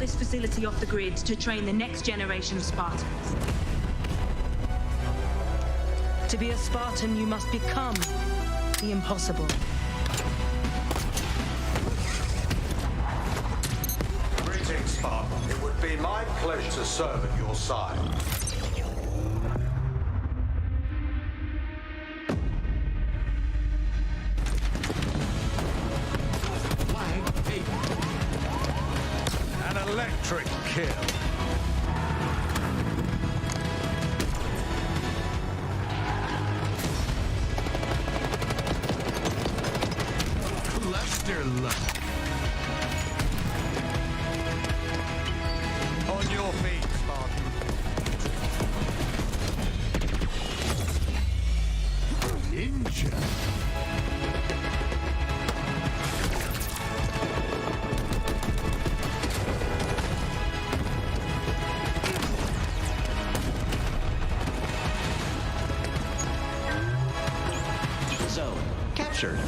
this facility off the grid to train the next generation of Spartans. To be a Spartan, you must become the impossible. Greetings, Spartan. It would be my pleasure to serve at your side. An electric kill. On your feet, Spartan. Ninja. Zone captured.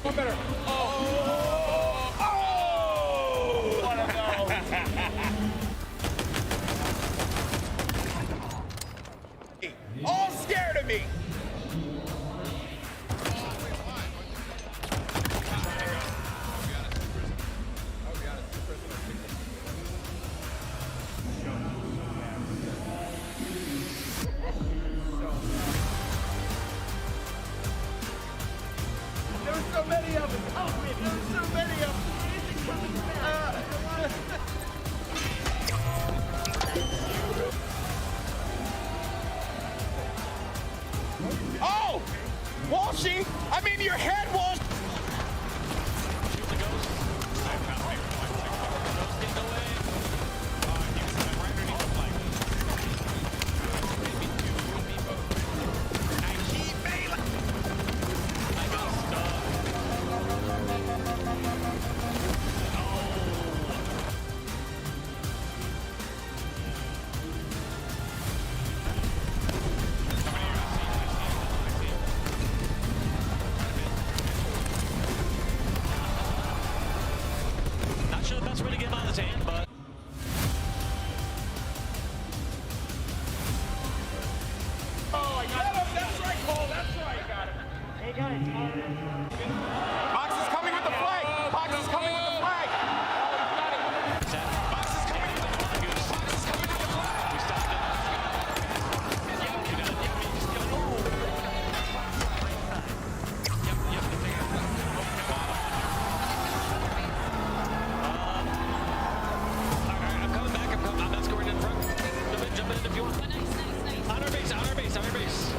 One better. Oh! Oh! One of those. All scared of me. There's so many of them. Oh, there's so many of them. Oh! Walshy! I mean, your head, Walsh! Box is coming with the flag! Box is coming with the flag! Box is coming with the flag! Box is coming with the flag! We stopped I'm coming back. I'm not scoring in front. Jump in if you want. On our base, on our base, on our base.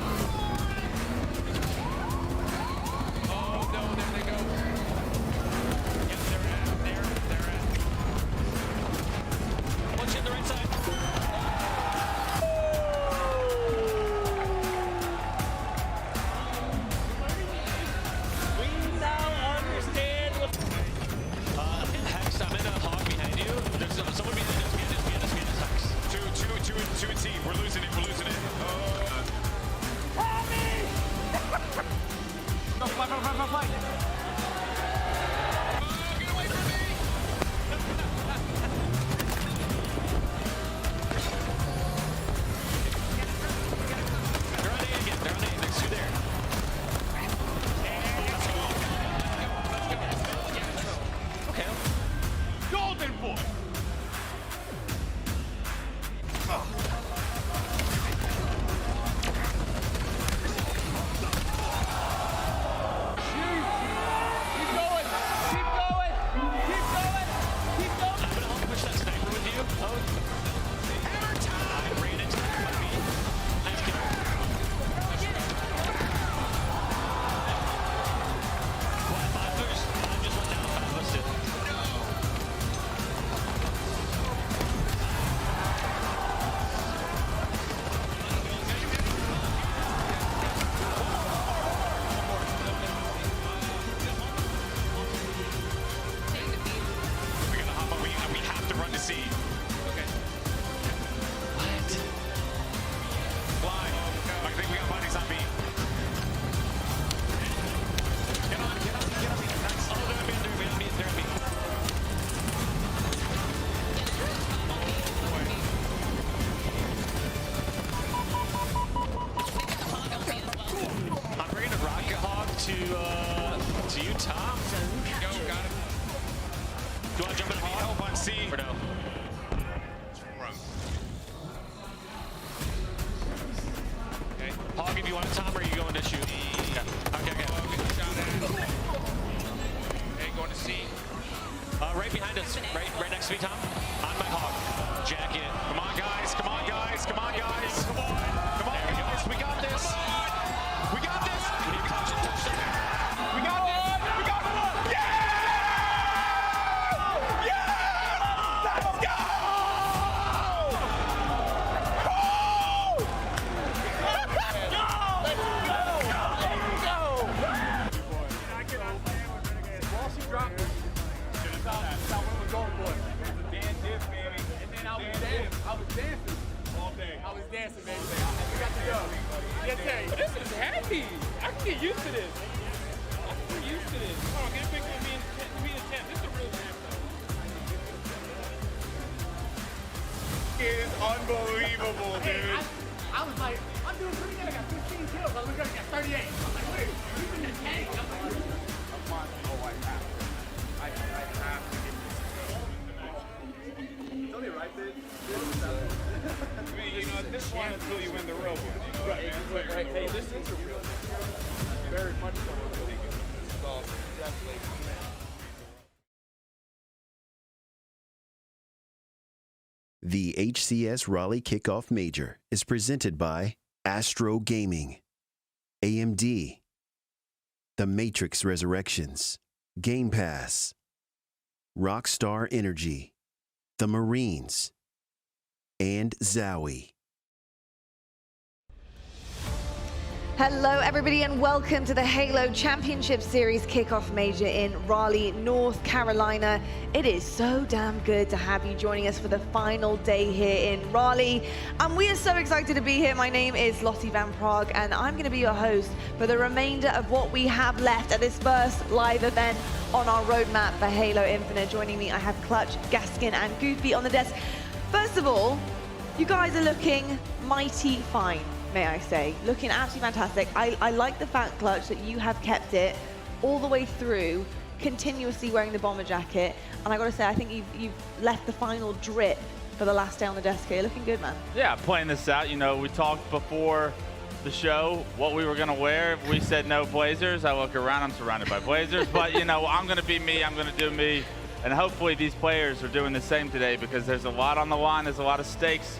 to you, Tom. Go, got it. Do you want to jump in hard? Help on C. Or no? Okay. Hog, if you want it, Tom, or are you going to shoot? Yeah. Okay. Oh, get the shot at. Okay, going to C. Right behind us, right next to me, Tom. On my Hog. Jack in. Come on, guys. Come on, guys. Come on, guys. Come on. Come on, guys. We got this. We got this. We need to touch it. We got this. We got it. Yeah! Yeah! Let's go! I was dancing, baby. We got to go. Yes, sir. This is heavy. I can get used to this. I can get used to this. Come on, get a picture of me and Champ. This is a real champ, though. It is unbelievable, dude. I was like, I'm doing pretty good. I got 15 kills. I looked at it, I got 38. I was like, wait, you've been a tank. I was like, I have to get it's only right, dude. I mean, you know, this one until you win the real one. You know what I mean? Hey, this is a real one. Very much so. This is awesome. The HCS Raleigh Kickoff Major is presented by Astro Gaming, AMD, The Matrix Resurrections, Game Pass, Rockstar Energy, The Marines, and Zowie. Hello everybody and welcome to the Halo Championship Series Kickoff Major in Raleigh, North Carolina. It is so damn good to have you joining us for the final day here in Raleigh. And we are so excited to be here. My name is Lottie Van Prague and I'm going to be your host for the remainder of what we have left at this first live event on our roadmap for Halo Infinite. Joining me, I have Clutch, Gaskin and Goofy on the desk. First of all, you guys are looking mighty fine, may I say. Looking absolutely fantastic. I like the fact, Clutch, that you have kept it all the way through, continuously wearing the bomber jacket. And I got to say, I think you've left the final drip for the last day on the desk here. Looking good, man. Yeah, playing this out. You know, we talked before the show what we were going to wear. We said no blazers. I look around, I'm surrounded by blazers. But, you know, I'm going to be me. I'm going to do me. And hopefully these players are doing the same today because there's a lot on the line. There's a lot of stakes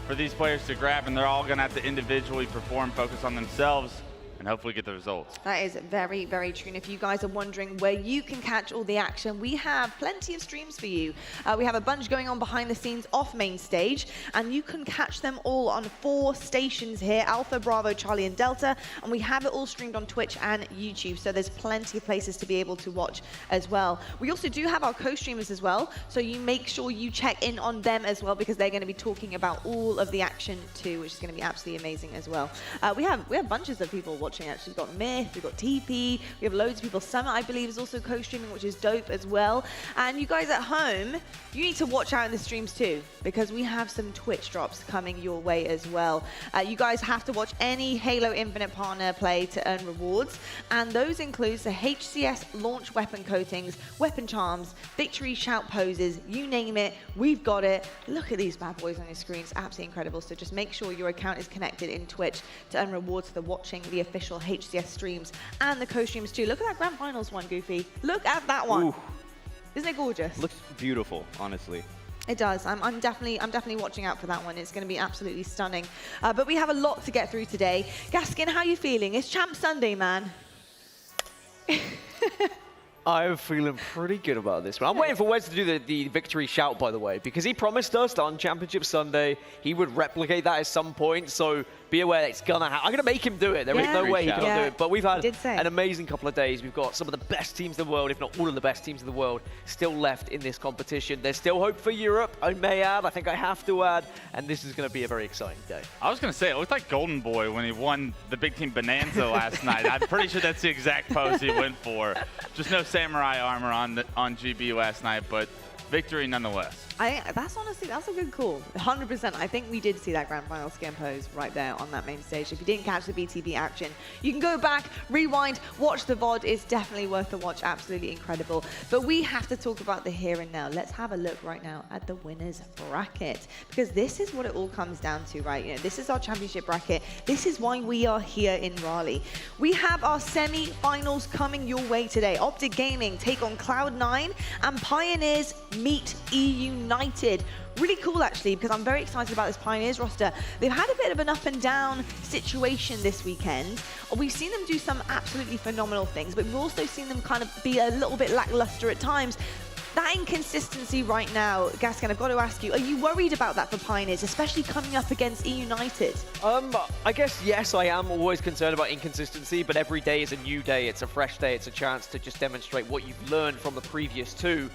for these players to grab, and they're all going to have to individually perform, focus on themselves, and hopefully get the results. That is very, very true. And if you guys are wondering where you can catch all the action, we have plenty of streams for you. We have a bunch going on behind the scenes off main stage, and you can catch them all on 4 stations here, Alpha, Bravo, Charlie, and Delta. And we have it all streamed on Twitch and YouTube, so there's plenty of places to be able to watch as well. We also do have our co-streamers as well, so you make sure you check in on them as well, because they're going to be talking about all of the action too, which is going to be absolutely amazing as well. We have bunches of people watching. Actually, we've got Myth, we've got TP, we have loads of people. Summit, I believe, is also co-streaming, which is dope as well. And you guys at home, you need to watch out in the streams too, because we have some Twitch drops coming your way as well. You guys have to watch any Halo Infinite partner play to earn rewards, and those include the HCS launch weapon coatings, weapon charms, victory shout poses, you name it, we've got it. Look at these bad boys on your screen, it's absolutely incredible. So just make sure your account is connected in Twitch to earn rewards for watching the official HCS streams and the co-streams too. Look at that Grand Finals one, Goofy. Look at that one. Ooh. Isn't it gorgeous? Looks beautiful, honestly. It does. I'm definitely watching out for that one. It's going to be absolutely stunning. But we have a lot to get through today. Gaskin, how are you feeling? It's Champ Sunday, man. I'm feeling pretty good about this one. I'm waiting for Wes to do the victory shout, by the way, because he promised us that on Championship Sunday he would replicate that at some point. So be aware that it's gonna happen. I'm gonna make him do it. There is no way he cannot do it. But we've had an amazing couple of days. We've got some of the best teams in the world, if not all of the best teams in the world, still left in this competition. There's still hope for Europe, I may add. I think I have to add. And this is gonna be a very exciting day. I was gonna say, it looked like Golden Boy when he won the Big Team Bonanza last night. I'm pretty sure that's the exact pose he went for. Just no samurai armor on GB last night, but victory nonetheless. That's honestly, that's a good call. 100%. I think we did see that grand final skin pose right there on that main stage. If you didn't catch the BTB action, you can go back, rewind, watch the VOD. It's definitely worth the watch. Absolutely incredible. But we have to talk about the here and now. Let's have a look right now at the winners bracket, because this is what it all comes down to, right? You know, this is our championship bracket. This is why we are here in Raleigh. We have our semi-finals coming your way today. Optic Gaming take on Cloud9 and Pioneers meet United. Really cool, actually, because I'm very excited about this Pioneers roster. They've had a bit of an up and down situation this weekend. We've seen them do some absolutely phenomenal things, but we've also seen them kind of be a little bit lackluster at times. That inconsistency right now, Gaskin, I've got to ask you, are you worried about that for Pioneers, especially coming up against United? I guess, yes, I am always concerned about inconsistency, but every day is a new day. It's a fresh day. It's a chance to just demonstrate what you've learned from the previous two.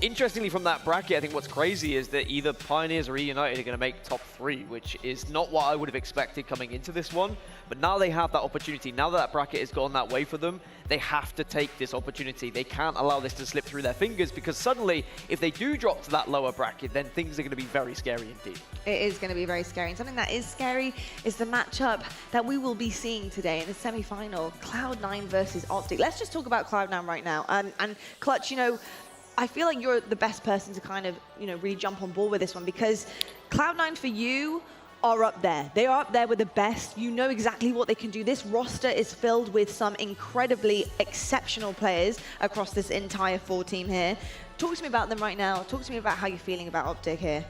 Interestingly, from that bracket, I think what's crazy is that either Pioneers or United are going to make top 3, which is not what I would have expected coming into this one. But now they have that opportunity. Now that bracket has gone that way for them, they have to take this opportunity. They can't allow this to slip through their fingers, because suddenly, if they do drop to that lower bracket, then things are going to be very scary indeed. It is going to be very scary. And something that is scary is the matchup that we will be seeing today in the semi-final, Cloud9 versus Optic. Let's just talk about Cloud9 right now. And Clutch, you know, I feel like you're the best person to kind of, you know, really jump on board with this one, because Cloud9 for you are up there. They are up there with the best. You know exactly what they can do. This roster is filled with some incredibly exceptional players across this entire 4 team here. Talk to me about them right now. Talk to me about how you're feeling about Optic here.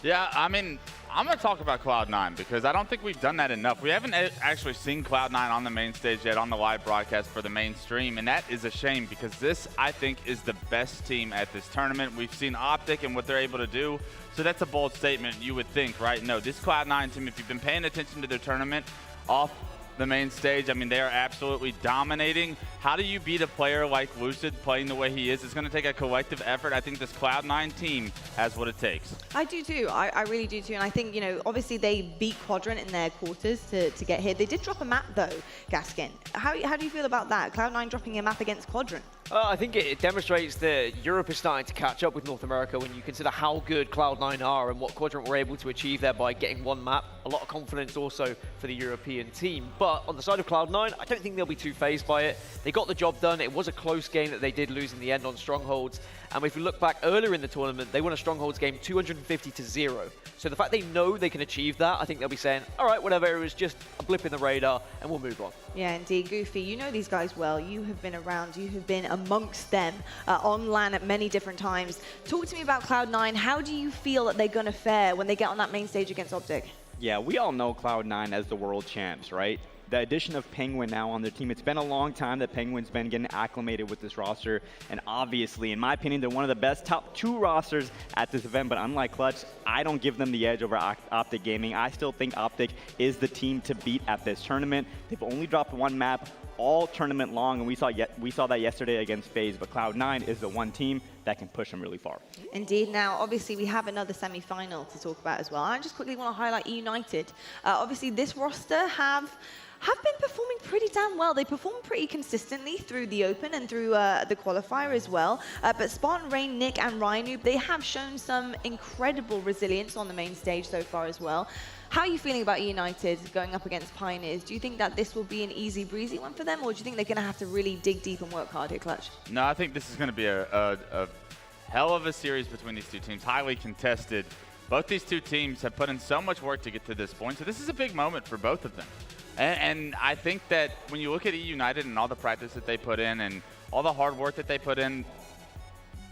Yeah, I mean, I'm going to talk about Cloud9 because I don't think we've done that enough. We haven't actually seen Cloud9 on the main stage yet, on the live broadcast for the main stream, and that is a shame because this, I think, is the best team at this tournament. We've seen Optic and what they're able to do, so that's a bold statement, you would think, right? No, this Cloud9 team, if you've been paying attention to their tournament off the main stage, I mean, they are absolutely dominating. How do you beat a player like Lucid playing the way he is? It's going to take a collective effort. I think this Cloud9 team has what it takes. I do too. I really do too. And I think, you know, obviously they beat Quadrant in their quarters to get here. They did drop a map though, Gaskin. How do you feel about that? Cloud9 dropping a map against Quadrant? I think it demonstrates that Europe is starting to catch up with North America when you consider how good Cloud9 are and what Quadrant were able to achieve there by getting one map. A lot of confidence also for the European team. But on the side of Cloud9, I don't think they'll be too fazed by it. They got the job done. It was a close game that they did lose in the end on Strongholds. And if we look back earlier in the tournament, they won a Strongholds game 250-0. So the fact they know they can achieve that, I think they'll be saying, all right, whatever, it was just a blip in the radar, and we'll move on. Yeah, indeed. Goofy, you know these guys well. You have been around. You have been amongst them on LAN at many different times. Talk to me about Cloud9. How do you feel that they're going to fare when they get on that main stage against Optic? Yeah, we all know Cloud9 as the world champs, right? The addition of Penguin now on their team, it's been a long time that Penguin's been getting acclimated with this roster, and obviously, in my opinion, they're one of the best top 2 rosters at this event, but unlike Clutch, I don't give them the edge over Optic Gaming. I still think Optic is the team to beat at this tournament. They've only dropped one map all tournament long, and we saw that yesterday against FaZe, but Cloud9 is the one team that can push them really far. Indeed. Now, obviously, we have another semi-final to talk about as well. I just quickly want to highlight United. Obviously, this roster have been performing pretty damn well. They perform pretty consistently through the Open and through the qualifier as well. But Spartan, Rain, Nick, and Rhino, they have shown some incredible resilience on the main stage so far as well. How are you feeling about United going up against Pioneers? Do you think that this will be an easy breezy one for them, or do you think they're going to have to really dig deep and work hard here, Clutch? No, I think this is going to be a hell of a series between these two teams, highly contested. Both these two teams have put in so much work to get to this point, so this is a big moment for both of them. And I think that when you look at United and all the practice that they put in and all the hard work that they put in,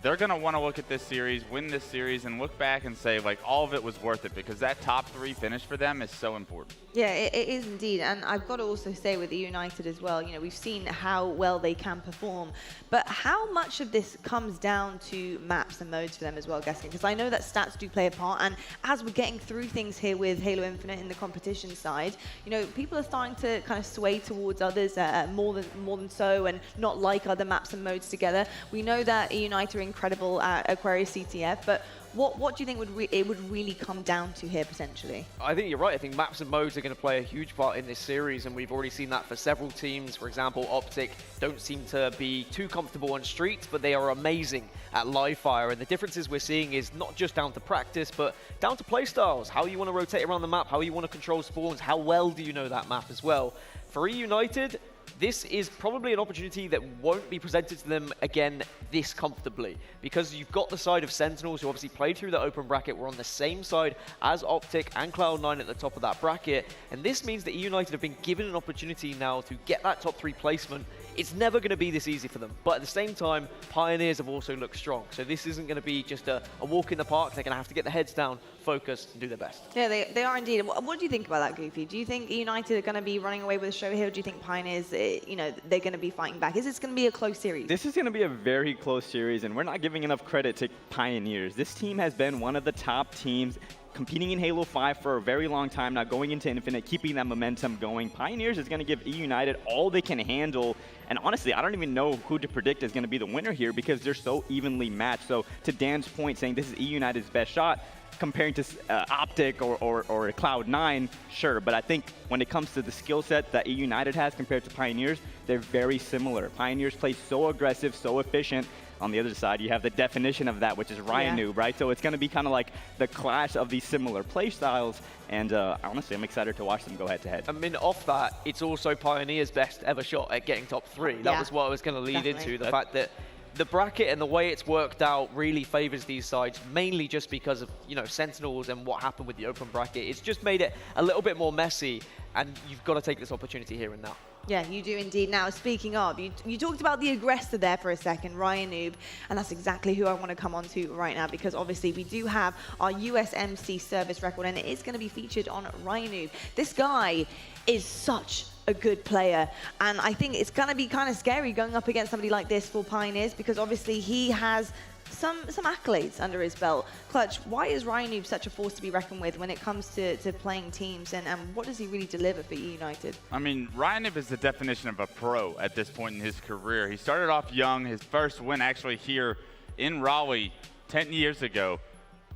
they're going to want to look at this series, win this series, and look back and say, like, all of it was worth it, because that top 3 finish for them is so important. Yeah, it is indeed. And I've got to also say with the United as well, you know, we've seen how well they can perform. But how much of this comes down to maps and modes for them as well, Gaskin? Because I know that stats do play a part. And as we're getting through things here with Halo Infinite in the competition side, you know, people are starting to kind of sway towards others more than so, and not like other maps and modes together. We know that United are incredible at Aquarius CTF, but What do you think it would really come down to here potentially? I think you're right. I think maps and modes are going to play a huge part in this series, and we've already seen that for several teams. For example, Optic don't seem to be too comfortable on streets, but they are amazing at live fire. And the differences we're seeing is not just down to practice, but down to play styles, how you want to rotate around the map, how you want to control spawns, how well do you know that map as well. For United, this is probably an opportunity that won't be presented to them again this comfortably, because you've got the side of Sentinels, who obviously played through the open bracket, were on the same side as Optic and Cloud9 at the top of that bracket, and this means that United have been given an opportunity now to get that top 3 placement. It's never going to be this easy for them, but at the same time, Pioneers have also looked strong, so this isn't going to be just a walk in the park. They're going to have to get their heads down, focus, and do their best. Yeah, they are indeed. What do you think about that, Goofy? Do you think United are going to be running away with the show here, or do you think Pioneers, they're going to be fighting back? Is this going to be a close series? This is going to be a very close series, and we're not giving enough credit to Pioneers. This team has been one of the top teams competing in Halo 5 for a very long time now, going into Infinite, keeping that momentum going. Pioneers is going to give United all they can handle, and honestly, I don't even know who to predict is going to be the winner here because they're so evenly matched. So to Dan's point, saying this is United's best shot, comparing to Optic or Cloud9, sure, but I think when it comes to the skill set that United has compared to Pioneers, they're very similar. Pioneers play so aggressive, so efficient. On the other side, you have the definition of that, which is Ryan Noob, right? So it's going to be kind of like the clash of these similar play styles, and honestly, I'm excited to watch them go head-to-head. I mean, off that, it's also Pioneer's best ever shot at getting top 3. That was what I was going to lead into, the fact that the bracket and the way it's worked out really favors these sides, mainly just because of, Sentinels and what happened with the open bracket. It's just made it a little bit more messy, and you've got to take this opportunity here and now. Yeah, you do indeed. Now, speaking of, you talked about the aggressor there for a second, Ryan Noob, and that's exactly who I want to come on to right now, because obviously we do have our USMC service record, and it is going to be featured on Ryan Noob. This guy is such a good player, and I think it's going to be kind of scary going up against somebody like this for Pioneers, because obviously he has some accolades under his belt. Clutch, why is Ryan Noob such a force to be reckoned with when it comes to playing teams, and what does he really deliver for United? I mean, Ryan Noob is the definition of a pro at this point in his career. He started off young, his first win actually here in Raleigh 10 years ago.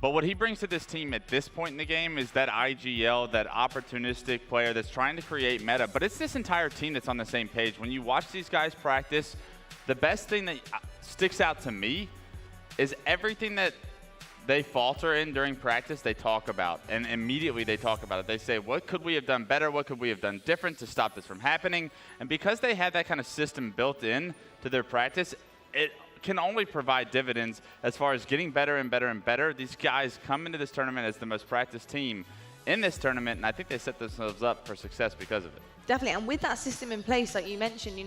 But what he brings to this team at this point in the game is that IGL, that opportunistic player that's trying to create meta. But it's this entire team that's on the same page. When you watch these guys practice, the best thing that sticks out to me is everything that they falter in during practice, they talk about, and immediately they talk about it. They say, what could we have done better? What could we have done different to stop this from happening? And because they have that kind of system built in to their practice, it can only provide dividends as far as getting better and better and better. These guys come into this tournament as the most practiced team in this tournament, and I think they set themselves up for success because of it. Definitely, and with that system in place, like you mentioned,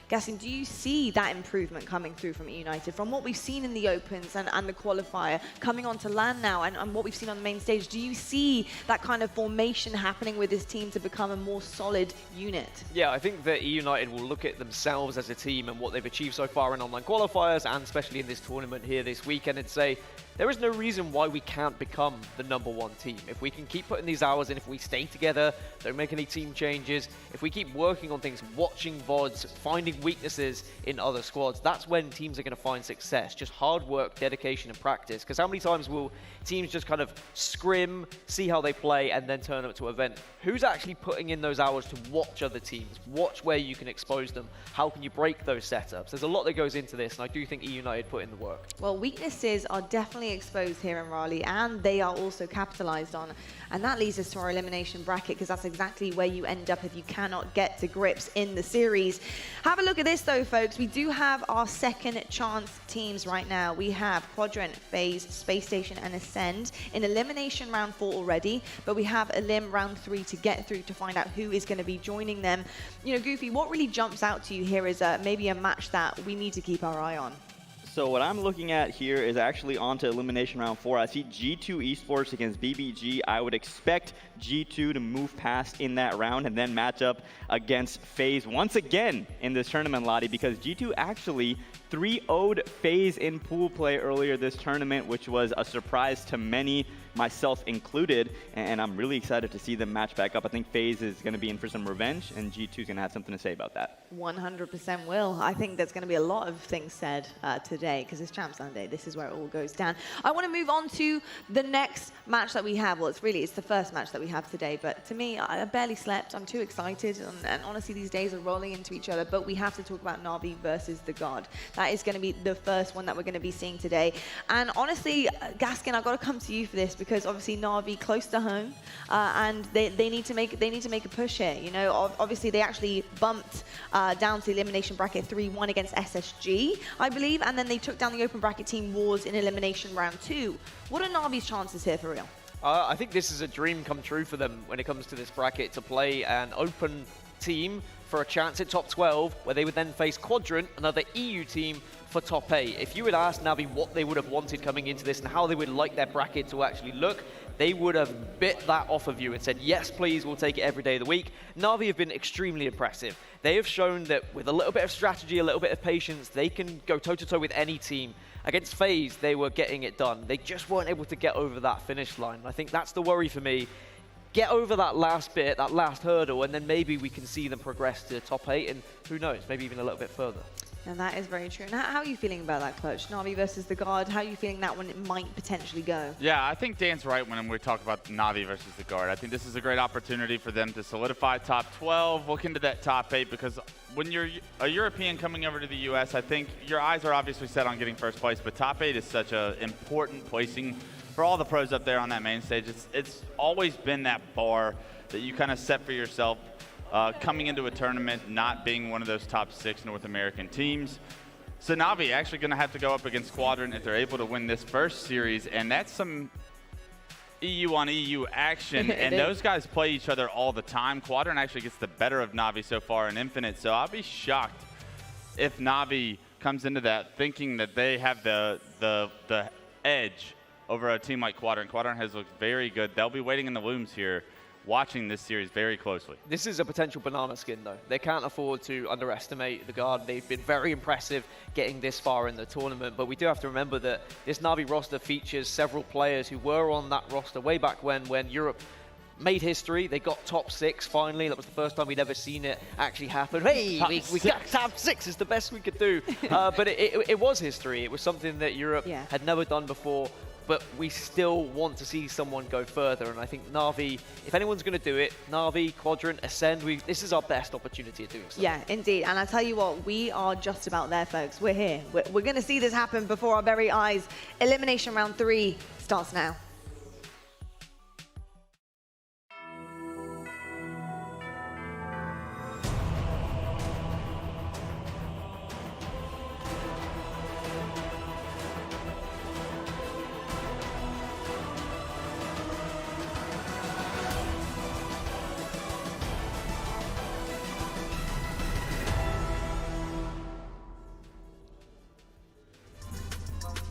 Gaston, do you see that improvement coming through from United? From what we've seen in the Opens and the qualifier, coming onto LAN now, and what we've seen on the main stage, do you see that kind of formation happening with this team to become a more solid unit? Yeah, I think that United will look at themselves as a team and what they've achieved so far in online qualifiers, and especially in this tournament here this weekend, and say, there is no reason why we can't become the #1 team. If we can keep putting these hours in, if we stay together, don't make any team changes, if we keep working on things, watching VODs, finding weaknesses in other squads, that's when teams are going to find success. Just hard work, dedication, and practice. Because how many times will teams just kind of scrim, see how they play, and then turn up to an event? Who's actually putting in those hours to watch other teams, watch where you can expose them? How can you break those setups? There's a lot that goes into this, and I do think United put in the work. Well, weaknesses are definitely exposed here in Raleigh, and they are also capitalized on. And that leads us to our elimination bracket, because that's exactly where you end up if you cannot get to grips in the series. Have a look at this though, folks. We do have our second chance teams right now. We have Quadrant, FaZe, Space Station, and Ascend in elimination round 4 already, but we have Elim round 3 to get through to find out who is going to be joining them. Goofy, what really jumps out to you here is maybe a match that we need to keep our eye on? So what I'm looking at here is actually onto elimination round 4. I see G2 Esports against BBG. I would expect G2 to move past in that round and then match up against FaZe once again in this tournament, Lottie, because G2 actually 3-0'd FaZe in pool play earlier this tournament, which was a surprise to many. myself included, and I'm really excited to see them match back up. I think FaZe is going to be in for some revenge, and G2 is going to have something to say about that. 100% will. I think there's going to be a lot of things said today, because it's Champ Sunday. This is where it all goes down. I want to move on to the next match that we have. Well, it's the first match that we have today, but to me, I barely slept. I'm too excited, and honestly, these days are rolling into each other, but we have to talk about Na'Vi versus the God. That is going to be the first one that we're going to be seeing today. And honestly, Gaskin, I've got to come to you for this, because obviously Na'Vi close to home, and they need to make a push here. You know, obviously they actually bumped down to the elimination bracket 3-1 against SSG, I believe, and then they took down the open bracket team Wars in elimination round 2. What are Na'Vi's chances here for real? I think this is a dream come true for them when it comes to this bracket, to play an open team for a chance at top 12, where they would then face Quadrant, another EU team, for top 8. If you had asked Na'Vi what they would have wanted coming into this and how they would like their bracket to actually look, they would have bit that off of you and said, yes, please, we'll take it every day of the week. Na'Vi have been extremely impressive. They have shown that with a little bit of strategy, a little bit of patience, they can go toe-to-toe with any team. Against FaZe, they were getting it done. They just weren't able to get over that finish line. I think that's the worry for me. Get over that last bit, that last hurdle, and then maybe we can see them progress to top 8, and who knows, maybe even a little bit further. And that is very true. And how are you feeling about that, Clutch? Na'Vi versus the Guard, how are you feeling that one it might potentially go? Yeah, I think Dan's right when we talk about Na'Vi versus the Guard. I think this is a great opportunity for them to solidify top 12, look into that top 8, because when you're a European coming over to the US, I think your eyes are obviously set on getting first place, but top 8 is such an important placing for all the pros up there on that main stage. It's always been that bar that you kind of set for yourself coming into a tournament, not being one of those top 6 North American teams. So Na'Vi actually going to have to go up against Quadrant if they're able to win this first series, and that's some EU on EU action, and those guys play each other all the time. Quadrant actually gets the better of Na'Vi so far in Infinite, so I'll be shocked if Na'Vi comes into that thinking that they have the edge over a team like Quadrant. Quadrant has looked very good. They'll be waiting in the looms here, watching this series very closely. This is a potential banana skin, though. They can't afford to underestimate the Guard. They've been very impressive getting this far in the tournament, but we do have to remember that this Na'Vi roster features several players who were on that roster way back when Europe made history. They got top 6 finally. That was the first time we'd ever seen it actually happen. Hey, we got top 6 is the best we could do. But it was history. It was something that Europe had never done before. But we still want to see someone go further, and I think Na'Vi, if anyone's going to do it, Na'Vi, Quadrant, Ascend, this is our best opportunity of doing so. Yeah, indeed, and I tell you what, we are just about there, folks. We're here. We're going to see this happen before our very eyes. Elimination round 3 starts now.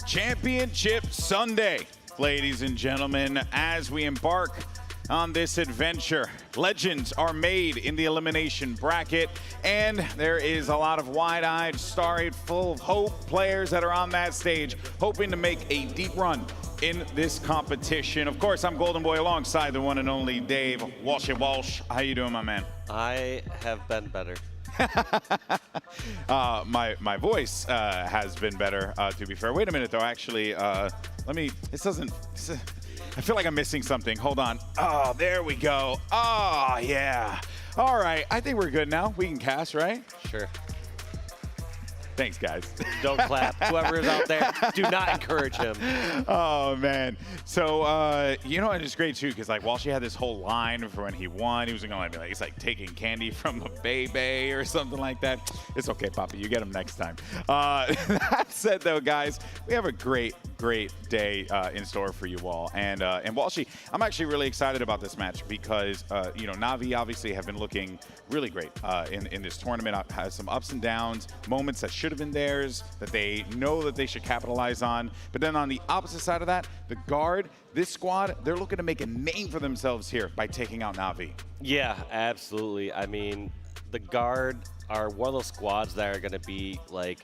Championship Sunday, ladies and gentlemen, as we embark on this adventure. Legends are made in the elimination bracket, and there is a lot of wide-eyed, starry, full of hope players that are on that stage, hoping to make a deep run in this competition. Of course, I'm Golden Boy alongside the one and only Dave Walsh. How you doing, my man? I have been better. My voice has been better, to be fair. Wait a minute, though. Actually, I feel like I'm missing something. Hold on. Oh, there we go. Oh, yeah. All right. I think we're good now. We can cast, right? Sure. Thanks, guys. Don't clap. Whoever is out there, do not encourage him. Oh, man. So, you know, and it's great, too, because, like, Walshy had this whole line for when he won. He was going to be like, it's like taking candy from a baby or something like that. It's okay, Papa. You get him next time. That said, though, guys, we have a great day in store for you all. And Walshy, I'm actually really excited about this match because, you know, Na'Vi obviously have been looking really great in this tournament. I've had some ups and downs, moments that should have been theirs, that they know that they should capitalize on. But then on the opposite side of that, the Guard, this squad, they're looking to make a name for themselves here by taking out Na'Vi. Yeah, absolutely. I mean, the Guard are one of those squads that are going to be like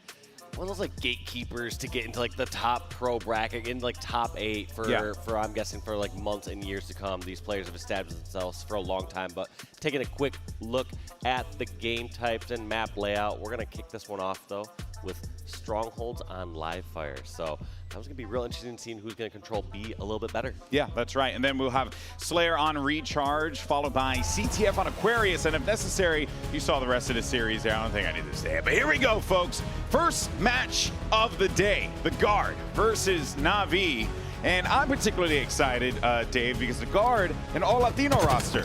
one of those like gatekeepers to get into like the top pro bracket, into like top 8 for I'm guessing for like months and years to come. These players have established themselves for a long time. But taking a quick look at the game types and map layout, we're gonna kick this one off though with strongholds on live fire. So that was gonna be real interesting seeing who's gonna control B a little bit better. Yeah, that's right. And then we'll have Slayer on Recharge, followed by CTF on Aquarius. And if necessary, you saw the rest of the series there. I don't think I need to say it, but here we go, folks. First match of the day, the Guard versus Na'Vi. And I'm particularly excited, Dave, because the Guard, an all-Latino roster.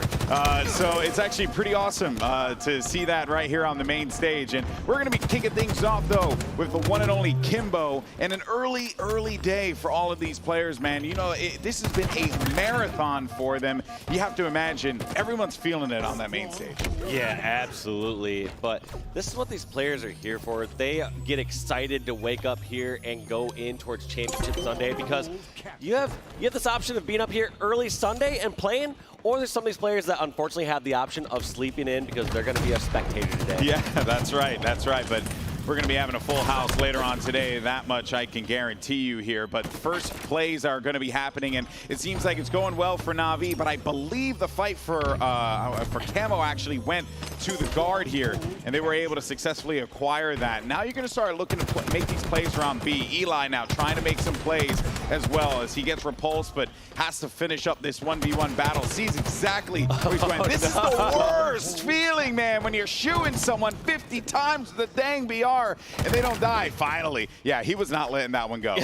So it's actually pretty awesome to see that right here on the main stage. And we're going to be kicking things off, though, with the one and only Kimbo. And an early day for all of these players, man. You know, this has been a marathon for them. You have to imagine everyone's feeling it on that main stage. Yeah, absolutely. But this is what these players are here for. They get excited to wake up here and go in towards Championship Sunday because you have this option of being up here early Sunday and playing, or there's some of these players that unfortunately have the option of sleeping in because they're going to be a spectator today. Yeah, that's right. But we're going to be having a full house later on today. That much I can guarantee you here. But first plays are going to be happening, and it seems like it's going well for Na'Vi. But I believe the fight for Camo actually went to the Guard here, and they were able to successfully acquire that. Now you're going to start looking to make these plays around B. Eli now trying to make some plays as well as he gets repulsed, but has to finish up this 1v1 battle. Sees exactly where he's going. This is the worst feeling, man, when you're shooing someone 50 times the dang BR and they don't die. Finally, yeah, he was not letting that one go.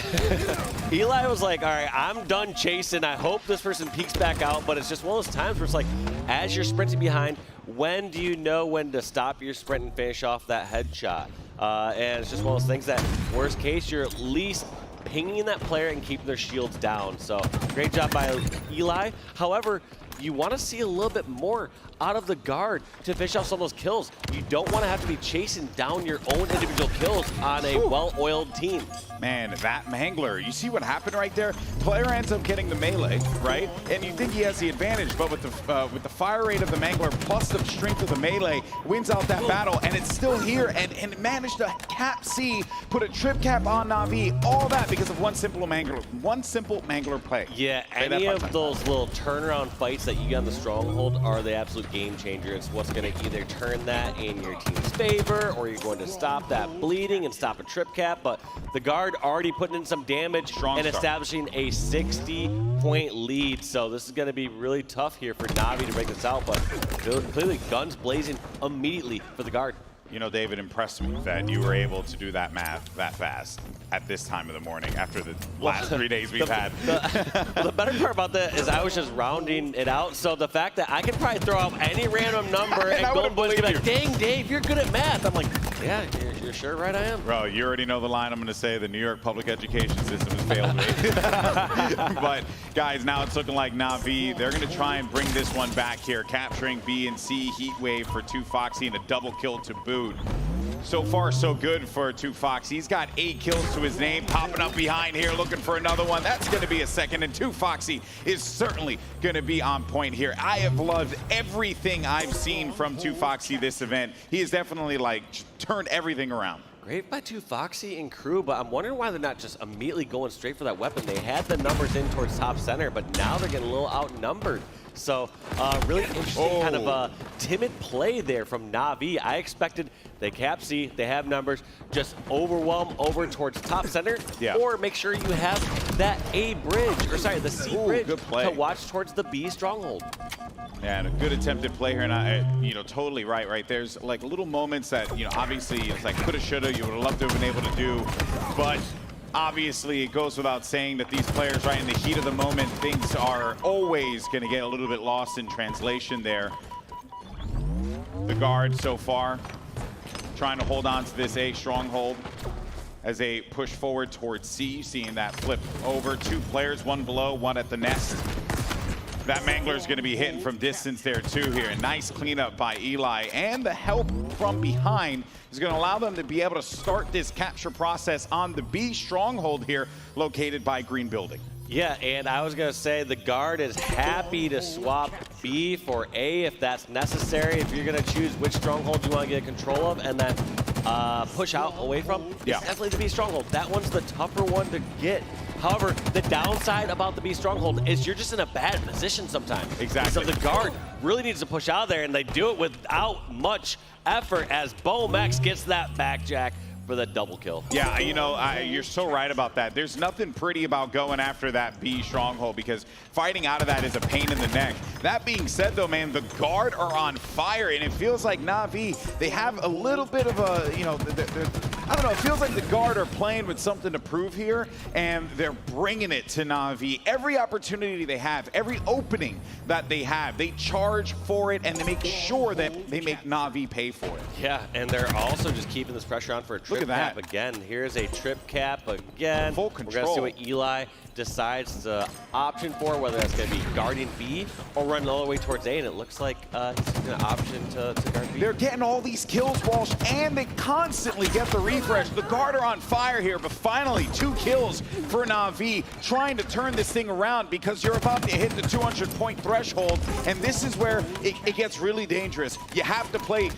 Eli was like, all right, I'm done chasing. I hope this person peeks back out, but it's just one of those times where it's like, as you're sprinting behind, when do you know when to stop your sprint and finish off that headshot? And it's just one of those things that, worst case, you're at least pinging that player and keeping their shields down. So great job by Eli. However, you want to see a little bit more out of the Guard to finish off some of those kills. You don't want to have to be chasing down your own individual kills on a well-oiled team. Man, that Mangler, you see what happened right there? Player ends up getting the melee, right? And you think he has the advantage, but with the fire rate of the Mangler plus the strength of the melee, wins out that battle, and it's still here, and managed to cap C, put a trip cap on Na'Vi, all that because of one simple Mangler play. Yeah, any of those little turnaround fights that you get on the Stronghold are the absolute game changer. It's what's going to either turn that in your team's favor, or you're going to stop that bleeding and stop a trip cap, but the Guard already putting in some damage and establishing a 60-point lead. So this is going to be really tough here for Na'Vi to break this out, but clearly guns blazing immediately for the Guard. You know, David, impressed me that you were able to do that math that fast at this time of the morning after the last 3 days we've had. The better part about that is I was just rounding it out. So the fact that I can probably throw out any random number and Golden Boy's gonna be like, dang, Dave, you're good at math. I'm like, yeah, you're sure right I am. Bro, you already know the line I'm going to say. The New York public education system has failed me. But, guys, now it's looking like Na'Vi, they're going to try and bring this one back here, capturing B and C, Heat Wave for 2 Foxy and a double kill to boot. So far, so good for 2 Foxy. He's got 8 kills to his name, popping up behind here, looking for another one. That's going to be a second, and 2 Foxy is certainly going to be on point here. I have loved everything I've seen from 2 Foxy this event. He has definitely, like, turned everything around. Great by 2 Foxy and crew, but I'm wondering why they're not just immediately going straight for that weapon. They had the numbers in towards top center, but now they're getting a little outnumbered. So really interesting kind of timid play there from Na'Vi. I expected they cap C, they have numbers, just overwhelm over towards top center, or make sure you have that A bridge, or sorry, the C bridge to watch towards the B stronghold. Yeah, and a good attempted play here, and you know, totally right. There's like little moments that, you know, obviously it's like coulda, shoulda, you would have loved to have been able to do, but obviously it goes without saying that these players, right, in the heat of the moment, things are always going to get a little bit lost in translation there. The Guard so far trying to hold on to this A stronghold as they push forward towards C, seeing that flip over. 2 players, 1 below, 1 at the nest. That Mangler's going to be hitting from distance there too here. A nice cleanup by Eli, and the help from behind is going to allow them to be able to start this capture process on the B stronghold here, located by Green Building. Yeah, and I was going to say the Guard is happy to swap B for A if that's necessary, if you're going to choose which stronghold you want to get control of, and then push out away from, Yeah. it's definitely the B Stronghold. That one's the tougher one to get. However, the downside about the B Stronghold is you're just in a bad position sometimes. Exactly. So the guard really needs to push out there, and they do it without much effort as Bomax gets that back jack for the double kill. Yeah, you know, you're so right about that. There's nothing pretty about going after that B Stronghold because fighting out of that is a pain in the neck. That being said, though, man, the guard are on fire, and it feels like Na'Vi, they have a little bit of a, you know, I don't know, it feels like the guard are playing with something to prove here, and they're bringing it to Na'Vi. Every opportunity they have, every opening that they have, they charge for it, and they make sure that they make Na'Vi pay for it. Yeah, and they're also just keeping this pressure on for a trip cap again. Here's a trip cap again. Full control. We're going to see what Eli decides to option for, whether that's going to be guarding B or running all the way towards A, and it looks like he's going to option to guard B. They're getting all these kills, Walsh, and they constantly get the refresh. The guard are on fire here, but finally 2 kills for Na'Vi, trying to turn this thing around because you're about to hit the 200-point threshold, and this is where it gets really dangerous. You have to play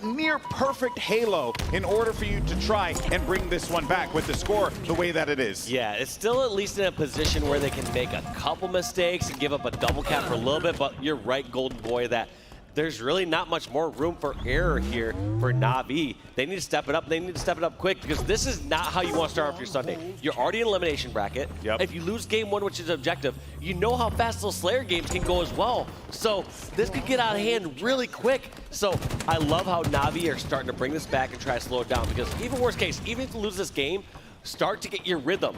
near perfect Halo in order for you to try and bring this one back with the score the way that it is. Yeah, it's still at least in a position where they can make a couple mistakes and give up a double cap for a little bit, but you're right, Golden Boy, that there's really not much more room for error here for Na'Vi. They need to step it up. They need to step it up quick because this is not how you want to start off your Sunday. You're already in elimination bracket. Yep. If you lose game 1, which is objective, you know how fast those Slayer games can go as well. So this could get out of hand really quick. So I love how Na'Vi are starting to bring this back and try to slow it down because even worst case, even if you lose this game, start to get your rhythm.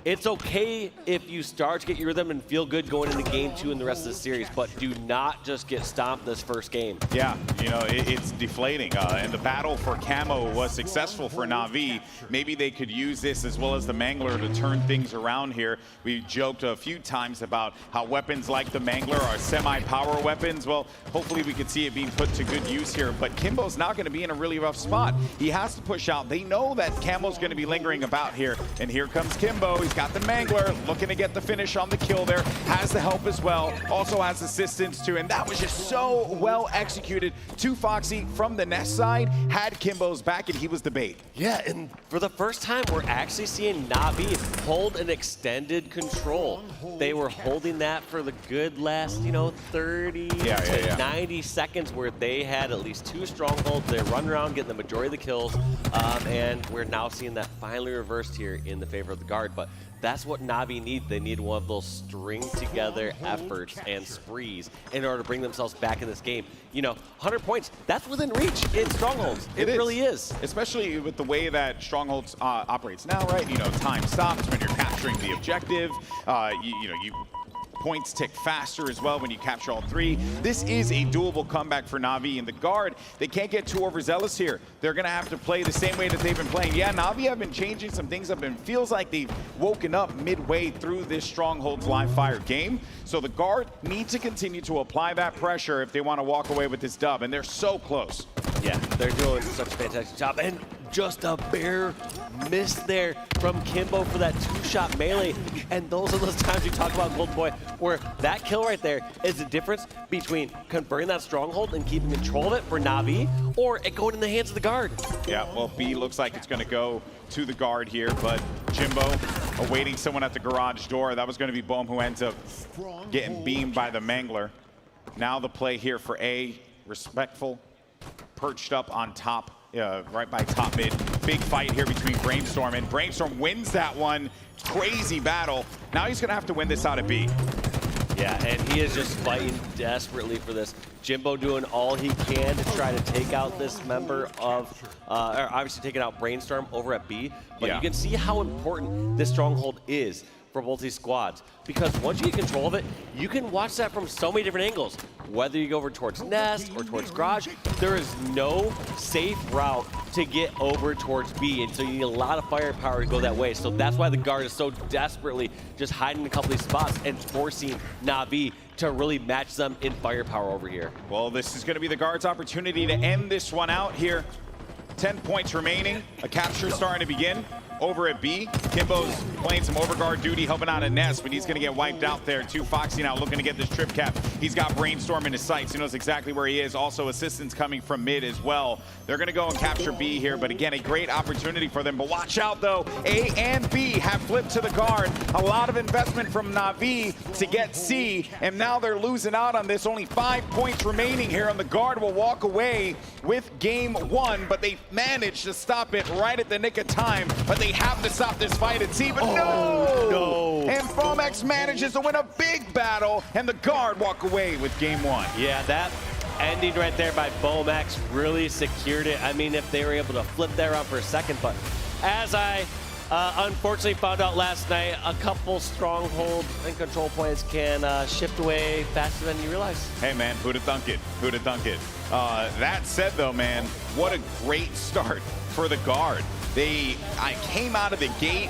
It's okay if you start to get your rhythm and feel good going into game 2 in the rest of the series, but do not just get stomped this first game. Yeah, you know, it's deflating. And the battle for Camo was successful for Na'Vi. Maybe they could use this as well as the Mangler to turn things around here. We joked a few times about how weapons like the Mangler are semi-power weapons. Well, hopefully we could see it being put to good use here. But Kimbo's not going to be in a really rough spot. He has to push out. They know that Camo's going to be lingering about here. And here comes Kimbo. He's got the Mangler, looking to get the finish on the kill there. Has the help as well. Also has assistance too. And that was just so well executed. To Foxy from the Nest side, had Kimbo's back, and he was the bait. Yeah, and for the first time, we're actually seeing Na'Vi hold an extended control. They were holding that for the good last, 30 to 90 seconds where they had at least 2 strongholds. They run around getting the majority of the kills, and we're now seeing that finally reversed here in the favor of the guard. But that's what Na'Vi need. They need one of those string-together efforts and sprees in order to bring themselves back in this game. 100 points, that's within reach in Strongholds. It really is. Especially with the way that Strongholds operates now, right? Time stops when you're capturing the objective. Points tick faster as well when you capture all 3. This is a doable comeback for Na'Vi, and the guard, they can't get too overzealous here. They're going to have to play the same way that they've been playing. Yeah, Na'Vi have been changing some things up, and feels like they've woken up midway through this Strongholds live fire game. So the guard need to continue to apply that pressure if they want to walk away with this dub, and they're so close. Yeah, they're doing such a fantastic job. And just a bare miss there from Kimbo for that 2-shot melee. And those are those times we talk about Golden Boy, where that kill right there is the difference between converting that stronghold and keeping control of it for Na'Vi, or it going in the hands of the guard. Yeah, well, B looks like it's going to go to the guard here, but Jimbo awaiting someone at the garage door. That was going to be Bohm, who ends up getting beamed by the Mangler. Now the play here for A, respectful, perched up on top, right by top mid. Big fight here between Brainstorm, and Brainstorm wins that one. Crazy battle. Now he's going to have to win this out of B. Yeah, and he is just fighting desperately for this. Jimbo doing all he can to try to take out this member of, or obviously taking out Brainstorm over at B. But you can see how important this stronghold is for both these squads, because once you get control of it, you can watch that from so many different angles. Whether you go over towards Nest or towards Garage, there is no safe route to get over towards B, and so you need a lot of firepower to go that way. So that's why the guard is so desperately just hiding a couple of these spots and forcing Na'Vi to really match them in firepower over here. Well, this is going to be the guard's opportunity to end this one out here. 10 points remaining. A capture starting to begin over at B. Kimbo's playing some overguard duty, helping out a Nest, but he's going to get wiped out there. 2 Foxy now looking to get this trip cap. He's got Brainstorm in his sights. He knows exactly where he is. Also, assistance coming from mid as well. They're going to go and capture B here, but again, a great opportunity for them. But watch out, though. A and B have flipped to the guard. A lot of investment from Na'Vi to get C, and now they're losing out on this. Only 5 points remaining here, and the guard will walk away with game 1, but they managed to stop it right at the nick of time. But they have to stop this fight at C, but no! And Fomex manages to win a big battle, and the guard walk away with game 1. Yeah, that ending right there by Bomax really secured it. I mean, if they were able to flip that around for a second, but as I unfortunately found out last night, a couple stronghold and control points can shift away faster than you realize. Hey, man, who'd have thunk it? Who'd have thunk it? That said, though, man, what a great start for the guard. I came out of the gate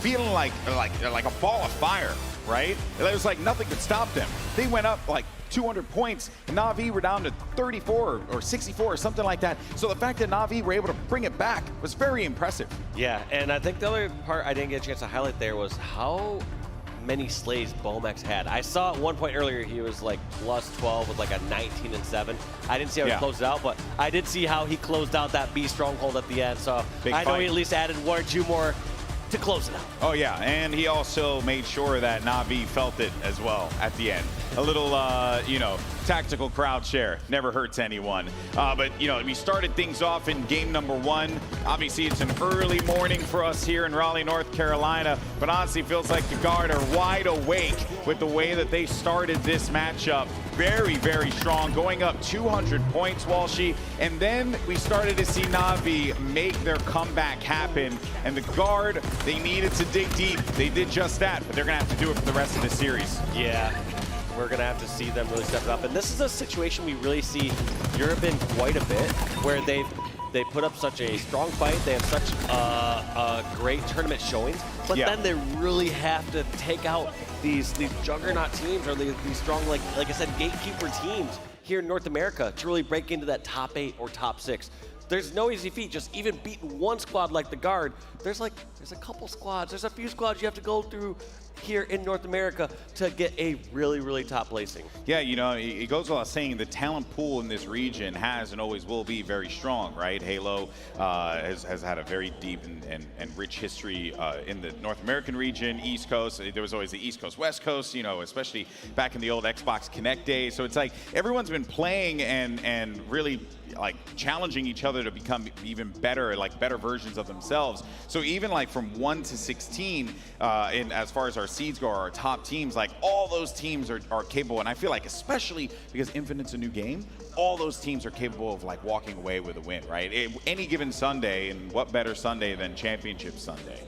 feeling like a ball of fire, right? It was like nothing could stop them. They went up like 200 points. Na'Vi were down to 34 or 64 or something like that. So the fact that Na'Vi were able to bring it back was very impressive. Yeah, and I think the other part I didn't get a chance to highlight there was how many slays Bomax had. I saw at one point earlier he was like plus 12 with like a 19 and 7. I didn't see how he closed it out, but I did see how he closed out that B stronghold at the end. So I know he at least added 1 or 2 more to close it out. Oh yeah, and he also made sure that Na'Vi felt it as well at the end. A little, you know, tactical crowd share never hurts anyone. But you know, we started things off in game number 1. Obviously, it's an early morning for us here in Raleigh, North Carolina. But honestly, feels like the guard are wide awake with the way that they started this matchup. Very, very strong, going up 200 points, Walshy. And then we started to see Na'Vi make their comeback happen. And the guard, they needed to dig deep. They did just that, but they're gonna have to do it for the rest of the series. Yeah. We're going to have to see them really step it up. And this is a situation we really see Europe in quite a bit, where they put up such a strong fight. They have such a great tournament showings, but then they really have to take out these juggernaut teams or these strong, like I said, gatekeeper teams here in North America to really break into that top 8 or top 6. There's no easy feat. Just even beating one squad like the guard, there's a couple squads. There's a few squads you have to go through here in North America to get a really, really top placing. Yeah, you know, it goes without saying the talent pool in this region has and always will be very strong, right? Halo has had a very deep and rich history in the North American region, East Coast. There was always the East Coast, West Coast, you know, especially back in the old Xbox Connect days. So it's like everyone's been playing and really like challenging each other to become even better, like better versions of themselves. So even like from 1 to 16, in as far as our seeds go, our top teams, like all those teams are capable. And I feel like especially because Infinite's a new game, all those teams are capable of like walking away with a win, right? Any given Sunday, and what better Sunday than Championship Sunday?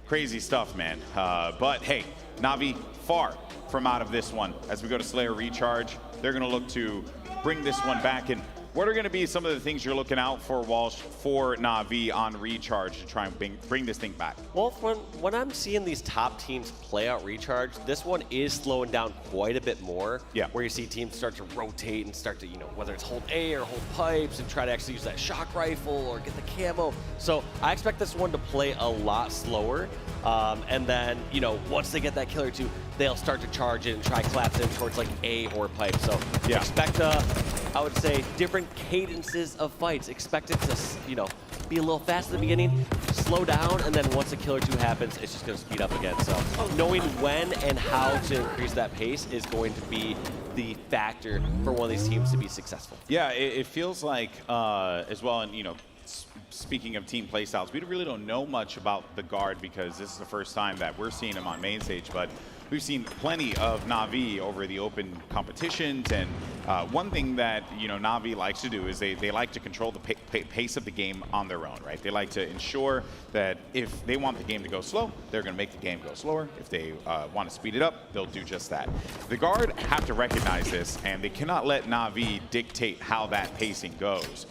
Crazy stuff, man. But hey, Na'Vi far from out of this one. As we go to Slayer Recharge, they're gonna look to bring this one back in. What are going to be some of the things you're looking out for, Walsh, for Na'Vi on Recharge to try and bring this thing back? Well, when I'm seeing these top teams play out Recharge, this one is slowing down quite a bit more. Yeah. Where you see teams start to rotate and start to, you know, whether it's hold A or hold pipes and try to actually use that shock rifle or get the camo. So I expect this one to play a lot slower. And then, you know, once they get that kill or two, they'll start to charge it and try collapse in towards like A or pipe. So expect I would say different cadences of fights. Expect it to, you know, be a little fast at the beginning, slow down, and then once a kill or two happens, it's just going to speed up again. So knowing when and how to increase that pace is going to be the factor for one of these teams to be successful. Yeah, it feels like as well, and you know, speaking of team playstyles, we really don't know much about the guard because this is the first time that we're seeing him on main stage, but we've seen plenty of Na'Vi over the open competitions, and one thing that, you know, Na'Vi likes to do is they like to control the pace of the game on their own, right? They like to ensure that if they want the game to go slow, they're going to make the game go slower. If they want to speed it up, they'll do just that. The guard have to recognize this, and they cannot let Na'Vi dictate how that pacing goes.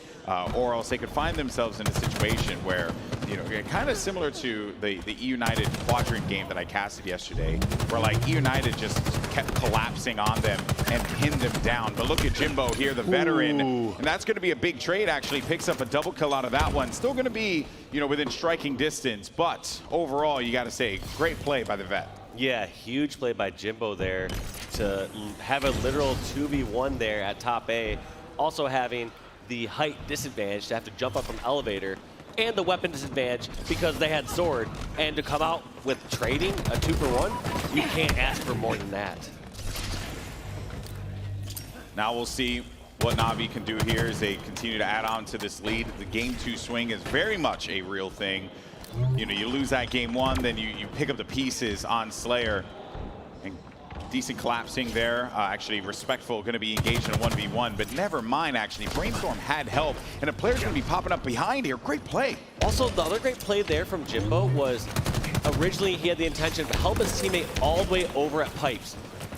Or else they could find themselves in a situation where, you know, kind of similar to the E United Quadrant game that I casted yesterday, where like United just kept collapsing on them and pinned them down. But look at Jimbo here, the veteran, and that's going to be a big trade. Actually picks up a double kill out of that one. Still going to be, you know, within striking distance, but overall, you got to say, great play by the vet. Yeah, huge play by Jimbo there to have a literal 2v1 there at top A. Also having the height disadvantage to have to jump up from elevator, and the weapon disadvantage because they had sword. And to come out with trading a 2-for-1, you can't ask for more than that. Now we'll see what Na'Vi can do here as they continue to add on to this lead. The game 2 swing is very much a real thing. You know, you lose that game 1, then you pick up the pieces on Slayer. And decent collapsing there. Actually, Respectful going to be engaged in a 1v1, but never mind, actually. Brainstorm had help, and a player's going to be popping up behind here. Great play. Also, the other great play there from Jimbo was originally he had the intention to help his teammate all the way over at Pipes.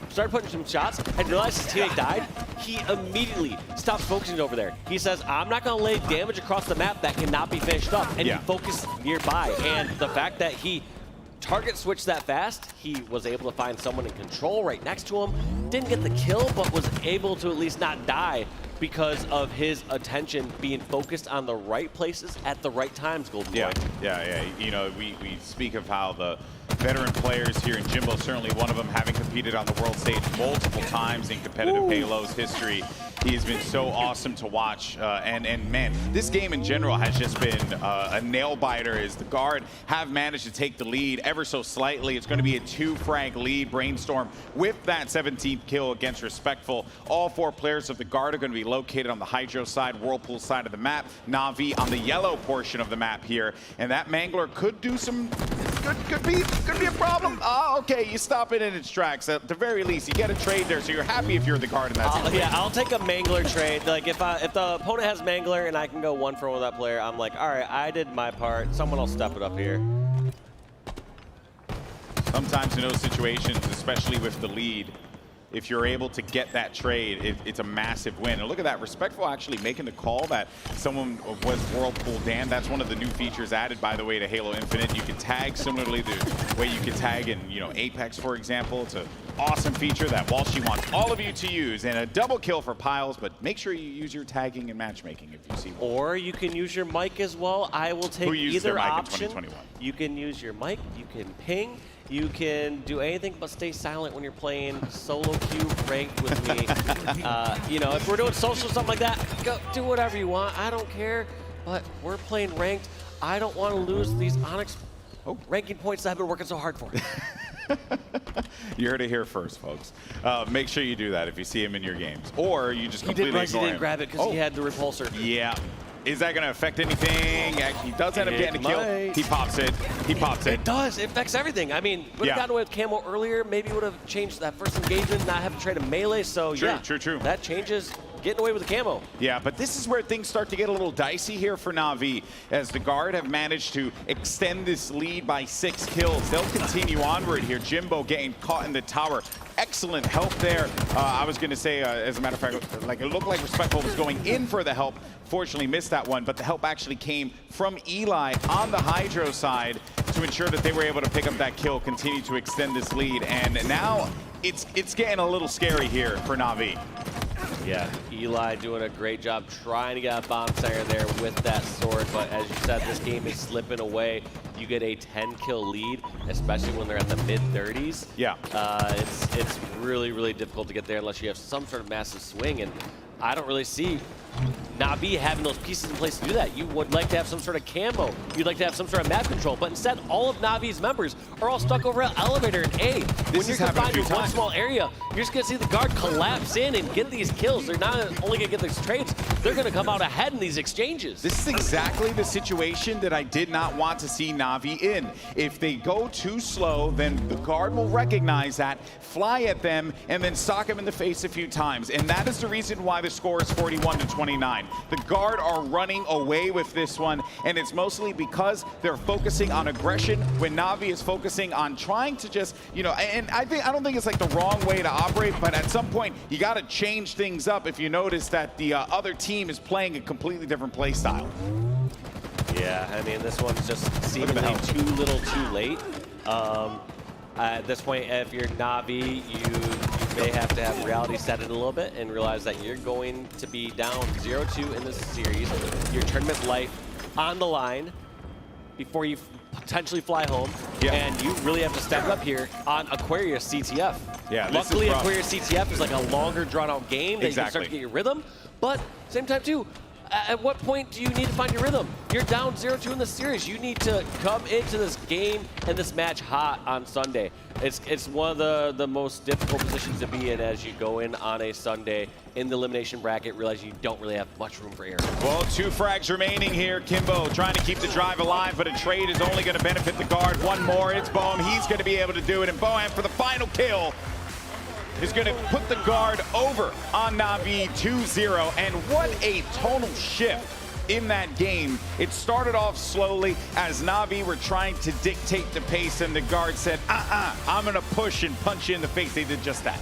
Started putting some shots and realized his teammate died. He immediately stopped focusing over there. He says, I'm not going to lay damage across the map that cannot be finished up. And he focused nearby. And the fact that he target switched that fast, he was able to find someone in control right next to him. Didn't get the kill, but was able to at least not die because of his attention being focused on the right places at the right times, Golden Boy. Yeah. You know, we speak of how the veteran players here in Jimbo, certainly one of them, having competed on the world stage multiple times in competitive Halos history. He has been so awesome to watch, and man, this game in general has just been a nail biter as the Guard have managed to take the lead ever so slightly. It's going to be a 2-frag lead. Brainstorm with that 17th kill against Respectful. All 4 players of the Guard are going to be located on the Hydro side, Whirlpool side of the map. Na'Vi on the yellow portion of the map here, and that Mangler could do some. Could be a problem. Oh, okay, you stop it in its tracks. At the very least, you get a trade there, so you're happy if you're the Guard in that situation. Yeah, I'll take a Mangler trade. Like if the opponent has Mangler and I can go 1-for-1 with that player, I'm like, all right, I did my part. Someone else step it up here. Sometimes in those situations, especially with the lead, if you're able to get that trade, it's a massive win. And look at that, Respectful actually making the call that someone was Whirlpool Dan. That's one of the new features added, by the way, to Halo Infinite. You can tag similarly the way you can tag in, you know, Apex, for example. It's an awesome feature that Walshy wants all of you to use. And a double kill for Piles, but make sure you use your tagging and matchmaking if you see one. Or you can use your mic as well. I will take either option. In 2021? You can use your mic, you can ping. You can do anything but stay silent when you're playing solo queue ranked with me. You know, if we're doing social, something like that, go do whatever you want. I don't care, but we're playing ranked. I don't want to lose these Onyx ranking points that I've been working so hard for. You heard it here first, folks. Make sure you do that if you see him in your games. Or you just completely ignore him. He didn't grab it because he had the repulsor. Yeah. Is that going to affect anything? He does end up getting a kill. He pops it. It does. It affects everything. I mean, would have gotten away with Camo earlier. Maybe would have changed that first engagement, not have to trade a melee. So, True. That changes getting away with the Camo. Yeah, but this is where things start to get a little dicey here for Na'Vi, as the Guard have managed to extend this lead by 6 kills. They'll continue onward here. Jimbo getting caught in the tower. Excellent help there. I was going to say, as a matter of fact, like it looked like Respectful was going in for the help. Fortunately missed that one, but the help actually came from Eli on the Hydro side to ensure that they were able to pick up that kill, continue to extend this lead, and now it's getting a little scary here for Na'Vi. Yeah, Eli doing a great job trying to get a bomb center there with that sword, but as you said, this game is slipping away. You get a 10-kill lead, especially when they're at the mid-30s. Yeah. It's really, really difficult to get there unless you have some sort of massive swing, and I don't really see Na'Vi having those pieces in place to do that. You would like to have some sort of camo. You'd like to have some sort of map control, but instead, all of Na'Vi's members are all stuck over at elevator in A. When you're confined to one small area, you're just gonna see the Guard collapse in and get these kills. They're not only gonna get these trades, they're gonna come out ahead in these exchanges. This is exactly the situation that I did not want to see Na'Vi in. If they go too slow, then the Guard will recognize that, fly at them, and then sock them in the face a few times. And that is the reason why the score is 41-29. The Guard are running away with this one, and it's mostly because they're focusing on aggression when Na'Vi is focusing on trying to just, you know, and I don't think it's like the wrong way to operate, but at some point you got to change things up if you notice that the other team is playing a completely different play style. Yeah, I mean, this one's just seemingly too little too late. At this point, if you're Na'Vi, you may have to have reality set in a little bit and realize that you're going to be down 0-2 in this series. Your tournament life on the line before you potentially fly home, and you really have to step it up here on Aquarius CTF. Yeah, luckily Aquarius CTF is like a longer drawn-out game that you can start to get your rhythm, but same time too, at what point do you need to find your rhythm? You're down 0-2 in the series. You need to come into this game and this match hot on Sunday. It's one of the most difficult positions to be in as you go in on a Sunday in the elimination bracket, realize you don't really have much room for error. Well, 2 frags remaining here. Kimbo trying to keep the drive alive, but a trade is only going to benefit the guard. One more, it's Boehm. He's going to be able to do it, and Boehm for the final kill is going to put the guard over on Na'Vi 2-0. And what a tonal shift in that game. It started off slowly as Na'Vi were trying to dictate the pace, and the guard said, I'm going to push and punch you in the face. They did just that.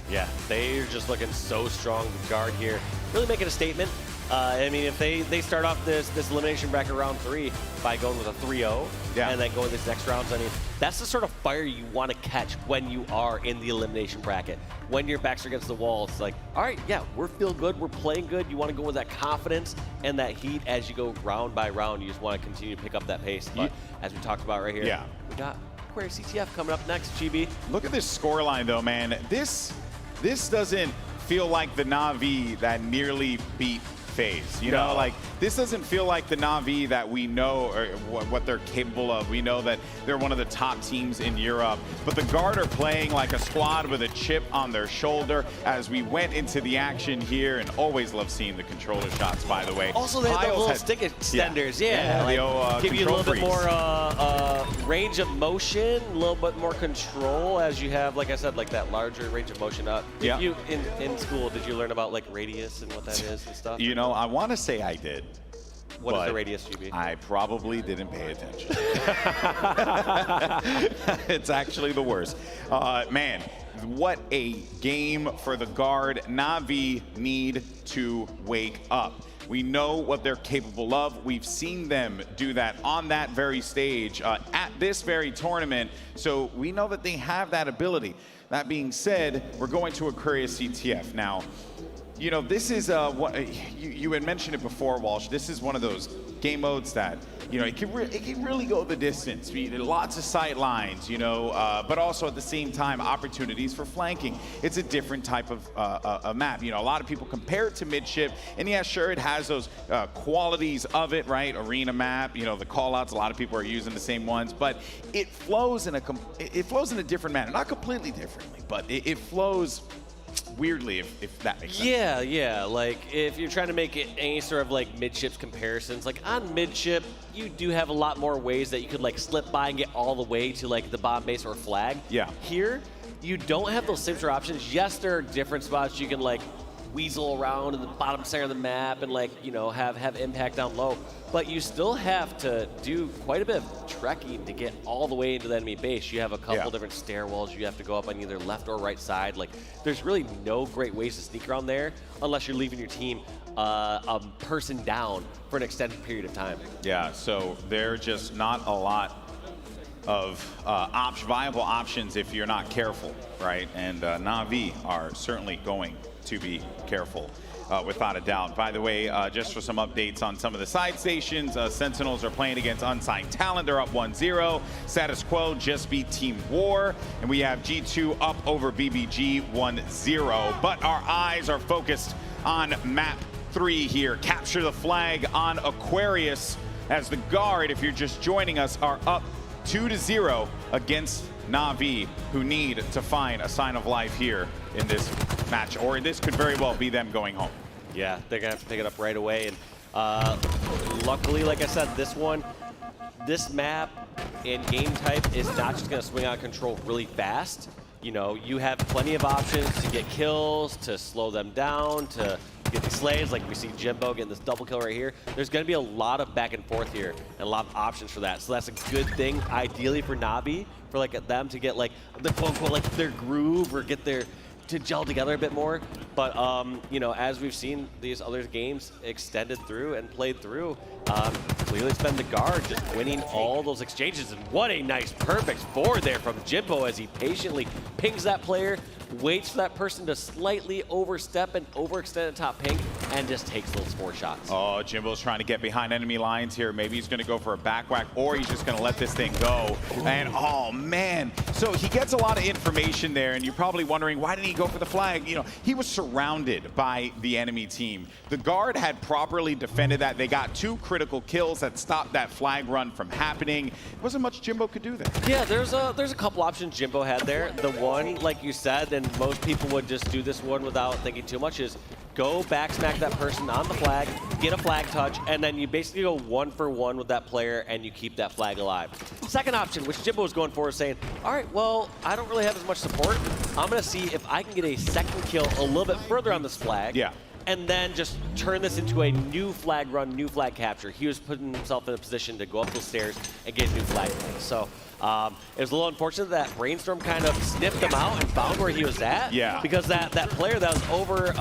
Yeah, they're just looking so strong, the guard here. Really making a statement. I mean, if they start off this elimination bracket round 3 by going with a 3-0 and then going these next rounds, I mean, that's the sort of fire you want to catch when you are in the elimination bracket. When your backs are against the wall, it's like, all right, yeah, we're feeling good, we're playing good. You want to go with that confidence and that heat as you go round by round. You just want to continue to pick up that pace. But as we talked about right here, we got Aquarius CTF coming up next, GB. Look at this scoreline, though, man. This doesn't feel like the Na'Vi that nearly beat FaZe. You know, like, this doesn't feel like the Na'Vi that we know or what they're capable of. We know that they're one of the top teams in Europe, but the guard are playing like a squad with a chip on their shoulder as we went into the action here, and always love seeing the controller shots, by the way. Also, they had the little stick extenders, like, give you a little bit more range of motion, a little bit more control as you have, like I said, like that larger range of motion. You in school, did you learn about like radius and what that is and stuff? You know, I want to say I did. What is the radius, GB? I probably didn't pay attention. It's actually the worst. Man, what a game for the guard. Na'Vi need to wake up. We know what they're capable of. We've seen them do that on that very stage at this very tournament. So we know that they have that ability. That being said, we're going to Aquarius CTF. Now, you know, this is what you had mentioned it before, Walsh. This is one of those game modes that, you know, it can really go the distance. Lots of sight lines, you know, but also at the same time opportunities for flanking. It's a different type of a map. You know, a lot of people compare it to Midship, and yeah, sure, it has those qualities of it, right? Arena map, you know, the callouts. A lot of people are using the same ones, but it flows in a different manner. Not completely differently, but it flows weirdly, if that makes sense. Yeah, like if you're trying to make it any sort of like midships comparisons, like on midship, you do have a lot more ways that you could like slip by and get all the way to like the bomb base or flag. Yeah. Here, you don't have those same sort of options. Yes, there are different spots you can like weasel around in the bottom center of the map and like, you know, have impact down low, but you still have to do quite a bit of trekking to get all the way into the enemy base. You have a couple different stairwells you have to go up on either left or right side. Like, there's really no great ways to sneak around there unless you're leaving your team a person down for an extended period of time. Yeah, so they're just not a lot of viable options if you're not careful, right? And Na'Vi are certainly going to be careful, without a doubt. By the way, just for some updates on some of the side stations, Sentinels are playing against Unsigned Talent. They're up 1-0. Status Quo just beat Team War. And we have G2 up over BBG 1-0. But our eyes are focused on map 3 here. Capture the flag on Aquarius as the guard, if you're just joining us, are up 2-0 against Na'Vi, who need to find a sign of life here in this match, or this could very well be them going home. Yeah, they're gonna have to pick it up right away, and luckily, like I said, this map and game type is not just gonna swing out of control really fast. You know, you have plenty of options to get kills, to slow them down, to get the slays, like we see Jimbo getting this double kill right here. There's going to be a lot of back and forth here and a lot of options for that. So that's a good thing, ideally for Na'Vi, for like them to get like the quote unquote like their groove or get their to gel together a bit more. But, you know, as we've seen these other games extended through and played through, clearly it's been the guard just winning all those exchanges. And what a nice perfect forward there from Jimbo as he patiently pings that player, waits for that person to slightly overstep and overextend the top ping, and just takes those 4 shots. Oh, Jimbo's trying to get behind enemy lines here. Maybe he's going to go for a back whack, or he's just going to let this thing go. And, oh, man. So he gets a lot of information there, and you're probably wondering, why didn't he go for the flag? You know, he was surrounded by the enemy team. The guard had properly defended that. They got 2 critical kills that stopped that flag run from happening. Wasn't much Jimbo could do there. Yeah, there's a couple options Jimbo had there. The one, like you said, and most people would just do this one without thinking too much, is go back smack that person on the flag, get a flag touch, and then you basically go 1-for-1 with that player and you keep that flag alive. Second option, which Jimbo was going for, is saying, all right, well, I don't really have as much support. I'm going to see if I can get a second kill a little bit further on this flag. Yeah. And then just turn this into a new flag run, new flag capture. He was putting himself in a position to go up those stairs and get a new flag. So it was a little unfortunate that Brainstorm kind of sniffed him out and found where he was at. Yeah. Because that player that was over,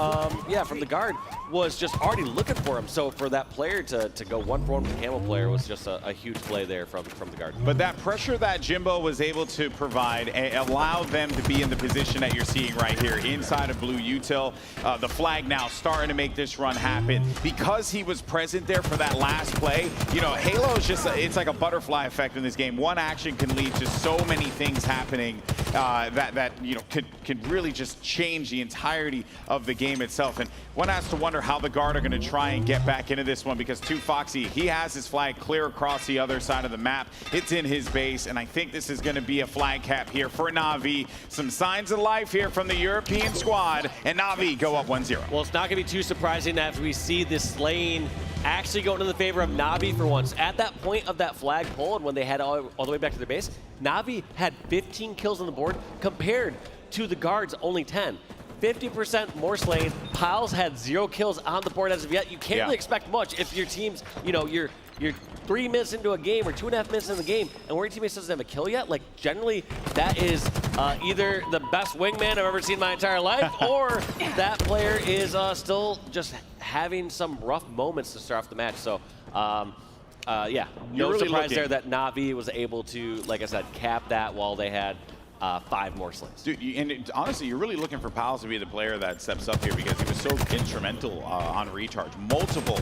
from the guard was just already looking for him. So for that player to go 1-for-1 with the Camel player was just a huge play there from the guard. But that pressure that Jimbo was able to provide allowed them to be in the position that you're seeing right here inside of Blue Util. The flag now starting to make this run happen. Because he was present there for that last play, you know, Halo is just, it's like a butterfly effect in this game. One action can lead to so many things happening that you know, could really just change the entirety of the game itself. And one has to wonder how the guard are going to try and get back into this one, because 2Foxy, he has his flag clear across the other side of the map. It's in his base, and I think this is going to be a flag cap here for Na'Vi. Some signs of life here from the European squad, and Na'Vi go up 1-0. Well, it's not going to be too surprising as we see this lane actually going in the favor of Na'Vi for once. At that point of that flag pull, and when they had all the way back to their base, Na'Vi had 15 kills on the board compared to the guards only 10. 50% more slain. Piles had 0 kills on the board as of yet. You can't really expect much if your team's, you know, you're 3 minutes into a game or 2.5 minutes in the game, and where your teammate doesn't have a kill yet. Like, generally, that is either the best wingman I've ever seen in my entire life, or that player is still just having some rough moments to start off the match. So, yeah, no really surprise there that Na'Vi was able to, like I said, cap that while they had 5 more slays. Dude, and honestly, you're really looking for Piles to be the player that steps up here, because he was so instrumental on recharge. Multiple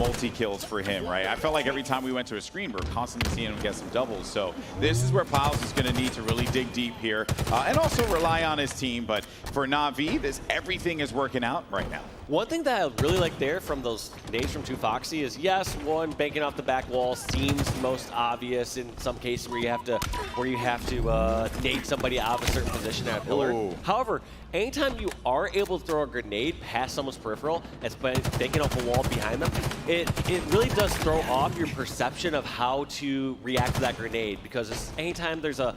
multi-kills for him, right? I felt like every time we went to a screen, we were constantly seeing him get some doubles. So this is where Piles is going to need to really dig deep here and also rely on his team. But for Na'Vi, everything is working out right now. One thing that I really like there from those nades from 2Foxy is, yes, one, banking off the back wall seems most obvious in some cases where you have to nade somebody out of a certain position at a pillar. Ooh. However, anytime you are able to throw a grenade past someone's peripheral and banking off a wall behind them, it really does throw off your perception of how to react to that grenade, because anytime there's a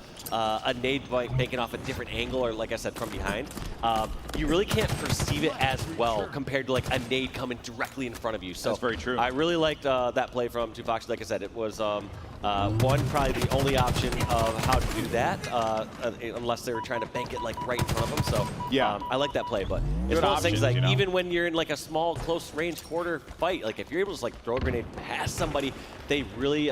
nade banking off a different angle, or like I said, from behind, you really can't perceive it as well compared to like a nade coming directly in front of you. So that's very true. I really liked that play from 2Foxy. Like I said, it was one, probably the only option of how to do that, unless they were trying to bank it like right in front of them. So yeah, I like that play, but it's good one of those things, like, you know? even when you're in like a small, close range quarter fight, like if you're able to like throw a grenade past somebody, they really,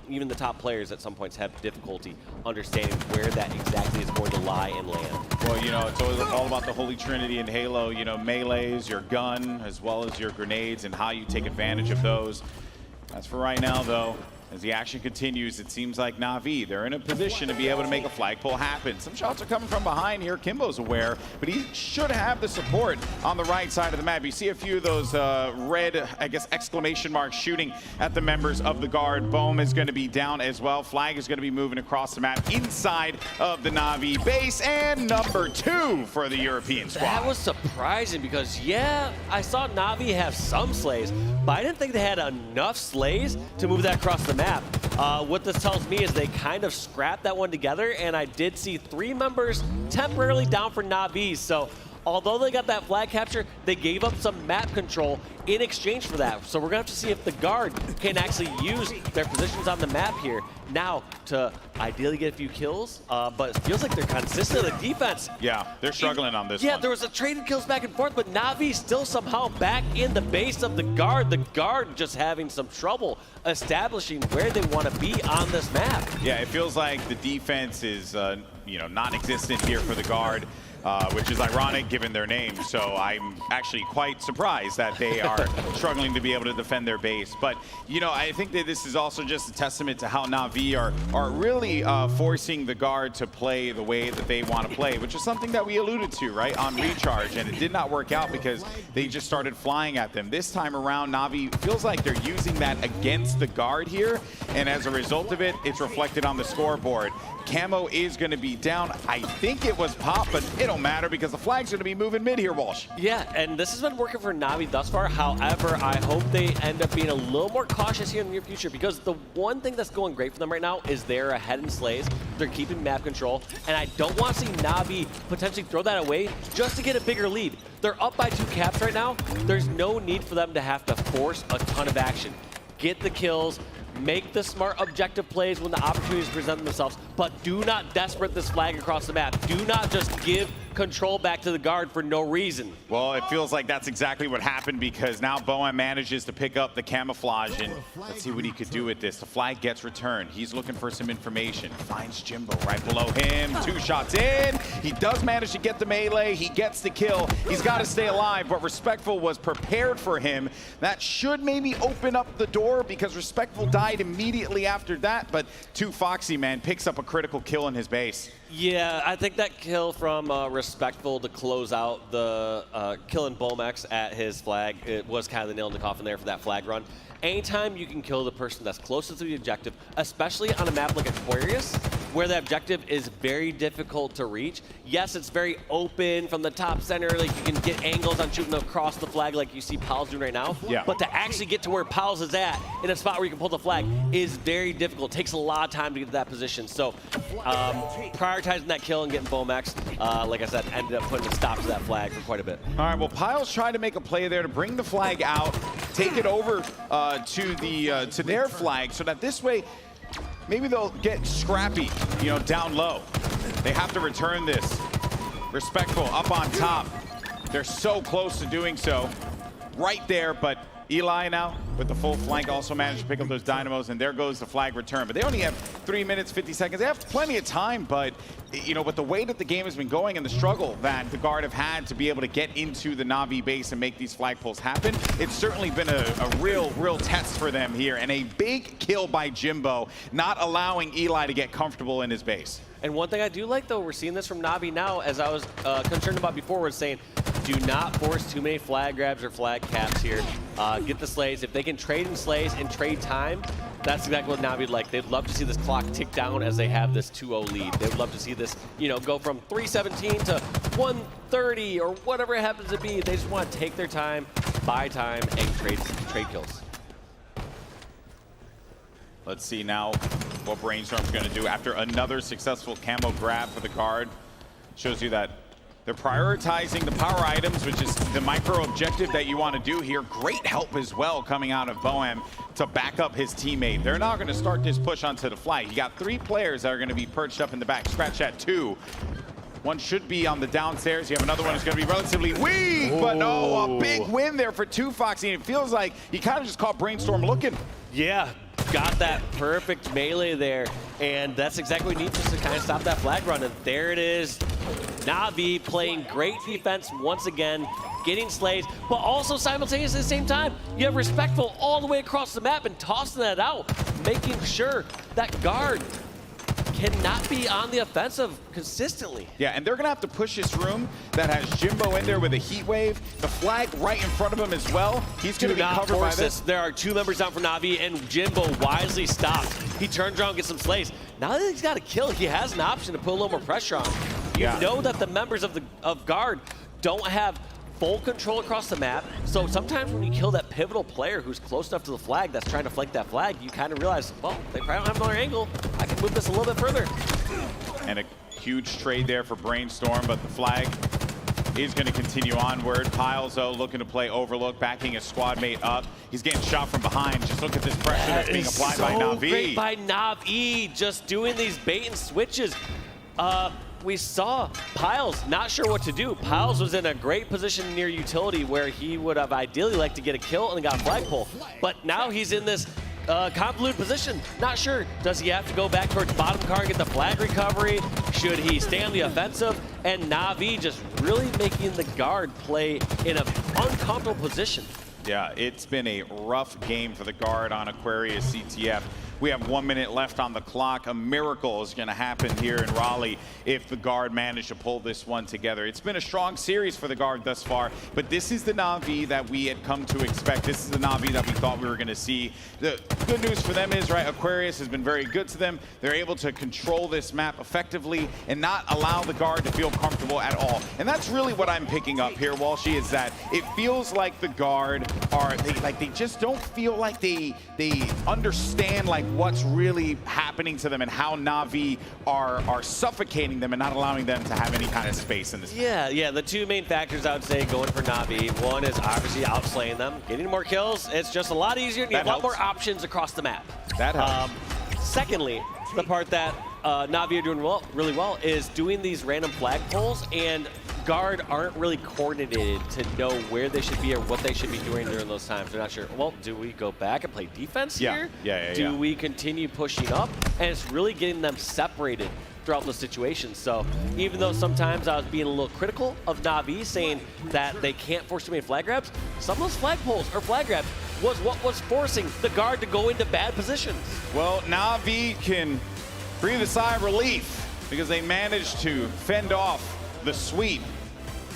even the top players at some points have difficulty understanding where that exactly is going to lie and land. Well, you know, it's always all about the Holy Trinity in Halo. You know, melees, your gun, as well as your grenades, and how you take advantage of those. As for right now, though, as the action continues, it seems like Na'Vi, they're in a position to be able to make a flagpole happen. Some shots are coming from behind here. Kimbo's aware, but he should have the support on the right side of the map. You see a few of those red, I guess, exclamation marks shooting at the members of the guard. Bohm is going to be down as well. Flag is going to be moving across the map inside of the Na'Vi base. And number 2 for the European squad. That was surprising because, yeah, I saw Na'Vi have some slays, but I didn't think they had enough slays to move that across the map. What this tells me is they kind of scrapped that one together, and I did see 3 members temporarily down for Na'Vi. So Although they got that flag capture, they gave up some map control in exchange for that. So we're going to have to see if the guard can actually use their positions on the map here now to ideally get a few kills, but it feels like they're consistent in the defense. Yeah, they're struggling on this one. Yeah, there was a traded kills back and forth, but Na'Vi still somehow back in the base of the guard. The guard just having some trouble establishing where they want to be on this map. Yeah, it feels like the defense is, non-existent here for the guard. Which is ironic given their name. So I'm actually quite surprised that they are struggling to be able to defend their base. But, I think that this is also just a testament to how Na'Vi are really forcing the guard to play the way that they want to play, which is something that we alluded to, right, on Recharge. And it did not work out because they just started flying at them. This time around, Na'Vi feels like they're using that against the guard here. And as a result of it, it's reflected on the scoreboard. Camo is going to be down. I think it was Pop, but it don't matter because the flag's going to be moving mid here, Walsh. Yeah, and this has been working for Na'Vi thus far. However, I hope they end up being a little more cautious here in the near future because the one thing that's going great for them right now is they're ahead in slays. They're keeping map control, and I don't want to see Na'Vi potentially throw that away just to get a bigger lead. They're up by 2 caps right now. There's no need for them to have to force a ton of action. Get the kills, make the smart objective plays when the opportunities present themselves, but do not desperate this flag across the map. Do not just give control back to the guard for no reason. Well, it feels like that's exactly what happened because now Bowen manages to pick up the camouflage, and let's see what he could do with this. The flag gets returned. He's looking for some information. Finds Jimbo right below him. 2 shots in. He does manage to get the melee. He gets the kill. He's got to stay alive, but Respectful was prepared for him. That should maybe open up the door because Respectful died immediately after that, but 2 Foxy, man, picks up a critical kill in his base. Yeah, I think that kill from Respectful to close out the killing Bomex at his flag, it was kind of the nail in the coffin there for that flag run. Anytime you can kill the person that's closest to the objective, especially on a map like Aquarius, where the objective is very difficult to reach. Yes, it's very open from the top center, like you can get angles on shooting across the flag like you see Pals doing right now. Yeah. But to actually get to where Pals is at, in a spot where you can pull the flag, is very difficult. It takes a lot of time to get to that position. So prioritizing that kill and getting Bomex, like I said, ended up putting a stop to that flag for quite a bit. All right, well, Piles tried to make a play there to bring the flag out, take it over to their flag, so that this way, maybe they'll get scrappy, down low. They have to return this. Respectful up on top. They're so close to doing so. Right there, but Eli now with the full flank also managed to pick up those dynamos, and there goes the flag return. But they only have 3 minutes, 50 seconds. They have plenty of time, but with the way that the game has been going and the struggle that the guard have had to be able to get into the Na'Vi base and make these flag pulls happen, it's certainly been a real test for them here. And a big kill by Jimbo, not allowing Eli to get comfortable in his base. And one thing I do like, though, we're seeing this from Na'Vi now, as I was concerned about before, was saying, do not force too many flag grabs or flag caps here. Get the slays. If they can trade in slays and trade time, that's exactly what Na'Vi would like. They'd love to see this clock tick down as they have this 2-0 lead. They would love to see this, go from 3:17 to 1:30 or whatever it happens to be. They just want to take their time, buy time, and trade kills. Let's see now what Brainstorm's going to do after another successful camo grab for the guard. Shows you that they're prioritizing the power items, which is the micro objective that you want to do here. Great help as well coming out of Bohem to back up his teammate. They're now going to start this push onto the flag. You got 3 players that are going to be perched up in the back. Scratch that 2. One should be on the downstairs. You have another one that's going to be relatively weak, but no, a big win there for 2 Foxy. And it feels like he kind of just caught Brainstorm looking. Yeah, got that perfect melee there, and that's exactly what we need just to kind of stop that flag run. And there it is, Na'Vi playing great defense once again, getting slays, but also simultaneously at the same time, you have Respectful all the way across the map and tossing that out, making sure that guard cannot be on the offensive consistently. Yeah, and they're going to have to push this room that has Jimbo in there with a heat wave. The flag right in front of him as well. He's going to be covered by this. There are 2 members down for Na'Vi, and Jimbo wisely stopped. He turns around and gets some slays. Now that he's got a kill, he has an option to put a little more pressure on. You know that the members of guard don't have full control across the map, so sometimes when you kill that pivotal player who's close enough to the flag that's trying to flank that flag, you kind of realize, well, they probably don't have another angle. I can move this a little bit further. And a huge trade there for Brainstorm, but the flag is going to continue onward. Piles, though, looking to play Overlook, backing his squad mate up. He's getting shot from behind. Just look at this pressure that's being applied by Na'Vi. Great by Na'Vi, just doing these bait and switches. We saw Piles not sure what to do. Piles was in a great position near utility where he would have ideally liked to get a kill and got a flagpole. But now he's in this convoluted position. Not sure. Does he have to go back towards bottom car and get the flag recovery? Should he stay on the offensive? And Na'Vi just really making the guard play in an uncomfortable position. Yeah, it's been a rough game for the guard on Aquarius CTF. We have 1 minute left on the clock. A miracle is going to happen here in Raleigh if the guard manage to pull this one together. It's been a strong series for the guard thus far, but this is the Na'Vi that we had come to expect. This is the Na'Vi that we thought we were going to see. The good news for them is, right, Aquarius has been very good to them. They're able to control this map effectively and not allow the guard to feel comfortable at all. And that's really what I'm picking up here, Walshy, is that it feels like the guard are, they just don't feel like they understand like what's really happening to them and how Na'Vi are suffocating them and not allowing them to have any kind of space in this. Yeah, the two main factors I would say going for Na'Vi. One is obviously outslaying them. Getting more kills, it's just a lot easier and you have a lot more options across the map. That helps. Secondly, the part that Na'Vi are doing really well is doing these random flag pulls, and guard aren't really coordinated to know where they should be or what they should be doing during those times. They're not sure, well, do we go back and play defense here? Do we continue pushing up? And it's really getting them separated throughout those situations. So even though sometimes I was being a little critical of Na'Vi, saying that they can't force too many flag grabs, some of those flag pulls or flag grabs was what was forcing the guard to go into bad positions. Well, Na'Vi can breathe a sigh of relief because they managed to fend off the sweep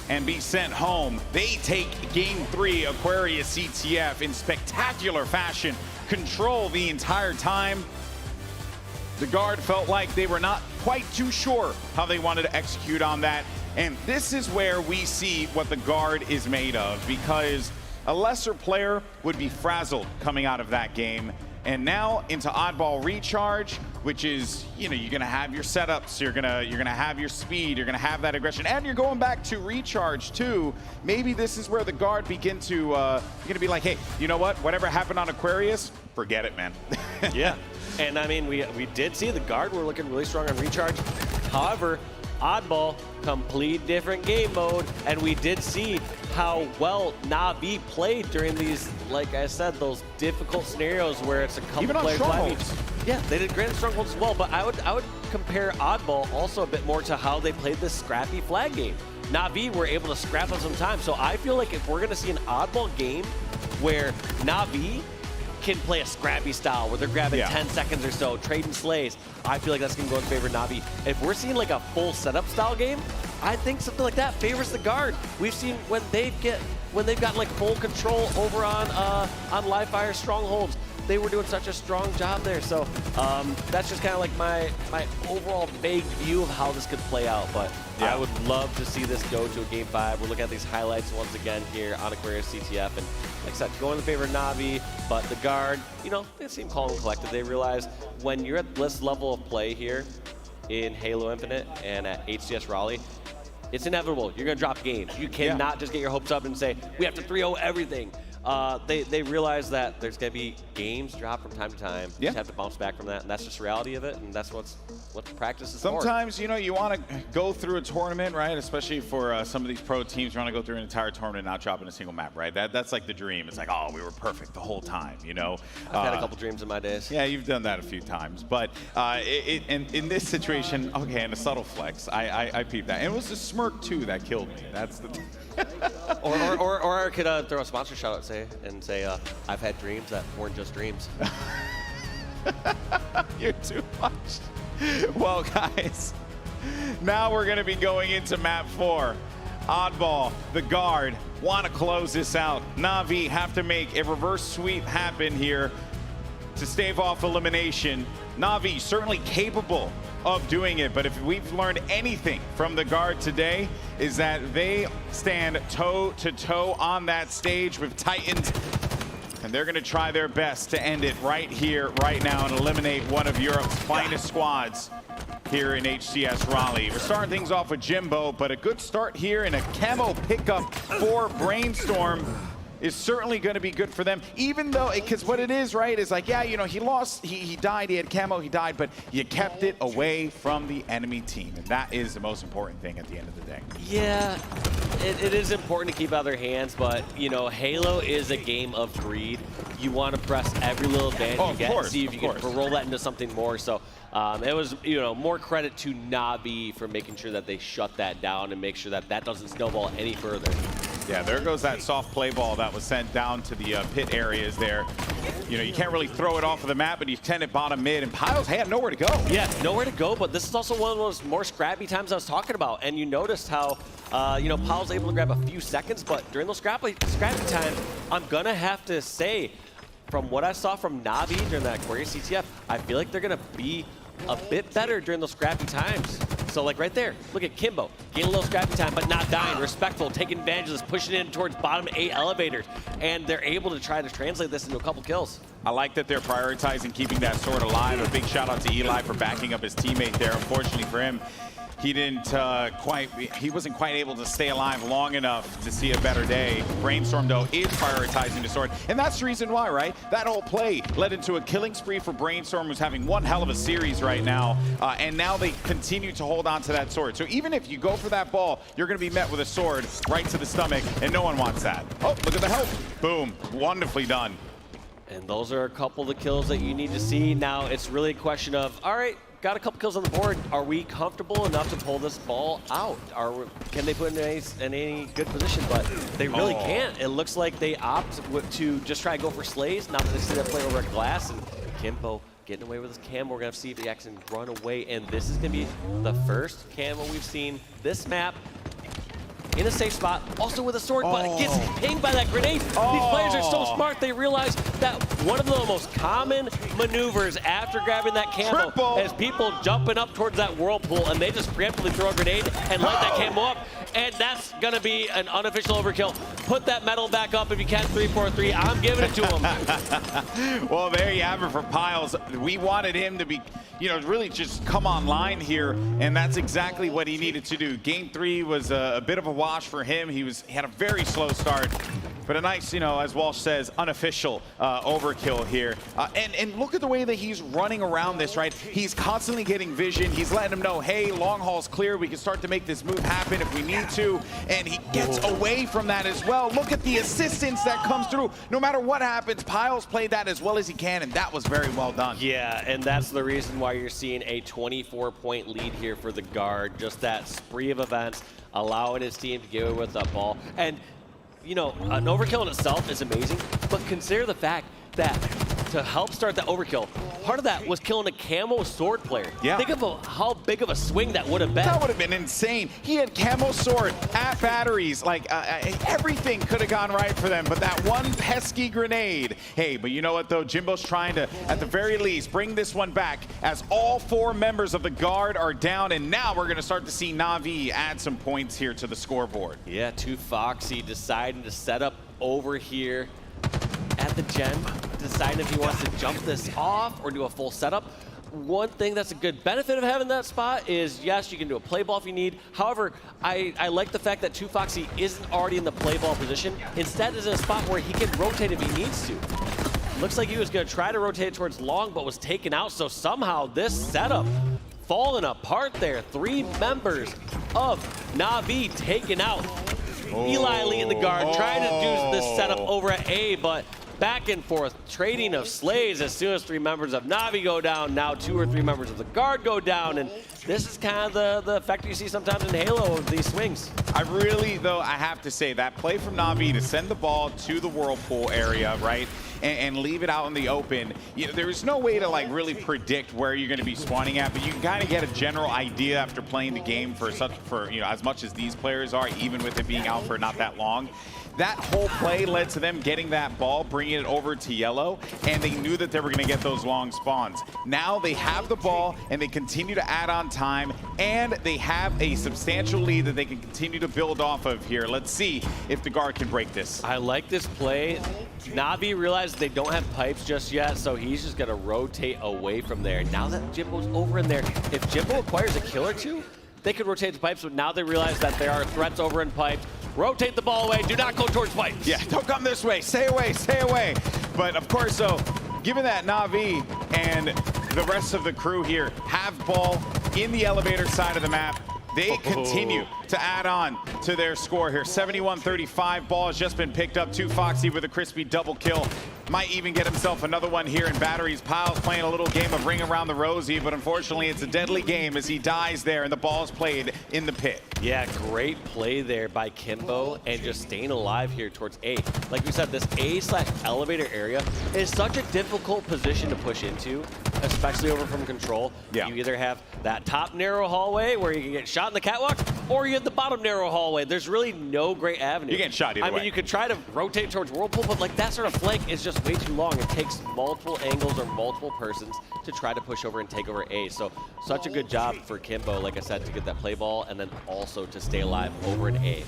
and be sent home. They take game 3, Aquarius CTF, in spectacular fashion, control the entire time. The guard felt like they were not quite too sure how they wanted to execute on that. And this is where we see what the guard is made of, because a lesser player would be frazzled coming out of that game. And now into oddball recharge, which is, you know, you're gonna have your setups, you're gonna have your speed, you're gonna have that aggression, and you're going back to recharge too. Maybe this is where the guard begin to, you're gonna be like, hey, you know what? Whatever happened on Aquarius, forget it, man. Yeah, and I mean, we did see the guard were looking really strong on recharge. However, oddball, complete different game mode, and we did see how well Na'Vi played during these, like I said, those difficult scenarios where it's a couple even on players. strongholds. Yeah, they did great at strongholds as well, but I would compare oddball also a bit more to how they played this scrappy flag game. Na'Vi were able to scrap on some time, so I feel like if we're gonna see an oddball game where Na'Vi can play a scrappy style where they're grabbing 10 seconds or so, trading slays, I feel like that's gonna go in favor of Na'Vi. If we're seeing like a full setup style game, I think something like that favors the guard. We've seen when they've got like full control over on live fire strongholds, they were doing such a strong job there. So that's just kind of like my overall vague view of how this could play out. But I would love to see this go to a game 5. We're looking at these highlights once again here on Aquarius CTF, and like I said, going in favor of Na'Vi, but the guard, you know, they seem calm and collected. They realize when you're at this level of play here in Halo Infinite and at HCS Raleigh, it's inevitable. You're going to drop games. You cannot just get your hopes up and say, we have to 3-0 everything. They realize that there's going to be games drop from time to time. You just have to bounce back from that, and that's just the reality of it, and that's what practice is for. Sometimes, you know, you want to go through a tournament, right? Especially for some of these pro teams, you want to go through an entire tournament and not drop in a single map, right? That's like the dream. It's like, oh, we were perfect the whole time, you know? I've had a couple dreams in my days. Yeah, you've done that a few times. But in this situation, okay, and a subtle flex, I peeped that. And it was the smirk, too, that killed me. That's the or I could throw a sponsor shout out and say I've had dreams that weren't just dreams. You're too much. Well, guys, now we're going to be going into map 4. Oddball, the guard, want to close this out. Na'Vi have to make a reverse sweep happen here to stave off elimination. Na'Vi certainly capable of doing it, but if we've learned anything from the guard today, is that they stand toe to toe on that stage with Titans And they're going to try their best to end it right here, right now, and eliminate one of Europe's finest squads here in HCS Raleigh. We're starting things off with Jimbo, but a good start here and a camo pickup for Brainstorm is certainly going to be good for them, even though, because what it is, right, is like, yeah, you know, he lost, he died, he had camo, he died, but you kept it away from the enemy team, and that is the most important thing at the end of the day. Yeah, it is important to keep out of their hands, but, you know, Halo is a game of greed. You want to press every little advantage you get and see if you can roll that into something more. So it was, you know, more credit to Na'Vi for making sure that they shut that down and make sure that that doesn't snowball any further. Yeah, there goes that soft play ball that was sent down to the pit areas there. You know, you can't really throw it off of the map, but you send it bottom mid, and Piles had nowhere to go. Yeah, nowhere to go, but this is also one of those more scrappy times I was talking about. And you noticed how, you know, Piles able to grab a few seconds, but during those scrappy time, I'm going to have to say, from what I saw from Na'Vi during that Korea CTF, I feel like they're going to be a bit better during those scrappy times. So like right there, look at Kimbo, getting a little scrappy time, but not dying, respectful, taking advantage of this, pushing in towards bottom 8 elevators, and they're able to try to translate this into a couple kills. I like that they're prioritizing keeping that sword alive. A big shout out to Eli for backing up his teammate there. Unfortunately for him, he wasn't quite able to stay alive long enough to see a better day. Brainstorm, though, is prioritizing the sword. And that's the reason why, right? That whole play led into a killing spree for Brainstorm, who's having one hell of a series right now. And now they continue to hold on to that sword. So even if you go for that ball, you're going to be met with a sword right to the stomach, and no one wants that. Oh, look at the help. Boom. Wonderfully done. And those are a couple of the kills that you need to see. Now, it's really a question of, all right, got a couple kills on the board. Are we comfortable enough to pull this ball out? Can they put in any good position? But they really can't. It looks like they opt to just try to go for slays. Now that they see that play over at glass, and Kimbo getting away with his camo. We're going to see if he can run away. And this is going to be the first camo we've seen this map in a safe spot, also with a sword, but it gets pinged by that grenade. These players are so smart, they realize that one of the most common maneuvers after grabbing that camo is people jumping up towards that whirlpool, and they just preemptively throw a grenade and light that camo up, and that's gonna be an unofficial overkill. Put that medal back up if you can, 3-4-3. I'm giving it to him. Well, there you have it for Piles. We wanted him to be, you know, really just come online here, and that's exactly what he needed to do. Game 3 was a bit of a wash for him. He had a very slow start, but a nice, you know, as Walsh says, unofficial overkill here. And look at the way that he's running around this, right? He's constantly getting vision. He's letting him know, hey, long haul's clear. We can start to make this move happen if we need to. And he gets away from that as well. Look at the assistance that comes through. No matter what happens, Piles played that as well as he can, and that was very well done. Yeah, and that's the reason why you're seeing a 24-point lead here for the guard. Just that spree of events, allowing his team to get away with that ball. And, you know, an overkill in itself is amazing, but consider the fact that to help start that overkill, part of that was killing a camo sword player. Yeah. Think of how big of a swing that would have been. That would have been insane. He had camo sword at batteries. Like, everything could have gone right for them, but that one pesky grenade. Hey, but you know what, though? Jimbo's trying to, at the very least, bring this one back as all 4 members of the guard are down, and now we're going to start to see Na'Vi add some points here to the scoreboard. Yeah, 2Foxy deciding to set up over here at the gen, deciding if he wants to jump this off or do a full setup. One thing that's a good benefit of having that spot is, yes, you can do a play ball if you need. However, I like the fact that 2Foxy isn't already in the play ball position. Instead, is in a spot where he can rotate if he needs to. Looks like he was going to try to rotate towards long, but was taken out. So somehow this setup falling apart there. 3 members of Na'Vi taken out. Eli leading the guard, trying to do this setup over at A, but back and forth, trading of slays as soon as 3 members of Na'Vi go down. Now 2 or 3 members of the guard go down, and this is kind of the effect you see sometimes in Halo of these swings. I really, though, I have to say, that play from Na'Vi to send the ball to the whirlpool area, right, and leave it out in the open, you know, there's no way to, like, really predict where you're going to be spawning at, but you can kind of get a general idea after playing the game for, you know, as much as these players are, even with it being out for not that long. That whole play led to them getting that ball, bringing it over to yellow, and they knew that they were going to get those long spawns. Now they have the ball, and they continue to add on time. and they have a substantial lead that they can continue to build off of here. Let's see if the guard can break this. I like this play. Na'Vi realized they don't have pipes just yet, so he's just going to rotate away from there. Now that Jimbo's over in there, if Jimbo acquires a kill or two, they could rotate the pipes, but now they realize that there are threats over in pipes. Rotate the ball away. Do not go towards pipes. Yeah, don't come this way. Stay away, stay away. But of course, so given that Na'Vi and the rest of the crew here have ball in the elevator side of the map, they continue to add on to their score here. 71-35. Ball has just been picked up. 2Foxy with a crispy double kill. Might even get himself another one here in batteries. Piles playing a little game of ring around the rosy, but unfortunately it's a deadly game as he dies there and the ball's played in the pit. Yeah, great play there by Kimbo and just staying alive here towards A. Like we said, this A/elevator area is such a difficult position to push into, especially over from control. Yeah. You either have that top narrow hallway where you can get shot in the catwalk, or you have the bottom narrow hallway. There's really no great avenue. You're getting shot either way. I mean, you could try to rotate towards Whirlpool, but like that sort of flank is just way too long. It takes multiple angles or multiple persons to try to push over and take over A. So such a good job for Kimbo, like I said, to get that play ball and then also to stay alive over in A.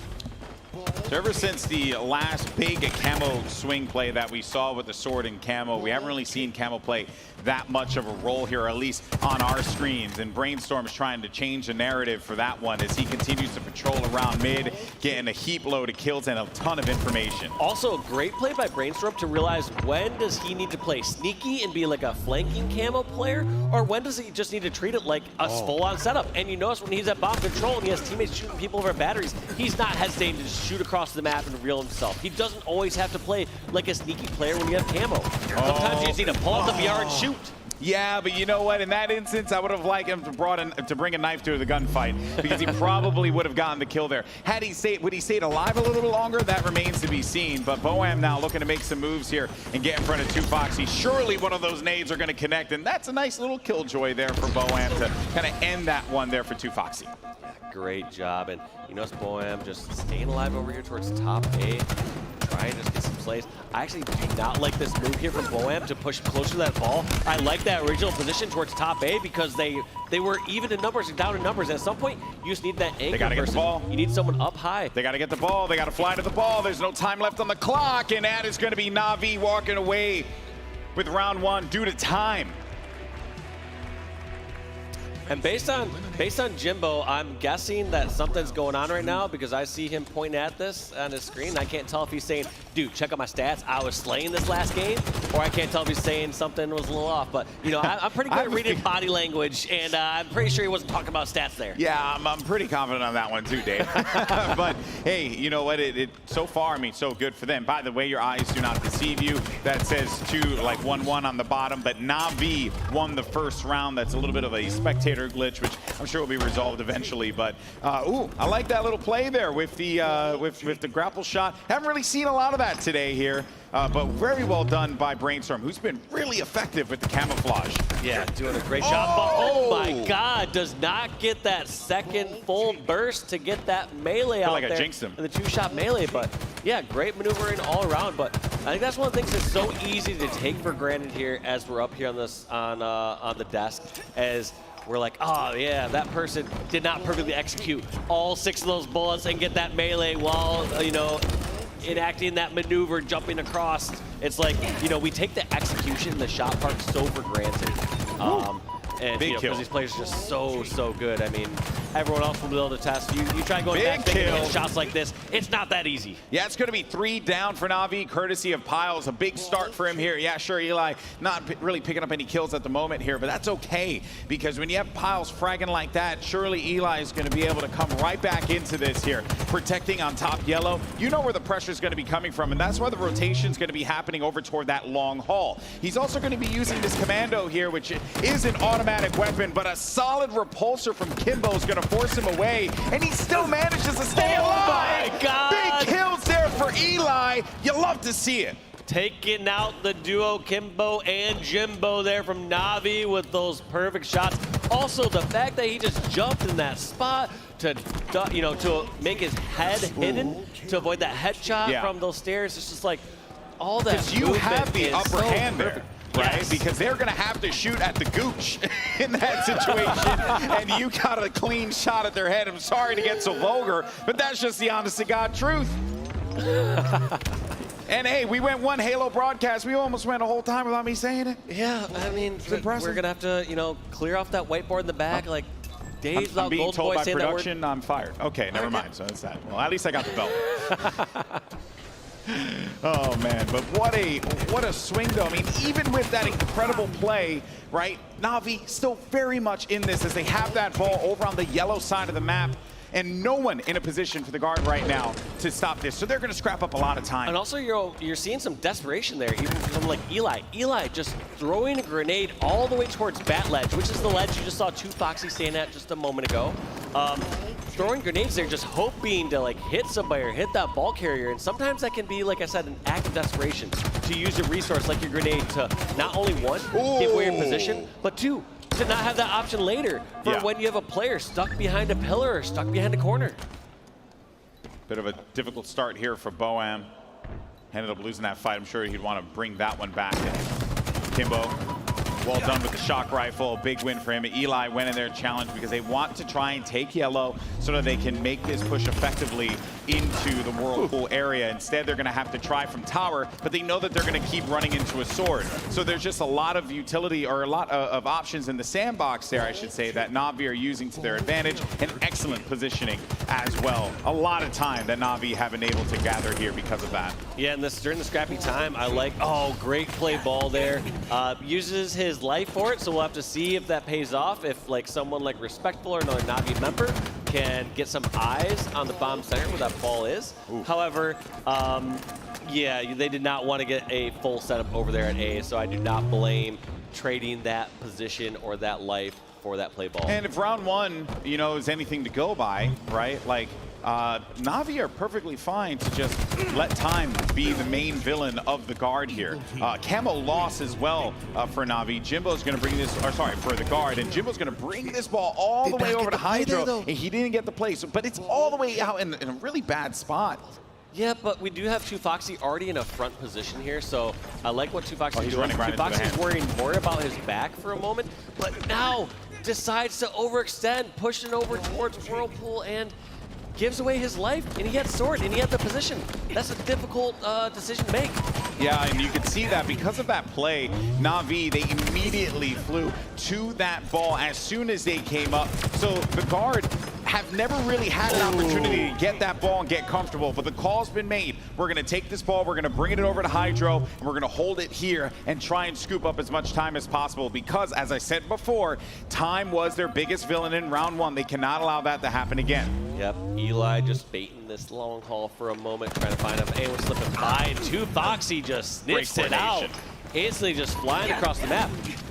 So ever since the last big camo swing play that we saw with the sword and camo, we haven't really seen camo play that much of a role here, or at least on our screens. And Brainstorm's trying to change the narrative for that one as he continues to patrol around mid, getting a heap load of kills and a ton of information. Also, a great play by Brainstorm to realize when does he need to play sneaky and be like a flanking camo player, or when does he just need to treat it like a full-on setup. And you notice when he's at bomb control and he has teammates shooting people over batteries, he's not hesitating to just shoot across the map and reveal himself. He doesn't always have to play like a sneaky player when you have camo. Sometimes you just need to pull out the VR and shoot. Yeah, but you know what? In that instance, I would have liked him to bring a knife to the gunfight because he probably would have gotten the kill there. Would he stayed alive a little bit longer? That remains to be seen. But Boam now looking to make some moves here and get in front of 2Foxy. Surely one of those nades are going to connect, and that's a nice little killjoy there for Boam to kind of end that one there for 2Foxy. Great job, and you notice Boam just staying alive over here towards top A, trying to just get some plays. I actually do not like this move here from Boam to push closer to that ball. I like that original position towards top A because they were even in numbers and down in numbers. And at some point, you just need that anchor. They got to get the ball. You need someone up high. They got to get the ball. They got to fly to the ball. There's no time left on the clock, and that is going to be Na'Vi walking away with round one due to time. And based on Jimbo, I'm guessing that something's going on right now because I see him pointing at this on his screen. I can't tell if he's saying, dude, check out my stats. I was slaying this last game. Or I can't tell if he's saying something was a little off. But, you know, I'm pretty good at reading body language, and I'm pretty sure he wasn't talking about stats there. Yeah, I'm pretty confident on that one too, Dave. But, hey, you know what? So far, I mean, so good for them. By the way, your eyes do not deceive you. That says 1-1 on the bottom. But Na'Vi won the first round. That's a little bit of a spectator glitch, which I'm sure will be resolved eventually. But ooh, I like that little play there with the with the grapple shot. Haven't really seen a lot of that today here, but very well done by Brainstorm, who's been really effective with the camouflage. Yeah, doing a great job. But oh my God, does not get that second full burst to get that melee out like there. I jinxed him. And the two-shot melee, but yeah, great maneuvering all around. But I think that's one of the things that's so easy to take for granted here as we're up here on this on the desk, as we're like, oh yeah, that person did not perfectly execute all 6 of those bullets and get that melee while, you know, enacting that maneuver, jumping across. It's like, you know, we take the execution in the shot park so for granted. And big you know, kill. because these players are just so good. I mean, everyone else will be able to test. You try going Big back and kill. get shots like this, it's not that easy. Yeah, it's going to be 3 down for Na'Vi, courtesy of Piles. A big start for him here. Yeah, sure, Eli not really picking up any kills at the moment here, but that's okay, because when you have Piles fragging like that, surely Eli is going to be able to come right back into this here, protecting on top yellow. You know where the pressure is going to be coming from, and that's why the rotation is going to be happening over toward that long haul. He's also going to be using this commando here, which is an automatic weapon, but a solid repulsor from Kimbo is going to force him away, and he still manages to stay alive. Oh my God! Big kills there for Eli. You love to see it. Taking out the duo Kimbo and Jimbo there from Na'Vi with those perfect shots. Also, the fact that he just jumped in that spot to, you know, to make his head hidden, to avoid that headshot from those stairs. It's just like all that. Because you have the upper hand there. right? Yes. Because they're going to have to shoot at the gooch in that situation, and you got a clean shot at their head. I'm sorry to get so vulgar, but that's just the honest-to-God truth. And hey, we went one Halo broadcast. We almost went a whole time without me saying it. Yeah, I mean, we're going to have to, you know, clear off that whiteboard in the back. Like, days without I'm being Golden told Boy by saying production I'm fired. Okay, never mind. So that's that. Well, at least I got the belt. Oh man, but what a swing though. I mean, even with that incredible play, right? Na'Vi still very much in this as they have that ball over on the yellow side of the map. And no one in a position for the guard right now to stop this. So they're going to scrap up a lot of time. And also, you're seeing some desperation there, even from like Eli. Eli just throwing a grenade all the way towards Bat Ledge, which is the ledge you just saw 2 Foxy stand at just a moment ago. Throwing grenades there, just hoping to like hit somebody or hit that ball carrier. And sometimes that can be, like I said, an act of desperation to use a resource like your grenade to not only one, give away your position, but 2, to not have that option later for when you have a player stuck behind a pillar or stuck behind a corner. Bit of a difficult start here for Boam. Ended up losing that fight. I'm sure he'd want to bring that one back. Kimbo, well done with the shock rifle. Big win for him. Eli went in there challenged because they want to try and take yellow so that they can make this push effectively into the Whirlpool area. Instead, they're going to have to try from tower, but they know that they're going to keep running into a sword. So there's just a lot of utility, or a lot of options in the sandbox there, I should say, that Na'Vi are using to their advantage, and excellent positioning as well. A lot of time that Na'Vi have been able to gather here because of that. Yeah, and during the scrappy time, I like, great play ball there. Uses his life for it, so we'll have to see if that pays off, if like someone like Respectful or another Na'Vi member can get some eyes on the bomb center where that ball is. Ooh. However, yeah, they did not want to get a full setup over there at A, so I do not blame trading that position or that life for that play ball. And if round 1, you know, is anything to go by, right? Like, Na'Vi are perfectly fine to just let time be the main villain of the guard here. Camo loss as well for Na'Vi. Jimbo's going to bring this, or sorry, for the guard, and Jimbo's going to bring this ball all the way over to Hydro, and he didn't get the play, but it's all the way out in a really bad spot. Yeah, but we do have 2 Foxy already in a front position here, so I like what 2 Foxy is doing. 2 Foxy's worrying more about his back for a moment, but now decides to overextend, pushing over towards Whirlpool, and gives away his life, and he had sword, and he had the position. That's a difficult decision to make. Yeah, and you can see that because of that play, Na'Vi, they immediately flew to that ball as soon as they came up. So the guard have never really had an opportunity to get that ball and get comfortable, but the call's been made. We're going to take this ball, we're going to bring it over to Hydro, and we're going to hold it here and try and scoop up as much time as possible because, as I said before, time was their biggest villain in round 1. They cannot allow that to happen again. Yep, Eli just baiting this long haul for a moment, trying to find him. A1 slipping by, and 2 Foxy just sniffs it out. Instantly just flying across the map.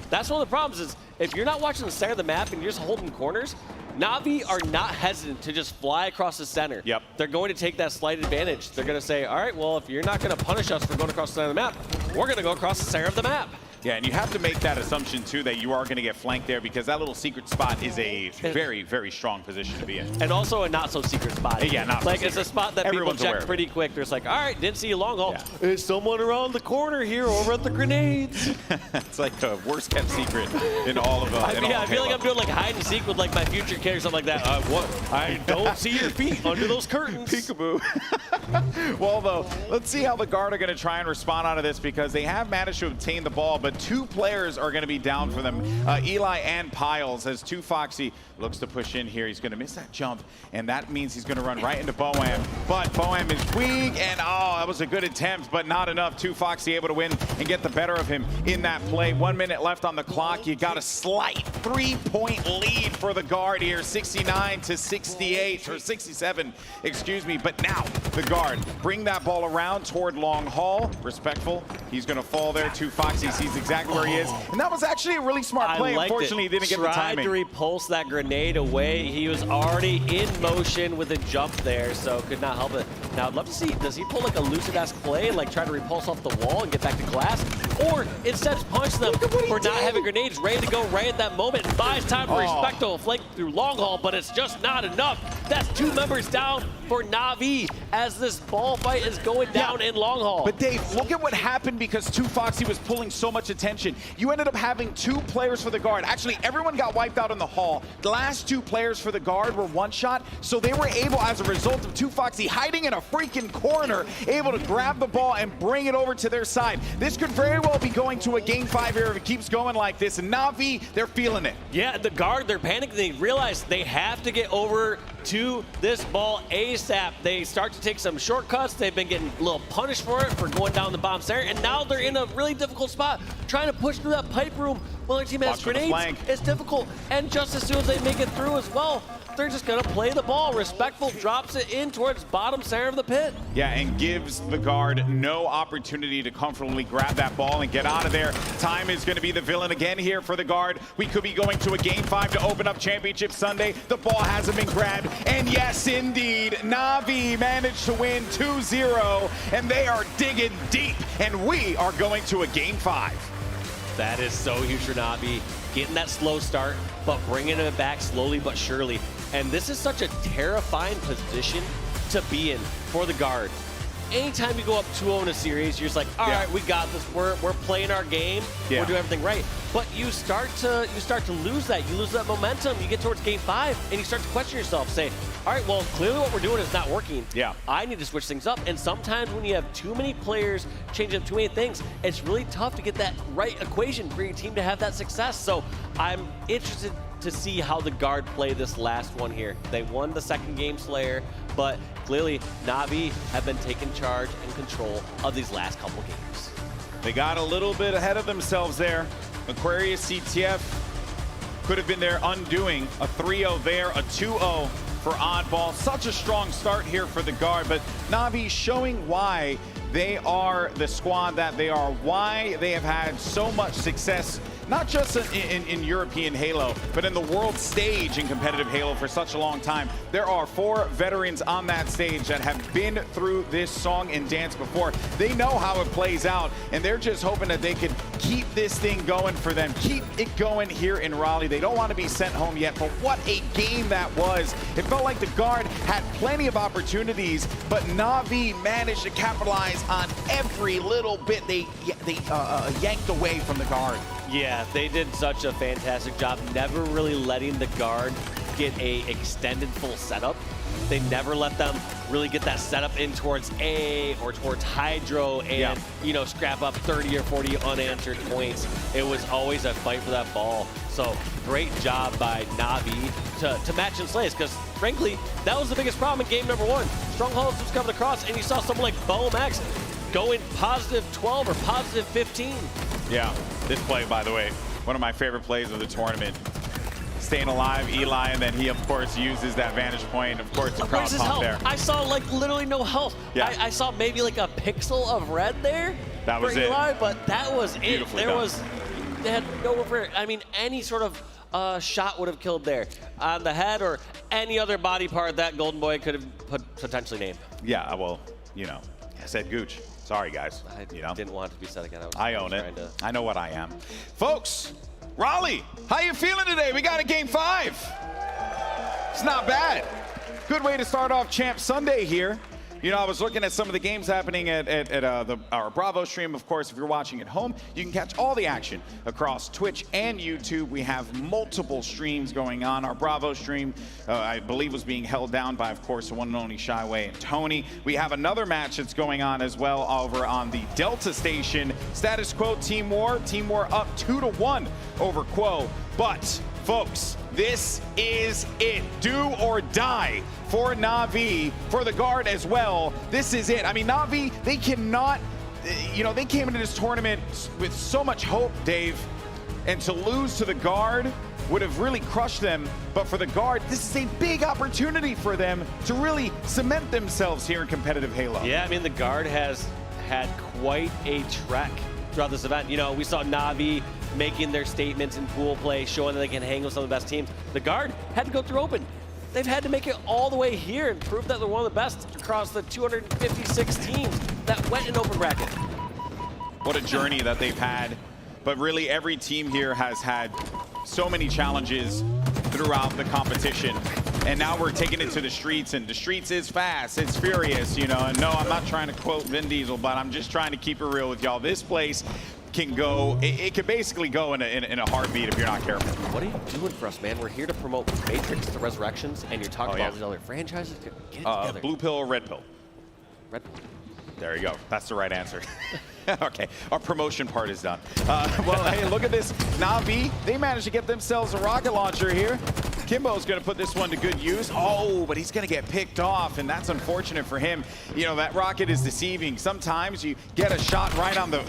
That's one of the problems is, if you're not watching the center of the map and you're just holding corners, Na'Vi are not hesitant to just fly across the center. Yep. They're going to take that slight advantage. They're going to say, all right, well, if you're not going to punish us for going across the center of the map, we're going to go across the center of the map. Yeah, and you have to make that assumption, too, that you are going to get flanked there because that little secret spot is a very, very strong position to be in. And also a not-so-secret spot. Yeah, not so like, secret. it's a spot that Everyone's people aware check of pretty quick. They're just like, all right, didn't see you long haul. Yeah. Is someone around the corner here over at the grenades? It's like the worst-kept secret in all of I feel like I'm doing like hide-and-seek with like my future kid or something like that. What? I don't see your feet under those curtains. Peekaboo. Well, though, let's see how the guard are going to try and respond out of this because they have managed to obtain the ball, but 2 players are going to be down for them. Eli and Piles, as 2 Foxy looks to push in here. He's going to miss that jump, and that means he's going to run right into Boam. But Boam is weak, and that was a good attempt, but not enough. 2 Foxy able to win and get the better of him in that play. 1 minute left on the clock. You got a slight 3-point lead for the guard here, 69 to 68, or 67, excuse me. But now the guard bring that ball around toward long haul. Respectful. He's going to fall there. 2 Foxy sees exactly where he is, and that was actually a really smart play. Unfortunately, he didn't get the timing. Tried to repulse that grenade away. He was already in motion with a jump there, so could not help it. Now, I'd love to see, does he pull like a Lucid-esque play and like try to repulse off the wall and get back to glass? Or instead punch them for not having grenades ready to go right at that moment and buys time for Respectful flank through long haul, but it's just not enough. That's 2 members down for Na'Vi as this ball fight is going down in long haul. But Dave, look at what happened because 2Foxy was pulling so much attention. You ended up having 2 players for the guard. Actually, everyone got wiped out in the hall. The last 2 players for the guard were one-shot, so they were able, as a result of 2Foxy hiding in a freaking corner, able to grab the ball and bring it over to their side. This could very well be going to a game 5 here if it keeps going like this. And Na'Vi, they're feeling it. Yeah, the guard, they're panicking. They realize they have to get over to this ball ASAP. They start to take some shortcuts. They've been getting a little punished for it, for going down the bomb center, and now they're in a really difficult spot, trying to push through that pipe room while their team has grenades. It's difficult, and just as soon as they make it through as well, they're just gonna play the ball. Respectful drops it in towards bottom center of the pit. Yeah, and gives the guard no opportunity to comfortably grab that ball and get out of there. Time is gonna be the villain again here for the guard. We could be going to a game 5 to open up Championship Sunday. The ball hasn't been grabbed, and yes, indeed, Na'Vi managed to win 2-0, and they are digging deep, and we are going to a game 5. That is so huge for Na'Vi. Getting that slow start, but bringing it back slowly but surely. And this is such a terrifying position to be in for the guard. Anytime you go up 2-0 in a series, you're just like, all right, we got this. We're playing our game. We're doing everything right. But you start to lose that. You lose that momentum. You get towards game 5, and you start to question yourself, say, all right, well, clearly what we're doing is not working. Yeah. I need to switch things up. And sometimes when you have too many players changing up too many things, it's really tough to get that right equation for your team to have that success. So I'm interested to see how the guard play this last one here. They won the second game, Slayer, but clearly Na'Vi have been taking charge and control of these last couple games. They got a little bit ahead of themselves there. Aquarius CTF could have been their undoing. A 3-0 there, a 2-0 for Oddball. Such a strong start here for the guard, but Na'Vi showing why they are the squad that they are, why they have had so much success, not just in European Halo, but in the world stage in competitive Halo for such a long time. There are 4 veterans on that stage that have been through this song and dance before. They know how it plays out, and they're just hoping that they can keep this thing going for them, keep it going here in Raleigh. They don't want to be sent home yet, but what a game that was. It felt like the guard had plenty of opportunities, but Na'Vi managed to capitalize on every little bit they yanked away from the guard. Yeah, they did such a fantastic job, never really letting the guard get a extended full setup. They never let them really get that setup in towards A or towards Hydro and, you know, scrap up 30 or 40 unanswered points. It was always a fight for that ball. So great job by Na'Vi to match and slays, because frankly, that was the biggest problem in game number 1. Strongholds was coming across, and you saw someone like Bo Max going positive 12 or positive 15. Yeah, this play, by the way, one of my favorite plays of the tournament. Staying alive, Eli, and then he, of course, uses that vantage point, of course, to crowd pump there. I saw, like, literally no health. Yeah. I saw maybe, like, a pixel of red there that was for Eli, but that was it. They had no, I mean, any sort of shot would have killed there on the head or any other body part that Golden Boy could have potentially named. Yeah, well, you know, I said Gooch. Sorry, guys. I didn't want it to be said again. I own it. I know what I am. Folks, Raleigh, how you feeling today? We got a game 5. It's not bad. Good way to start off Champ Sunday here. You know, I was looking at some of the games happening at our Bravo stream. Of course, if you're watching at home, you can catch all the action across Twitch and YouTube. We have multiple streams going on. Our Bravo stream, I believe, was being held down by, of course, the one and only Shyway and Tony. We have another match that's going on as well over on the Delta station. Status quo, Team War. Team War up 2-1 over Quo. But, folks, this is it. Do or die for Na'Vi, for the guard as well. This is it. I mean, Na'Vi, they cannot, you know, they came into this tournament with so much hope, Dave, and to lose to the guard would have really crushed them. But for the guard, this is a big opportunity for them to really cement themselves here in competitive Halo. Yeah, I mean, the guard has had quite a trek throughout this event. You know, we saw Na'Vi making their statements in pool play, showing that they can hang with some of the best teams. The guard had to go through open. They've had to make it all the way here and prove that they're one of the best across the 256 teams that went in open bracket. What a journey that they've had. But really, every team here has had so many challenges throughout the competition. And now we're taking it to the streets, and the streets is fast, it's furious, you know. And no, I'm not trying to quote Vin Diesel, but I'm just trying to keep it real with y'all. This place can go, it could basically go in a heartbeat if you're not careful. What are you doing for us, man? We're here to promote Matrix to Resurrections, and you're talking about these other franchises. Get it together. Blue pill or red pill? Red. There you go. That's the right answer. Okay, our promotion part is done. Well, hey, look at this. Na'Vi, they managed to get themselves a rocket launcher here. Kimbo's going to put this one to good use. Oh, but he's going to get picked off, and that's unfortunate for him. You know, that rocket is deceiving. Sometimes you get a shot right on the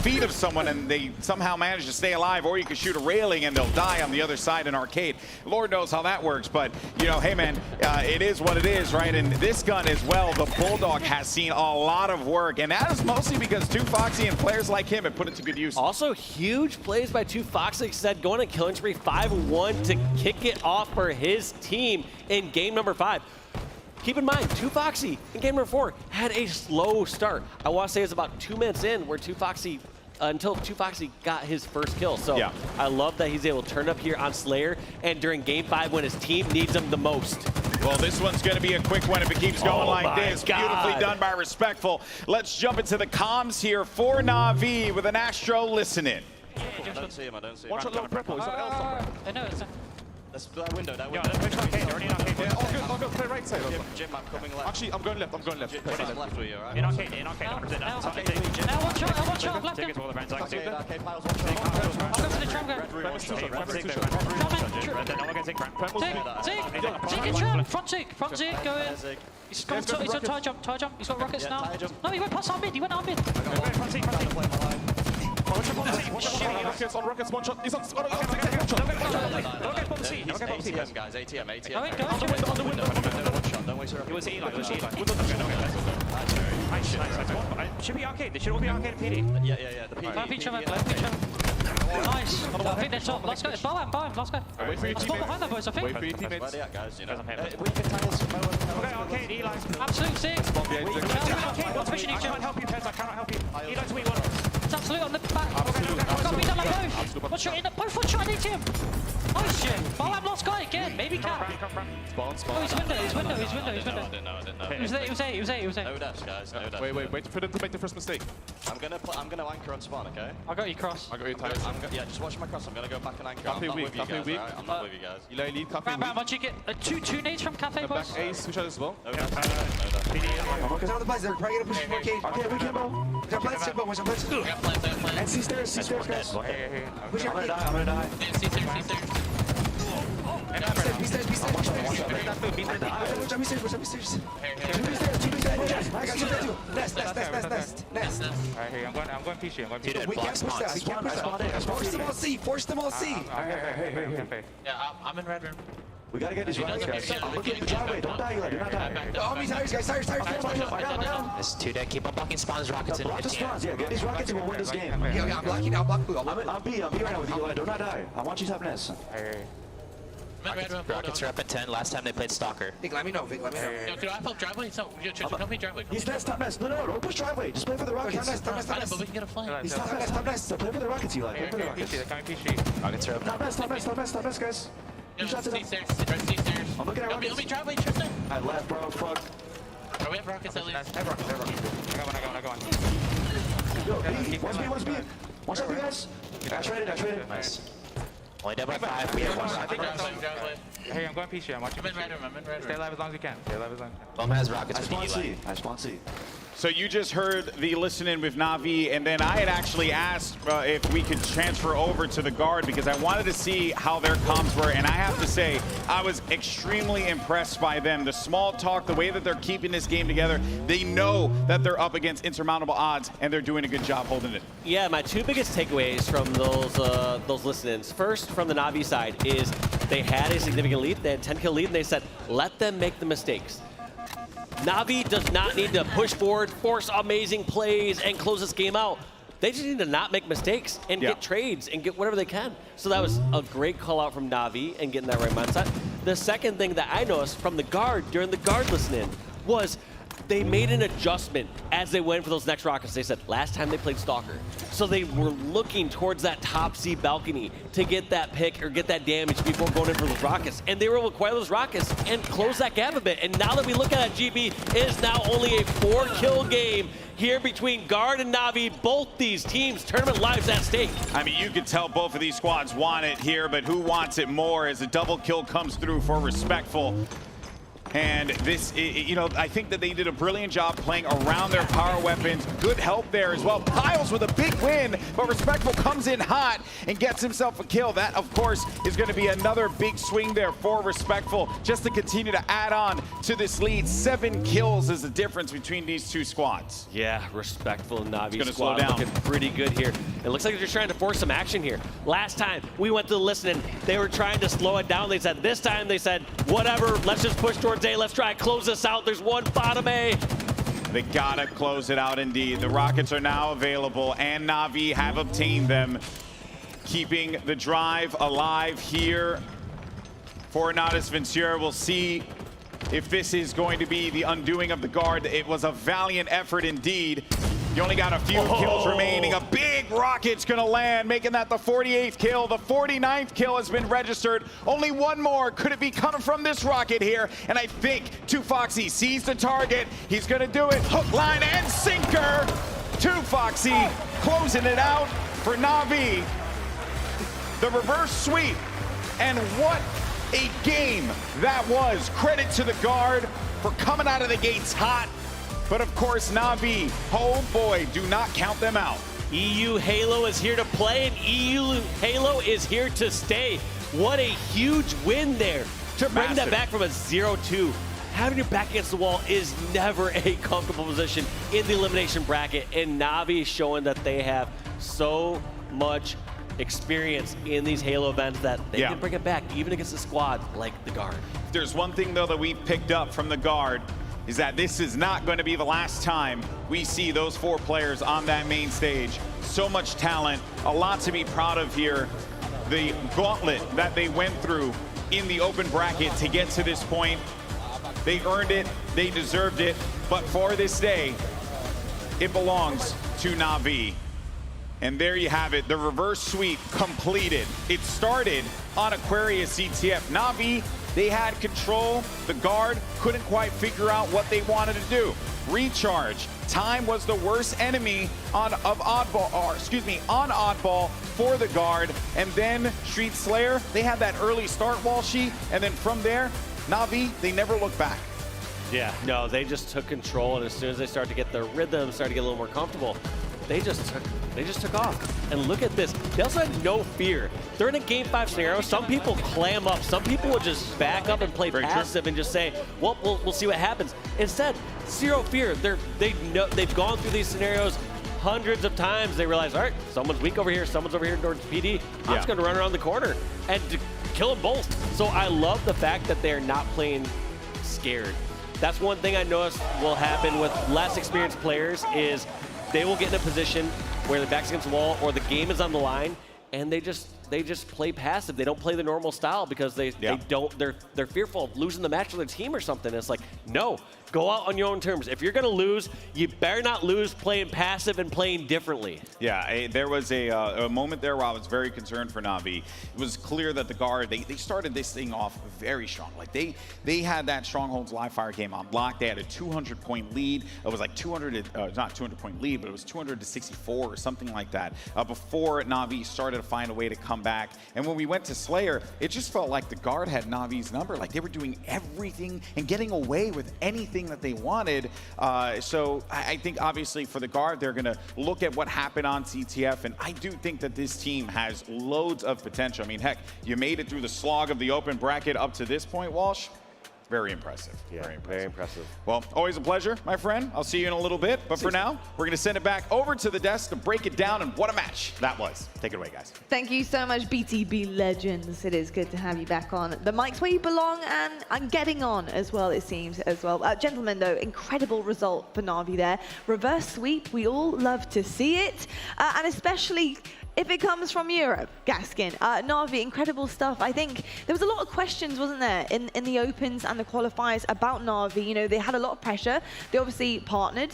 feet of someone, and they somehow manage to stay alive, or you can shoot a railing, and they'll die on the other side in arcade. Lord knows how that works, but, you know, hey, man, it is what it is, right? And this gun as well, the Bulldog has seen a lot of work, and that is mostly because 2 Foxy and players like him have put it to good use. Also, huge plays by 2 Foxy, said going to killing spree 5-1 to kick it off for his team in game number 5. Keep in mind, 2 Foxy in game number 4 had a slow start. I want to say it was about 2 minutes in where 2 Foxy, until 2 Foxy got his first kill. So yeah. I love that he's able to turn up here on Slayer and during game 5 when his team needs him the most. Well, this one's going to be a quick one if it keeps going like this. God. Beautifully done by Respectful. Let's jump into the comms here for Na'Vi with an Astro listening. I don't see him, I don't see him. Watch out, long purple. Is that else somewhere? I know, it's that window, that window. Yeah, they're arcade, already in arcade. Yeah, I'll go play right side. Jim, I'm coming left. Actually, I'm going left, Jim, left with you, alright? In arcade, 100%. Now, watch out, left. Take it to all the brands, like, take Arcade piles, I'll go to the tram go. Front zig, go in. He's on tie jump, he's got rockets now. No, he went past our mid, he went our mid. Front zig. Rockets, one shot. He's on one shot. ATM, guys, ATM. On the window. Don't waste it. It was Eli. Nice. Should be arcade. They should all be arcade PD. Yeah. The PD. Left each other. Nice. I think they're top. Let's go. Bow him. Let's go. Wait for your teammates. Behind them, boys, I think. Wait for your teammates. Where they at, guys? You know. We can tie this. Okay, arcade, Eli. Absolute 6. Arcade, what's pushing each other? I cannot help you, Pez. I cannot help you. Eli's weak one. It's absolute on the back. Got me done like both. One shot in the both. One shot in ATM. Nice shit. Bow him, last guy again. Maybe cap. Spawn. Oh, he's window. I didn't know. It was there. No dash, guys. No dash. Wait for them to make the first mistake. I'm gonna anchor on spawn, okay? I got you cross. I got you tight. Yeah, just watch my cross. I'm gonna go back and anchor. I'm not with you guys, alright? I'm not with you guys. Eli lead, Cafe weak. Round, you get two nades from Cafe, boys. Back Ace, switch out as well. No dash. Because on the place, they're probably gonna push you arcade. Okay, we can go. They're playing Simba, watch them play. And see stairs, guys. Push arcade. I'm gonna die. See stairs. Be stairs. Watch out, be stairs. I got you there too. Nest. Alright, here, I'm going PC. We can't push that. Force them all C. Yeah, I'm in red room. We gotta get these rockets, guys. I'm looking at the driveway. Don't die, Eli. Do not die. Oh, me tires, guys. Tires. This is 2 dead. Keep on blocking spawns, rockets in. Block the spawns. Yeah, get these rockets and we'll win this game. Yeah, I'm blocking. I'll block blue. I'm B right now with you, Eli. Do not die. I want you to have Nest. Rockets are up at 10. Last time they played Stalker. Vic, let me know. Yo, can I help driveway? So, help me driveway. He's Nest, top Nest. No, don't push driveway. Just play for the Rockets. Top Nest. But we can get a flank. He's top Nest. So play for the Rockets, Eli. Play for the Rockets. Rockets are up. Top Nest, guys. Two shots at him. I'm looking at Rockets. Help me driveway, Tristan. I left, bro. Fuck. Oh, we have rockets at least. I got one. Yo, B. What's B? Watch out, you guys. I traded. Nice. Only dead by 5. We have one rocket. Hey, I'm going PC. I'm watching. I'm in red room. Stay alive as long as you can. Bomb has rockets. I spawn C. So you just heard the listen-in with Na'Vi, and then I had actually asked if we could transfer over to the guard because I wanted to see how their comms were, and I have to say, I was extremely impressed by them. The small talk, the way that they're keeping this game together, they know that they're up against insurmountable odds, and they're doing a good job holding it. Yeah, my 2 biggest takeaways from those listen-ins, first from the Na'Vi side, is they had a significant lead, they had 10-kill lead, and they said, let them make the mistakes. Na'Vi does not need to push forward, force amazing plays, and close this game out. They just need to not make mistakes and get trades and get whatever they can. So that was a great call out from Na'Vi and getting that right mindset. The second thing that I noticed from the guard during the guard listen-in was they made an adjustment as they went for those next rockets. They said last time they played Stalker. So they were looking towards that top C balcony to get that pick or get that damage before going in for those rockets. And they were able to acquire those rockets and close that gap a bit. And now that we look at it, GB, it is now only a 4-kill game here between Guard and Na'Vi. Both these teams, tournament lives at stake. I mean, you can tell both of these squads want it here, but who wants it more as a double kill comes through for Respectful. And this, you know, I think that they did a brilliant job playing around their power weapons. Good help there as well. Piles with a big win, but Respectful comes in hot and gets himself a kill. That, of course, is going to be another big swing there for Respectful, just to continue to add on to this lead. 7 kills is the difference between these two squads. Yeah, Respectful and Na'Vi gonna squad slow down. looking pretty good here. It looks like they're just trying to force some action here. Last time we went to the listening, they were trying to slow it down. They said this time, they said, whatever, let's just push towards A. Let's try and close this out. There's one bottom A. They gotta close it out indeed. The rockets are now available and Na'Vi have obtained them, keeping the drive alive here for Natus Ventura. We'll see if this is going to be the undoing of the Guard. It was a valiant effort indeed. You only got a few kills remaining. A big rocket's gonna land, making that the 48th kill. The 49th kill has been registered. Only one more. Could it be coming from this rocket here? And I think 2Foxy sees the target. He's gonna do it. Hook, line, and sinker. 2Foxy closing it out for Na'Vi. The reverse sweep. And what a game that was. Credit to the Guard for coming out of the gates hot. But of course, Na'Vi, oh boy, do not count them out. EU Halo is here to play, and EU Halo is here to stay. What a huge win there to bring that back from a 0-2. Having your back against the wall is never a comfortable position in the elimination bracket, and Na'Vi is showing that they have so much experience in these Halo events that they can bring it back, even against a squad like the Guard. If there's one thing, though, that we've picked up from the Guard, is that this is not going to be the last time we see those 4 players on that main stage. So much talent, a lot to be proud of here. The gauntlet that they went through in the open bracket to get to this point, they earned it, they deserved it, but for this day, it belongs to Na'Vi. And there you have it, the reverse sweep completed. It started on Aquarius CTF. Na'Vi, they had control. The Guard couldn't quite figure out what they wanted to do. Recharge. Time was the worst enemy on oddball for the Guard. And then Street Slayer, they had that early start, Walshy, and then from there, Na'Vi, they never looked back. Yeah, no, they just took control, and as soon as they start to get their rhythm, start to get a little more comfortable, they just took off. And look at this. They also had no fear. They're in a Game 5 scenario. Some people clam up. Some people will just back up and play passive and just say, well, we'll see what happens. Instead, zero fear. They've gone through these scenarios hundreds of times. They realize, all right, someone's weak over here. Someone's over here towards PD. I'm just going to run around the corner and kill them both. So I love the fact that they're not playing scared. That's one thing I noticed will happen with less experienced players is they will get in a position where the back's against the wall or the game is on the line, and they just play passive. They don't play the normal style because they're fearful of losing the match to their team or something. It's like, no, go out on your own terms. If you're gonna lose, you better not lose playing passive and playing differently. Yeah, there was a moment there where I was very concerned for Na'Vi. It was clear that the Guard, they started this thing off very strong. Like they had that Strongholds live fire game on lock. They had a 200-point lead. It was like not 200-point lead, but it was 200 to 64 or something like that before Na'Vi started to find a way to come back. And when we went to Slayer, it just felt like the Guard had Na'Vi's number. Like they were doing everything and getting away with anything that they wanted. So I think obviously for the Guard, they're going to look at what happened on CTF, and I do think that this team has loads of potential. I mean, heck, you made it through the slog of the open bracket up to this point, Walsh. Very impressive. Yeah, very impressive. Well, always a pleasure, my friend. I'll see you in a little bit. But for now, we're going to send it back over to the desk to break it down. And what a match that was. Take it away, guys. Thank you so much, BTB Legends. It is good to have you back on the mics where you belong and getting on as well, it seems, as well. Gentlemen, though, incredible result for Na'Vi there. Reverse sweep, we all love to see it. And especially if it comes from Europe, Gaskin, Na'Vi, incredible stuff. I think there was a lot of questions, wasn't there, in the Opens and the qualifiers about Na'Vi. You know, they had a lot of pressure. They obviously partnered.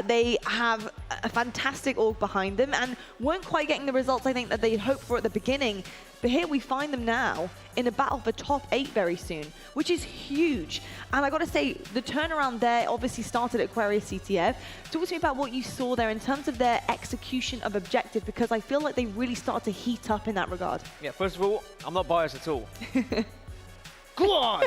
They have a fantastic org behind them and weren't quite getting the results, I think, that they'd hoped for at the beginning. But here we find them now in a battle for top 8 very soon, which is huge. And I got to say, the turnaround there obviously started at Aquarius CTF. Talk to me about what you saw there in terms of their execution of objective, because I feel like they really started to heat up in that regard. Yeah, first of all, I'm not biased at all. Go on!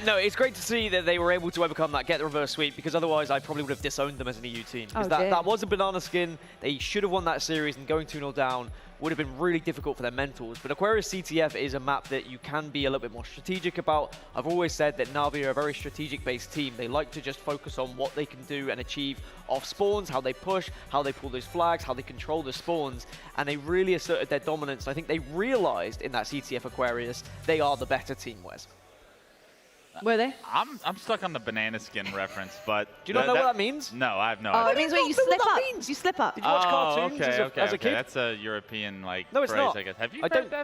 No, it's great to see that they were able to overcome that, get the reverse sweep, because otherwise I probably would have disowned them as an EU team. Because that was a banana skin. They should have won that series, and going 2-0 down would have been really difficult for their mentors. But Aquarius CTF is a map that you can be a little bit more strategic about. I've always said that Na'Vi are a very strategic-based team. They like to just focus on what they can do and achieve off spawns, how they push, how they pull those flags, how they control the spawns, and they really asserted their dominance. I think they realized in that CTF Aquarius they are the better team, Wes. Were they? I'm stuck on the banana skin reference, but do you not know what that means? No, I have no idea. idea. It means when you slip up. You slip up. Did you watch cartoons as a kid? That's a European no, it's phrase, not. I guess. Have you?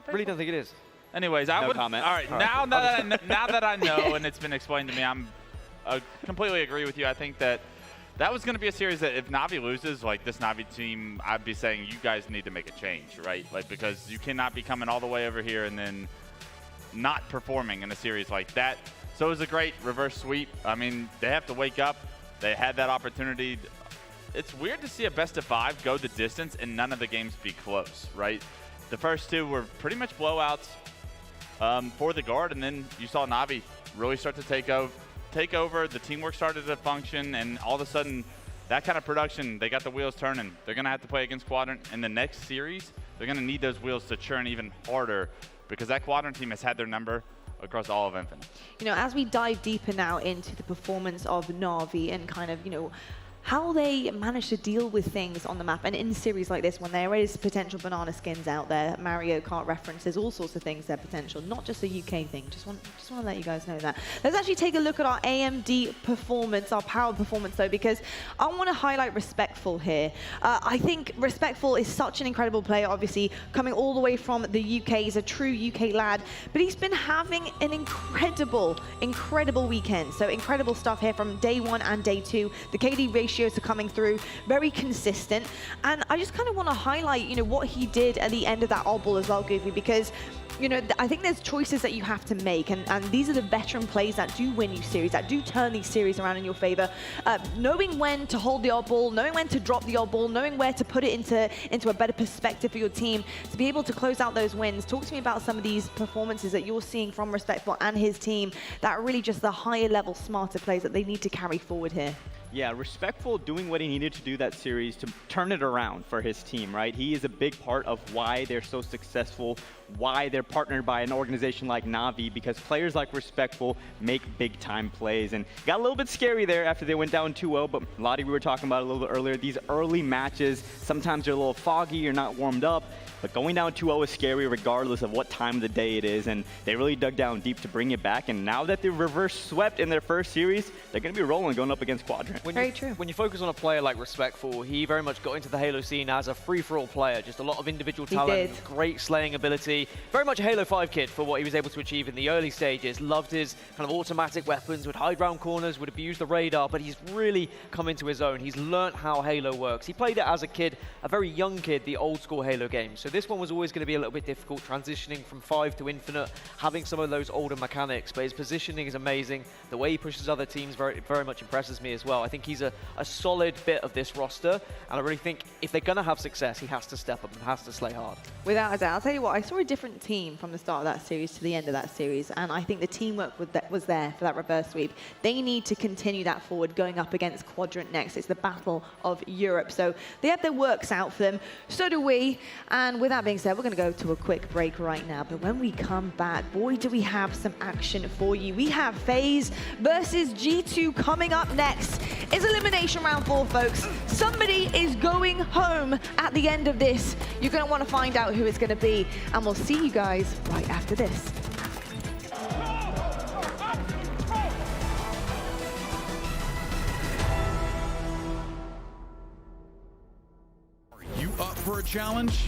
Really don't think it is. Anyways, I would. Comment. All right, now that I know and it's been explained to me, I completely agree with you. I think that was going to be a series that if Na'Vi loses, like this Na'Vi team, I'd be saying you guys need to make a change, right? Like, because you cannot be coming all the way over here and then not performing in a series like that. So it was a great reverse sweep. I mean, they have to wake up. They had that opportunity. It's weird to see a best-of-5 go the distance and none of the games be close, right? The first two were pretty much blowouts for the Guard, and then you saw Na'Vi really start to take over. The teamwork started to function, and all of a sudden, that kind of production, they got the wheels turning. They're going to have to play against Quadrant in the next series. They're going to need those wheels to churn even harder because that Quadrant team has had their number across all of Infinite. You know, as we dive deeper now into the performance of Na'Vi and kind of, you know, how they manage to deal with things on the map, and in series like this when there is potential banana skins out there, Mario Kart references, all sorts of things, their potential, not just a UK thing. Just want to let you guys know that. Let's actually take a look at our AMD performance, our power performance though, because I want to highlight Respectful here. I think Respectful is such an incredible player, obviously coming all the way from the UK. He's a true UK lad, but he's been having an incredible weekend. So incredible stuff here from day 1 and day 2. The KD ratios are coming through, very consistent. And I just kind of want to highlight, you know, what he did at the end of that odd ball as well, Goofy, because you know, I think there's choices that you have to make, and these are the veteran plays that do win you series, that do turn these series around in your favor. Knowing when to hold the odd ball, knowing when to drop the odd ball, knowing where to put it into a better perspective for your team to be able to close out those wins. Talk to me about some of these performances that you're seeing from Respectful and his team that are really just the higher level, smarter plays that they need to carry forward here. Yeah, Respectful doing what he needed to do that series to turn it around for his team, right? He is a big part of why they're so successful, why they're partnered by an organization like Na'Vi, because players like Respectful make big-time plays. And got a little bit scary there after they went down 2-0, but Lottie, we were talking about it a little bit earlier, these early matches, sometimes they're a little foggy, you're not warmed up, but going down 2-0 is scary regardless of what time of the day it is, and they really dug down deep to bring it back, and now that they've reverse swept in their first series, they're going to be rolling going up against Quadrant. Very true. When you focus on a player like Respectful, he very much got into the Halo scene as a free-for-all player, just a lot of individual talent, great slaying ability, very much a Halo 5 kid for what he was able to achieve in the early stages, loved his kind of automatic weapons, would hide around corners, would abuse the radar, but he's really come into his own. He's learnt how Halo works. He played it as a kid, a very young kid, the old school Halo games. So this one was always going to be a little bit difficult, transitioning from 5 to Infinite, having some of those older mechanics, but his positioning is amazing. The way he pushes other teams very, very much impresses me as well. I think he's a solid bit of this roster, and I really think if they're going to have success, he has to step up and has to slay hard. Without a doubt. I'll tell you what, I saw a different team from the start of that series to the end of that series, and I think the teamwork was there for that reverse sweep. They need to continue that forward going up against Quadrant next. It's the Battle of Europe, so they have their works out for them. So do we, and with that being said, we're going to go to a quick break right now, but when we come back, boy, do we have some action for you. We have FaZe versus G2 coming up next. It's Elimination Round 4, folks. Somebody is going home at the end of this. You're going to want to find out who it's going to be, and we'll see you guys right after this. Are you up for a challenge?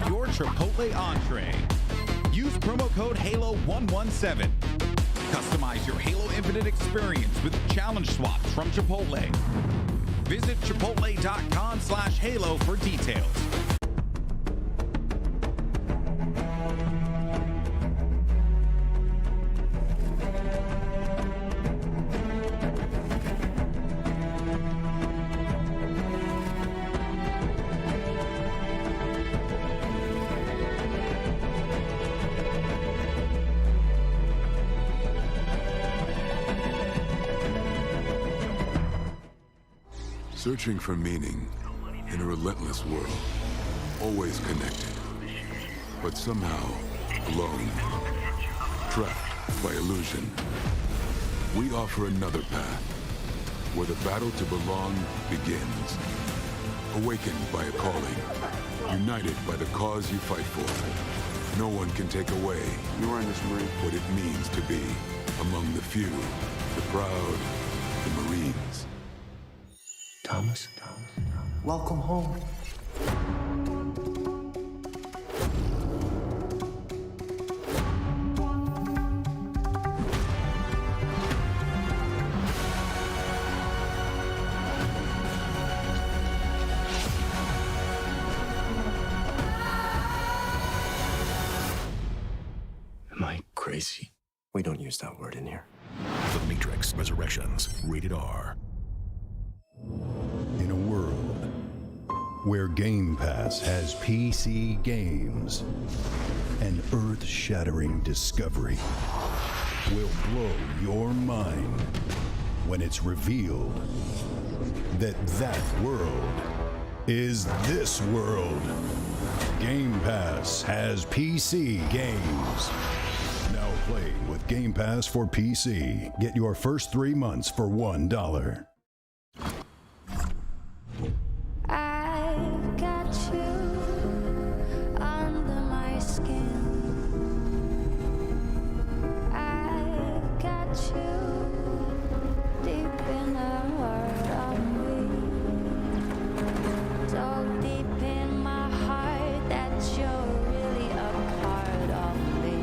build your Chipotle entree. Use promo code HALO117. Customize your Halo Infinite experience with challenge swaps from Chipotle. Visit chipotle.com/halo for details. Searching for meaning in a relentless world, always connected, but somehow alone, trapped by illusion. We offer another path, where the battle to belong begins. Awakened by a calling, united by the cause you fight for. No one can take away what it means to be among the few, the proud, the Marines. Thomas, welcome home. Am I crazy? We don't use that word in here. The Matrix Resurrections, rated R. In a world where Game Pass has PC games, an earth-shattering discovery will blow your mind when it's revealed that that world is this world. Game Pass has PC games. Now playing with Game Pass for PC. Get your first 3 months for $1. I've got you under my skin. I've got you deep in the heart of me. So deep in my heart that you're really a part of me.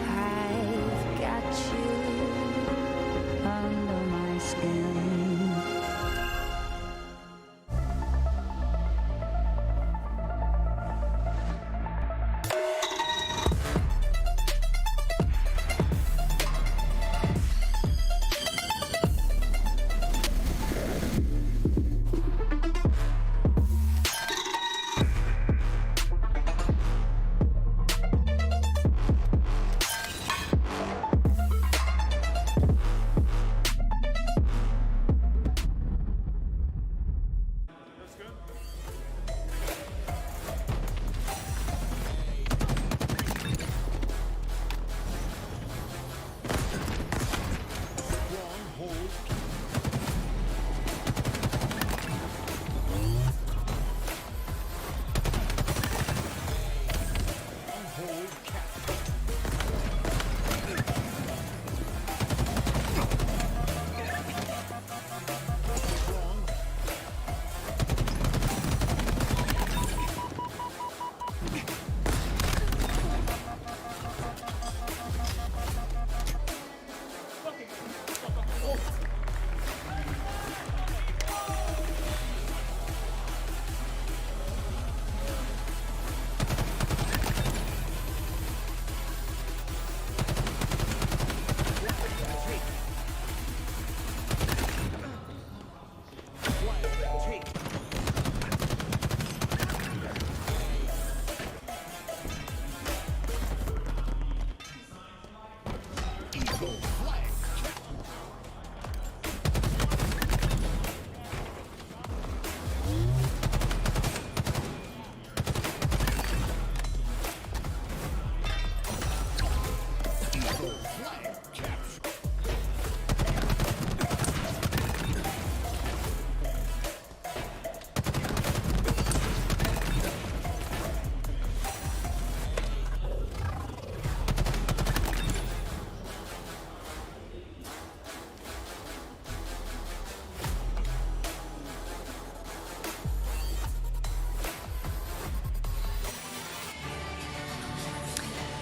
I've got you under my skin.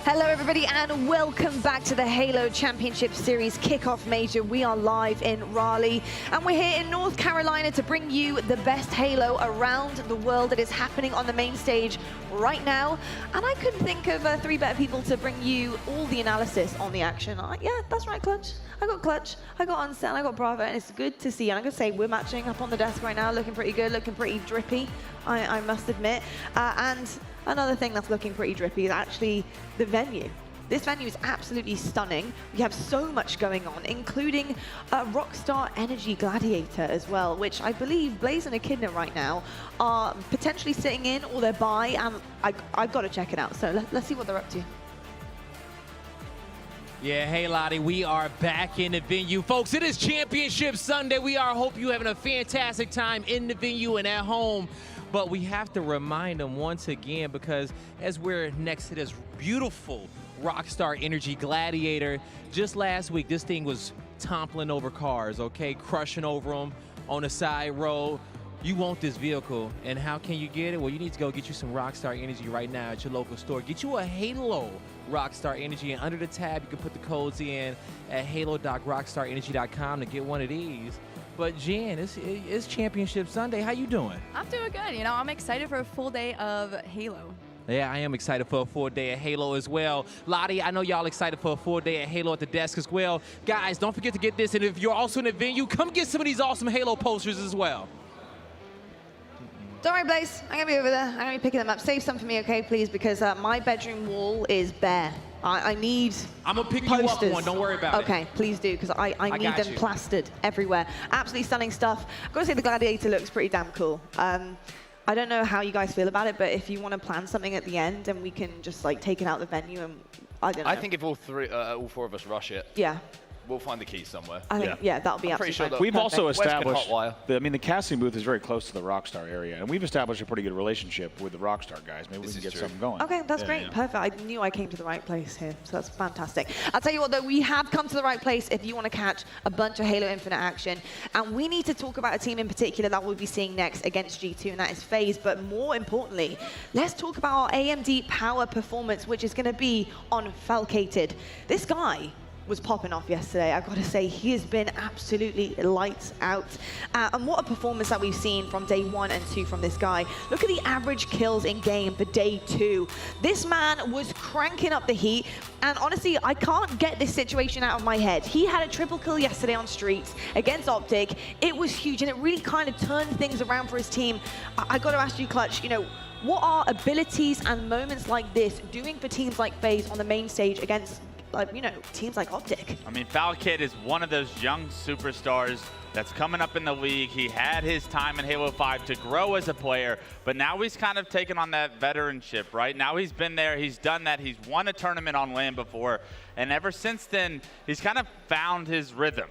Hello everybody and welcome back to the Halo Championship Series Kickoff Major. We are live in Raleigh and we're here in North Carolina to bring you the best Halo around the world that is happening on the main stage right now. And I couldn't think of 3 better people to bring you all the analysis on the action. Yeah, that's right, Clutch. I got Clutch, I got Onset, and I got Bravo, and it's good to see. And I'm gonna say we're matching up on the desk right now, looking pretty good, looking pretty drippy, I must admit. And another thing that's looking pretty drippy is actually the venue. This venue is absolutely stunning. We have so much going on, including a Rockstar Energy Gladiator as well, which I believe Blaze and Echidna right now are potentially sitting in or they're by, and I've got to check it out. So let's see what they're up to. Yeah, hey Lottie, we are back in the venue. Folks, it is Championship Sunday. We hope you're having a fantastic time in the venue and at home. But we have to remind them once again, because as we're next to this beautiful Rockstar Energy Gladiator, just last week, this thing was toppling over cars, okay? Crushing over them on the side road. You want this vehicle, and how can you get it? Well, you need to go get you some Rockstar Energy right now at your local store. Get you a Halo Rockstar Energy, and under the tab, you can put the codes in at halo.rockstarenergy.com to get one of these. But Jen, it's Championship Sunday. How you doing? I'm doing good. You know, I'm excited for a full day of Halo. Yeah, I am excited for a full day of Halo as well. Lottie, I know y'all excited for a full day of Halo at the desk as well. Guys, don't forget to get this, and if you're also in the venue, come get some of these awesome Halo posters as well. Don't worry, Blaze. I'm going to be over there. I'm going to be picking them up. Save some for me, okay, please, because my bedroom wall is bare. I need I'm going to pick posters. you up one. Don't worry about it. Okay, please do, because I need them plastered everywhere. Absolutely stunning stuff. I've got to say the Gladiator looks pretty damn cool. I don't know how you guys feel about it, but if you want to plan something at the end, and we can just like take it out the venue, and I don't know. I think if all 4 of us rush it, yeah, we'll find the keys somewhere. I think, yeah, that'll be absolutely fine. We've also Wes can established, hotwire. I mean, the casting booth is very close to the Rockstar area, and we've established a pretty good relationship with the Rockstar guys. Maybe we can get something going. Okay, that's great. Perfect. I knew I came to the right place here, so that's fantastic. I'll tell you what, though, we have come to the right place if you want to catch a bunch of Halo Infinite action. And we need to talk about a team in particular that we'll be seeing next against G2, and that is FaZe. But more importantly, let's talk about our AMD power performance, which is going to be on Falcated. This guy was popping off yesterday. I've got to say, he has been absolutely lights out. And what a performance that we've seen from day 1 and 2 from this guy. Look at the average kills in game for day 2. This man was cranking up the heat. And honestly, I can't get this situation out of my head. He had a triple kill yesterday on Streets against Optic. It was huge, and it really kind of turned things around for his team. I got to ask you, Clutch, you know, what are abilities and moments like this doing for teams like FaZe on the main stage against, like, you know, teams like Optic? I mean, Falcate is one of those young superstars that's coming up in the league. He had his time in Halo 5 to grow as a player, but now he's kind of taken on that veteranship, right? Now he's been there, he's done that, he's won a tournament on LAN before, and ever since then, he's kind of found his rhythm.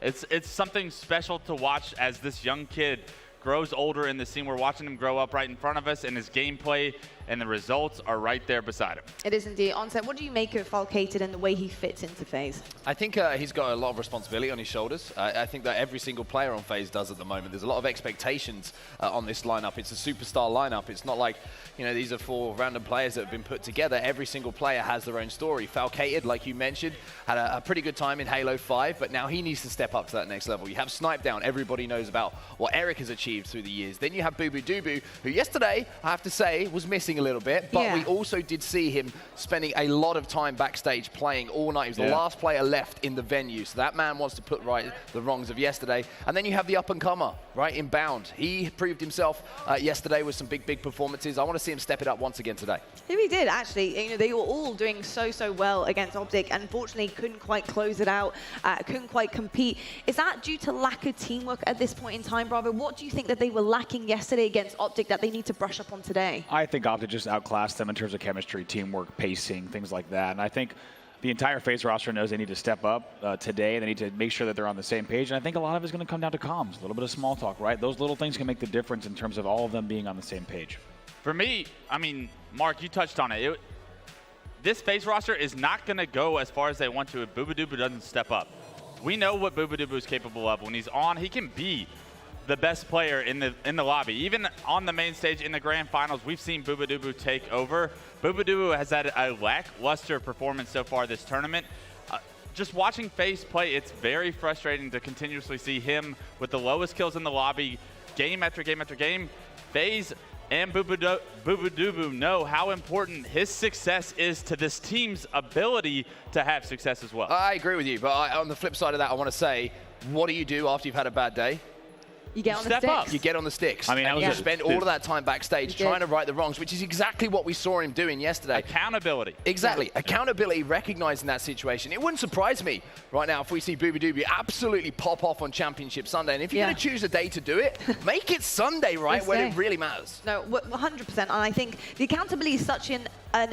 It's something special to watch as this young kid grows older in the scene. We're watching him grow up right in front of us, and his gameplay and the results are right there beside him. It is indeed. Onset, what do you make of Falcated and the way he fits into FaZe? I think he's got a lot of responsibility on his shoulders. I think that every single player on FaZe does at the moment. There's a lot of expectations on this lineup. It's a superstar lineup. It's not like, you know, these are 4 random players that have been put together. Every single player has their own story. Falcated, like you mentioned, had a pretty good time in Halo 5, but now he needs to step up to that next level. You have Snipe Down. Everybody knows about what Eric has achieved through the years. Then you have Boo Boo Doo, who yesterday, I have to say, was missing a little bit, but we also did see him spending a lot of time backstage playing all night. He was the last player left in the venue, so that man wants to put right the wrongs of yesterday. And then you have the up-and-comer, right, in Bound. He proved himself yesterday with some big performances. I want to see him step it up once again today. Yeah, he did, actually. You know, they were all doing so well against Optic, and unfortunately couldn't quite close it out, couldn't quite compete. Is that due to lack of teamwork at this point in time, Bravo? What do you think that they were lacking yesterday against Optic that they need to brush up on today? I think Optic just outclassed them in terms of chemistry, teamwork, pacing, things like that. And I think the entire FaZe roster knows they need to step up today. They need to make sure that they're on the same page. And I think a lot of it's going to come down to comms, a little bit of small talk, right? Those little things can make the difference in terms of all of them being on the same page. For me, I mean, Mark, you touched on it. This FaZe roster is not going to go as far as they want to if Boo Boo Doo doesn't step up. We know what Boo Boo Doo is capable of. When he's on, he can be the best player in the lobby. Even on the main stage in the grand finals, we've seen Bubudubu take over. Bubudubu has had a lackluster performance so far this tournament. Just watching FaZe play, it's very frustrating to continuously see him with the lowest kills in the lobby, game after game after game. FaZe and Bubudubu know how important his success is to this team's ability to have success as well. I agree with you, but on the flip side of that, I want to say, what do you do after you've had a bad day? You get on the sticks. You get on the sticks. I mean, and you spend all of that time backstage trying to right the wrongs, which is exactly what we saw him doing yesterday. Accountability. Exactly. Accountability, recognizing that situation. It wouldn't surprise me right now if we see Bubudubu absolutely pop off on Championship Sunday. And if you're going to choose a day to do it, make it Sunday, right, when it really matters. No, 100%. And I think the accountability is such an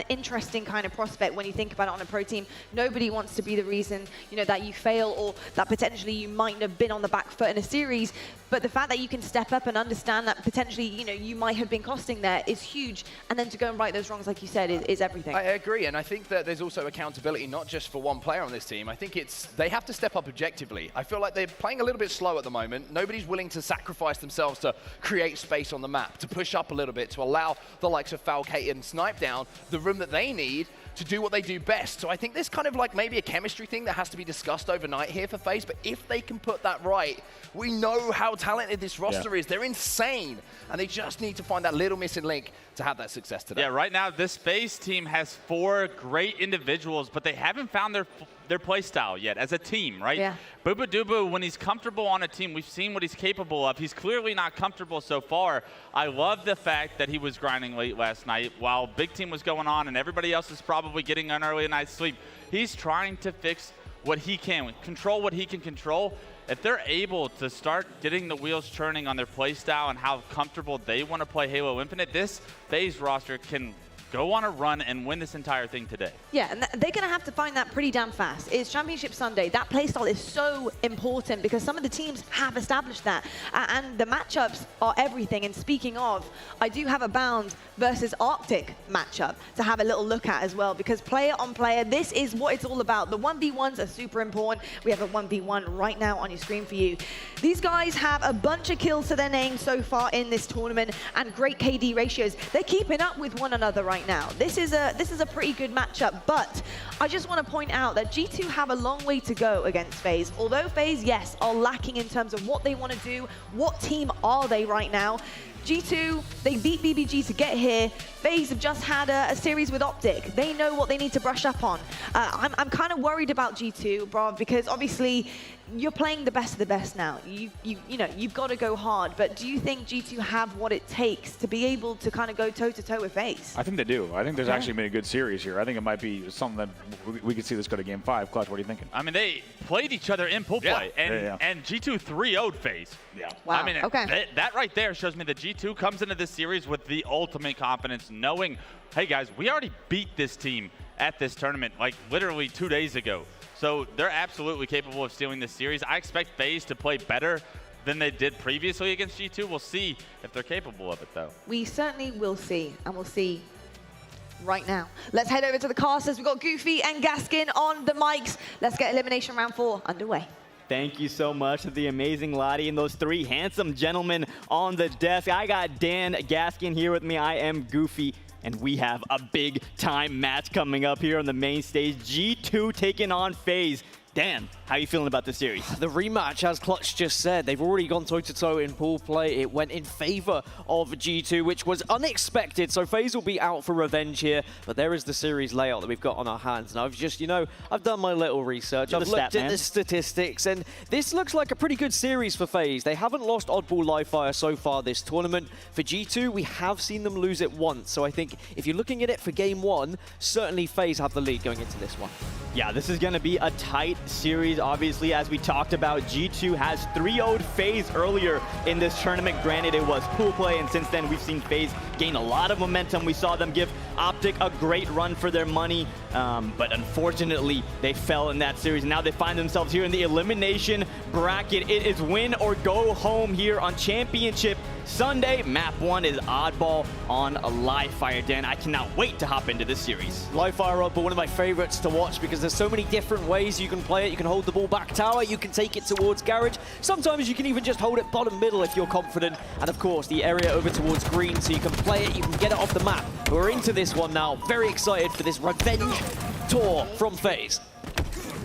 interesting kind of prospect when you think about it on a pro team. Nobody wants to be the reason, you know, that you fail or that potentially you might have been on the back foot in a series. But the fact that you can step up and understand that potentially, you know, you might have been costing there is huge. And then to go and right those wrongs, like you said, is everything. I agree. And I think that there's also accountability, not just for one player on this team. I think they have to step up objectively. I feel like they're playing a little bit slow at the moment. Nobody's willing to sacrifice themselves to create space on the map, to push up a little bit, to allow the likes of Falcate and Snipe down the room that they need to do what they do best. So I think there's kind of like maybe a chemistry thing that has to be discussed overnight here for FaZe, but if they can put that right, we know how talented this roster is. They're insane, and they just need to find that little missing link to have that success today. Yeah, right now this FaZe team has 4 great individuals, but they haven't found their play style yet as a team, right? Yeah. Bubudubu, when he's comfortable on a team, we've seen what he's capable of. He's clearly not comfortable so far. I love the fact that he was grinding late last night while Big Team was going on and everybody else is probably getting an early night's sleep. He's trying to fix what he can, control what he can control. If they're able to start getting the wheels churning on their play style and how comfortable they want to play Halo Infinite, this FaZe roster can go on a run and win this entire thing today. Yeah, and they're going to have to find that pretty damn fast. It's Championship Sunday. That playstyle is so important because some of the teams have established that. And the matchups are everything. And speaking of, I do have a Bound versus Arctic matchup to have a little look at as well, because player on player, this is what it's all about. The 1v1s are super important. We have a 1v1 right now on your screen for you. These guys have a bunch of kills to their name so far in this tournament and great KD ratios. They're keeping up with one another right now. This is a pretty good matchup, but I just want to point out that G2 have a long way to go against FaZe. Although FaZe, yes, are lacking in terms of what they want to do, what team are they right now? G2, they beat BBG to get here. FaZe have just had a series with Optic. They know what they need to brush up on. I'm kind of worried about G2, Brav, because obviously you're playing the best of the best now. You know, you've got to go hard, but do you think G2 have what it takes to be able to kind of go toe-to-toe with FaZe? I think they do. I think there's actually been a good series here. I think it might be something that we could see this go to game 5. Clutch, what are you thinking? I mean, they played each other in pool play, and G2 3-0'd FaZe. Yeah. Wow. I mean, that right there shows me that G2 comes into this series with the ultimate confidence, knowing, hey guys, we already beat this team at this tournament like literally 2 days ago. So they're absolutely capable of stealing this series. I expect FaZe to play better than they did previously against G2. We'll see if they're capable of it, though. We certainly will see, and we'll see right now. Let's head over to the casters. We've got Goofy and Gaskin on the mics. Let's get Elimination Round 4 underway. Thank you so much to the amazing Lottie and those 3 handsome gentlemen on the desk. I got Dan Gaskin here with me. I am Goofy. And we have a big time match coming up here on the main stage. G2 taking on FaZe. Dan, how are you feeling about this series? The rematch, as Clutch just said, they've already gone toe-to-toe in pool play. It went in favor of G2, which was unexpected. So FaZe will be out for revenge here. But there is the series layout that we've got on our hands. And I've just, you know, I've done my little research. I've looked at the statistics. And this looks like a pretty good series for FaZe. They haven't lost Oddball Livefire so far this tournament. For G2, we have seen them lose it once. So I think if you're looking at it for game 1, certainly FaZe have the lead going into this one. Yeah, this is going to be a tight series. Obviously, as we talked about, G2 has 3-0'd FaZe earlier in this tournament. Granted, it was pool play, and since then, we've seen FaZe gain a lot of momentum. We saw them give Optic a great run for their money, but unfortunately, they fell in that series. Now they find themselves here in the Elimination bracket. It is win or go home here on Championship Sunday. Map 1 is Oddball on a Live Fire. Dan, I cannot wait to hop into this series. Live Fire Oddball, one of my favorites to watch because there's so many different ways you can play it. You can hold the ball back tower, you can take it towards garage. Sometimes you can even just hold it bottom middle if you're confident. And of course, the area over towards green, so you can play it, you can get it off the map. We're into this one now. Very excited for this revenge tour from FaZe.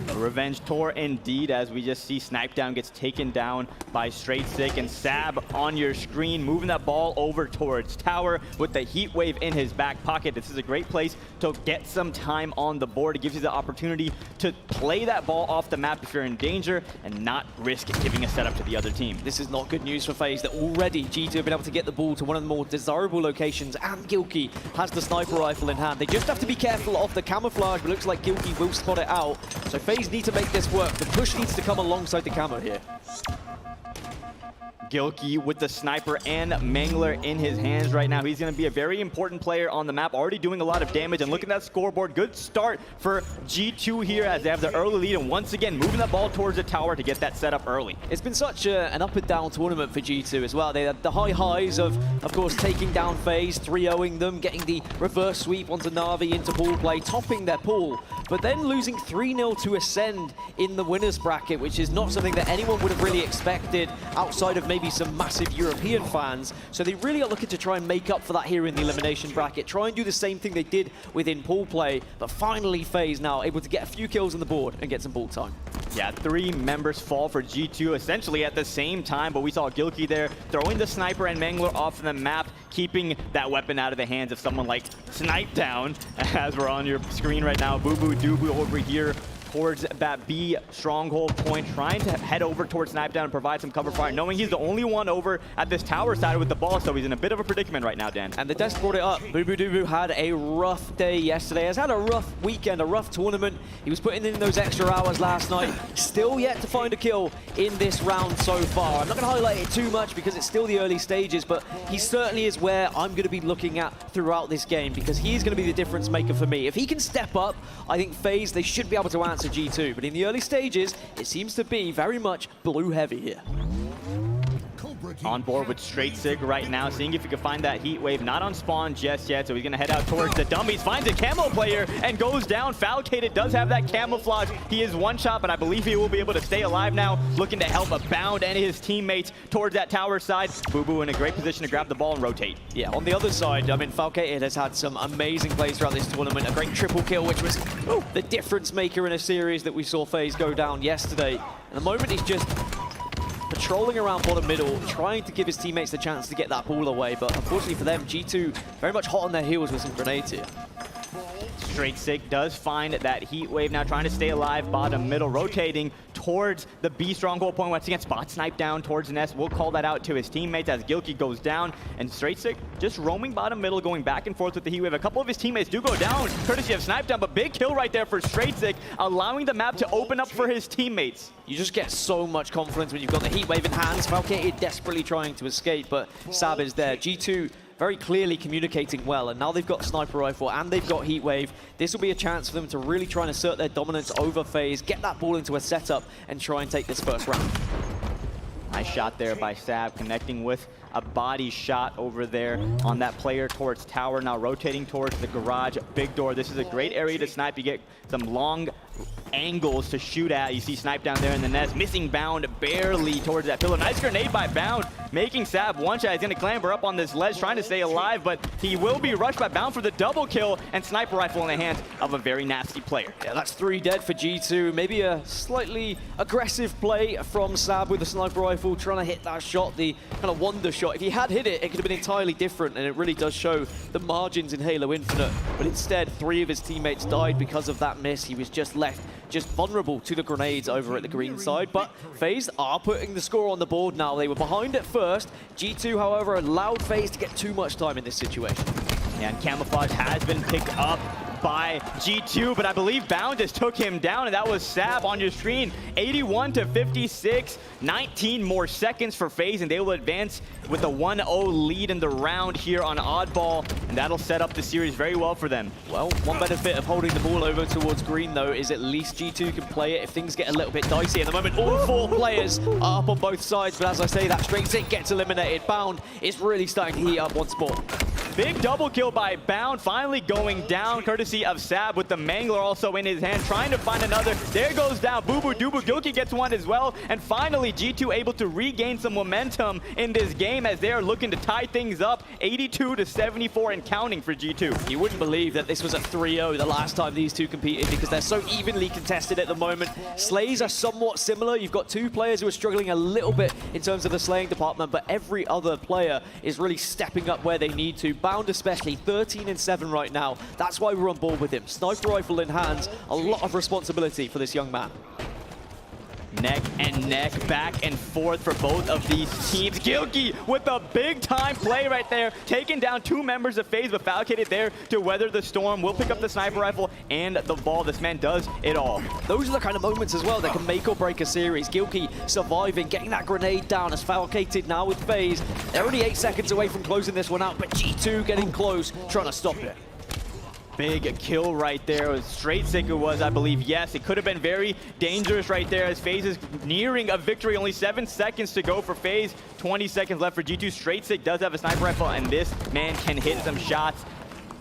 A revenge tour indeed, as we just see Snipedown gets taken down by Straight Sick, and Sab on your screen moving that ball over towards tower with the heat wave in his back pocket. This is a great place to get some time on the board. It gives you the opportunity to play that ball off the map if you're in danger and not risk giving a setup to the other team. This is not good news for FaZe that already G2 have been able to get the ball to one of the more desirable locations, and Gilkey has the sniper rifle in hand. They just have to be careful of the camouflage, but it looks like Gilkey will spot it out. So FaZe need to make this work. The push needs to come alongside the camo here. Gilkey with the sniper and Mangler in his hands right now. He's going to be a very important player on the map, already doing a lot of damage. And look at that scoreboard. Good start for G2 here as they have the early lead, and once again moving that ball towards the tower to get that setup early. It's been such an up and down tournament for G2 as well. They had the high highs of course, taking down FaZe, 3-0ing them, getting the reverse sweep onto Na'Vi into pool play, topping their pool, but then losing 3-0 to Ascend in the winners bracket, which is not something that anyone would have really expected outside of maybe some massive European fans. So they really are looking to try and make up for that here in the elimination bracket, try and do the same thing they did within pool play, but finally FaZe now able to get a few kills on the board and get some ball time. Yeah, 3 members fall for G2 essentially at the same time, but we saw Gilkey there throwing the sniper and Mangler off the map, keeping that weapon out of the hands of someone like Snipedown, as we're on your screen right now. Boo Boo Doo over here towards that B stronghold point, trying to head over towards Snipedown and provide some cover fire, knowing he's the only one over at this tower side with the ball, so he's in a bit of a predicament right now, Dan. And the desk brought it up. Boo Boo Doo had a rough day yesterday, has had a rough weekend, a rough tournament. He was putting in those extra hours last night, still yet to find a kill in this round so far. I'm not going to highlight it too much because it's still the early stages, but he certainly is where I'm going to be looking at throughout this game, because he's going to be the difference maker for me. If he can step up, I think FaZe, they should be able to answer G2, but in the early stages, it seems to be very much blue heavy here. On board with Straight Sig right now, seeing if he can find that heat wave. Not on spawn just yet, so he's going to head out towards the dummies. Finds a camo player and goes down. Falcated does have that camouflage. He is one shot, but I believe he will be able to stay alive now. Looking to help Abound and his teammates towards that tower side. Boo Boo in a great position to grab the ball and rotate. Yeah, on the other side, I mean, Falcated has had some amazing plays throughout this tournament. A great triple kill, which was the difference maker in a series that we saw FaZe go down yesterday. And the moment he's just patrolling around bottom middle, trying to give his teammates the chance to get that ball away, but unfortunately for them, G2 very much hot on their heels with some grenades here. Straight Sick does find that heat wave now, trying to stay alive bottom middle, rotating towards the B stronghold point. Once again, spot snipe down towards the nest. We'll call that out to his teammates as Gilkey goes down, and Straight Sick just roaming bottom middle, going back and forth with the heat wave. A couple of his teammates do go down courtesy of snipe down, but big kill right there for Straight Sick, allowing the map to open up for his teammates. You just get so much confidence when you've got the heat wave in hands. Falcated desperately trying to escape, but Sab is there. G2 very clearly communicating well, and now they've got sniper rifle and they've got heat wave. This will be a chance for them to really try and assert their dominance over FaZe, get that ball into a setup, and try and take this first round. Nice shot there by Sab, connecting with a body shot over there on that player towards tower. Now rotating towards the garage, big door. This is a great area to snipe. You get some long angles to shoot at. You see Snipe down there in the nest, missing Bound barely towards that pillar. Nice grenade by Bound, making Sab one shot. He's going to clamber up on this ledge, trying to stay alive, but he will be rushed by Bound for the double kill, and sniper rifle in the hands of a very nasty player. Yeah, that's 3 dead for G2. Maybe a slightly aggressive play from Sab with the sniper rifle, trying to hit that shot, the kind of wonder shot. If he had hit it, it could have been entirely different, and it really does show the margins in Halo Infinite. But instead, 3 of his teammates died because of that miss. He was just left vulnerable to the grenades over at the green side. But FaZe are putting the score on the board now. They were behind at first. G2, however, allowed FaZe to get too much time in this situation. And camouflage has been picked up by G2, but I believe Bound just took him down, and that was Sab on your screen. 81 to 56, 19 more seconds for FaZe, and they will advance with a 1-0 lead in the round here on Oddball, and that'll set up the series very well for them. Well, one benefit of holding the ball over towards green, though, is at least G2 can play it if things get a little bit dicey. At the moment, all 4 players are up on both sides, but as I say, that straight six gets eliminated. Bound is really starting to heat up once more. Big double kill by Bound, finally going down, courtesy of Sab with the Mangler also in his hand, trying to find another. There goes down Boo Boo Doo Boo. Gilkey gets one as well, and finally G2 able to regain some momentum in this game as they are looking to tie things up, 82 to 74 and counting for G2. You wouldn't believe that this was a 3-0 the last time these two competed because they're so evenly contested at the moment. Slays are somewhat similar. You've got 2 players who are struggling a little bit in terms of the slaying department, but every other player is really stepping up where they need to. Bound especially, 13 and 7 right now. That's why we're on board with him. Sniper rifle in hands, a lot of responsibility for this young man. Neck and neck, back and forth for both of these teams. Gilkey with a big time play right there, taking down 2 members of FaZe, but Falcated there to weather the storm. Will pick up the sniper rifle and the ball. This man does it all. Those are the kind of moments as well that can make or break a series. Gilkey surviving, getting that grenade down as Falcated now with FaZe. They're only 8 seconds away from closing this one out, but G2 getting close, trying to stop it. Big kill right there. Straight sick it was, I believe. Yes, it could have been very dangerous right there as FaZe is nearing a victory. Only 7 seconds to go for FaZe. 20 seconds left for G2. Straight sick does have a sniper rifle, and this man can hit some shots.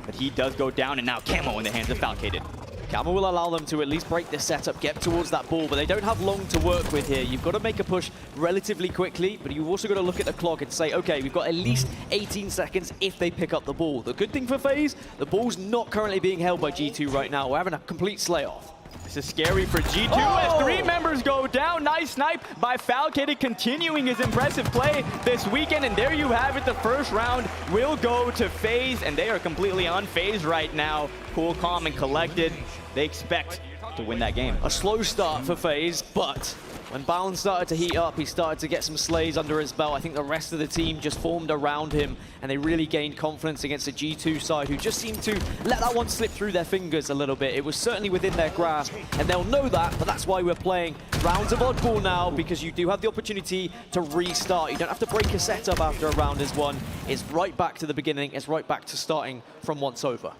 But he does go down, and now Camo in the hands of Falcated. Camo will allow them to at least break this setup, get towards that ball, but they don't have long to work with here. You've got to make a push relatively quickly, but you've also got to look at the clock and say, okay, we've got at least 18 seconds if they pick up the ball. The good thing for FaZe, the ball's not currently being held by G2 right now. We're having a complete slay-off. This is scary for G2 as 3 members go down. Nice snipe by Falcated, continuing his impressive play this weekend. And there you have it. The first round will go to FaZe, and they are completely unfazed right now. Cool, calm, and collected. They expect to win that game. A slow start for FaZe, but when Bound started to heat up, he started to get some slays under his belt. I think the rest of the team just formed around him, and they really gained confidence against the G2 side, who just seemed to let that one slip through their fingers a little bit. It was certainly within their grasp, and they'll know that, but that's why we're playing rounds of oddball now, because you do have the opportunity to restart. You don't have to break a setup after a round is won. It's right back to the beginning. It's right back to starting from once over.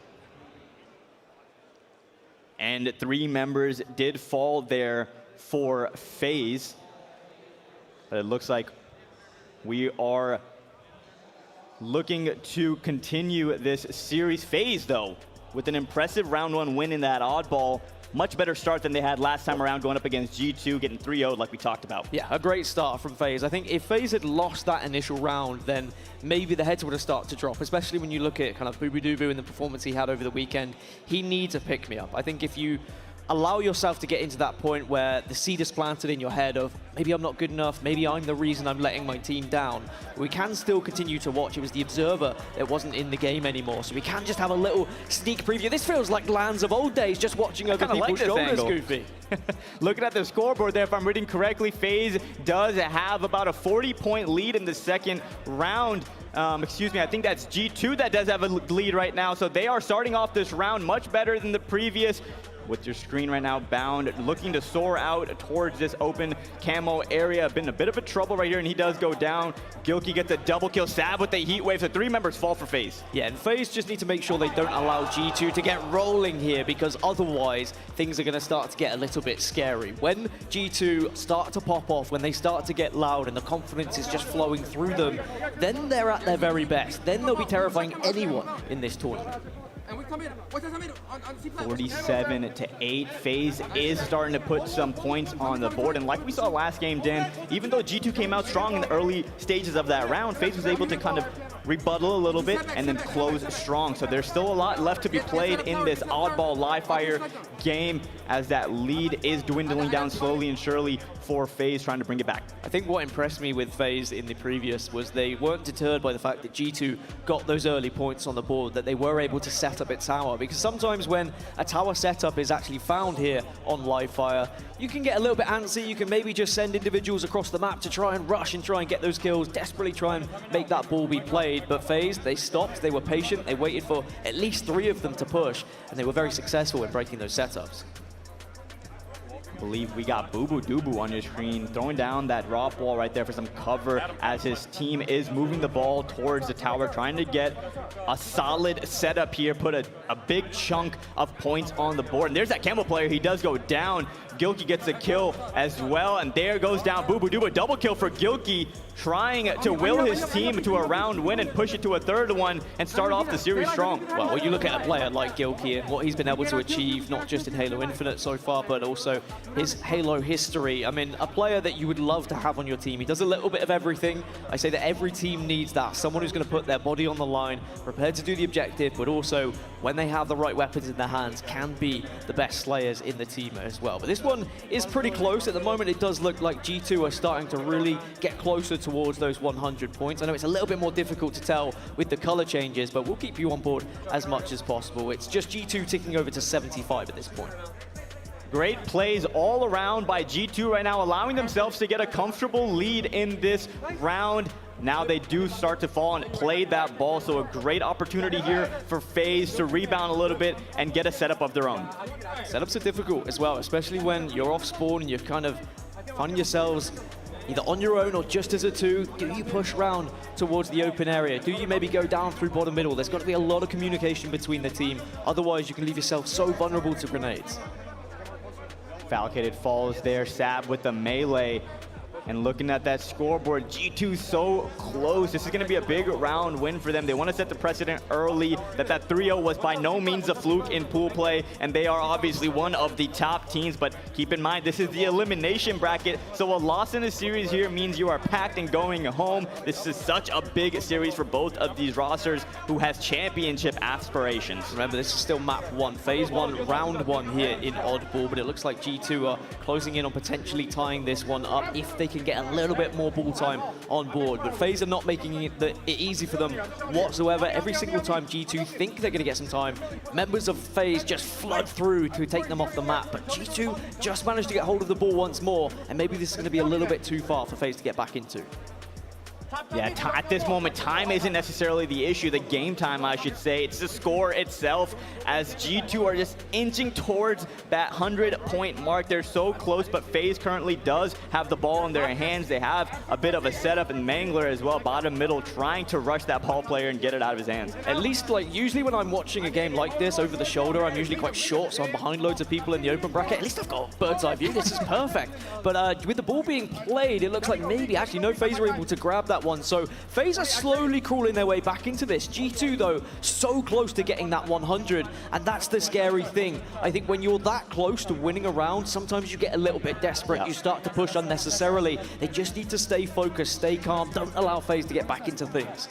And 3 members did fall there for FaZe. But it looks like we are looking to continue this series. FaZe, though, with an impressive round 1 win in that oddball. Much better start than they had last time around, going up against G2, getting 3-0 like we talked about. Yeah, a great start from FaZe. I think if FaZe had lost that initial round, then maybe the heads would have started to drop, especially when you look at kind of Boo Boo Doo Boo and the performance he had over the weekend. He needs a pick-me-up. I think if you allow yourself to get into that point where the seed is planted in your head of maybe I'm not good enough, maybe I'm the reason I'm letting my team down. We can still continue to watch. It was the observer that wasn't in the game anymore, so we can just have a little sneak preview. This feels like LANs of old days, just watching over people's shoulders, Goofy. Looking at the scoreboard there, if I'm reading correctly, FaZe does have about a 40-point lead in the second round. Excuse me, I think that's G2 that does have a lead right now, so they are starting off this round much better than the previous. With your screen right now, Bound looking to soar out towards this open camo area. Been a bit of a trouble right here, and he does go down. Gilkey gets a double kill. Sab with the heat wave, so 3 members fall for FaZe. Yeah, and FaZe just need to make sure they don't allow G2 to get rolling here, because otherwise things are going to start to get a little bit scary. When G2 start to pop off, when they start to get loud and the confidence is just flowing through them, then they're at their very best. Then they'll be terrifying anyone in this tournament. 47 to 8. FaZe is starting to put some points on the board, and like we saw last game, Dan, even though G2 came out strong in the early stages of that round, FaZe was able to kind of rebuttal a little bit and then close strong. So there's still a lot left to be played in this oddball live fire game, as that lead is dwindling down slowly and surely for FaZe, trying to bring it back. I think what impressed me with FaZe in the previous was they weren't deterred by the fact that G2 got those early points on the board, that they were able to set up its tower. Because sometimes when a tower setup is actually found here on live fire, you can get a little bit antsy. You can maybe just send individuals across the map to try and rush and try and get those kills, desperately try and make that ball be played. grenade, but FaZe, they stopped, they were patient, they waited for at least 3 of them to push, and they were very successful in breaking those setups. I believe we got Boo Boo Doo Boo on your screen, throwing down that drop ball right there for some cover as his team is moving the ball towards the tower, trying to get a solid setup here, put a big chunk of points on the board. And there's that Camel player, he does go down. Gilkey gets a kill as well, and there goes down Boo Boo Doo Boo. Double kill for Gilkey, trying to will his team to a round win and push it to a third one and start off the series strong. Well, when you look at a player like Gilkey and what he's been able to achieve, not just in Halo Infinite so far, but also his Halo history, I mean, a player that you would love to have on your team. He does a little bit of everything. I say that every team needs that. Someone who's going to put their body on the line, prepared to do the objective, but also, when they have the right weapons in their hands, can be the best slayers in the team as well. But this one is pretty close. At the moment, it does look like G2 are starting to really get closer towards those 100 points. I know it's a little bit more difficult to tell with the color changes, but we'll keep you on board as much as possible. It's just G2 ticking over to 75 at this point. Great plays all around by G2 right now, allowing themselves to get a comfortable lead in this round. Now they do start to fall and play that ball, so a great opportunity here for FaZe to rebound a little bit and get a setup of their own. Setups are difficult as well, especially when you're off spawn and you're kind of finding yourselves either on your own or just as a 2. Do you push round towards the open area? Do you maybe go down through bottom middle? There's got to be a lot of communication between the team. Otherwise, you can leave yourself so vulnerable to grenades. Falcated falls there, Sab with the melee. And looking at that scoreboard, G2 so close. This is going to be a big round win for them. They want to set the precedent early that 3-0 was by no means a fluke in pool play, and they are obviously one of the top teams. But keep in mind, this is the elimination bracket, so a loss in the series here means you are packed and going home. This is such a big series for both of these rosters who has championship aspirations. Remember, this is still map 1, phase 1, round 1 here in Oddball, but it looks like G2 are closing in on potentially tying this one up if they can get a little bit more ball time on board. But FaZe are not making it easy for them whatsoever. Every single time G2 think they're going to get some time, members of FaZe just flood through to take them off the map. But G2 just managed to get hold of the ball once more, and maybe this is going to be a little bit too far for FaZe to get back into. Yeah, at this moment, time isn't necessarily the issue. The game time, I should say. It's the score itself, as G2 are just inching towards that 100-point mark. They're so close, but FaZe currently does have the ball in their hands. They have a bit of a setup, and Mangler as well, bottom middle, trying to rush that ball player and get it out of his hands. At least, like, usually when I'm watching a game like this over the shoulder, I'm usually quite short, so I'm behind loads of people in the open bracket. At least I've got bird's eye view. This is perfect. But with the ball being played, it looks like maybe, actually, no, FaZe are able to grab that one. So FaZe are slowly crawling their way back into this. G2, though, so close to getting that 100, and that's the scary thing. I think when you're that close to winning a round, sometimes you get a little bit desperate. You start to push unnecessarily. They just need to stay focused, stay calm, don't allow FaZe to get back into things.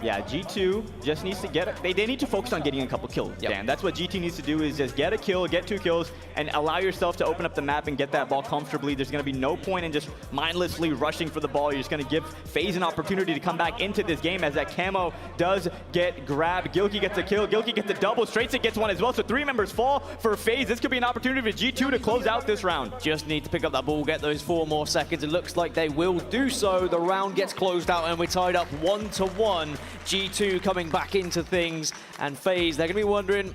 Yeah, G2 just needs to get it. They need to focus on getting a couple kills, Dan. That's what G2 needs to do, is just get a kill, get 2 kills, and allow yourself to open up the map and get that ball comfortably. There's going to be no point in just mindlessly rushing for the ball. You're just going to give FaZe an opportunity to come back into this game, as that camo does get grabbed. Gilkey gets a kill. Gilkey gets a double. Straightstick gets one as well, so 3 members fall for FaZe. This could be an opportunity for G2 to close out this round. Just need to pick up that ball, get those 4 more seconds. It looks like they will do so. The round gets closed out, and we're tied up 1-1. G2 coming back into things, and FaZe, they're going to be wondering,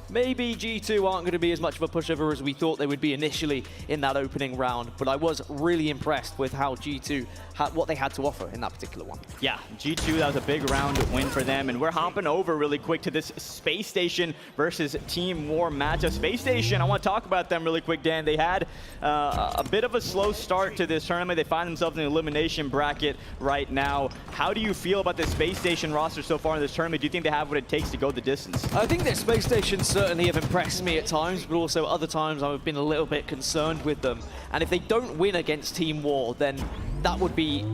maybe G2 aren't going to be as much of a pushover as we thought they would be initially in that opening round. But I was really impressed with how G2 had what they had to offer in that particular one. Yeah, G2, that was a big round win for them, and we're hopping over really quick to this Space Station versus Team War matchup. Space Station, I want to talk about them really quick, Dan. They had a bit of a slow start to this tournament. They find themselves in the elimination bracket right now. How do you feel about the Space Station roster so far in this tournament? Do you think they have what it takes to go the distance? I think that Space Station certainly have impressed me at times, but also other times I've been a little bit concerned with them. And if they don't win against Team War, then that would be,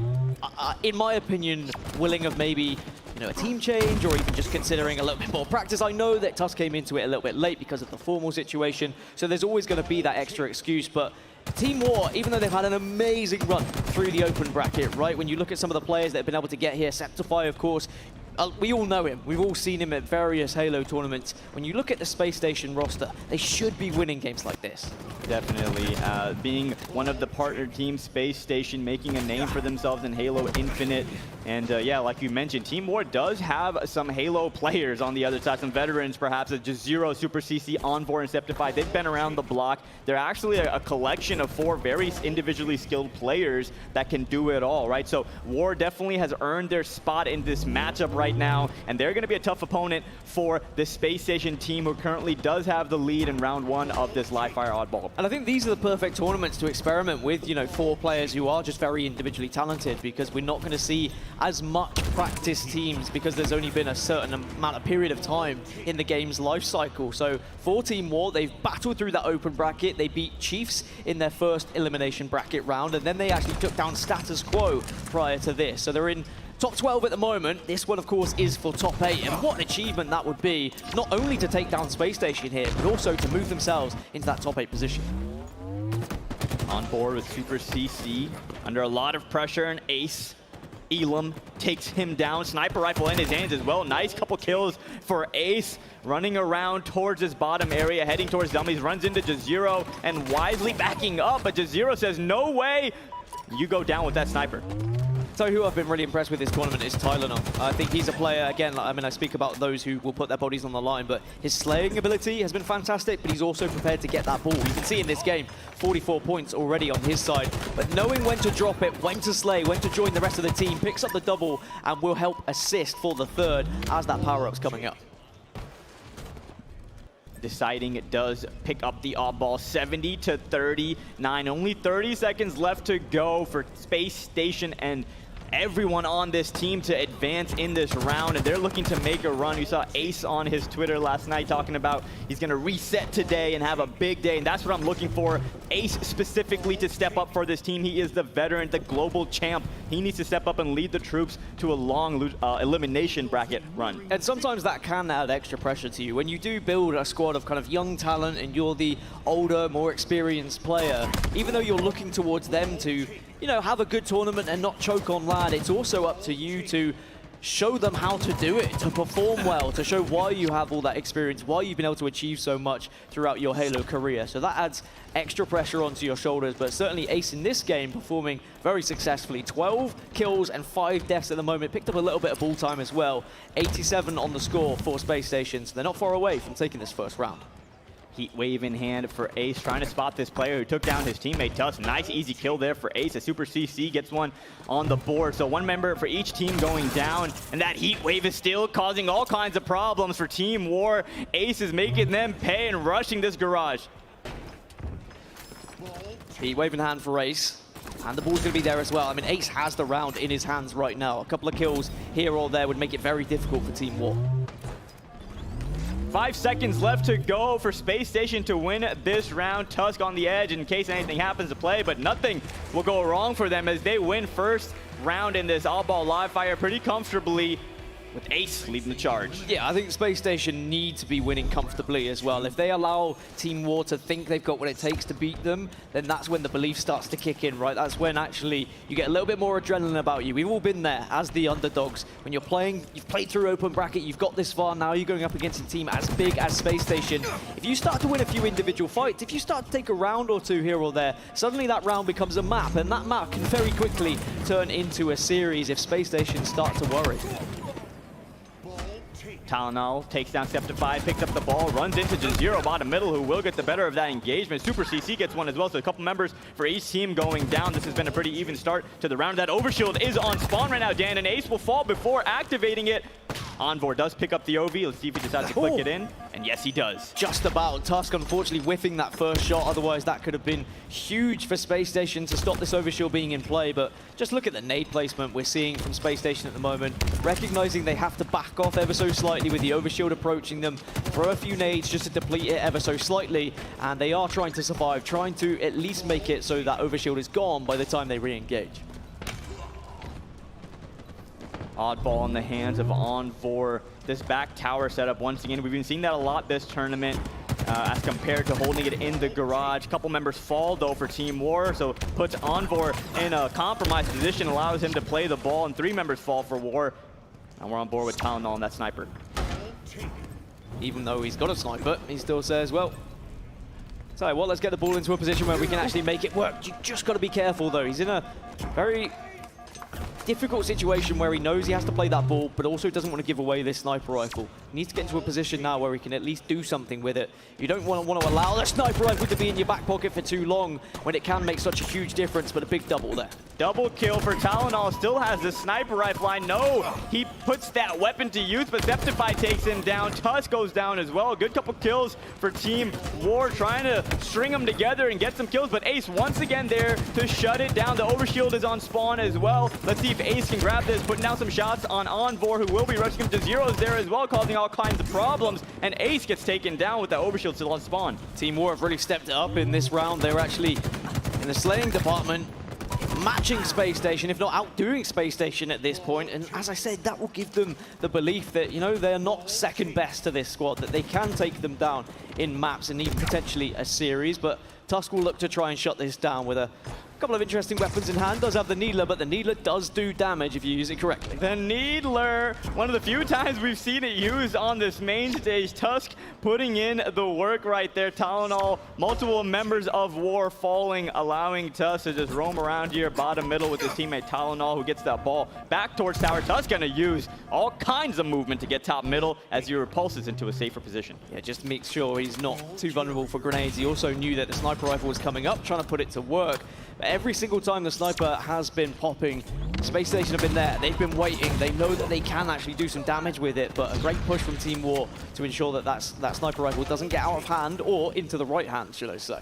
in my opinion, willing of maybe a team change, or even just considering a little bit more practice. I know that Tusk came into it a little bit late because of the formal situation, so there's always going to be that extra excuse. But Team War, even though they've had an amazing run through the open bracket, right? When you look at some of the players that have been able to get here, Septify, of course, we all know him. We've all seen him at various Halo tournaments. When you look at the Space Station roster, they should be winning games like this. Definitely. Being one of the partner teams, Space Station making a name for themselves in Halo Infinite. And yeah, like you mentioned, Team War does have some Halo players on the other side, some veterans perhaps, just Zero, Super CC, Envor, and Septify. They've been around the block. They're actually a collection of 4 very individually skilled players that can do it all, right? So War definitely has earned their spot in this matchup right now, and they're going to be a tough opponent for the Space Station team, who currently does have the lead in round 1 of this live fire oddball. And I think these are the perfect tournaments to experiment with, you know, 4 players who are just very individually talented, because we're not going to see as much practice teams because there's only been a certain amount of period of time in the game's life cycle. So for Team War, they've battled through that open bracket. They beat Chiefs in their first elimination bracket round, and then they actually took down Status Quo prior to this. So they're in top 12 at the moment. This one, of course, is for top 8, and what an achievement that would be, not only to take down Space Station here, but also to move themselves into that top 8 position. On board with Super CC, under a lot of pressure, and Ace Elam takes him down. Sniper rifle in his hands as well. Nice couple kills for Ace, running around towards his bottom area, heading towards dummies, runs into Jazero and wisely backing up, but Jazero says, no way, you go down with that sniper. So who I've been really impressed with this tournament is Tylenol. I think he's a player, again, I mean, I speak about those who will put their bodies on the line, but his slaying ability has been fantastic, but he's also prepared to get that ball. You can see in this game, 44 points already on his side, but knowing when to drop it, when to slay, when to join the rest of the team, picks up the double and will help assist for the third as that power-up's coming up. Deciding it does pick up the odd ball, 70-39. Only 30 seconds left to go for Space Station and everyone on this team to advance in this round, and they're looking to make a run. You saw Ace on his Twitter last night talking about he's going to reset today and have a big day, and that's what I'm looking for. Ace specifically to step up for this team. He is the veteran, the global champ. He needs to step up and lead the troops to a long elimination bracket run. And sometimes that can add extra pressure to you. When you do build a squad of kind of young talent and you're the older, more experienced player, even though you're looking towards them to, you know, have a good tournament and not choke on LAN, it's also up to you to show them how to do it, to perform well, to show why you have all that experience, why you've been able to achieve so much throughout your Halo career. So that adds extra pressure onto your shoulders, but certainly Ace in this game performing very successfully. 12 kills and 5 deaths at the moment. Picked up a little bit of ball time as well. 87 on the score for Space Station, so they're not far away from taking this first round. Heat wave in hand for Ace, trying to spot this player who took down his teammate Tusk. Nice easy kill there for Ace. A Super CC gets one on the board. So 1 member for each team going down, and that heat wave is still causing all kinds of problems for Team War. Ace is making them pay and rushing this garage. Heat wave in hand for Ace. And the ball's going to be there as well. I mean, Ace has the round in his hands right now. A couple of kills here or there would make it very difficult for Team War. 5 seconds left to go for Space Station to win this round. Tusk on the edge in case anything happens to play, but nothing will go wrong for them as they win first round in this all-ball live fire pretty comfortably, with Ace leading the charge. Yeah, I think Space Station need to be winning comfortably as well. If they allow Team War to think they've got what it takes to beat them, then that's when the belief starts to kick in, right? That's when actually you get a little bit more adrenaline about you. We've all been there as the underdogs. When you're playing, you've played through open bracket, you've got this far, now you're going up against a team as big as Space Station. If you start to win a few individual fights, if you start to take a round or two here or there, suddenly that round becomes a map, and that map can very quickly turn into a series if Space Station start to worry. Tylenol takes down Septify, picks up the ball, runs into Jazero bottom middle, who will get the better of that engagement. Super CC gets one as well, so a couple members for each team going down. This has been a pretty even start to the round. That overshield is on spawn right now, Dan, and Ace will fall before activating it. Envor does pick up the OV. Let's see if he decides to click it in. And yes, he does. Just about. Tusk unfortunately whiffing that first shot. Otherwise, that could have been huge for Space Station to stop this overshield being in play. But just look at the nade placement we're seeing from Space Station at the moment. Recognizing they have to back off ever so slightly with the overshield approaching them. Throw a few nades just to deplete it ever so slightly. And they are trying to survive, trying to at least make it so that overshield is gone by the time they re-engage. Oddball in the hands of Envor. This back tower setup, once again, we've been seeing that a lot this tournament as compared to holding it in the garage. A couple members fall, though, for Team War, so puts Envor in a compromised position, allows him to play the ball, and 3 members fall for War. And we're on board with Tylenol and that sniper. Even though he's got a sniper, he still says, well, so well, let's get the ball into a position where we can actually make it work. You just got to be careful, though. He's in a very difficult situation where he knows he has to play that ball, but also doesn't want to give away this sniper rifle. He needs to get into a position now where he can at least do something with it. You don't want to allow the sniper rifle to be in your back pocket for too long when it can make such a huge difference, but a big double there. Double kill for Talonol, still has the sniper rifle. I know he puts that weapon to use, but Septify takes him down. Tusk goes down as well. A good couple kills for Team War, trying to string them together and get some kills, but Ace once again there to shut it down. The overshield is on spawn as well. Let's see if Ace can grab this, putting down some shots on Envor, who will be rushing him to zeros there as well, causing all kinds of problems, and Ace gets taken down with the overshield still on spawn. Team War have really stepped it up in this round. They're actually in the slaying department, matching Space Station, if not outdoing Space Station at this point. And as I said, that will give them the belief that, you know, they're not second best to this squad, that they can take them down in maps and even potentially a series. But Tusk will look to try and shut this down with a couple of interesting weapons in hand. Does have the Needler, but the Needler does do damage if you use it correctly. The Needler, one of the few times we've seen it used on this main stage. Tusk putting in the work right there. Talonol, multiple members of War falling, allowing Tusk to just roam around here bottom middle with his teammate Talonol, who gets that ball back towards tower. Tusk gonna use all kinds of movement to get top middle as he repulses into a safer position. Yeah, just make sure he's not too vulnerable for grenades. He also knew that the sniper rifle was coming up, trying to put it to work. But every single time the sniper has been popping, Space Station have been there. They've been waiting. They know that they can actually do some damage with it, but a great push from Team War to ensure that that sniper rifle doesn't get out of hand or into the right hand, should I say.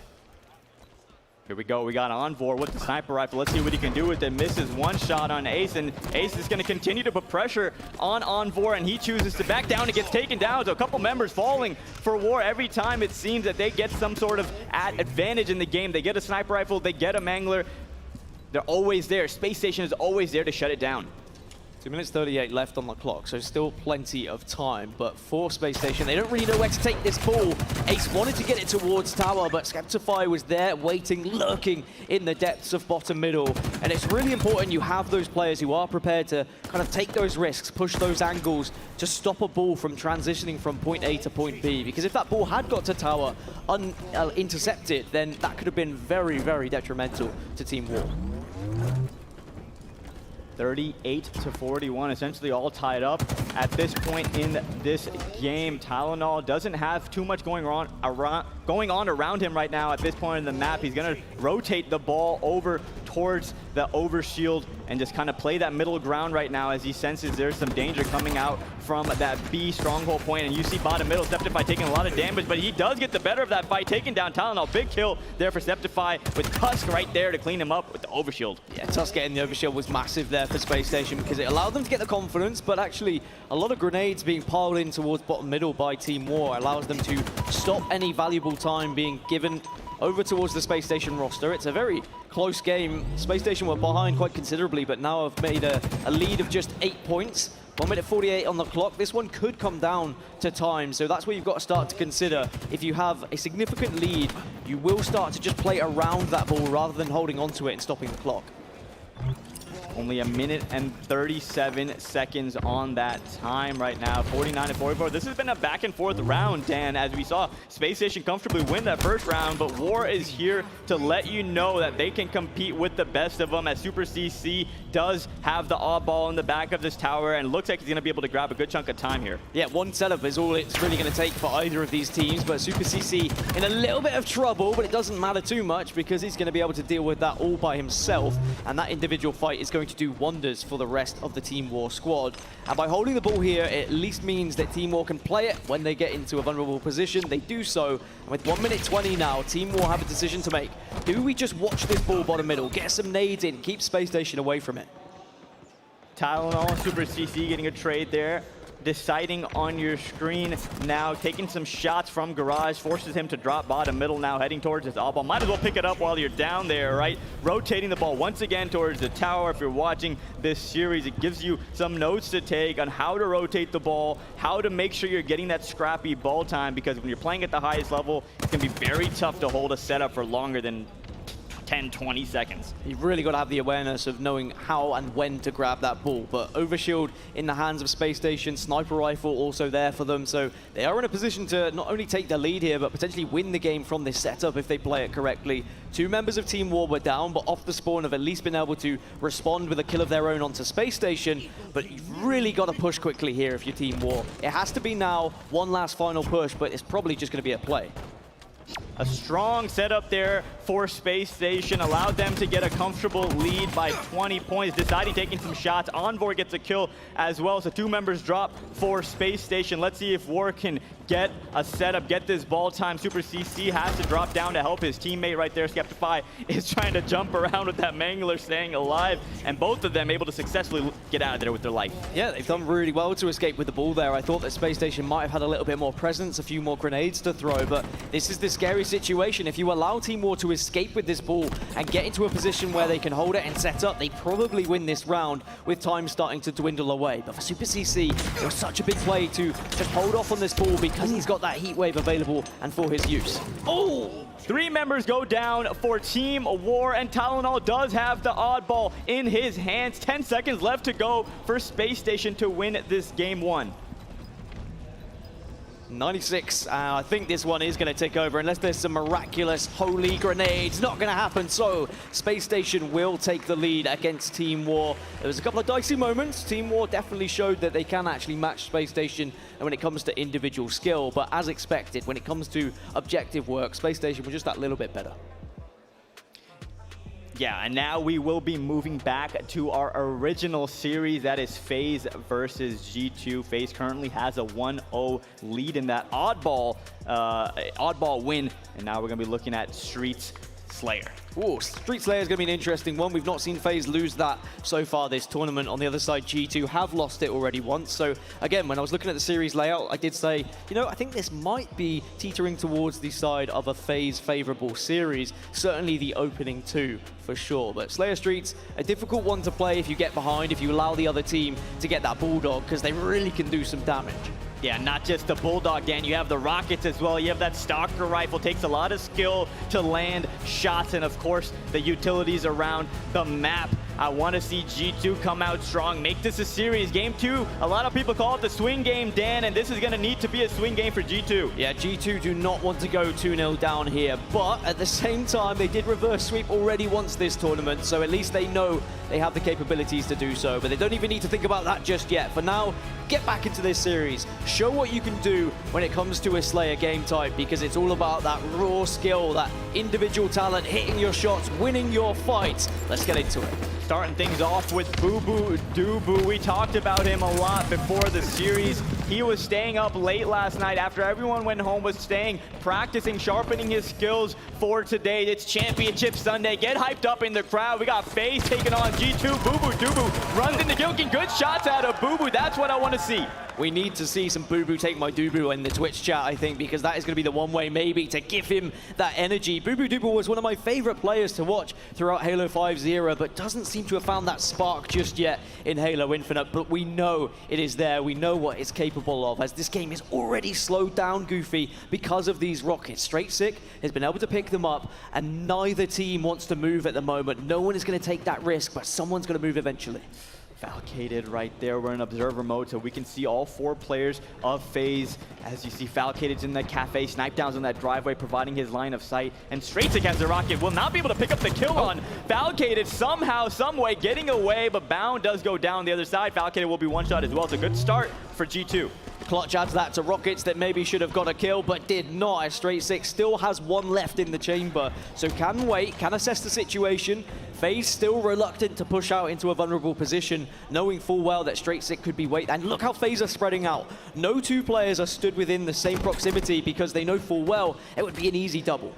Here we go, we got Envor with the sniper rifle. Let's see what he can do with it. Misses one shot on Ace, and Ace is gonna continue to put pressure on Envor, and he chooses to back down and gets taken down. So a couple members falling for War every time it seems that they get some sort of advantage in the game. They get a sniper rifle, they get a mangler. They're always there. Space Station is always there to shut it down. 2 minutes 38 left on the clock, so still plenty of time. But for Space Station, they don't really know where to take this ball. Ace wanted to get it towards tower, but Skeptify was there waiting, lurking in the depths of bottom middle. And it's really important you have those players who are prepared to kind of take those risks, push those angles, to stop a ball from transitioning from point A to point B. Because if that ball had got to tower intercepted, then that could have been very, very detrimental to Team War. 38-41, essentially all tied up at this point in this game. Talonol doesn't have too much going on around him right now at this point in the map. He's gonna rotate the ball over towards the overshield and just kind of play that middle ground right now as he senses there's some danger coming out from that B stronghold point. And you see bottom middle, Septify taking a lot of damage, but he does get the better of that fight, taking down Talonol. Big kill there for Septify with Tusk right there to clean him up with the overshield. Yeah, Tusk getting the overshield was massive there for Space Station because it allowed them to get the confidence, but actually a lot of grenades being piled in towards bottom middle by Team War allows them to stop any valuable time being given over towards the Space Station roster. It's a very close game. Space Station were behind quite considerably, but now have made a lead of just 8 points. 1 minute 48 on the clock. This one could come down to time, so that's where you've got to start to consider. If you have a significant lead, you will start to just play around that ball rather than holding onto it and stopping the clock. Only 1 minute and 37 seconds on that time right now, 49-44. This has been a back and forth round, Dan, as we saw Space Station comfortably win that first round, but War is here to let you know that they can compete with the best of them, as Super CC does have the odd ball in the back of this tower and looks like he's gonna be able to grab a good chunk of time here. Yeah, one setup is all it's really gonna take for either of these teams, but Super CC in a little bit of trouble, but it doesn't matter too much because he's gonna be able to deal with that all by himself, and that individual fight is going to do wonders for the rest of the Team War squad. And by holding the ball here, it at least means that Team War can play it when they get into a vulnerable position. They do so, and with 1 minute 20 now, Team War have a decision to make. Do we just watch this ball bottom middle, get some nades in, keep Space Station away from it? Talonol and Super CC getting a trade there. Deciding on your screen now, taking some shots from Garage, forces him to drop bottom middle now, heading towards his odd ball. Might as well pick it up while you're down there, right? Rotating the ball once again towards the tower. If you're watching this series, it gives you some notes to take on how to rotate the ball, how to make sure you're getting that scrappy ball time, because when you're playing at the highest level, it can be very tough to hold a setup for longer than 10, 20 seconds. You've really got to have the awareness of knowing how and when to grab that ball. But Overshield in the hands of Space Station, Sniper Rifle also there for them. So they are in a position to not only take the lead here, but potentially win the game from this setup if they play it correctly. 2 members of Team War were down, but off the spawn have at least been able to respond with a kill of their own onto Space Station. But you've really got to push quickly here if you're Team War. It has to be now, one last final push, but it's probably just going to be a play. A strong setup there for Space Station, allowed them to get a comfortable lead by 20 points. Deciding taking some shots. Envoy gets a kill as well, so 2 members drop for Space Station. Let's see if War can get a setup, get this ball time. Super CC has to drop down to help his teammate right there. Skeptify is trying to jump around with that Mangler staying alive, and both of them able to successfully get out of there with their life. Yeah, they've done really well to escape with the ball there. I thought that Space Station might have had a little bit more presence, a few more grenades to throw, but this is the scary situation. If you allow Team War to escape with this ball and get into a position where they can hold it and set up, they probably win this round with time starting to dwindle away. But for Super CC, it was such a big play to just hold off on this ball because he's got that heat wave available and for his use. Oh! 3 members go down for Team War, and Tylenol does have the oddball in his hands. 10 seconds left to go for Space Station to win this game 1. 96. I think this one is going to take over unless there's some miraculous holy grenades. Not going to happen. So Space Station will take the lead against Team War. There was a couple of dicey moments. Team War definitely showed that they can actually match Space Station when it comes to individual skill. But as expected, when it comes to objective work, Space Station was just that little bit better. Yeah, and now we will be moving back to our original series. That is FaZe versus G2. FaZe currently has a 1-0 lead in that oddball win. And now we're going to be looking at Streets Slayer. Ooh, Street Slayer is going to be an interesting one. We've not seen FaZe lose that so far this tournament. On the other side, G2 have lost it already once. So again, when I was looking at the series layout, I did say, you know, I think this might be teetering towards the side of a FaZe favorable series. Certainly the opening 2 for sure. But Slayer Streets, a difficult one to play if you get behind, if you allow the other team to get that Bulldog, because they really can do some damage. Yeah, not just the Bulldog, Dan. You have the Rockets as well. You have that Stalker Rifle. Takes a lot of skill to land shots. And, of course, the utilities around the map. I want to see G2 come out strong. Make this a series. Game 2, a lot of people call it the swing game, Dan. And this is going to need to be a swing game for G2. Yeah, G2 do not want to go 2-0 down here. But at the same time, they did reverse sweep already once this tournament. So at least they know they have the capabilities to do so. But they don't even need to think about that just yet. For now, get back into this series. Show what you can do when it comes to a Slayer game type, because it's all about that raw skill, that individual talent, hitting your shots, winning your fights. Let's get into it. Starting things off with Boo Boo. We talked about him a lot before the series. He was staying up late last night after everyone went home, was staying, practicing, sharpening his skills for today. It's Championship Sunday. Get hyped up in the crowd. We got FaZe taking on G2. Boo Boo runs into Gilkin. Good shots out of Boo Boo. That's what I want to see. We need to see some Boo Boo take my Doo-Boo in the Twitch chat, I think, because that is going to be the one way maybe to give him that energy. Boo Boo Doo-Boo was one of my favorite players to watch throughout Halo 5's era, but doesn't seem to have found that spark just yet in Halo Infinite. But we know it is there. We know what it's capable of, as this game is already slowed down, Goofy, because of these rockets. Straight Sick has been able to pick them up, and neither team wants to move at the moment. No one is going to take that risk, but someone's going to move eventually. Falcated right there. We're in observer mode, so we can see all 4 players of FaZe. As you see, Falcated's in the cafe, Snipe Down's on that driveway, providing his line of sight. And Straight Sick has the rocket, will not be able to pick up the kill on Falcated somehow, some way, getting away, but Bound does go down the other side. Falcated will be one shot as well. It's a good start for G2. Clutch adds that to Rockets that maybe should have got a kill, but did not, as Straight Sick still has 1 left in the chamber. So can wait, can assess the situation. FaZe still reluctant to push out into a vulnerable position, knowing full well that Straight Sick could be wait. And look how FaZe are spreading out. No 2 players are stood within the same proximity because they know full well it would be an easy double.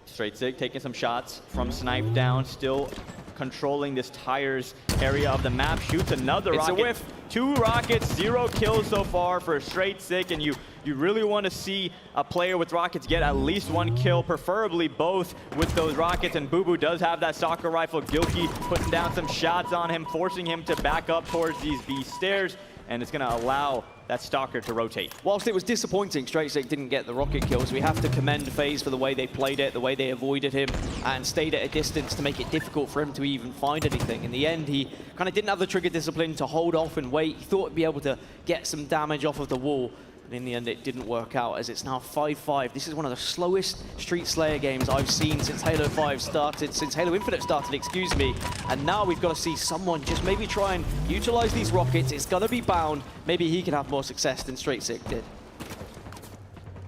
Straight Sick taking some shots from Snipe Down, still controlling this tires area of the map. Shoots another rocket. It's a whiff. 2 rockets, 0 kills so far for Straight Sick, and you really want to see a player with rockets get at least 1 kill, preferably both with those rockets. And Boo Boo does have that Stalker Rifle. Gilkey putting down some shots on him, forcing him to back up towards these B stairs, and it's going to allow that Stalker to rotate. Whilst it was disappointing StraightSick didn't get the rocket kills, we have to commend FaZe for the way they played it, the way they avoided him, and stayed at a distance to make it difficult for him to even find anything. In the end, he kind of didn't have the trigger discipline to hold off and wait. He thought he'd be able to get some damage off of the wall. And in the end, it didn't work out, as it's now 5-5. This is one of the slowest Street Slayer games I've seen since Halo 5 started, since Halo Infinite started, excuse me. And now we've got to see someone just maybe try and utilize these rockets. It's going to be Bound. Maybe he can have more success than StraightSick did.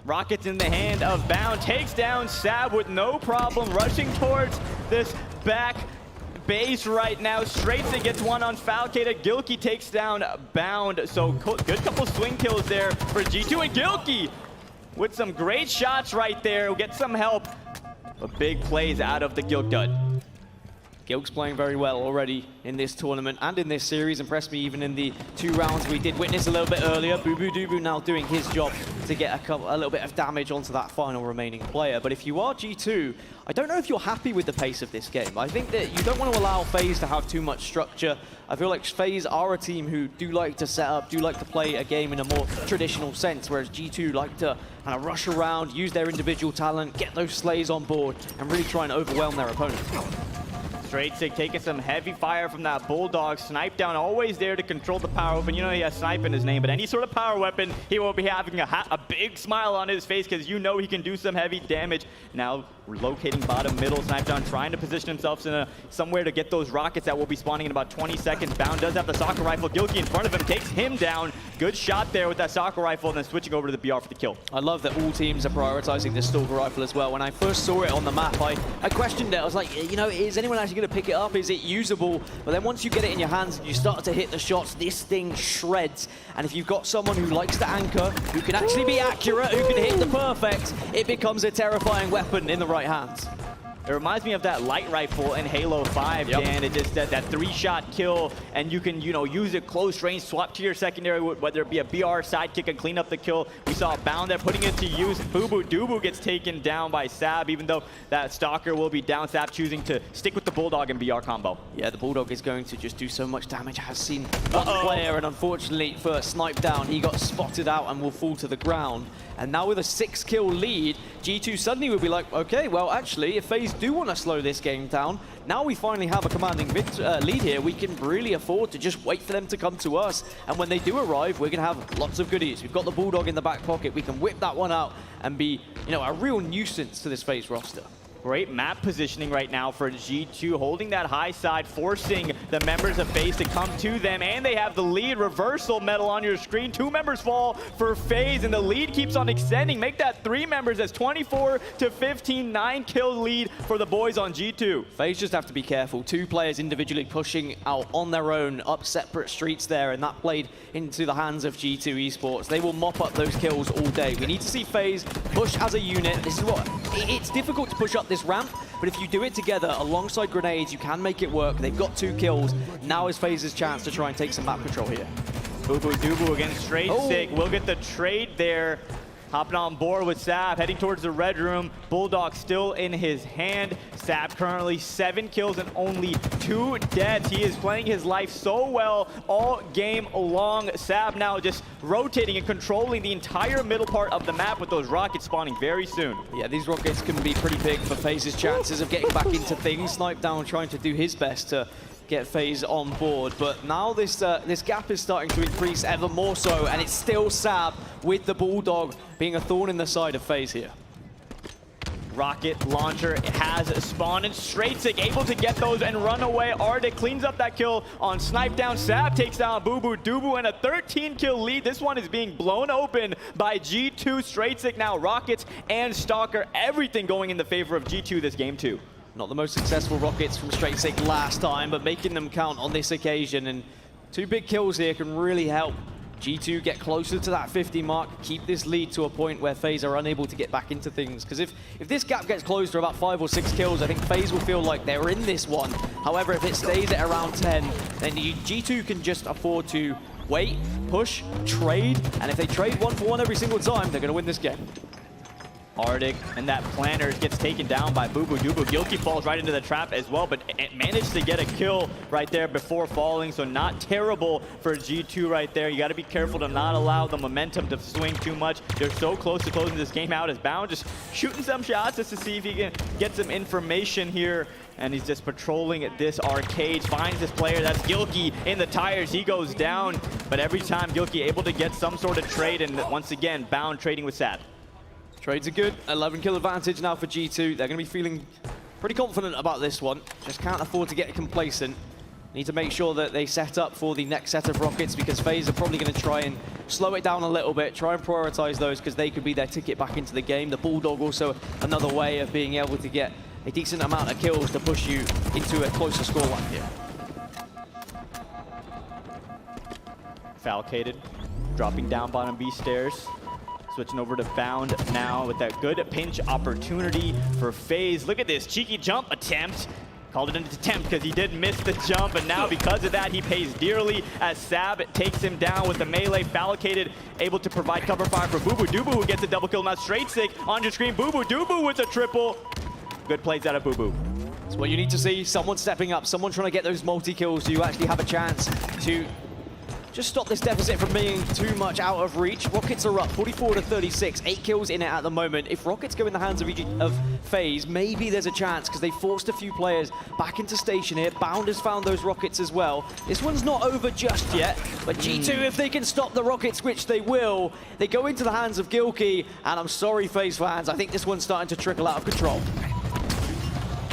Rockets in the hand of Bound, takes down Sab with no problem, rushing towards this back base right now. StraightSick gets one on Falcated. Gilkey takes down Bound. So good couple swing kills there for G2. And Gilkey with some great shots right there. We'll get some help. But big plays out of the Gilk Dud. Gilk's playing very well already in this tournament and in this series. Impressed me even in the 2 rounds we did witness a little bit earlier. Bubu now doing his job to get a little bit of damage onto that final remaining player. But if you are G2, I don't know if you're happy with the pace of this game. I think that you don't want to allow FaZe to have too much structure. I feel like FaZe are a team who do like to set up, do like to play a game in a more traditional sense, whereas G2 like to kind of rush around, use their individual talent, get those slays on board, and really try and overwhelm their opponents. StraightSick taking some heavy fire from that Bulldog. Snipe down, always there to control the power weapon. You know he has Snipe in his name, but any sort of power weapon, he will be having a big smile on his face because you know he can do some heavy damage. Now locating bottom middle, Snipe down, trying to position himself in somewhere to get those rockets that will be spawning in about 20 seconds. Bound does have the soccer rifle. Gilkey in front of him takes him down. Good shot there with that soccer rifle, and then switching over to the BR for the kill. I love that all teams are prioritizing this stalker rifle as well. When I first saw it on the map, I questioned it. I was like, you know, is anyone actually going to pick it up? Is it usable? But then once you get it in your hands and you start to hit the shots, this thing shreds. And if you've got someone who likes to anchor, who can actually be accurate, who can hit the perfect, it becomes a terrifying weapon in the right hands. It reminds me of that light rifle in Halo 5, Dan. It just that 3-shot kill, and you can, you know, use it close range, swap to your secondary, whether it be a BR sidekick and clean up the kill. We saw Bound there putting it to use. Bubu Dubu gets taken down by Sab, even though that Stalker will be down. Sab choosing to stick with the Bulldog and BR combo. Yeah, the Bulldog is going to just do so much damage. I have seen one player, and unfortunately for Snipe Down, he got spotted out and will fall to the ground. And now with a 6-kill lead, G2 suddenly will be like, okay, well, actually, if FaZe do want to slow this game down, now we finally have a commanding lead here. We can really afford to just wait for them to come to us. And when they do arrive, we're going to have lots of goodies. We've got the Bulldog in the back pocket. We can whip that one out and be, you know, a real nuisance to this FaZe roster. Great map positioning right now for G2, holding that high side, forcing the members of FaZe to come to them, and they have the lead. Reversal medal on your screen. 2 members fall for FaZe, and the lead keeps on extending. Make that 3 members as 24 to 15, 9-kill lead for the boys on G2. FaZe just have to be careful. 2 players individually pushing out on their own up separate streets there, and that played into the hands of G2 Esports. They will mop up those kills all day. We need to see FaZe push as a unit. This is what, it's difficult to push up this ramp, but if you do it together alongside grenades, you can make it work. They've got 2 kills. Now is FaZe's chance to try and take some map control here. Bubu Dubu against StraightSick. We'll get the trade there. Hopping on board with Sab, heading towards the red room. Bulldog still in his hand. Sab currently 7 kills and only 2 deaths. He is playing his life so well all game long. Sab now just rotating and controlling the entire middle part of the map with those rockets spawning very soon. Yeah, these rockets can be pretty big for FaZe's chances of getting back into things. Snipe Down trying to do his best to get FaZe on board, but now this gap is starting to increase ever more so, and it's still Sab with the Bulldog being a thorn in the side of FaZe here. Rocket launcher has spawned, and StraightSick able to get those and run away. Arctic cleans up that kill on Snipe Down. Sab takes down Bubu Dubu, and a 13-kill lead. This one is being blown open by G2. StraightSick now rockets and Stalker, everything going in the favor of G2 this game too. Not the most successful rockets from StraightSick last time, but making them count on this occasion. And 2 big kills here can really help G2 get closer to that 50 mark, keep this lead to a point where FaZe are unable to get back into things. Because if this gap gets closed to about 5 or 6 kills, I think FaZe will feel like they're in this one. However, if it stays at around 10, then G2 can just afford to wait, push, trade, and if they trade 1-for-1 every single time, they're going to win this game. Arctic and that Planner gets taken down by Boo Boo Doo. Gilkey falls right into the trap as well, but it managed to get a kill right there before falling, so not terrible for G2 right there. You got to be careful to not allow the momentum to swing too much. They're so close to closing this game out as Bound just shooting some shots just to see if he can get some information here. And he's just patrolling this arcade, finds this player, that's Gilkey in the tires. He goes down, but every time Gilkey able to get some sort of trade, and once again, Bound trading with Sad. Trades are good. 11 kill advantage now for G2. They're going to be feeling pretty confident about this one. Just can't afford to get complacent. Need to make sure that they set up for the next set of rockets, because FaZe are probably going to try and slow it down a little bit, try and prioritize those, because they could be their ticket back into the game. The Bulldog also another way of being able to get a decent amount of kills to push you into a closer scoreline here. Falcated, dropping down bottom B stairs. Switching over to Bound now with that good pinch opportunity for FaZe. Look at this cheeky jump attempt. Called it an attempt because he did miss the jump, and now because of that, he pays dearly as Sab takes him down with the melee. Falcated, able to provide cover fire for Boo Boo Doo, who gets a double kill. Now Straight Sick on your screen. Boo Boo Doo with a triple. Good plays out of Boo Boo. That's what you need to see. Someone stepping up, someone trying to get those multi-kills so you actually have a chance to just stop this deficit from being too much out of reach. Rockets are up 44 to 36, 8 kills in it at the moment. If Rockets go in the hands of FaZe, maybe there's a chance, because they forced a few players back into station here. Bound has found those Rockets as well. This one's not over just yet, but G2, if they can stop the Rockets, which they will, they go into the hands of Gilkey, and I'm sorry, FaZe fans, I think this one's starting to trickle out of control.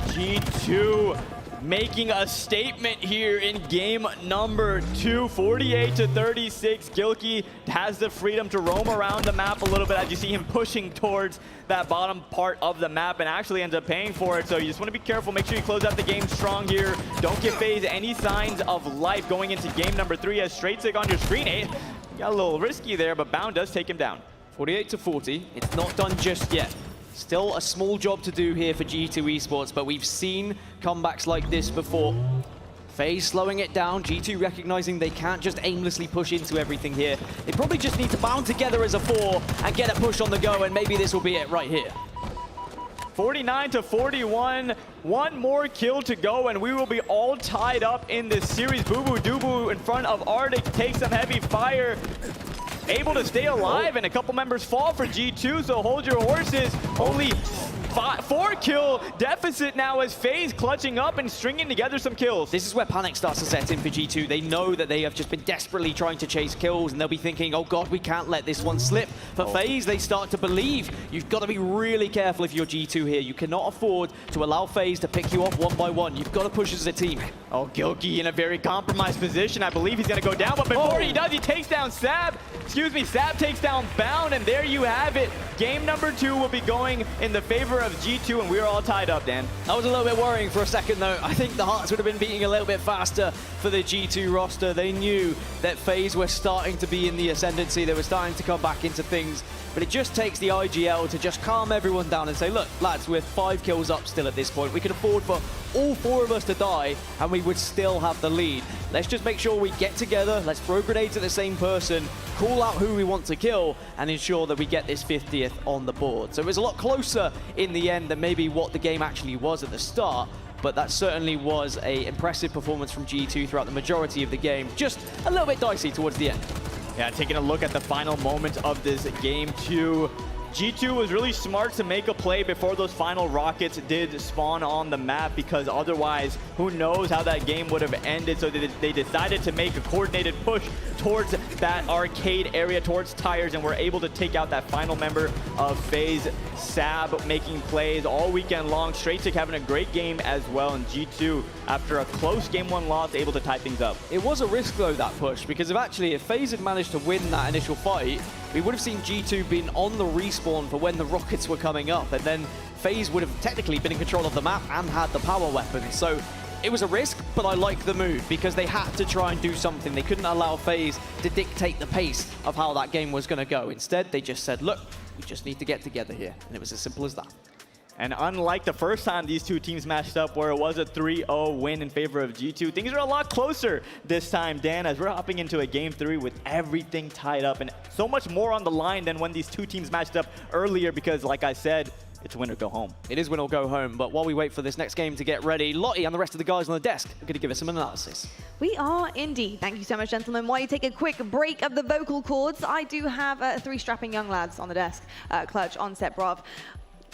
G2 making a statement here in game number 2, 48 to 36. Gilkey has the freedom to roam around the map a little bit as you see him pushing towards that bottom part of the map, and actually ends up paying for it. So you just want to be careful. Make sure you close out the game strong here. Don't give FaZe any signs of life going into game number 3 as Straight Sick on your screen. Hey, got a little risky there, but Bound does take him down. 48 to 40. It's not done just yet. Still a small job to do here for G2 Esports, but we've seen comebacks like this before. FaZe slowing it down, G2 recognizing they can't just aimlessly push into everything here. They probably just need to bound together as a 4 and get a push on the go, and maybe this will be it right here. 49 to 41, one more kill to go, and we will be all tied up in this series. Boo Boo Doo in front of Arctic takes some heavy fire. Able to stay alive, and a couple members fall for G2, so hold your horses. Only 4 kill deficit now as FaZe clutching up and stringing together some kills. This is where panic starts to set in for G2. They know that they have just been desperately trying to chase kills, and they'll be thinking, oh god, we can't let this one slip. For FaZe, they start to believe. You've got to be really careful if you're G2 here. You cannot afford to allow FaZe to pick you off one by one. You've got to push as a team. Oh, Gilkey in a very compromised position. I believe he's going to go down, but before he does, he takes down Sab. Sab takes down Bound, and there you have it. Game number 2 will be going in the favor of G2, and we're all tied up, Dan. That was a little bit worrying for a second, though. I think the hearts would have been beating a little bit faster for the G2 roster. They knew that FaZe were starting to be in the ascendancy. They were starting to come back into things, but it just takes the IGL to just calm everyone down and say, look, lads, we're 5 kills up still at this point. We can afford for all 4 of us to die, and we would still have the lead. Let's just make sure we get together, let's throw grenades at the same person, call out who we want to kill, and ensure that we get this 50th on the board. So it was a lot closer in the end than maybe what the game actually was at the start, but that certainly was an impressive performance from G2 throughout the majority of the game. Just a little bit dicey towards the end. Yeah, taking a look at the final moment of this game 2. G2 was really smart to make a play before those final rockets did spawn on the map, because otherwise, who knows how that game would have ended. So they decided to make a coordinated push towards that arcade area, towards tires, and were able to take out that final member of FaZe. Sab making plays all weekend long. Straight Sick having a great game as well, and G2, after a close game 1 loss, able to tie things up. It was a risk, though, that push, because if FaZe had managed to win that initial fight, we would have seen G2 being on the respawn for when the rockets were coming up, and then FaZe would have technically been in control of the map and had the power weapons. So it was a risk, but I like the move, because they had to try and do something. They couldn't allow FaZe to dictate the pace of how that game was going to go. Instead, they just said, look, we just need to get together here. And it was as simple as that. And unlike the first time these two teams matched up where it was a 3-0 win in favor of G2, things are a lot closer this time, Dan, as we're hopping into a Game 3 with everything tied up and so much more on the line than when these two teams matched up earlier because, like I said, it's win or go home. It is win or go home, but while we wait for this next game to get ready, Lottie and the rest of the guys on the desk are going to give us some analysis. We are indeed. Thank you so much, gentlemen. While you take a quick break of the vocal cords, I do have 3 strapping young lads on the desk. Clutch, Onset, Brav.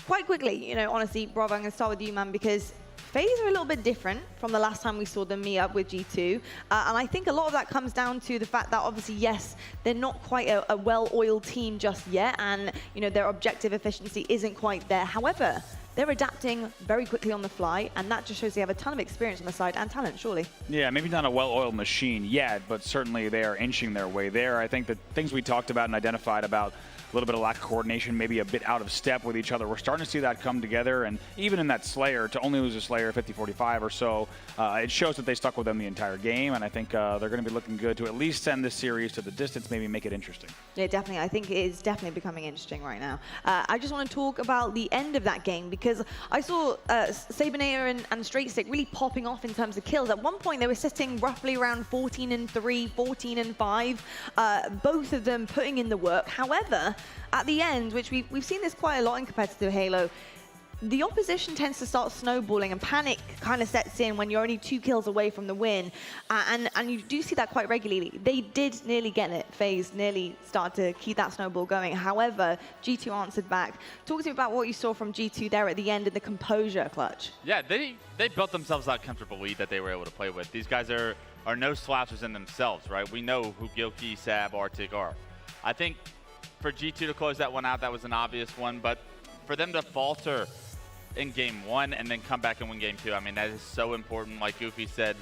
Quite quickly, you know, honestly, Brav, I'm going to start with you, man, because FaZe are a little bit different from the last time we saw them meet up with G2. And I think a lot of that comes down to the fact that obviously, yes, they're not quite a well-oiled team just yet. And, you know, their objective efficiency isn't quite there. However, they're adapting very quickly on the fly, and that just shows they have a ton of experience on the side and talent, surely. Yeah, maybe not a well-oiled machine yet, but certainly they are inching their way there. I think the things we talked about and identified about a little bit of lack of coordination, maybe a bit out of step with each other. We're starting to see that come together, and even in that Slayer, to only lose a Slayer 50-45 or so, it shows that they stuck with them the entire game, and I think they're going to be looking good to at least send this series to the distance, maybe make it interesting. Yeah, definitely. I think it is definitely becoming interesting right now. I just want to talk about the end of that game because I saw Sabinator and Straight Stick really popping off in terms of kills. At one point, they were sitting roughly around 14-3, 14-5, both of them putting in the work. However, at the end, which we've seen this quite a lot in competitive Halo, the opposition tends to start snowballing and panic kind of sets in when you're only 2 kills away from the win. And you do see that quite regularly. They did nearly get it. FaZe nearly started to keep that snowball going. However, G2 answered back. Talk to me about what you saw from G2 there at the end and the composure, Clutch. Yeah, they built themselves that comfortable lead that they were able to play with. These guys are no slouches in themselves, right? We know who Gilkey, Sab, Arctic are. I think for G2 to close that one out, that was an obvious one, but for them to falter in game 1 and then come back and win game 2, I mean, that is so important. Like Goofy said,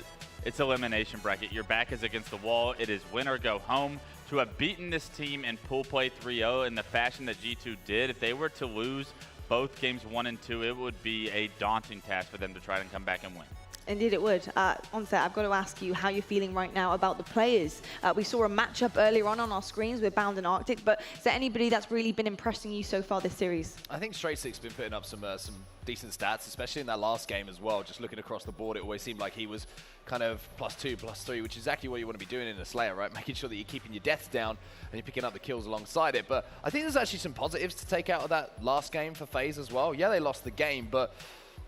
it's elimination bracket. Your back is against the wall. It is win or go home. To have beaten this team in pool play 3-0 in the fashion that G2 did, if they were to lose both games 1 and 2, it would be a daunting task for them to try and come back and win. Indeed it would. Onset, I've got to ask you how you're feeling right now about the players. We saw a matchup earlier on our screens with Bound and Arctic, but is there anybody that's really been impressing you so far this series? I think Straight Stick's been putting up some decent stats, especially in that last game as well. Just looking across the board, it always seemed like he was kind of +2, +3, which is exactly what you want to be doing in a Slayer, right? Making sure that you're keeping your deaths down and you're picking up the kills alongside it. But I think there's actually some positives to take out of that last game for FaZe as well. Yeah, they lost the game, but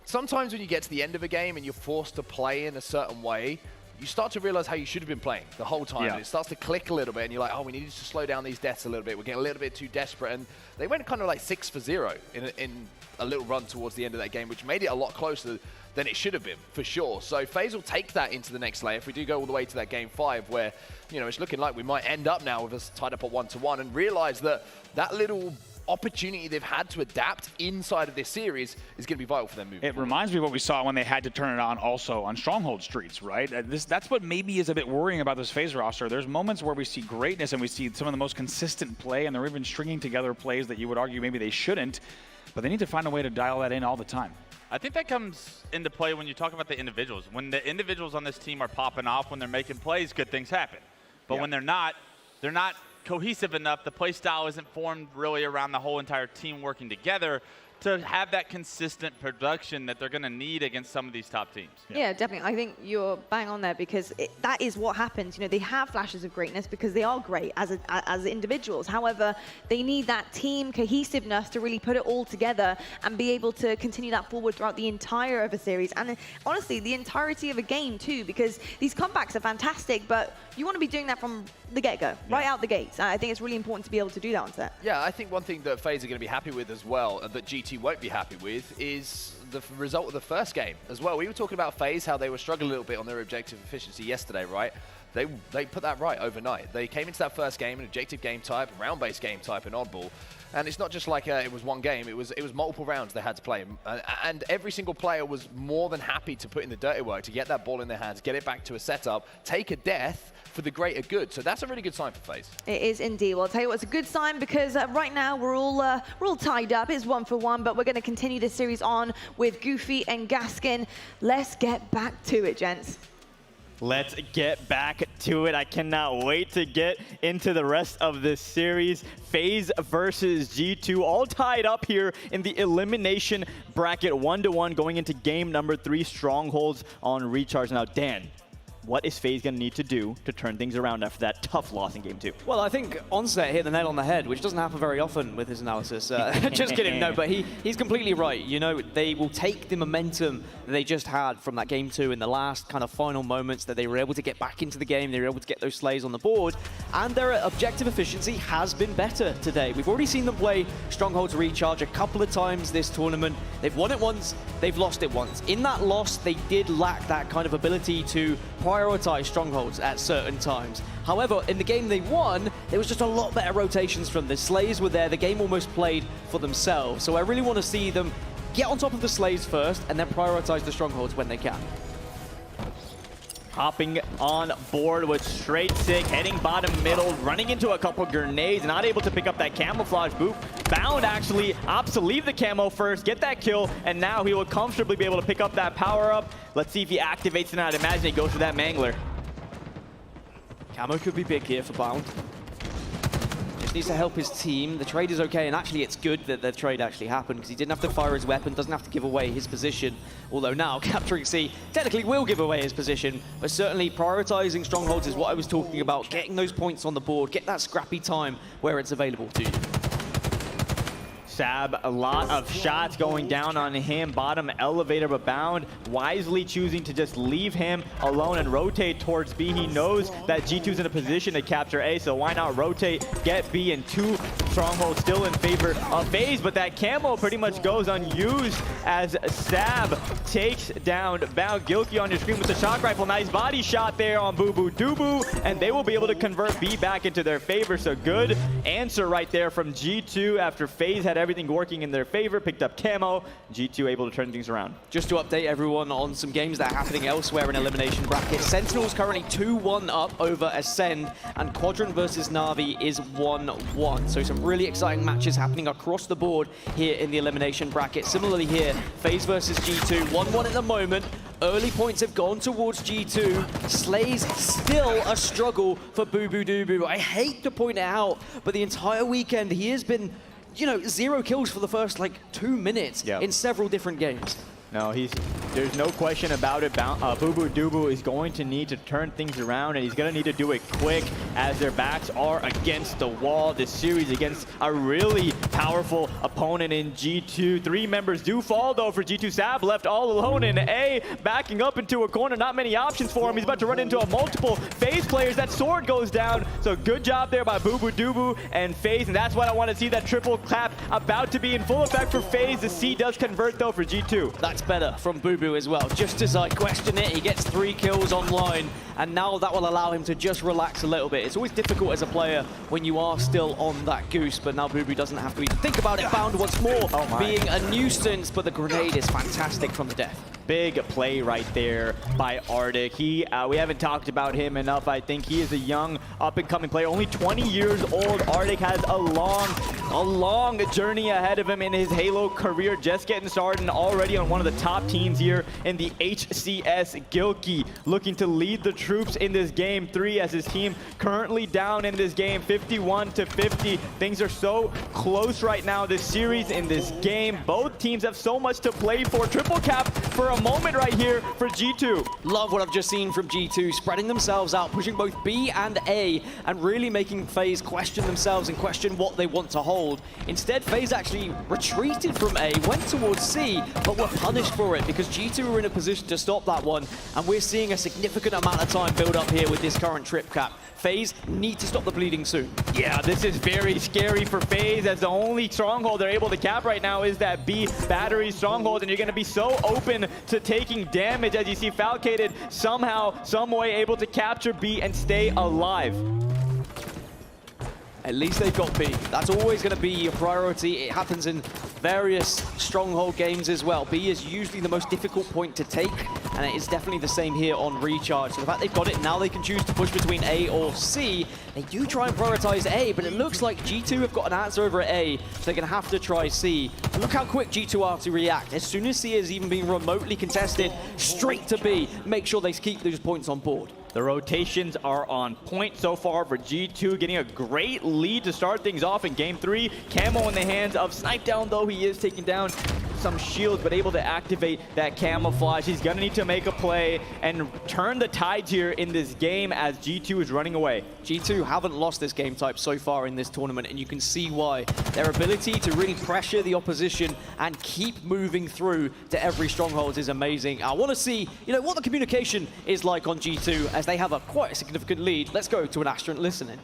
sometimes when you get to the end of a game and you're forced to play in a certain way, you start to realize how you should have been playing the whole time. Yeah. And it starts to click a little bit and you're like, oh, we needed to slow down these deaths a little bit. We're getting a little bit too desperate. And they went kind of like 6 for 0 in a little run towards the end of that game, which made it a lot closer than it should have been, for sure. So FaZe will take that into the next layer. If we do go all the way to that game 5 where, you know, it's looking like we might end up now with us tied up at 1-1 and realize that that little opportunity they've had to adapt inside of this series is going to be vital for them moving forward. Reminds me of what we saw when they had to turn it on also on Stronghold streets, right? That's what maybe is a bit worrying about this FaZe roster. There's moments where we see greatness and we see some of the most consistent play, and they're even stringing together plays that you would argue maybe they shouldn't, but they need to find a way to dial that in all the time. I think that comes into play when you talk about the individuals. When the individuals on this team are popping off, when they're making plays, good things happen. But when they're not cohesive enough, the play style isn't formed really around the whole entire team working together to have that consistent production that they're going to need against some of these top teams. Yeah, definitely. I think you're bang on there because that is what happens. You know, they have flashes of greatness because they are great as individuals. However, they need that team cohesiveness to really put it all together and be able to continue that forward throughout the entire of a series. And honestly, the entirety of a game too, because these comebacks are fantastic, but you want to be doing that from the get-go, right out the gates. I think it's really important to be able to do that on set. Yeah, I think one thing that FaZe are going to be happy with as well, that GT won't be happy with, is the result of the first game as well. We were talking about FaZe, how they were struggling a little bit on their objective efficiency yesterday, right? They put that right overnight. They came into that first game, an objective game type, round-based game type, and oddball. And it's not just like it was one game, it was multiple rounds they had to play. And every single player was more than happy to put in the dirty work, to get that ball in their hands, get it back to a setup, take a death for the greater good. So that's a really good sign for FaZe. It is indeed. Well, I'll tell you what, it's a good sign because right now we're all tied up. It's 1-1, but we're going to continue this series on with Goofy and Gaskin. Let's get back to it, gents. Let's get back to it. I cannot wait to get into the rest of this series. FaZe versus G2, all tied up here in the elimination bracket, 1-1 going into game number 3, Strongholds on Recharge. Now, Dan, what is FaZe going to need to do to turn things around after that tough loss in game 2? Well, I think Onset hit the nail on the head, which doesn't happen very often with his analysis. Just kidding, no, but he's completely right. You know, they will take the momentum that they just had from that game 2 in the last kind of final moments that they were able to get back into the game, they were able to get those slays on the board, and their objective efficiency has been better today. We've already seen them play Strongholds Recharge a couple of times this tournament. They've won it once, they've lost it once. In that loss, they did lack that kind of ability to prioritize Strongholds at certain times. However, in the game they won, there was just a lot better rotations from the Slays were there. The game almost played for themselves. So I really want to see them get on top of the Slays first and then prioritize the Strongholds when they can. Hopping on board with straight sick, heading bottom middle, running into a couple grenades, not able to pick up that camouflage boot. Bound actually opts to leave the camo first, get that kill, and now he will comfortably be able to pick up that power up. Let's see if he activates it. I'd imagine he goes for that Mangler. Camo could be big here for Bound. Just needs to help his team. The trade is okay, and actually it's good that the trade actually happened because he didn't have to fire his weapon, doesn't have to give away his position. Although now capturing C technically will give away his position, but certainly prioritizing Strongholds is what I was talking about. Getting those points on the board, get that scrappy time where it's available to you. Sab, a lot of shots going down on him. Bottom elevator, but Bound wisely choosing to just leave him alone and rotate towards B. He knows that G2's in a position to capture A, so why not rotate, get B, and 2 Strongholds still in favor of FaZe, but that camo pretty much goes unused as Sab takes down Bound. Gilkey on your screen with the shock rifle. Nice body shot there on Boo Boo Doo, and they will be able to convert B back into their favor, so good answer right there from G2 after FaZe had everything working in their favor, picked up camo, G2 able to turn things around. Just to update everyone on some games that are happening elsewhere in elimination bracket, Sentinel's currently 2-1 up over Ascend, and Quadrant versus Na'Vi is 1-1. So some really exciting matches happening across the board here in the elimination bracket. Similarly here, FaZe versus G2, 1-1 at the moment. Early points have gone towards G2. Slays still a struggle for Boo Boo Doo Boo. I hate to point it out, but the entire weekend he has been, you know, 0 kills for the first, like, 2 minutes in several different games. No, there's no question about it. Boo Boo Doo Boo is going to need to turn things around, and he's going to need to do it quick as their backs are against the wall. This series against a really powerful opponent in G2. 3 members do fall, though, for G2. Sab left all alone in A, backing up into a corner. Not many options for him. He's about to run into a multiple FaZe players. That sword goes down, so good job there by Boo Boo Doo Boo and FaZe, and that's what I want to see, that triple clap about to be in full effect for FaZe. The C does convert, though, for G2. That's better from Boo Boo as well. Just as I question it, he gets 3 kills online, and now that will allow him to just relax a little bit. It's always difficult as a player when you are still on that goose, but now Boo Boo doesn't have to even think about it. Bound once more, being a nuisance, but the grenade is fantastic from the death. Big play right there by Arctic. We haven't talked about him enough. I think he is a young, up-and-coming player. Only 20 years old. Arctic has a long journey ahead of him in his Halo career. Just getting started and already on one of the top teams here in the HCS. Gilkey looking to lead the troops in this game 3 as his team currently down in this game 51-50. Things are so close right now this series in this game. Both teams have so much to play for. Triple cap for a moment right here for G2. Love what I've just seen from G2, spreading themselves out, pushing both B and A, and really making FaZe question themselves and question what they want to hold. Instead, FaZe actually retreated from A, went towards C, but were punished for it because G2 were in a position to stop that one, and we're seeing a significant amount of time build up here with this current trip cap. FaZe need to stop the bleeding soon. Yeah, this is very scary for FaZe, as the only stronghold they're able to cap right now is that B battery stronghold, and you're going to be so open to taking damage as you see Falcated somehow, some way able to capture B and stay alive. at least they've got B. That's always going to be your priority. It happens in various stronghold games as well. B is usually the most difficult point to take, and it is definitely the same here on Recharge. So the fact they've got it, now they can choose to push between A or C. They do try and prioritize A, but it looks like G2 have got an answer over at A, so they're going to have to try C. And look how quick G2 are to react. As soon as C is even being remotely contested, straight to B. Make sure they keep those points on board. The rotations are on point so far for G2, getting a great lead to start things off in Game 3. Camo in the hands of Snipedown, though he is taking down some shields, but able to activate that camouflage. He's going to need to make a play and turn the tides here in this game as G2 is running away. G2 haven't lost this game type so far in this tournament, and you can see why. Their ability to really pressure the opposition and keep moving through to every stronghold is amazing. I want to see, what the communication is like on G2 as they have quite a significant lead. Let's go to an Astra and listen in.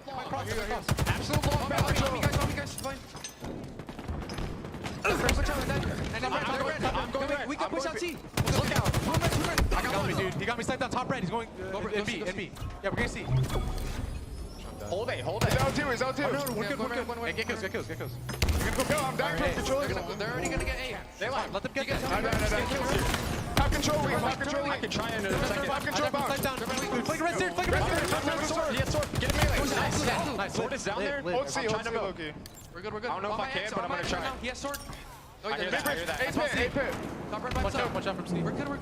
Absolute long battle. I'm going red. We can push out C. Look out. I got me, dude. He got me sniped on top red. He's going NB. Yeah, we're going to see. Hold A. He's L2. No, we're good. Hey, get kills. No, I'm dying from controller. They're already going to get A. They lie. Let them get kills. Top control. I can try in a second. Top control bound. Flick red stairs. He has sword. Get him melee. Nice. Sword is down there. Hold C, Loki. We're good. I don't know if I can, but I'm going to try. He has sword. I hear that. A pit. Watch out from C. We're good. I'm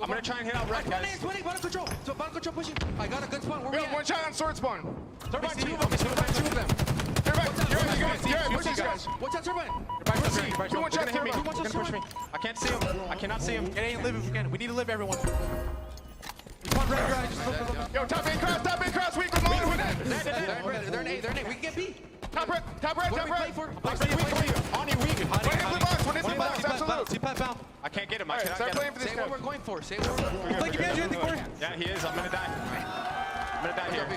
going to try and hit out red, guys. 20, bottom control. So bottom control pushing. I got a good spawn. Where we at? One shot on sword spawn. Turbine, two of them. Push these guys. Watch out, Turbine. Two one shots, Turbine. Two push me. I can't see him. I cannot see him. It ain't live if we can. We need to live, everyone. One red guy. Yo, top A cross. We come on. They're in A. We can get B. Top red. On you, weak. When it's blue box, absolute. I can't get him. I cannot get him. Say what we're going for. Yeah, he is. I'm gonna die here.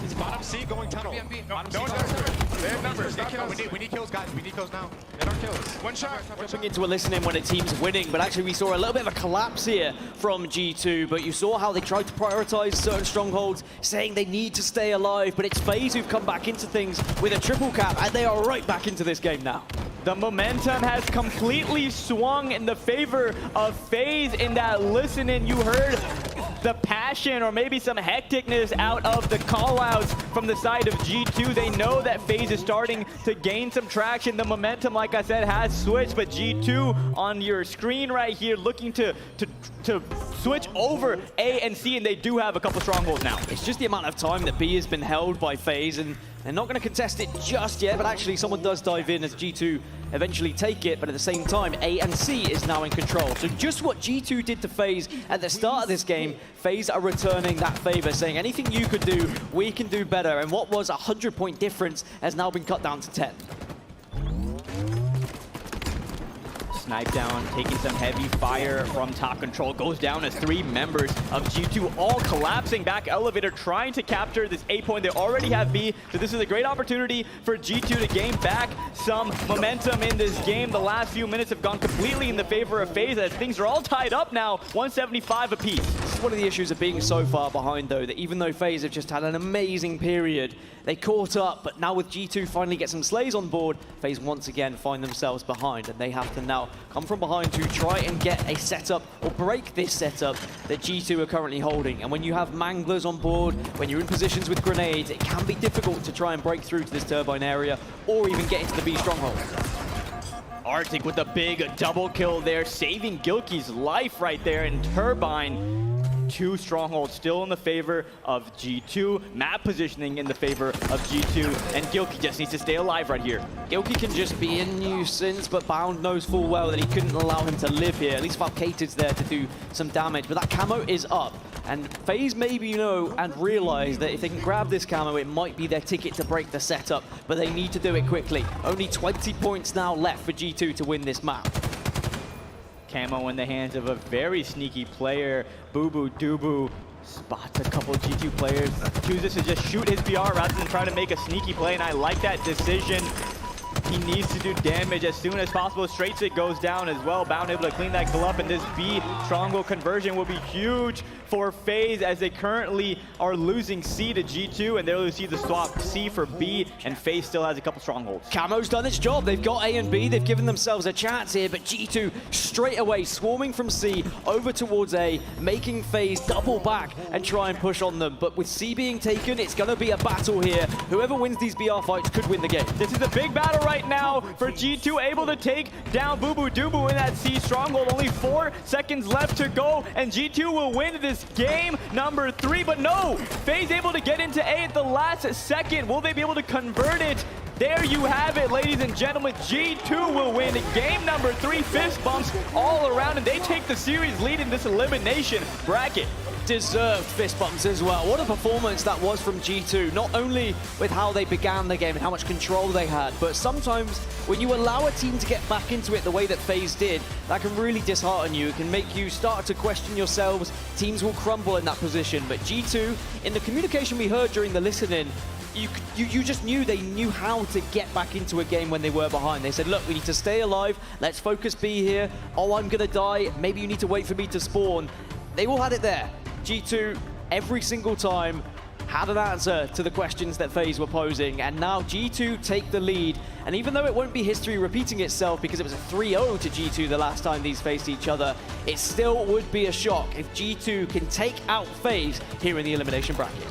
It's bottom C going tunnel. Bottom C. They have numbers. We need kills, guys. We need kills now. Get our kills. One shot. Jumping into a listening when a team's winning, but actually we saw a little bit of a collapse here from G2, but you saw how they tried to prioritize certain strongholds, saying they need to stay alive, but it's FaZe who've come back into things with a triple cap, and they are right back into this game now. The momentum has completely swung in the favor of FaZe in that listening. You heard the passion or maybe some hecticness out of the call-outs from the side of G2. They know that FaZe is starting to gain some traction. The momentum, like I said, has switched, but G2 on your screen right here looking to switch over A and C, and they do have a couple strongholds now. It's just the amount of time that B has been held by FaZe, and they're not going to contest it just yet, but actually someone does dive in as G2 eventually take it, but at the same time, A and C is now in control. So just what G2 did to FaZe at the start of this game, FaZe are returning that favor, saying anything you could do, we can do better. And what was a 100-point difference has now been cut down to 10. Snipedown taking some heavy fire from top control, goes down as 3 members of G2 all collapsing back elevator, trying to capture this A point. They already have B, so this is a great opportunity for G2 to gain back some momentum in this game. The last few minutes have gone completely in the favor of FaZe as things are all tied up now, 175 apiece. This is one of the issues of being so far behind, though, that even though FaZe have just had an amazing period, they caught up, but now with G2 finally get some slays on board, FaZe once again find themselves behind, and they have to now come from behind to try and get a setup or break this setup that G2 are currently holding. And when you have manglers on board, when you're in positions with grenades, it can be difficult to try and break through to this turbine area or even get into the B stronghold. Arctic with a big double kill there, saving Gilkey's life right there, and Turbine 2 strongholds still in the favor of G2. Map positioning in the favor of G2, and Gilkey just needs to stay alive right here. Gilkey can just be a nuisance, but Bound knows full well that he couldn't allow him to live here. At least Valkated's there to do some damage, but that camo is up. And FaZe maybe know and realize that if they can grab this camo, it might be their ticket to break the setup, but they need to do it quickly. Only 20 points now left for G2 to win this map. Camo in the hands of a very sneaky player. Boo Boo Doo spots a couple of G2 players, chooses to just shoot his BR rather than try to make a sneaky play, and I like that decision. He needs to do damage as soon as possible. Straight Stick goes down as well. Bound able to clean that kill up, and this B stronghold conversion will be huge for FaZe as they currently are losing C to G2, and they'll see the swap C for B, and FaZe still has a couple strongholds. Camo's done its job. They've got A and B. They've given themselves a chance here, but G2 straight away swarming from C over towards A, making FaZe double back and try and push on them. But with C being taken, it's going to be a battle here. Whoever wins these BR fights could win the game. This is a big battle right now for G2, able to take down Boo Dubu in that C stronghold. Only 4 seconds left to go, and G2 will win this game number 3. But no, FaZe able to get into A at the last second. Will they be able to convert it? There you have it, ladies and gentlemen. G2 will win game number 3. Fist bumps all around, and they take the series lead in this elimination bracket. Deserved fist bumps as well. What a performance that was from G2, not only with how they began the game and how much control they had, but sometimes when you allow a team to get back into it the way that FaZe did, that can really dishearten you. It can make you start to question yourselves. Teams will crumble in that position. But G2, in the communication we heard during the listening, you just knew they knew how to get back into a game when they were behind. They said, look, we need to stay alive. Let's focus B here. Oh, I'm going to die. Maybe you need to wait for me to spawn. They all had it there. G2, every single time, had an answer to the questions that FaZe were posing, and now G2 take the lead. And even though it won't be history repeating itself because it was a 3-0 to G2 the last time these faced each other, it still would be a shock if G2 can take out FaZe here in the elimination bracket.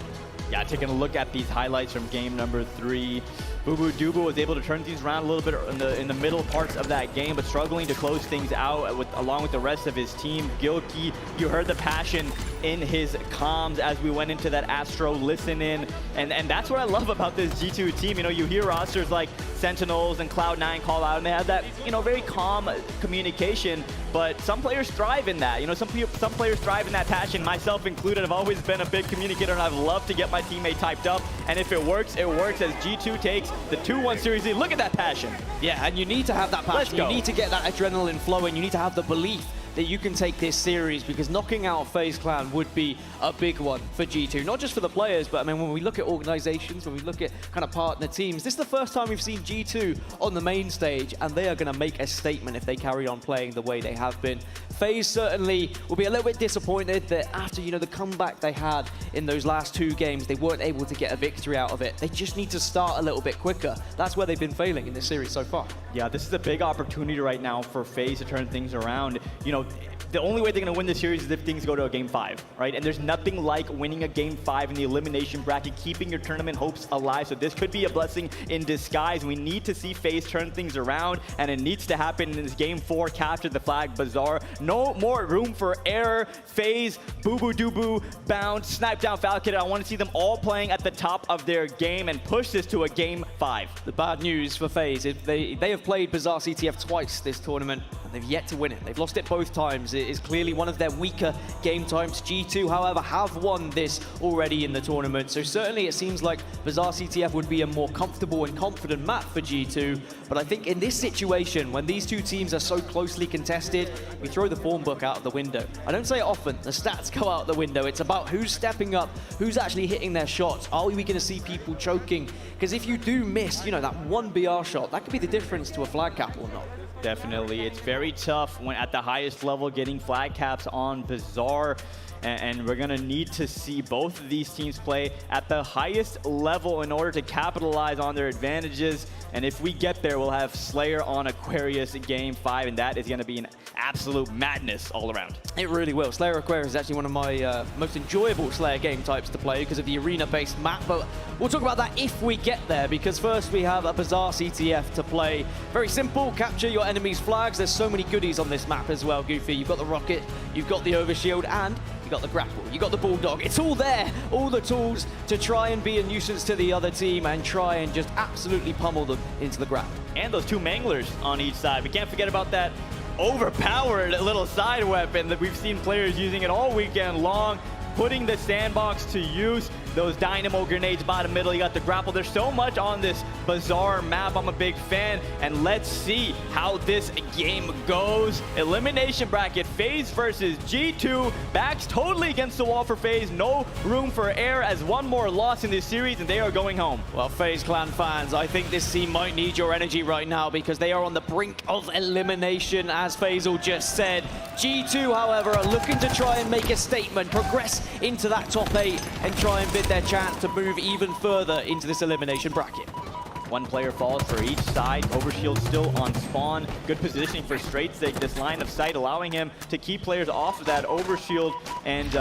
Yeah, taking a look at these highlights from game number 3. Boo Dubu was able to turn things around a little bit in the middle parts of that game, but struggling to close things out along with the rest of his team. Gilkey, you heard the passion in his comms as we went into that Astro listen-in, and that's what I love about this G2 team. You know, you hear rosters like Sentinels and Cloud9 call out, and they have that, you know, very calm communication, but some players thrive in that. You know, some players thrive in that passion, myself included. I've always been a big communicator, and I've loved to get my teammate typed up, and if it works, it works as G2 takes the 2-1 series lead. Look at that passion. Yeah, and you need to have that passion. Let's go. You need to get that adrenaline flowing. You need to have the belief that you can take this series, because knocking out FaZe Clan would be a big one for G2. Not just for the players, but I mean, when we look at organizations, when we look at kind of partner teams, this is the first time we've seen G2 on the main stage, and they are going to make a statement if they carry on playing the way they have been. FaZe certainly will be a little bit disappointed that after, you know, the comeback they had in those last 2 games, they weren't able to get a victory out of it. They just need to start a little bit quicker. That's where they've been failing in this series so far. Yeah, this is a big opportunity right now for FaZe to turn things around. You know, the only way they're going to win this series is if things go to a game 5, right? And there's nothing like winning a game 5 in the elimination bracket, keeping your tournament hopes alive. So this could be a blessing in disguise. We need to see FaZe turn things around, and it needs to happen in this game 4. Capture the flag, Bazaar. No more room for error. FaZe, Boo Dubu, Bound, Snipe Down Falcon. I want to see them all playing at the top of their game and push this to a game 5. The bad news for FaZe is they have played Bazaar CTF twice this tournament, and they've yet to win it. They've lost it both times. It is clearly one of their weaker game times. G2, however, have won this already in the tournament. So certainly it seems like Bazaar CTF would be a more comfortable and confident map for G2. But I think in this situation, when these two teams are so closely contested, we throw the form book out of the window. I don't say it often, the stats go out the window. It's about who's stepping up, who's actually hitting their shots. Are we going to see people choking? Because if you do miss, you know, that one BR shot, that could be the difference to a flag cap or not. Definitely. It's very tough when at the highest level getting flag caps on Bazaar. And we're going to need to see both of these teams play at the highest level in order to capitalize on their advantages. And if we get there, we'll have Slayer on Aquarius in game 5, and that is going to be an absolute madness all around. It really will. Slayer Aquarius is actually one of my most enjoyable Slayer game types to play because of the arena-based map, but we'll talk about that if we get there, because first we have a Bazaar CTF to play. Very simple, capture your enemy's flags. There's so many goodies on this map as well, Goofy. You've got the rocket, you've got the overshield, and you got the grapple, you got the bulldog. It's all there, all the tools to try and be a nuisance to the other team and try and just absolutely pummel them into the ground. And those 2 manglers on each side. We can't forget about that overpowered little side weapon that we've seen players using it all weekend long, putting the sandbox to use. Those dynamo grenades bottom middle, you got the grapple. There's so much on this Bazaar map. I'm a big fan, and let's see how this game goes. Elimination bracket FaZe versus G2. Backs totally against the wall for FaZe. No room for error as one more loss in this series, and they are going home. Well, FaZe Clan fans, I think this team might need your energy right now because they are on the brink of elimination, as Faisal just said. G2, however, are looking to try and make a statement, progress into that top 8, and try and bid their chance to move even further into this elimination bracket. One player falls for each side. Overshield still on spawn. Good positioning for Straight-Sig. This line of sight allowing him to keep players off of that Overshield. And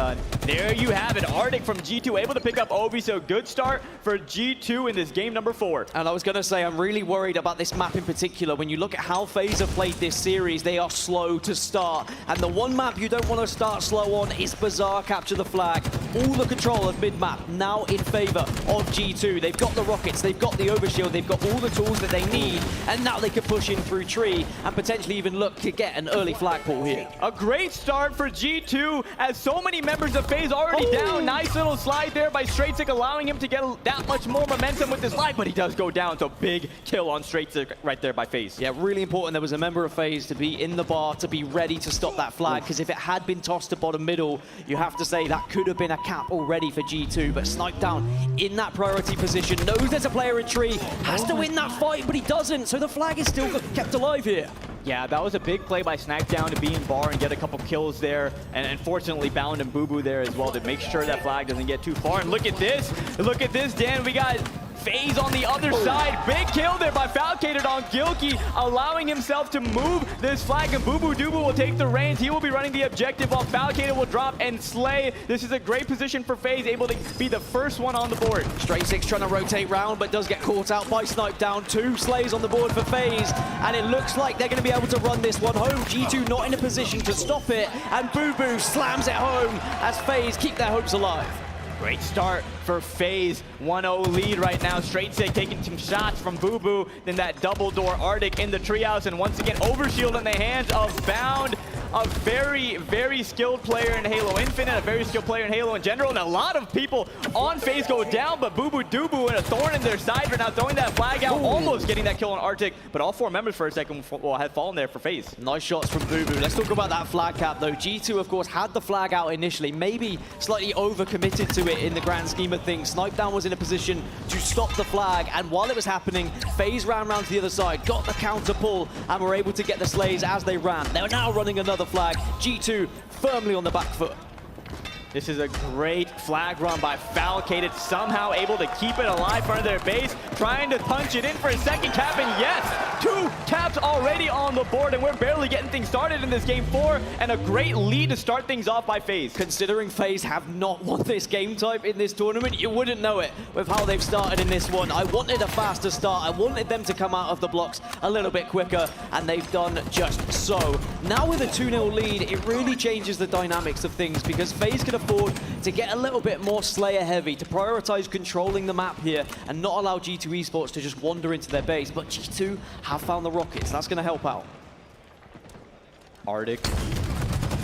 there you have it. Arctic from G2 able to pick up Ovi. So good start for G2 in this game number 4. And I was going to say, I'm really worried about this map in particular. When you look at how FaZe have played this series, they are slow to start. And the one map you don't want to start slow on is Bazaar capture the flag. All the control of mid-map now in favor of G2. They've got the rockets, they've got the Overshield, they've got all the tools that they need, and now they can push in through tree and potentially even look to get an early flagpole here. A great start for G2 as so many members of FaZe already down. Nice little slide there by Straight-Sig, allowing him to get that much more momentum with this slide, but he does go down. So big kill on Straight-Sig right there by FaZe. Yeah, really important. There was a member of FaZe to be in the bar, to be ready to stop that flag, because if it had been tossed to bottom middle, you have to say that could have been a cap already for G2, but Snipe Down in that priority position, knows there's a player in tree, has to win that fight, but he doesn't, so the flag is still kept alive here. Yeah, that was a big play by Snackdown to be in bar and get a couple kills there, and unfortunately Bound and Boo Boo there as well to make sure that flag doesn't get too far. And look at this, Dan, we got FaZe on the other side. Big kill there by Falcated on Gilkey, allowing himself to move this flag, and Boo Boo Doo Boo will take the reins. He will be running the objective while Falcated will drop and slay. This is a great position for FaZe, able to be the first one on the board. Straight-Sig trying to rotate round, but does get caught out by Snipe Down. 2 slays on the board for FaZe, and it looks like they're going to be able to run this one home. G2 not in a position to stop it, and Boo Boo slams it home as FaZe keep their hopes alive. Great start for FaZe. 1-0 lead right now. Straight-Sig taking some shots from Boo Boo. Then that double door Arctic in the treehouse. And once again, Overshield in the hands of Bound. A very, very skilled player in Halo Infinite. A very skilled player in Halo in general. And a lot of people on FaZe go down. But Boo Boo Doo Boo and a thorn in their side for now throwing that flag out. Almost getting that kill on Arctic. But all 4 members for a second had fallen there for FaZe. Nice shots from Boo Boo. Let's talk about that flag cap though. G2 of course had the flag out initially. Maybe slightly overcommitted to it in the grand scheme of things. Snipe Down was in a position to stop the flag, and while it was happening, FaZe ran around to the other side, got the counter pull, and were able to get the slays as they ran. They're now running another flag. G2 firmly on the back foot. This is a great flag run by Falcated, somehow able to keep it alive front of their base, trying to punch it in for a second cap, and yes, 2 caps already on the board, and we're barely getting things started in this game 4, and a great lead to start things off by FaZe. Considering FaZe have not won this game type in this tournament, you wouldn't know it with how they've started in this one. I wanted a faster start. I wanted them to come out of the blocks a little bit quicker, and they've done just so. Now with a 2-0 lead, it really changes the dynamics of things because FaZe can afford to get a little bit more Slayer heavy, to prioritize controlling the map here and not allow G2 Esports to just wander into their base. But G2 have found the rockets. That's going to help out. Arctic,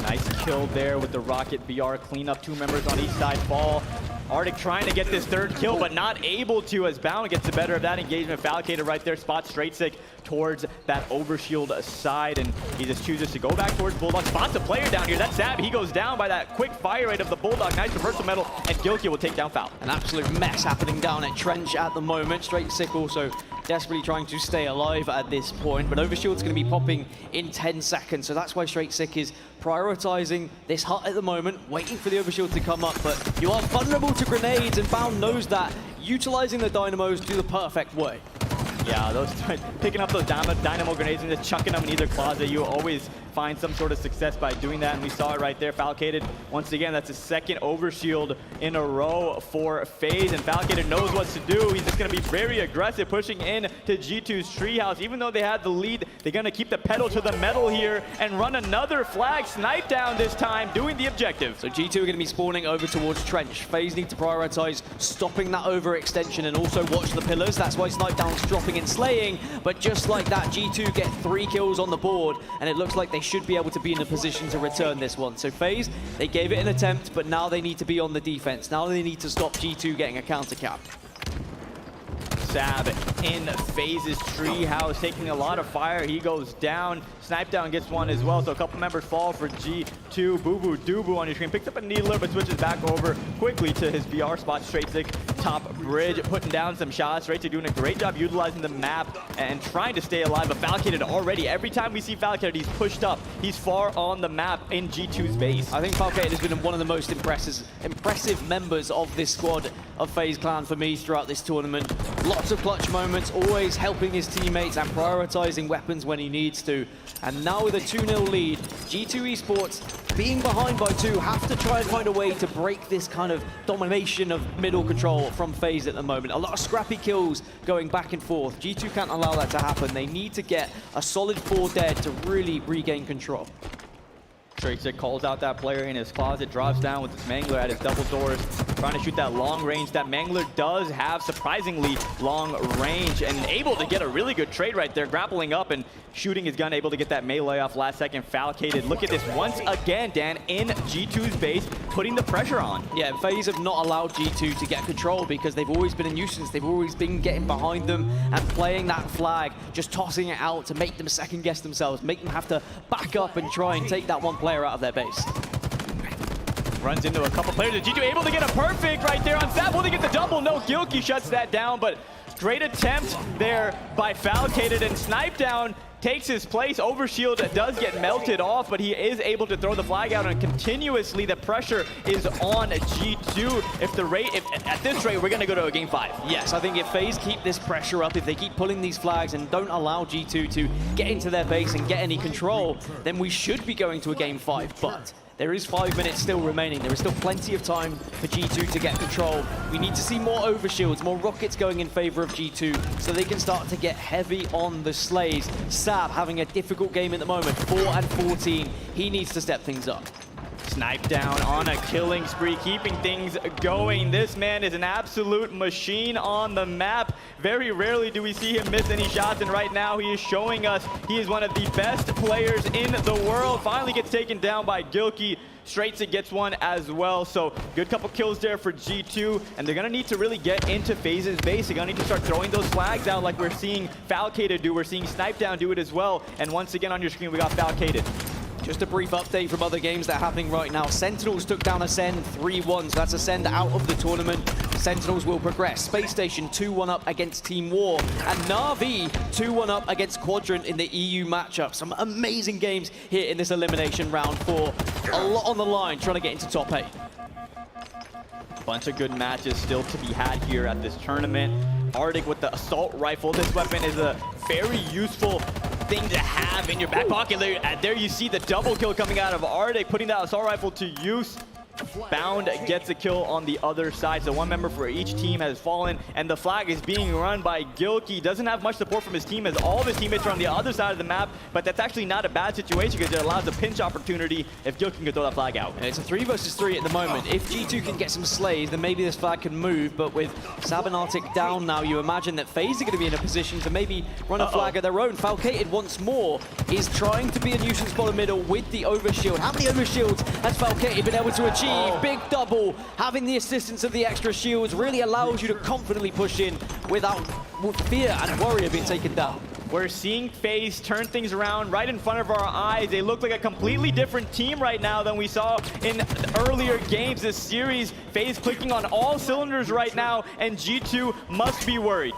nice kill there with the rocket BR cleanup. 2 members on each side fall. Arctic trying to get this 3rd kill, but not able to as Bound gets the better of that engagement. Falcated right there, spots Straight-Sig towards that Overshield side, and he just chooses to go back towards Bulldog. Spots a player down here. That's Sab. He goes down by that quick fire rate of the Bulldog. Nice reversal metal, and Gilkey will take down Foul. An absolute mess happening down at Trench at the moment. Straight-Sig also desperately trying to stay alive at this point, but Overshield's going to be popping in 10 seconds, so that's why Straight-Sig is prioritizing this hut at the moment, waiting for the Overshield to come up, but you are vulnerable to grenades, and Bound knows that. Utilizing the Dynamos to the perfect way. Yeah, those picking up those dynamo grenades and just chucking them in either closet, you always find some sort of success by doing that, and we saw it right there. Falcated, once again, that's a 2nd Overshield in a row for FaZe, and Falcated knows what to do. He's just going to be very aggressive, pushing in to G2's treehouse. Even though they had the lead, they're going to keep the pedal to the metal here and run another flag. Snipe Down this time, doing the objective. So G2 are going to be spawning over towards Trench. FaZe need to prioritize stopping that overextension and also watch the pillars. That's why Snipe Down's dropping and slaying, but just like that, G2 get 3 kills on the board, and it looks like they should be able to be in a position to return this one. So FaZe, they gave it an attempt, but now they need to be on the defense. Now they need to stop G2 getting a counter cap. Sab in FaZe's treehouse, taking a lot of fire. He goes down. Snipedown gets one as well, so a couple members fall for G2. Boo Boo Doo on your screen. Picks up a needler, but switches back over quickly to his VR spot. Straight top bridge, putting down some shots. Straight doing a great job utilizing the map and trying to stay alive. But Falcated already, every time we see Falcated, he's pushed up. He's far on the map in G2's base. I think Falcated has been one of the most impressive members of this squad of FaZe Clan for me throughout this tournament. Lots of clutch moments, always helping his teammates and prioritizing weapons when he needs to. And now with a 2-0 lead, G2 Esports, being behind by 2, have to try and find a way to break this kind of domination of middle control from FaZe at the moment. A lot of scrappy kills going back and forth. G2 can't allow that to happen. They need to get a solid 4 dead to really regain control. Straight calls out that player in his closet, drops down with his Mangler at his double doors, trying to shoot that long range. That Mangler does have surprisingly long range and able to get a really good trade right there, grappling up and shooting his gun, able to get that melee off last second. Falcated. Look at this once again, Dan, in G2's base, putting the pressure on. Yeah, FaZe have not allowed G2 to get control because they've always been a nuisance. They've always been getting behind them and playing that flag, just tossing it out to make them second guess themselves, make them have to back up and try and take that one player out of their base. Runs into a couple players. G2 able to get a perfect right there on Sab. Will they get the double? No, Gilkey shuts that down, but great attempt there by Falcated, and Snipedown takes his place. Overshield does get melted off, but he is able to throw the flag out, and continuously the pressure is on G2. If at this rate, we're going to go to a game 5. Yes, I think if FaZe keep this pressure up, if they keep pulling these flags and don't allow G2 to get into their base and get any control, then we should be going to a game 5. But there is 5 minutes still remaining. There is still plenty of time for G2 to get control. We need to see more overshields, more rockets going in favor of G2 so they can start to get heavy on the slays. Sab having a difficult game at the moment, 4 and 14. He needs to step things up. Snipedown on a killing spree, keeping things going. This man is an absolute machine on the map. Very rarely do we see him miss any shots, and right now he is showing us he is one of the best players in the world. Finally gets taken down by Gilkey. Straight gets one as well, so good couple kills there for G2, and they're gonna need to really get into FaZe's base. They're gonna need to start throwing those flags out like we're seeing Falcated do. We're seeing Snipedown do it as well, and once again on your screen we got Falcated. Just a brief update from other games that are happening right now. Sentinels took down Ascend 3-1, so that's Ascend out of the tournament. Sentinels will progress. Space Station 2-1 up against Team War, and Na'Vi 2-1 up against Quadrant in the EU matchup. Some amazing games here in this elimination round 4. A lot on the line trying to get into top 8. Bunch of good matches still to be had here at this tournament. Arctic with the assault rifle. This weapon is a very useful thing to have in your back pocket. There you see the double kill coming out of Arctic, putting that assault rifle to use. Bound gets a kill on the other side, so one member for each team has fallen, and the flag is being run by Gilkey. Doesn't have much support from his team as all of his teammates are on the other side of the map, but that's actually not a bad situation because it allows a pinch opportunity if Gilkey can throw that flag out. And it's a 3 versus 3 at the moment. If G2 can get some slays, then maybe this flag can move, but with Sab and Arctic down now, you imagine that FaZe are going to be in a position to maybe run a flag of their own. Falcated once more is trying to be a nuisance bottom middle with the overshield. How many overshields has Falcated been able to achieve? Big double. Having the assistance of the extra shields really allows you to confidently push in without fear and worry of being taken down. We're seeing FaZe turn things around right in front of our eyes. They look like a completely different team right now than we saw in earlier games this series. FaZe clicking on all cylinders right now, and G2 must be worried.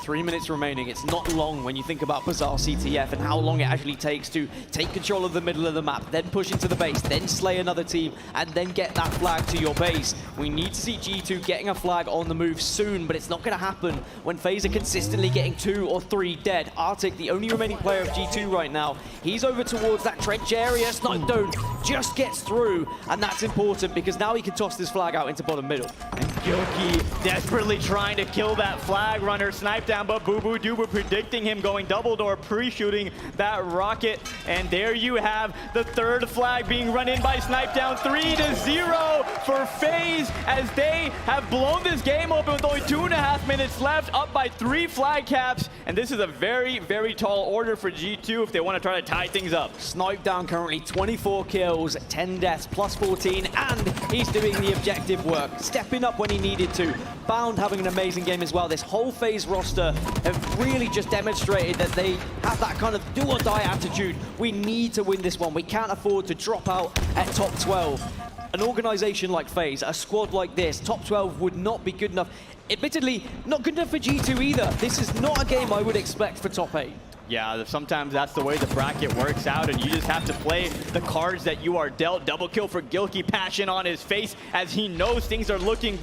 3 minutes remaining. It's not long when you think about Bazaar CTF and how long it actually takes to take control of the middle of the map, then push into the base, then slay another team, and then get that flag to your base. We need to see G2 getting a flag on the move soon, but it's not going to happen when FaZe are consistently getting 2 or 3 dead. Arctic, the only remaining player of G2 right now, he's over towards that trench area. Snipedown just gets through, and that's important because now he can toss this flag out into bottom middle. And Gilkey desperately trying to kill that flag runner. Snipedown, but Boo Boo Doo Boo predicting him going double door, pre-shooting that rocket. And there you have the 3rd flag being run in by Snipedown. 3-0 for FaZe as they have blown this game open with only 2.5 minutes left, up by 3 flag caps. And this is a very, very tall order for G2 if they want to try to tie things up. Snipedown currently 24 kills, 10 deaths, plus 14, and he's doing the objective work. Stepping up when when he needed to. Bound having an amazing game as well. This whole FaZe roster have really just demonstrated that they have that kind of do or die attitude. We need to win this one. We can't afford to drop out at top 12. An organization like FaZe, a squad like this, top 12 would not be good enough. Admittedly, not good enough for G2 either. This is not a game I would expect for top 8. Yeah, sometimes that's the way the bracket works out, and you just have to play the cards that you are dealt. Double kill for Gilkey, passion on his face as he knows things are looking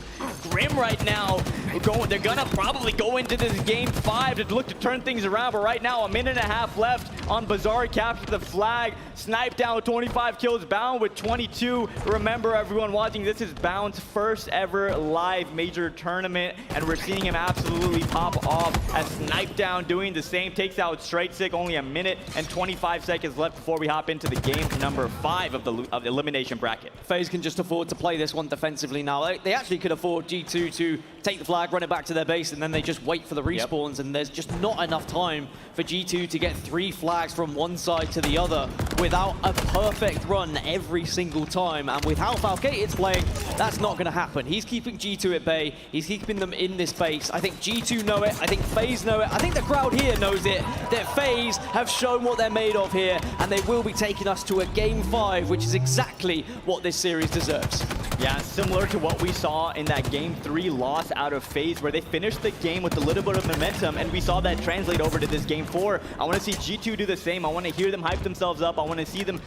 grim right now. They're gonna probably go into this game 5 to look to turn things around, but right now, a minute and a half left on Bazaar, capture the flag, snipe down with 25 kills, Bound with 22. Remember, everyone watching, this is Bound's first ever live major tournament, and we're seeing him absolutely pop off as Snipe Down doing the same, takes out Straight Sick. Only a minute and 25 seconds left before we hop into the game number 5 of the elimination bracket. FaZe can just afford to play this one defensively now. They actually could afford G2 to take the flag, run it back to their base, and then they just wait for the respawns, and there's just not enough time for G2 to get 3 flags from one side to the other without a perfect run every single time. And with how Falcated's playing, that's not going to happen. He's keeping G2 at bay. He's keeping them in this base. I think G2 know it. I think FaZe know it. I think the crowd here knows it, that FaZe have shown what they're made of here, and they will be taking us to a game 5, which is exactly what this series deserves. Yeah, similar to what we saw in that game 3 loss out of FaZe, where they finished the game with a little bit of momentum, and we saw that translate over to this game 4. I want to see G2 do the same. I want to hear them hype themselves up. I want to see them,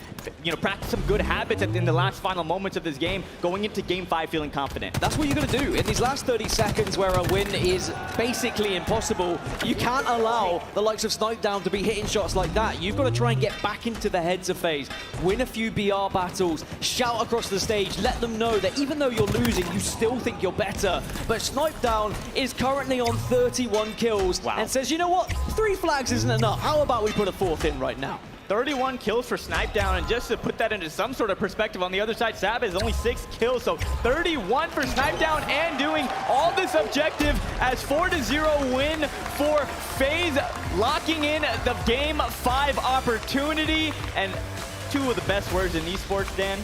practice some good habits in the last final moments of this game, going into game 5 feeling confident. That's what you're going to do. In these last 30 seconds where a win is basically impossible, you can't allow the likes of Snipe Down to be hitting shots like that. You've got to try and get back into the heads of FaZe, win a few BR battles, shout across the stage, let them know that even though you're losing, you still think you're better. But Snipe Down is currently on 31 kills and says, you know what, 3 flags isn't enough. How about we put a 4th in right now? 31 kills for Snipe Down, and just to put that into some sort of perspective, on the other side, Sab is only 6 kills, so 31 for Snipe Down, and doing all this objective as 4-0 win for FaZe, locking in the game 5 opportunity, and 2 of the best words in esports, Dan.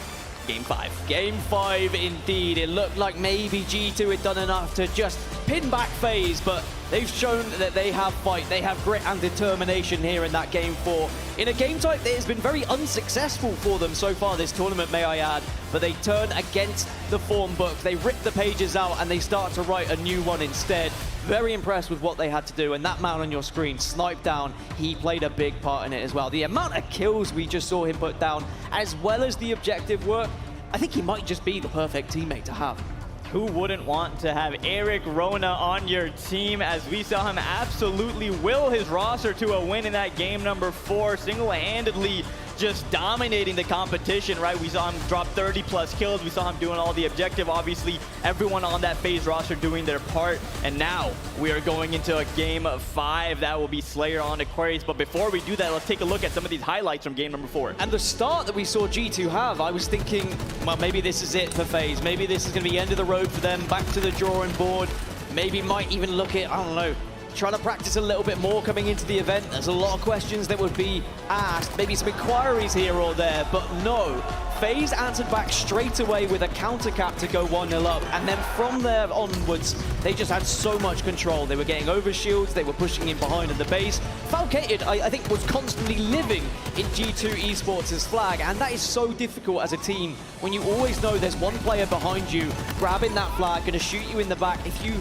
Game 5. Game 5 indeed. It looked like maybe G2 had done enough to just pin back FaZe, but they've shown that they have fight, they have grit and determination here in that game 4. In a game type that has been very unsuccessful for them so far this tournament, may I add, but they turn against the form book. They rip the pages out and they start to write a new one instead. Very impressed with what they had to do, and that man on your screen, Snipe Down, he played a big part in it as well. The amount of kills we just saw him put down, as well as the objective work, I think he might just be the perfect teammate to have. Who wouldn't want to have Eric Rona on your team, as we saw him absolutely will his roster to a win in that game number 4, single-handedly just dominating the competition, right? We saw him drop 30+ kills. We saw him doing all the objective. Obviously, everyone on that FaZe roster doing their part. And now we are going into a game 5. That will be Slayer on Aquarius. But before we do that, let's take a look at some of these highlights from game number 4. And the start that we saw G2 have, I was thinking, well, maybe this is it for FaZe. Maybe this is going to be end of the road for them, back to the drawing board. Maybe might even look at, I don't know, trying to practice a little bit more coming into the event. There's a lot of questions that would be asked, maybe some inquiries here or there, but no. FaZe answered back straight away with a counter cap to go 1-0 up, and then from there onwards, they just had so much control. They were getting over shields, they were pushing in behind in the base. Falcated, I think, was constantly living in G2 Esports' flag, and that is so difficult as a team when you always know there's one player behind you grabbing that flag, gonna shoot you in the back. If you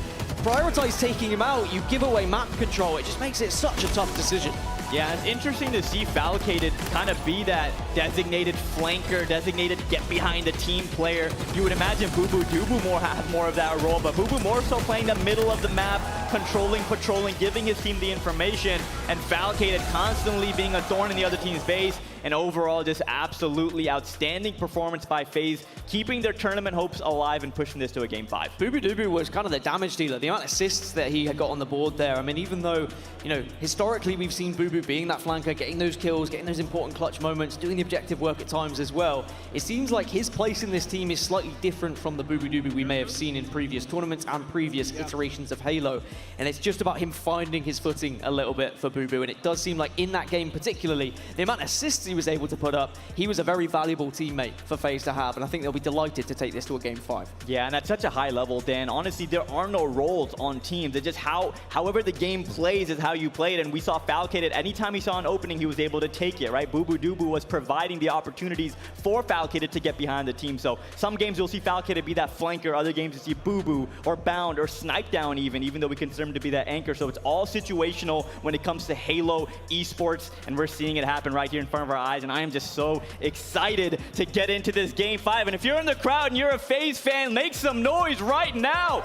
prioritize taking him out, you give away map control. It just makes it such a tough decision. Yeah, it's interesting to see Falcated kind of be that designated flanker, designated get behind the team player. You would imagine Boo-Boo Dubu have more of that role, but Boo-Boo more so playing the middle of the map, controlling, patrolling, giving his team the information, and Falcated constantly being a thorn in the other team's base. And overall, just absolutely outstanding performance by FaZe, keeping their tournament hopes alive and pushing this to a game 5. Boo-Boo Dubu was kind of the damage dealer. The amount of assists that he had got on the board there. I mean, even though, you know, historically we've seen Boo-Boo being that flanker, getting those kills, getting those important clutch moments, doing the objective work at times as well. It seems like his place in this team is slightly different from the Boo-Boo Dubu we may have seen in previous tournaments and previous iterations of Halo. and it's just about him finding his footing a little bit for Boo Boo. And it does seem like in that game particularly, the amount of assists he was able to put up, he was a very valuable teammate for FaZe to have, and I think they'll be delighted to take this to a game 5. Yeah, and at such a high level, Dan, honestly, there are no roles on teams. It's just however the game plays is how you play it, and we saw Falcated, anytime he saw an opening, he was able to take it, right? Boo Boo Doo was providing the opportunities for Falcated to get behind the team. So some games you'll see Falcated be that flanker, other games you see Boo Boo or Bound or Snipe Down even though we consider him to be that anchor. So it's all situational when it comes to Halo esports, and we're seeing it happen right here in front of our eyes, and I am just so excited to get into this game 5. And if you're in the crowd and you're a FaZe fan, make some noise right now.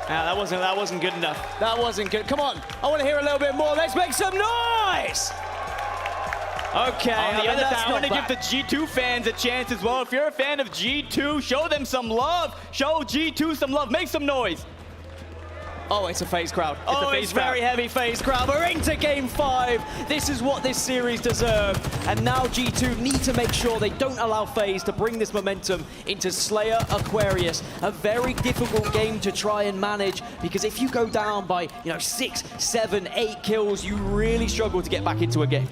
That wasn't good enough. That wasn't good. Come on, I want to hear a little bit more. Let's make some noise. Okay, on the other side, I want to give the the G2 fans a chance as well. If you're a fan of G2, show them some love. Show G2 some love. Make some noise. Oh, it's a FaZe crowd. It's very heavy FaZe crowd. We're into game 5. This is what this series deserves. And now G2 need to make sure they don't allow FaZe to bring this momentum into Slayer Aquarius. A very difficult game to try and manage, because if you go down by 6, 7, 8 kills, you really struggle to get back into a game.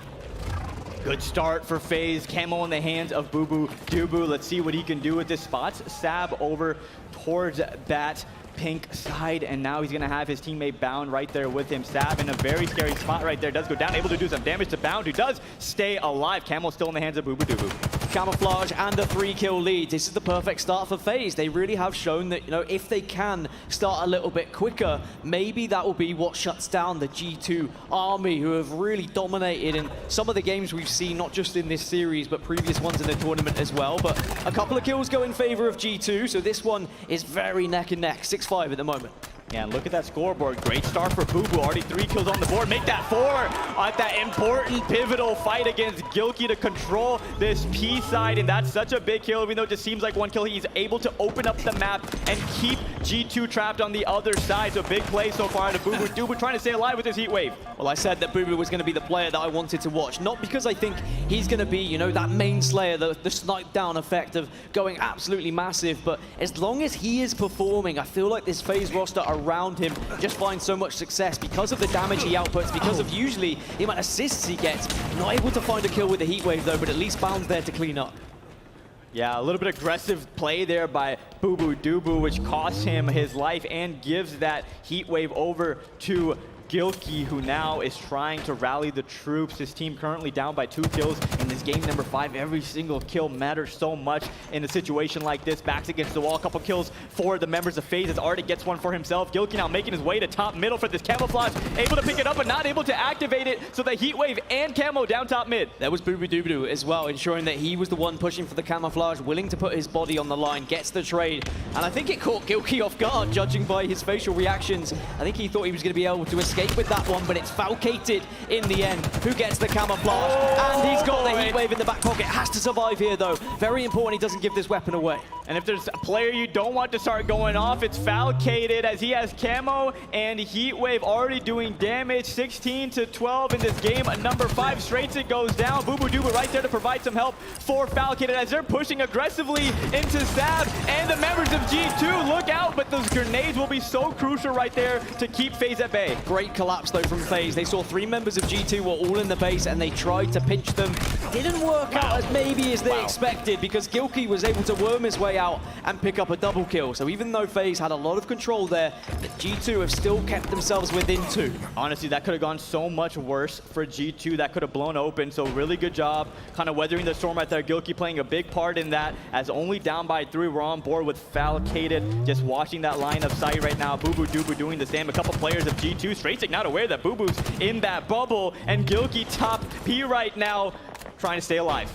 Good start for FaZe. Camo in the hands of Boo Boo Doo Boo. Let's see what he can do with this spot. Sab over towards that pink side, and now he's going to have his teammate Bound right there with him. Sab in a very scary spot right there. Does go down, able to do some damage to Bound, who does stay alive. Camo still in the hands of Boo Boo Doo Boo. Camouflage and a 3-kill lead. This is the perfect start for FaZe. They really have shown that, if they can start a little bit quicker, maybe that will be what shuts down the G2 army, who have really dominated in some of the games we've seen, not just in this series, but previous ones in the tournament as well. But a couple of kills go in favor of G2, so this one is very neck and neck. 6-5 at the moment. Yeah, and look at that scoreboard. Great start for Boo Boo. Already 3 kills on the board. Make that 4 at that important pivotal fight against Gilkey to control this P side. And that's such a big kill, even though it just seems like 1 kill. He's able to open up the map and keep G2 trapped on the other side. So big play so far to Boo Boo Doo Boo, trying to stay alive with his heat wave. Well, I said that Boo Boo was going to be the player that I wanted to watch. Not because I think he's going to be, that main Slayer, the snipe down effect of going absolutely massive. But as long as he is performing, I feel like this FaZe roster around him just finds so much success because of the damage he outputs, because of usually the amount of assists he gets. Not able to find a kill with the heat wave though, but at least Bound's there to clean up. Yeah, a little bit aggressive play there by Boo Boo Doo Boo, which costs him his life and gives that heat wave over to Gilkey, who now is trying to rally the troops. His team currently down by 2 kills in this game number 5. Every single kill matters so much in a situation like this. Backs against the wall. A couple kills for the members of FaZe as Arctic gets one for himself. Gilkey now making his way to top middle for this camouflage. Able to pick it up, but not able to activate it. So the heat wave and camo down top mid. That was Boo Boo Doo Boo as well, ensuring that he was the one pushing for the camouflage, willing to put his body on the line, gets the trade. And I think it caught Gilkey off guard, judging by his facial reactions. I think he thought he was going to be able to escape with that one, but it's Falcated in the end. Who gets the camouflage? And he's got the heat wave in the back pocket. Has to survive here though. Very important he doesn't give this weapon away. And if there's a player you don't want to start going off, it's Falcated, as he has camo and heat wave already doing damage. 16-12 in this game. Number 5 straight it goes down. Boo Boo Doo Boo right there to provide some help for Falcated as they're pushing aggressively into Sab and the members of G2. Look out, but those grenades will be so crucial right there to keep FaZe at bay. Great collapse though from FaZe. They saw 3 members of G2 were all in the base and they tried to pinch them. Didn't work out as maybe as they expected, because Gilkey was able to worm his way out and pick up a double kill. So even though FaZe had a lot of control there, the G2 have still kept themselves within 2. Honestly, that could have gone so much worse for G2. That could have blown open. So really good job kind of weathering the storm right there. Gilkey playing a big part in that, as only down by 3. We're on board with Falcated just watching that line of sight right now. Boo Boo Doo Boo doing the same. A couple players of G2. Straight not aware that Boo Boo's in that bubble, and Gilkey top P right now, trying to stay alive.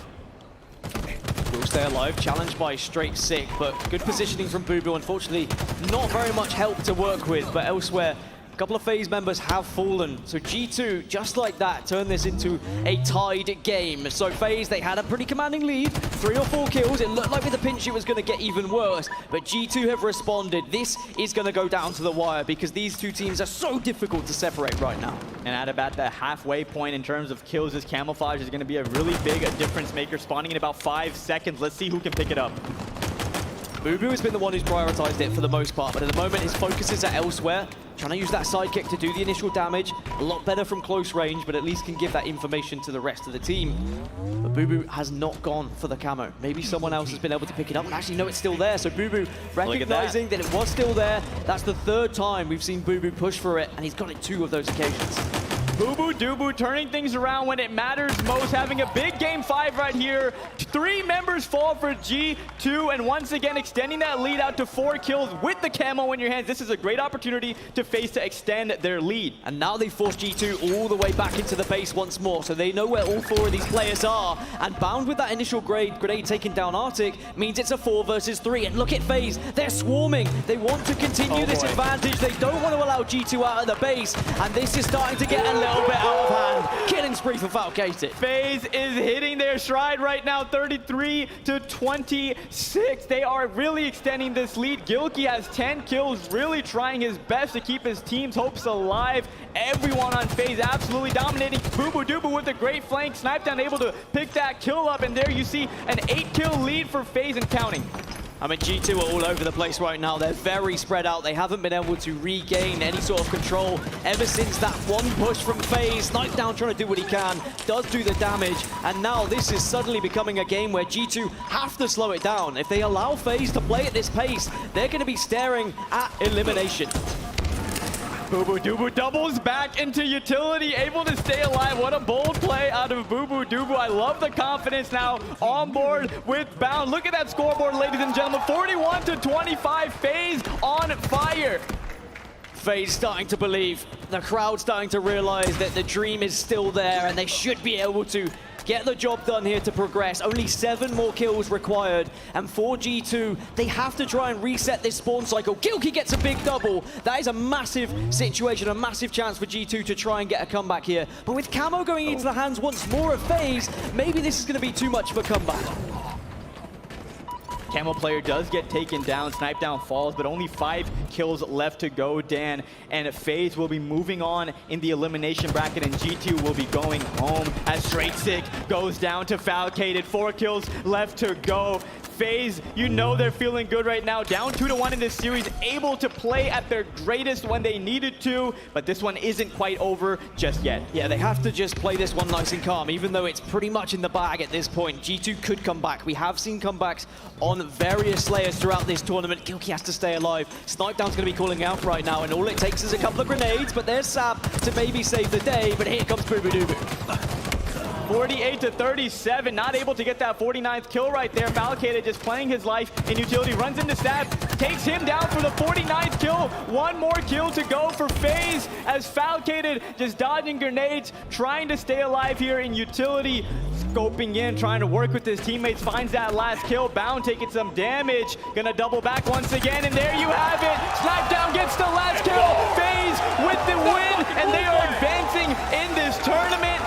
Will stay alive, challenged by Straight Sick, but good positioning from Boo Boo. Unfortunately, not very much help to work with, but elsewhere, a couple of FaZe members have fallen. So G2, just like that, turn this into a tied game. So FaZe, they had a pretty commanding lead, 3 or 4 kills. It looked like with the pinch it was going to get even worse, but G2 have responded. This is going to go down to the wire because these 2 teams are so difficult to separate right now. And at about the halfway point in terms of kills, this camouflage is going to be a really big difference maker, spawning in about 5 seconds. Let's see who can pick it up. Boo has been the one who's prioritized it for the most part, but at the moment his focus is elsewhere, trying to use that sidekick to do the initial damage. A lot better from close range, but at least can give that information to the rest of the team. But Boo has not gone for the camo. Maybe someone else has been able to pick it up, and actually no, it's still there. So Boo recognizing that it was still there. That's the third time we've seen Boo push for it, and he's got it 2 of those occasions. Boo turning things around when it matters most, having a big game 5 right here. 3 members fall for G2, and once again extending that lead out to 4 kills with the camo in your hands. This is a great opportunity to FaZe to extend their lead. And now they force G2 all the way back into the base once more, so they know where all 4 of these players are. And bound with that initial grenade taking down Arctic means it's a 4 versus 3. And look at FaZe, they're swarming. They want to continue this advantage. They don't want to allow G2 out of the base, and this is starting to get a little bit out of hand. Killing spree for Falcated. FaZe is hitting their stride right now, 33 to 26. They are really extending this lead. Gilkey has 10 kills, really trying his best to keep his team's hopes alive. Everyone on FaZe absolutely dominating. Boo with a great flank. Sniped able to pick that kill up, and there you see an 8-kill lead for FaZe and counting. I mean, G2 are all over the place right now. They're very spread out. They haven't been able to regain any sort of control ever since that one push from FaZe. Sniped trying to do what he can, does do the damage, and now this is suddenly becoming a game where G2 have to slow it down. If they allow FaZe to play at this pace, they're going to be staring at elimination. Boo doubles back into utility, able to stay alive. What a bold play out of Boo. I love the confidence now on board with Bound. Look at that scoreboard, ladies and gentlemen. 41 to 25, FaZe on fire. FaZe starting to believe, the crowd starting to realize that the dream is still there, and they should be able to get the job done here to progress. Only 7 more kills required, and for G2, they have to try and reset this spawn cycle. Gilkey gets a big double. That is a massive situation, a massive chance for G2 to try and get a comeback here. But with camo going into the hands once more of FaZe, maybe this is going to be too much of a comeback. Camo player does get taken down, Snipe down falls, but only 5 kills left to go, Dan. And FaZe will be moving on in the elimination bracket, and G2 will be going home as Straight Sick goes down to Falcated. 4 kills left to go. FaZe, you know they're feeling good right now. Down 2-1 in this series, able to play at their greatest when they needed to, but this one isn't quite over just yet. Yeah, they have to just play this one nice and calm, even though it's pretty much in the bag at this point. G2 could come back. We have seen comebacks on various Slayers throughout this tournament. Gilkey has to stay alive. Snipedown's going to be calling out right now, and all it takes is a couple of grenades, but there's Sap to maybe save the day, but here comes Boo. 48 to 37, not able to get that 49th kill right there. Falcated just playing his life in utility, runs into Stab, takes him down for the 49th kill. 1 more kill to go for FaZe as Falcated just dodging grenades, trying to stay alive here in utility. Scoping in, trying to work with his teammates, finds that last kill. Bound taking some damage, gonna double back once again, and there you have it. Sniped gets the last kill. FaZe with the win, and they are advancing in this tournament.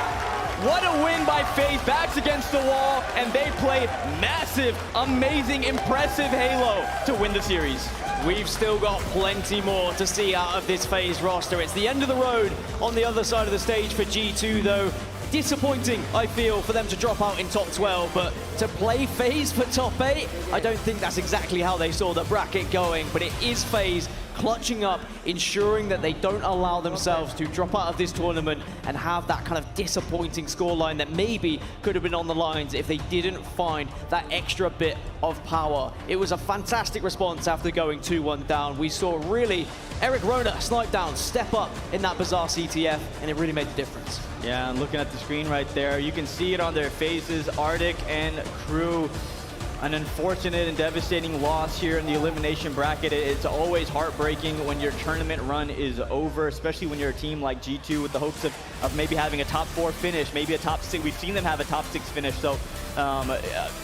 What a win by FaZe, backs against the wall, and they play massive, amazing, impressive Halo to win the series. We've still got plenty more to see out of this FaZe roster. It's the end of the road on the other side of the stage for G2, though. Disappointing, I feel, for them to drop out in top 12, but to play FaZe for top 8, I don't think that's exactly how they saw the bracket going, but it is FaZe clutching up, ensuring that they don't allow themselves to drop out of this tournament and have that kind of disappointing scoreline that maybe could have been on the lines if they didn't find that extra bit of power. It was a fantastic response after going 2-1 down. We saw really Eric Rona, Snipe down, step up in that bizarre CTF, and it really made the difference. Yeah, and looking at the screen right there, you can see it on their faces. Arctic and crew, an unfortunate and devastating loss here in the elimination bracket. It's always heartbreaking when your tournament run is over, especially when you're a team like G2 with the hopes of maybe having a top 4 finish, maybe a top 6. We've seen them have a top 6 finish, so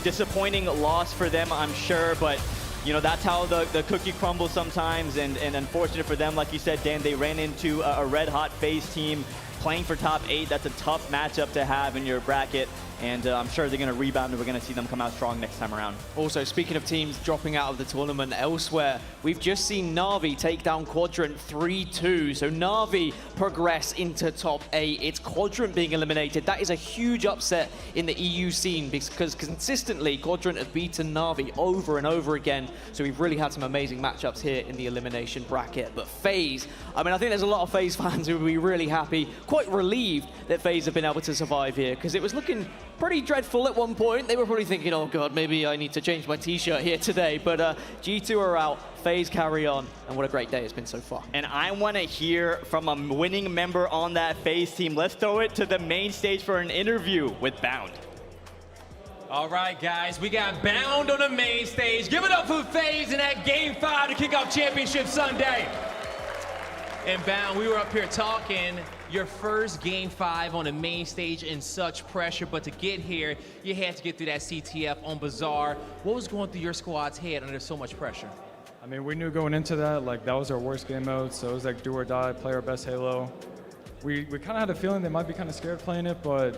disappointing loss for them, I'm sure, but you know, that's how the cookie crumbles sometimes, and unfortunate for them, like you said, Dan, they ran into a red-hot FaZe team playing for top 8. That's a tough matchup to have in your bracket. and I'm sure they're going to rebound and we're going to see them come out strong next time around. Also, speaking of teams dropping out of the tournament elsewhere, we've just seen Na'Vi take down Quadrant 3-2. So Na'Vi progress into top 8. It's Quadrant being eliminated. That is a huge upset in the EU scene because consistently Quadrant have beaten Na'Vi over and over again. So we've really had some amazing matchups here in the elimination bracket. But FaZe, I mean, I think there's a lot of FaZe fans who will be really happy, quite relieved that FaZe have been able to survive here, because it was looking pretty dreadful at one point. They were probably thinking, oh god, maybe I need to change my t-shirt here today. But G2 are out, FaZe carry on, and what a great day it's been so far. And I want to hear from a winning member on that FaZe team. Let's throw it to the main stage for an interview with Bound. All right, guys, we got Bound on the main stage. Give it up for FaZe in that Game 5 to kick off Championship Sunday. And Bound, we were up here talking your first Game 5 on the main stage in such pressure, but to get here, you had to get through that CTF on Bazaar. What was going through your squad's head under so much pressure? I mean, we knew going into that, like, that was our worst game mode, so it was like do or die, play our best Halo. We kind of had a feeling they might be kind of scared playing it, but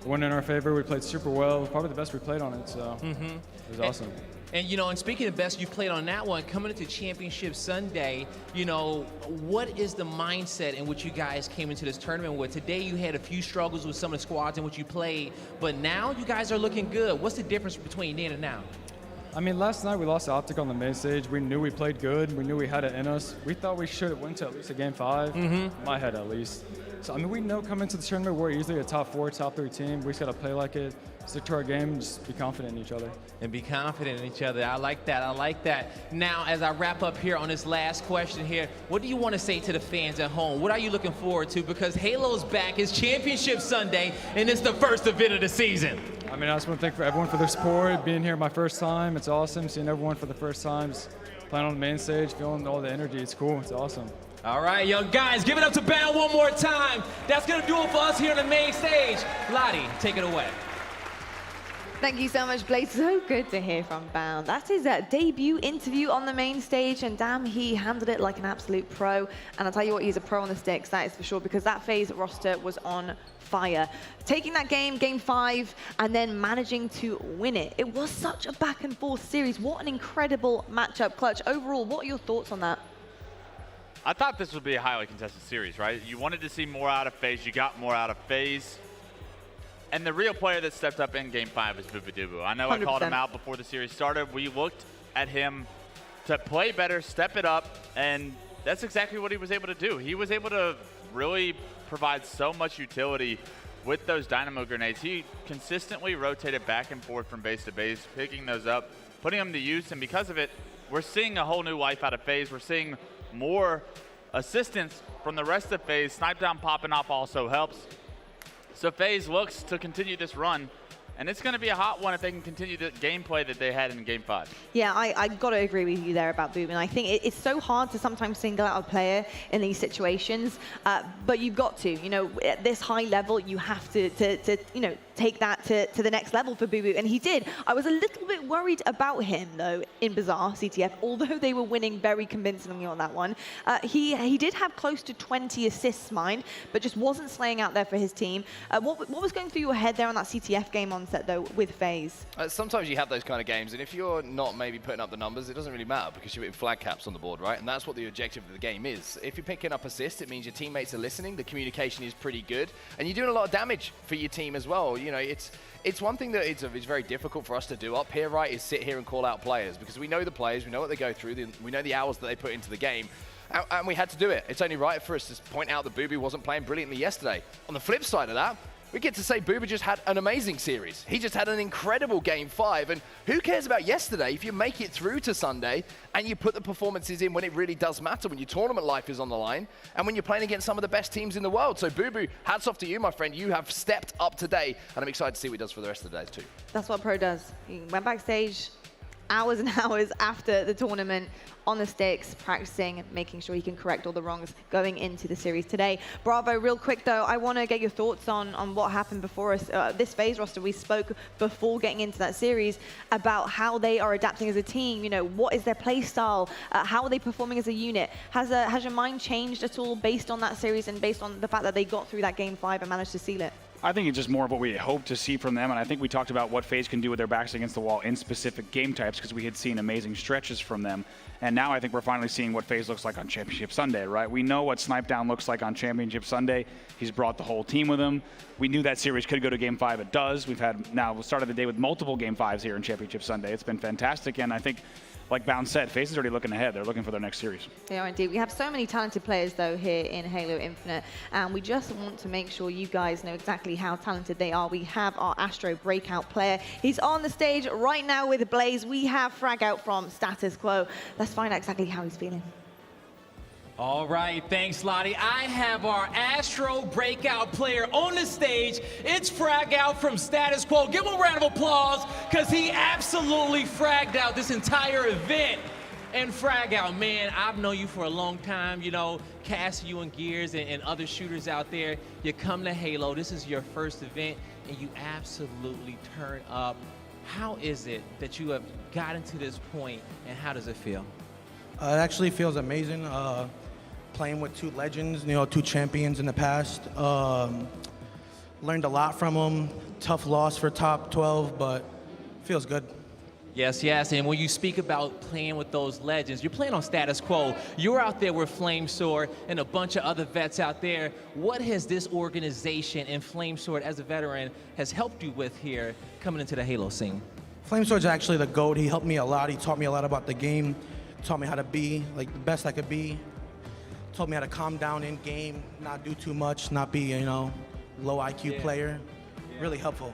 it went in our favor. We played super well, probably the best we played on it, so it was awesome. And, you know, and speaking of best, you played on that one. Coming into Championship Sunday, you know, what is the mindset in which you guys came into this tournament with? Today you had a few struggles with some of the squads in which you played, but now you guys are looking good. What's the difference between then and now? I mean, last night we lost Optic on the main stage. We knew we played good. We knew we had it in us. We thought we should have went to at least a Game 5. In my head, at least. So, I mean, we know coming into the tournament, we're easily a top 4, top 3 team. We just got to play like it, stick to our game, and just be confident in each other. And be confident in each other. I like that. I like that. Now, as I wrap up here on this last question here, what do you want to say to the fans at home? What are you looking forward to? Because Halo's back. It's Championship Sunday, and it's the first event of the season. I mean, I just want to thank everyone for their support, being here my first time. It's awesome seeing everyone for the first time, just playing on the main stage, feeling all the energy. It's cool. It's awesome. All right, young guys, give it up to Bound one more time. That's going to do it for us here on the main stage. Lottie, take it away. Thank you so much, Blaze. So good to hear from Bound. That's his debut interview on the main stage, and damn, he handled it like an absolute pro. And I'll tell you what, he's a pro on the sticks, that is for sure, because that FaZe roster was on fire. Taking that game, Game 5, and then managing to win it. It was such a back and forth series. What an incredible matchup. Clutch, overall, what are your thoughts on that? I thought this would be a highly contested series, right? You wanted to see more out of FaZe. You got more out of FaZe. And the real player that stepped up in Game 5 is Bubudubu. I know 100%. I called him out before the series started. We looked at him to play better, step it up, and that's exactly what he was able to do. He was able to really provide so much utility with those dynamo grenades. He consistently rotated back and forth from base to base, picking those up, putting them to use, and because of it, we're seeing a whole new life out of FaZe. We're seeing more assistance from the rest of FaZe. Snipe down popping off also helps. So FaZe looks to continue this run, and it's going to be a hot one if they can continue the gameplay that they had in Game 5. Yeah, I got to agree with you there about Boom, and I think it's so hard to sometimes single out a player in these situations, but you've got to, you know, at this high level, you have to you know, take that to the next level for Boo, and he did. I was a little bit worried about him, though, in Bazaar CTF, although they were winning very convincingly on that one. He did have close to 20 assists, mind, but just wasn't slaying out there for his team. What was going through your head there on that CTF game onset, though, with FaZe? Sometimes you have those kind of games, and if you're not maybe putting up the numbers, it doesn't really matter because you're hitting flag caps on the board, right? And that's what the objective of the game is. If you're picking up assists, it means your teammates are listening, the communication is pretty good, and you're doing a lot of damage for your team as well. You know, it's one thing that it's very difficult for us to do up here, right, is sit here and call out players because we know the players, we know what they go through, we know the hours that they put into the game, and we had to do it. It's only right for us to point out that Bubu wasn't playing brilliantly yesterday. On the flip side of that, we get to say Bubu just had an amazing series. He just had an incredible Game 5, and who cares about yesterday if you make it through to Sunday and you put the performances in when it really does matter, when your tournament life is on the line, and when you're playing against some of the best teams in the world. So Bubu, hats off to you, my friend. You have stepped up today, and I'm excited to see what he does for the rest of the days too. That's what Pro does. He went backstage hours and hours after the tournament on the sticks, practicing, making sure he can correct all the wrongs going into the series today. Bravo, real quick though, I want to get your thoughts on what happened before us. This FaZe roster, we spoke before getting into that series about how they are adapting as a team. You know, what is their play style? How are they performing as a unit? Has your mind changed at all based on that series and based on the fact that they got through that Game 5 and managed to seal it? I think it's just more of what we hope to see from them, and I think we talked about what FaZe can do with their backs against the wall in specific game types because we had seen amazing stretches from them, and now I think we're finally seeing what FaZe looks like on Championship Sunday, right? We know what Snipe Down looks like on Championship Sunday. He's brought the whole team with him. We knew that series could go to Game 5. It does. We started the day with multiple Game 5s here in Championship Sunday. It's been fantastic, and I think, like Bound said, FaZe is already looking ahead. They're looking for their next series. They are indeed. We have so many talented players, though, here in Halo Infinite, and we just want to make sure you guys know exactly how talented they are. We have our Astro breakout player. He's on the stage right now with Blaze. We have Frag out from Status Quo. Let's find out exactly how he's feeling. All right, thanks, Lottie. I have our Astro breakout player on the stage. It's Frag out from Status Quo. Give him a round of applause, because he absolutely fragged out this entire event. And Frag out, man, I've known you for a long time, you know, Cass, you and Gears and other shooters out there. You come to Halo, this is your first event, and you absolutely turn up. How is it that you have gotten to this point, and how does it feel? It actually feels amazing. Playing with two legends, you know, two champions in the past. Learned a lot from them. Tough loss for top 12, but feels good. Yes, yes, and when you speak about playing with those legends, you're playing on Status Quo. You're out there with Flamesword and a bunch of other vets out there. What has this organization and Flamesword as a veteran has helped you with here coming into the Halo scene? Flamesword's actually the GOAT. He helped me a lot. He taught me a lot about the game. Taught me how to be like the best I could be. Told me how to calm down in game, not do too much, not be, you know, low IQ player. Really helpful.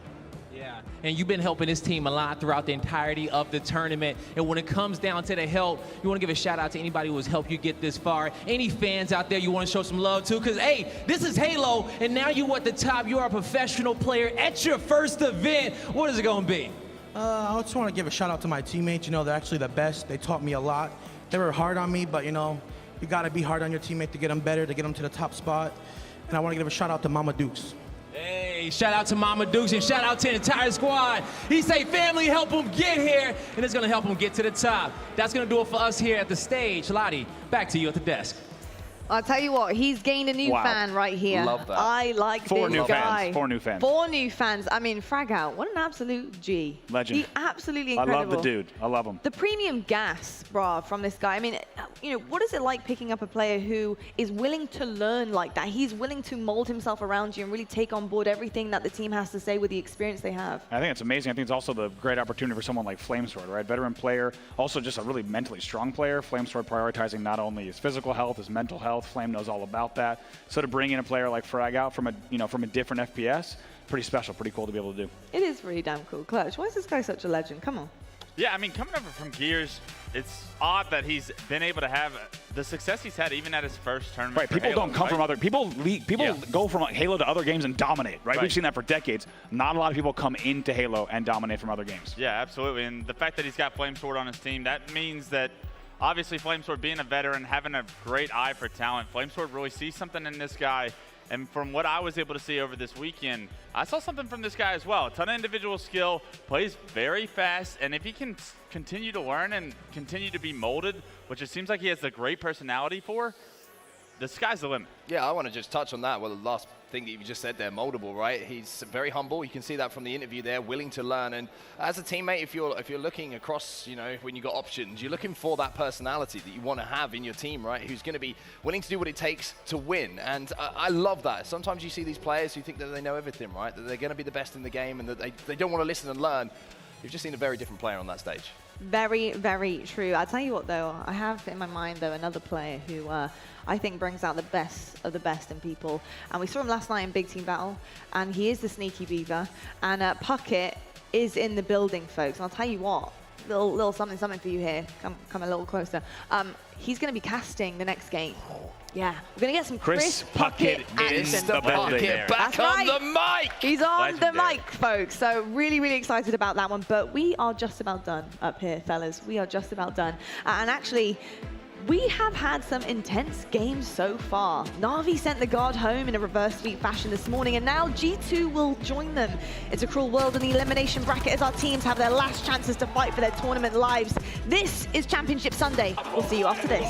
Yeah, and you've been helping this team a lot throughout the entirety of the tournament. And when it comes down to the help, you want to give a shout out to anybody who has helped you get this far. Any fans out there you want to show some love to? Because, hey, this is Halo, and now you at the top. You are a professional player at your first event. What is it going to be? I just want to give a shout out to my teammates. You know, they're actually the best. They taught me a lot. They were hard on me, but, you know, you got to be hard on your teammate to get them better, to get them to the top spot. And I want to give a shout out to Mama Dukes. Hey, shout out to Mama Dukes and shout out to the entire squad. He say family help him get here, and it's going to help him get to the top. That's going to do it for us here at the stage. Lottie, back to you at the desk. I'll tell you what, he's gained a new fan right here. Love that. I like Four this new guy. fans. 4 new fans. 4 new fans. I mean, Frag out, what an absolute G. Legend. He absolutely incredible. I love the dude. I love him. The premium gas, brah, from this guy. I mean, you know, what is it like picking up a player who is willing to learn like that? He's willing to mold himself around you and really take on board everything that the team has to say with the experience they have. I think it's amazing. I think it's also the great opportunity for someone like Flamesword, right? Veteran player, also just a really mentally strong player. Flamesword prioritizing not only his physical health, his mental health. Flame knows all about that. So to bring in a player like Frag out from a different FPS, pretty special, pretty cool to be able to do. It is really damn cool. Clutch, why is this guy such a legend? Come on. Yeah, I mean, coming over from Gears, it's odd that he's been able to have the success he's had even at his first tournament. Right, people Halo, don't come from other people go from like Halo to other games and dominate, right? We've seen that for decades. Not a lot of people come into Halo and dominate from other games. Yeah, absolutely. And the fact that he's got Flamesword on his team, that means that obviously Flamesword being a veteran, having a great eye for talent, Flamesword really sees something in this guy. And from what I was able to see over this weekend, I saw something from this guy as well. A ton of individual skill, plays very fast, and if he can continue to learn and continue to be molded, which it seems like he has a great personality for, the sky's the limit. Yeah, I want to just touch on that. Well, the last thing that you just said there, moldable, right? He's very humble. You can see that from the interview there, willing to learn. And as a teammate, if you're looking across, you know, when you got options, you're looking for that personality that you want to have in your team, right? Who's going to be willing to do what it takes to win. And I love that. Sometimes you see these players who think that they know everything, right? That they're going to be the best in the game and that they don't want to listen and learn. You've just seen a very different player on that stage. Very, very true. I'll tell you what, though, I have in my mind, though, another player who I think brings out the best of the best in people. And we saw him last night in Big Team Battle, and he is the Sneaky Beaver. And Puckett is in the building, folks. And I'll tell you what, little something for you here. Come a little closer. He's going to be casting the next game. Yeah, we're going to get some Chris Puckett in the building. Back on the mic! He's on the mic, folks. So really, really excited about that one. But we are just about done up here, fellas. We are just about done. And actually, we have had some intense games so far. Na'Vi sent the guard home in a reverse sweep fashion this morning, and now G2 will join them. It's a cruel world in the elimination bracket as our teams have their last chances to fight for their tournament lives. This is Championship Sunday. We'll see you after this.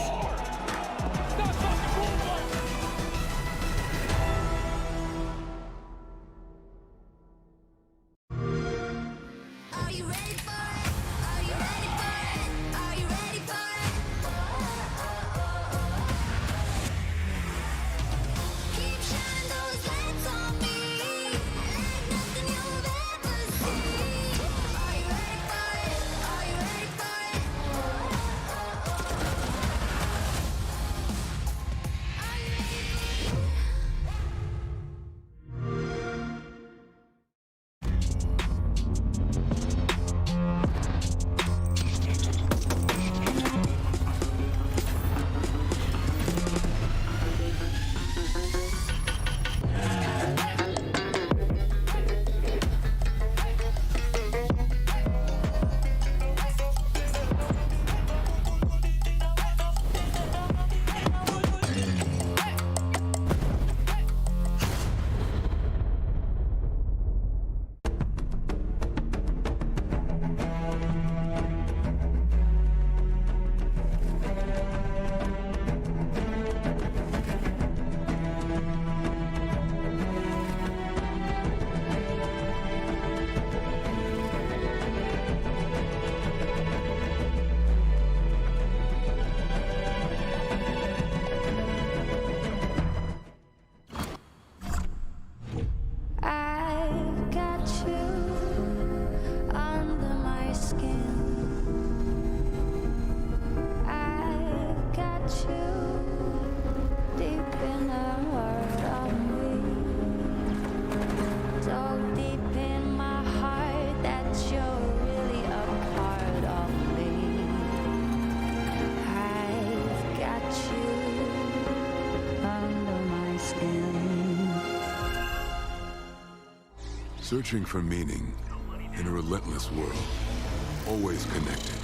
Searching for meaning in a relentless world. Always connected,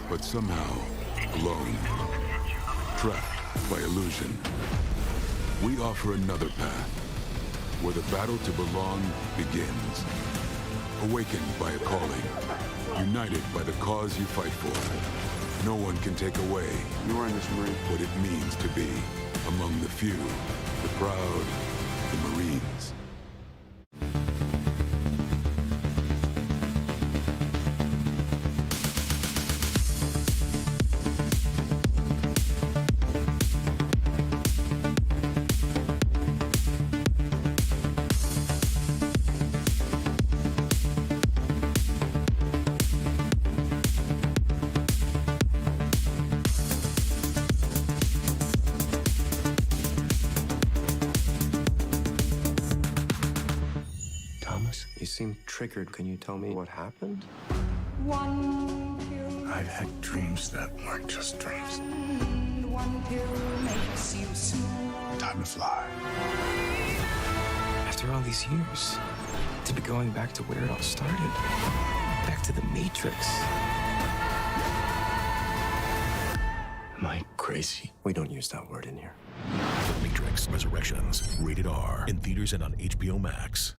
but somehow alone. Trapped by illusion. We offer another path, where the battle to belong begins. Awakened by a calling. United by the cause you fight for. No one can take away what it means to be among the few, the proud, the Marines. You seem triggered. Can you tell me what happened? One pill. I've had dreams that weren't just dreams. One pill makes you smooth. Time to fly. After all these years, to be going back to where it all started. Back to the Matrix. Am I crazy? We don't use that word in here. The Matrix Resurrections. Rated R. In theaters and on HBO Max.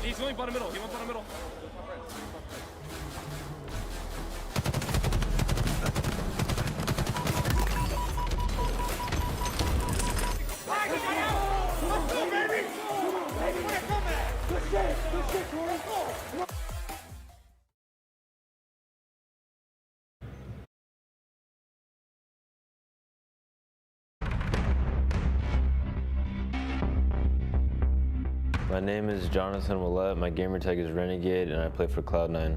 He's going bottom middle. He went bottom middle. My name is Jonathan Willett, my gamertag is Renegade, and I play for Cloud9.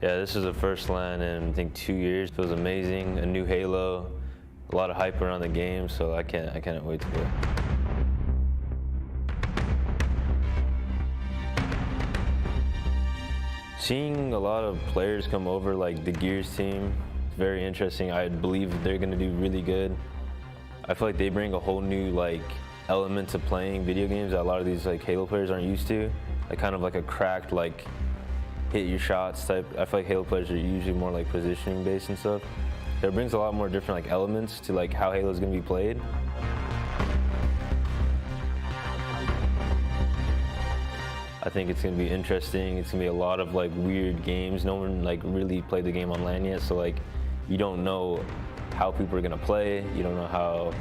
Yeah, this is the first LAN in I think 2 years. It was amazing, a new Halo, a lot of hype around the game, so I can't wait to play. Seeing a lot of players come over, like the Gears team, it's very interesting. I believe they're gonna do really good. I feel like they bring a whole new element to playing video games that a lot of these Halo players aren't used to. Kind of like a cracked hit your shots type. I feel like Halo players are usually more positioning based and stuff. So it brings a lot more different elements to how Halo's gonna be played. I think it's gonna be interesting. It's gonna be a lot of weird games. No one really played the game on LAN yet, so you don't know how people are gonna play. You don't know how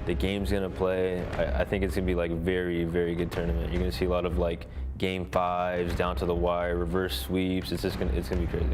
the game's gonna play. I think it's gonna be very, very good tournament. You're gonna see a lot of game 5s, down to the wire, reverse sweeps. It's gonna be crazy.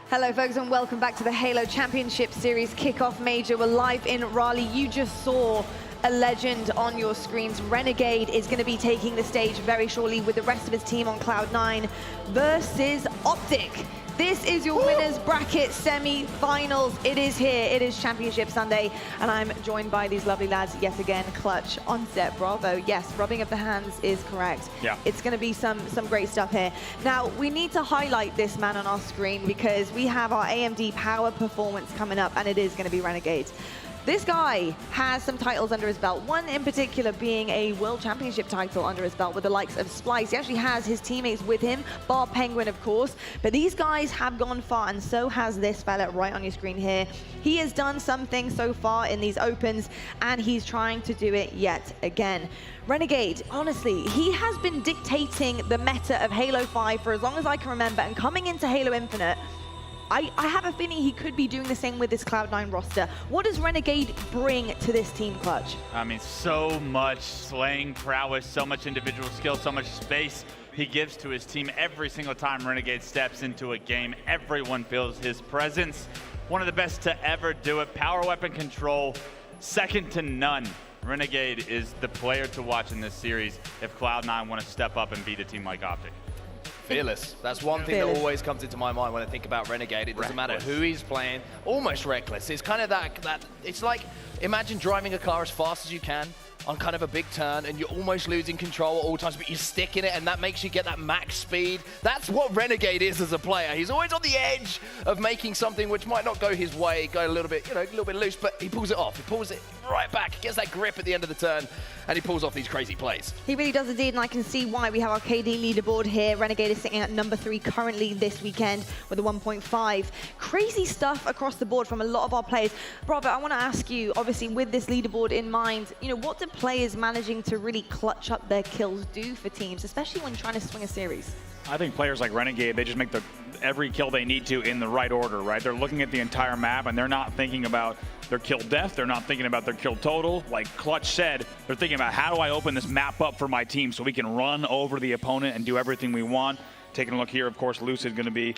Hello folks and welcome back to the Halo Championship Series Kickoff Major. We're live in Raleigh. You just saw a legend on your screens. Renegade is going to be taking the stage very shortly with the rest of his team on Cloud9 versus Optic. This is your winners bracket semi-finals. It is here. It is Championship Sunday, and I'm joined by these lovely lads yet again. Clutch, Onset, Bravo. Yes, rubbing of the hands is correct. Yeah. It's going to be some great stuff here. Now, we need to highlight this man on our screen because we have our AMD Power Performance coming up, and it is going to be Renegade. This guy has some titles under his belt, one in particular being a World Championship title under his belt with the likes of Splice. He actually has his teammates with him, bar Penguin, of course. But these guys have gone far, and so has this fella right on your screen here. He has done something so far in these opens, and he's trying to do it yet again. Renegade, honestly, he has been dictating the meta of Halo 5 for as long as I can remember, and coming into Halo Infinite, I have a feeling he could be doing the same with this Cloud9 roster. What does Renegade bring to this team, Clutch? I mean, so much slaying prowess, so much individual skill, so much space he gives to his team. Every single time Renegade steps into a game, everyone feels his presence. One of the best to ever do it. Power weapon control, second to none. Renegade is the player to watch in this series if Cloud9 want to step up and beat a team like Optic. Fearless. That's one thing that always comes into my mind when I think about Renegade. It doesn't matter who he's playing, almost reckless. It's kind of that it's like, imagine driving a car as fast as you can on kind of a big turn and you're almost losing control at all times, but you stick in it and that makes you get that max speed. That's what Renegade is as a player. He's always on the edge of making something which might not go his way, go a little bit, a little bit loose, but he pulls it off. He pulls it right back, he gets that grip at the end of the turn, and he pulls off these crazy plays. He really does indeed, and I can see why. We have our KD leaderboard here. Renegade is sitting at number 3 currently this weekend with a 1.5. Crazy stuff across the board from a lot of our players. Bravo, I want to ask you, obviously with this leaderboard in mind, what do players managing to really clutch up their kills do for teams, especially when trying to swing a series? I think players like Renegade, they just make every kill they need to in the right order, right? They're looking at the entire map and they're not thinking about their kill depth. They're not thinking about their kill total. Like Clutch said, they're thinking about how do I open this map up for my team so we can run over the opponent and do everything we want. Taking a look here, of course, Lucid going to be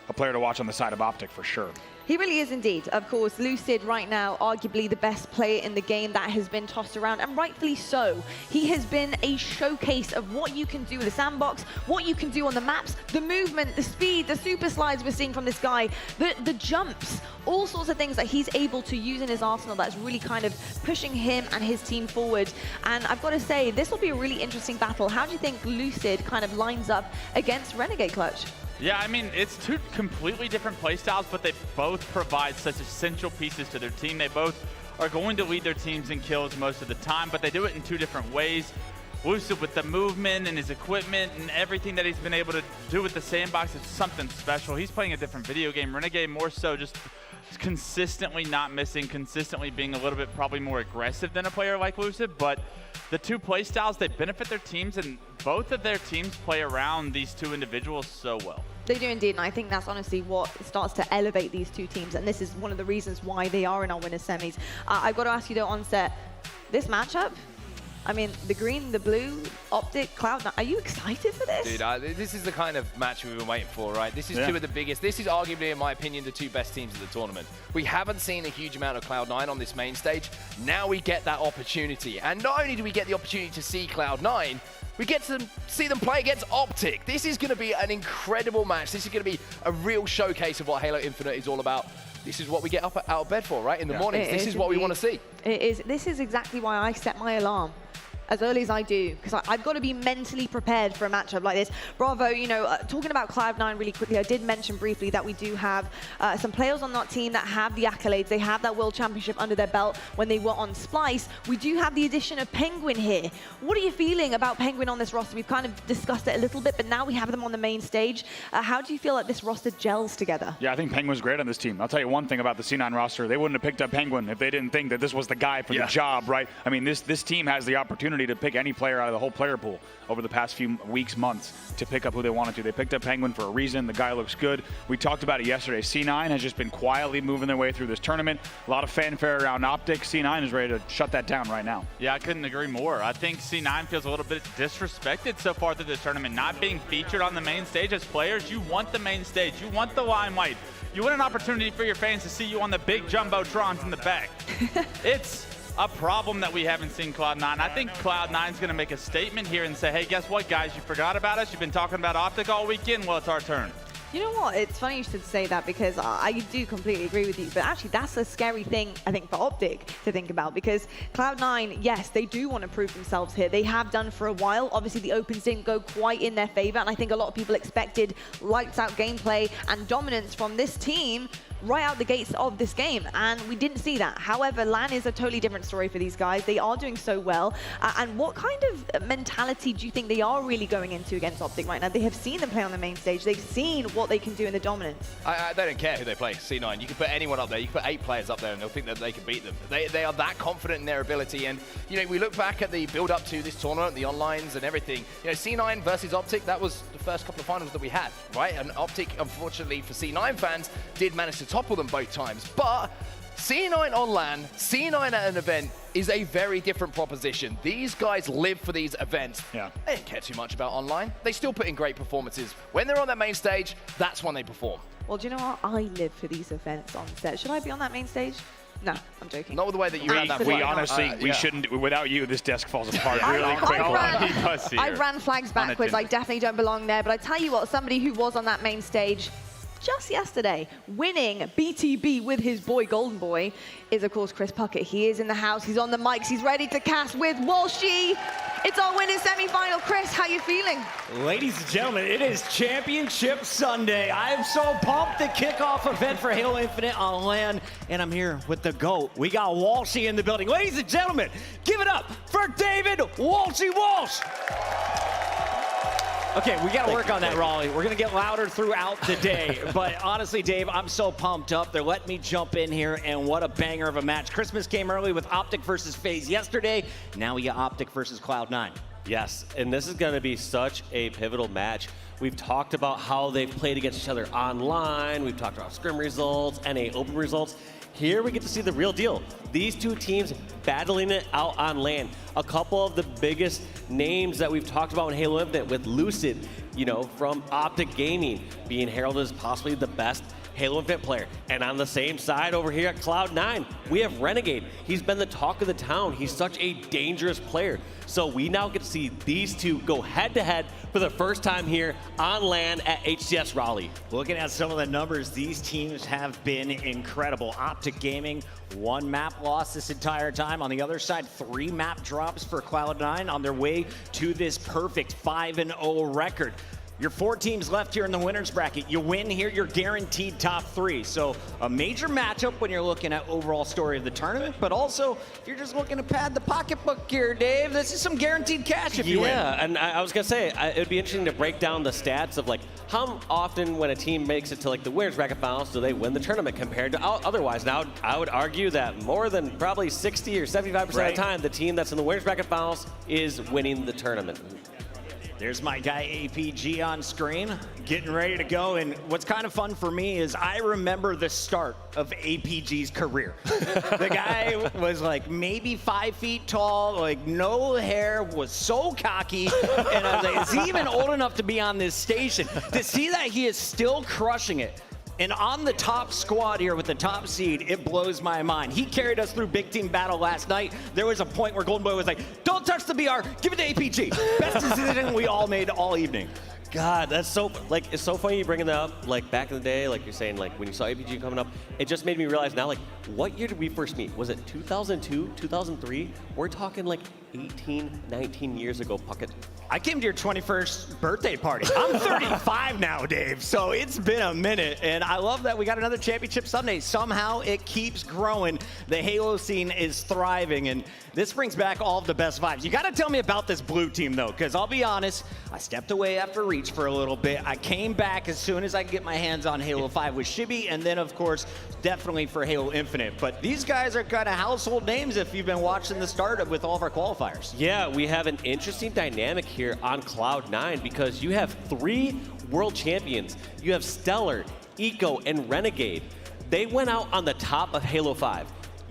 a player to watch on the side of Optic for sure. He really is indeed. Of course, Lucid right now, arguably the best player in the game that has been tossed around, and rightfully so. He has been a showcase of what you can do with the sandbox, what you can do on the maps, the movement, the speed, the super slides we're seeing from this guy, the jumps, all sorts of things that he's able to use in his arsenal that's really kind of pushing him and his team forward. And I've got to say, this will be a really interesting battle. How do you think Lucid kind of lines up against Renegade, Clutch? Yeah, I mean, it's two completely different playstyles, but they both provide such essential pieces to their team. They both are going to lead their teams in kills most of the time, but they do it in two different ways. Lucid with the movement and his equipment and everything that he's been able to do with the sandbox is something special. He's playing a different video game. Renegade more so just consistently not missing, consistently being a little bit probably more aggressive than a player like Lucid, but the two play styles, they benefit their teams, and both of their teams play around these two individuals so well. They do indeed, and I think that's honestly what starts to elevate these two teams, and this is one of the reasons why they are in our winners semis. I've got to ask you though, Onset, this matchup, I mean, the green, the blue, Optic, Cloud9, are you excited for this? Dude, this is the kind of match we've been waiting for, right? This is two of the biggest. This is arguably, in my opinion, the two best teams of the tournament. We haven't seen a huge amount of Cloud9 on this main stage. Now we get that opportunity. And not only do we get the opportunity to see Cloud9, we get to see them play against Optic. This is going to be an incredible match. This is going to be a real showcase of what Halo Infinite is all about. This is what we get up out of bed for, right? In the mornings. This is what we want to see. It is. This is exactly why I set my alarm as early as I do, because I've got to be mentally prepared for a matchup like this. Bravo, talking about Cloud9 really quickly, I did mention briefly that we do have some players on that team that have the accolades. They have that World Championship under their belt when they were on Splice. We do have the addition of Penguin here. What are you feeling about Penguin on this roster? We've kind of discussed it a little bit, but now we have them on the main stage. How do you feel like this roster gels together? Yeah, I think Penguin's great on this team. I'll tell you one thing about the C9 roster. They wouldn't have picked up Penguin if they didn't think that this was the guy for the job, right? I mean, this team has the opportunity to pick any player out of the whole player pool over the past few weeks, months, to pick up who they wanted to. They picked up Penguin for a reason. The guy looks good. We talked about it yesterday. C9 has just been quietly moving their way through this tournament. A lot of fanfare around Optic. C9 is ready to shut that down right now. Yeah, I couldn't agree more. I think C9 feels a little bit disrespected so far through this tournament, not being featured on the main stage. As players, you want the main stage. You want the limelight. You want an opportunity for your fans to see you on the big jumbotrons in the back. It's a problem that we haven't seen Cloud9. I think Cloud9's going to make a statement here and say, hey, guess what, guys? You forgot about us. You've been talking about Optic all weekend. Well, it's our turn. You know what? It's funny you should say that because I do completely agree with you. But actually, that's a scary thing, I think, for Optic to think about because Cloud9, yes, they do want to prove themselves here. They have done for a while. Obviously, the Opens didn't go quite in their favor. And I think a lot of people expected lights-out gameplay and dominance from this team right out the gates of this game, and we didn't see that. However, LAN is a totally different story for these guys. They are doing so well, and what kind of mentality do you think they are really going into against Optic right now? They have seen them play on the main stage. They've seen what they can do in the dominance. They don't care who they play, C9. You can put anyone up there. You can put 8 players up there, and they'll think that they can beat them. They are that confident in their ability, and you know, we look back at the build-up to this tournament, the onlines and everything. You know, C9 versus Optic, that was the first couple of finals that we had, right? And Optic, unfortunately for C9 fans, did manage to topple them both times. But C9 on LAN, C9 at an event is a very different proposition. These guys live for these events. Yeah. They don't care too much about online. They still put in great performances. When they're on that main stage, that's when they perform. Well, do you know what? I live for these events on set. Should I be on that main stage? No, I'm joking. Not with the way that you ran that flag. We honestly, we shouldn't. Without you, this desk falls apart really quick. I ran flags backwards. I definitely don't belong there. But I tell you what, somebody who was on that main stage just yesterday, winning BTB with his boy, Golden Boy, is, of course, Chris Puckett. He is in the house. He's on the mics. He's ready to cast with Walshy. It's our winning semi-final. Chris, how you feeling? Ladies and gentlemen, it is Championship Sunday. I am so pumped. The kickoff event for Halo Infinite on LAN, and I'm here with the GOAT. We got Walshy in the building. Ladies and gentlemen, give it up for David Walshy Walsh. Okay, we got to work on that, Raleigh. We're going to get louder throughout the day. But honestly, Dave, I'm so pumped up. They're letting me jump in here, and what a banger of a match. Christmas came early with Optic versus FaZe yesterday. Now we got Optic versus Cloud9. Yes, and this is going to be such a pivotal match. We've talked about how they've played against each other online. We've talked about scrim results, NA Open results. Here we get to see the real deal. These two teams battling it out on LAN. A couple of the biggest names that we've talked about in Halo Infinite with Lucid, you know, from Optic Gaming, being heralded as possibly the best Halo Infinite player. And on the same side over here at Cloud9, we have Renegade. He's been the talk of the town. He's such a dangerous player. So we now get to see these two go head-to-head for the first time here on LAN at HCS Raleigh. Looking at some of the numbers, these teams have been incredible. Optic Gaming, 1 map loss this entire time. On the other side, 3 map drops for Cloud9 on their way to this perfect 5-0 record. Your 4 teams left here in the winner's bracket. You win here, you're guaranteed top 3. So a major matchup when you're looking at overall story of the tournament, but also if you're just looking to pad the pocketbook here, Dave, this is some guaranteed cash if you win. Yeah, and I was gonna say, it would be interesting to break down the stats of like how often when a team makes it to like the winner's bracket finals do they win the tournament compared to otherwise. Now, I would argue that more than probably 60 or 75% of the time, the team that's in the winner's bracket finals is winning the tournament. There's my guy APG on screen, getting ready to go. And what's kind of fun for me is I remember the start of APG's career. The guy was like maybe 5 feet tall, like no hair, was so cocky. And I was like, is he even old enough to be on this station? To see that he is still crushing it. And on the top squad here with the top seed, it blows my mind. He carried us through Big Team battle last night. There was a point where Golden Boy was like, don't touch the BR, give it to APG. Best decision we all made all evening. God, that's so, like, it's so funny you bringing that up. Like, back in the day, like you're saying, like, when you saw APG coming up, it just made me realize now, like, what year did we first meet? Was it 2002, 2003? We're talking, like, 18, 19 years ago, Puckett. I came to your 21st birthday party. I'm 35 now, Dave, so it's been a minute, and I love that we got another Championship Sunday. Somehow it keeps growing. The Halo scene is thriving, and this brings back all of the best vibes. You got to tell me about this blue team, though, because I'll be honest, I stepped away after Reach for a little bit. I came back as soon as I could get my hands on Halo 5 with Shibby, and then, of course, definitely for Halo Infinite. But these guys are kind of household names if you've been watching the start with all of our qualifiers. Yeah, we have an interesting dynamic here on Cloud9 because you have 3 world champions. You have Stellar, Eco, and Renegade. They went out on the top of Halo 5.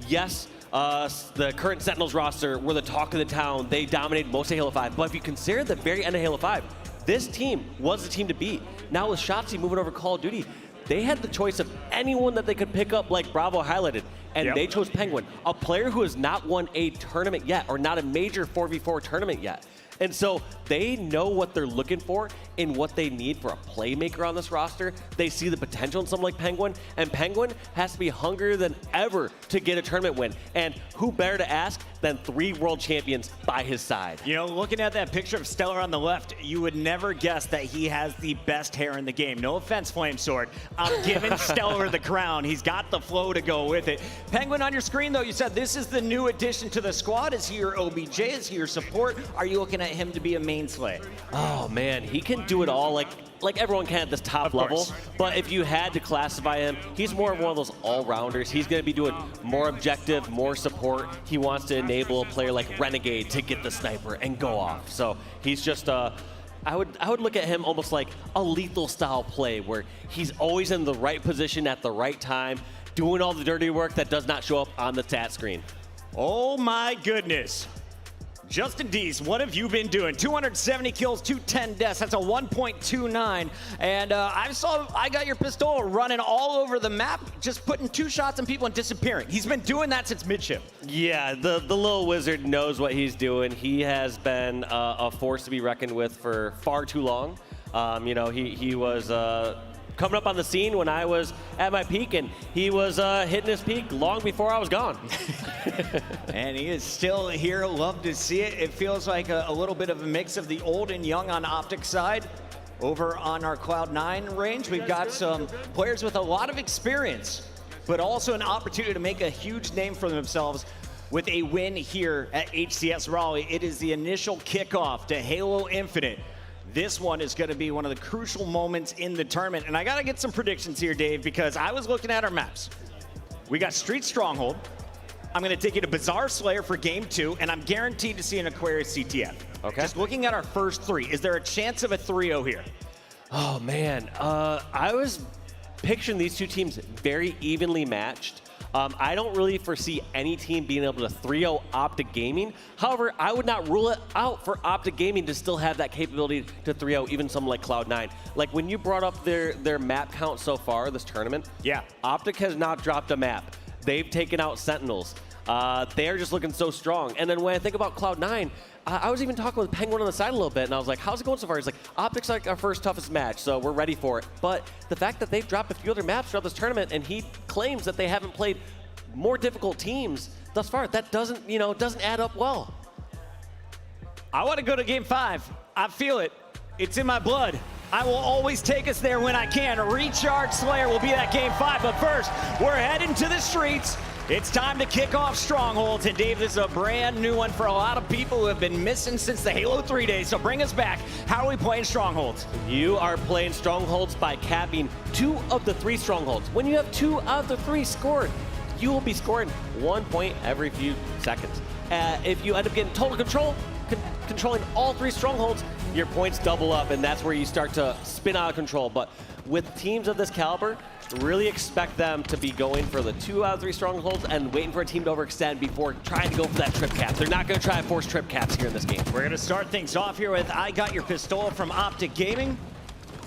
Yes, the current Sentinels roster were the talk of the town. They dominated most of Halo 5. But if you consider the very end of Halo 5, this team was the team to beat. Now with Shotzi moving over Call of Duty, they had the choice of anyone that they could pick up, like Bravo highlighted, and they chose Penguin, a player who has not won a tournament yet, or not a major 4v4 tournament yet. And so they know what they're looking for and what they need for a playmaker on this roster. They see the potential in someone like Penguin, and Penguin has to be hungrier than ever to get a tournament win. And who better to ask than 3 world champions by his side? You know, looking at that picture of Stellar on the left, you would never guess that he has the best hair in the game. No offense, Flamesword. I'm giving Stellar the crown. He's got the flow to go with it. Penguin on your screen, though, you said this is the new addition to the squad. Is he your OBJ? Is he your support? Are you looking at him to be a main slay? Oh, man, he can do it all like everyone can at this top level. But if you had to classify him, he's more of one of those all-rounders. He's going to be doing more objective, more support. He wants to enable a player like Renegade to get the sniper and go off. So he's just I would look at him almost like a lethal style play where he's always in the right position at the right time, doing all the dirty work that does not show up on the stat screen. Oh my goodness. Justin Dees, what have you been doing? 270 kills, 210 deaths. That's a 1.29. And I got your pistol running all over the map, just putting 2 shots on people and disappearing. He's been doing that since midship. Yeah, the little wizard knows what he's doing. He has been a force to be reckoned with for far too long. You know, he was coming up on the scene when I was at my peak, and he was hitting his peak long before I was gone. And he is still here. Love to see it. It feels like a little bit of a mix of the old and young on Optic side. Over on our Cloud9 range, we've got some players with a lot of experience, but also an opportunity to make a huge name for themselves with a win here at HCS Raleigh. It is the initial kickoff to Halo Infinite. This one is going to be one of the crucial moments in the tournament. And I got to get some predictions here, Dave, because I was looking at our maps. We got Street Stronghold. I'm going to take you to Bazaar Slayer for game 2, and I'm guaranteed to see an Aquarius CTF. Okay. Just looking at our first 3, is there a chance of a 3-0 here? Oh, man. I was picturing these 2 teams very evenly matched. I don't really foresee any team being able to 3-0 Optic Gaming. However, I would not rule it out for Optic Gaming to still have that capability to 3-0 even someone like Cloud9. Like when you brought up their map count so far this tournament, yeah, Optic has not dropped a map. They've taken out Sentinels. They're just looking so strong. And then when I think about Cloud9, I was even talking with Penguin on the side a little bit, and I was like, how's it going so far? He's like, Optic's like our first toughest match, so we're ready for it. But the fact that they've dropped a few other maps throughout this tournament, and he claims that they haven't played more difficult teams thus far, that doesn't add up well. I want to go to game 5. I feel it. It's in my blood. I will always take us there when I can. Recharge Slayer will be at game 5, but first, we're heading to the streets. It's time to kick off Strongholds, and Dave, this is a brand new one for a lot of people who have been missing since the Halo 3 days, so bring us back. How are we playing Strongholds? You are playing Strongholds by capping 2 of the 3 Strongholds. When you have 2 out of the 3 scored, you will be scoring 1 point every few seconds. If you end up getting total control, controlling all 3 Strongholds, your points double up, and that's where you start to spin out of control. But with teams of this caliber, really expect them to be going for the 2 out of 3 Strongholds and waiting for a team to overextend before trying to go for that trip cap. They're not going to try to force trip caps here in this game. We're going to start things off here with I Got Your Pistol from Optic Gaming.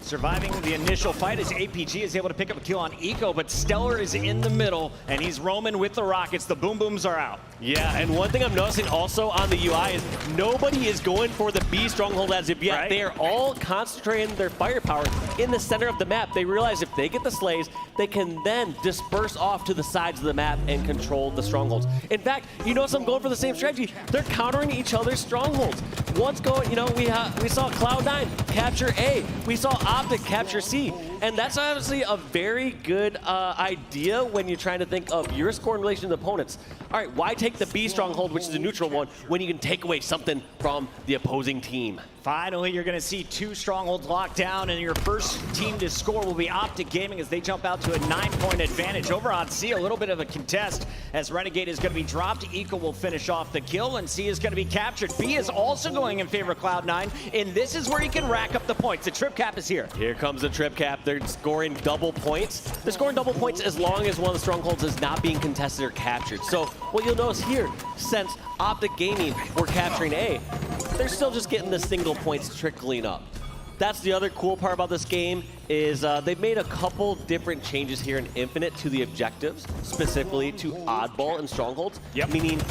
Surviving the initial fight as APG is able to pick up a kill on Eco, but Stellar is in the middle, and he's roaming with the rockets. The boom booms are out. Yeah, and one thing I'm noticing also on the UI is nobody is going for the B Stronghold as of yet. Right. They are all concentrating their firepower in the center of the map. They realize if they get the slays, they can then disperse off to the sides of the map and control the Strongholds. In fact, you notice I'm going for the same strategy. They're countering each other's Strongholds. One's going, we saw Cloud9 capture A. We saw Optic capture C. And that's obviously a very good idea when you're trying to think of your score in relation to the opponents. All right, why take the B Stronghold, which is a neutral one, when you can take away something from the opposing team? Finally, you're going to see 2 Strongholds locked down, and your first team to score will be Optic Gaming as they jump out to a 9-point advantage. Over on C, a little bit of a contest as Renegade is going to be dropped. Eco will finish off the kill, and C is going to be captured. B is also going in favor of Cloud9, and this is where you can rack up the points. The trip cap is here. Here comes the trip cap. They're scoring double points. They're scoring double points as long as one of the Strongholds is not being contested or captured. So what you'll notice here, since Optic Gaming were capturing A, they're still just getting the single points trickling up. That's the other cool part about this game is they've made a couple different changes here in Infinite to the objectives, specifically to Oddball and Strongholds. Meaning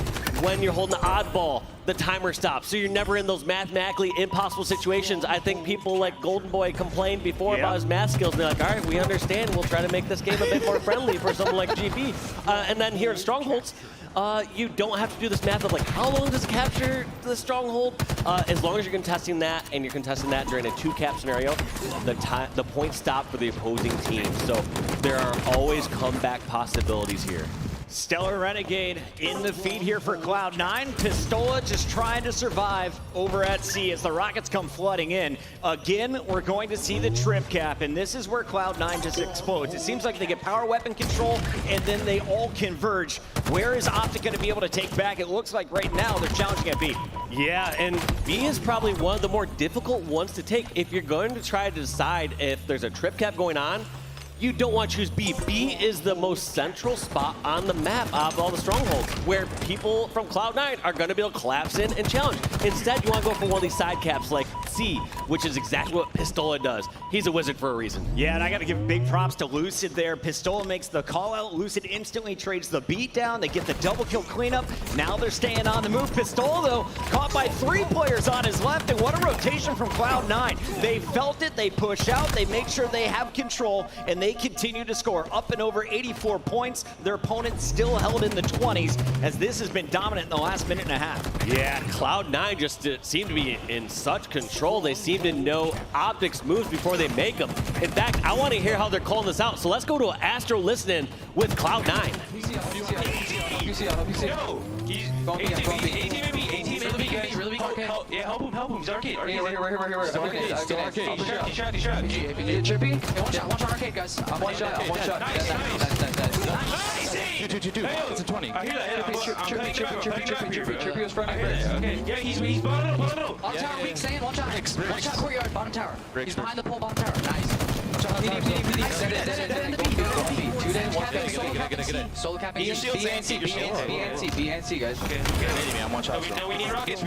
when you're holding the oddball, the timer stops. So you're never in those mathematically impossible situations. I think people like Golden Boy complained before about his math skills. And they're like, all right, we understand. We'll try to make this game a bit more friendly for someone like GP. And then here in Strongholds, you don't have to do this math of like, how long does it capture the stronghold? As long as you're contesting that, and you're contesting that during a 2-cap scenario, the points stop for the opposing team. So there are always comeback possibilities here. Stellar Renegade in the feed here for Cloud9. Pistola just trying to survive over at C as the rockets come flooding in. Again, we're going to see the trip cap, and this is where Cloud9 just explodes. It seems like they get power weapon control, and then they all converge. Where is Optic going to be able to take back? It looks like right now they're challenging at B. Yeah, and B is probably one of the more difficult ones to take. If you're going to try to decide if there's a trip cap going on, you don't want to choose B. B is the most central spot on the map of all the strongholds, where people from Cloud9 are going to be able to collapse in and challenge. Instead, you want to go for one of these side caps like C, which is exactly what Pistola does. He's a wizard for a reason. Yeah, and I got to give big props to Lucid there. Pistola makes the call out. Lucid instantly trades the beat down. They get the double kill cleanup. Now they're staying on the move. Pistola, though, caught by 3 players on his left, and what a rotation from Cloud9. They felt it. They push out. They make sure they have control, and they continue to score up and over 84 points. Their opponent still held in the 20s, as this has been dominant in the last minute and a half. Yeah, Cloud9 just seem to be in such control. They seem to know Optic's moves before they make them. In fact, I want to hear how they're calling this out. So let's go to Astro listening with Cloud9. Yeah, help him. He's arcade. Yeah, right. Trippy. One shot arcade, guys. I'm one shot. Nice. Two. It's a 20. I hear that. Trippy was front. Okay. Yeah, he's bottom middle. Bottom tower, weak sand. One shot courtyard, bottom tower. He's behind the pole, bottom tower. Nice. Solo capping. B and C, guys. I'm one shot. No, we need rockets.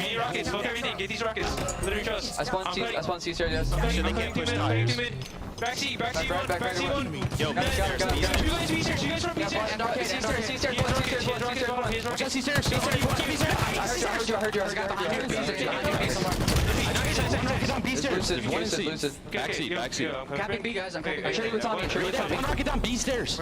Fuck everything. Get these rockets. Literally trust. I spawn C stairs, yes. They can't push tires. Back C one. Yo, You guys B stairs. You guys run B stairs. And arcade, C stairs. C stairs. I heard you. I got behind you. Lucid. Backseat. Capping B, guys. I'm capping. One rocket down B stairs.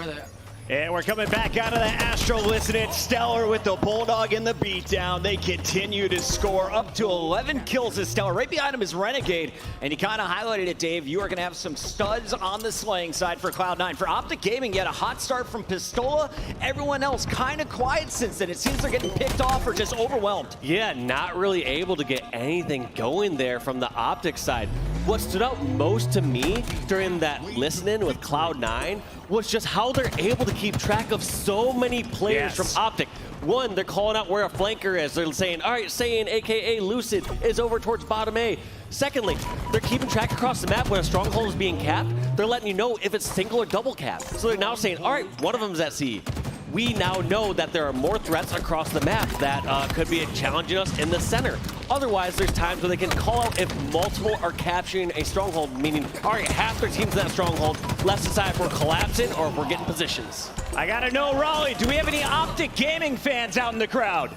And we're coming back out of the Astro listening. Stellar with the Bulldog in the beatdown. They continue to score up to 11 kills as Stellar. Right behind him is Renegade. And you kind of highlighted it, Dave. You are going to have some studs on the slaying side for Cloud9. For Optic Gaming, you had a hot start from Pistola. Everyone else kind of quiet since then. It seems they're getting picked off or just overwhelmed. Yeah, not really able to get anything going there from the Optic side. What stood out most to me during that listening with Cloud9 was just how they're able to keep track of so many players from Optic. One, they're calling out where a flanker is. They're saying, all right, Saiyan, AKA Lucid, is over towards bottom A. Secondly, they're keeping track across the map when a stronghold is being capped. They're letting you know if it's single or double cap. So they're now saying, all right, one of them is at C. We now know that there are more threats across the map that could be challenging us in the center. Otherwise, there's times where they can call out if multiple are capturing a stronghold, meaning, all right, half their team's in that stronghold. Let's decide if we're collapsing or if we're getting positions. I got to know, Raleigh, do we have any Optic Gaming fans out in the crowd?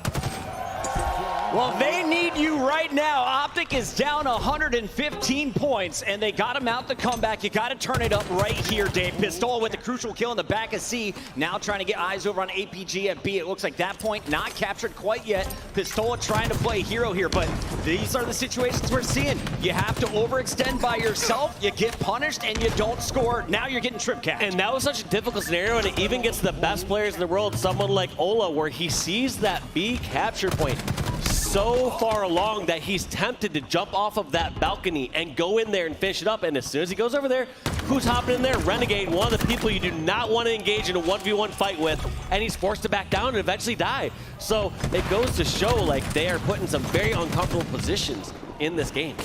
Well, they need you right now. Optic is down 115 points, and they got him out the comeback. You got to turn it up right here, Dave. Pistola with the crucial kill in the back of C. Now trying to get eyes over on APG at B. It looks like that point not captured quite yet. Pistola trying to play hero here, but these are the situations we're seeing. You have to overextend by yourself. You get punished, and you don't score. Now you're getting trip capped. And that was such a difficult scenario, and it even gets the best players in the world, someone like Ola, where he sees that B capture point so far along that he's tempted to jump off of that balcony and go in there and finish it up. And as soon as he goes over there, who's hopping in there? Renegade, one of the people you do not want to engage in a 1v1 fight with, and he's forced to back down and eventually die. So it goes to show, like, they are put in some very uncomfortable positions in this game.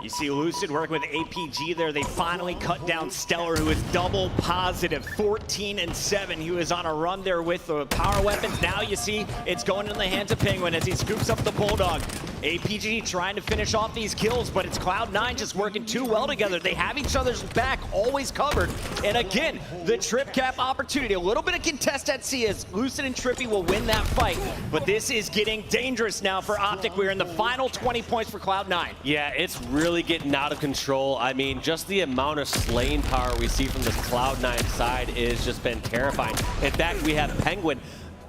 You see Lucid working with APG there. They finally cut down Stellar, who is double positive, 14-7. He was on a run there with the power weapons. Now you see it's going in the hands of Penguin as he scoops up the Bulldog. APG trying to finish off these kills, but it's Cloud9 just working too well together. They have each other's back always covered. And again, the trip cap opportunity. A little bit of contest at C as Lucid and Trippy will win that fight. But this is getting dangerous now for Optic. We're in the final 20 points for Cloud9. Yeah, it's really getting out of control. I mean, just the amount of slaying power we see from this Cloud9 side is just been terrifying. In fact, we have Penguin,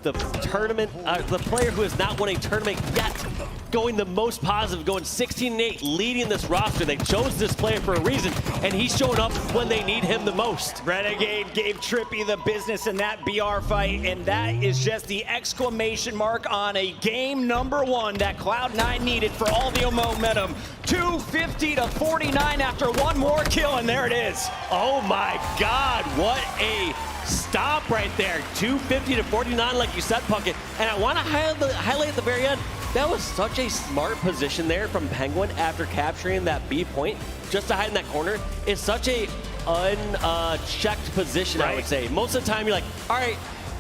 the player who has not won a tournament yet, going the most positive, going 16-8, leading this roster. They chose this player for a reason, and he's showing up when they need him the most. Renegade gave Trippy the business in that BR fight, and that is just the exclamation mark on a game number 1 that Cloud9 needed for all the momentum. 250 to 49 after one more kill, and there it is. Oh my God, what a stop right there. 250 to 49, like you said, Puckett. And I want to highlight at the very end, that was such a smart position there from Penguin after capturing that B point, just to hide in that corner. It's such a unchecked position, right. I would say. Most of the time, you're like, all right,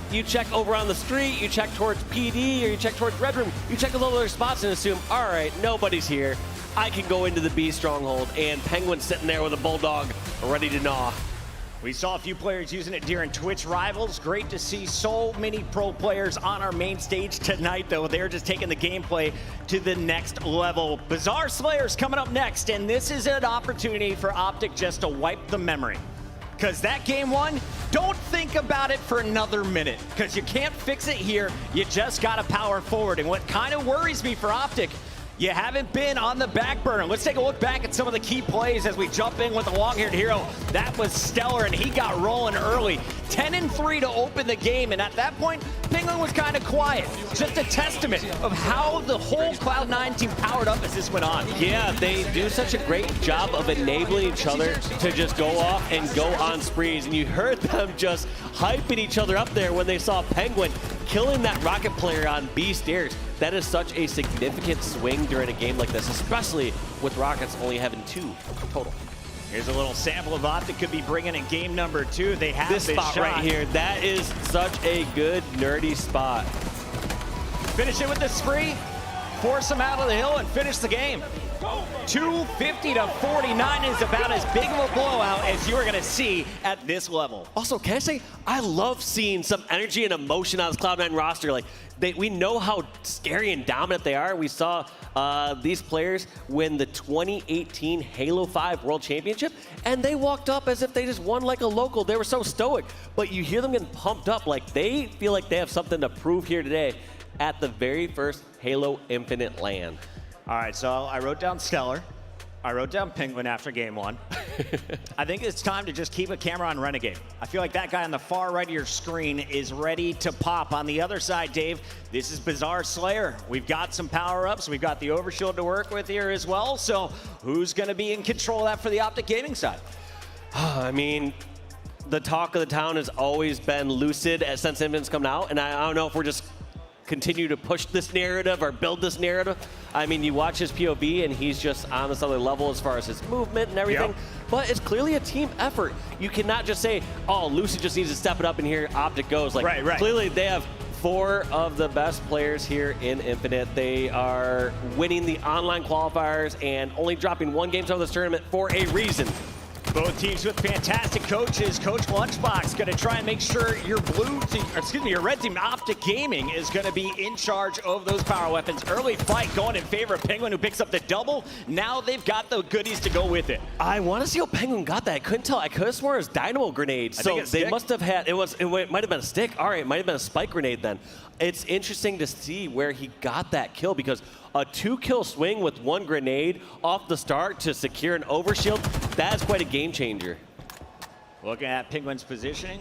you check over on the street, you check towards PD, or you check towards Red Room, you check those other spots and assume, all right, nobody's here. I can go into the B stronghold, and Penguin's sitting there with a Bulldog ready to gnaw. We saw a few players using it during Twitch Rivals. Great to see so many pro players on our main stage tonight, though. They're just taking the gameplay to the next level. Bizarre Slayer's coming up next, and this is an opportunity for Optic just to wipe the memory. Because that game 1, don't think about it for another minute, because you can't fix it here. You just got to power forward. And what kind of worries me for Optic, you haven't been on the back burner. Let's take a look back at some of the key plays as we jump in with the long-haired hero. That was stellar, and he got rolling early. 10-3 to open the game, and at that point, Penguin was kind of quiet. Just a testament of how the whole Cloud9 team powered up as this went on. Yeah, they do such a great job of enabling each other to just go off and go on sprees, and you heard them just hyping each other up there when they saw Penguin killing that Rocket player on B stairs. That is such a significant swing during a game like this, especially with Rockets only having 2 total. Here's a little sample of Optic could be bringing in game number 2. They have this spot shot right here. That is such a good nerdy spot. Finish it with the spree, force them out of the hill, and finish the game. 250 to 49 is about as big of a blowout as you're going to see at this level. Also, can I say, I love seeing some energy and emotion on this Cloud9 roster. Like, we know how scary and dominant they are. We saw these players win the 2018 Halo 5 World Championship, and they walked up as if they just won like a local. They were so stoic, but you hear them getting pumped up like they feel like they have something to prove here today at the very first Halo Infinite LAN. All right, so I wrote down Stellar. I wrote down Penguin after game 1. I think it's time to just keep a camera on Renegade. I feel like that guy on the far right of your screen is ready to pop. On the other side, Dave, this is Bizarre Slayer. We've got some power-ups. We've got the Overshield to work with here as well. So who's going to be in control of that for the Optic Gaming side? I mean, the talk of the town has always been Lucid since Infinite's come out, and I don't know if we're just continue to push this narrative or build this narrative. I mean, you watch his POV and he's just on this other level as far as his movement and everything. Yep. But it's clearly a team effort. You cannot just say, oh, Lucid just needs to step it up and here Optic goes. Like, right. Clearly they have 4 of the best players here in Infinite. They are winning the online qualifiers and only dropping 1 game out of this tournament for a reason. Both teams with fantastic coaches. Coach Lunchbox going to try and make sure your your red team Optic Gaming is going to be in charge of those power weapons. Early fight going in favor of Penguin, who picks up the double. Now they've got the goodies to go with it. I want to see how Penguin got that. I couldn't tell. I could have sworn it was dynamo grenade. So they must have had, it might have been a stick. All right, it might have been a spike grenade then. It's interesting to see where he got that kill, because a 2-kill swing with 1 grenade off the start to secure an overshield, that's quite a game changer. Looking at Penguin's positioning,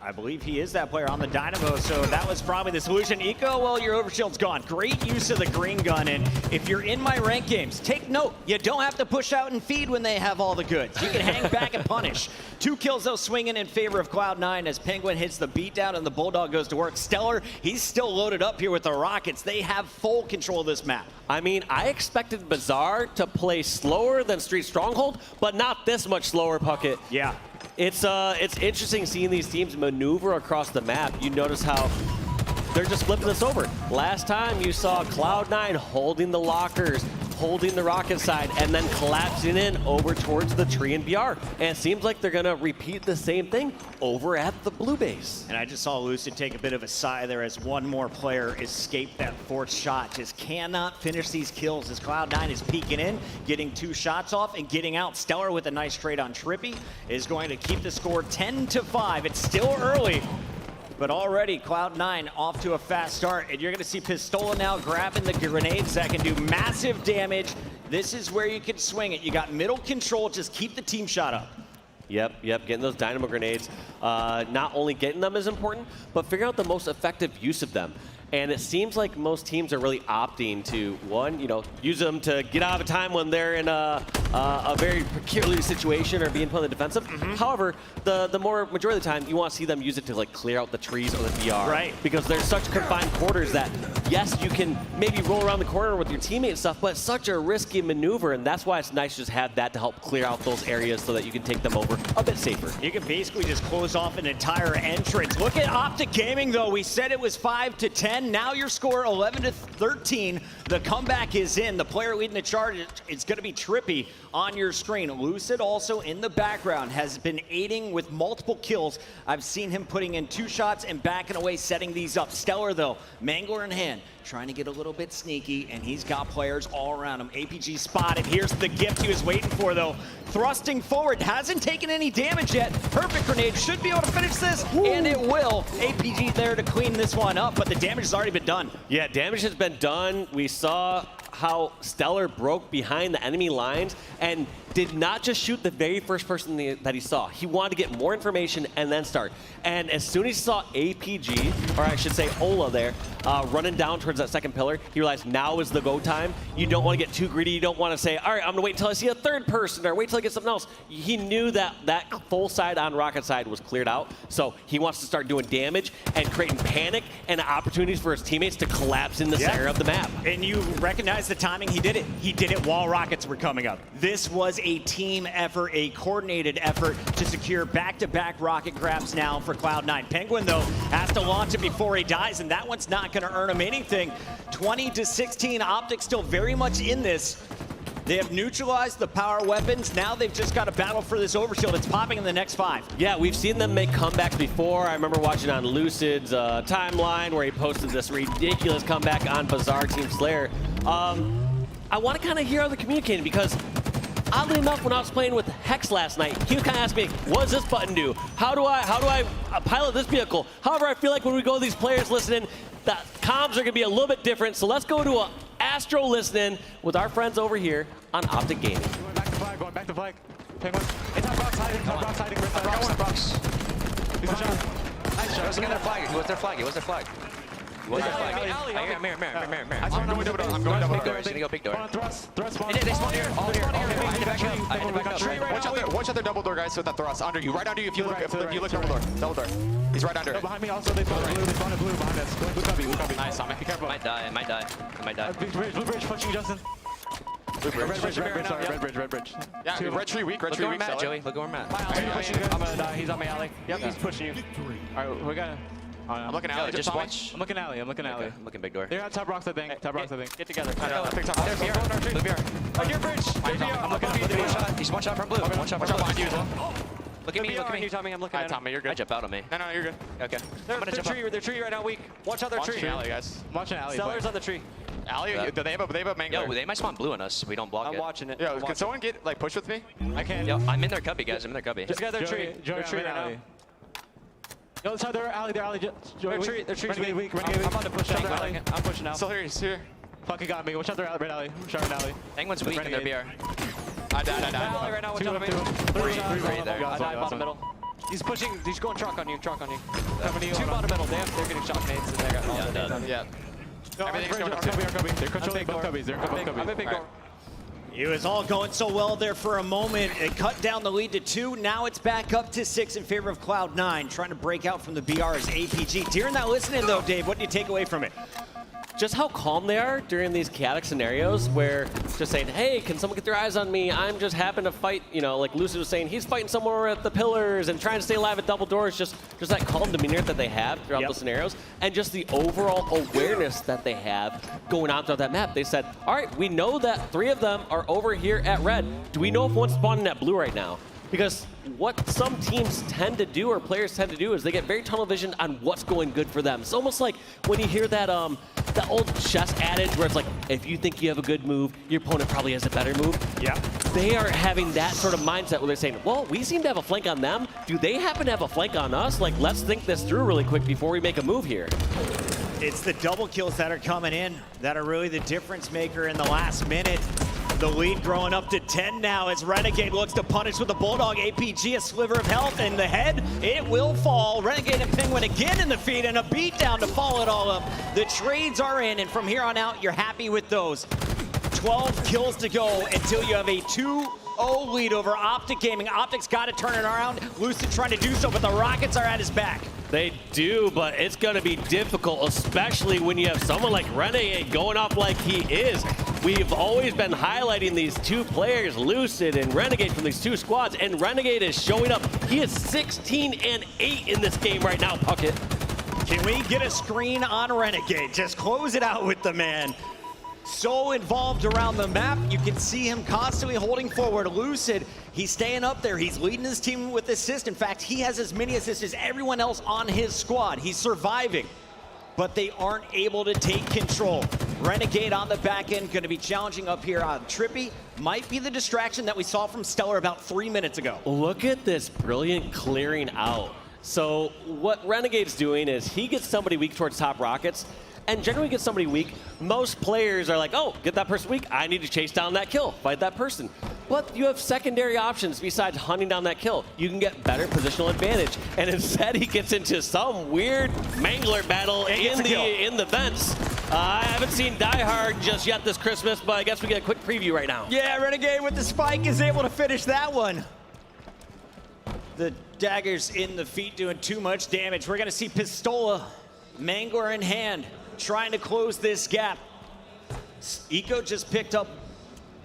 I believe he is that player on the Dynamo, so that was probably the solution. Eco, well, your overshield's gone. Great use of the green gun, and if you're in my rank games, take note, you don't have to push out and feed when they have all the goods. You can hang back and punish. 2 kills, though, swinging in favor of Cloud9 as Penguin hits the beatdown and the Bulldog goes to work. Stellar, he's still loaded up here with the Rockets. They have full control of this map. I mean, I expected Bizarre to play slower than Street Stronghold, but not this much slower, Puckett. Yeah. It's interesting seeing these teams maneuver across the map. You notice how they're just flipping this over. Last time you saw Cloud9 holding the lockers, holding the rocket side, and then collapsing in over towards the tree and BR. And it seems like they're gonna repeat the same thing over at the blue base. And I just saw Lucid take a bit of a sigh there as one more player escaped that fourth shot. Just cannot finish these kills as Cloud9 is peeking in, getting 2 shots off and getting out. Stellar with a nice trade on Trippy is going to keep the score 10-5. It's still early, but already Cloud9 off to a fast start, and you're gonna see Pistola now grabbing the grenades that can do massive damage. This is where you can swing it. You got middle control, just keep the team shot up. Yep, getting those dynamo grenades. Not only getting them is important, but figuring out the most effective use of them. And it seems like most teams are really opting to, one, use them to get out of a time when they're in a very peculiar situation or being put on the defensive. However, the more majority of the time, you want to see them use it to like clear out the trees or the BR. Right. Because there's such confined quarters that, yes, you can maybe roll around the corner with your teammate and stuff, but it's such a risky maneuver, and that's why it's nice to just have that to help clear out those areas so that you can take them over a bit safer. You can basically just close off an entire entrance. Look at Optic Gaming, though. We said it was 5-10. Now your score 11-13. The comeback is in. The player leading the charge, it's going to be Trippy on your screen. Lucid also in the background has been aiding with multiple kills. I've seen him putting in 2 shots and backing away, setting these up. Stellar, though, Mangler in hand, trying to get a little bit sneaky, and he's got players all around him. APG spotted. Here's the gift he was waiting for, though. Thrusting forward, hasn't taken any damage yet. Perfect grenade, should be able to finish this, and it will. APG there to clean this one up, but the damage has already been done. Yeah, damage has been done. We saw how Stellar broke behind the enemy lines and did not just shoot the very first person that he saw. He wanted to get more information and then start. And as soon as he saw APG, or I should say Ola there, running down towards that second pillar, he realized now is the go time. You don't want to get too greedy. You don't want to say, all right, I'm going to wait until I see a third person or wait till I get something else. He knew that that full side on rocket side was cleared out. So he wants to start doing damage and creating panic and opportunities for his teammates to collapse in the center of the map. And you recognize the timing. He did it. He did it while rockets were coming up. This was a team effort, a coordinated effort to secure back-to-back rocket grabs now for Cloud9. Penguin, though, has to launch it before he dies, and that one's not going to earn him anything. 20-16, Optic still very much in this. They have neutralized the power weapons. Now they've just got to battle for this overshield. It's popping in the next 5. Yeah, we've seen them make comebacks before. I remember watching on Lucid's timeline where he posted this ridiculous comeback on Bazaar Team Slayer. I want to kind of hear how they're communicating because oddly enough, when I was playing with Hex last night, he was kind of asking me, what does this button do? How do I pilot this vehicle? However, I feel like when we go to these players listening, the comms are going to be a little bit different. So let's go to a Astro listening with our friends over here on Optic Gaming. Going back to flag, going back to flag. Penguin. It's on box hiding, box. He's on box. Nice shot. What's their flag? What's their flag? What's their flag? What's their flag? I'm going double door. I'm going double door. He's gonna go big door. Thrust spawn. They spawn here. All here. I had to back up. I had to back up. Watch out their double door, guys, with that thrust. Under you, right under you. If you look double door. He's right under. No, behind me also. They spawned blue behind us. Blue cubby. Nice, Tommy. Be careful. I might die. Blue bridge pushing Justin. Red bridge. Yeah, red tree weak. Look where I'm at, Joey. Look where I'm at. I'm gonna die. He's on my alley. Yep, he's pushing you. All right, we gotta. I'm looking alley. Just watch. I'm looking alley. Okay, I'm looking big door. They're on top rocks, I think. Get together. Blue BR. Your bridge. I'm looking at you. He's one shot from blue. One shot behind you as well. Look at me. Tommy, I'm looking at him. Tommy, you're good. I jump out on me. No, you're good. Okay. Their tree right now weak. Watch out their tree. Alley, guys. Watch an alley. Stellar's on the tree. Alley? Do they have a mangler? Yo, they might spawn blue on us if we don't block it. I'm watching it. Yo, can someone get push with me? I can't. Yo, I'm in their cubby, guys. I'm in their cubby. Just got their tree. Their tree right now. Yo, it's their alley. Their tree's weak. I'm about to push out their alley. I'm pushing out. Still here. He's here. Fucking got me. Watch out their red alley. Penguin's weak in their BR. I died. Alley right now. Watch out. Three there. I died bottom middle. He's pushing. He's going truck on you. Two bottom middle. They're getting shot nades and they got all the nades on. Yeah. Everything's going up. They're controlling both cubbies. I'm a big door. It was all going so well there for a moment. It cut down the lead to 2. Now it's back up to 6 in favor of Cloud9, trying to break out from the BR as APG. During that listening, though, Dave, what do you take away from it? just how calm they are during these chaotic scenarios where just saying, hey, can someone get their eyes on me? I'm just happen to fight, you know, like Lucid was saying, he's fighting somewhere at the pillars and trying to stay alive at double doors. Just that calm demeanor that they have throughout those scenarios, and just the overall awareness that they have going on throughout that map. They said, all right, we know that 3 of them are over here at red. Do we know if one's spawning at blue right now? Because what some teams tend to do, or players tend to do, is they get very tunnel vision on what's going good for them. It's almost like when you hear that that old chess adage where it's like, if you think you have a good move, your opponent probably has a better move. Yeah. They are having that sort of mindset where they're saying, well, we seem to have a flank on them. Do they happen to have a flank on us? Like, let's think this through really quick before we make a move here. It's the double kills that are coming in that are really the difference maker in the last minute. The lead growing up to 10 now as Renegade looks to punish with the Bulldog. APG, a sliver of health in the head. It will fall. Renegade and Penguin again in the feed, and a beatdown to follow it all up. The trades are in, and from here on out, you're happy with those. 12 kills to go until you have a 2-0 lead over Optic Gaming. Optic's got to turn it around. Lucid trying to do so, but the Rockets are at his back. They do, but it's going to be difficult, especially when you have someone like Renegade going off like he is. We've always been highlighting these 2 players, Lucid and Renegade, from these 2 squads, and Renegade is showing up. He is 16-8 in this game right now, Puckett. Can we get a screen on Renegade? Just close it out with the man. So involved around the map, you can see him constantly holding forward. Lucid, he's staying up there. He's leading his team with assists. In fact, he has as many assists as everyone else on his squad. He's surviving, but they aren't able to take control. Renegade on the back end, going to be challenging up here on Trippy. Might be the distraction that we saw from Stellar about 3 minutes ago. Look at this brilliant clearing out. So what Renegade's doing is he gets somebody weak towards top rockets, and generally gets somebody weak. Most players are like, oh, get that person weak, I need to chase down that kill, fight that person. But you have secondary options besides hunting down that kill. You can get better positional advantage. And instead he gets into some weird mangler battle in the vents. I haven't seen Die Hard just yet this Christmas, but I guess we get a quick preview right now. Yeah, Renegade with the spike is able to finish that one. The daggers in the feet doing too much damage. We're gonna see Pistola, Mangler in hand, trying to close this gap. Eco just picked up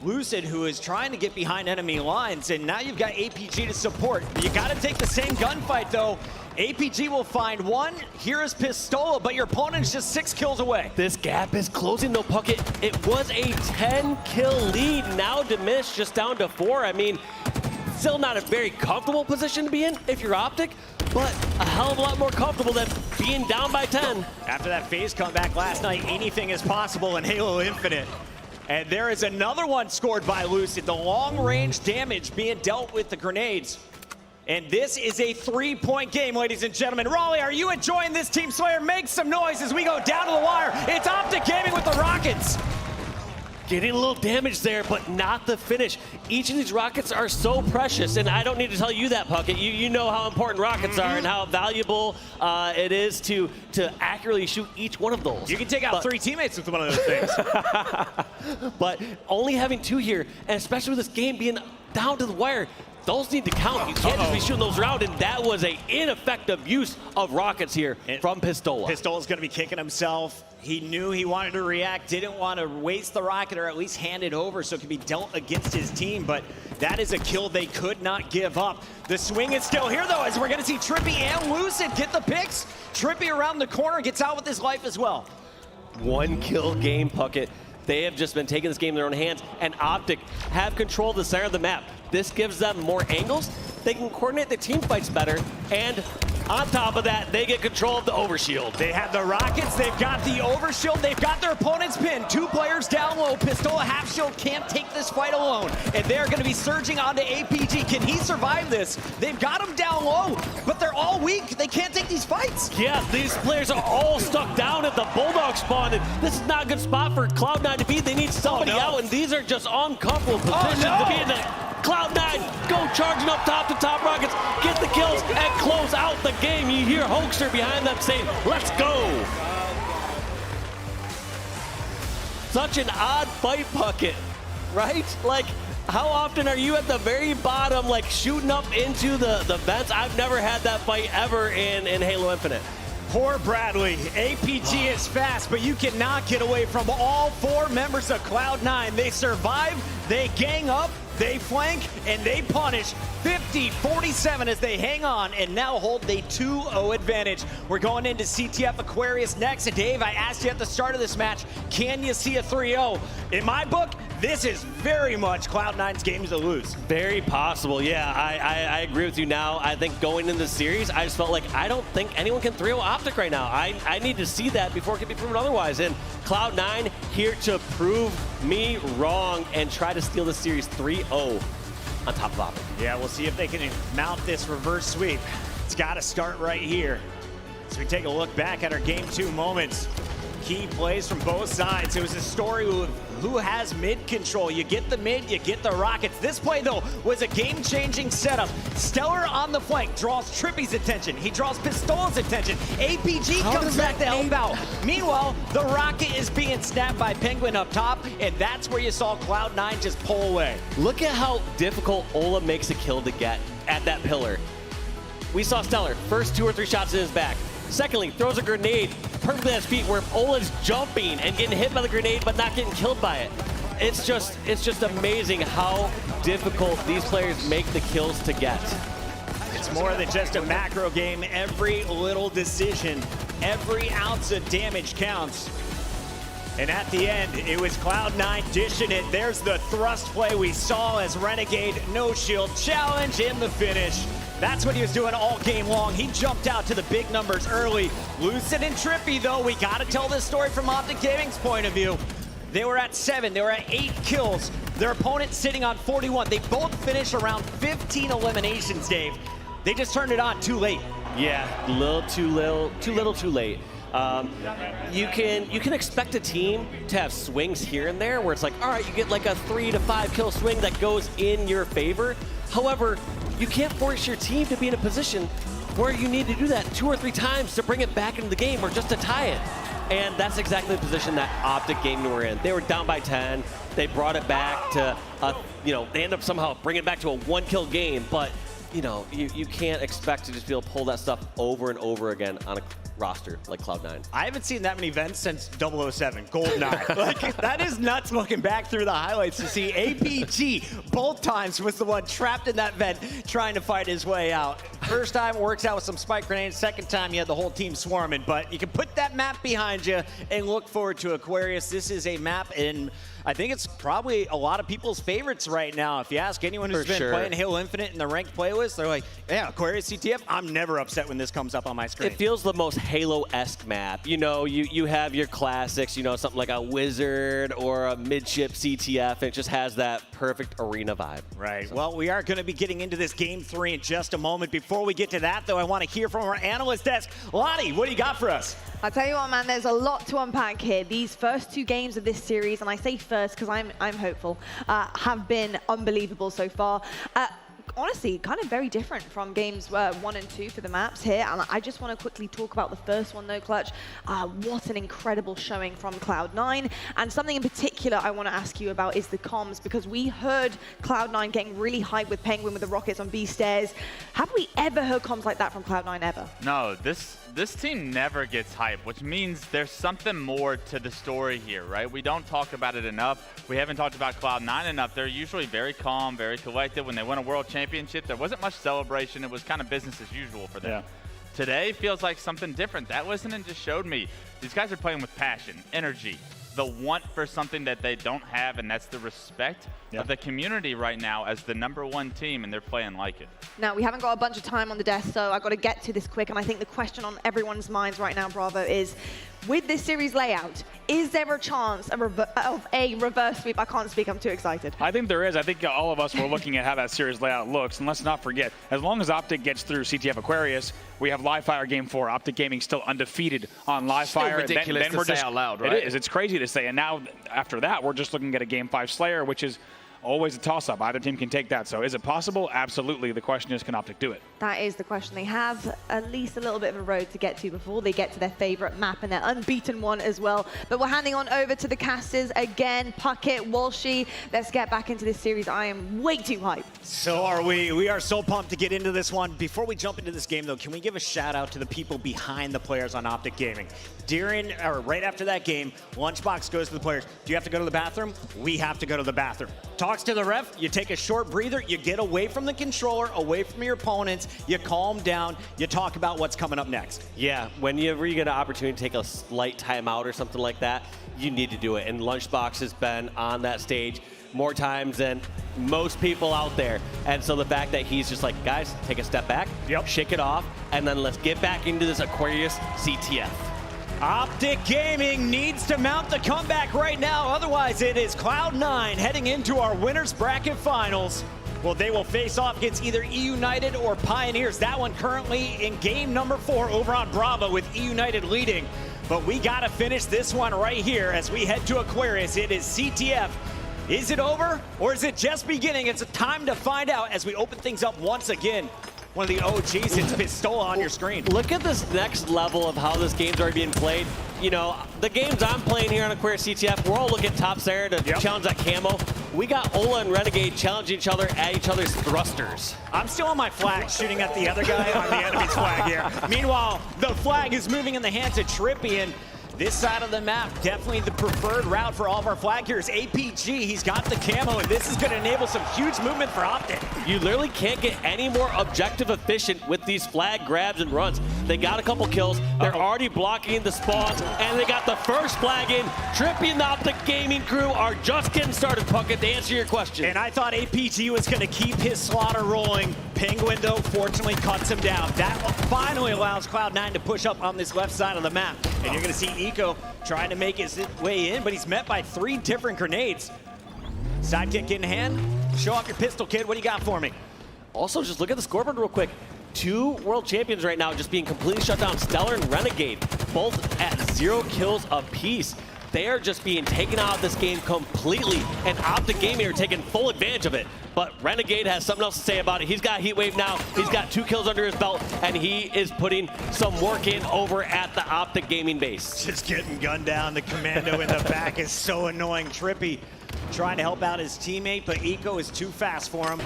Lucid, who is trying to get behind enemy lines, and now you've got APG to support. You got to take the same gunfight, though. APG will find one. Here is Pistola, but your opponent's just 6 kills away. This gap is closing, though, Puckett. It was a 10-kill lead, now diminished just down to 4. I mean, still not a very comfortable position to be in if you're Optic, but a hell of a lot more comfortable than being down by 10. After that phase comeback last night, anything is possible in Halo Infinite. And there is another one scored by Lucid. The long-range damage being dealt with the grenades. And this is a 3-point game, ladies and gentlemen. Raleigh, are you enjoying this, Team Slayer? Make some noise as we go down to the wire. It's Optic Gaming with the Rockets. Getting a little damage there, but not the finish. Each of these rockets are so precious, and I don't need to tell you that, Puckett. You know how important rockets are and how valuable it is to accurately shoot each one of those. You can take out 3 teammates with one of those things. But only having 2 here, and especially with this game being down to the wire, those need to count. You can't just be shooting those around, and that was an ineffective use of rockets here from Pistola. Pistola's going to be kicking himself. He knew he wanted to react, didn't want to waste the rocket or at least hand it over so it could be dealt against his team, but that is a kill they could not give up. The swing is still here, though, as we're going to see Trippy and Lucid get the picks. Trippy around the corner gets out with his life as well. 1-kill game, Puckett. They have just been taking this game in their own hands, and Optic have control of the center of the map. This gives them more angles. They can coordinate their team fights better, and on top of that, they get control of the overshield. They have the rockets, they've got the overshield, they've got their opponent's pin. 2 players down low. Pistola half shield can't take this fight alone, and they're going to be surging onto APG. Can he survive this? They've got him down low, but they're all weak. They can't take these fights. Yeah, these players are all stuck down at the Bulldog spawn, and this is not a good spot for Cloud9 to be. They need somebody out, and these are just uncomfortable positions to be in. Cloud9 go charging up top to top rockets, get the kills, and close out the game. You hear Hoaxer behind them saying, let's go. Such an odd fight, Puckett, right? Like, how often are you at the very bottom, like shooting up into the vents? I've never had that fight ever in Halo Infinite. Poor Bradley. APG is fast, but you cannot get away from all 4 members of Cloud9. They survive, they gang up, they flank, and they punish 50-47 as they hang on and now hold the 2-0 advantage. We're going into CTF Aquarius next. And Dave, I asked you at the start of this match, can you see a 3-0? In my book, this is very much Cloud9's game to lose. Very possible, yeah. I agree with you now. I think going into the series, I just felt like I don't think anyone can 3-0 Optic right now. I need to see that before it can be proven otherwise. And Cloud9 here to prove me wrong and try to steal the series 3-0 on top of Optic. Yeah, we'll see if they can mount this reverse sweep. It's got to start right here. So we take a look back at our Game 2 moments. Key plays from both sides. It was a story of who has mid control. You get the mid, you get the rockets. This play, though, was a game-changing setup. Stellar on the flank draws Trippy's attention. He draws Pistol's attention. APG comes back to help out. Meanwhile, the rocket is being snapped by Penguin up top, and that's where you saw Cloud9 just pull away. Look at how difficult Ola makes a kill to get at that pillar. We saw Stellar, first 2 or 3 shots in his back. Secondly, throws a grenade perfectly at his feet where Ola's jumping and getting hit by the grenade but not getting killed by it. It's just amazing how difficult these players make the kills to get. It's more than just a macro game. Every little decision, every ounce of damage counts. And at the end, it was Cloud9 dishing it. There's the thrust play we saw as Renegade no shield challenge in the finish. That's what he was doing all game long. He jumped out to the big numbers early. Lucid and Trippy, though, we got to tell this story from Optic Gaming's point of view. They were at 7, they were at 8 kills. Their opponent sitting on 41. They both finished around 15 eliminations, Dave. They just turned it on too late. Yeah, too little, too late. You can expect a team to have swings here and there where it's like, all right, you get like a 3 to 5 kill swing that goes in your favor. However, you can't force your team to be in a position where you need to do that 2 or 3 times to bring it back into the game or just to tie it. And that's exactly the position that Optic Gaming were in. They were down by 10. They brought it back to, they end up somehow bringing it back to a 1-kill game. But, you can't expect to just be able to pull that stuff over and over again on a roster like Cloud9. I haven't seen that many events since 007, GoldenEye. Like, that is nuts looking back through the highlights to see APG both times was the one trapped in that vent trying to fight his way out. First time works out with some spike grenades. Second time you had the whole team swarming. But you can put that map behind you and look forward to Aquarius. This is a map in, I think it's probably a lot of people's favorites right now. If you ask anyone who's been playing Halo Infinite in the ranked playlist, they're like, yeah, Aquarius CTF, I'm never upset when this comes up on my screen. It feels the most Halo-esque map. You have your classics, something like a Wizard or a midship CTF, and it just has that perfect arena vibe. Right. So. Well, we are going to be getting into this Game 3 in just a moment. Before we get to that, though, I want to hear from our analyst desk. Lottie, what do you got for us? I'll tell you what, man, there's a lot to unpack here. These first 2 games of this series, and I say first because I'm hopeful, have been unbelievable so far. Honestly, kind of very different from games 1 and 2 for the maps here. And I just want to quickly talk about the first one, though, Clutch. What an incredible showing from Cloud9. And something in particular I want to ask you about is the comms, because we heard Cloud9 getting really hyped with Penguin with the rockets on B stairs. Have we ever heard comms like that from Cloud9 ever? No, this team never gets hyped, which means there's something more to the story here, right? We don't talk about it enough. We haven't talked about Cloud9 enough. They're usually very calm, very collected. When they win a world championship, there wasn't much celebration. It was kind of business as usual for them. Yeah. Today feels like something different. That listening just showed me these guys are playing with passion, energy, the want for something that they don't have, and that's the respect of the community right now as the #1 team, and they're playing like it. Now, we haven't got a bunch of time on the desk, so I've got to get to this quick, and I think the question on everyone's minds right now, Bravo, is, with this series layout, is there a chance of a reverse sweep? I can't speak, I'm too excited. I think there is. I think all of us were looking at how that series layout looks, and let's not forget, as long as Optic gets through CTF Aquarius, we have Live Fire Game 4. Optic Gaming still undefeated on Live Fire. Still ridiculous to say out loud, right? It is. It's crazy to say. And now, after that, we're just looking at a Game 5 Slayer, which is always a toss-up. Either team can take that. So is it possible? Absolutely. The question is, can Optic do it? That is the question. They have at least a little bit of a road to get to before they get to their favorite map and their unbeaten one as well. But we're handing on over to the casters again. Puckett, Walshy, let's get back into this series. I am way too hyped. So are we. We are so pumped to get into this one. Before we jump into this game, though, can we give a shout out to the people behind the players on Optic Gaming? Right after that game, Lunchbox goes to the players. Do you have to go to the bathroom? We have to go to the bathroom. Talks to the ref. You take a short breather. You get away from the controller, away from your opponents. You calm down. You talk about what's coming up next. Yeah, whenever you get an opportunity to take a slight timeout or something like that, you need to do it. And Lunchbox has been on that stage more times than most people out there. And so the fact that he's just like, guys, take a step back, shake it off, and then let's get back into this Aquarius CTF. Optic Gaming needs to mount the comeback right now. Otherwise, it is Cloud9 heading into our winners bracket finals. Well, they will face off against either E-United or Pioneers. That one currently in game number 4 over on Bravo with E-United leading. But we got to finish this one right here as we head to Aquarius. It is CTF. Is it over or is it just beginning? It's a time to find out as we open things up once again. One of the OGs, it's Pistola on your screen. Look at this next level of how this game's already being played. You know, the games I'm playing here on Aquarius CTF, we're all looking top Sarah to challenge that camo. We got Ola and Renegade challenging each other at each other's thrusters. I'm still on my flag, shooting at the other guy on the enemy's flag here. Meanwhile, the flag is moving in the hands of Trippy, and this side of the map, definitely the preferred route for all of our flag heroes. APG, he's got the camo, and this is going to enable some huge movement for Optic. You literally can't get any more objective efficient with these flag grabs and runs. They got a couple kills. They're already blocking the spawns, and they got the first flag in. Trippy and the Optic Gaming crew are just getting started, Puckett, to answer your question. And I thought APG was going to keep his slaughter rolling. Penguin, though, fortunately cuts him down. That finally allows Cloud9 to push up on this left side of the map. And you're going to see Eco trying to make his way in, but he's met by 3 different grenades. Sidekick in hand. Show off your pistol, kid. What do you got for me? Also, just look at the scoreboard real quick. 2 world champions right now just being completely shut down. Stellar and Renegade, both at 0 kills apiece. They are just being taken out of this game completely, and Optic Gaming are taking full advantage of it. But Renegade has something else to say about it. He's got Heat Wave now. He's got 2 kills under his belt, and he is putting some work in over at the Optic Gaming base. Just getting gunned down. The commando in the back is so annoying. Trippy trying to help out his teammate, but Eco is too fast for him.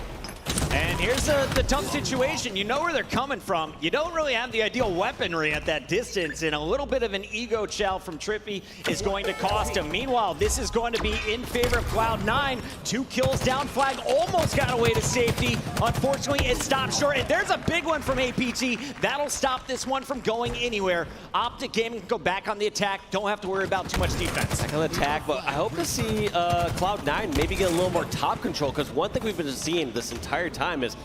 And here's the tough situation. You know where they're coming from. You don't really have the ideal weaponry at that distance, and a little bit of an ego chow from Trippy is going to cost him. Meanwhile, this is going to be in favor of Cloud9. 2 kills down. Flag almost got away to safety. Unfortunately, it stopped short, and there's a big one from APG. That'll stop this one from going anywhere. Optic Gaming can go back on the attack. Don't have to worry about too much defense. Back on the attack, but I hope to see Cloud9 maybe get a little more top control, because one thing we've been seeing this entire time is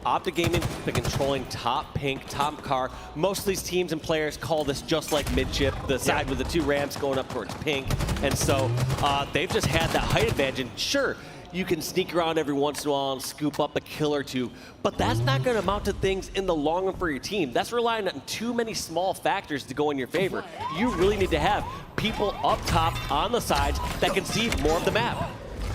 Optic Gaming been controlling top pink, top car. Most of these teams and players call this just like mid-chip, the side with the 2 ramps going up towards pink. And so they've just had that height advantage. And sure, you can sneak around every once in a while and scoop up a kill or 2, but that's not going to amount to things in the long run for your team. That's relying on too many small factors to go in your favor. You really need to have people up top on the sides that can see more of the map.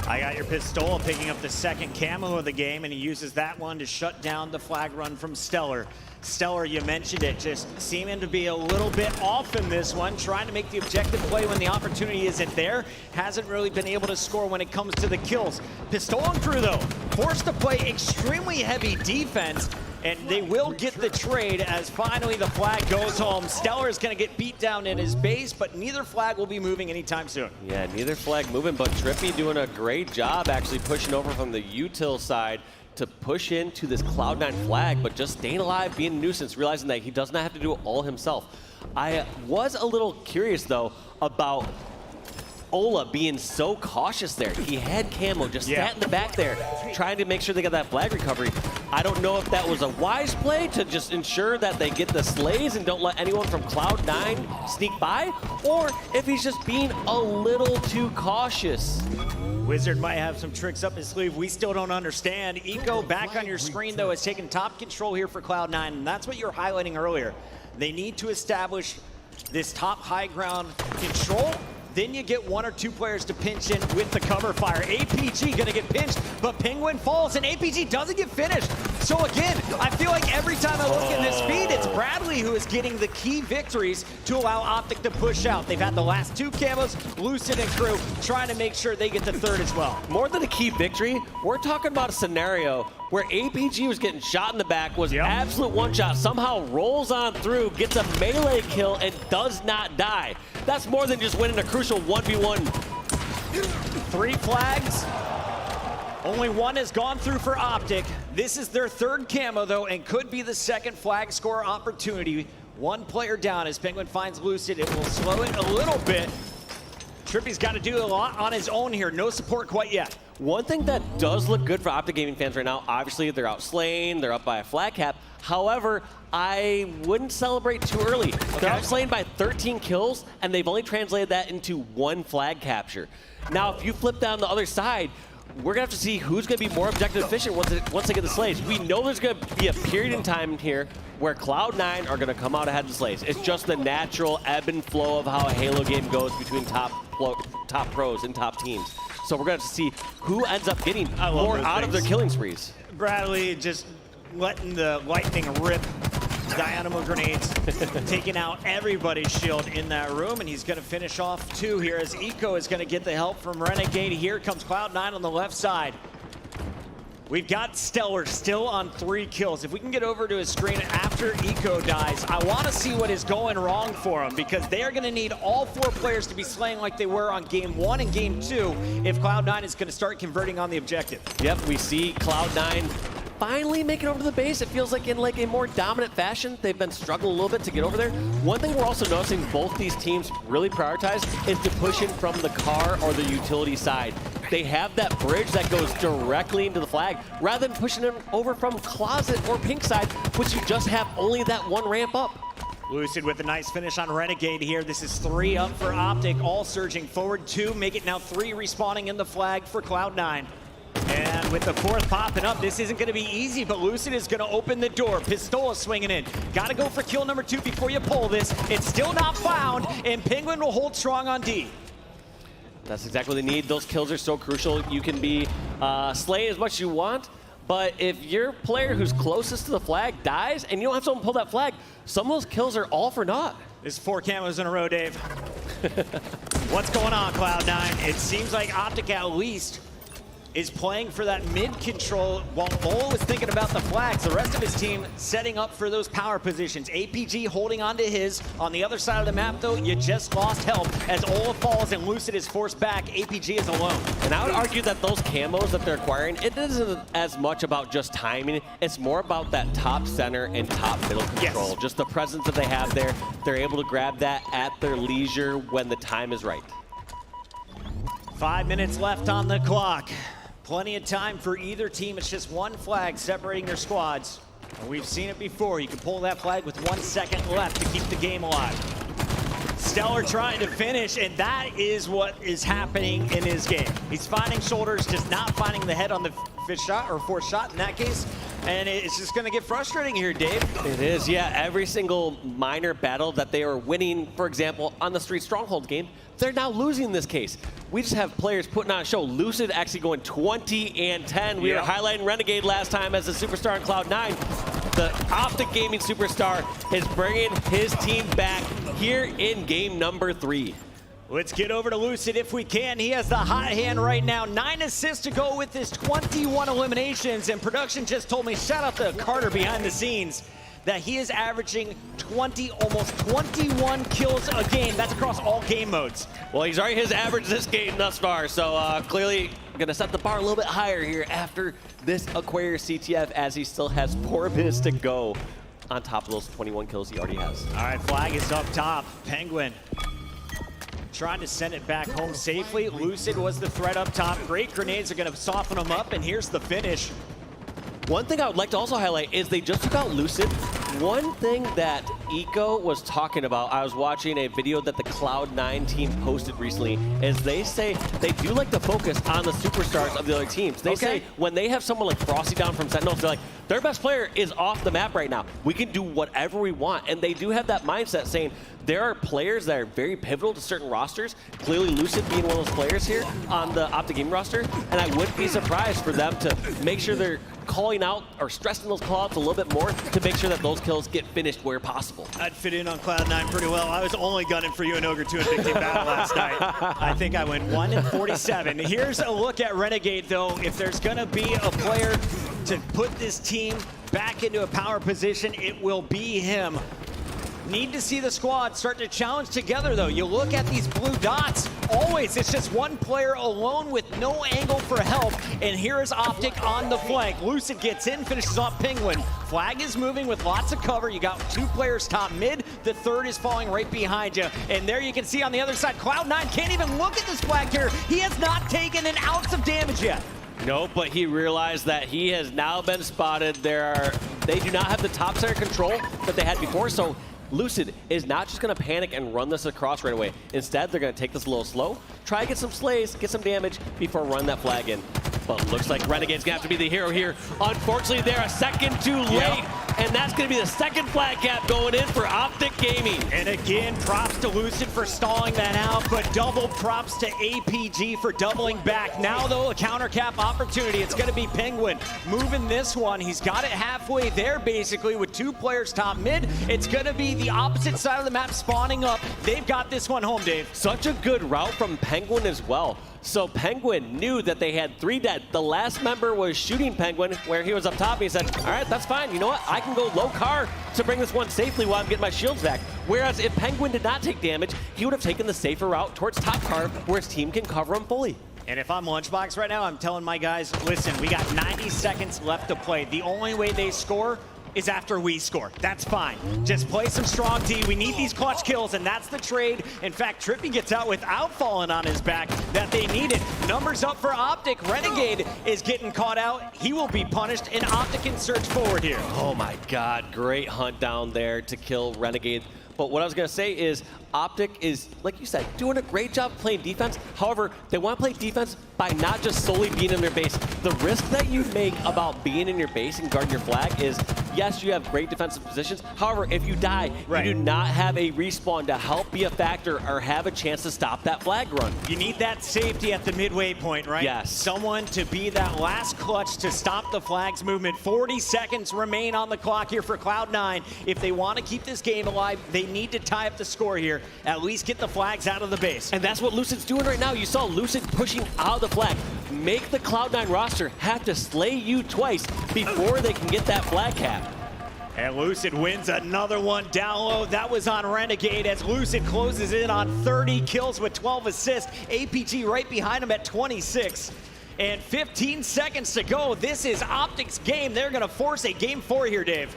I got your Pistola picking up the 2nd camo of the game, and he uses that one to shut down the flag run from Stellar. Stellar, you mentioned it, just seeming to be a little bit off in this one, trying to make the objective play when the opportunity isn't there. Hasn't really been able to score when it comes to the kills. Pistola and crew, though, forced to play extremely heavy defense, and they will get the trade as finally the flag goes home. Stellar is going to get beat down in his base, but neither flag will be moving anytime soon. Yeah, neither flag moving, but Trippy doing a great job actually pushing over from the util side to push into this Cloud9 flag, but just staying alive, being a nuisance, realizing that he does not have to do it all himself. I was a little curious, though, about Ola being so cautious there. He had camo, just sat in the back there, trying to make sure they got that flag recovery. I don't know if that was a wise play to just ensure that they get the slays and don't let anyone from Cloud9 sneak by, or if he's just being a little too cautious. Wizard might have some tricks up his sleeve we still don't understand. Eco back on your screen, though, has taken top control here for Cloud9, and that's what you were highlighting earlier. They need to establish this top high ground control. Then you get 1 or 2 players to pinch in with the cover fire. APG gonna get pinched, but Penguin falls, and APG doesn't get finished. So again, I feel like every time I look at this feed, it's Bradley who is getting the key victories to allow Optic to push out. They've had the last 2 camos, Lucid and Crew, trying to make sure they get the 3rd as well. More than a key victory, we're talking about a scenario where APG was getting shot in the back, was absolute one-shot, somehow rolls on through, gets a melee kill, and does not die. That's more than just winning a crucial 1v1. 3 flags. Only 1 has gone through for Optic. This is their 3rd camo, though, and could be the 2nd flag score opportunity. 1 player down as Penguin finds Lucid. It will slow it a little bit. Trippy's got to do a lot on his own here. No support quite yet. One thing that does look good for Optic Gaming fans right now, obviously they're out slaying, they're up by a flag cap. However, I wouldn't celebrate too early. They're out slaying by 13 kills, and they've only translated that into 1 flag capture. Now, if you flip down the other side, we're gonna have to see who's gonna be more objective efficient once they get the slays. We know there's gonna be a period in time here where Cloud9 are gonna come out ahead of the slays. It's just the natural ebb and flow of how a Halo game goes between top pros and top teams. So we're gonna have to see who ends up getting more out of their killing sprees. Bradley just letting the lightning rip. Dynamo grenades, taking out everybody's shield in that room, and he's going to finish off 2 here as Eco is going to get the help from Renegade. Here comes Cloud9 on the left side. We've got Stellar still on 3 kills. If we can get over to his screen after Eco dies, I want to see what is going wrong for him, because they are going to need all 4 players to be slaying like they were on game 1 and game 2 if Cloud9 is going to start converting on the objective. Yep, we see Cloud9 finally make it over to the base. It feels like in a more dominant fashion. They've been struggling a little bit to get over there. One thing we're also noticing both these teams really prioritize is to push in from the car or the utility side. They have that bridge that goes directly into the flag rather than pushing it over from closet or pink side, which you just have only that 1 ramp up. Lucid with a nice finish on Renegade here. This is 3 up for Optic, all surging forward. 2, make it now 3 respawning in the flag for Cloud9. And with the 4th popping up, this isn't going to be easy, but Lucid is going to open the door. Pistola swinging in. Got to go for kill number 2 before you pull this. It's still not found, and Penguin will hold strong on D. That's exactly what they need. Those kills are so crucial. You can be slaying as much as you want, but if your player who's closest to the flag dies and you don't have someone pull that flag, some of those kills are all for naught. This is 4 camos in a row, Dave. What's going on, Cloud9? It seems like Optic at least is playing for that mid control while Olo is thinking about the flags. The rest of his team setting up for those power positions. APG holding on to his. On the other side of the map, though, you just lost help as Olo falls and Lucid is forced back. APG is alone. And I would argue that those camos that they're acquiring, it isn't as much about just timing. It's more about that top center and top middle control. Yes. Just the presence that they have there. They're able to grab that at their leisure when the time is right. 5 minutes left on the clock. Plenty of time for either team. It's just 1 flag separating their squads. And we've seen it before. You can pull that flag with 1 second left to keep the game alive. Stellar trying to finish, and that is what is happening in his game. He's finding shoulders, just not finding the head on the 5th shot, or 4th shot in that case. And it's just going to get frustrating here, Dave. It is, yeah. Every single minor battle that they are winning, for example, on the Street Stronghold game, they're now losing in this case. We just have players putting on a show. Lucid actually going 20-10. We were highlighting Renegade last time as a superstar in Cloud9. The Optic Gaming superstar is bringing his team back here in game number 3. Let's get over to Lucid if we can. He has the hot hand right now. 9 assists to go with his 21 eliminations. And production just told me, shout out to Carter behind the scenes, that he is averaging almost 21 kills a game. That's across all game modes. Well, he's already his average this game thus far. So clearly going to set the bar a little bit higher here after this Aquarius CTF, as he still has 4 bids to go on top of those 21 kills he already has. All right, flag is up top. Penguin trying to send it back home safely. Lucid was the threat up top. Great grenades are going to soften them up, and here's the finish. One thing I would like to also highlight is they just took out Lucid. One thing that Eco was talking about, I was watching a video that the Cloud9 team posted recently, is they say they do like to focus on the superstars of the other teams. They say when they have someone like Frosty down from Sentinels, they're like, their best player is off the map right now. We can do whatever we want. And they do have that mindset saying there are players that are very pivotal to certain rosters, clearly Lucid being one of those players here on the Optic Gaming roster, and I wouldn't be surprised for them to make sure they're calling out or stressing those call-outs a little bit more to make sure that those kills get finished where possible. I'd fit in on Cloud9 pretty well. I was only gunning for you and Ogre 2 in Big Team Battle last night. I think I went 1-47. Here's a look at Renegade, though. If there's going to be a player to put this team back into a power position, it will be him. Need to see the squad start to challenge together, though. You look at these blue dots, always it's just one player alone with no angle for help, and here is Optic on the flank. Lucid gets in, finishes off Penguin. Flag is moving with lots of cover. You got 2 players top mid, the third is falling right behind you, and there you can see on the other side, Cloud9 can't even look at this flag here. He has not taken an ounce of damage yet. No, but he realized that he has now been spotted. They do not have the top center control that they had before, so Lucid is not just going to panic and run this across right away. Instead, they're going to take this a little slow, try to get some slays, get some damage before running that flag in. But looks like Renegade's going to have to be the hero here. Unfortunately, they're a second too late, and that's going to be the second flag cap going in for Optic Gaming. And again, props to Lucid for stalling that out, but double props to APG for doubling back. Now, though, a counter cap opportunity. It's going to be Penguin moving this one. He's got it halfway there, basically, with 2 players top mid. It's going to be the opposite side of the map spawning up. They've got this one home, Dave. Such a good route from Penguin as well. So Penguin knew that they had 3 dead. The last member was shooting Penguin where he was up top. And he said, all right, that's fine. You know what? I can go low car to bring this one safely while I'm getting my shields back. Whereas if Penguin did not take damage, he would have taken the safer route towards top car where his team can cover him fully. And if I'm Lunchbox right now, I'm telling my guys, listen, we got 90 seconds left to play. The only way they score is after we score. That's fine. Just play some strong D. We need these clutch kills, and that's the trade. In fact, Trippy gets out without falling on his back that they needed. Numbers up for Optic. Renegade is getting caught out. He will be punished, and Optic can surge forward here. Oh my God, great hunt down there to kill Renegade. But what I was going to say is Optic is, like you said, doing a great job playing defense. However, they want to play defense by not just solely being in their base. The risk that you make about being in your base and guarding your flag is, yes, you have great defensive positions. However, if you die, you do not have a respawn to help be a factor or have a chance to stop that flag run. You need that safety at the midway point, right? Yes. Someone to be that last clutch to stop the flag's movement. 40 seconds remain on the clock here for Cloud9. If they want to keep this game alive, they need to tie up the score here. At least get the flags out of the base. And that's what Lucid's doing right now. You saw Lucid pushing out of the flag. Make the Cloud9 roster have to slay you twice before they can get that flag cap. And Lucid wins another one down low. That was on Renegade as Lucid closes in on 30 kills with 12 assists. APG right behind him at 26. And 15 seconds to go. This is Optic's game. They're going to force a game 4 here, Dave.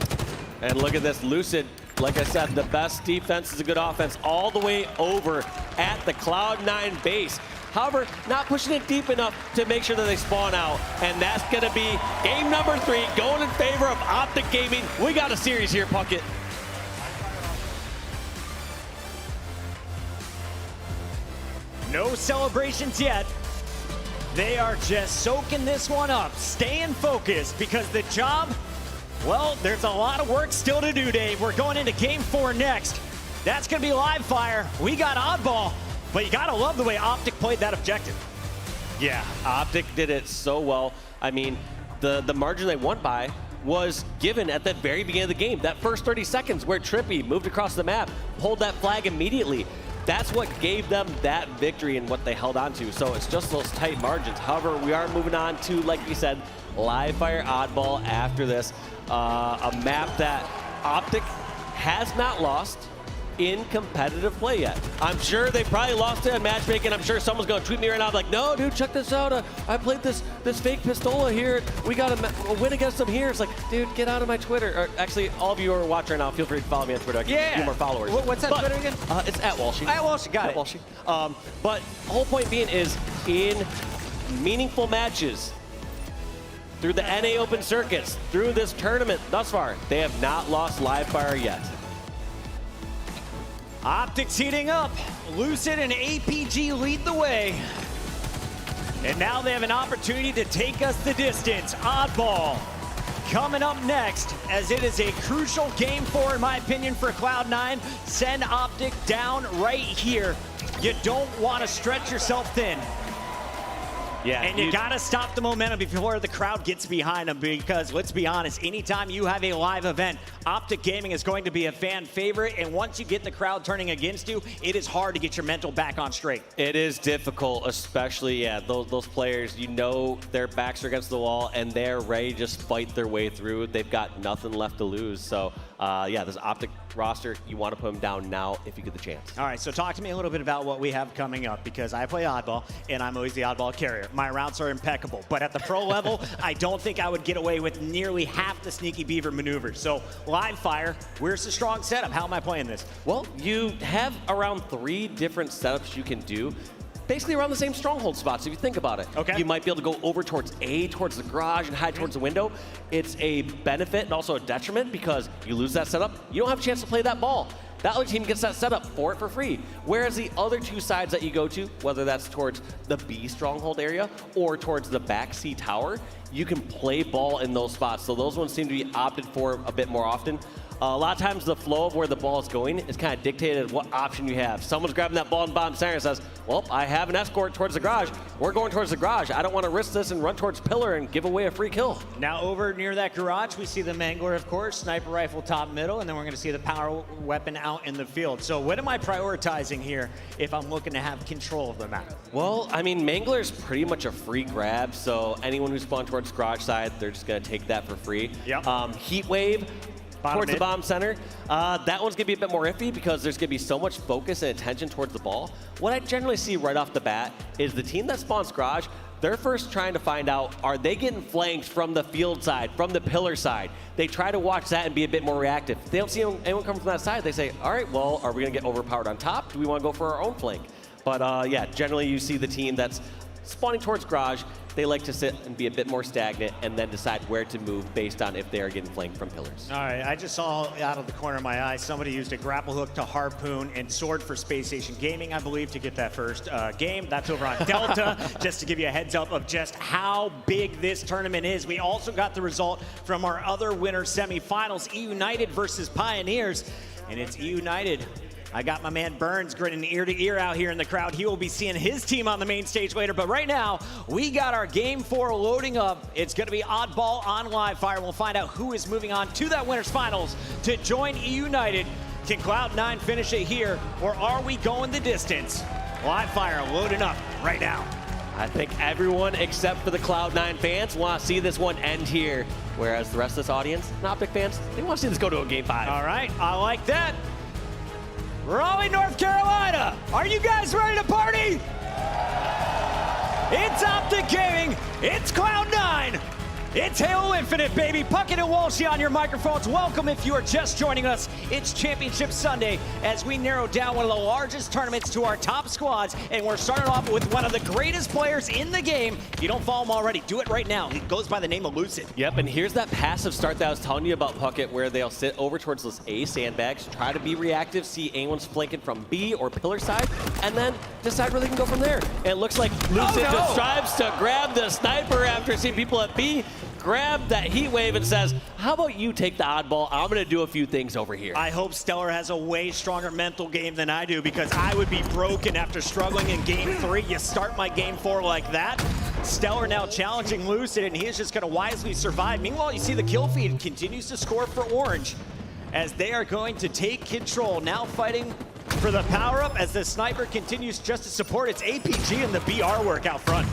And look at this, Lucid, like I said, the best defense is a good offense all the way over at the Cloud9 base. However, not pushing it deep enough to make sure that they spawn out. And that's going to be game number 3 going in favor of Optic Gaming. We got a series here, Puckett. No celebrations yet. They are just soaking this one up, staying focused because the job, well, there's a lot of work still to do, Dave. We're going into game 4 next. That's going to be live fire. We got oddball, but you got to love the way Optic played that objective. Yeah, Optic did it so well. I mean, the margin they won by was given at the very beginning of the game. That first 30 seconds where Trippy moved across the map, pulled that flag immediately. That's what gave them that victory and what they held on to. So it's just those tight margins. However, we are moving on to, like you said, live fire oddball after this. A map that Optic has not lost in competitive play yet. I'm sure they probably lost it in matchmaking. I'm sure someone's going to tweet me right now like, no, dude, check this out. I played this fake Pistola here. We got a win against them here. It's like, dude, get out of my Twitter. Or actually, all of you who are watching right now, feel free to follow me on Twitter. I can get you more followers. What's that Twitter again? It's at Walshy. At Walshy, got it. Walshy. But the whole point being is in meaningful matches, through the NA Open circuits, through this tournament thus far, they have not lost live fire yet. Optics heating up. Lucid and APG lead the way. And now they have an opportunity to take us the distance. Oddball coming up next, as it is a crucial game 4, in my opinion, for Cloud9. Send Optic down right here. You don't want to stretch yourself thin. Yeah, and you gotta stop the momentum before the crowd gets behind them, because let's be honest, anytime you have a live event, Optic Gaming is going to be a fan favorite, and once you get the crowd turning against you, it is hard to get your mental back on straight. It is difficult, especially, those players, you know their backs are against the wall, and they're ready to just fight their way through. They've got nothing left to lose. So, this Optic roster, you want to put them down now if you get the chance. All right, so talk to me a little bit about what we have coming up, because I play oddball, and I'm always the oddball carrier. My routes are impeccable, but at the pro level, I don't think I would get away with nearly half the Sneaky Beaver maneuvers. So live fire, where's the strong setup? How am I playing this? Well, you have around 3 different setups you can do, basically around the same stronghold spots, if you think about it. Okay. You might be able to go over towards A, towards the garage, and hide towards the window. It's a benefit and also a detriment, because you lose that setup, you don't have a chance to play that ball. That other team gets that setup for it for free. Whereas the other 2 sides that you go to, whether that's towards the B stronghold area or towards the back C tower, you can play ball in those spots. So those ones seem to be opted for a bit more often. A lot of times the flow of where the ball is going is kind of dictated what option you have. Someone's grabbing that ball in bottom center and says, well, I have an escort towards the garage. We're going towards the garage. I don't want to risk this and run towards pillar and give away a free kill. Now over near that garage, we see the Mangler, of course, sniper rifle top middle, and then we're going to see the power weapon out in the field. So what am I prioritizing here if I'm looking to have control of the map? Well, I mean, Mangler's pretty much a free grab, so anyone who's spawned towards garage side, they're just going to take that for free. Yep. Heat Wave, towards the bomb center. That one's gonna be a bit more iffy, because there's gonna be so much focus and attention towards the ball. What I generally see right off the bat is the team that spawns garage, they're first trying to find out, are they getting flanked from the field side, from the pillar side? They try to watch that and be a bit more reactive. If they don't see anyone coming from that side, they say, all right, well, are we gonna get overpowered on top? Do we wanna go for our own flank? But generally you see the team that's spawning towards garage, they like to sit and be a bit more stagnant and then decide where to move based on if they are getting flanked from pillars. All right, I just saw out of the corner of my eye, somebody used a grapple hook to harpoon and sword for Space Station Gaming, I believe, to get that first game. That's over on Delta, just to give you a heads up of just how big this tournament is. We also got the result from our other winner semifinals, E United versus Pioneers, and it's E United. I got my man Burns grinning ear to ear out here in the crowd. He will be seeing his team on the main stage later. But right now, we got our Game 4 loading up. It's going to be Oddball on live fire. We'll find out who is moving on to that winners finals to join E United. Can Cloud9 finish it here, or are we going the distance? Live fire loading up right now. I think everyone except for the Cloud9 fans want to see this one end here, whereas the rest of this audience, Optic fans, they want to see this go to a Game 5. All right, I like that. Raleigh, North Carolina, are you guys ready to party? It's Optic Gaming, it's Cloud9, it's Halo Infinite, baby. Puckett and Walshy on your microphones. Welcome if you are just joining us. It's Championship Sunday as we narrow down one of the largest tournaments to our top squads, and we're starting off with one of the greatest players in the game. If you don't follow him already, do it right now. He goes by the name of Lucid. Yep, and here's that passive start that I was telling you about, Puckett, where they'll sit over towards those A sandbags, try to be reactive, see anyone's flanking from B or pillar side, and then decide where they can go from there. And it looks like Lucid just strives to grab the sniper after seeing people at B, grab that heat wave and says, how about you take the oddball? I'm going to do a few things over here. I hope Stellar has a way stronger mental game than I do, because I would be broken after struggling in Game 3. You start my Game 4 like that. Stellar now challenging Lucid, and he is just going to wisely survive. Meanwhile, you see the kill feed continues to score for Orange as they are going to take control. Now fighting for the power-up as the sniper continues just to support its APG and the BR work out front.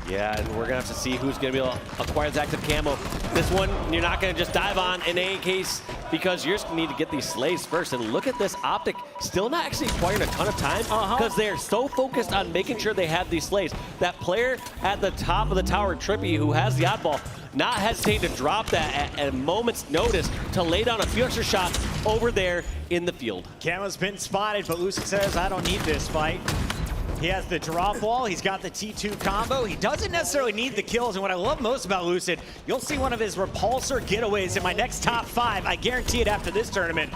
Yeah, and we're going to have to see who's going to be able to acquire this active camo. This one, you're not going to just dive on in any case, because you're just going to need to get these slays first. And look at this Optic, still not actually acquiring a ton of time, because they're so focused on making sure they have these slays. That player at the top of the tower, Trippy, who has the oddball, not hesitating to drop that at a moment's notice to lay down a few extra shots over there in the field. Camo's been spotted, but Lucid says, I don't need this fight. He has the drop wall, he's got the T2 combo. He doesn't necessarily need the kills, and what I love most about Lucid, you'll see one of his repulsor getaways in my next top 5. I guarantee it after this tournament.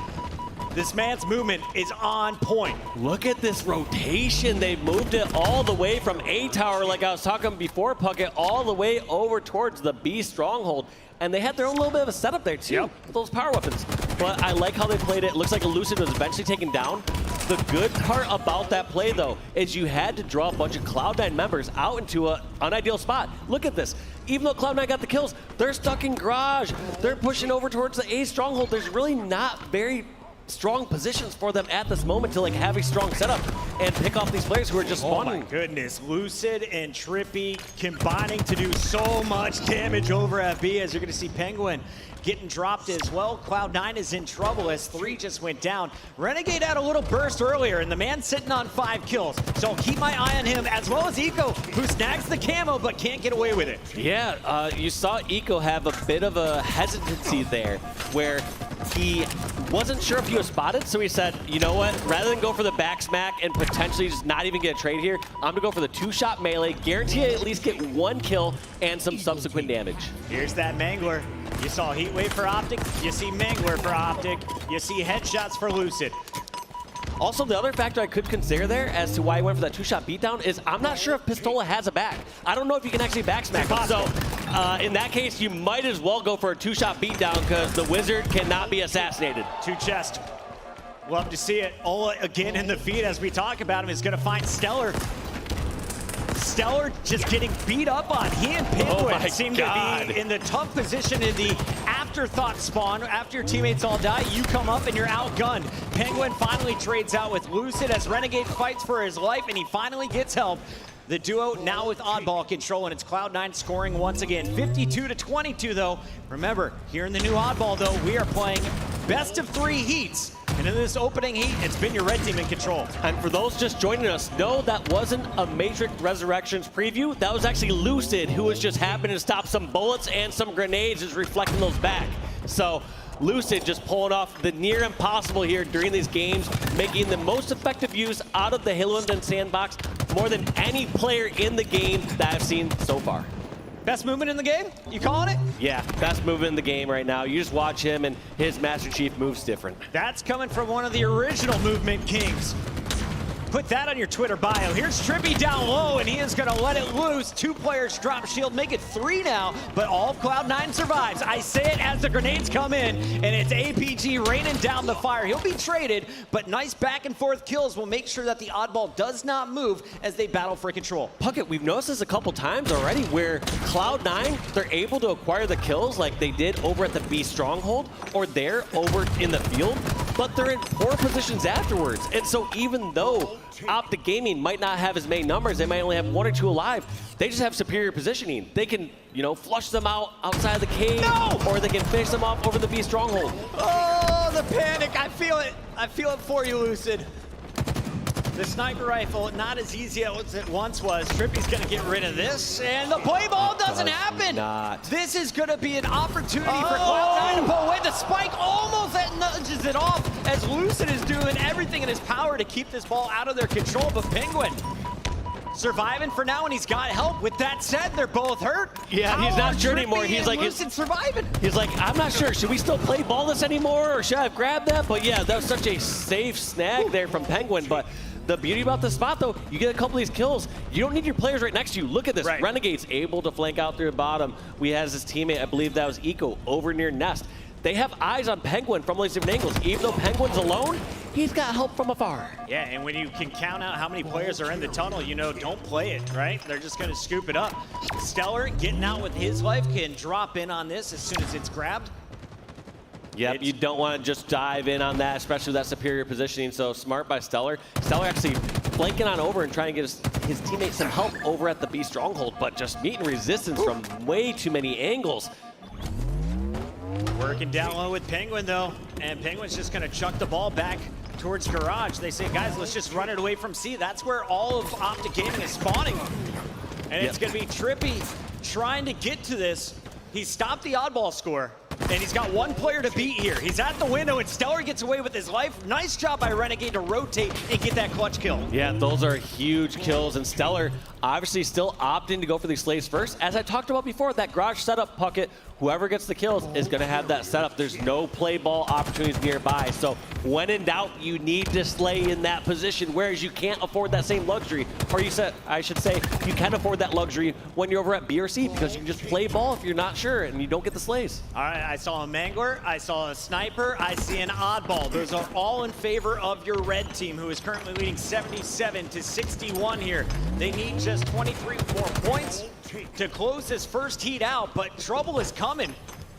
This man's movement is on point. Look at this rotation. They've moved it all the way from A tower, like I was talking before, Puckett, all the way over towards the B stronghold. And they had their own little bit of a setup there, too, with those power weapons. But I like how they played it. It looks like Lucid was eventually taken down. The good part about that play, though, is you had to draw a bunch of Cloud9 members out into an unideal spot. Look at this. Even though Cloud9 got the kills, they're stuck in garage. They're pushing over towards the A stronghold. There's really not very strong positions for them at this moment to like have a strong setup and pick off these players who are just spawning. Oh my goodness, Lucid and Trippy combining to do so much damage over at B, as you're gonna see Penguin getting dropped as well. Cloud9 is in trouble as 3 just went down. Renegade had a little burst earlier, and the man sitting on 5 kills. So I'll keep my eye on him, as well as Eco, who snags the camo but can't get away with it. Yeah, you saw Eco have a bit of a hesitancy there, where he wasn't sure if he was spotted, so he said, you know what, rather than go for the back smack and potentially just not even get a trade here, I'm gonna go for the 2-shot melee, guarantee I at least get 1 kill and some subsequent damage. Here's that Mangler. You saw Heatwave for Optic, you see Mangler for Optic, you see headshots for Lucid. Also, the other factor I could consider there as to why I went for that 2-shot beatdown is I'm not sure if Pistola has a back. I don't know if you can actually back smack him. So in that case, you might as well go for a 2-shot beatdown because the Wizard cannot be assassinated. 2 chest. Love to see it. Ola again in the feed as we talk about him is going to find Stellar. Stellar just getting beat up on. He and Penguin seem to be in the tough position in the afterthought spawn. After your teammates all die, you come up and you're outgunned. Penguin finally trades out with Lucid as Renegade fights for his life, and he finally gets help. The duo now with oddball control, and it's Cloud9 scoring once again. 52-22 though. Remember, here in the new oddball though, we are playing best of 3 heats. And in this opening heat, it's been your red team in control. And for those just joining us, no, that wasn't a Matrix Resurrections preview. That was actually Lucid, who was just happening to stop some bullets and some grenades, is reflecting those back. So Lucid just pulling off the near impossible here during these games, making the most effective use out of the Halo Infinite sandbox more than any player in the game that I've seen so far. Best movement in the game? You calling it? Yeah, best movement in the game right now. You just watch him and his Master Chief moves different. That's coming from one of the original movement kings. Put that on your Twitter bio. Here's Trippy down low, and he is going to let it loose. 2 players drop shield, make it 3 now, but all of Cloud9 survives. I say it as the grenades come in, and it's APG raining down the fire. He'll be traded, but nice back and forth kills will make sure that the oddball does not move as they battle for control. Puckett, we've noticed this a couple times already where Cloud9, they're able to acquire the kills like they did over at the B stronghold or there over in the field, but they're in poor positions afterwards. And so even though Optic Gaming might not have as many numbers, they might only have 1 or 2 alive, they just have superior positioning. They can, you know, flush them out outside of the cave, or they can finish them off over the B stronghold. Oh, the panic, I feel it. I feel it for you, Lucid. The sniper rifle, not as easy as it once was. Trippy's gonna get rid of this, and the play ball doesn't happen. This is gonna be an opportunity for Cloud9 to pull away. The spike almost nudges it off as Lucid is doing everything in his power to keep this ball out of their control, but Penguin surviving for now, and he's got help. With that said, they're both hurt. Yeah, he's not sure anymore. He's like, Lucid surviving. He's like, I'm not sure. Should we still play ball this anymore, or should I have grabbed that? But yeah, that was such a safe snag there from Penguin. But the beauty about this spot, though, you get a couple of these kills. You don't need your players right next to you. Look at this. Renegade's able to flank out through the bottom. We had his teammate, I believe that was Eco, over near Nest. They have eyes on Penguin from all these different angles. Even though Penguin's alone, he's got help from afar. Yeah, and when you can count out how many players are in the tunnel, you know, don't play it, right? They're just going to scoop it up. Stellar getting out with his life can drop in on this as soon as it's grabbed. Yep, you don't want to just dive in on that, especially with that superior positioning. So smart by Stellar. Stellar actually flanking on over and trying to get his teammates some help over at the B stronghold, but just meeting resistance from way too many angles. Working down low with Penguin, though, and Penguin's just going to chuck the ball back towards Garage. They say, guys, let's just run it away from C. That's where all of Optic Gaming is spawning. And it's going to be Trippy trying to get to this. He stopped the oddball score, and he's got 1 player to beat here. He's at the window, and Stellar gets away with his life. Nice job by Renegade to rotate and get that clutch kill. Yeah, those are huge kills, and Stellar, Obviously still opting to go for these slays first. As I talked about before, that garage setup bucket, whoever gets the kills is going to have that setup. There's no play ball opportunities nearby. So when in doubt, you need to slay in that position, whereas you can't afford that same luxury. Or I should say, you can afford that luxury when you're over at B or C, because you can just play ball if you're not sure and you don't get the slays. All right, I saw a Mangler, I saw a Sniper, I see an Oddball. Those are all in favor of your red team, who is currently leading 77 to 61 here. They need just 23 more points to close this first heat out, but trouble is coming.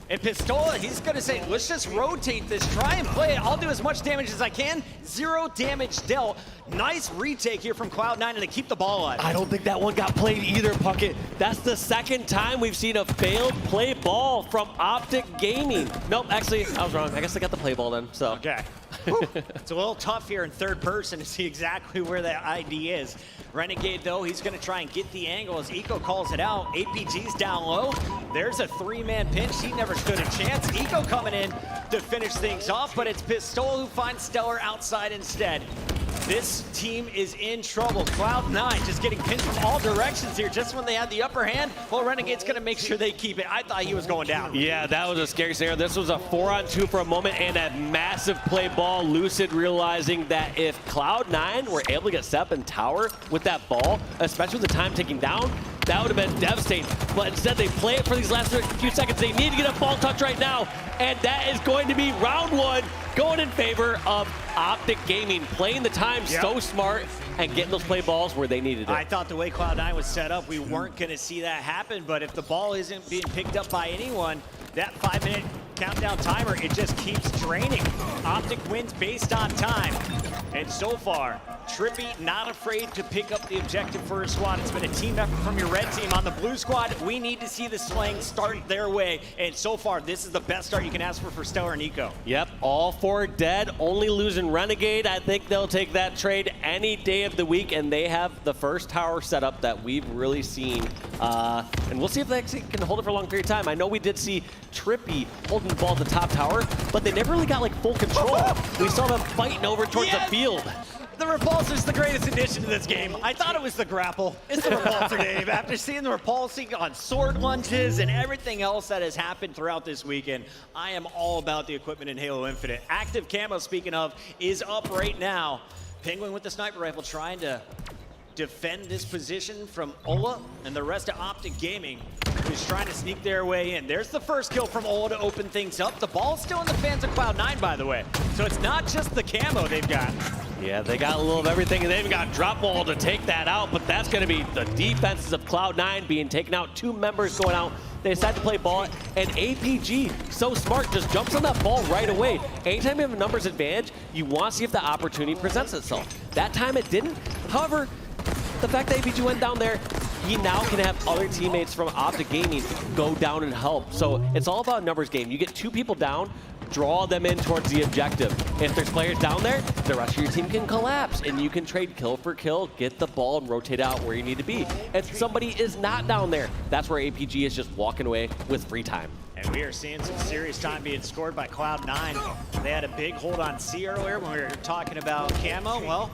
And Pistola, he's gonna say, let's just rotate this, try and play it. I'll do as much damage as I can. 0 damage dealt. Nice retake here from Cloud9, and they keep the ball alive. I don't think that one got played either, Puckett. That's the second time we've seen a failed play ball from Optic Gaming. Nope, actually, I was wrong. I guess I got the play ball then, so. Okay. It's a little tough here in third person to see exactly where that ID is. Renegade, though, he's going to try and get the angle as Eco calls it out. APG's down low. There's a 3-man pinch. He never stood a chance. Eco coming in to finish things off, but it's Pistola who finds Stellar outside instead. This team is in trouble. Cloud9 just getting pinched from all directions here just when they had the upper hand. Well, Renegade's going to make sure they keep it. I thought he was going down. Yeah, that was a scary scenario. This was a 4-on-2 for a moment and a massive play ball. Lucid realizing that if Cloud9 were able to get set up in tower with that ball, especially with the time ticking down, that would have been devastating. But instead, they play it for these last few seconds. They need to get a ball touch right now, and that is going to be round 1 going in favor of Optic Gaming, playing the time so smart and getting those play balls where they needed it. I thought the way Cloud9 was set up, we weren't going to see that happen, but if the ball isn't being picked up by anyone, that 5-minute countdown timer, it just keeps draining. Optic wins based on time. And so far, Trippy not afraid to pick up the objective for his squad. It's been a team effort from your red team. On the blue squad, we need to see the slaying start their way. And so far, this is the best start you can ask for Stellar and Eco. Yep, all 4 dead, only losing Renegade. I think they'll take that trade any day of the week, and they have the first tower setup that we've really seen. And we'll see if they actually can hold it for a long period of time. I know we did see Trippy holding the ball at the top tower, but they never really got like full control. We saw them fighting over towards the field. The repulsor is the greatest addition to this game. I thought it was the grapple. It's the repulsor, Dave. After seeing the repulsing on sword lunges and everything else that has happened throughout this weekend, I am all about the equipment in Halo Infinite. Active camo, speaking of, is up right now. Penguin with the sniper rifle trying to defend this position from Ola and the rest of Optic Gaming, who's trying to sneak their way in. There's the first kill from Ola to open things up. The ball's still in the fans of Cloud9, by the way. So it's not just the camo they've got. Yeah, they got a little of everything, and they've got drop wall to take that out, but that's going to be the defenses of Cloud9 being taken out. 2 members going out. They decide to play ball, and APG, so smart, just jumps on that ball right away. Anytime you have a numbers advantage, you want to see if the opportunity presents itself. That time it didn't. However, the fact that APG went down there, he now can have other teammates from Optic Gaming go down and help. So it's all about a numbers game. You get 2 people down, draw them in towards the objective. If there's players down there, the rest of your team can collapse, and you can trade kill for kill, get the ball, and rotate out where you need to be. If somebody is not down there, that's where APG is just walking away with free time. And we are seeing some serious time being scored by Cloud9. They had a big hold on C earlier when we were talking about camo. Well,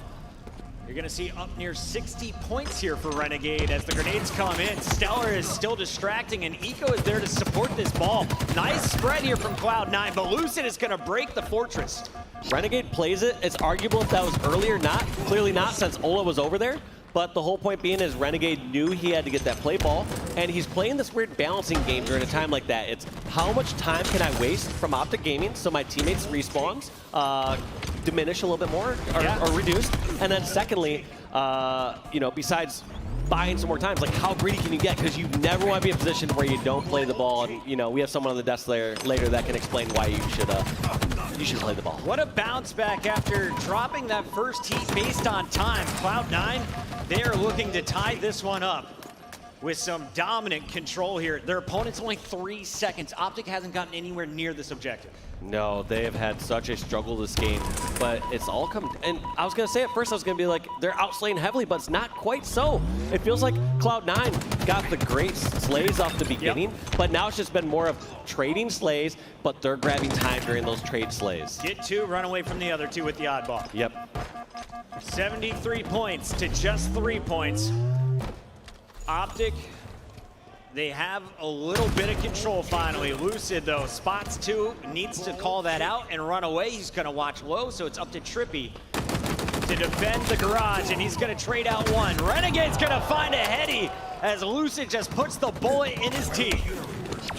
you're going to see up near 60 points here for Renegade as the grenades come in. Stellar is still distracting, and Eco is there to support this ball. Nice spread here from Cloud9, but Lucid is going to break the fortress. Renegade plays it. It's arguable if that was early or not. Clearly not, since Ola was over there. But the whole point being is Renegade knew he had to get that play ball, and he's playing this weird balancing game during a time like that. It's how much time can I waste from Optic Gaming so my teammates respawns diminish a little bit more or reduce, and then secondly, you know, besides buying some more times, like how greedy can you get? Because you never want to be in a position where you don't play the ball. And you know, we have someone on the desk later that can explain why you should play the ball. What a bounce back after dropping that first heat based on time. Cloud9, they are looking to tie this one up with some dominant control here. Their opponent's only 3 seconds. Optic hasn't gotten anywhere near this objective. No, they have had such a struggle this game, but it's all come. And I was gonna say at first, I was gonna be like, they're outslaying heavily, but it's not quite so. It feels like Cloud9 got the great slays off the beginning, but now it's just been more of trading slays, but they're grabbing time during those trade slays. Get 2, run away from the other 2 with the oddball. Yep. 73 points to just 3 points. Optic, they have a little bit of control finally. Lucid, though, spots 2, needs to call that out and run away. He's going to watch low, so it's up to Trippy to defend the garage, and he's going to trade out 1. Renegade's going to find a heady as Lucid just puts the bullet in his teeth.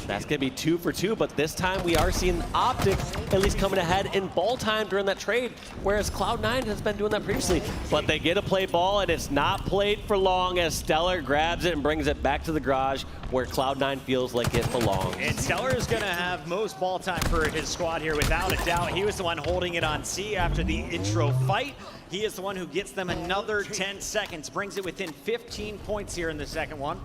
That's going to be 2 for 2, but this time we are seeing Optic at least coming ahead in ball time during that trade, whereas Cloud9 has been doing that previously. But they get a play ball, and it's not played for long as Stellar grabs it and brings it back to the garage where Cloud9 feels like it belongs. And Stellar is going to have most ball time for his squad here, without a doubt. He was the one holding it on C after the intro fight. He is the one who gets them another 10 seconds, brings it within 15 points here in the second one.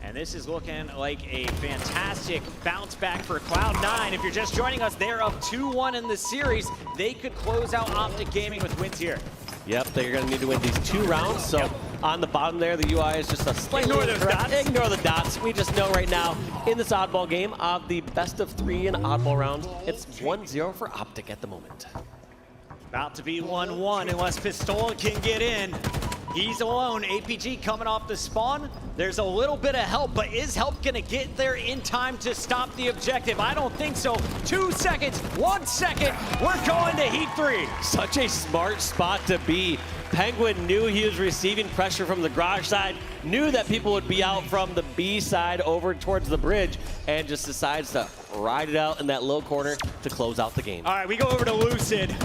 And this is looking like a fantastic bounce back for Cloud9. If you're just joining us, they're up 2-1 in the series. They could close out Optic Gaming with wins here. Yep, they're going to need to win these 2 rounds. So on the bottom there, the UI is just a slightly Ignore those dots. Ignore the dots. We just know right now in this oddball game of the best of 3 in oddball round, it's 1-0 for Optic at the moment. About to be 1-1 unless Pistola can get in. He's alone. APG coming off the spawn. There's a little bit of help, but is help going to get there in time to stop the objective? I don't think so. 2 seconds, 1 second. We're going to Heat 3. Such a smart spot to be. Penguin knew he was receiving pressure from the garage side, knew that people would be out from the B side over towards the bridge, and just decides to ride it out in that low corner to close out the game. All right, we go over to Lucid.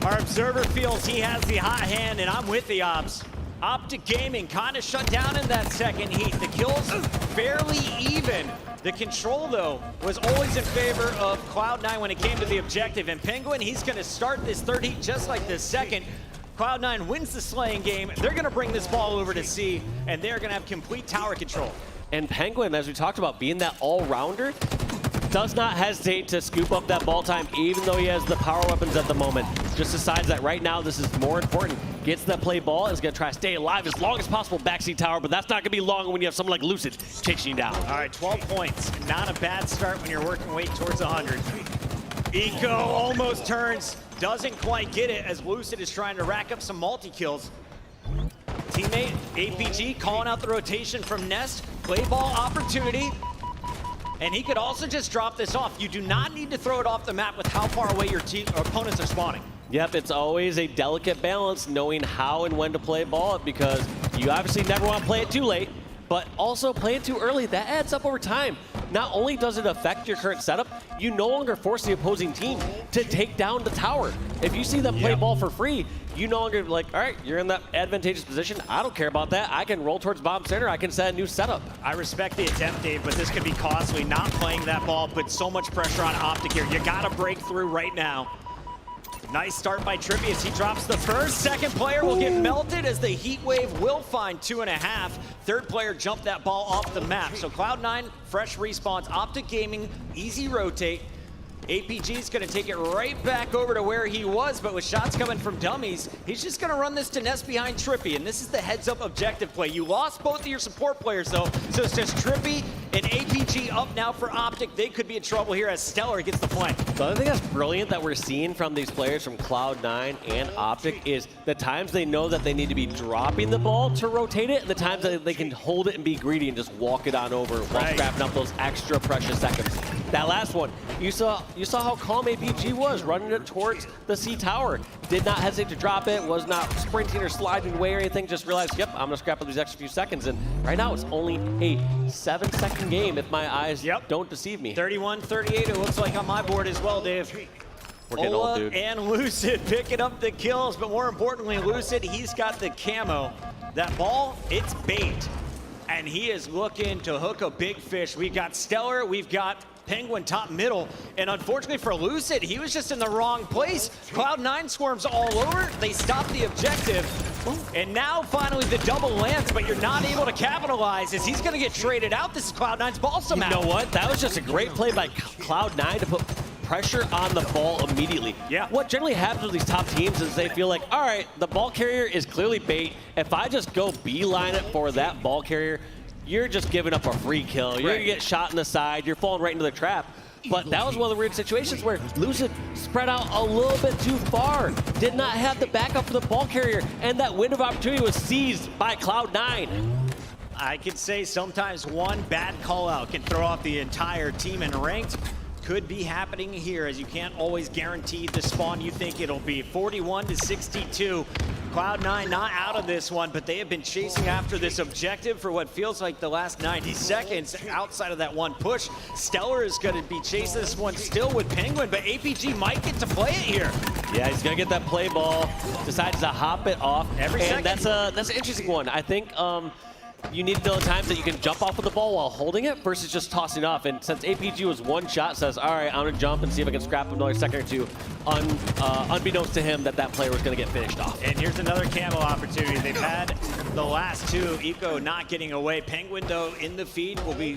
Our observer feels he has the hot hand, and I'm with the Ops. Optic Gaming kind of shut down in that second heat. The kills fairly even. The control, though, was always in favor of Cloud9 when it came to the objective. And Penguin, he's going to start this third heat just like this second. Cloud9 wins the slaying game. They're going to bring this ball over to C, and they're going to have complete tower control. And Penguin, as we talked about, being that all-rounder, does not hesitate to scoop up that ball time, even though he has the power weapons at the moment. Just decides that right now this is more important. Gets that play ball, is going to try to stay alive as long as possible backseat tower, but that's not going to be long when you have someone like Lucid chasing you down. All right, 12 points. Not a bad start when you're working way towards 100. Eco almost turns, doesn't quite get it as Lucid is trying to rack up some multi-kills. Teammate APG calling out the rotation from Nest. Play ball opportunity. And he could also just drop this off. You do not need to throw it off the map with how far away your opponents are spawning. Yep, it's always a delicate balance knowing how and when to play ball because you obviously never want to play it too late, but also play it too early. That adds up over time. Not only does it affect your current setup, you no longer force the opposing team to take down the tower. If you see them play ball for free, you no longer like, all right, you're in that advantageous position. I don't care about that. I can roll towards bomb center. I can set a new setup. I respect the attempt, Dave, but this could be costly. Not playing that ball puts so much pressure on Optic here. You got to break through right now. Nice start by Trippy as he drops the first. Second player will get melted as the heat wave will find 2.5. Third player jumped that ball off the map. So Cloud9, fresh respawns. Optic Gaming, easy rotate. APG's going to take it right back over to where he was, but with shots coming from dummies, he's just going to run this to Nest behind Trippy, and this is the heads-up objective play. You lost both of your support players, though, so it's just Trippy and APG up now for Optic. They could be in trouble here as Stellar gets the flank. The other thing that's brilliant that we're seeing from these players from Cloud9 and Optic is the times they know that they need to be dropping the ball to rotate it, and the times that they can hold it and be greedy and just walk it on over while scrapping up those extra precious seconds. That last one, you saw how calm APG was, running it towards the C tower. Did not hesitate to drop it, was not sprinting or sliding away or anything, just realized, yep, I'm gonna scrap up these extra few seconds. And right now it's only a 7-second game if my eyes don't deceive me. 31-38, it looks like on my board as well, Dave. We're getting old, dude. And Lucid picking up the kills, but more importantly, Lucid, he's got the camo. That ball, it's bait. And he is looking to hook a big fish. We've got Stellar, we've got Penguin top middle, and unfortunately for Lucid, he was just in the wrong place. Cloud9 swarms all over, they stop the objective, and now finally the double lands, but you're not able to capitalize as he's gonna get traded out. This is Cloud9's ball somehow. You know what? That was just a great play by Cloud9 to put pressure on the ball immediately. Yeah. What generally happens with these top teams is they feel like, all right, the ball carrier is clearly bait. If I just go beeline it for that ball carrier, you're just giving up a free kill. You're gonna get shot in the side. You're falling right into the trap. But that was one of the weird situations where Lucid spread out a little bit too far. Did not have the backup for the ball carrier, and that window of opportunity was seized by Cloud9. I could say sometimes one bad call out can throw off the entire team in ranked. Could be happening here, as you can't always guarantee the spawn you think it'll be. 41-62. Cloud9 not out of this one, but they have been chasing after this objective for what feels like the last 90 seconds outside of that one push. Stellar is going to be chasing this one still with Penguin, but APG might get to play it here. Yeah, he's going to get that play ball, decides to hop it off. Every second. That's an interesting one. I think you need to know the times that you can jump off of the ball while holding it versus just tossing off. And since APG was one shot, says, all right, I'm going to jump and see if I can scrap another second or two, unbeknownst to him that player was going to get finished off. And here's another camo opportunity. They've had the last two. Eco not getting away. Penguin, though, in the feed will be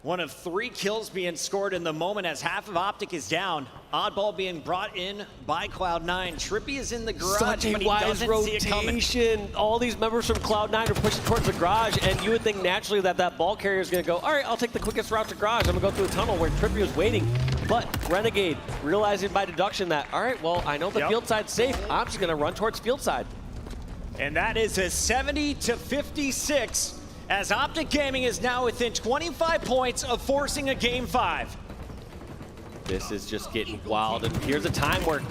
one of 3 kills being scored in the moment as half of Optic is down. Oddball being brought in by Cloud9. Trippy is in the garage, Such a but he wise doesn't see it coming. rotation. All these members from Cloud9 are pushing towards the garage, and you would think naturally that ball carrier is going to go, all right, I'll take the quickest route to garage. I'm going to go through a tunnel where Trippy was waiting. But Renegade, realizing by deduction that, all right, well, I know the field side's safe. I'm just going to run towards field side. And that is a 70-56. As Optic Gaming is now within 25 points of forcing a Game 5. This is just getting wild, and here's a time where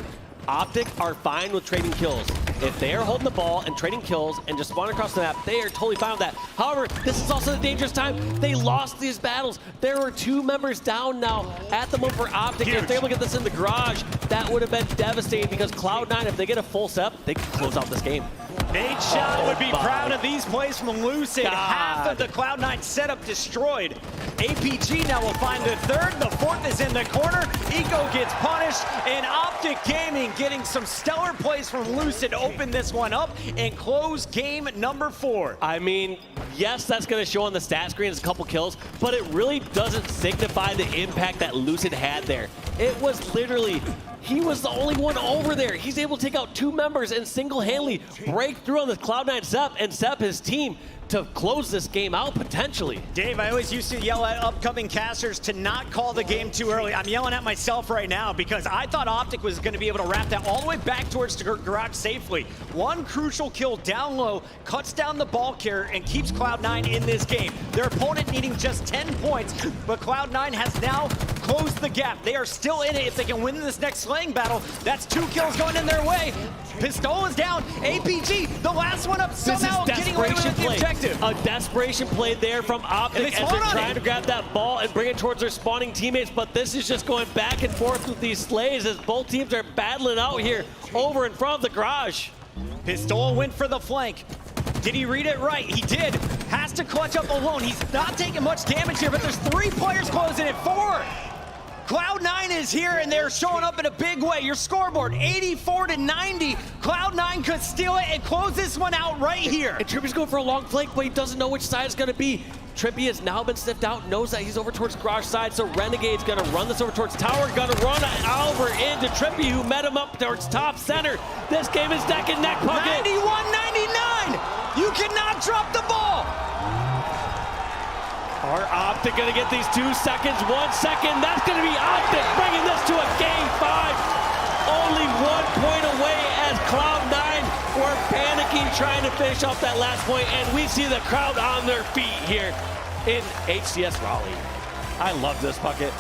Optic are fine with trading kills. If they are holding the ball and trading kills and just spawning across the map, they are totally fine with that. However, this is also a dangerous time. They lost these battles. There were 2 members down now at the moment for Optic. If they're able to get this in the garage, that would have been devastating because Cloud9, if they get a full step, they can close out this game. Nate Shot would be proud of these plays from Lucid. Half of the Cloud9 setup destroyed. APG now will find the 3rd. The 4th is in the corner. Eco gets punished, and Optic Gaming getting some stellar plays from Lucid to open this one up and close game number 4. I mean, yes, that's going to show on the stat screen as a couple kills, but it really doesn't signify the impact that Lucid had there. It was literally, he was the only one over there. He's able to take out 2 members and single-handedly break through on the Cloud9 Sep and Sep his team to close this game out potentially. Dave, I always used to yell at upcoming casters to not call the game too early. I'm yelling at myself right now because I thought Optic was going to be able to wrap that all the way back towards the garage safely. One crucial kill down low cuts down the ball carrier and keeps Cloud9 in this game. Their opponent needing just 10 points, but Cloud9 has now closed the gap. They are still in it if they can win this next slaying battle. That's 2 kills going in their way. Pistol is down. APG, the last one up, somehow getting away with the objective. A desperation play there from Optic as they're trying to grab that ball and bring it towards their spawning teammates, but this is just going back and forth with these slays as both teams are battling out here over in front of the garage. Pistol went for the flank. Did he read it right? He did. Has to clutch up alone. He's not taking much damage here, but there's 3 players closing it. 4. Cloud9 is here, and they're showing up in a big way. Your scoreboard, 84-90. Cloud9 could steal it and close this one out right here. And Trippy's going for a long flank, but he doesn't know which side it's going to be. Trippy has now been sniffed out, knows that he's over towards garage side, so Renegade's going to run this over towards tower, going to run over into Trippy, who met him up towards top center. This game is neck and neck, Puckett. 91-99. You cannot drop the ball. Are Optic going to get these 2 seconds? 1 second. That's going to be Optic bringing this to a game 5. Only 1 point away as Cloud9 were panicking trying to finish off that last point, and we see the crowd on their feet here in HCS Raleigh. I love this, Puckett.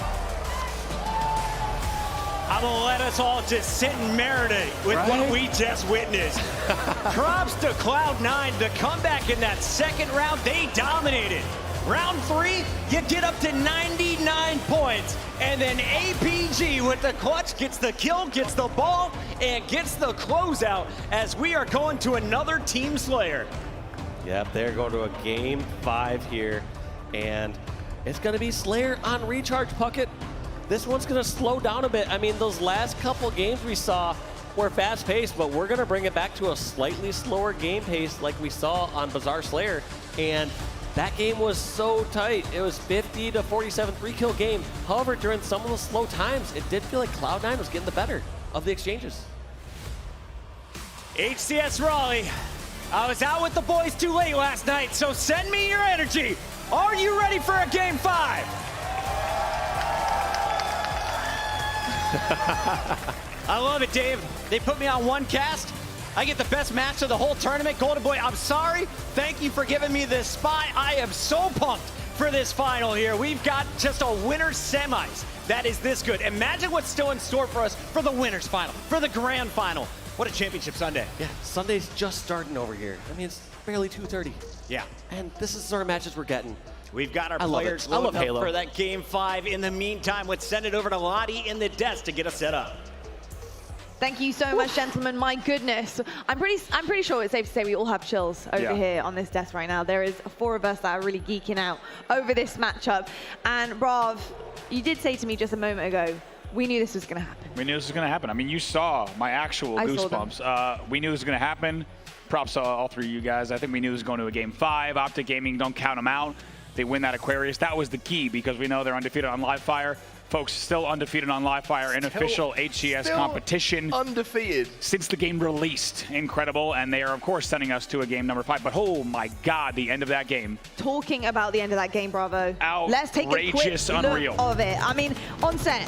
I'm going to let us all just sit and marinate with what we just witnessed. Props to Cloud9. The comeback in that second round, they dominated. Round 3, you get up to 99 points. And then APG with the clutch gets the kill, gets the ball, and gets the closeout as we are going to another Team Slayer. Yep, they're going to a game 5 here. And it's going to be Slayer on recharge, Puckett. This one's going to slow down a bit. I mean, those last couple games we saw were fast-paced, but we're going to bring it back to a slightly slower game pace like we saw on Bazaar Slayer. And that game was so tight. It was 50-47, 3-kill game. However, during some of the slow times, it did feel like Cloud9 was getting the better of the exchanges. HCS Raleigh, I was out with the boys too late last night, so send me your energy. Are you ready for a game 5? I love it, Dave. They put me on one cast. I get the best match of the whole tournament. Golden Boy, I'm sorry. Thank you for giving me this spot. I am so pumped for this final here. We've got just a winner's semis that is this good. Imagine what's still in store for us for the winner's final, for the grand final. What a championship Sunday. Yeah, Sunday's just starting over here. I mean, it's barely 2:30. Yeah. And this is the sort of matches we're getting. We've got our I love players it. I love loading Halo. up for that Game 5. In the meantime, let's send it over to Lottie in the desk to get us set up. Thank you so much, gentlemen. My goodness. I'm pretty sure it's safe to say we all have chills over here on this desk right now. There is 4 of us that are really geeking out over this matchup. And Brav, you did say to me just a moment ago, we knew this was going to happen. We knew this was going to happen. I mean, you saw my actual goosebumps. We knew this was going to happen. Props to all 3 of you guys. I think we knew this was going to a Game 5. Optic Gaming, don't count them out. They win that Aquarius. That was the key because we know they're undefeated on live fire. Folks, still undefeated on live fire, an official HCS competition. Undefeated. Since the game released. Incredible. And they are, of course, sending us to a game number 5. But oh my God, the end of that game. Talking about the end of that game, Bravo. Let's take a quick Outrageous, unreal. look of it. I mean, on set,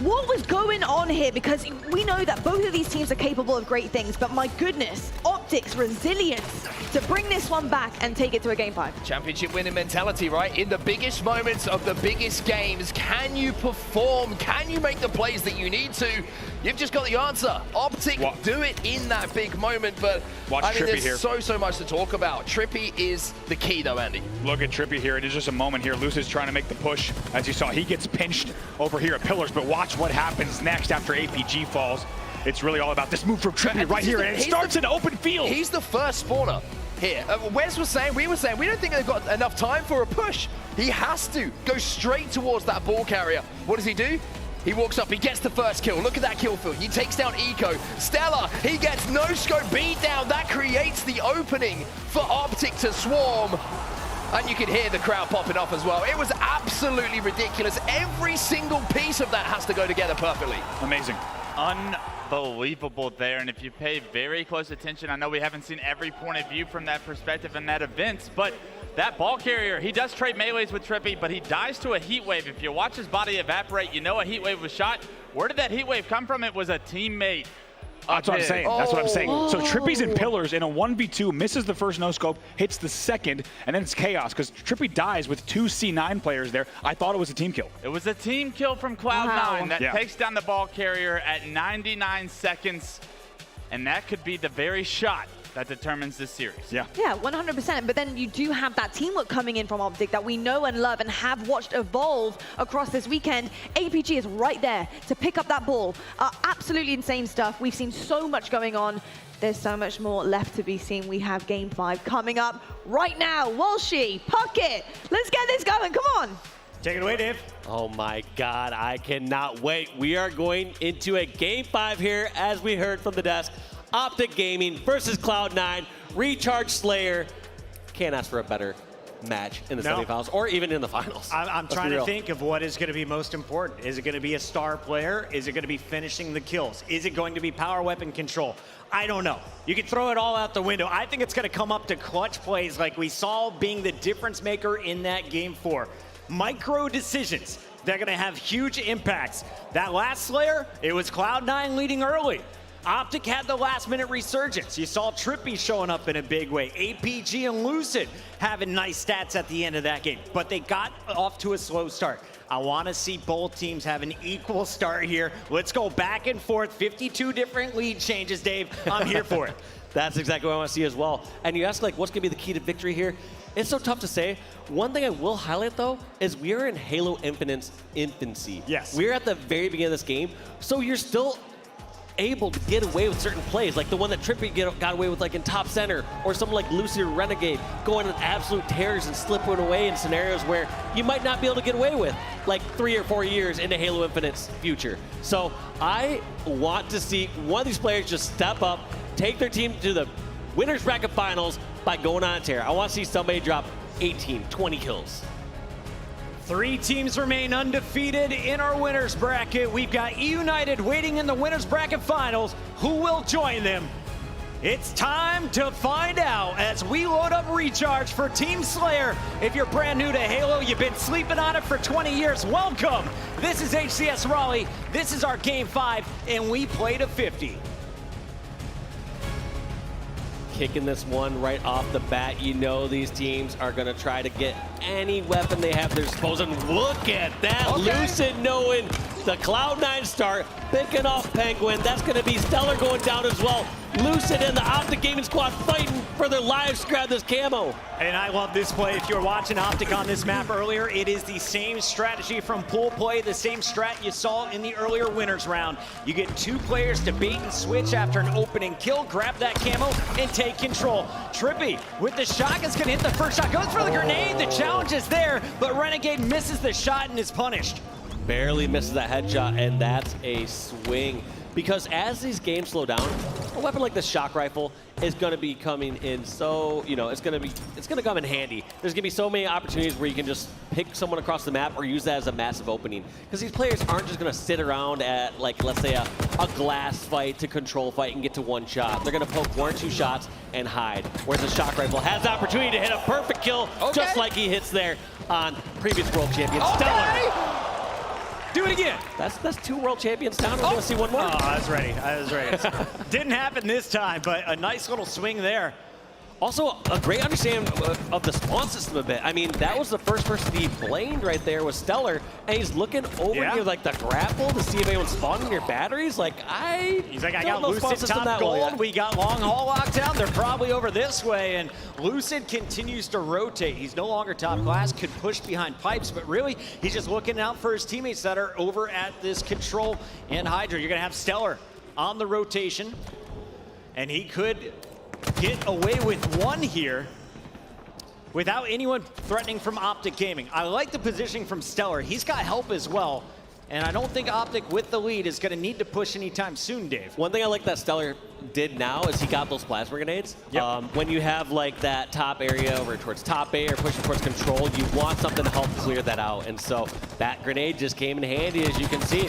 what was going on here? Because we know that both of these teams are capable of great things, but my goodness, Optic's resilience to bring this one back and take it to a Game 5. Championship winning mentality, right? In the biggest moments of the biggest games, can you perform? Can you make the plays that you need to? You've just got the answer. Optic do it in that big moment, but I mean, there's so much to talk about. Trippy is the key though, Andy. Look at Trippy here. It is just a moment here. Luce is trying to make the push. As you saw, he gets pinched over here at Pillars, but watch what happens next after APG falls. It's really all about this move from Trippy right here, and it starts in open field. He's the first spawner here. Wes was saying, we don't think they've got enough time for a push. He has to go straight towards that ball carrier. What does he do? He walks up, he gets the first kill. Look at that kill field. He takes down Eco. Stella, he gets no scope beat down. That creates the opening for Optic to swarm. And you can hear the crowd popping up as well. It was absolutely ridiculous. Every single piece of that has to go together perfectly. Amazing. Unbelievable there. And if you pay very close attention, I know we haven't seen every point of view from that perspective in that event, but that ball carrier, he does trade melees with Trippy, but he dies to a heat wave. If you watch his body evaporate, you know a heat wave was shot. Where did that heat wave come from? It was a teammate. That's what I'm saying. That's what I'm saying. So Trippy's in Pillars in a 1v2, misses the first no-scope, hits the second, and then it's chaos because Trippy dies with 2 C9 players there. I thought it was a team kill. It was a team kill from Cloud9 that takes down the ball carrier at 99 seconds, and that could be the very shot that determines this series. Yeah. Yeah, 100%. But then you do have that teamwork coming in from Optic that we know and love and have watched evolve across this weekend. APG is right there to pick up that ball. Absolutely insane stuff. We've seen so much going on. There's so much more left to be seen. We have Game 5 coming up right now. Walshy, Puckett, let's get this going. Come on. Take it away, Dave. Oh my God, I cannot wait. We are going into a Game 5 here, as we heard from the desk. Optic Gaming versus Cloud9, Recharge Slayer. Can't ask for a better match in the semifinals or even in the finals. I'm trying to think of what is going to be most important. Is it going to be a star player? Is it going to be finishing the kills? Is it going to be power weapon control? I don't know. You can throw it all out the window. I think it's going to come up to clutch plays like we saw being the difference maker in that Game 4. Micro decisions. They're going to have huge impacts. That last Slayer, it was Cloud9 leading early. Optic had the last-minute resurgence. You saw Trippy showing up in a big way. APG and Lucid having nice stats at the end of that game, but they got off to a slow start. I want to see both teams have an equal start here. Let's go back and forth, 52 different lead changes, Dave. I'm here for it. That's exactly what I want to see as well. And you ask, like, what's going to be the key to victory here? It's so tough to say. One thing I will highlight, though, is we are in Halo Infinite's infancy. Yes. We're at the very beginning of this game, so you're still able to get away with certain plays, like the one that Trippy got away with, like in top center, or someone like Lucid Renegade going in absolute tears and slipping away in scenarios where you might not be able to get away with, like 3 or 4 years into Halo Infinite's future. So I want to see one of these players just step up, take their team to the winners bracket finals by going on a tear. I want to see somebody drop 18, 20 kills. 3 teams remain undefeated in our winners bracket. We've got United waiting in the winners bracket finals. Who will join them? It's time to find out as we load up Recharge for Team Slayer. If you're brand new to Halo, you've been sleeping on it for 20 years, welcome. This is HCS Raleigh. This is our Game 5, and we play to 50. kicking this one right off the bat. You know these teams are going to try to get any weapon they have at their disposal. And look at that. Okay. Lucid knowing the Cloud9 start, picking off Penguin. That's going to be Stellar going down as well. Lucid and the Optic Gaming Squad fighting for their lives to grab this camo. And I love this play. If you were watching Optic on this map earlier, it is the same strategy from pool play, the same strat you saw in the earlier winners round. You get 2 players to bait and switch after an opening kill, grab that camo, and take control. Trippy with the shot is going to hit the first shot, goes for the grenade. The challenge is there, but Renegade misses the shot and is punished. Barely misses that headshot, and that's a swing. Because as these games slow down, a weapon like the shock rifle is going to be coming in so, you know, it's going to come in handy. There's going to be so many opportunities where you can just pick someone across the map or use that as a massive opening. Because these players aren't just going to sit around at, like, let's say a glass fight to control fight and get to 1 shot. They're going to poke 1 or 2 shots and hide. Whereas the shock rifle has the opportunity to hit a perfect kill, just like he hits there on previous world champion Stellar. Do it again. That's 2 world champions down. We're gonna see 1 more. Oh, I was ready. I was ready. Didn't happen this time, but a nice little swing there. Also, a great understanding of the spawn system a bit. I mean, that was the first person he blamed right there was Stellar, and he's looking over near like the grapple to see if anyone's spawning near batteries. Like, He's like, I got Lucid top gold. We got long haul locked down. They're probably over this way, and Lucid continues to rotate. He's no longer top class, could push behind pipes, but really, he's just looking out for his teammates that are over at this control and Hydra. You're gonna have Stellar on the rotation, and he could get away with 1 here without anyone threatening from Optic Gaming. I like the positioning from Stellar. He's got help as well. And I don't think Optic with the lead is going to need to push anytime soon, Dave. One thing I like that Stellar did now is he got those plasma grenades. Yep. When you have like that top area over towards top A or pushing towards control, you want something to help clear that out. And so that grenade just came in handy, as you can see.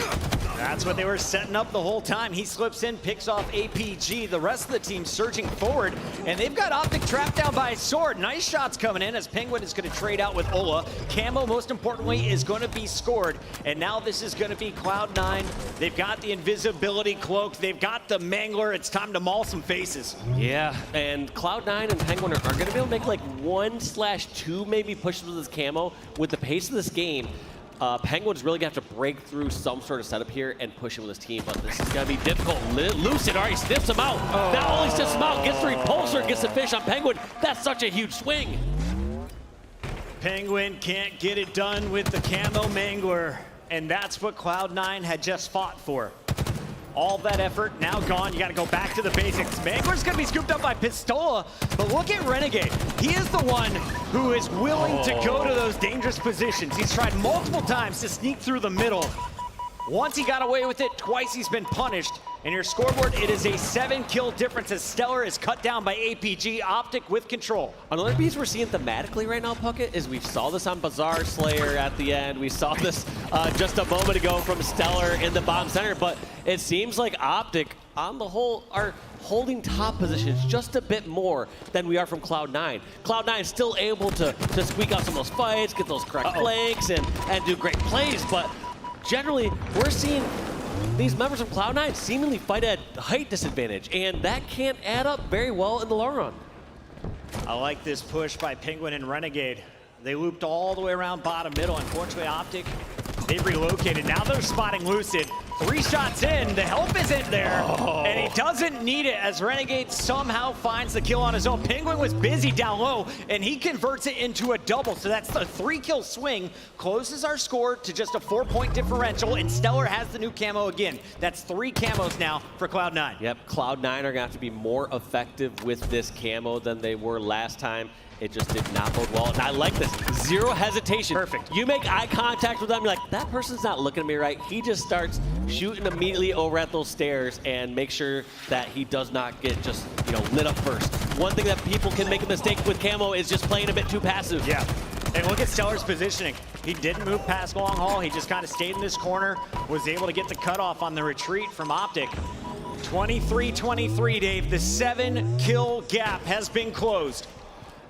That's what they were setting up the whole time. He slips in, picks off APG. The rest of the team surging forward, and they've got Optic trapped down by a sword. Nice shots coming in as Penguin is going to trade out with Ola. Camo, most importantly, is going to be scored, and now this is going to be Cloud9. They've got the invisibility cloak. They've got the Mangler. It's time to maul some faces. Yeah, and Cloud9 and Penguin are going to be able to make like 1/2 maybe pushes with this camo. With the pace of this game, Penguin's really going to have to break through some sort of setup here and push him with his team, but this is going to be difficult. Lucid already sniffs him out. Not only sniffs him out, gets the repulsor, gets the fish on Penguin. That's such a huge swing. Penguin can't get it done with the camo Mangler, and that's what Cloud9 had just fought for. All that effort now gone. You got to go back to the basics. Mangler's going to be scooped up by Pistola, but look at Renegade. He is the one who is willing to go to those dangerous positions. He's tried multiple times to sneak through the middle. Once he got away with it, twice he's been punished. And your scoreboard, it is a 7-kill difference as Stellar is cut down by APG. Optic with control. Another piece we're seeing thematically right now, Puckett, is we saw this on Bazaar Slayer at the end. We saw this just a moment ago from Stellar in the bottom center, but it seems like Optic, on the whole, are holding top positions just a bit more than we are from Cloud9. Cloud9 is still able to squeak out some of those fights, get those correct flanks, and do great plays, but generally, we're seeing these members of Cloud9 seemingly fight at height disadvantage, and that can't add up very well in the long run. I like this push by Penguin and Renegade. They looped all the way around bottom middle. Unfortunately, Optic, they've relocated. Now they're spotting Lucid. 3 shots in, the help isn't there, and he doesn't need it as Renegade somehow finds the kill on his own. Penguin was busy down low, and he converts it into a double, so that's the 3-kill swing, closes our score to just a 4-point differential, and Stellar has the new camo again. That's 3 camos now for Cloud9. Yep, Cloud9 are going to have to be more effective with this camo than they were last time. It just did not bode well, and I like this. 0 hesitation. Perfect. You make eye contact with them, you're like, that person's not looking at me right. He just starts shooting immediately over at those stairs and make sure that he does not get just, you know, lit up first. One thing that people can make a mistake with camo is just playing a bit too passive. Yeah. And look at Stellar's positioning. He didn't move past long haul. He just kind of stayed in this corner, was able to get the cutoff on the retreat from Optic. 23-23, Dave. The 7-kill gap has been closed.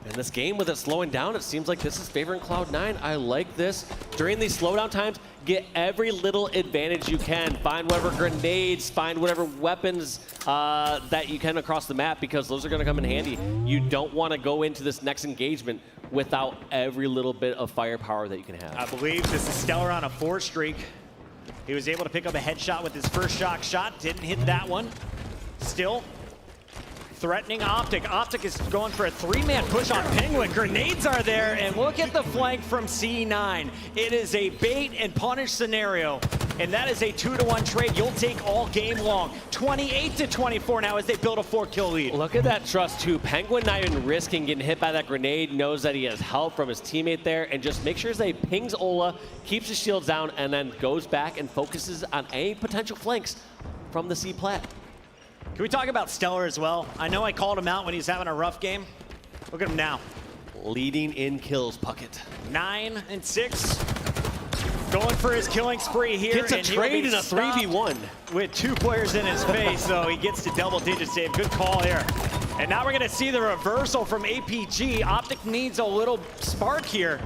And this game, with it slowing down, it seems like this is favoring Cloud9. I like this. During these slowdown times, get every little advantage you can. Find whatever grenades, find whatever weapons that you can across the map, because those are going to come in handy. You don't want to go into this next engagement without every little bit of firepower that you can have. I believe this is Stellar on a 4 streak. He was able to pick up a headshot with his first shock shot. Didn't hit that one. Still threatening Optic. Optic is going for a 3-man push on Penguin. Grenades are there, and look at the flank from C9. It is a bait and punish scenario, and that is a 2-to-1 trade you'll take all game long. 28-24 now as they build a 4-kill lead. Look at that trust too. Penguin not even risking getting hit by that grenade, knows that he has help from his teammate there, and just makes sure that he pings Ola, keeps his shields down, and then goes back and focuses on any potential flanks from the C plat. Can we talk about Stellar as well? I know I called him out when he's having a rough game. Look at him now. Leading in kills, Puckett. 9 and 6. Going for his killing spree here. Gets a trade in a 3v1. With 2 players in his face, so he gets to double-digit save. Good call here. And now we're going to see the reversal from APG. Optic needs a little spark here.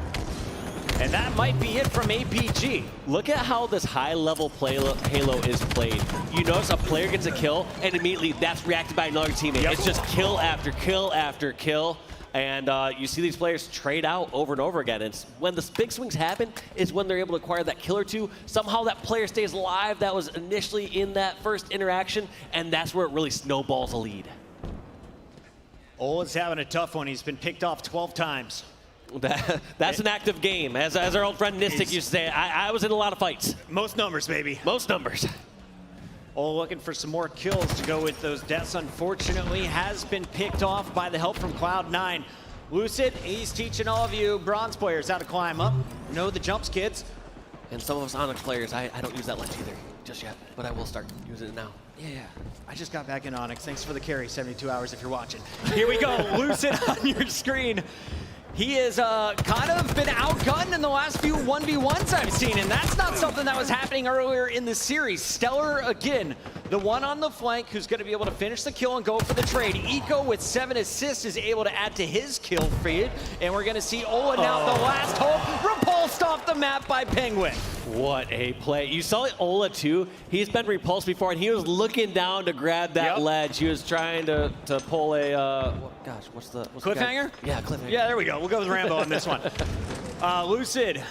And that might be it from APG. Look at how this high-level Halo is played. You notice a player gets a kill, and immediately that's reacted by another teammate. Yep. It's just kill after kill after kill. And you see these players trade out over and over again. And when the big swings happen is when they're able to acquire that kill or two. Somehow that player stays alive that was initially in that first interaction, and that's where it really snowballs a lead. Ola's having a tough one. He's been picked off 12 times. That's an active game. As our old friend Nistic used to say, I was in a lot of fights. Most numbers, baby. Most numbers. Ola looking for some more kills to go with those deaths. Unfortunately, has been picked off by the help from Cloud9. Lucid, he's teaching all of you bronze players how to climb up. Know the jumps, kids. And some of us Onyx players, I don't use that ledge either just yet, but I will start using it now. Yeah, I just got back in Onyx. Thanks for the carry, 72 hours if you're watching. Here we go, Lucid on your screen. He has kind of been outgunned in the last few 1v1s I've seen, and that's not something that was happening earlier in the series. Stellar, again, the one on the flank who's going to be able to finish the kill and go for the trade. Eco with 7 assists is able to add to his kill feed, and we're going to see Ola now the last hope, repulsed off the map by Penguin. What a play. You saw Ola too. He's been repulsed before, and he was looking down to grab that ledge. He was trying to pull a, what's the cliffhanger? Yeah, cliffhanger. Yeah, there we go. We'll go with Rambo on this one. Lucid,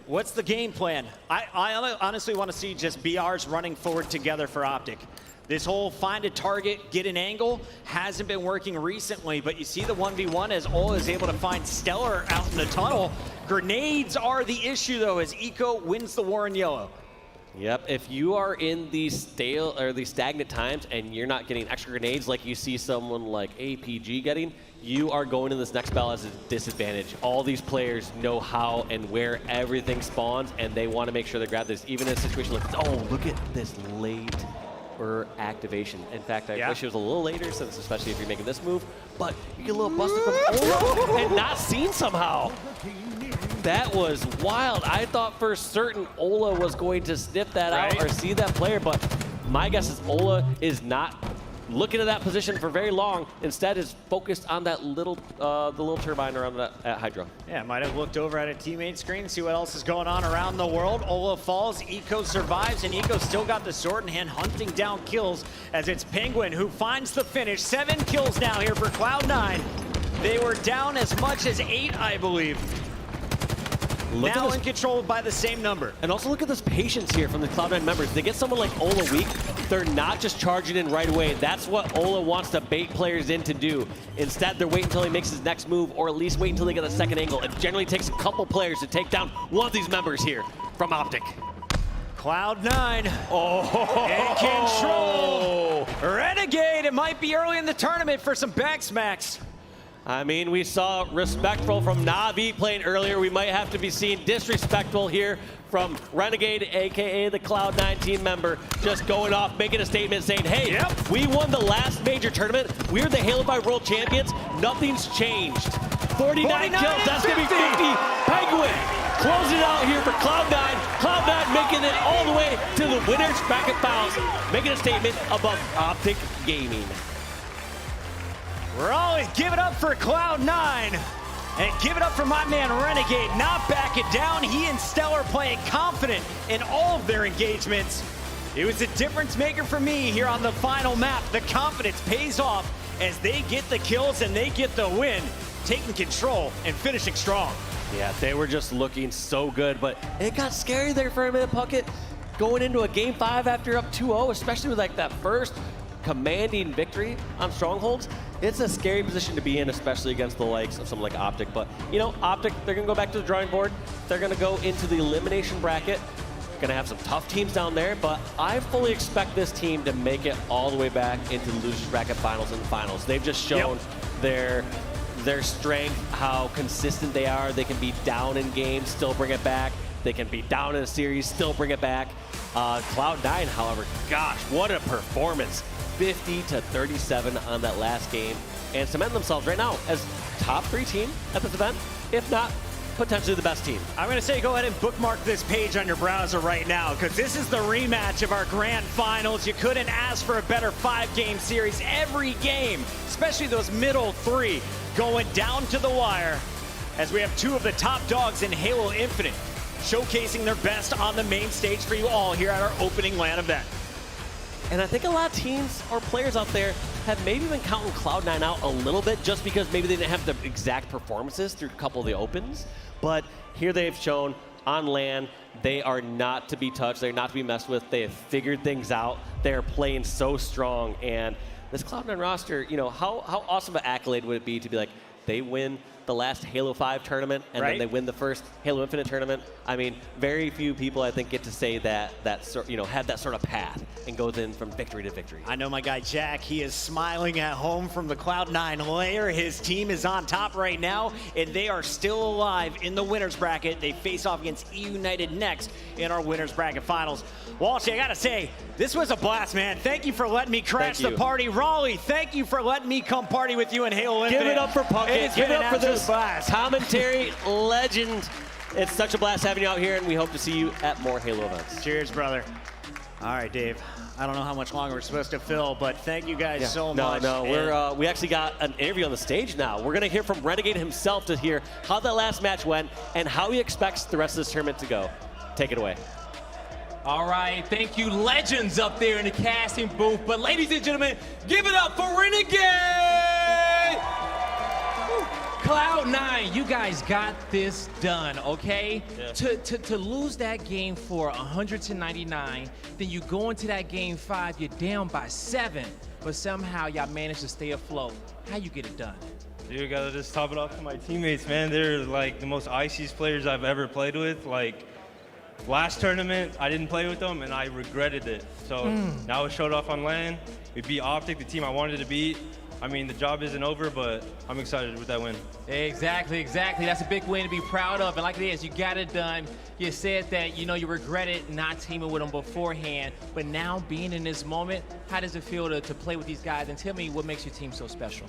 what's the game plan? I honestly want to see just BRs running forward together for Optic. This whole find a target, get an angle hasn't been working recently, but you see the 1v1 as Ola is able to find Stellar out in the tunnel. Grenades are the issue though, as Eco wins the war in yellow. Yep, if you are in these stale or these stagnant times and you're not getting extra grenades like you see someone like APG getting, you are going in this next battle as a disadvantage. All these players know how and where everything spawns, and they want to make sure they grab this, even in a situation like, oh, look at this late activation. In fact, I wish it was a little later, since especially if you're making this move, but you get a little busted from Ola and not seen somehow. That was wild. I thought for certain Ola was going to sniff that out or see that player, but my guess is Ola is not looking at that position for very long. Instead is focused on that little, the little turbine around that at Hydro. Yeah, might have looked over at a teammate screen, see what else is going on around the world. Ola falls, Eco survives, and Eco still got the sword in hand, hunting down kills as it's Penguin who finds the finish. 7 kills now here for Cloud9. They were down as much as 8, I believe. Now in control by the same number. And also look at this patience here from the Cloud9 members. They get someone like Ola weak, they're not just charging in right away. That's what Ola wants to bait players in to do. Instead, they're waiting until he makes his next move, or at least wait until they get a second angle. It generally takes a couple players to take down one of these members here from Optic. Cloud9 in control. Renegade, it might be early in the tournament for some back smacks. I mean, we saw respectful from Na'Vi playing earlier. We might have to be seeing disrespectful here from Renegade, aka the Cloud9 team member, just going off, making a statement saying, hey, we won the last major tournament. We're the Halo 5 World Champions. Nothing's changed. 49 kills, that's gonna be 50. Penguin closing it out here for Cloud9. Cloud9 making it all the way to the winner's bracket finals, making a statement above Optic Gaming. Raleigh, give it up for Cloud9. And give it up for my man Renegade, not backing down. He and Stellar playing confident in all of their engagements. It was a difference maker for me here on the final map. The confidence pays off as they get the kills and they get the win, taking control and finishing strong. Yeah, they were just looking so good, but it got scary there for a minute, Puckett. Going into a game 5 after you're up 2-0, especially with like that first commanding victory on Strongholds. It's a scary position to be in, especially against the likes of someone like Optic. But, you know, Optic, they're going to go back to the drawing board. They're going to go into the elimination bracket. Going to have some tough teams down there, but I fully expect this team to make it all the way back into the losers bracket finals and the finals. They've just shown their strength, how consistent they are. They can be down in games, still bring it back. They can be down in a series, still bring it back. Cloud9, however, gosh, what a performance. 50-37 on that last game, and cement themselves right now as top 3 team at this event, if not potentially the best team. I'm going to say go ahead and bookmark this page on your browser right now, because this is the rematch of our grand finals. You couldn't ask for a better 5-game series. Every game, especially those middle 3, going down to the wire, as we have 2 of the top dogs in Halo Infinite showcasing their best on the main stage for you all here at our opening LAN event. And I think a lot of teams or players out there have maybe been counting Cloud9 out a little bit just because maybe they didn't have the exact performances through a couple of the opens. But here they've shown on LAN, they are not to be touched. They're not to be messed with. They have figured things out. They're playing so strong. And this Cloud9 roster, you know, how awesome an accolade would it be to be like, they win the last Halo 5 tournament, and then they win the first Halo Infinite tournament. I mean, very few people, I think, get to say that had that sort of path and goes in from victory to victory. I know my guy Jack, he is smiling at home from the Cloud9 lair. His team is on top right now, and they are still alive in the winners bracket. They face off against E United next in our winners bracket finals. Walshy, I gotta say, this was a blast, man. Thank you for letting me crash the party. Raleigh, thank you for letting me come party with you in Halo Infinite. Give it up for Puckett. Give it up for this blast. Commentary legend. It's such a blast having you out here, and we hope to see you at more Halo events. Cheers, brother. All right, Dave. I don't know how much longer we're supposed to fill, but thank you guys so much. No, we actually got an interview on the stage now. We're going to hear from Renegade himself to hear how that last match went and how he expects the rest of this tournament to go. Take it away. All right, thank you, legends up there in the casting booth. But ladies and gentlemen, give it up for Renegade! Cloud9, you guys got this done, okay? Yeah. To lose that game for 100-99, then you go into that game 5, you're down by 7, but somehow y'all managed to stay afloat. How you get it done? Dude, gotta just top it off to my teammates, man. They're like the most iciest players I've ever played with. Like, last tournament, I didn't play with them, and I regretted it. So now it showed off on LAN. We beat Optic, the team I wanted to beat. I mean, the job isn't over, but I'm excited with that win. Exactly. That's a big win to be proud of. And like it is, you got it done. You said that, you know, you regretted not teaming with them beforehand. But now being in this moment, how does it feel to play with these guys? And tell me what makes your team so special.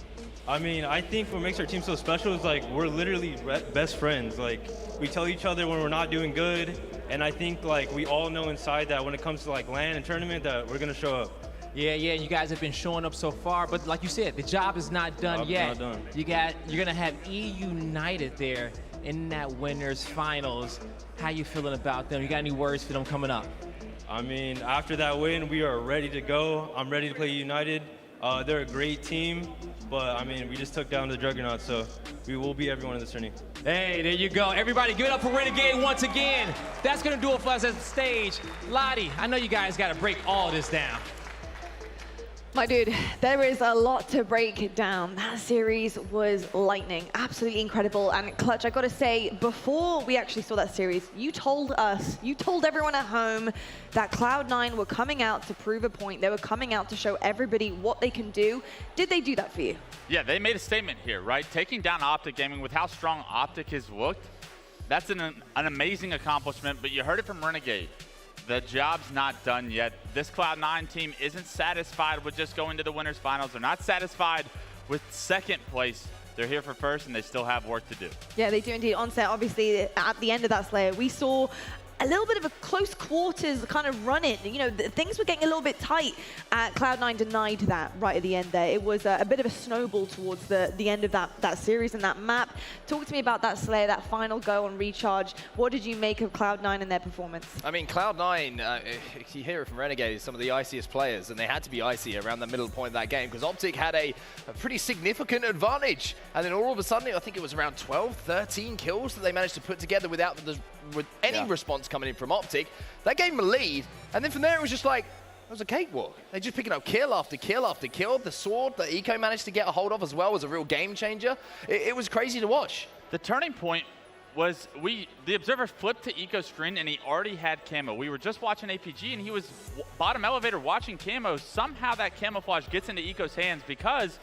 I mean, I think what makes our team so special is, like, we're literally best friends. Like, we tell each other when we're not doing good. And I think, like, we all know inside that when it comes to, like, LAN and tournament that we're going to show up. Yeah, you guys have been showing up so far, but like you said, the job is not done yet. Not done. You're gonna have E United there in that winners finals. How you feeling about them? You got any words for them coming up? I mean, after that win, we are ready to go. I'm ready to play United. They're a great team, but I mean, we just took down the Juggernaut, so we will beat everyone in this tourney. Hey, there you go. Everybody give it up for Renegade once again. That's gonna do it for us at the stage. Lottie, I know you guys gotta break all this down. My dude, there is a lot to break down. That series was lightning, absolutely incredible. And Clutch, I gotta say, before we actually saw that series, you told everyone at home that Cloud9 were coming out to prove a point. They were coming out to show everybody what they can do. Did they do that for you? Yeah, they made a statement here, right? Taking down Optic Gaming with how strong Optic has looked, that's an amazing accomplishment, but you heard it from Renegade. The job's not done yet. This Cloud9 team isn't satisfied with just going to the winners finals. They're not satisfied with second place. They're here for first, and they still have work to do. Yeah, they do indeed. Onset, obviously, at the end of that Slayer, we saw a little bit of a close quarters kind of run-in. You know, things were getting a little bit tight. Cloud9 denied that right at the end there. It was a bit of a snowball towards the end of that series and that map. Talk to me about that Slayer, that final go on Recharge. What did you make of Cloud9 and their performance? I mean, Cloud9, you hear it from Renegade, some of the iciest players, and they had to be icy around the middle point of that game because Optic had a pretty significant advantage. And then all of a sudden, I think it was around 12, 13 kills that they managed to put together with any response coming in from Optic. That gave them a lead, and then from there it was just like, it was a cakewalk. They're just picking up kill after kill after kill. The sword that Eco managed to get a hold of as well was a real game changer. It was crazy to watch. The turning point was the observer flipped to Eco's screen and he already had camo. We were just watching APG and he was bottom elevator watching camo. Somehow that camouflage gets into Eco's hands because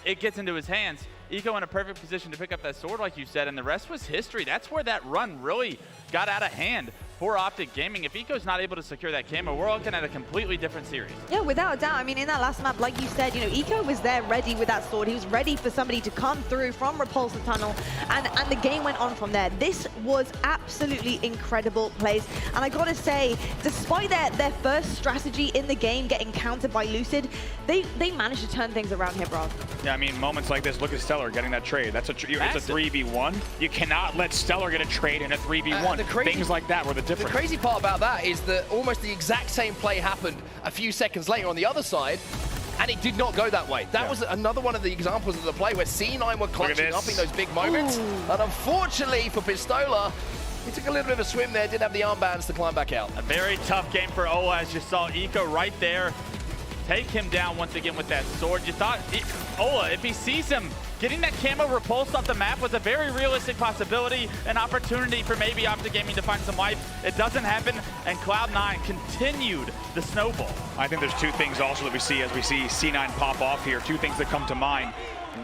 it gets into his hands. Eco in a perfect position to pick up that sword, like you said, and the rest was history. That's where that run really got out of hand for Optic Gaming. If Eco's not able to secure that camo, we're looking at a completely different series. Yeah, without a doubt. I mean, in that last map, like you said, you know, Eco was there ready with that sword. He was ready for somebody to come through from Repulsor Tunnel, and the game went on from there. This was absolutely incredible plays. And I gotta say, despite their first strategy in the game getting countered by Lucid, they managed to turn things around here, bro. Yeah, I mean, moments like this, look at Stellar getting that trade. It's a 3v1. You cannot let Stellar get a trade in a 3v1. Things like that were the difference. The crazy part about that is that almost the exact same play happened a few seconds later on the other side, and it did not go that way. That was another one of the examples of the play where C9 were clutching up in those big moments. And unfortunately for Pistola, he took a little bit of a swim there, didn't have the armbands to climb back out. A very tough game for Ola, as you saw Eco right there take him down once again with that sword. You thought, Ola, if he sees him, getting that camo repulsed off the map was a very realistic possibility, an opportunity for maybe Optic Gaming to find some life. It doesn't happen, and Cloud9 continued the snowball. I think there's two things also that we see as we see C9 pop off here. Two things that come to mind.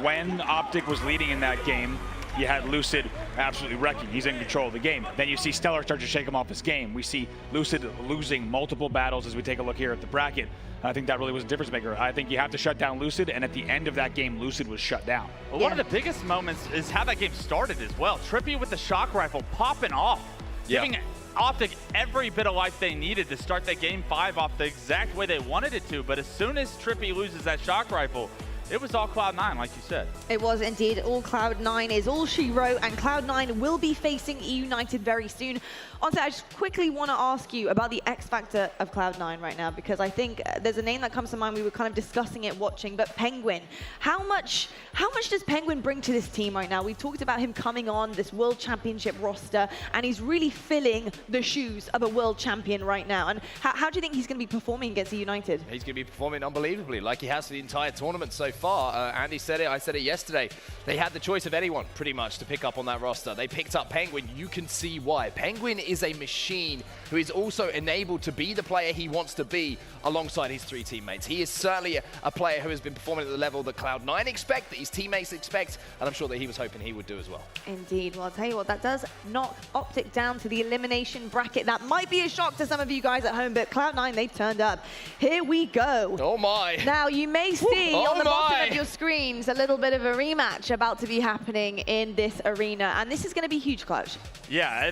When Optic was leading in that game, you had Lucid absolutely wrecking. He's in control of the game. Then you see Stellar start to shake him off his game. We see Lucid losing multiple battles as we take a look here at the bracket. I think that really was a difference maker. I think you have to shut down Lucid, and at the end of that game, Lucid was shut down. Well, one of the biggest moments is how that game started as well. Trippy with the shock rifle popping off, giving Optic every bit of life they needed to start that game 5 off the exact way they wanted it to. But as soon as Trippy loses that shock rifle, it was all Cloud9, like you said. It was indeed. All Cloud9 is all she wrote, and Cloud9 will be facing United very soon. Honestly, I just quickly want to ask you about the X factor of Cloud9 right now, because I think there's a name that comes to mind. We were kind of discussing it watching, but Penguin. How much does Penguin bring to this team right now? We've talked about him coming on this World Championship roster, and he's really filling the shoes of a world champion right now. And how do you think he's going to be performing against United? He's going to be performing unbelievably, like he has for the entire tournament so far. Andy said it, I said it yesterday. They had the choice of anyone, pretty much, to pick up on that roster. They picked up Penguin. You can see why. Penguin is a machine who is also enabled to be the player he wants to be alongside his 3 teammates. He is certainly a player who has been performing at the level that Cloud9 expect, that his teammates expect, and I'm sure that he was hoping he would do as well. Indeed. Well, I'll tell you what, that does knock Optic down to the elimination bracket. That might be a shock to some of you guys at home, but Cloud9, they've turned up. Here we go. Oh my. Now, you may see on the bottom of your screens a little bit of a rematch about to be happening in this arena, and this is going to be huge, Clutch. Yeah,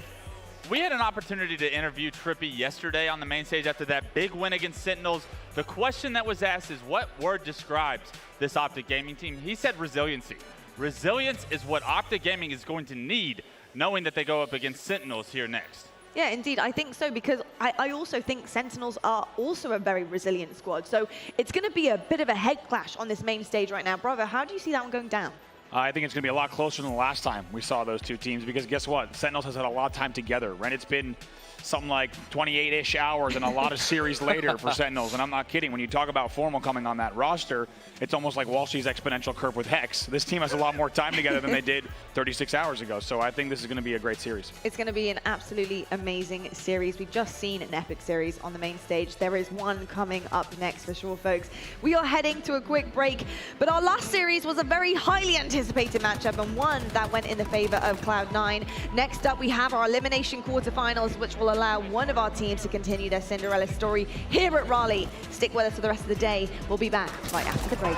we had an opportunity to interview Trippy yesterday on the main stage after that big win against Sentinels. The question that was asked is, what word describes this Optic Gaming team? He said resiliency. Resilience is what Optic Gaming is going to need, knowing that they go up against Sentinels here next. Yeah, indeed, I think so, because I also think Sentinels are also a very resilient squad. So it's going to be a bit of a head clash on this main stage right now. Bravo, how do you see that one going down? I think it's going to be a lot closer than the last time we saw those two teams, because guess what? Sentinels has had a lot of time together, right? It's been something like 28-ish hours and a lot of series later for Sentinels, and I'm not kidding. When you talk about Formal coming on that roster, it's almost like Wall Street's exponential curve with Hex. This team has a lot more time together than they did 36 hours ago, so I think this is going to be a great series. It's going to be an absolutely amazing series. We've just seen an epic series on the main stage. There is one coming up next for sure, folks. We are heading to a quick break, but our last series was a very highly anticipated matchup, and one that went in the favor of Cloud9. Next up, we have our elimination quarterfinals, which will allow one of our teams to continue their Cinderella story here at Raleigh. Stick with us for the rest of the day. We'll be back right after the break.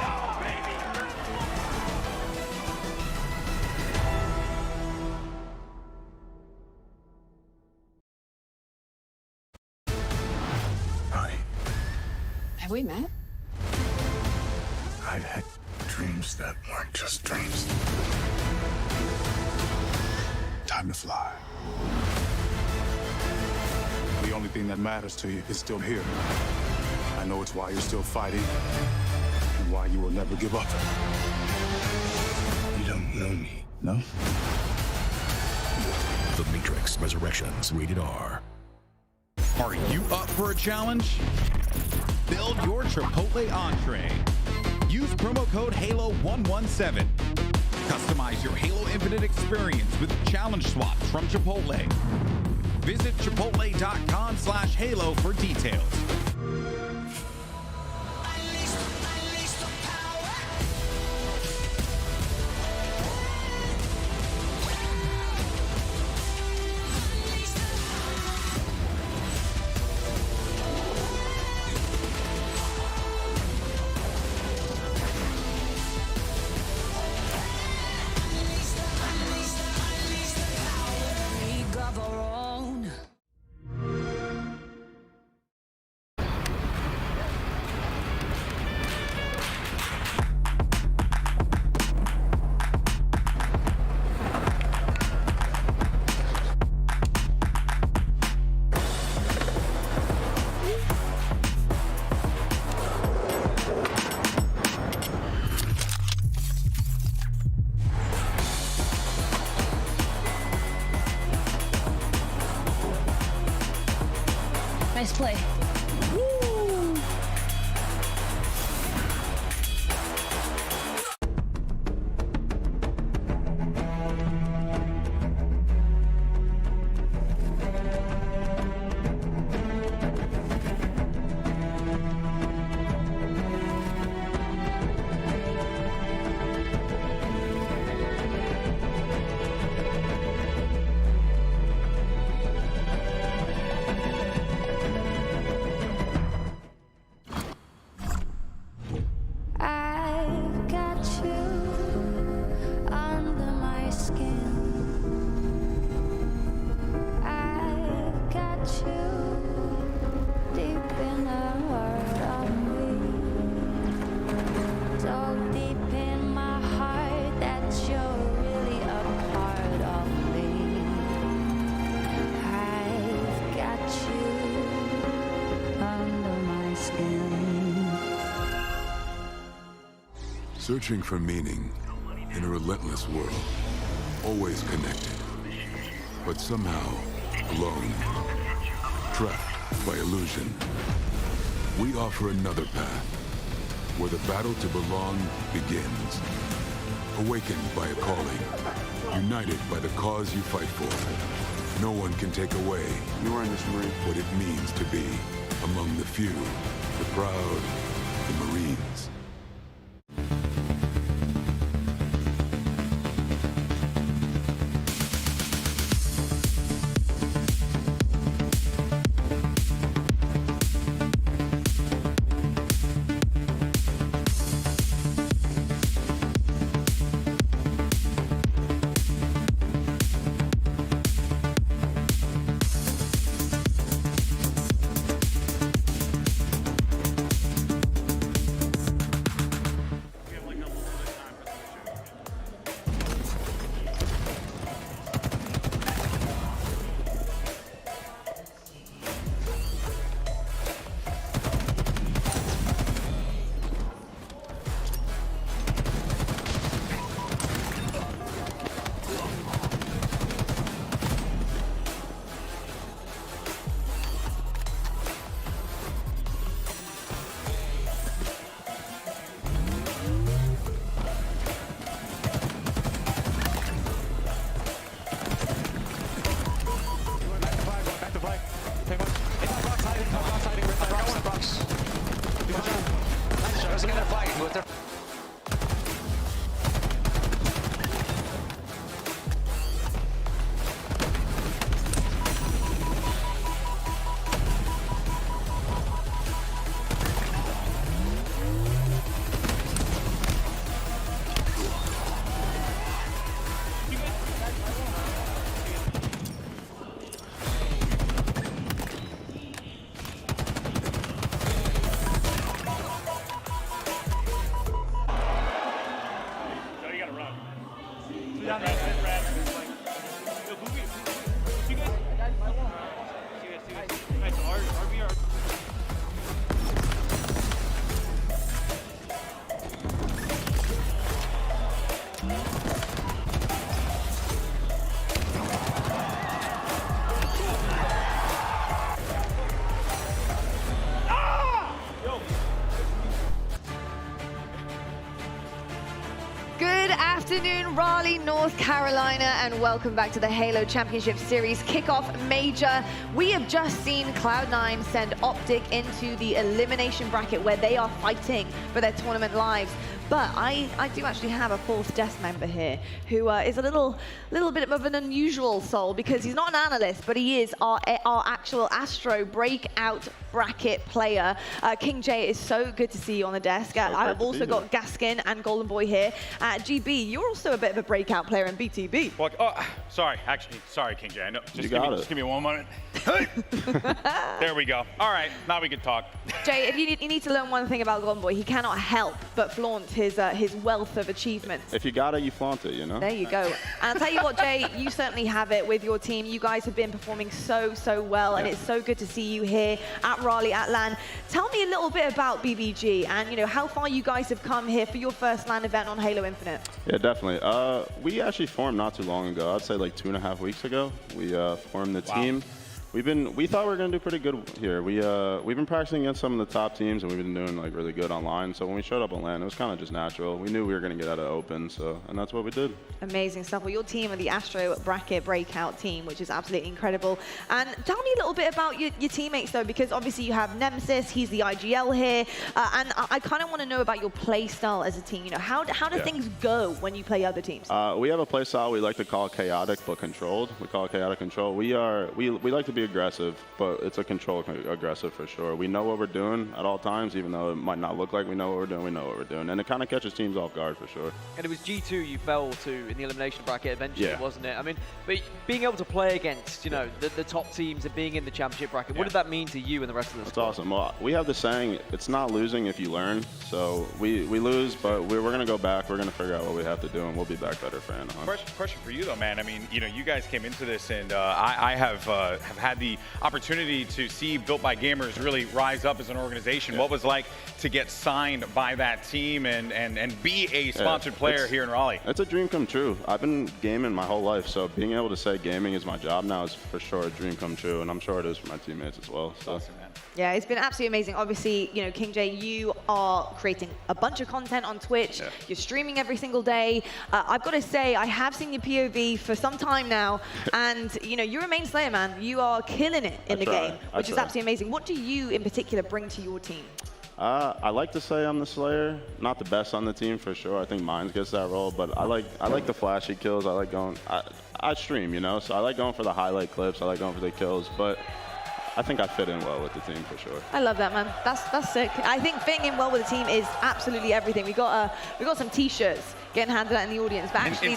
Have we met? I've had dreams that weren't just dreams. Time to fly. The only thing that matters to you is still here. I know it's why you're still fighting and why you will never give up. You don't know me, no? The Matrix Resurrections, rated R. Are you up for a challenge? Build your Chipotle entree. Use promo code HALO117. Customize your Halo Infinite experience with challenge swaps from Chipotle. Visit chipotle.com/Halo for details. Nice play. I've got you under my skin. I've got you deep in the heart of me. So deep in my heart that you're really a part of me. I've got you under my skin. Searching for meaning in a relentless world. Always connected, but somehow alone. Trapped by illusion. We offer another path, where the battle to belong begins. Awakened by a calling. United by the cause you fight for. No one can take away what it means to be among the few, the proud, the Marines. afternoon, Raleigh, North Carolina, and welcome back to the Halo Championship Series Kickoff Major. We have just seen Cloud9 send Optic into the elimination bracket where they are fighting for their tournament lives. But I do actually have a fourth desk member here who is a little bit of an unusual soul because he's not an analyst, but he is our actual Astro breakout bracket player. King J, is so good to see you on the desk. I've also got Gaskin and Golden Boy here. GB, you're also a bit of a breakout player in BTB. Well, sorry, King J. I know. Just give me one moment. There we go. All right, now we can talk. Jay, if you need to learn one thing about Golden Boy, he cannot help but flaunt his wealth of achievements. If you got it, you flaunt it, you know? There you go. And I'll tell you what, Jay, you certainly have it with your team. You guys have been performing so well, and it's so good to see you here at Raleigh at LAN. Tell me a little bit about BBG and how far you guys have come here for your first LAN event on Halo Infinite. Yeah, definitely. We actually formed not too long ago. I'd say like 2.5 weeks ago. We formed the team. We thought we were going to do pretty good here. We've been practicing against some of the top teams, and we've been doing like really good online. So when we showed up on LAN, it was kind of just natural. We knew we were going to get out of open, and that's what we did. Amazing stuff. Well, your team are the Astro bracket breakout team, which is absolutely incredible. And tell me a little bit about your teammates, though, because obviously you have Nemesis, he's the IGL here, and I kind of want to know about your play style as a team. How do things go when you play other teams? We have a play style we like to call chaotic but controlled. We call it chaotic control. We like to be aggressive, but it's a control aggressive for sure. We know what we're doing at all times, even though it might not look like we know what we're doing. We know what we're doing, and it kind of catches teams off guard for sure. And it was G2 you fell to in the elimination bracket eventually, wasn't it? I mean, but being able to play against the top teams and being in the championship bracket, what did that mean to you and the rest of the squad? That's awesome. Well, we have the saying, it's not losing if you learn. So we lose, but we're going to go back. We're going to figure out what we have to do, and we'll be back better for Anaheim. Question for you though, man. I mean, you guys came into this, and I have had the opportunity to see Built by Gamers really rise up as an organization. What was like to get signed by that team and be a sponsored player here in Raleigh? It's a dream come true. I've been gaming my whole life, so being able to say gaming is my job now is for sure a dream come true, and I'm sure it is for my teammates as well. So. Awesome, man. Yeah, it's been absolutely amazing. Obviously, King J, you are creating a bunch of content on Twitch. Yeah. You're streaming every single day. I've got to say, I have seen your POV for some time now, and you're a main slayer, man. You are killing it in the game, which is absolutely amazing. What do you, in particular, bring to your team? I like to say I'm the Slayer. Not the best on the team for sure. I think Mines gets that role, but I like the flashy kills. I like going. I stream, so I like going for the highlight clips. I like going for the kills, but I think I fit in well with the team for sure. I love that, man. That's sick. I think fitting in well with the team is absolutely everything. We got some T-shirts getting handed out in the audience, but actually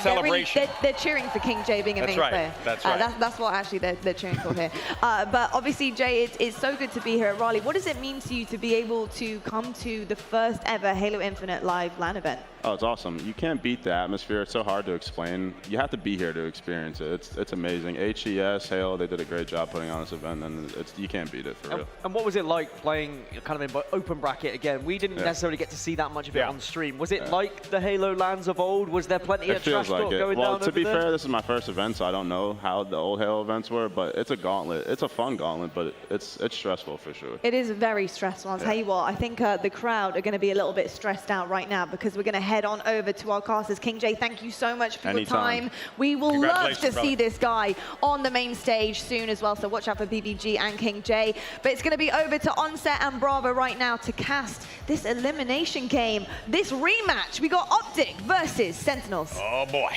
they're cheering for King J being a main player. That's right. That's what actually they're cheering for here. But obviously, Jay, it's so good to be here at Raleigh. What does it mean to you to be able to come to the first ever Halo Infinite live LAN event? Oh, it's awesome. You can't beat the atmosphere. It's so hard to explain. You have to be here to experience it. It's amazing. HCS, Halo, they did a great job putting on this event, and you can't beat it for real. And what was it like playing kind of in open bracket again? We didn't necessarily get to see that much of it on stream. Was it like the Halo LANs of old? Was there plenty of trash talk going down? Well, to be fair, this is my first event, so I don't know how the old Halo events were, but it's a gauntlet. It's a fun gauntlet, but it's stressful for sure. It is very stressful. I'll tell you what, I think the crowd are going to be a little bit stressed out right now because we're going to head on over to our casters. King J, thank you so much for your time. We will love to see this guy on the main stage soon as well, so watch out for BBG and King J. But it's going to be over to Onset and Bravo right now to cast this elimination game, this rematch. We got Optic versus Sentinels. Oh boy.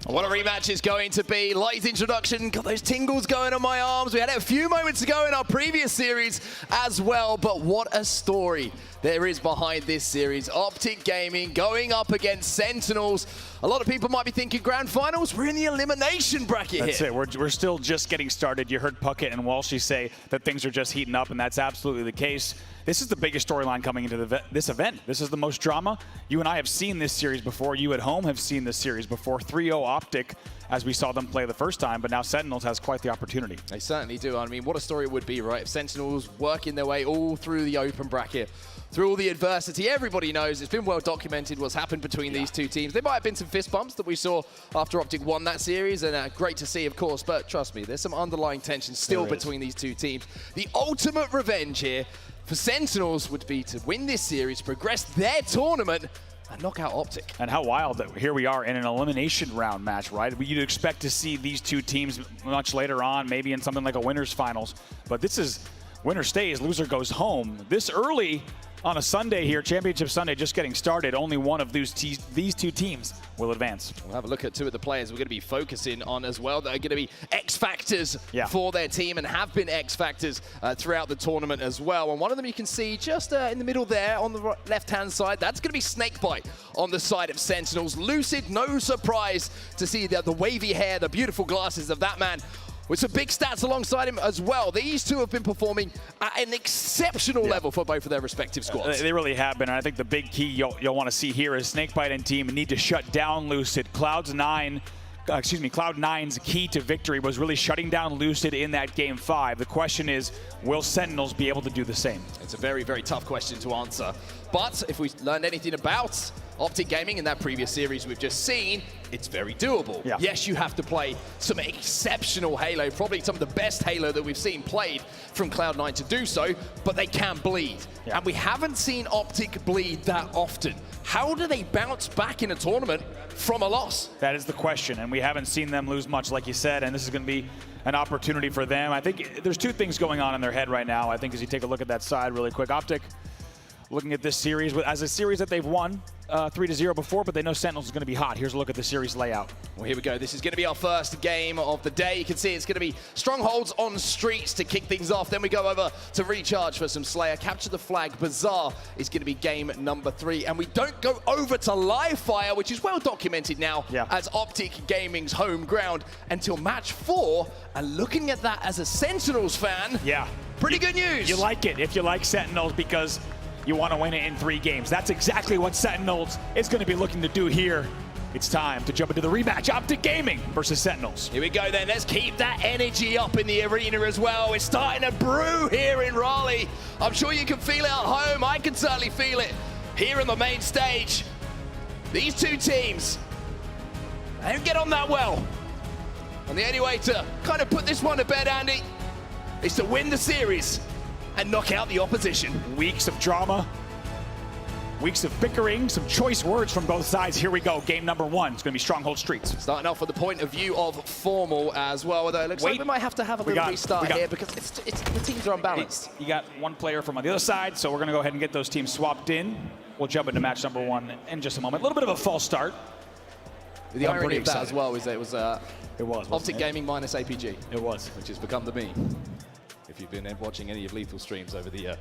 What a rematch it's going to be. Light introduction, got those tingles going on my arms. We had it a few moments ago in our previous series as well, but what a story there is behind this series. Optic Gaming going up against Sentinels. A lot of people might be thinking grand finals. We're in the elimination bracket That's here. it. We're still just getting started. You heard Puckett and Walshy say that things are just heating up, and that's absolutely the case. This is the biggest storyline coming into this event. This is the most drama. You and I have seen this series before. You at home have seen this series before. 3-0 Optic, as we saw them play the first time, but now Sentinels has quite the opportunity. They certainly do. I mean, what a story it would be, right? If Sentinels working their way all through the open bracket, through all the adversity. Everybody knows it's been well documented what's happened between these two teams. There might have been some fist bumps that we saw after Optic won that series, and great to see, of course, but trust me, there's some underlying tension still between these two teams. The ultimate revenge here for Sentinels would be to win this series, progress their tournament, and knock out Optic. And how wild that here we are in an elimination round match, right? You'd expect to see these two teams much later on, maybe in something like a winners finals. But this is winner stays, loser goes home. This early on a Sunday here, Championship Sunday, just getting started. Only one of these two teams will advance. We'll have a look at two of the players we're going to be focusing on as well. That are going to be X factors for their team and have been X factors throughout the tournament as well. And one of them you can see just in the middle there on the left-hand side. That's going to be Snakebite on the side of Sentinels. Lucid, no surprise to see the wavy hair, the beautiful glasses of that man, with some big stats alongside him as well. These two have been performing at an exceptional level for both of their respective squads. They really have been, and I think the big key you'll want to see here is Snakebite and team need to shut down Lucid. Cloud9's key to victory was really shutting down Lucid in that Game 5. The question is, will Sentinels be able to do the same? It's a very, very tough question to answer. But if we learned anything about Optic Gaming in that previous series we've just seen, it's very doable. Yes, you have to play some exceptional Halo, probably some of the best Halo that we've seen played from Cloud9 to do so, but they can bleed. And we haven't seen Optic bleed that often. How do they bounce back in a tournament from a loss? That is the question, and we haven't seen them lose much, like you said, and this is going to be an opportunity for them. I think there's two things going on in their head right now. I think as you take a look at that side really quick, Optic looking at this series as a series that they've won 3-0 before, but they know Sentinels is going to be hot. Here's a look at the series layout. Well, here we go. This is going to be our first game of the day. You can see it's going to be strongholds on streets to kick things off. Then we go over to recharge for some Slayer. Capture the flag. Bazaar is going to be game number 3. And we don't go over to live fire, which is well documented now as Optic Gaming's home ground, until match 4. And looking at that as a Sentinels fan, pretty good news. You like it if you like Sentinels, because you want to win it in 3 games. That's exactly what Sentinels is going to be looking to do here. It's time to jump into the rematch. Optic Gaming versus Sentinels. Here we go then. Let's keep that energy up in the arena as well. It's starting to brew here in Raleigh. I'm sure you can feel it at home. I can certainly feel it here on the main stage. These two teams, they don't get on that well. And the only way to kind of put this one to bed, Andy, is to win the series and knock out the opposition. Weeks of drama, weeks of bickering, some choice words from both sides. Here we go, game number 1. It's going to be Stronghold Streets. Starting off with the point of view of Formal as well, although it looks like we might have to have a little restart here because the teams are unbalanced. You got one player from on the other side, so we're going to go ahead and get those teams swapped in. We'll jump into match number 1 in just a moment. A little bit of a false start. The irony of that as well is that it was Optic Gaming minus APG. It was. Which has become the meme, if you've been watching any of Lethal streams over the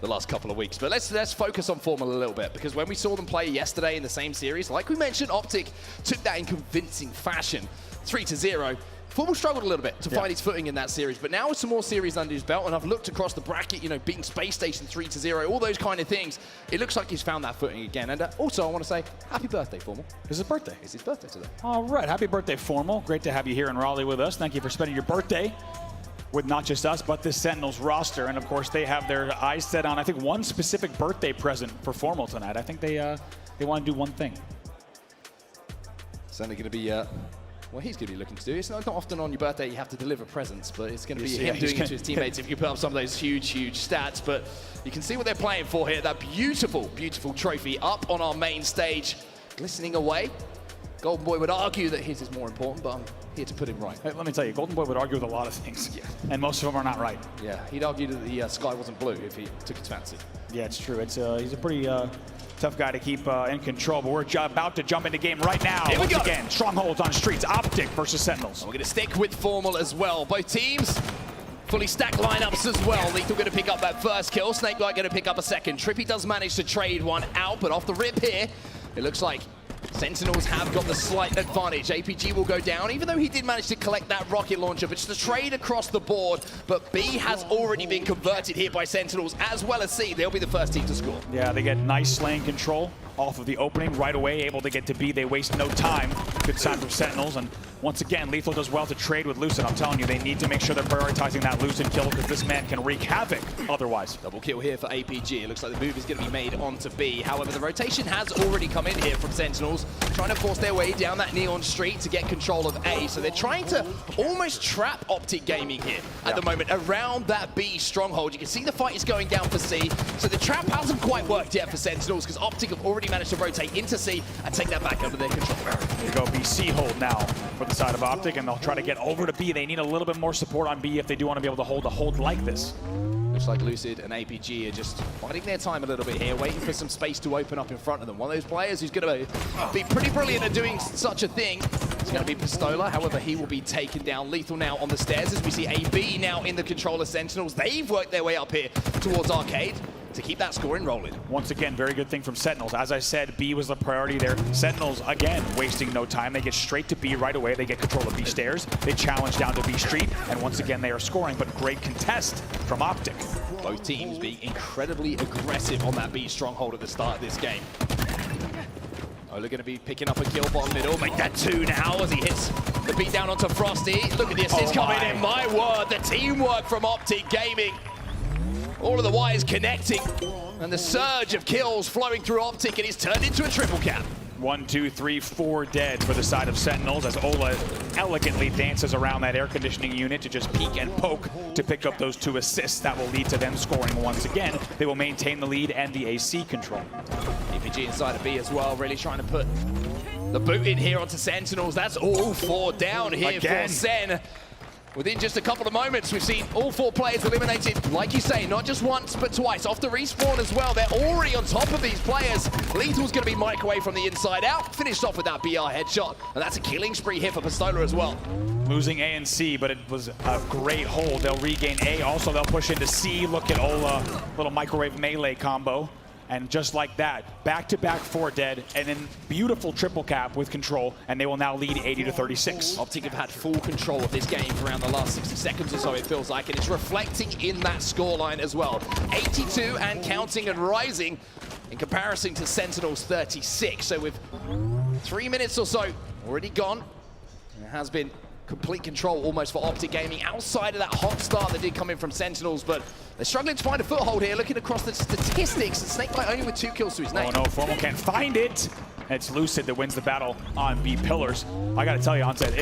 last couple of weeks. But let's focus on Formal a little bit, because when we saw them play yesterday in the same series, like we mentioned, Optic took that in convincing fashion, 3-0. Formal struggled a little bit to find his footing in that series, but now with some more series under his belt, and I've looked across the bracket, you know, beating Space Station 3-0, all those kind of things, it looks like he's found that footing again. And also, I want to say, happy birthday, Formal. It's his birthday. It's his birthday today. All right, happy birthday, Formal. Great to have you here in Raleigh with us. Thank you for spending your birthday with not just us, but this Sentinels roster. And of course, they have their eyes set on, I think, one specific birthday present for Formal tonight. I think they want to do one thing. Certainly going to be what he's going to be looking to do. It's not often on your birthday you have to deliver presents, but it's going to be him doing it to his teammates if you put up some of those huge stats. But you can see what they're playing for here. That beautiful, beautiful trophy up on our main stage, glistening away. Golden Boy would argue that his is more important, but I'm here to put him right. Hey, let me tell you, Golden Boy would argue with a lot of things, and most of them are not right. Yeah, he'd argue that the sky wasn't blue if he took his fancy. Yeah, it's true. He's a pretty tough guy to keep in control, but we're about to jump into game right now. Here we go. Again, Strongholds on Streets, Optic versus Sentinels. We're going to stick with Formal as well. Both teams fully stacked lineups as well. Lethal going to pick up that first kill. Snakebite going to pick up a second. Trippy does manage to trade one out, but off the rip here, it looks like Sentinels have got the slight advantage. APG will go down, even though he did manage to collect that rocket launcher, but just a trade across the board. But B has already been converted here by Sentinels, as well as C. They'll be the first team to score. Yeah, they get nice lane control off of the opening right away, able to get to B. They waste no time. Good sign from Sentinels, and once again, Lethal does well to trade with Lucid. I'm telling you, they need to make sure they're prioritizing that Lucid kill because this man can wreak havoc otherwise. Double kill here for APG. It looks like the move is going to be made onto B. However, the rotation has already come in here from Sentinels, trying to force their way down that Neon Street to get control of A. So they're trying to almost trap Optic Gaming here at the moment around that B stronghold. You can see the fight is going down for C. So the trap hasn't quite worked yet for Sentinels because Optic have already managed to rotate into C and take that back under their control. Here we go, BC hold now for the side of Optic, and they'll try to get over to B. They need a little bit more support on B if they do want to be able to hold a hold like this. Looks like Lucid and APG are just biding their time a little bit here, waiting for some space to open up in front of them. One of those players who's going to be pretty brilliant at doing such a thing is going to be Pistola. However, he will be taken down. Lethal now on the stairs as we see AB now in the control of Sentinels. They've worked their way up here towards Arcade to keep that scoring rolling. Once again, very good thing from Sentinels. As I said, B was the priority there. Sentinels, again, wasting no time. They get straight to B right away. They get control of B stairs. They challenge down to B street, and once again, they are scoring, but great contest from Optic. Both teams being incredibly aggressive on that B stronghold at the start of this game. Ola going to be picking up a kill bottom middle, make that 2 now as he hits the beat down onto Frosty. Look at the assist coming in, my word, the teamwork from Optic Gaming. All of the wires connecting, and the surge of kills flowing through Optic, and it's turned into a triple cap. 1, 2, 3, 4 dead for the side of Sentinels as Ola elegantly dances around that air conditioning unit to just peek and poke to pick up those 2 assists. That will lead to them scoring once again. They will maintain the lead and the AC control. APG inside of B as well, really trying to put the boot in here onto Sentinels. That's all 4 down here for Sen. Within just a couple of moments, we've seen all 4 players eliminated, like you say, not just once, but twice. Off the respawn as well. They're already on top of these players. Lethal's going to be microwave from the inside out. Finished off with that BR headshot. And that's a killing spree here for Pistola as well. Losing A and C, but it was a great hold. They'll regain A. Also, they'll push into C. Look at Ola, little microwave melee combo. And just like that, back-to-back 4 dead, and then beautiful triple cap with control, and they will now lead 80-36. Optic have had full control of this game for around the last 60 seconds or so, it feels like, and it's reflecting in that scoreline as well. 82 and counting and rising in comparison to Sentinel's 36. So with 3 minutes or so already gone, it has been complete control almost for Optic Gaming outside of that hot start that did come in from Sentinels, but they're struggling to find a foothold here. Looking across the statistics, Snakebite only with 2 kills to his name. Oh no, Formal can't find it. It's Lucid that wins the battle on B pillars. I gotta tell you, Onset,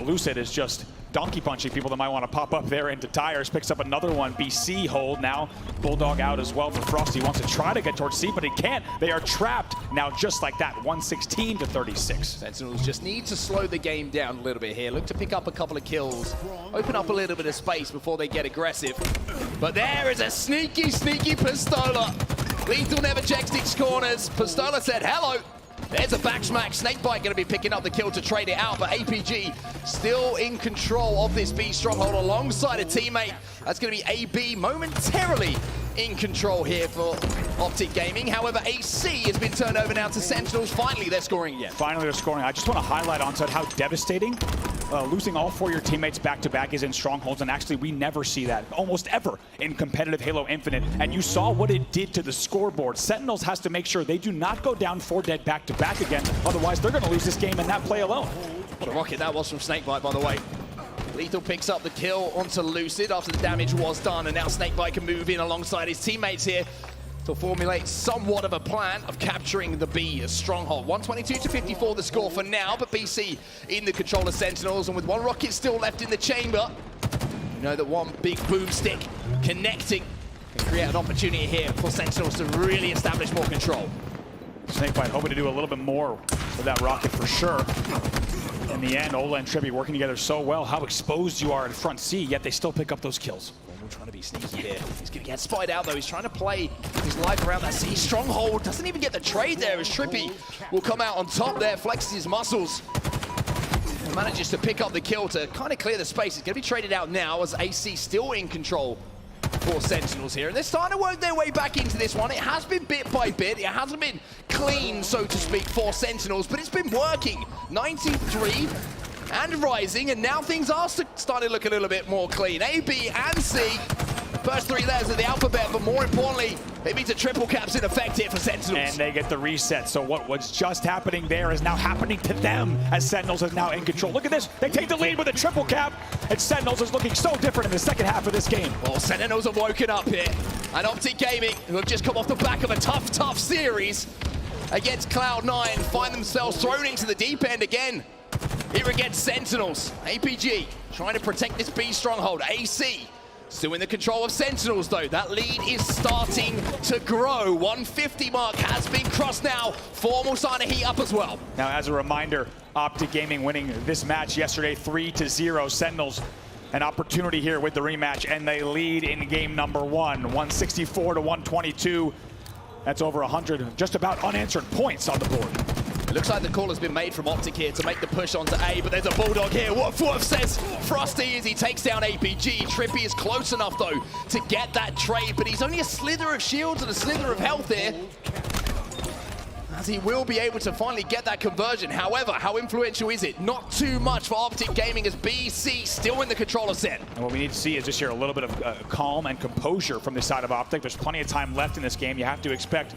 Lucid is just donkey punching people that might want to pop up there into tires. Picks up another one. BC hold now. Bulldog out as well for Frosty. Wants to try to get towards C, but he can't. They are trapped now just like that. 116-36. Sentinels just need to slow the game down a little bit here. Look to pick up a couple of kills. Open up a little bit of space before they get aggressive. But there is a sneaky, sneaky Pistola. Lethal never checks these corners. Pistola said hello. There's a back smack. Snakebite going to be picking up the kill to trade it out, but APG still in control of this B stronghold alongside a teammate. That's going to be AB momentarily in control here for Optic Gaming. However, AC has been turned over now to Sentinels. Finally, they're scoring again. Finally, they're scoring. I just want to highlight Onset how devastating losing all 4 of your teammates back-to-back is in strongholds, and actually we never see that almost ever in competitive Halo Infinite, and you saw what it did to the scoreboard. Sentinels has to make sure they do not go down 4 dead back-to-back again, otherwise they're going to lose this game in that play alone. What a rocket that was from Snakebite, by the way. Lethal picks up the kill onto Lucid after the damage was done, and now Snakebite can move in alongside his teammates here to formulate somewhat of a plan of capturing the B stronghold. 122-54 the score for now, but BC in the control of Sentinels, and with 1 rocket still left in the chamber, you know that 1 big boomstick connecting can create an opportunity here for Sentinels to really establish more control. Snakebite hoping to do a little bit more with that rocket for sure. In the end, Ola and Trippy working together so well. How exposed you are in front C, yet they still pick up those kills. Trying to be sneaky here. He's going to get spied out though. He's trying to play his life around that C stronghold. Doesn't even get the trade there as Trippy will come out on top there, flexes his muscles. And manages to pick up the kill to kind of clear the space. It's going to be traded out now as AC still in control for Sentinels here. And they're starting to work their way back into this one. It has been bit by bit. It hasn't been clean, so to speak, for Sentinels, but it's been working. 93 and rising, and now things are starting to look a little bit more clean. A, B, and C First 3 letters of the alphabet, but more importantly, it means a triple cap's in effect here for Sentinels. And they get the reset. So what was just happening there is now happening to them as Sentinels is now in control. Look at this. They take the lead with a triple cap, and Sentinels is looking so different in the second half of this game. Well, Sentinels have woken up here. And Optic Gaming, who have just come off the back of a tough series against Cloud9, find themselves thrown into the deep end again. Here against Sentinels. APG trying to protect this B stronghold. AC still in the control of Sentinels, though. That lead is starting to grow. 150 mark has been crossed now. Formal starting to heat up as well. Now, as a reminder, Optic Gaming winning this match yesterday 3-0. Sentinels an opportunity here with the rematch, and they lead in game number 1, 164 to 122. That's over 100, just about unanswered points on the board. It looks like the call has been made from Optic here to make the push onto A, but there's a Bulldog here. Woof woof, says Frosty as he takes down APG. Trippy is close enough, though, to get that trade, but he's only a slither of shields and a slither of health here, as he will be able to finally get that conversion. However, how influential is it? Not too much for Optic Gaming, as BC still in the controller set. And what we need to see is just here a little bit of calm and composure from the side of Optic. There's plenty of time left in this game. You have to expect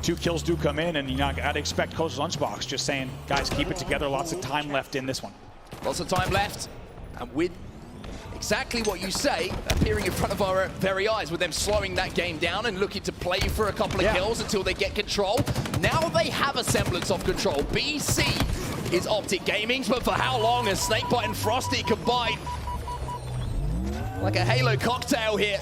2 kills do come in, and you gotta expect Coach Lunchbox just saying, guys, keep it together. Lots of time left in this one. Lots of time left, and with exactly what you say appearing in front of our very eyes, with them slowing that game down and looking to play for a couple of kills until they get control. Now they have a semblance of control. BC is Optic Gaming's, but for how long as Snakebite and Frosty combine? Like a Halo cocktail here.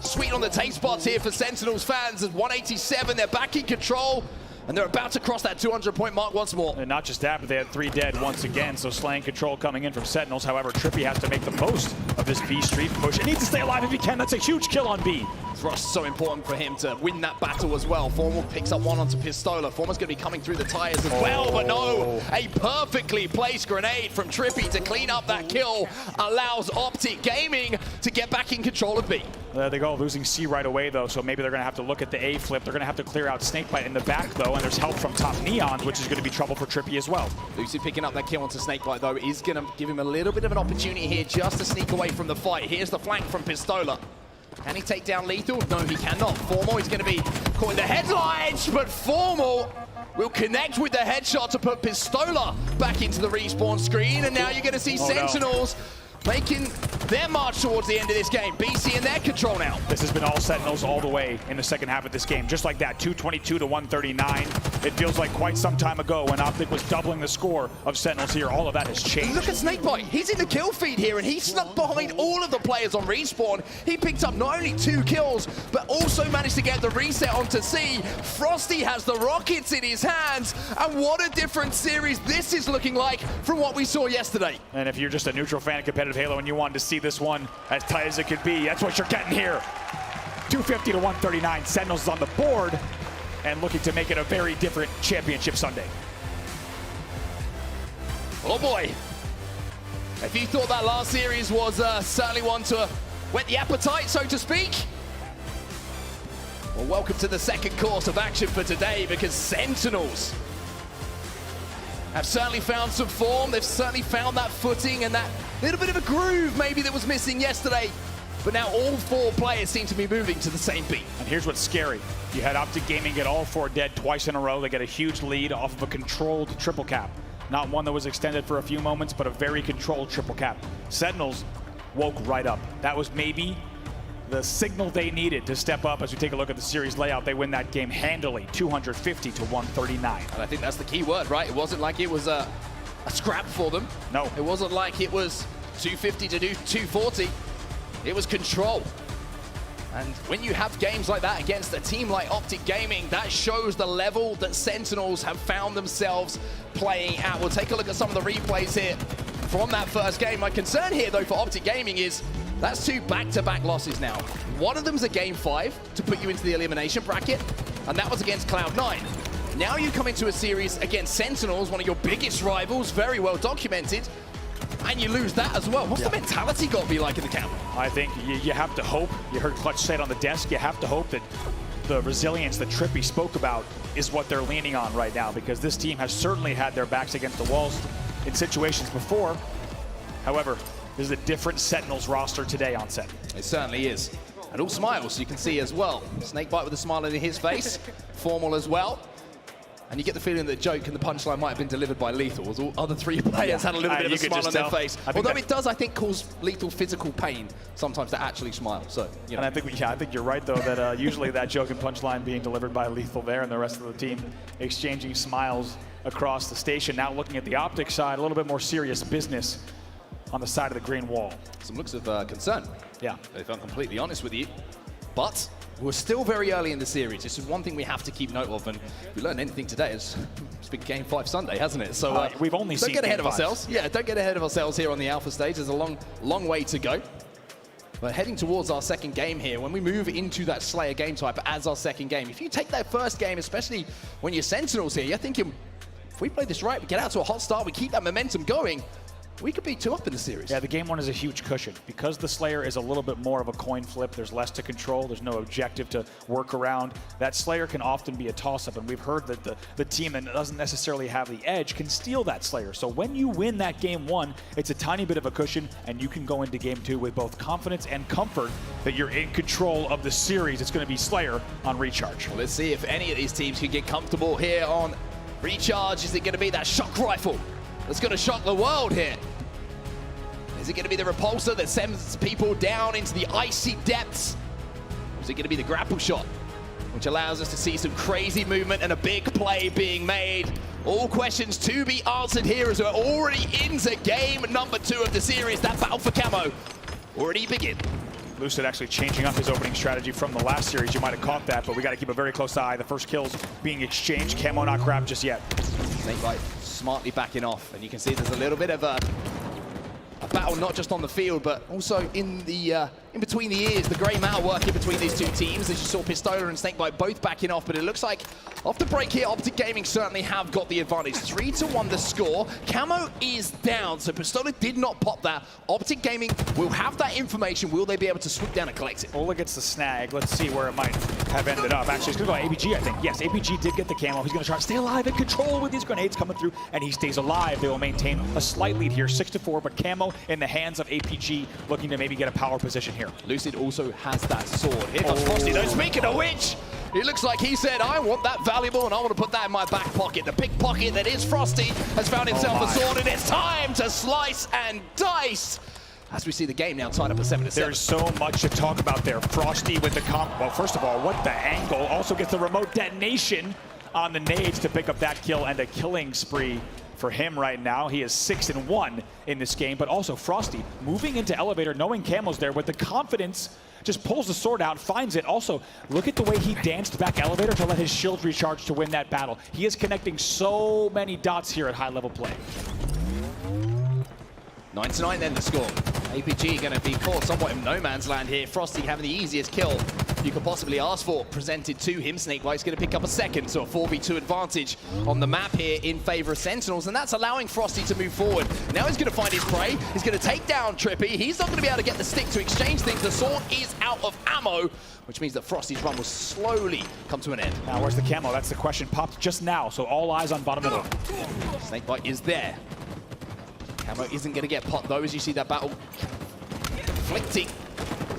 Sweet on the taste spots here for Sentinels fans. At 187, they're back in control, and they're about to cross that 200-point mark once more. And not just that, but they had 3 dead once again, so slaying control coming in from Sentinels. However, Trippy has to make the most of this B Street push. He needs to stay alive if he can. That's a huge kill on B. Thrust so important for him to win that battle as well. Formal picks up one onto Pistola. Formal's going to be coming through the tires as well, but no. A perfectly placed grenade from Trippy to clean up that kill allows Optic Gaming to get back in control of B. They go losing C right away, though, so maybe they're going to have to look at the A flip. They're going to have to clear out Snakebite in the back, though, and there's help from top Neons, which is going to be trouble for Trippy as well. Lucy picking up that kill onto Snakebite, though, is going to give him a little bit of an opportunity here just to sneak away from the fight. Here's the flank from Pistola. Can he take down Lethal? No, he cannot. Formal is going to be caught in the headlights, but Formal will connect with the headshot to put Pistola back into the respawn screen, and now you're going to see Sentinels making their march towards the end of this game. BC in their control now. This has been all Sentinels all the way in the second half of this game. Just like that, 222 to 139. It feels like quite some time ago when Optic was doubling the score of Sentinels here. All of that has changed. Look at Snakebite. He's in the kill feed here, and he snuck behind all of the players on respawn. He picked up not only 2 kills, but also managed to get the reset onto C. Frosty has the rockets in his hands, and what a different series this is looking like from what we saw yesterday. And if you're just a neutral fan of competitive Halo and you wanted to see this one as tight as it could be, that's what you're getting here. 250 to 139. Sentinels is on the board and looking to make it a very different championship Sunday. Oh boy. If you thought that last series was certainly one to whet the appetite, so to speak, well, welcome to the second course of action for today, because Sentinels have certainly found some form. They've certainly found that footing and that little bit of a groove maybe that was missing yesterday. But now all 4 players seem to be moving to the same beat. And here's what's scary. You had Optic Gaming get all 4 dead twice in a row. They get a huge lead off of a controlled triple cap. Not one that was extended for a few moments, but a very controlled triple cap. Sentinels woke right up. That was maybe the signal they needed to step up. As we take a look at the series layout, they win that game handily, 250 to 139. And I think that's the key word, right? It wasn't like it was a scrap for them. No. It wasn't like it was 250 to do 240. It was control. And when you have games like that against a team like Optic Gaming, that shows the level that Sentinels have found themselves playing at. We'll take a look at some of the replays here from that first game. My concern here, though, for Optic Gaming is that's 2 back-to-back losses now. One of them's a Game 5 to put you into the elimination bracket, and that was against Cloud9. Now you come into a series against Sentinels, one of your biggest rivals, very well documented, and you lose that as well. What's the mentality got to be like in the camp? I think you have to hope, you heard Clutch say it on the desk, you have to hope that the resilience that Trippy spoke about is what they're leaning on right now, because this team has certainly had their backs against the walls in situations before. However, this is a different Sentinels roster today on set. It certainly is. And all smiles, you can see as well. Snakebite with a smile on his face, formal as well. And you get the feeling that the joke and the punchline might have been delivered by Lethal, as all other three players had a little bit of a smile on their face. Although it does, I think, cause Lethal physical pain sometimes to actually smile. So, you know. And I think you're right, though, that usually that joke and punchline being delivered by Lethal there and the rest of the team exchanging smiles across the station. Now looking at the optics side, a little bit more serious business on the side of the green wall. Some looks of concern. Yeah. If I'm completely honest with you. But we're still very early in the series. This is one thing we have to keep note of, and if we learned anything today, it's been Game 5 Sunday, hasn't it? So we've only don't seen get ahead of Game 5. ourselves. Yeah, don't get ahead of ourselves here on the Alpha stage. There's a long way to go. But heading towards our second game here, when we move into that Slayer game type as our second game, if you take that first game, especially when you're Sentinels here, you're thinking, if we play this right, we get out to a hot start, we keep that momentum going, we could be 2 up in the series. Yeah, the game 1 is a huge cushion. Because the Slayer is a little bit more of a coin flip, there's less to control, there's no objective to work around. That Slayer can often be a toss-up, and we've heard that the team that doesn't necessarily have the edge can steal that Slayer. So when you win that game 1, it's a tiny bit of a cushion, and you can go into game 2 with both confidence and comfort that you're in control of the series. It's going to be Slayer on Recharge. Well, let's see if any of these teams can get comfortable here on Recharge. Is it going to be that shock rifle that's going to shock the world here? Is it going to be the repulsor that sends people down into the icy depths? Or is it going to be the grapple shot, which allows us to see some crazy movement and a big play being made? All questions to be answered here as we're already into game number 2 of the series. That battle for camo already begin. Lucid actually changing up his opening strategy from the last series. You might have caught that, but we got to keep a very close eye. The first kills being exchanged. Camo not grabbed just yet. Snakebite smartly backing off, and you can see there's a little bit of a battle not just on the field, but also in between the ears. The grey matter working between these two teams, as you saw Pistola and Snakebite both backing off, but it looks like off the break here, Optic Gaming certainly have got the advantage. 3-1 the score. Camo is down, so Pistola did not pop that. Optic Gaming will have that information. Will they be able to swoop down and collect it? Ola gets the snag. Let's see where it might have ended up. Actually, it's going to go APG, I think. Yes, APG did get the camo. He's going to try to stay alive and control with these grenades coming through, and he stays alive. They will maintain a slight lead here, 6-4, but camo in the hands of APG, looking to maybe get a power position here. Lucid also has that sword. Here comes Frosty, though. Speaking of which, it looks like he said, I want that valuable and I want to put that in my back pocket. The pickpocket that is Frosty has found himself a sword, and it's time to slice and dice. As we see the game now tied up at 7-7. There's so much to talk about there. Frosty with the comp. Well, first of all, what the angle. Also gets the remote detonation on the nades to pick up that kill, and a killing spree for him right now. He is 6-1 in this game, but also Frosty moving into elevator, knowing Camo's there with the confidence, just pulls the sword out, finds it. Also, look at the way he danced back elevator to let his shield recharge to win that battle. He is connecting so many dots here at high level play. 9-9 then the score. APG going to be caught somewhat in no man's land here. Frosty having the easiest kill you could possibly ask for presented to him. Snakebite's going to pick up a second, so a 4v2 advantage on the map here in favor of Sentinels, and that's allowing Frosty to move forward. Now he's going to find his prey. He's going to take down Trippy. He's not going to be able to get the stick to exchange things. The sword is out of ammo, which means that Frosty's run will slowly come to an end. Now, where's the camo? That's the question. Popped just now, so all eyes on bottom middle. Snakebite is there. Camo isn't going to get popped, though, as you see that battle conflicting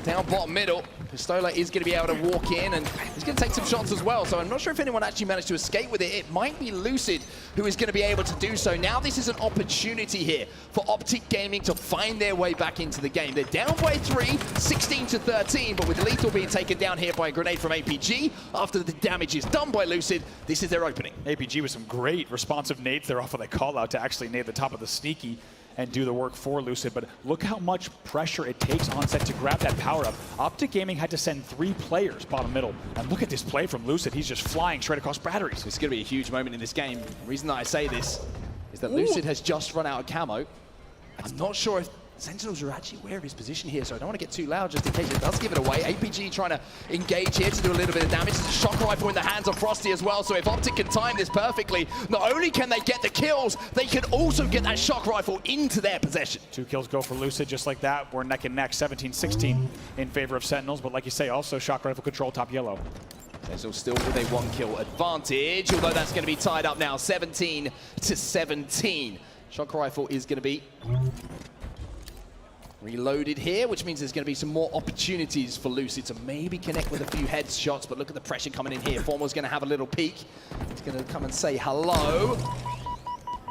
down bottom middle. Pistola is going to be able to walk in, and he's going to take some shots as well, so I'm not sure if anyone actually managed to escape with it. It might be Lucid who is going to be able to do so. Now this is an opportunity here for Optic Gaming to find their way back into the game. They're down by 3, 16-13, but with Lethal being taken down here by a grenade from APG, after the damage is done by Lucid, this is their opening. APG with some great responsive nades there off of the call out to actually nade the top of the sneaky and do the work for Lucid, but look how much pressure it takes on set to grab that power up. Optic Gaming had to send 3 players bottom middle, and look at this play from Lucid. He's just flying straight across batteries. It's going to be a huge moment in this game. The reason that I say this is that Lucid has just run out of camo. I'm not sure if Sentinels are actually aware of his position here, so I don't want to get too loud just in case it does give it away. APG trying to engage here to do a little bit of damage. There's a shock rifle in the hands of Frosty as well, so if Optic can time this perfectly, not only can they get the kills, they can also get that shock rifle into their possession. 2 kills go for Lucid just like that. We're neck and neck, 17-16 in favor of Sentinels, but like you say, also shock rifle control top yellow. Sentinels still with a 1-kill advantage, although that's going to be tied up now, 17-17. Shock rifle is going to be Reloaded here, which means there's going to be some more opportunities for Lucid to maybe connect with a few headshots, but look at the pressure coming in here. Formal's going to have a little peek. He's going to come and say hello.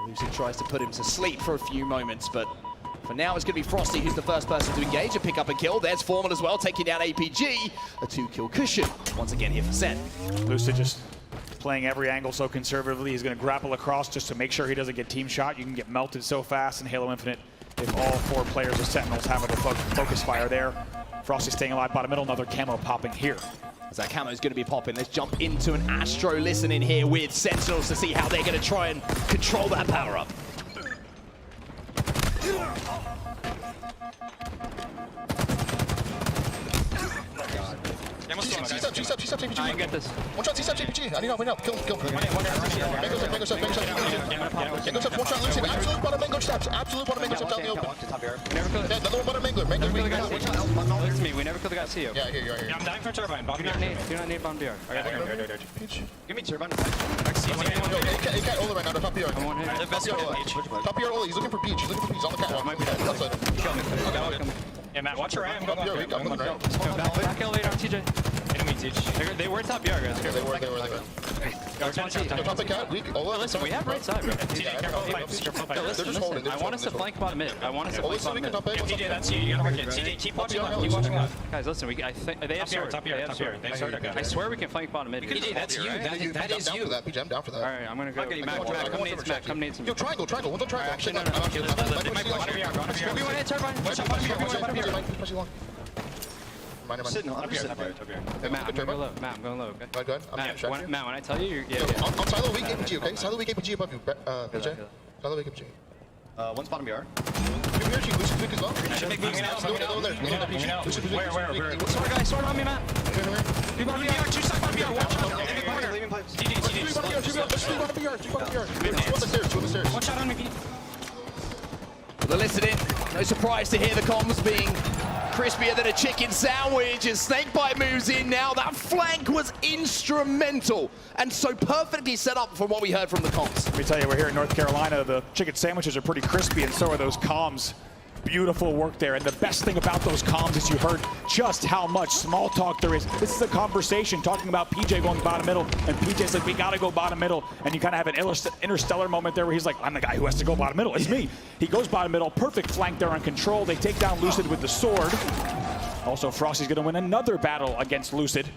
Lucid tries to put him to sleep for a few moments, but for now it's going to be Frosty who's the first person to engage and pick up a kill. There's Formal as well, taking down APG. A 2-kill cushion once again here for Sen. Lucid just playing every angle so conservatively. He's going to grapple across just to make sure he doesn't get team shot. You can get melted so fast in Halo Infinite if all 4 players of Sentinels have a focus fire there. Frosty staying alive bottom middle, another camo popping here. As that camo is going to be popping, let's jump into an Astro listening here with Sentinels to see how they're going to try and control that power up. G-step, JPG. I get this. One shot, G-step, JPG. I need help, Kill. Mango step. One shot, Lucid. Absolute bottom mango steps. Absolute bottom mango steps out in the open. Another one bottom mango. It's me. We never killed the guy CEO. Yeah, here. Yeah, I'm dying for turbine. Do not need bomb DR. I got it. Give me turbine. He can't Ola right now. Top PR. I'm on him. Top PR Ola. He's looking for Peach. He's on the catwalk. Outside. Yeah, Matt, watch your ram. I'm looking right. Back elevator on TJ. Enemy teach. They were top yard, guys. They were. Top the cat. Listen, we have right side, bro. TJ, careful. Listen. I want us to flank bottom mid. TJ, that's you. You gotta work it. TJ, keep watching left. Guys, listen. I think they have sword. Top yard. I swear we can flank bottom mid. TJ, that's you. That is you. PJ, I'm down for that. All right, I'm gonna go. Matt, come nades. Yo, triangle. One's on triangle. Actually, no. We want to hit turbine. Watch out. Sitting on Matt, I'm going low, okay? Go ahead. Matt, when I tell you, yeah. On silo weak APG, okay? Silo weak APG above you, PJ. Silo weak APG. One's bottom BR. Lucid weak as well. Where? Sword on me, Matt. Be bottom BR, 2 stuck bottom BR. Watch. Leaving pipes. GG. One shot on me, Pete. They're listening. No surprise to hear the comms being crispier than a chicken sandwich as Snakebite moves in now. That flank was instrumental and so perfectly set up from what we heard from the comms. Let me tell you, we're here in North Carolina. The chicken sandwiches are pretty crispy, and so are those comms. Beautiful work there. And the best thing about those comms is you heard just how much small talk there is. This is a conversation talking about PJ going bottom middle, and PJ's like, we gotta go bottom middle. And you kind of have an interstellar moment there where he's like, I'm the guy who has to go bottom middle. It's me. He goes bottom middle. Perfect flank there on control. They take down Lucid with the sword. Also, Frosty's gonna win another battle against Lucid,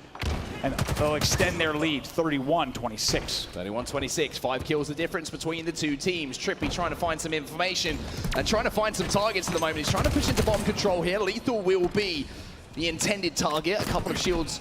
and they'll extend their lead, 31-26. 31-26, 5 kills the difference between the two teams. Trippy trying to find some information and trying to find some targets at the moment. He's trying to push into bomb control here. Lethal will be the intended target. A couple of shields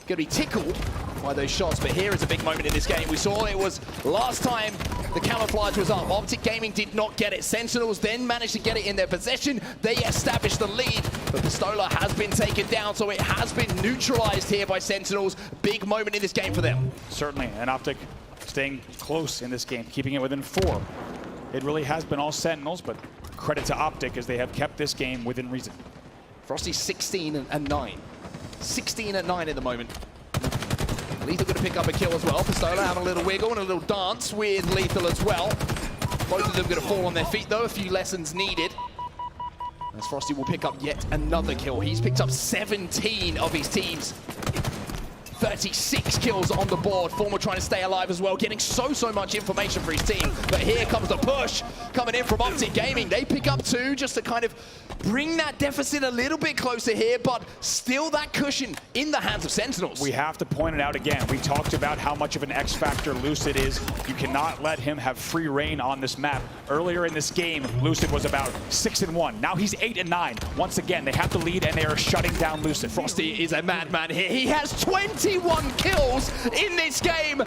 going to be tickled by those shots, but here is a big moment in this game. We saw it was last time the camouflage was up. Optic Gaming did not get it. Sentinels then managed to get it in their possession. They established the lead, but Pistola has been taken down, so it has been neutralized here by Sentinels. Big moment in this game for them. Certainly, and Optic staying close in this game, keeping it within 4. It really has been all Sentinels, but credit to Optic as they have kept this game within reason. Frosty 16-9. 16-9 at the moment. Lethal going to pick up a kill as well. Pistola having a little wiggle and a little dance with Lethal as well. Both of them going to fall on their feet though. A few lessons needed. As Frosty will pick up yet another kill. He's picked up 17 of his team's 36 kills on the board. Formal trying to stay alive as well, getting so much information for his team. But here comes the push coming in from Optic Gaming. They pick up 2 just to kind of bring that deficit a little bit closer here, but still that cushion in the hands of Sentinels. We have to point it out again. We talked about how much of an X factor Lucid is. You cannot let him have free reign on this map. Earlier in this game, Lucid was about 6-1. Now he's 8-9. Once again, they have to lead and they are shutting down Lucid. Frosty is a madman here. He has 21 kills in this game.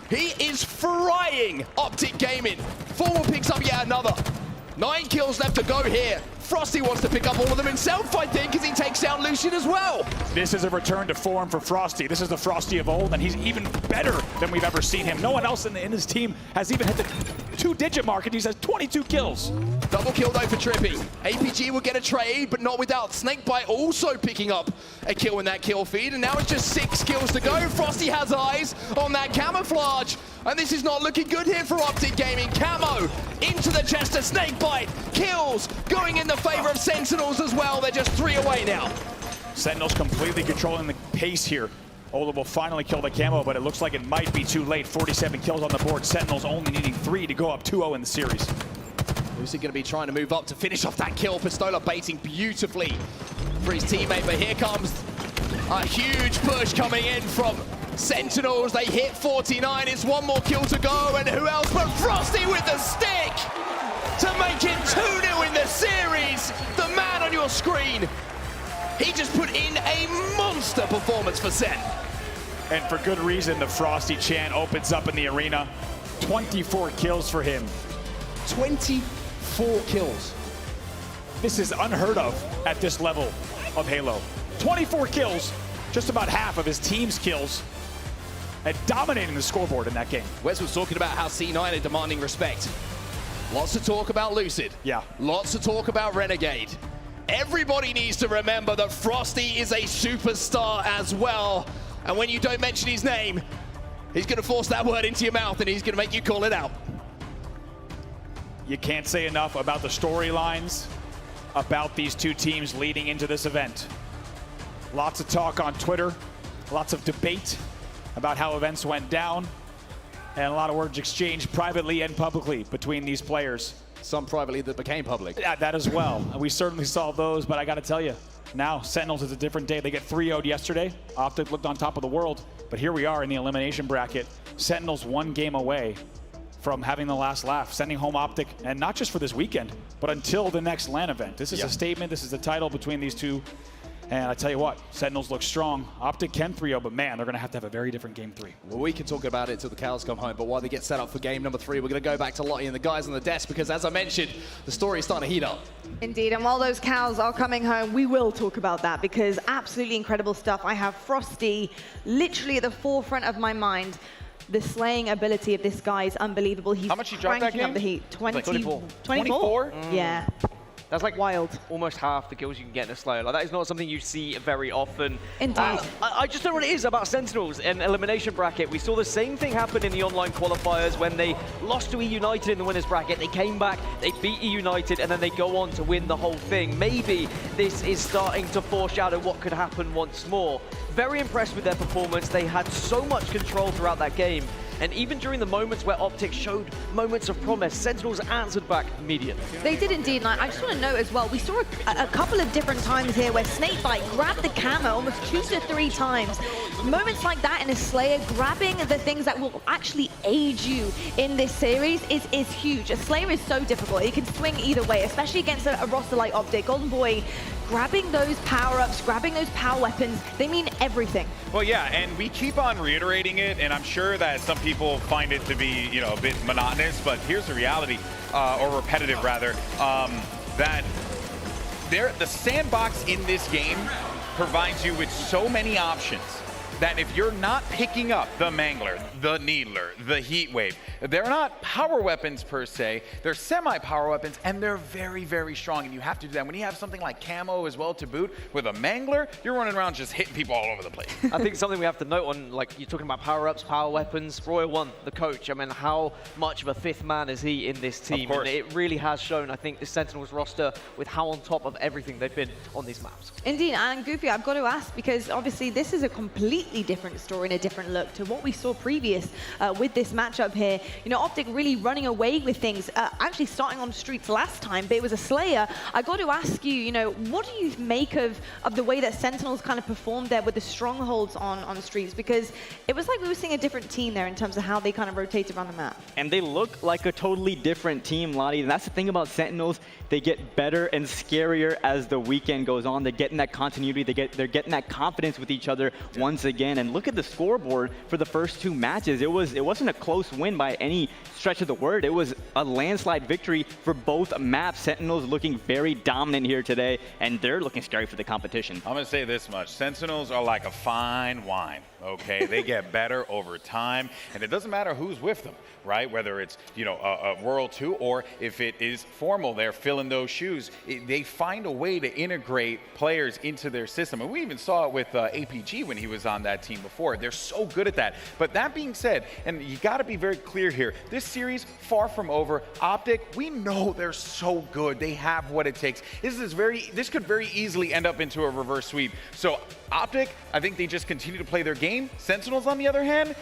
He is frying Optic Gaming. Formal picks up yet another. 9 kills left to go here. Frosty wants to pick up all of them himself, I think, as he takes down Lucid as well. This is a return to form for Frosty. This is the Frosty of old, and he's even better than we've ever seen him. No one else in his team has even hit the two-digit mark, and he says 22 kills. Double kill though for Trippy. APG will get a trade, but not without Snakebite also picking up a kill in that kill feed, and now it's just 6 kills to go. Frosty has eyes on that camouflage, and this is not looking good here for Optic Gaming. Camo into the chest of Snakebite. Kills going in the favor of Sentinels as well. They're just 3 away now. Sentinels completely controlling the pace here. Ola will finally kill the camo, but it looks like it might be too late. 47 kills on the board. Sentinels only needing 3 to go up 2-0 in the series. Lucy going to be trying to move up to finish off that kill. Pistola baiting beautifully for his teammate, but here comes a huge push coming in from Sentinels. They hit 49. It's 1 more kill to go, and who else but Frosty with the stick to make it 2-0 in the series. The man on your screen, he just put in a monster performance for Sen. And for good reason, the Frosty chant opens up in the arena. 24 kills for him. 24 kills. This is unheard of at this level of Halo. 24 kills, just about half of his team's kills, and dominating the scoreboard in that game. Wes was talking about how C9 are demanding respect. Lots of talk about Lucid. Yeah. Lots of talk about Renegade. Everybody needs to remember that Frosty is a superstar as well. And when you don't mention his name, he's going to force that word into your mouth and he's going to make you call it out. You can't say enough about the storylines about these two teams leading into this event. Lots of talk on Twitter, lots of debate about how events went down, and a lot of words exchanged privately and publicly between these players. Some privately that became public. Yeah, that as well. And we certainly saw those, but I got to tell you, now Sentinels is a different day. They get 3-0'd yesterday. Optic looked on top of the world, but here we are in the elimination bracket. Sentinels 1 game away from having the last laugh, sending home Optic, and not just for this weekend, but until the next LAN event. This is a statement. This is the title between these two. And I tell you what, Sentinels look strong. Optic can 3-0, but man, they're going to have a very different game 3. Well, we can talk about it till the cows come home, but while they get set up for game number 3, we're going to go back to Lottie and the guys on the desk, because as I mentioned, the story is starting to heat up. Indeed, and while those cows are coming home, we will talk about that, because absolutely incredible stuff. I have Frosty literally at the forefront of my mind. The slaying ability of this guy is unbelievable. He's how much he dropped that game? Up the heat. 24. 24? Yeah. That's like wild. Almost half the kills you can get in a Slayer. Like, that is not something you see very often. Indeed. I just don't know what it is about Sentinels in elimination bracket. We saw the same thing happen in the online qualifiers when they lost to E United in the winners bracket. They came back, they beat E United, and then they go on to win the whole thing. Maybe this is starting to foreshadow what could happen once more. Very impressed with their performance. They had so much control throughout that game. And even during the moments where Optic showed moments of promise, Sentinels answered back immediately. They did indeed, and I just want to note as well, we saw a couple of different times here where Snakebite grabbed the camo almost 2 to 3 times. Moments like that in a Slayer, grabbing the things that will actually aid you in this series is huge. A Slayer is so difficult. It can swing either way, especially against a roster like Optic. Golden Boy, grabbing those power-ups, grabbing those power weapons, they mean everything. Well, yeah, and we keep on reiterating it, and I'm sure that some people find it to be, you know, a bit monotonous, but here's the reality, or repetitive rather, that the sandbox in this game provides you with so many options that if you're not picking up the Mangler, the Needler, the Heatwave, they're not power weapons per se, they're semi-power weapons, and they're very, very strong, and you have to do that. When you have something like Camo as well to boot, with a Mangler, you're running around just hitting people all over the place. I think something we have to note on, like, you're talking about power-ups, power weapons, Royal One, the coach, I mean, how much of a 5th man is he in this team? Of course. And it really has shown, I think, the Sentinels roster with how on top of everything they've been on these maps. Indeed, and Goofy, I've got to ask, because obviously this is a completely different story and a different look to what we saw previous with this matchup here. You know, Optic really running away with things, actually starting on streets last time, but it was a Slayer. I got to ask you, you know, what do you make of the way that Sentinels kind of performed there with the strongholds on streets? Because it was like we were seeing a different team there in terms of how they kind of rotated around the map. And they look like a totally different team, Lottie. And that's the thing about Sentinels. They get better and scarier as the weekend goes on. They're getting that continuity. They're getting that confidence with each other once again. And look at the scoreboard for the first 2 matches. It wasn't a close win by any stretch of the word. It was a landslide victory for both maps. Sentinels looking very dominant here today, and they're looking scary for the competition. I'm going to say this much. Sentinels are like a fine wine, okay? They get better over time, and it doesn't matter who's with them, right? Whether it's, you know, a World 2 or if it is formal, they're filling those shoes. They find a way to integrate players into their system, and we even saw it with APG when he was on that team before. They're so good at that. But that being said, and you got to be very clear here, this series far from over. Optic, we know they're so good. They have what it takes. This could very easily end up into a reverse sweep. So Optic, I think they just continue to play their game. Sentinels, on the other hand,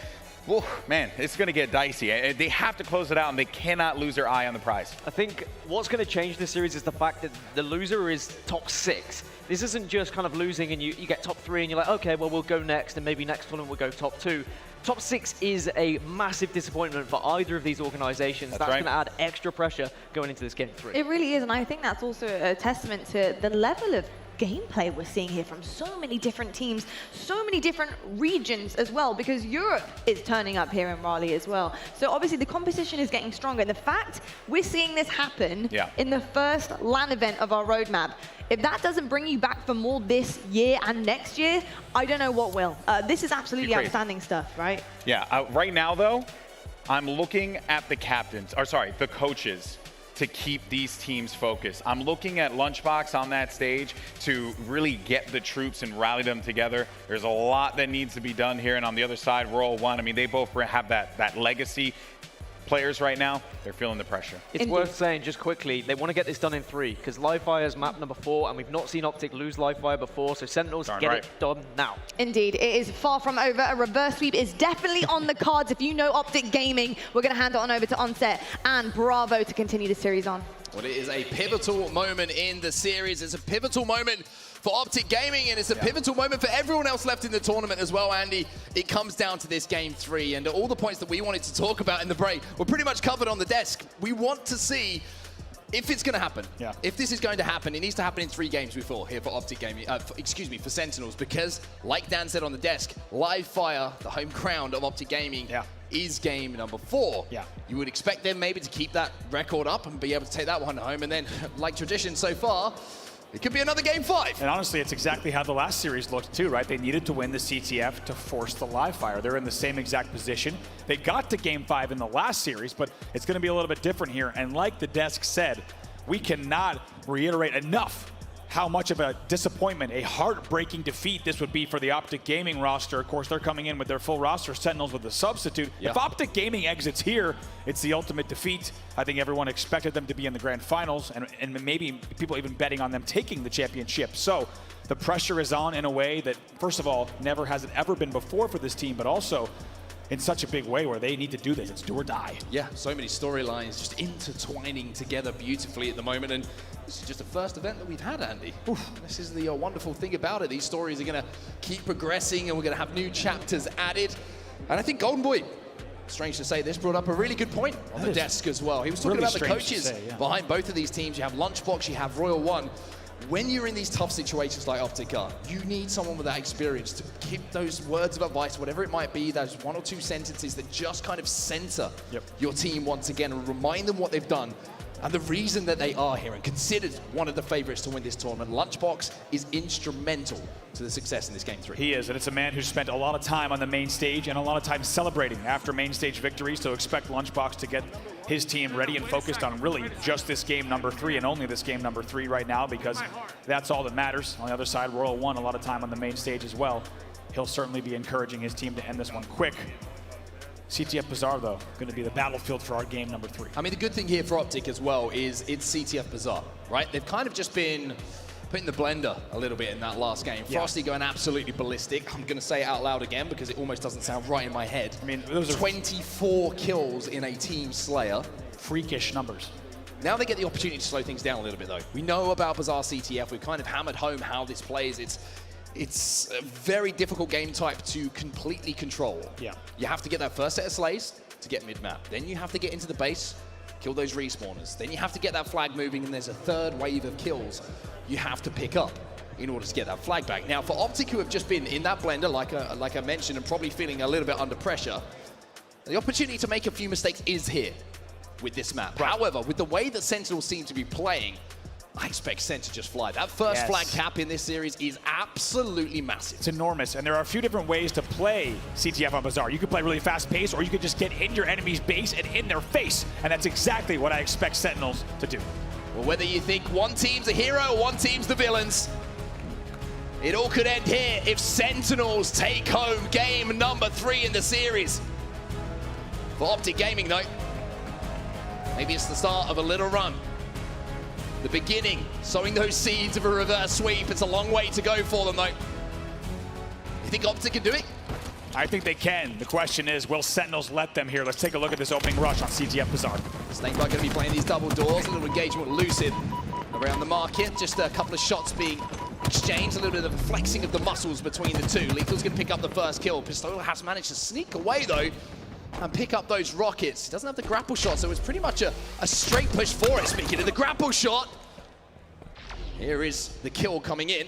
well, man, it's going to get dicey. They have to close it out, and they cannot lose their eye on the prize. I think what's going to change this series is the fact that the loser is top 6. This isn't just kind of losing and you get top 3 and you're like, okay, well, we'll go next, and maybe next tournament we'll go top 2. Top 6 is a massive disappointment for either of these organizations. That's right. Going to add extra pressure going into this game 3. It really is, and I think that's also a testament to the level of gameplay we're seeing here from so many different teams, so many different regions as well, because Europe is turning up here in Raleigh as well. So obviously the competition is getting stronger. The fact we're seeing this happen in the first LAN event of our roadmap, if that doesn't bring you back for more this year and next year, I don't know what will. This is absolutely outstanding stuff, right? Yeah, right now though, I'm looking at the captains, or sorry, the coaches, to keep these teams focused. I'm looking at Lunchbox on that stage to really get the troops and rally them together. There's a lot that needs to be done here, and on the other side, Royal One, I mean, they both have that legacy. Players right now, they're feeling the pressure. It's worth saying just quickly, they want to get this done in 3 because Livefire is map number 4, and we've not seen Optic lose Livefire before, so Sentinels get it done now. Indeed, it is far from over. A reverse sweep is definitely on the cards. If you know Optic Gaming, we're going to hand it on over to Onset and Bravo to continue the series on. Well, it is a pivotal moment in the series. It's a pivotal moment for Optic Gaming, and it's a pivotal moment for everyone else left in the tournament as well, Andy. It comes down to this game 3, and all the points that we wanted to talk about in the break were pretty much covered on the desk. We want to see if it's going to happen. If this is going to happen, it needs to happen in 3 games before here for Optic Gaming, for Sentinels, because like Dan said on the desk, Livefire, the home ground of Optic Gaming, is game number 4. You would expect them maybe to keep that record up and be able to take that one home, and then, like tradition so far, it could be another game 5. And honestly, it's exactly how the last series looked too, right? They needed to win the CTF to force the Livefire. They're in the same exact position. They got to game 5 in the last series, but it's going to be a little bit different here. And like the desk said, we cannot reiterate enough how much of a disappointment, a heartbreaking defeat this would be for the Optic Gaming roster. Of course, they're coming in with their full roster, Sentinels with the substitute. If Optic Gaming exits here, it's the ultimate defeat. I think everyone expected them to be in the grand finals, and maybe people even betting on them taking the championship. So the pressure is on in a way that, first of all, never has it ever been before for this team, but also in such a big way where they need to do this. It's do or die. Yeah, so many storylines just intertwining together beautifully at the moment, and this is just the first event that we've had, Andy. This is the wonderful thing about it. These stories are going to keep progressing, and we're going to have new chapters added. And I think Golden Boy, strange to say this, brought up a really good point on the desk as well. He was talking about the coaches behind both of these teams. You have Lunchbox, you have Royal One. When you're in these tough situations like Optic are, you need someone with that experience to keep those words of advice, whatever it might be, those 1 or 2 sentences that just kind of center your team once again and remind them what they've done and the reason that they are here and considered one of the favorites to win this tournament. Lunchbox is instrumental to the success in this game 3. He is, and it's a man who spent a lot of time on the main stage and a lot of time celebrating after main stage victories, so expect Lunchbox to get his team ready and focused on really just this game number 3 and only this game number 3 right now, because that's all that matters. On the other side, Royal One, a lot of time on the main stage as well. He'll certainly be encouraging his team to end this one quick. CTF Bazaar, though, going to be the battlefield for our game number 3. I mean, the good thing here for Optic as well is it's CTF Bazaar, right? They've kind of just been put in the blender a little bit in that last game. Frosty going absolutely ballistic. I'm going to say it out loud again because it almost doesn't sound right in my head. I mean, those are 24 kills in a team slayer. Freakish numbers. Now they get the opportunity to slow things down a little bit, though. We know about Bazaar CTF. We've kind of hammered home how this plays. It's a very difficult game type to completely control. You have to get that first set of slays to get mid-map. Then you have to get into the base, kill those respawners. Then you have to get that flag moving, and there's a third wave of kills you have to pick up in order to get that flag back. Now, for Optic, who have just been in that blender, like I mentioned, and probably feeling a little bit under pressure, The opportunity to make a few mistakes is here with this map. Right. However, with the way that Sentinels seem to be playing, I expect Sen to just fly. That first flag cap in this series is absolutely massive. It's enormous, and there are a few different ways to play CTF on Bazaar. You could play really fast pace, or you could just get in your enemy's base and in their face, and that's exactly what I expect Sentinels to do. Well, whether you think one team's the hero or one team's the villains, it all could end here if Sentinels take home game number 3 in the series. For Optic Gaming, though, maybe it's the start of a little run. The beginning, sowing those seeds of a reverse sweep. It's a long way to go for them, though. You think Optic can do it? I think they can. The question is, will Sentinels let them here? Let's take a look at this opening rush on CTF Bazaar. Snakebite going to be playing these double doors. A little engagement with Lucid around the market. Just a couple of shots being exchanged. A little bit of flexing of the muscles between the two. Lethal's going to pick up the first kill. Pistola has managed to sneak away, though, and pick up those rockets. He doesn't have the grapple shot, so it's pretty much a straight push for it. Speaking of the grapple shot, here is the kill coming in.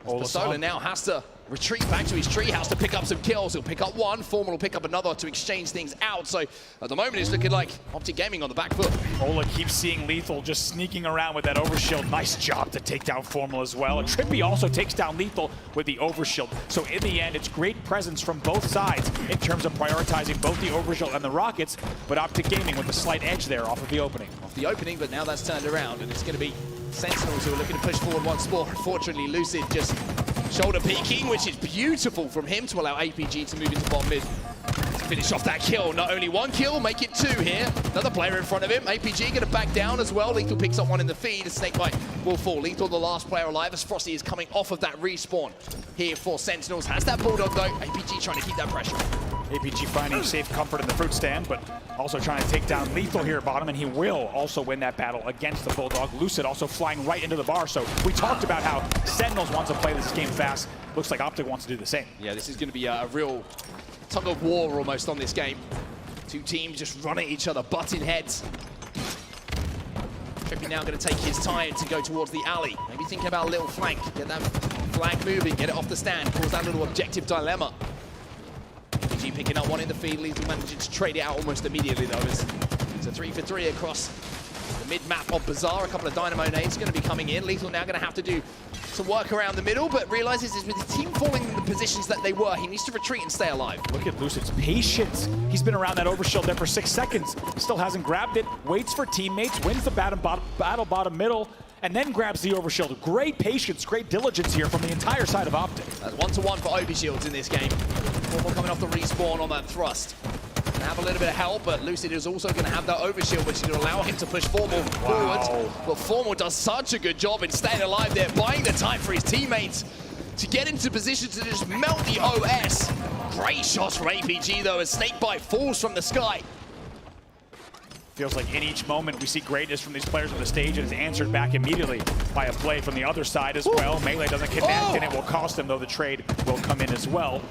Pistola now has to retreat back to his treehouse to pick up some kills. He'll pick up one, Formal will pick up another to exchange things out. So at the moment, it's looking like Optic Gaming on the back foot. Ola keeps seeing Lethal just sneaking around with that overshield. Nice job to take down Formal as well. And Trippy also takes down Lethal with the overshield. So in the end, it's great presence from both sides in terms of prioritizing both the overshield and the rockets, but Optic Gaming with a slight edge there off of the opening. Off the opening, but now that's turned around, and it's going to be Sentinels who are looking to push forward once more. Unfortunately, Lucid just shoulder peeking, which is beautiful from him to allow APG to move into bottom mid. To finish off that kill. Not only one kill, make it 2 here. Another player in front of him. APG going to back down as well. Lethal picks up one in the feed. Snakebite will fall. Lethal, the last player alive, as Frosty is coming off of that respawn here for Sentinels. Has that Bulldog though. APG trying to keep that pressure. APG finding safe comfort in the fruit stand, but also trying to take down Lethal here at bottom, and he will also win that battle against the Bulldog. Lucid also flying right into the bar, so we talked about how Sentinels wants to play this game fast. Looks like Optic wants to do the same. Yeah, this is going to be a real tug of war almost on this game. Two teams just run at each other, butting heads. Trippy now going to take his time to go towards the alley. Maybe thinking about a little flank. Get that flag moving, get it off the stand, cause that little objective dilemma. APG picking up one in the feed. Lethal managing to trade it out almost immediately, though. It's a 3-for-3 across the mid-map of Bazaar. A couple of Dynamo nades going to be coming in. Lethal now going to have to do some work around the middle, but realizes is with the team falling in the positions that they were, he needs to retreat and stay alive. Look at Lucid's patience. He's been around that overshield there for 6 seconds. Still hasn't grabbed it. Waits for teammates, wins the battle bottom middle, and then grabs the overshield. Great patience, great diligence here from the entire side of Optic. That's 1-to-1 for overshields in this game. Formal coming off the respawn on that thrust. Gonna have a little bit of help, but Lucid is also going to have that overshield, which is going to allow him to push Formal forward. But Formal does such a good job in staying alive there, buying the time for his teammates to get into position to just melt the OS. Great shots from APG, though, as Snakebite falls from the sky. Feels like in each moment we see greatness from these players on the stage, and is answered back immediately by a play from the other side as well. Melee doesn't connect, and it will cost them, though the trade will come in as well.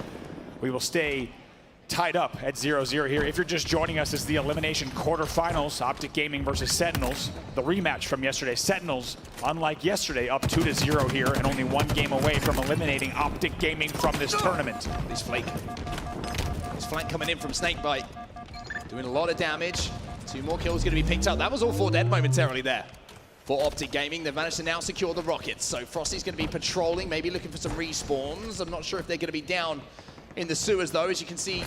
We will stay tied up at 0-0 here. If you're just joining us, it's the elimination quarterfinals. Optic Gaming versus Sentinels. The rematch from yesterday. Sentinels, unlike yesterday, up 2-0 here, and only 1 game away from eliminating Optic Gaming from this tournament. This flank coming in from Snakebite, doing a lot of damage. 2 more kills going to be picked up. That was all 4 dead momentarily there for Optic Gaming. They've managed to now secure the rockets. So Frosty's going to be patrolling, maybe looking for some respawns. I'm not sure if they're going to be down in the sewers, though. As you can see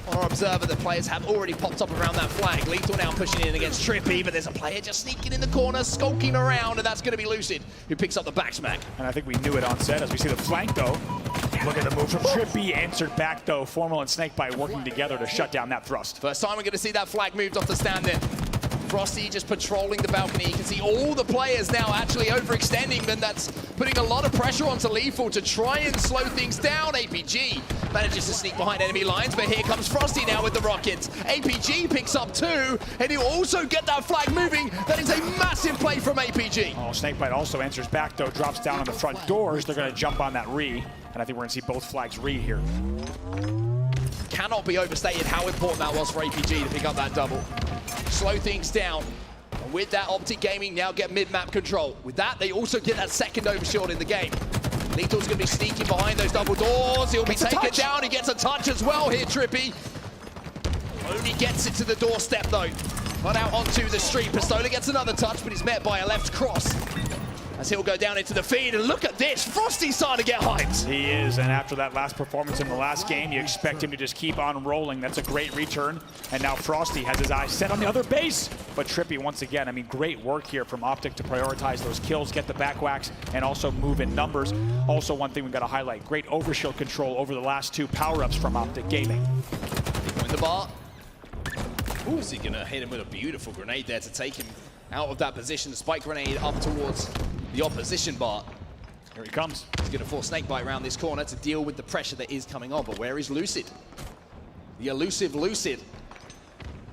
on our observer, the players have already popped up around that flag. Lethal now pushing in against Trippy, but there's a player just sneaking in the corner, skulking around, and that's going to be Lucid, who picks up the back smack. And I think we knew it on set as we see the flank, though. Look at the move from Trippy, answered back, though. Formal and Snakebite working together to shut down that thrust. First time we're going to see that flag moved off the stand there. Frosty just patrolling the balcony. You can see all the players now actually overextending, and that's putting a lot of pressure onto Lethal to try and slow things down. APG manages to sneak behind enemy lines, but here comes Frosty now with the rockets. APG picks up 2, and he'll also get that flag moving. That is a massive play from APG. Oh, Snakebite also answers back, though, drops down on the front doors. They're going to jump on that re, and I think we're going to see both flags re here. Cannot be overstated how important that was for APG to pick up that double. Slow things down. And with that, Optic Gaming now get mid-map control. With that, they also get that second overshield in the game. Lethal's going to be sneaking behind those double doors. He'll be taken down. He gets a touch as well here, Trippy. Only gets it to the doorstep though. Not out onto the street. Pistola gets another touch, but he's met by a left cross. As he'll go down into the feed, and look at this, Frosty's starting to get hyped. He is, and after that last performance in the last game, you expect him to just keep on rolling. That's a great return, and now Frosty has his eyes set on the other base. But Trippy, once again, I mean, great work here from Optic to prioritize those kills, get the back whacks, and also move in numbers. Also, one thing we've got to highlight, great overshield control over the last 2 power-ups from Optic Gaming. In the bar. Ooh, is he gonna hit him with a beautiful grenade there to take him out of that position? The spike grenade up towards the opposition bar. Here he comes. He's going to force Snakebite around this corner to deal with the pressure that is coming on. But where is Lucid? The elusive Lucid.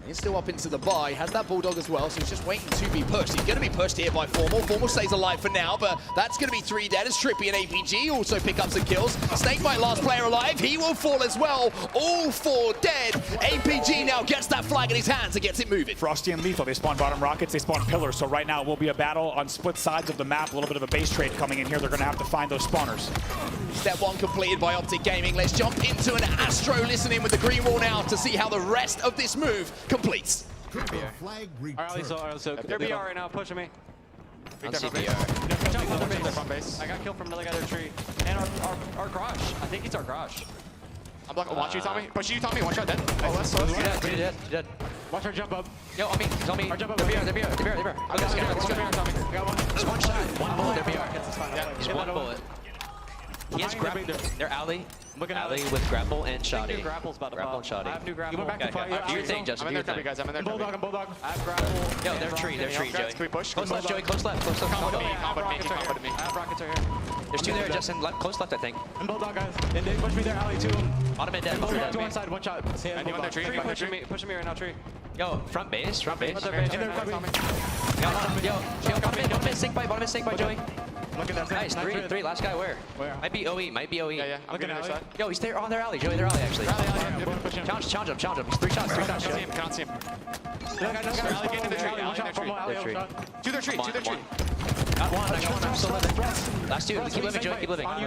He's still up into the bar. He has that Bulldog as well, so he's just waiting to be pushed. He's going to be pushed here by Formal. Formal stays alive for now, but that's going to be 3 dead as Trippy and APG also pick up some kills. Snakebite, last player alive. He will fall as well. All 4 dead. APG now gets that flag in his hands and gets it moving. Frosty and Lethal, they spawn bottom rockets, they spawn pillars. So right now it will be a battle on split sides of the map. A little bit of a base trade coming in here. They're going to have to find those spawners. Step 1 completed by Optic Gaming. Let's jump into an Astro listening with the green wall now to see how the rest of this move completes. Alright, so they're BR right now, pushing me. On CBR. I got killed from another guy in the tree. And our garage. I think it's our garage. I'm blocking. Watch you, Tommy. Push you, Tommy. One shot dead. Oh, let's Dead. Watch our jump up. Yo, on me. He's on me. Our jump up. They're BR. Let's go. I got one. Just one shot. One bullet. They're BR. Yeah, Just one bullet. He has grapple. They're alley. Alley with grapple and shoddy. Grapple's about to grapple pop. and shoddy. I have new grapple. You went back to fight. Do your thing, Justin. Do your thing. Guys. I'm in there, Bulldog. I have grapple. Yo, they're tree. Joey. Can we push? Close left, Joey. Close left. Combo to me. I have rockets right here. There's 2 there, Justin. Close left, I think. And Bulldog, guys. And they push me there, alley too. Bottom and dead. Bulldog to one side, one shot. Anyone there, tree? Tree pushing me right now, tree. Yo, front base. Yo, Bottom mid, snake bite, Joey. Look at that. Nice, 3. Last guy, where? Might be OE. Yeah. I'm looking at alley. Yo, he's there on their alley, Joey. Their alley, actually. Challenge him. He's 3 shots. Cannot see him. Alley, get in the tree. To their tree. Got one. I'm still living. Last 2. Keep living, Joey. Keep living. On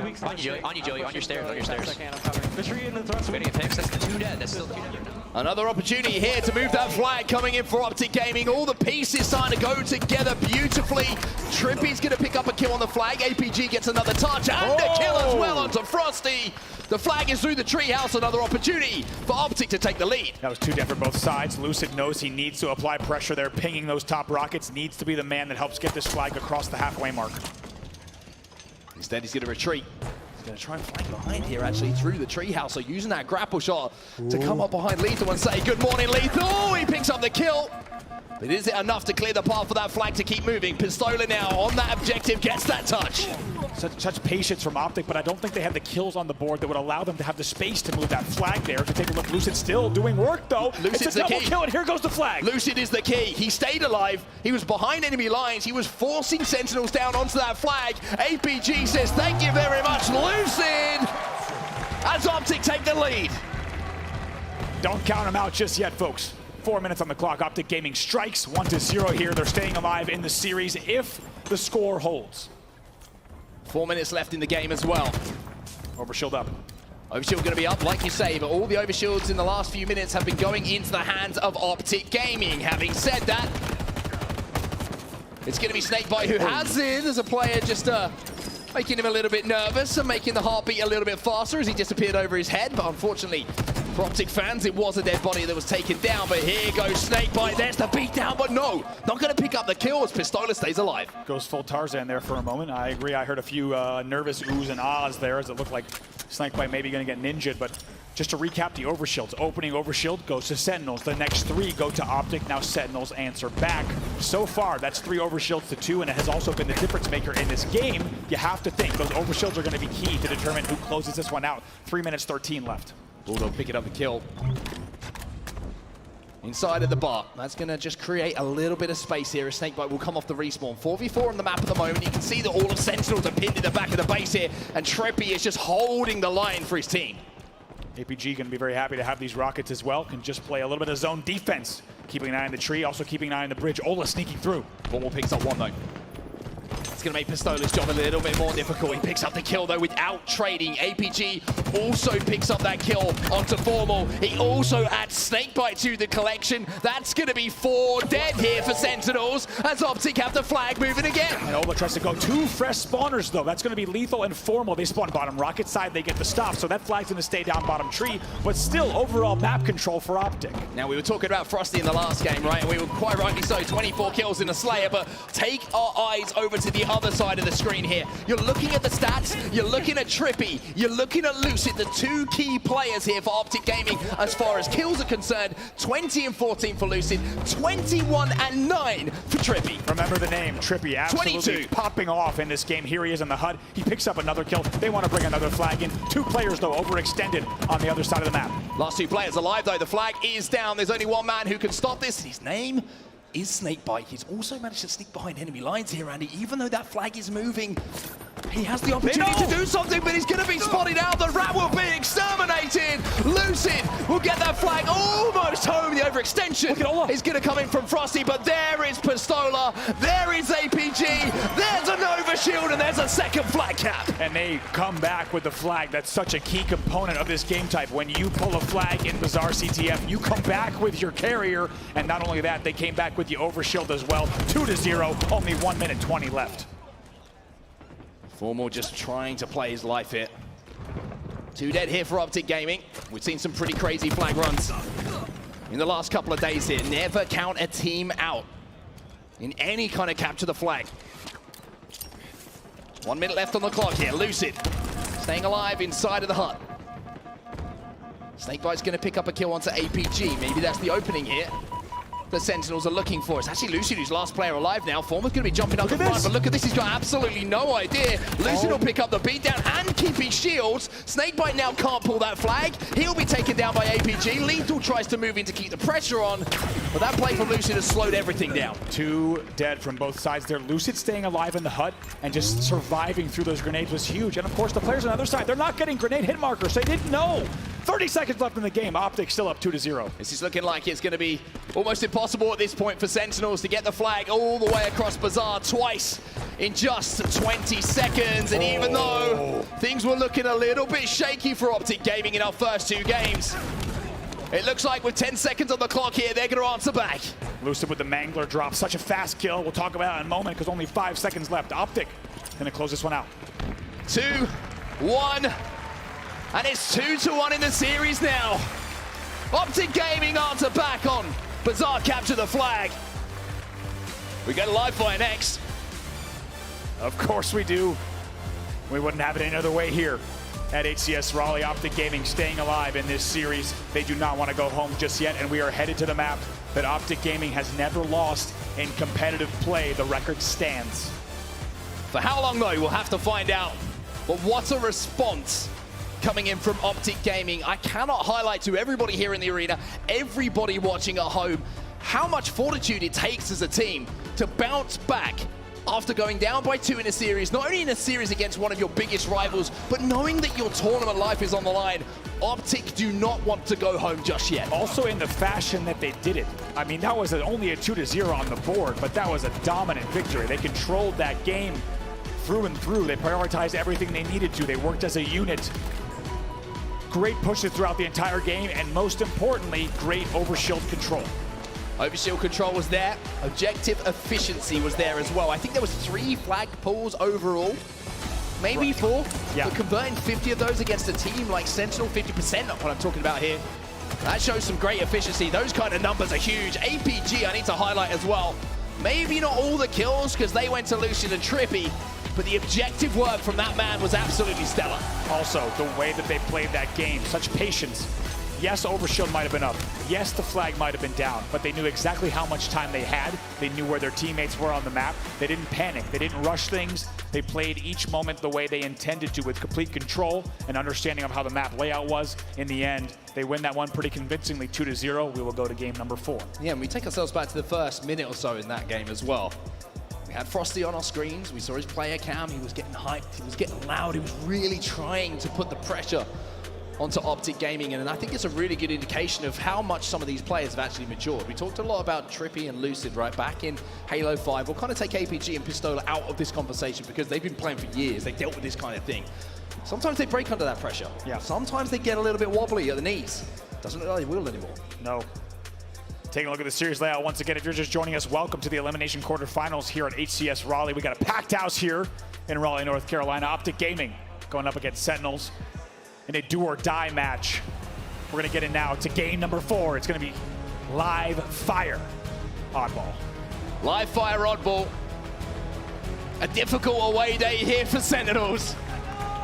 you, Joey. On your stairs. The tree in the thrust. Ready to picks. That's 2 dead. That's still 2 dead. Another opportunity here to move that flag coming in for Optic Gaming. All the pieces starting to go together beautifully. Trippy's going to pick up a kill on the flag. APG gets another touch and a kill as well onto Frosty. The flag is through the treehouse. Another opportunity for Optic to take the lead. That was 2 dead for both sides. Lucid knows he needs to apply pressure there. Pinging those top rockets needs to be the man that helps get this flag across the halfway mark. Instead, he's going to retreat. He's going to try and flank behind here, actually, through the treehouse. So using that grapple shot to come up behind Lethal and say, good morning, Lethal. He picks up the kill. But is it enough to clear the path for that flag to keep moving? Pistola now on that objective, gets that touch. Such patience from Optic, but I don't think they have the kills on the board that would allow them to have the space to move that flag there. To take a look, Lucid still doing work, though. Lucid's it's a double kill, and here goes the flag. Lucid is the key. He stayed alive. He was behind enemy lines. He was forcing Sentinels down onto that flag. APG says, thank you very much, Lucid. As Optic take the lead. Don't count them out just yet, folks. 4 minutes on the clock. Optic Gaming strikes 1-0 here. They're staying alive in the series if the score holds. 4 minutes left in the game as well. Overshield up. Overshield going to be up, like you say, but all the overshields in the last few minutes have been going into the hands of Optic Gaming. Having said that, it's going to be Snakebite who has it as a player, just making him a little bit nervous and making the heartbeat a little bit faster as he disappeared over his head. But unfortunately, for Optic fans, it was a dead body that was taken down. But here goes Snakebite. There's the beatdown, but no, not going to pick up the kill as Pistola stays alive. Goes full Tarzan there for a moment. I agree. I heard a few nervous oohs and ahs there as it looked like Snakebite maybe going to get ninja'd. But just to recap the overshields, opening overshield goes to Sentinels. The next 3 go to Optic. Now Sentinels answer back. So far, that's 3 overshields to 2, and it has also been the difference maker in this game. You have to think those overshields are going to be key to determine who closes this one out. 3 minutes 13 left. Bulldog picking up the kill. Inside of the bar. That's going to just create a little bit of space here as Snakebite will come off the respawn. 4v4 on the map at the moment. You can see that all of Sentinels are pinned in the back of the base here, and Trippy is just holding the line for his team. APG going to be very happy to have these rockets as well. Can just play a little bit of zone defense. Keeping an eye on the tree, also keeping an eye on the bridge. Ola sneaking through. Formal picks up one though. That's going to make Pistola's job a little bit more difficult. He picks up the kill, though, without trading. APG also picks up that kill onto Formal. He also adds Snakebite to the collection. That's going to be 4 dead here for Sentinels, as Optic have the flag moving again. And Ola tries to go 2 fresh spawners, though. That's going to be Lethal and Formal. They spawn bottom rocket side. They get the stop, so that flag's going to stay down bottom tree, but still overall map control for Optic. Now, we were talking about Frosty in the last game, right? And we were quite rightly so, 24 kills in a Slayer, but take our eyes over to the other side of the screen here. You're looking at the stats, you're looking at Trippy, you're looking at Lucid, the 2 key players here for Optic Gaming as far as kills are concerned. 20 and 14 for Lucid, 21 and 9 for Trippy. Remember the name, Trippy, absolutely 22. Popping off in this game. Here he is in the HUD. He picks up another kill. They want to bring another flag in. 2 players, though, overextended on the other side of the map. Last 2 players alive, though. The flag is down. There's only one man who can stop this. His name is Snakebite. He's also managed to sneak behind enemy lines here, Andy. Even though that flag is moving, he has the opportunity to do something, but he's going to be spotted out. The rat will be exterminated. Lucid will get that flag almost home. The overextension is going to come in from Frosty, but there is Pistola. There is APG. There's a Nova Shield, and there's a second flag cap. And they come back with the flag. That's such a key component of this game type. When you pull a flag in Bizarre CTF, you come back with your carrier, and not only that, they came back with the overshield as well. 2-0, only 1 minute 20 left. Formal just trying to play his life here. 2 dead here for Optic Gaming. We've seen some pretty crazy flag runs in the last couple of days here. Never count a team out in any kind of capture the flag. 1 minute left on the clock here. Lucid staying alive inside of the hut. Snakebite's going to pick up a kill onto APG. Maybe that's the opening here the Sentinels are looking for. It's actually Lucid who's last player alive now. Former's going to be jumping up the front, but look at this. He's got absolutely no idea. Lucid will pick up the beatdown and keep his shields. Snakebite now can't pull that flag. He'll be taken down by APG. Lethal tries to move in to keep the pressure on, but that play from Lucid has slowed everything down. 2 dead from both sides there. Lucid staying alive in the hut and just surviving through those grenades was huge. And of course, the players on the other side, they're not getting grenade hit markers. They didn't know. 30 seconds left in the game. Optic still up 2-0. This is looking like it's going to be almost impossible at this point for Sentinels to get the flag all the way across Bazaar twice in just 20 seconds. And even though things were looking a little bit shaky for Optic Gaming in our first 2 games, it looks like with 10 seconds on the clock here, they're going to answer back. Lucid with the Mangler drop. Such a fast kill. We'll talk about it in a moment because only 5 seconds left. Optic going to close this one out. 2-1. And it's 2-1 in the series now. Optic Gaming answer back on Bazaar capture the flag. We get a live fire next. Of course we do. We wouldn't have it any other way here at HCS Raleigh. Optic Gaming staying alive in this series. They do not want to go home just yet, and we are headed to the map that Optic Gaming has never lost in competitive play. The record stands. For how long, though, we'll have to find out. But what a response coming in from Optic Gaming. I cannot highlight to everybody here in the arena, everybody watching at home, how much fortitude it takes as a team to bounce back after going down by 2 in a series, not only in a series against one of your biggest rivals, but knowing that your tournament life is on the line. Optic do not want to go home just yet. Also in the fashion that they did it. I mean, that was only a 2-0 on the board, but that was a dominant victory. They controlled that game through and through. They prioritized everything they needed to. They worked as a unit. Great pushes throughout the entire game, and most importantly, great overshield control. Overshield control was there. Objective efficiency was there as well. I think there was 3 flag pulls overall. Maybe 4. Yeah. But converting 50 of those against a team like Sentinel, 50% not what I'm talking about here. That shows some great efficiency. Those kind of numbers are huge. APG, I need to highlight as well. Maybe not all the kills because they went to Lucid and Trippy, but the objective work from that man was absolutely stellar. Also, the way that they played that game, such patience. Yes, overshield might have been up. Yes, the flag might have been down, but they knew exactly how much time they had. They knew where their teammates were on the map. They didn't panic. They didn't rush things. They played each moment the way they intended to, with complete control and understanding of how the map layout was. In the end, they win that one pretty convincingly, 2-0. We will go to game number 4. Yeah, and we take ourselves back to the first minute or so in that game as well. We had Frosty on our screens. We saw his player cam. He was getting hyped. He was getting loud. He was really trying to put the pressure onto Optic Gaming, and I think it's a really good indication of how much some of these players have actually matured. We talked a lot about Trippy and Lucid right back in Halo 5. We'll kind of take APG and Pistola out of this conversation because they've been playing for years. They've dealt with this kind of thing. Sometimes they break under that pressure. Yeah. Sometimes they get a little bit wobbly at the knees. Doesn't look like they will anymore. No. Taking a look at the series layout once again. If you're just joining us, welcome to the elimination quarterfinals here at HCS Raleigh. We got a packed house here in Raleigh, North Carolina. Optic Gaming going up against Sentinels in a do or die match. We're gonna get in now to game number 4. It's gonna be live fire oddball. Live fire oddball. A difficult away day here for Sentinels.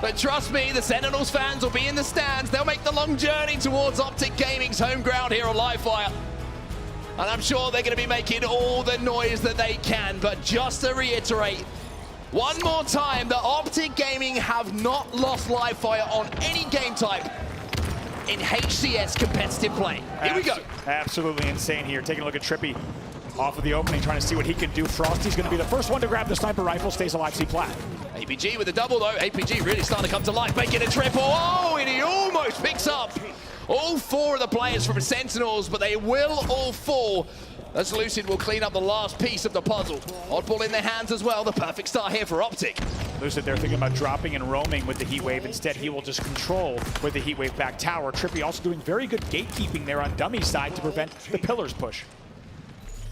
But trust me, the Sentinels fans will be in the stands. They'll make the long journey towards Optic Gaming's home ground here on Live Fire. And I'm sure they're going to be making all the noise that they can. But just to reiterate, one more time, the Optic Gaming have not lost Live Fire on any game type in HCS competitive play. Here we go. Absolutely insane here. Taking a look at Trippy off of the opening, trying to see what he can do. Frosty's going to be the first one to grab the sniper rifle, stays alive, C-Plat. APG with a double though. APG really starting to come to life, making a triple. Oh, and he almost picks up all 4 of the players from Sentinels, but they will all fall as Lucid will clean up the last piece of the puzzle. Oddball in their hands as well. The perfect start here for Optic. Lucid, they're thinking about dropping and roaming with the heat wave. Instead, he will just control with the heat wave back tower. Trippy also doing very good gatekeeping there on dummy side to prevent the pillars push.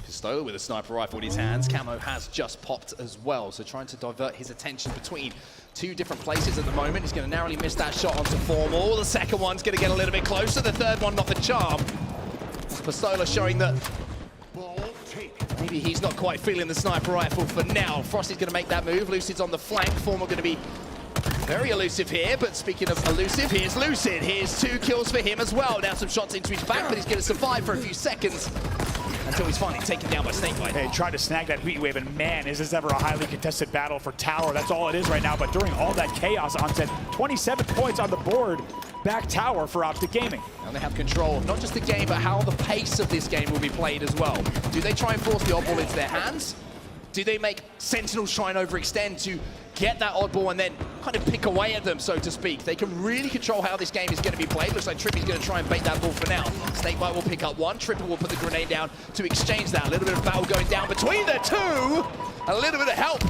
Pistola with a sniper rifle in his hands. Camo has just popped as well, so trying to divert his attention between 2 different places at the moment. He's going to narrowly miss that shot onto Formal. The second one's going to get a little bit closer. The third one, not the charm. Pistola showing that maybe he's not quite feeling the sniper rifle for now. Frosty's going to make that move. Lucid's on the flank. Formal going to be very elusive here, but speaking of elusive, here's Lucid. Here's 2 kills for him as well. Now some shots into his back, but he's going to survive for a few seconds until he's finally taken down by Snakebite. Hey, tried to snag that heat wave, and man, is this ever a highly contested battle for tower. That's all it is right now, but during all that chaos, Onset, 27 points on the board, back tower for Optic Gaming. And they have control of not just the game, but how the pace of this game will be played as well. Do they try and force the oddball into their hands? Do they make Sentinels try and overextend to get that oddball and then kind of pick away at them, so to speak? They can really control how this game is going to be played. Looks like Trippy's going to try and bait that ball for now. Snakebite will pick up one. Trippy will put the grenade down to exchange that. A little bit of battle going down between the 2. A little bit of help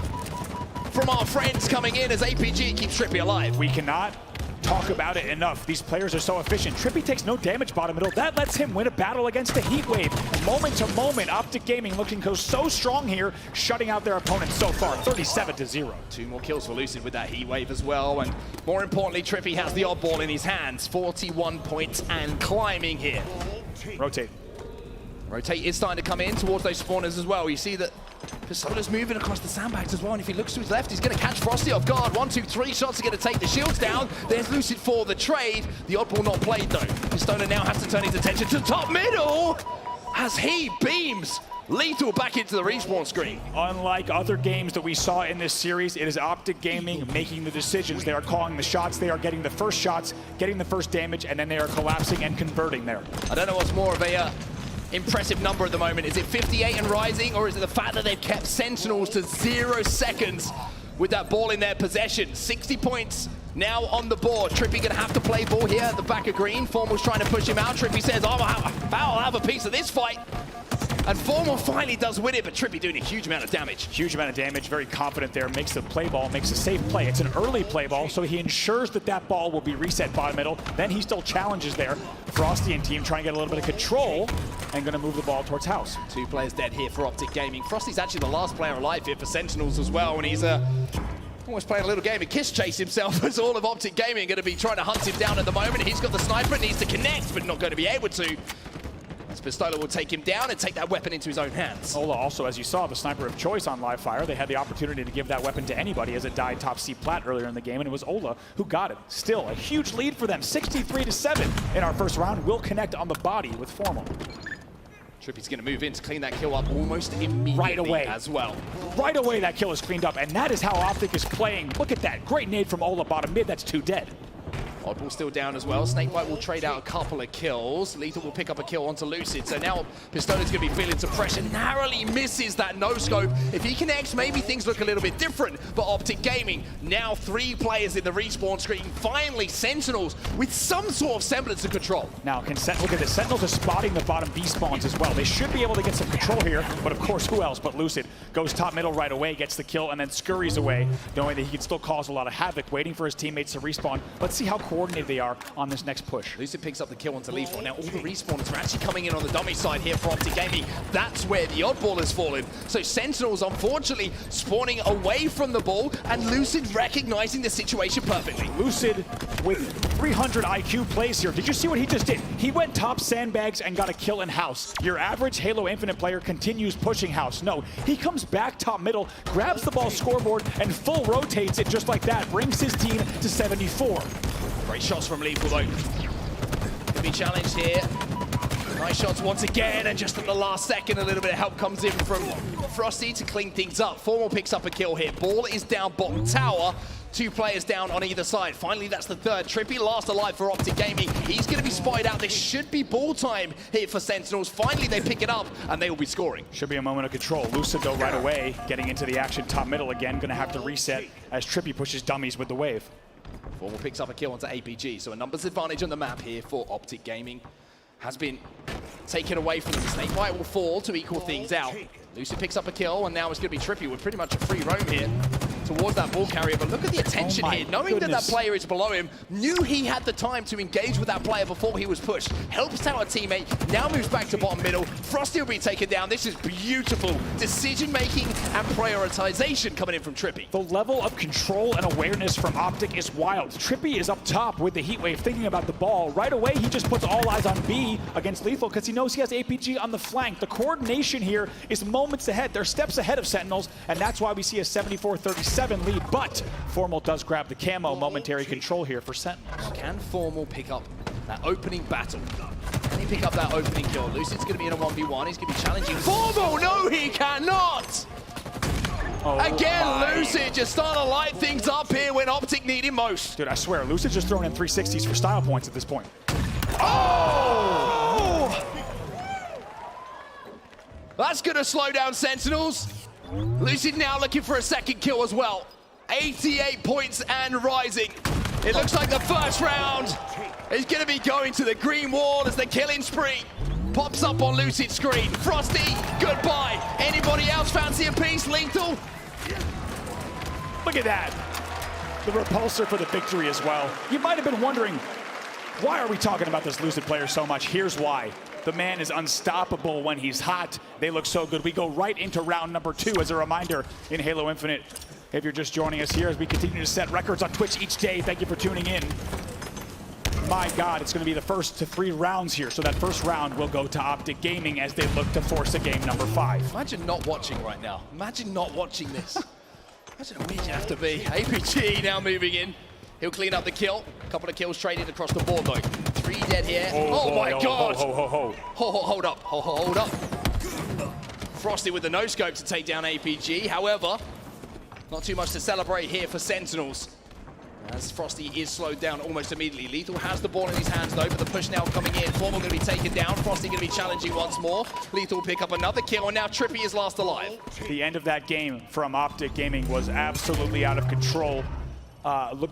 from our friends coming in as APG keeps Trippy alive. We cannot talk about it enough. These players are so efficient. Trippy takes no damage bottom middle. That lets him win a battle against the heat wave. Moment to moment, Optic Gaming looking so strong here, shutting out their opponents so far, 37-0. 2 more kills for Lucid with that heat wave as well, and more importantly, Trippy has the oddball in his hands. 41 points and climbing here. Rotate. Rotate is starting to come in towards those spawners as well. You see that Pistola's moving across the sandbags as well, and if he looks to his left, he's going to catch Frosty off guard. 1, 2, 3 shots are going to take the shields down. There's Lucid for the trade. The oddball not played though. Pistola now has to turn his attention to the top middle as he beams Lethal back into the respawn screen. Unlike other games that we saw in this series, it is Optic Gaming making the decisions. They are calling the shots, they are getting the first shots, getting the first damage, and then they are collapsing and converting there. I don't know what's more of a impressive number at the moment. Is it 58 and rising, or is it the fact that they've kept Sentinels to 0 seconds with that ball in their possession? 60 points now on the board. Trippy gonna have to play ball here at the back of green. Formal's trying to push him out. Trippy says, I'll have a piece of this fight. And Formal finally does win it, but Trippy doing a huge amount of damage. Huge amount of damage, very confident there, makes the play ball, makes a safe play. It's an early play ball, so he ensures that that ball will be reset bottom middle. Then he still challenges there. Frosty and team trying to get a little bit of control and gonna move the ball towards house. 2 players dead here for Optic Gaming. Frosty's actually the last player alive here for Sentinels as well, and he's almost playing a little game of kiss chase himself as all of Optic Gaming are going to be trying to hunt him down at the moment. He's got the sniper, needs to connect, but not going to be able to. As Pistola will take him down and take that weapon into his own hands. Ola also, as you saw, the sniper of choice on live fire. They had the opportunity to give that weapon to anybody as it died top C-Plat earlier in the game, and it was Ola who got it. Still, a huge lead for them, 63-7 in our first round. Will connect on the body with Formal. Trippy's going to move in to clean that kill up almost immediately right away as well. Right away, that kill is cleaned up, and that is how Optic is playing. Look at that. Great nade from Ola bottom mid. That's 2 dead. Oddball still down as well. Snakebite will trade out a couple of kills. Lethal will pick up a kill onto Lucid. So now Pistola's going to be feeling some pressure. Narrowly misses that no-scope. If he connects, maybe things look a little bit different. But Optic Gaming, now 3 players in the respawn screen. Finally, Sentinels with some sort of semblance of control. Now, look at this. Sentinels are spotting the bottom B spawns as well. They should be able to get some control here. But of course, who else but Lucid goes top middle right away, gets the kill, and then scurries away, knowing that he can still cause a lot of havoc, waiting for his teammates to respawn. Let's see how coordinated they are on this next push. Lucid picks up the kill onto Lethal. Now all the respawners are actually coming in on the dummy side here for Optic Gaming. That's where the oddball has fallen. So Sentinels, unfortunately, spawning away from the ball, and Lucid recognizing the situation perfectly. Lucid with 300 IQ plays here. Did you see what he just did? He went top sandbags and got a kill in house. Your average Halo Infinite player continues pushing house. No, he comes back top middle, grabs the ball scoreboard, and full rotates it just like that. Brings his team to 74. Great shots from Lethal though. Gonna be challenged here. Nice shots once again, and just at the last second, a little bit of help comes in from Frosty to clean things up. Formal picks up a kill here. Ball is down bottom tower. 2 players down on either side. Finally, that's the third. Trippy last alive for Optic Gaming. He's going to be spotted out. This should be ball time here for Sentinels. Finally, they pick it up, and they will be scoring. Should be a moment of control. Lucid, though, right away, getting into the action top middle again. Going to have to reset as Trippy pushes dummies with the wave. Formal picks up a kill onto APG, so a numbers advantage on the map here for Optic Gaming has been taken away from them. Snakebite will fall to equal things out. Lucid picks up a kill, and now it's going to be Trippy with pretty much a free roam here towards that ball carrier. But look at the attention here. Knowing that that player is below him, knew he had the time to engage with that player before he was pushed. Helps out a teammate, now moves back to bottom middle. Frosty will be taken down. This is beautiful decision-making and prioritization coming in from Trippy. The level of control and awareness from Optic is wild. Trippy is up top with the heat wave, thinking about the ball. Right away, he just puts all eyes on B against Lethal because he knows he has APG on the flank. The coordination here is moments ahead. They're steps ahead of Sentinels, and that's why we see a 74-37 lead, but Formal does grab the camo. Momentary control here for Sentinels. Can Formal pick up that opening battle? Can he pick up that opening kill? Lucid's going to be in a 1v1. He's going to be challenging Formal. No, he cannot! Again, Lucid just starting to light things up here when Optic need him most. Dude, I swear, Lucid's just throwing in 360s for style points at this point. Oh! That's going to slow down Sentinels. Lucid now looking for a second kill as well. 88 points and rising. It looks like the first round is going to be going to the green wall as the killing spree pops up on Lucid's screen. Frosty, goodbye. Anybody else fancy a piece? Lethal? Look at that. The repulsor for the victory as well. You might have been wondering, why are we talking about this Lucid player so much? Here's why. The man is unstoppable when he's hot. They look so good. We go right into round number 2 as a reminder in Halo Infinite. If you're just joining us here as we continue to set records on Twitch each day, thank you for tuning in. My God, it's going to be the first to 3 rounds here. So that first round will go to Optic Gaming as they look to force a game number 5. Imagine not watching right now. Imagine not watching this. Imagine how weird you have to be. APG now moving in. He'll clean up the kill. A couple of kills traded across the board though. 3 dead here. Oh my God. Hold up. Hold up. Frosty with the no-scope to take down APG. However, not too much to celebrate here for Sentinels, as Frosty is slowed down almost immediately. Lethal has the ball in his hands though, but the push now coming in. Formal going to be taken down. Frosty going to be challenging once more. Lethal will pick up another kill, and now Trippy is last alive. The end of that game from Optic Gaming was absolutely out of control.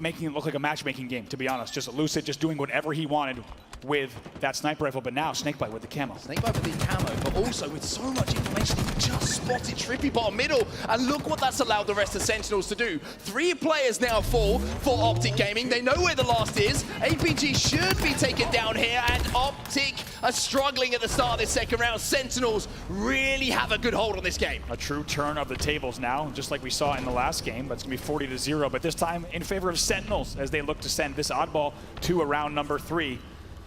Making it look like a matchmaking game, to be honest. Just Lucid just doing whatever he wanted with that sniper rifle, but now Snakebite with the camo. Snakebite with the camo, but also with so much information, he just spotted Trippy bottom middle, and look what that's allowed the rest of Sentinels to do. 3 players now fall for Optic Gaming. They know where the last is. APG should be taken down here, and Optic are struggling at the start of this second round. Sentinels really have a good hold on this game. A true turn of the tables now, just like we saw in the last game, but it's going to be 40-0, but this time in favor of Sentinels as they look to send this oddball to a round number 3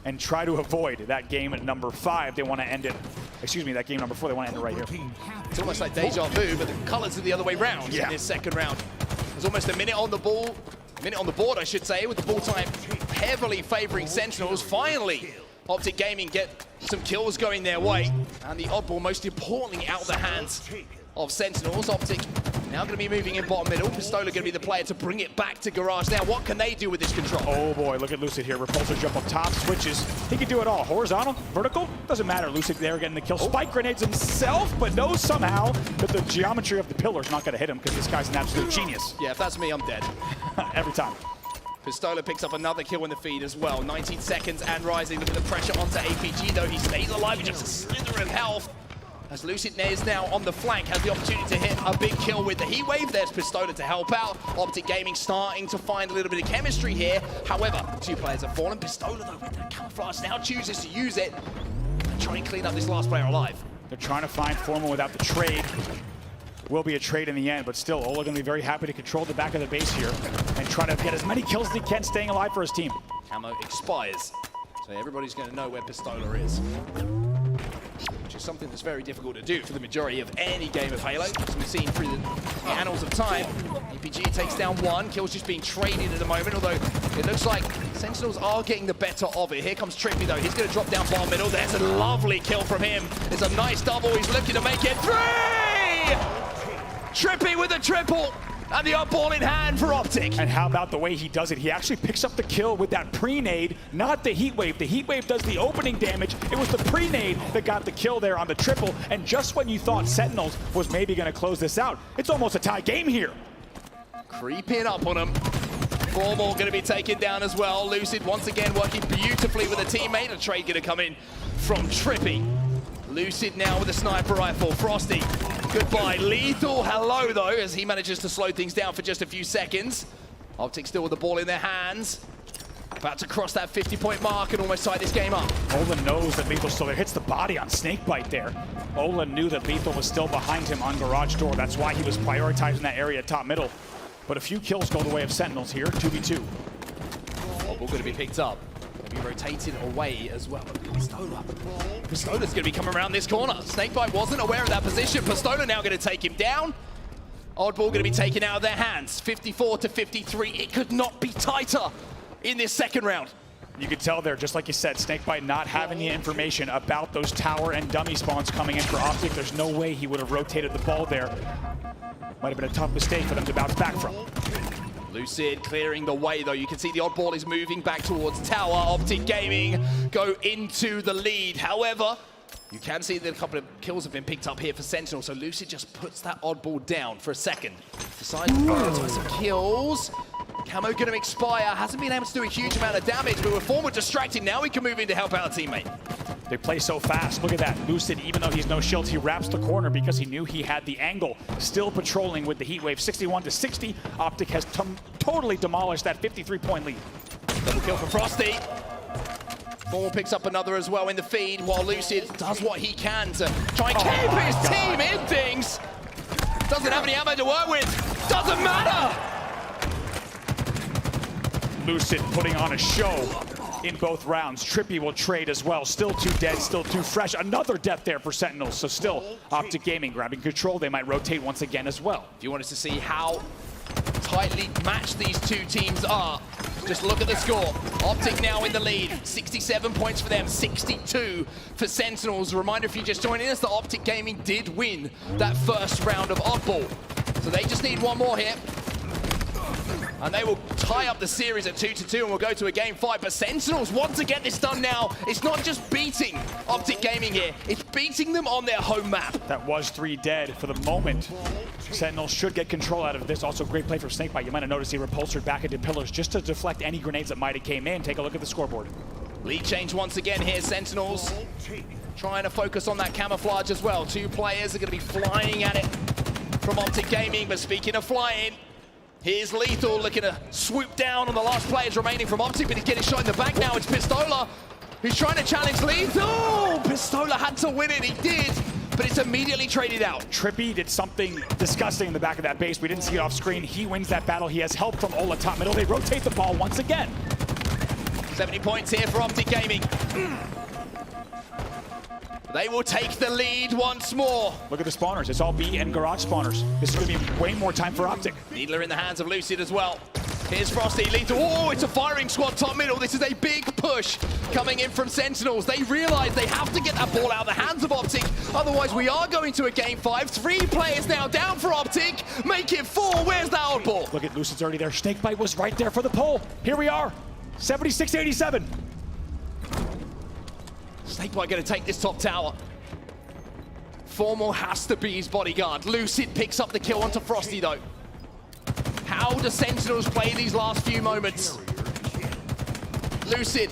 and try to avoid that game at number 5. They want to end it, excuse me, that game number 4, they want to end it right here. It's almost like deja vu, but the colors are the other way round in this second round. There's almost a minute on the ball, on the board, I should say, with the ball time heavily favoring Sentinels. Finally, Optic Gaming get some kills going their way, and the oddball, most importantly, out of the hands of Sentinels. Optic Now going to be moving in bottom middle. Pistola going to be the player to bring it back to Garage. Now, what can they do with this control? Oh boy, look at Lucid here. Repulsor jump up top, switches. He can do it all. Horizontal, vertical, doesn't matter. Lucid there getting the kill. Spike grenades himself, but knows somehow that the geometry of the pillar's not going to hit him because this guy's an absolute genius. Yeah, if that's me, I'm dead. Every time. Pistola picks up another kill in the feed as well. 19 seconds and rising. Look at the pressure onto APG, though. He stays alive with just a slither of health. As Lucid is now on the flank, has the opportunity to hit a big kill with the heat wave. There's Pistola to help out. Optic Gaming starting to find a little bit of chemistry here. However, two players have fallen. Pistola, though, with that camouflage now chooses to use it and try and clean up this last player alive. They're trying to find Formal without the trade. Will be a trade in the end, but still, Ola going to be very happy to control the back of the base here and try to get as many kills as he can, staying alive for his team. Camo expires, so everybody's going to know where Pistola is. Which is something that's very difficult to do for the majority of any game of Halo. As we've seen through the annals of time, APG takes down one. Kills just being traded at the moment, although it looks like Sentinels are getting the better of it. Here comes Trippy, though. He's going to drop down bottom middle. There's a lovely kill from him. It's a nice double. He's looking to make it 3! Trippy with a triple, and the up ball in hand for Optic. And how about the way he does it? He actually picks up the kill with that pre-nade, not the heat wave. The heat wave does the opening damage. It was the pre-nade that got the kill there on the triple. And just when you thought Sentinels was maybe going to close this out, it's almost a tie game here. Creeping up on him. Formal going to be taken down as well. Lucid once again working beautifully with a teammate. A trade going to come in from Trippy. Lucid now with a sniper rifle. Frosty, goodbye. Lethal, hello though, as he manages to slow things down for just a few seconds. Optic still with the ball in their hands. About to cross that 50-point mark and almost tie this game up. Ola knows that Lethal's still there. Hits the body on Snakebite there. Ola knew that Lethal was still behind him on Garage Door. That's why he was prioritizing that area top middle. But a few kills go the way of Sentinels here, 2v2. Ball going to be picked up. Be rotated away as well. Pistola. Pistola's going to be coming around this corner. Snakebite wasn't aware of that position. Pistola now going to take him down. Oddball going to be taken out of their hands. 54 to 53. It could not be tighter in this second round. You could tell there, just like you said, Snakebite not having the information about those tower and dummy spawns coming in for Optic. There's no way he would have rotated the ball there. Might have been a tough mistake for them to bounce back from. Lucid clearing the way, though. You can see the oddball is moving back towards tower. Optic Gaming go into the lead. However, you can see that a couple of kills have been picked up here for Sentinel, so Lucid just puts that oddball down for a second. Decides to prioritize some kills. Camo going to expire. Hasn't been able to do a huge amount of damage, but we're forward distracted. Now he can move in to help out a teammate. They play so fast. Look at that. Lucid, even though he's no shield, he wraps the corner because he knew he had the angle. Still patrolling with the heat wave. 61 to 60. Optic has totally demolished that 53-point lead. Double kill for Frosty. Formal picks up another as well in the feed, while Lucid does what he can to try and keep his team in things. Doesn't have any ammo to work with. Doesn't matter. Lucid putting on a show in both rounds. Trippy will trade as well. Still too dead, still too fresh. Another death there for Sentinels. So still Optic Gaming grabbing control. They might rotate once again as well. If you wanted to see how tightly matched these two teams are, just look at the score. Optic now in the lead. 67 points for them, 62 for Sentinels. Reminder, if you're just joining us, that Optic Gaming did win that first round of oddball. So they just need one more here. And they will tie up the series at 2-2 and we'll go to a game 5. But Sentinels want to get this done now. It's not just beating Optic Gaming here, it's beating them on their home map. That was 3 dead for the moment. Sentinels should get control out of this. Also great play from Snakebite. You might have noticed he repulsored back into pillars just to deflect any grenades that might have came in. Take a look at the scoreboard. Lead change once again here, Sentinels. Trying to focus on that camouflage as well. 2 players are going to be flying at it from Optic Gaming. But speaking of flying, here's Lethal looking to swoop down on the last players remaining from Optic, but he's getting shot in the back now. It's Pistola who's trying to challenge Lethal. Pistola had to win it, he did, but it's immediately traded out. Trippy did something disgusting in the back of that base. We didn't see it off screen. He wins that battle. He has help from Ola top middle. They rotate the ball once again. 70 points here for Optic Gaming. They will take the lead once more. Look at the spawners. It's all B and garage spawners. This is going to be way more time for Optic. Needler in the hands of Lucid as well. Here's Frosty, lethal. Oh, it's a firing squad top middle. This is a big push coming in from Sentinels. They realize they have to get that ball out of the hands of Optic. Otherwise, we are going to a game 5. 3 players now down for Optic. Make it 4. Where's that odd ball? Look at Lucid's already there. Snakebite was right there for the pull. Here we are, 76-87. Snakebite going to take this top tower. Formal has to be his bodyguard. Lucid picks up the kill onto Frosty, though. How do Sentinels play these last few moments? Lucid.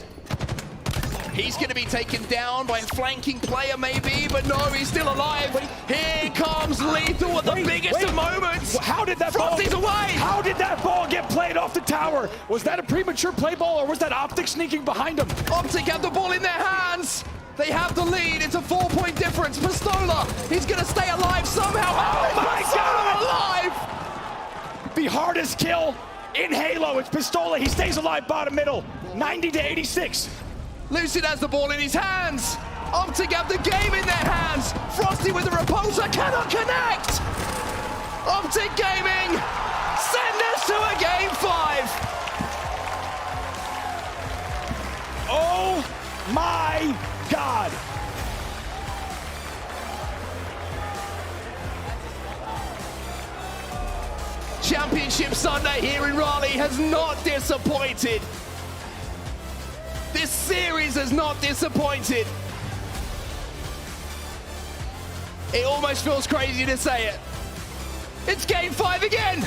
He's going to be taken down by a flanking player, maybe, but no, he's still alive. Here comes Lethal at the biggest of moments. How did that Frosty's away. How did that ball get played off the tower? Was that a premature play ball, or was that Optic sneaking behind him? Optic have the ball in their hands. They have the lead. It's a 4-point difference. Pistola, he's going to stay alive somehow. Oh my God! Alive! The hardest kill in Halo. It's Pistola. He stays alive bottom middle. 90-86. Lucid has the ball in his hands. Optic have the game in their hands. Frosty with the repulsor cannot connect. Optic Gaming send us to a game 5. Oh my God. Championship Sunday here in Raleigh has not disappointed. This series has not disappointed. It almost feels crazy to say it. It's game 5 again.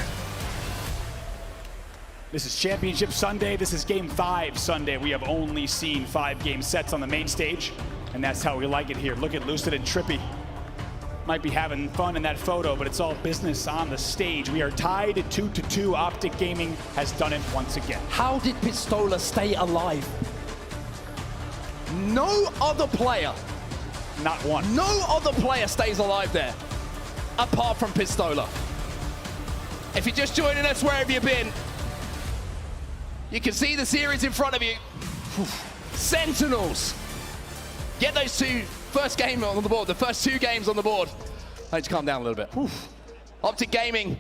This is Championship Sunday. This is Game 5 Sunday. We have only seen 5-game sets on the main stage, and that's how we like it here. Look at Lucid and Trippy. Might be having fun in that photo, but it's all business on the stage. We are tied at 2-2. Optic Gaming has done it once again. How did Pistola stay alive? No other player. Not one. No other player stays alive there, apart from Pistola. If you're just joining us, where have you been? You can see the series in front of you. Sentinels. Get those first game on the board, the first 2 games on the board. I need to calm down a little bit. Optic Gaming,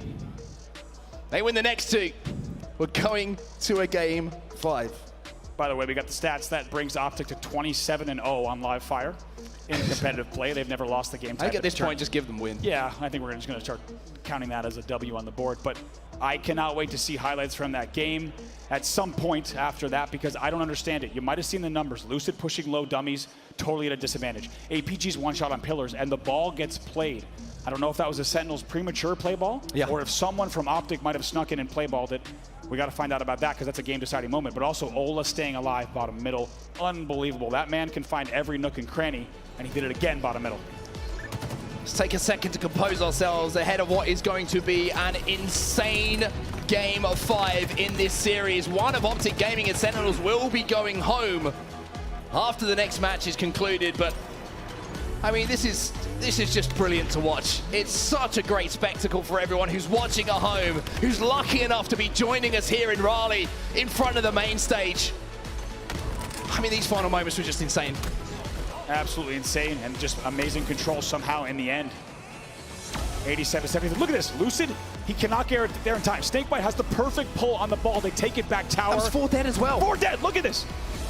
they win the next 2. We're going to a game 5. By the way, we got the stats. That brings Optic to 27-0 on live fire in competitive play. They've never lost the game. I think at this point, just give them win. Yeah, I think we're just going to start counting that as a W on the board. But I cannot wait to see highlights from that game at some point after that, because I don't understand it. You might have seen the numbers. Lucid pushing low dummies, totally at a disadvantage. APG's one shot on pillars, and the ball gets played. I don't know if that was a Sentinel's premature play ball, or if someone from Optic might have snuck in and play balled it. We got to find out about that, because that's a game-deciding moment. But also, Ola staying alive bottom middle. Unbelievable. That man can find every nook and cranny, and he did it again bottom middle. Let's take a second to compose ourselves ahead of what is going to be an insane game of 5 in this series. One of Optic Gaming and Sentinels will be going home after the next match is concluded, but I mean, this is just brilliant to watch. It's such a great spectacle for everyone who's watching at home, who's lucky enough to be joining us here in Raleigh in front of the main stage. I mean, these final moments were just insane. Absolutely insane, and just amazing control somehow in the end. 87-70. Look at this, Lucid, he cannot get it there in time. Snakebite has the perfect pull on the ball. They take it back tower. That was 4 dead as well. 4 dead, look at this.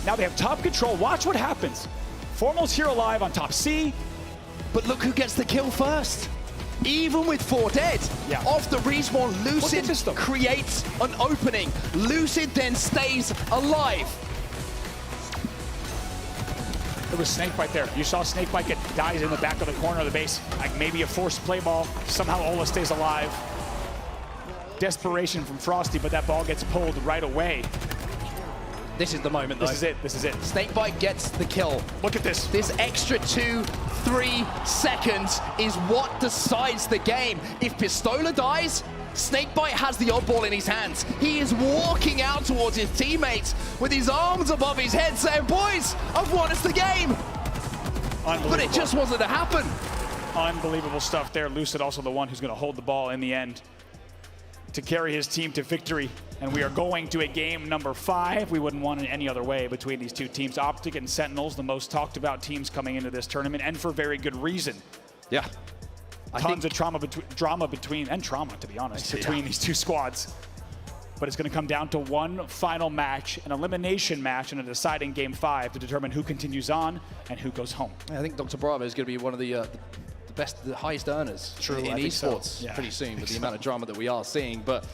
Now they have top control. Watch what happens. Formal's here alive on top C. But look who gets the kill first. Even with 4 dead, off the respawn, Lucid creates an opening. Lucid then stays alive. There was Snakebite there. You saw Snakebite get dies in the back of the corner of the base. Like maybe a forced play ball. Somehow Ola stays alive. Desperation from Frosty, but that ball gets pulled right away. This is the moment, though. This is it. This is it. Snakebite gets the kill. Look at this. This extra 2-3 seconds is what decides the game. If Pistola dies, Snakebite has the oddball in his hands. He is walking out towards his teammates with his arms above his head saying, boys, I've won us the game. But it just wasn't to happen. Unbelievable stuff there. Lucid also the one who's going to hold the ball in the end to carry his team to victory. And we are going to a game number 5. We wouldn't want it any other way between these two teams. Optic and Sentinels, the most talked about teams coming into this tournament, and for very good reason. Yeah. Tons of drama between, to be honest, between these two squads. but it's going to come down to one final match, an elimination match in a deciding Game 5 to determine who continues on and who goes home. I think Dr. Bravo is going to be one of the highest earners in esports pretty soon with the amount of drama that we are seeing. But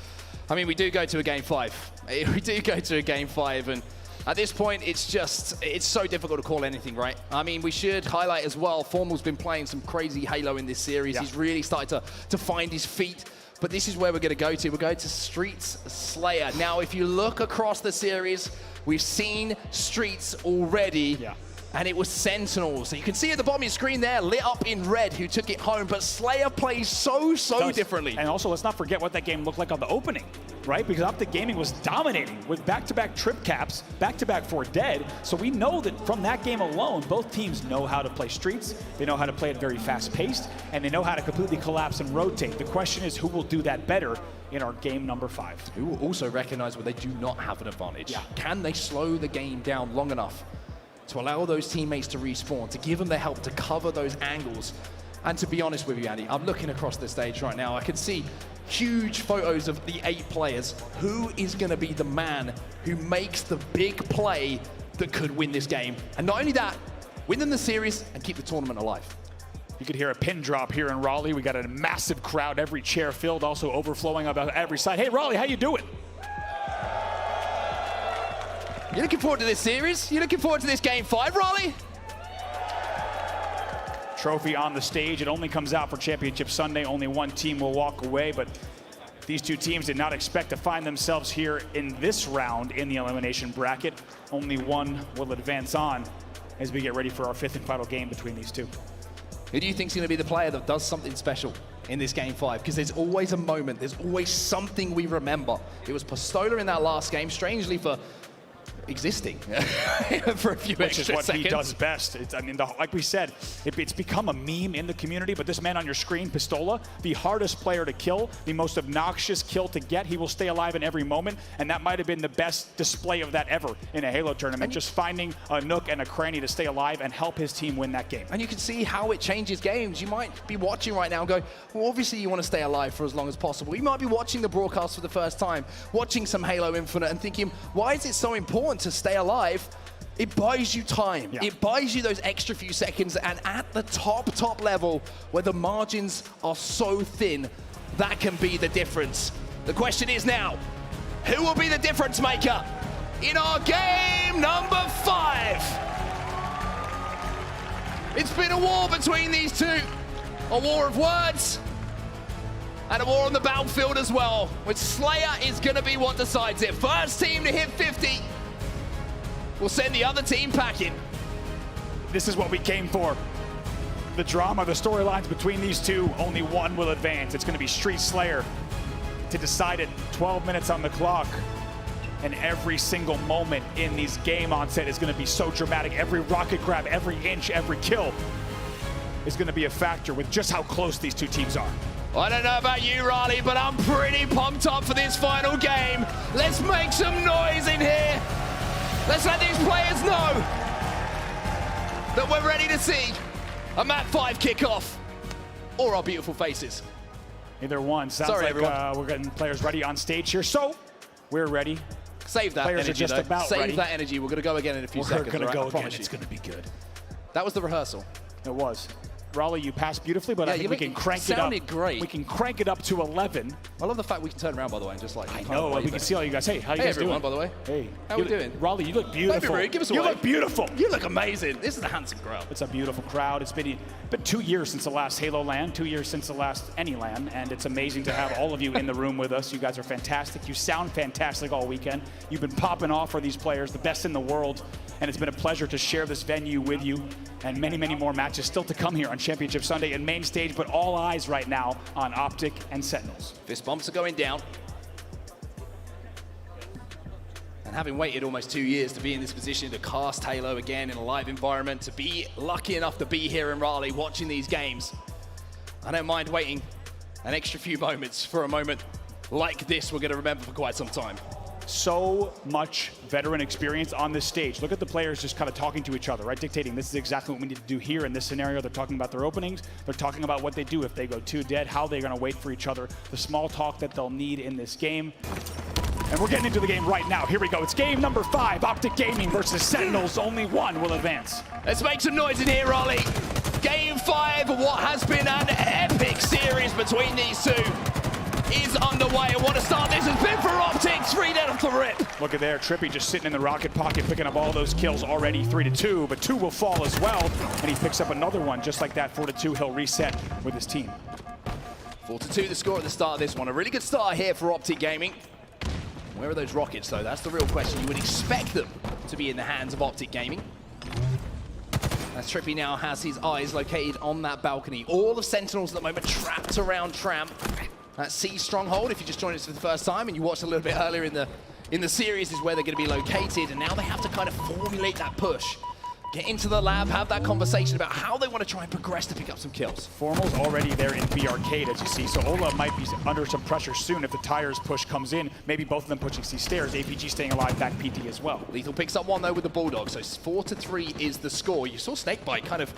I mean, we do go to a Game 5. We do go to a Game 5, and at this point, it's so difficult to call anything, right? I mean, we should highlight as well, Formal's been playing some crazy Halo in this series. He's really started to find his feet. But this is where we're going to go to. We're going to Streets Slayer. Now, if you look across the series, we've seen Streets already. And it was Sentinels. So you can see at the bottom of your screen there, lit up in red, who took it home. But Slayer plays so differently. And also, let's not forget what that game looked like on the opening, right? Because Optic Gaming was dominating with back-to-back trip caps, back-to-back 4 dead. So we know that from that game alone, both teams know how to play Streets. They know how to play it very fast-paced, and they know how to completely collapse and rotate. The question is, who will do that better in our game number 5? Who will also recognize when they do not have an advantage? Can they slow the game down long enough to allow those teammates to respawn, to give them the help to cover those angles? And to be honest with you, Andy, I'm looking across the stage right now. I can see huge photos of the 8 players. Who is going to be the man who makes the big play that could win this game? And not only that, win them the series and keep the tournament alive. You could hear a pin drop here in Raleigh. We got a massive crowd, every chair filled, also overflowing about every side. Hey, Raleigh, how you doing? You looking forward to this series? You looking forward to this Game 5, Raleigh? Trophy on the stage. It only comes out for Championship Sunday. Only one team will walk away, but these two teams did not expect to find themselves here in this round in the elimination bracket. Only one will advance on as we get ready for our 5th and final game between these two. Who do you think is going to be the player that does something special in this Game 5? Because there's always a moment, there's always something we remember. It was Pistola in that last game, strangely for existing for a few Which extra is what seconds. he does best. I mean, like we said, it's become a meme in the community, but this man on your screen, Pistola, the hardest player to kill, the most obnoxious kill to get. He will stay alive in every moment, and that might have been the best display of that ever in a Halo tournament, just finding a nook and a cranny to stay alive and help his team win that game. And you can see how it changes games. You might be watching right now and go, well, obviously you want to stay alive for as long as possible. You might be watching the broadcast for the first time, watching some Halo Infinite and thinking, why is it so important to stay alive? It buys you time. It buys you those extra few seconds, and at the top level where the margins are so thin, that can be the difference. The question is now, who will be the difference maker in our game number 5? It's been a war between these two, a war of words and a war on the battlefield as well, which Slayer is going to be what decides it. First team to hit 50 will send the other team packing. This is what we came for. The drama, the storylines between these two, only one will advance. It's going to be Street Slayer to decide it. 12 minutes on the clock. And every single moment in these game onset is going to be so dramatic. Every rocket grab, every inch, every kill is going to be a factor with just how close these two teams are. I don't know about you, Raleigh, but I'm pretty pumped up for this final game. Let's make some noise in here. Let's let these players know that we're ready to see a Map 5 kickoff or our beautiful faces. Either one. Sounds Sorry, like everyone. we're getting players ready on stage here, so we're ready. Save that players energy, are just though. about Save ready. that energy. We're going to go again in a few seconds. We're going to go I again. promise It's you. going to be good. That was the rehearsal. It was. Raleigh, you passed beautifully, but I think we can crank it up. Sounded great. We can crank it up to 11. I love the fact we can turn around, by the way, and just like. I know, and we can see all you guys. Hey, how you guys doing? everyone, by the way. Hey, How we doing? Raleigh, you look beautiful. Don't be rude. Give us a You wave. look beautiful. You look amazing. This is a handsome crowd. It's a beautiful crowd. It's been 2 years since the last Halo LAN, 2 years since the last any LAN, and it's amazing to have all of you in the room with us. You guys are fantastic. You sound fantastic all weekend. You've been popping off for these players, the best in the world, and it's been a pleasure to share this venue with you, and many, many more matches still to come here on Championship Sunday and main stage, but all eyes right now on Optic and Sentinels. Fist bumps are going down. And having waited almost 2 years to be in this position to cast Halo again in a live environment, to be lucky enough to be here in Raleigh watching these games, I don't mind waiting an extra few moments for a moment like this we're going to remember for quite some time. So much veteran experience on this stage. Look at the players just kind of talking to each other, right? Dictating this is exactly what we need to do here in this scenario. They're talking about their openings. They're talking about what they do if they go 2 dead, how they're going to wait for each other, the small talk that they'll need in this game. And we're getting into the game right now. Here we go. It's game number 5. Optic Gaming versus Sentinels. Only one will advance. Let's make some noise in here, Raleigh. Game 5 of what has been an epic series between these two is underway. And what a start this has been for Optic. 3 dead off the rip. Look at there. Trippy just sitting in the rocket pocket, picking up all those kills already. 3-2, but 2 will fall as well. And he picks up another one just like that. 4-2, he'll reset with his team. 4-2 the score at the start of this one. A really good start here for Optic Gaming. Where are those rockets, though? That's the real question. You would expect them to be in the hands of Optic Gaming. As Trippy now has his eyes located on that balcony. All of Sentinels at the moment trapped around Tramp. That C stronghold, if you just joined us for the first time and you watched a little bit earlier in the series, is where they're going to be located. And now they have to kind of formulate that push. Get into the lab, have that conversation about how they want to try and progress to pick up some kills. Formal's already there in B Arcade, as you see, so Ola might be under some pressure soon if the tires push comes in. Maybe both of them pushing C stairs. APG staying alive, back PT as well. Lethal picks up one, though, with the Bulldog, so 4-3 is the score. You saw Snakebite kind of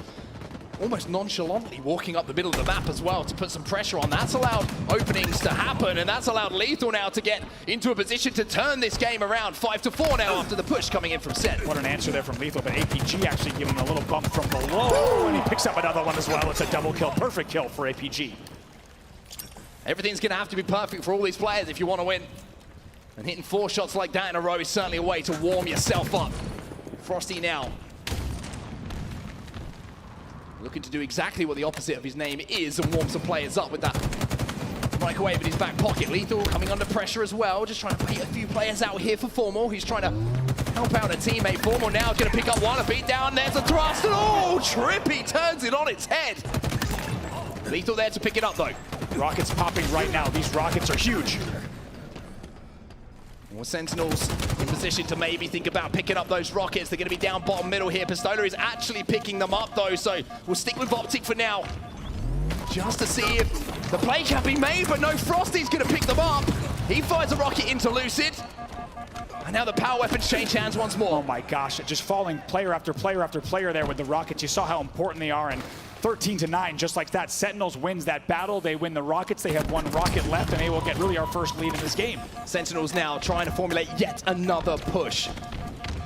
almost nonchalantly walking up the middle of the map as well to put some pressure on. That's allowed openings to happen, and that's allowed Lethal now to get into a position to turn this game around. 5-4 now after the push coming in from Sen. What an answer there from Lethal, but APG actually giving him a little bump from below, and he picks up another one as well. It's a double kill, perfect kill for APG. Everything's going to have to be perfect for all these players if you want to win. And hitting 4 shots like that in a row is certainly a way to warm yourself up. Frosty now looking to do exactly what the opposite of his name is and warm some players up with that microwave in his back pocket. Lethal coming under pressure as well, just trying to bait a few players out here for Formal. He's trying to help out a teammate. Formal now is going to pick up one, a beat down, there's a thrust, and oh, Trippy turns it on its head. Lethal there to pick it up though. Rockets popping right now, these rockets are huge. More Sentinels in position to maybe think about picking up those rockets. They're going to be down bottom middle here. Pistola is actually picking them up though, so we'll stick with Optic for now. Just to see if the play can be made, but no, Frosty's going to pick them up. He fires a rocket into Lucid. And now the power weapons change hands once more. Oh my gosh, just falling player after player after player there with the rockets. You saw how important they are, and 13-9, just like that. Sentinels wins that battle. They win the rockets. They have 1 rocket left, and they will get really our first lead in this game. Sentinels now trying to formulate yet another push.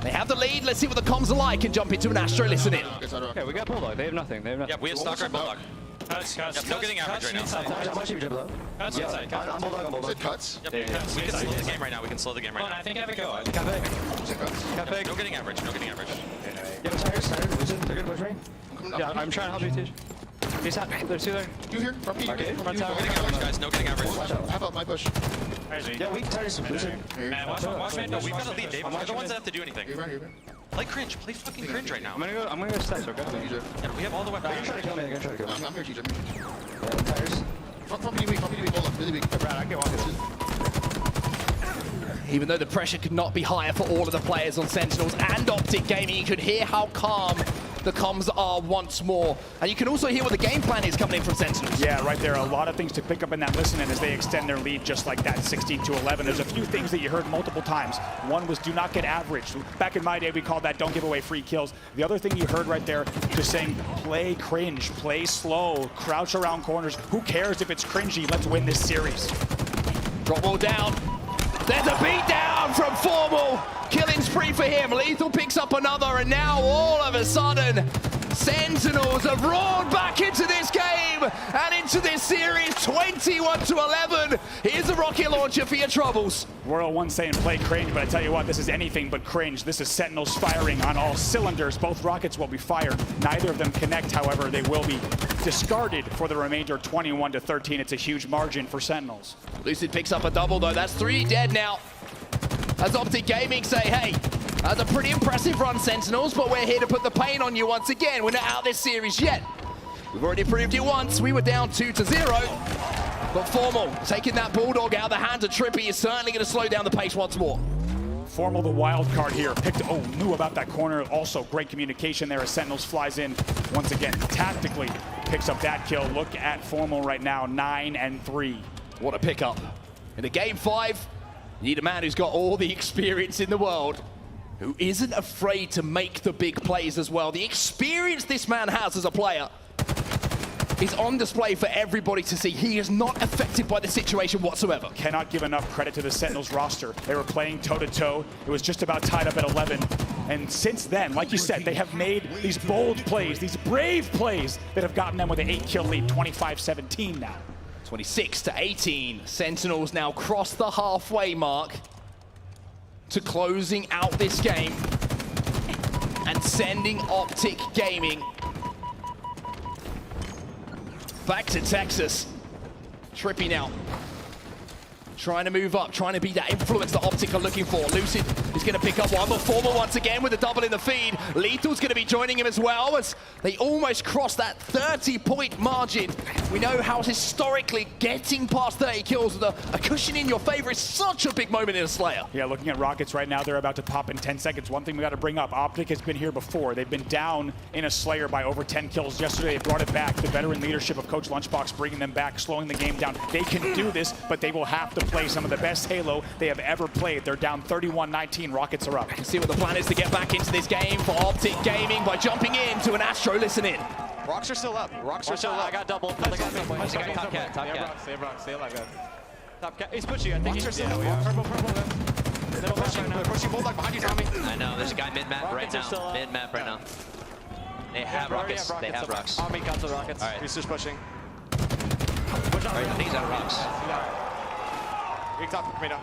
They have the lead. Let's see what the comms are like and jump into an Astro listen in. Okay, we got Bulldog. They have nothing. They have nothing. Yeah, we have Stalker and Bulldog. Cuts. No getting average right now. How much have you jumped Cuts. I'm Bulldog. Cuts. We can slow the game right now. We can slow the game right now. I think I have a go. No getting average. No getting average. Yeah, tires. They're gonna push me. Yeah, I'm trying to help you, Tej. He's hot. There's 2 there. You here? From me. Okay. No getting average, guys. No getting average. How about my push? Yeah, we tires. Man, watch me. No, we've got to lead, Dave. We're the ones that have to do anything. Play cringe. Play fucking cringe right now. I'm gonna go steps, okay? Yeah, we have all the weapons. You're trying to kill me. You're trying to kill me. I'm here, TJ. Tires. From me, hold up. Really weak. Brad, I can walk this. Even though the pressure could not be higher for all of the players on Sentinels and Optic Gaming, you could hear how calm the comms are once more. And you can also hear what the game plan is coming in from Sentinels. Yeah, right there. A lot of things to pick up in that listening as they extend their lead just like that, 16-11. There's a few things that you heard multiple times. One was do not get averaged. Back in my day, we called that don't give away free kills. The other thing you heard right there, just saying play cringe, play slow, crouch around corners. Who cares if it's cringy? Let's win this series. Drop ball down. There's a beat down from Formal. Killing spree for him. Lethal picks up another, and now all of a sudden, Sentinels have roared back into this game and into this series, 21-11. Here's a rocket launcher for your troubles. Royal One saying play cringe, but I tell you what, this is anything but cringe. This is Sentinels firing on all cylinders. Both rockets will be fired. Neither of them connect, however, they will be discarded for the remainder, 21-13. It's a huge margin for Sentinels. Lucid picks up a double, though. That's 3 dead now. As Optic Gaming say, hey, that's a pretty impressive run, Sentinels, but we're here to put the pain on you once again. We're not out of this series yet. We've already proved it once. We were down 2-0. But Formal taking that Bulldog out of the hands of Trippy is certainly going to slow down the pace once more. Formal, the wild card here, knew about that corner. Also, great communication there as Sentinels flies in once again. Tactically picks up that kill. Look at Formal right now, 9-3. What a pickup. In a game 5, you need a man who's got all the experience in the world, who isn't afraid to make the big plays as well. The experience this man has as a player. is on display for everybody to see. He is not affected by the situation whatsoever. Cannot give enough credit to the Sentinels roster. They were playing toe-to-toe. It was just about tied up at 11. And since then, like you said, they have made these bold plays, these brave plays that have gotten them with an 8-kill lead, 25-17 now. 26-18. Sentinels now cross the halfway mark to closing out this game and sending Optic Gaming back to Texas. Trippy now trying to move up, trying to be that influence that Optic are looking for. Lucid is going to pick up one, but Formal once again with a double in the feed. Lethal's going to be joining him as well as they almost cross that 30-point margin. We know how historically getting past 30 kills with a cushion in your favor is such a big moment in a Slayer. Yeah, looking at Rockets right now, they're about to pop in 10 seconds. One thing we got to bring up, Optic has been here before. They've been down in a Slayer by over 10 kills. Yesterday, they brought it back. The veteran leadership of Coach Lunchbox bringing them back, slowing the game down. They can do this, but they will have to play some of the best Halo they have ever played. They're down 31-19. Rockets are up. See what the plan is to get back into this game for Optic Gaming by jumping into an Astro. Listen in. Rocks are still up. Rocks are still up. I got double. There's a guy top cat. Top cat. Save Rock. Stay alive, guys. Top cat. He's pushing. I think he's still up. Purple, They're pushing Bulldog behind you, Tommy. I know. There's a guy mid-map right now. Mid-map right now. They have rockets. They have rocks. Tommy got the rockets. All right. He's just pushing. I think he's out of rocks. Big top Commando.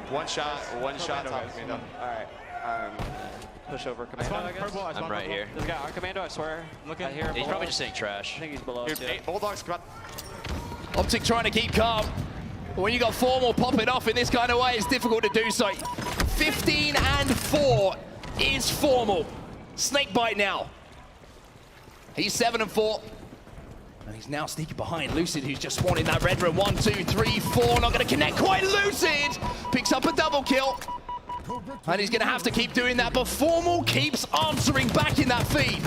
One shot top Commando. Alright. Push over Commando, I guess. I'm right here. There's a guy on Commando, I swear. Looking. He's probably just saying trash. I think he's below us. Bulldogs got. Optic trying to keep calm. But when you got Formal popping off in this kind of way, it's difficult to do so. 15-4 is Formal. Snakebite now. He's 7-4. And he's now sneaking behind Lucid, who's just spawned in that red room. 1, 2, 3, 4. Not going to connect quite. Lucid picks up a double kill. And he's going to have to keep doing that. But Formal keeps answering back in that feed.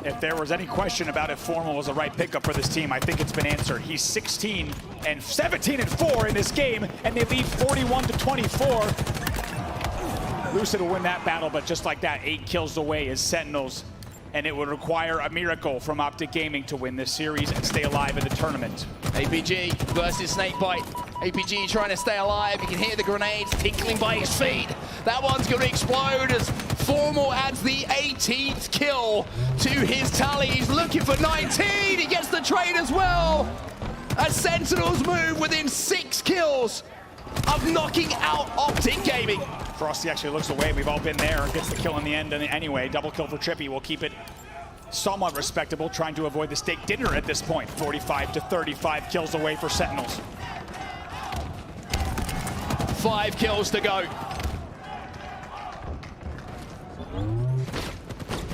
If there was any question about if Formal was the right pickup for this team, I think it's been answered. He's 17-4 in this game, and they lead 41-24. Lucid will win that battle, but just like that, 8 kills away is Sentinels. And it would require a miracle from Optic Gaming to win this series and stay alive in the tournament. APG versus Snakebite. APG trying to stay alive. You can hear the grenades tinkling by his feet. That one's going to explode as Formal adds the 18th kill to his tally. He's looking for 19. He gets the trade as well. As Sentinels move within 6 kills of knocking out Optic Gaming. Frosty actually looks away. We've all been there. Gets the kill in the end anyway. Double kill for Trippy. We'll keep it somewhat respectable, trying to avoid the steak dinner at this point. 45-35 kills away for Sentinels. 5 kills to go.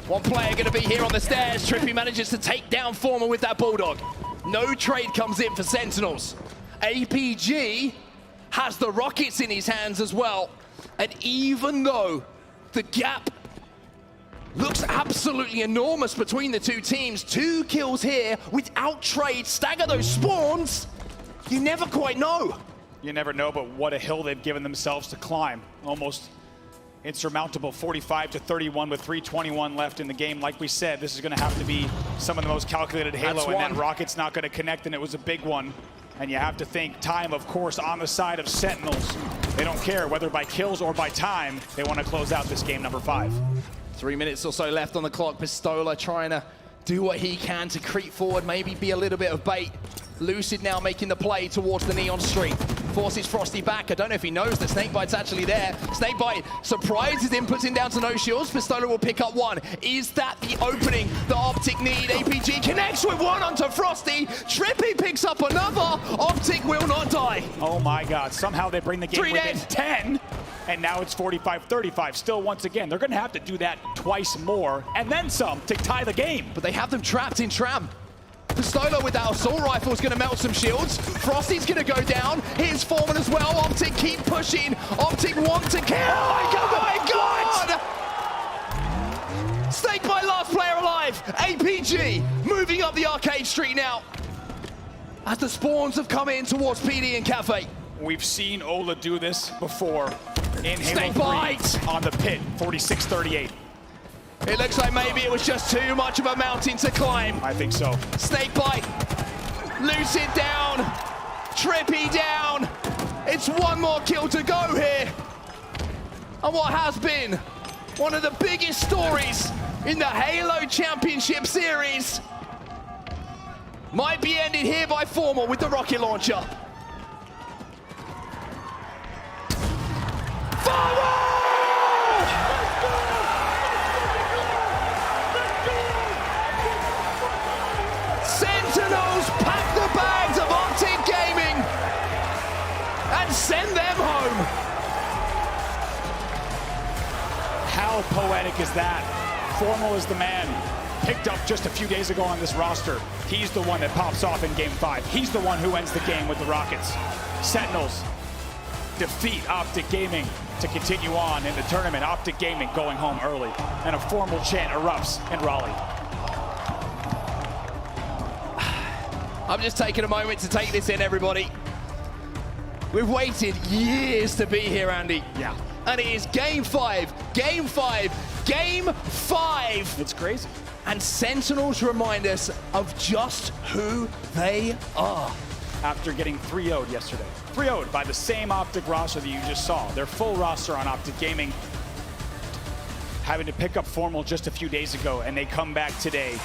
One player going to be here on the stairs. Trippy manages to take down Formal with that Bulldog. No trade comes in for Sentinels. APG has the rockets in his hands as well. And even though the gap looks absolutely enormous between the two teams, 2 kills here without trade, stagger those spawns, you never quite know. You never know, but what a hill they've given themselves to climb. Almost insurmountable, 45-31 with 3:21 left in the game. Like we said, this is going to have to be some of the most calculated Halo, and that Rocket's not going to connect, and it was a big one. And you have to think time, of course, on the side of Sentinels. They don't care whether by kills or by time. They want to close out this game number 5. 3 minutes or so left on the clock. Pistola trying to do what he can to creep forward, maybe be a little bit of bait. Lucid now making the play towards the Neon Street. Forces Frosty back. I don't know if he knows that Snakebite's actually there. Snakebite surprises him, puts him down to no shields. Pistola will pick up one. Is that the opening the Optic need? APG connects with one onto Frosty. Trippy picks up another. Optic will not die. Oh my God, somehow they bring the game within 10. And now it's 45-35. Still, once again, they're going to have to do that twice more and then some to tie the game. But they have them trapped in Tram. Pistola with that assault rifle is going to melt some shields. Frosty's going to go down. Here's Foreman as well. Optic keep pushing. Optic want to kill. Oh my God! Snakebite last player alive. APG moving up the arcade street now as the spawns have come in towards PD and Cafe. We've seen Ola do this before in Halo Snakebite 3 on the pit, 46-38. It looks like maybe it was just too much of a mountain to climb. I think so. Snake bite. Lucid down. Trippy down. It's one more kill to go here. And what has been one of the biggest stories in the Halo Championship Series might be ended here by Formal with the rocket launcher. Sentinels pack the bags of Optic Gaming and send them home. How poetic is that? Formal is the man. Picked up just a few days ago on this roster. He's the one that pops off in Game 5. He's the one who ends the game with the Rockets. Sentinels defeat Optic Gaming to continue on in the tournament. Optic Gaming going home early. And a Formal chant erupts in Raleigh. I'm just taking a moment to take this in, everybody. We've waited years to be here, Andy. Yeah. And it is Game 5, Game 5, Game 5. It's crazy. And Sentinels remind us of just who they are. After getting 3-0'd yesterday. 3-0'd by the same Optic roster that you just saw. Their full roster on Optic Gaming. Having to pick up Formal just a few days ago, and they come back today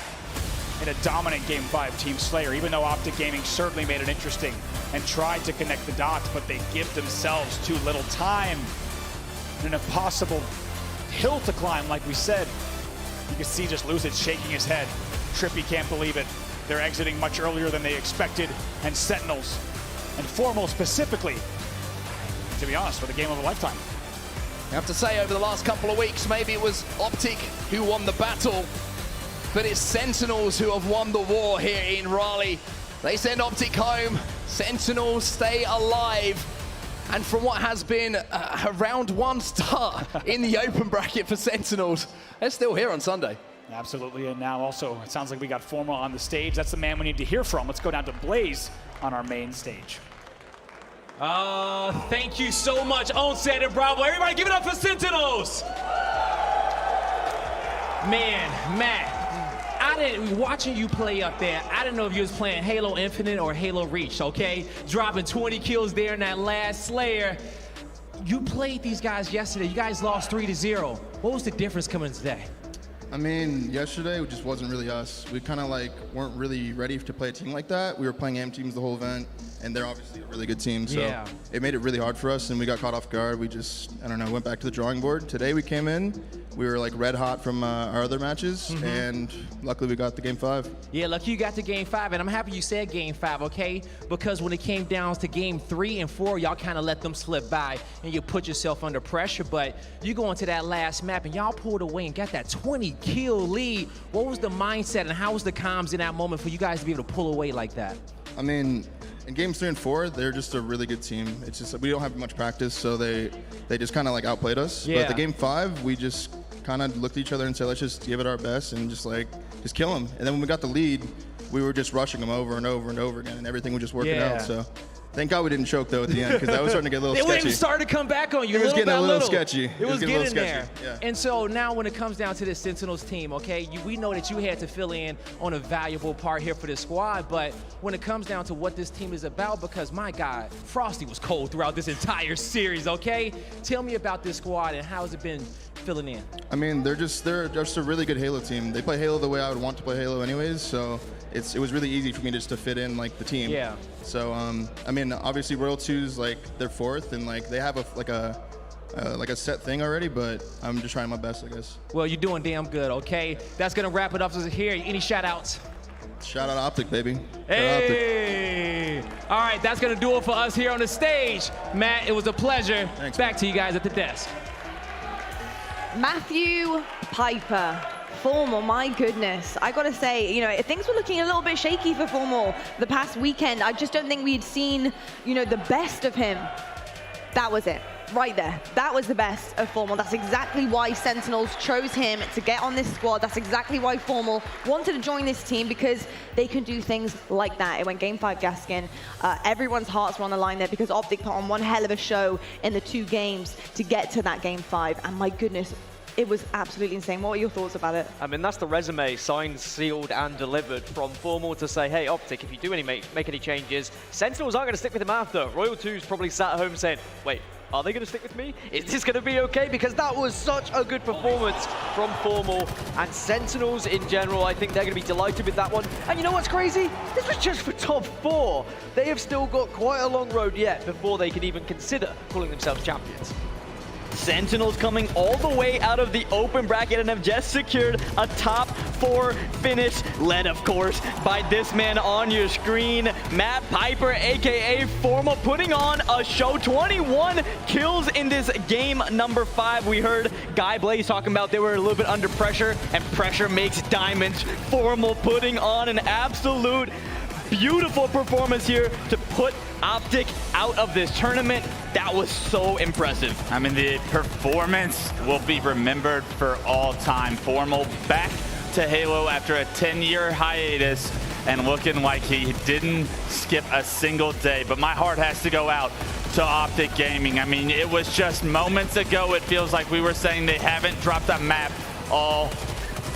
in a dominant Game 5 Team Slayer, even though Optic Gaming certainly made it interesting and tried to connect the dots, but they give themselves too little time. An impossible hill to climb, like we said. You can see just Lucid shaking his head. Trippy can't believe it. They're exiting much earlier than they expected, and Sentinels, and Formal specifically, to be honest, with a game of a lifetime. I have to say, over the last couple of weeks, maybe it was Optic who won the battle, but it's Sentinels who have won the war here in Raleigh. They send Optic home, Sentinels stay alive, and from what has been a round one start in the open bracket for Sentinels, they're still here on Sunday. Absolutely, and now also, it sounds like we got Formal on the stage. That's the man we need to hear from. Let's go down to Blaze on our main stage. Thank you so much, Onset and Bravo. Everybody give it up for Sentinels! Man, Matt, watching you play up there, I didn't know if you was playing Halo Infinite or Halo Reach, okay? Dropping 20 kills there in that last Slayer. You played these guys yesterday. You guys lost 3-0. What was the difference coming today? I mean, yesterday it just wasn't really us. We kind of like weren't really ready to play a team like that. We were playing AM teams the whole event, and they're obviously a really good team. So it made it really hard for us, and we got caught off guard. We just, I don't know, went back to the drawing board. Today we came in, we were like red hot from our other matches, and luckily we got the Game 5. Yeah, lucky you got to Game 5, and I'm happy you said Game 5, okay? Because when it came down to Game 3 and 4, y'all kind of let them slip by, and you put yourself under pressure. But you go into that last map, and y'all pulled away and got that 20-kill lead. What was the mindset, and how was the comms in that moment for you guys to be able to pull away like that? I mean, in Games 3 and 4, they're just a really good team. It's just we don't have much practice, so they just kind of like outplayed us. Yeah. But the Game 5, we just kind of looked at each other and said, let's just give it our best and just kill them. And then when we got the lead, we were just rushing them over and over and over again, and everything was just working out. So thank God we didn't choke though at the end, because that was starting to get a little sketchy. It was starting to come back on you. It was getting a little sketchy. It was getting there. Yeah. And so now when it comes down to the Sentinels team, okay, we know that you had to fill in on a valuable part here for this squad, but when it comes down to what this team is about, because my God, Frosty was cold throughout this entire series, okay? Tell me about this squad and how has it been filling in? I mean, they're just a really good Halo team. They play Halo the way I would want to play Halo anyways, so it was really easy for me just to fit in like the team. Yeah. So I mean, obviously Royal 2's like they're fourth, and like they have a set thing already, but I'm just trying my best, I guess. Well, you're doing damn good, okay? That's gonna wrap it up here. Any shout outs? Shout out Optic, baby. Hey! All right, that's gonna do it for us here on the stage. Matt, it was a pleasure. Thanks, Back to you guys at the desk. Matthew Piper. Formal, my goodness. I gotta say, things were looking a little bit shaky for Formal the past weekend. I just don't think we'd seen, the best of him. That was it, right there. That was the best of Formal. That's exactly why Sentinels chose him to get on this squad. That's exactly why Formal wanted to join this team, because they can do things like that. It went Game 5 Gaskin. Everyone's hearts were on the line there because Optic put on one hell of a show in the 2 games to get to that Game 5. And my goodness, It was absolutely insane. What were your thoughts about it? I mean, that's the resume, signed, sealed, and delivered from Formal to say, hey, Optic, if you do make any changes, Sentinels aren't going to stick with him after. Royal 2's probably sat at home saying, wait, are they going to stick with me? Is this going to be okay? Because that was such a good performance from Formal and Sentinels in general. I think they're going to be delighted with that one. And you know what's crazy? This was just for top 4. They have still got quite a long road yet before they can even consider calling themselves champions. Sentinels coming all the way out of the open bracket and have just secured a top 4 finish, led of course by this man on your screen, Matt Piper, aka Formal, putting on a show. 21 kills in this game number 5. We heard Guy Blaze talking about they were a little bit under pressure, and pressure makes diamonds. Formal putting on an absolute beautiful performance here to put Optic out of this tournament. That was so impressive. I mean, the performance will be remembered for all time. Formal back to Halo after a 10-year hiatus and looking like he didn't skip a single day. But my heart has to go out to Optic Gaming. I mean, it was just moments ago, it feels like we were saying they haven't dropped a map all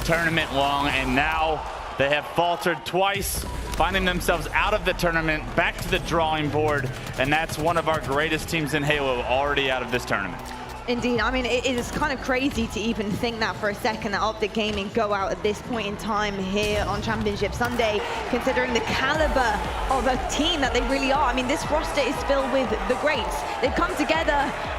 tournament long, and now they have faltered twice, finding themselves out of the tournament, back to the drawing board, and that's one of our greatest teams in Halo already out of this tournament. Indeed. I mean, it is kind of crazy to even think that for a second that Optic Gaming go out at this point in time here on Championship Sunday, considering the caliber of a team that they really are. I mean, this roster is filled with the greats. They've come together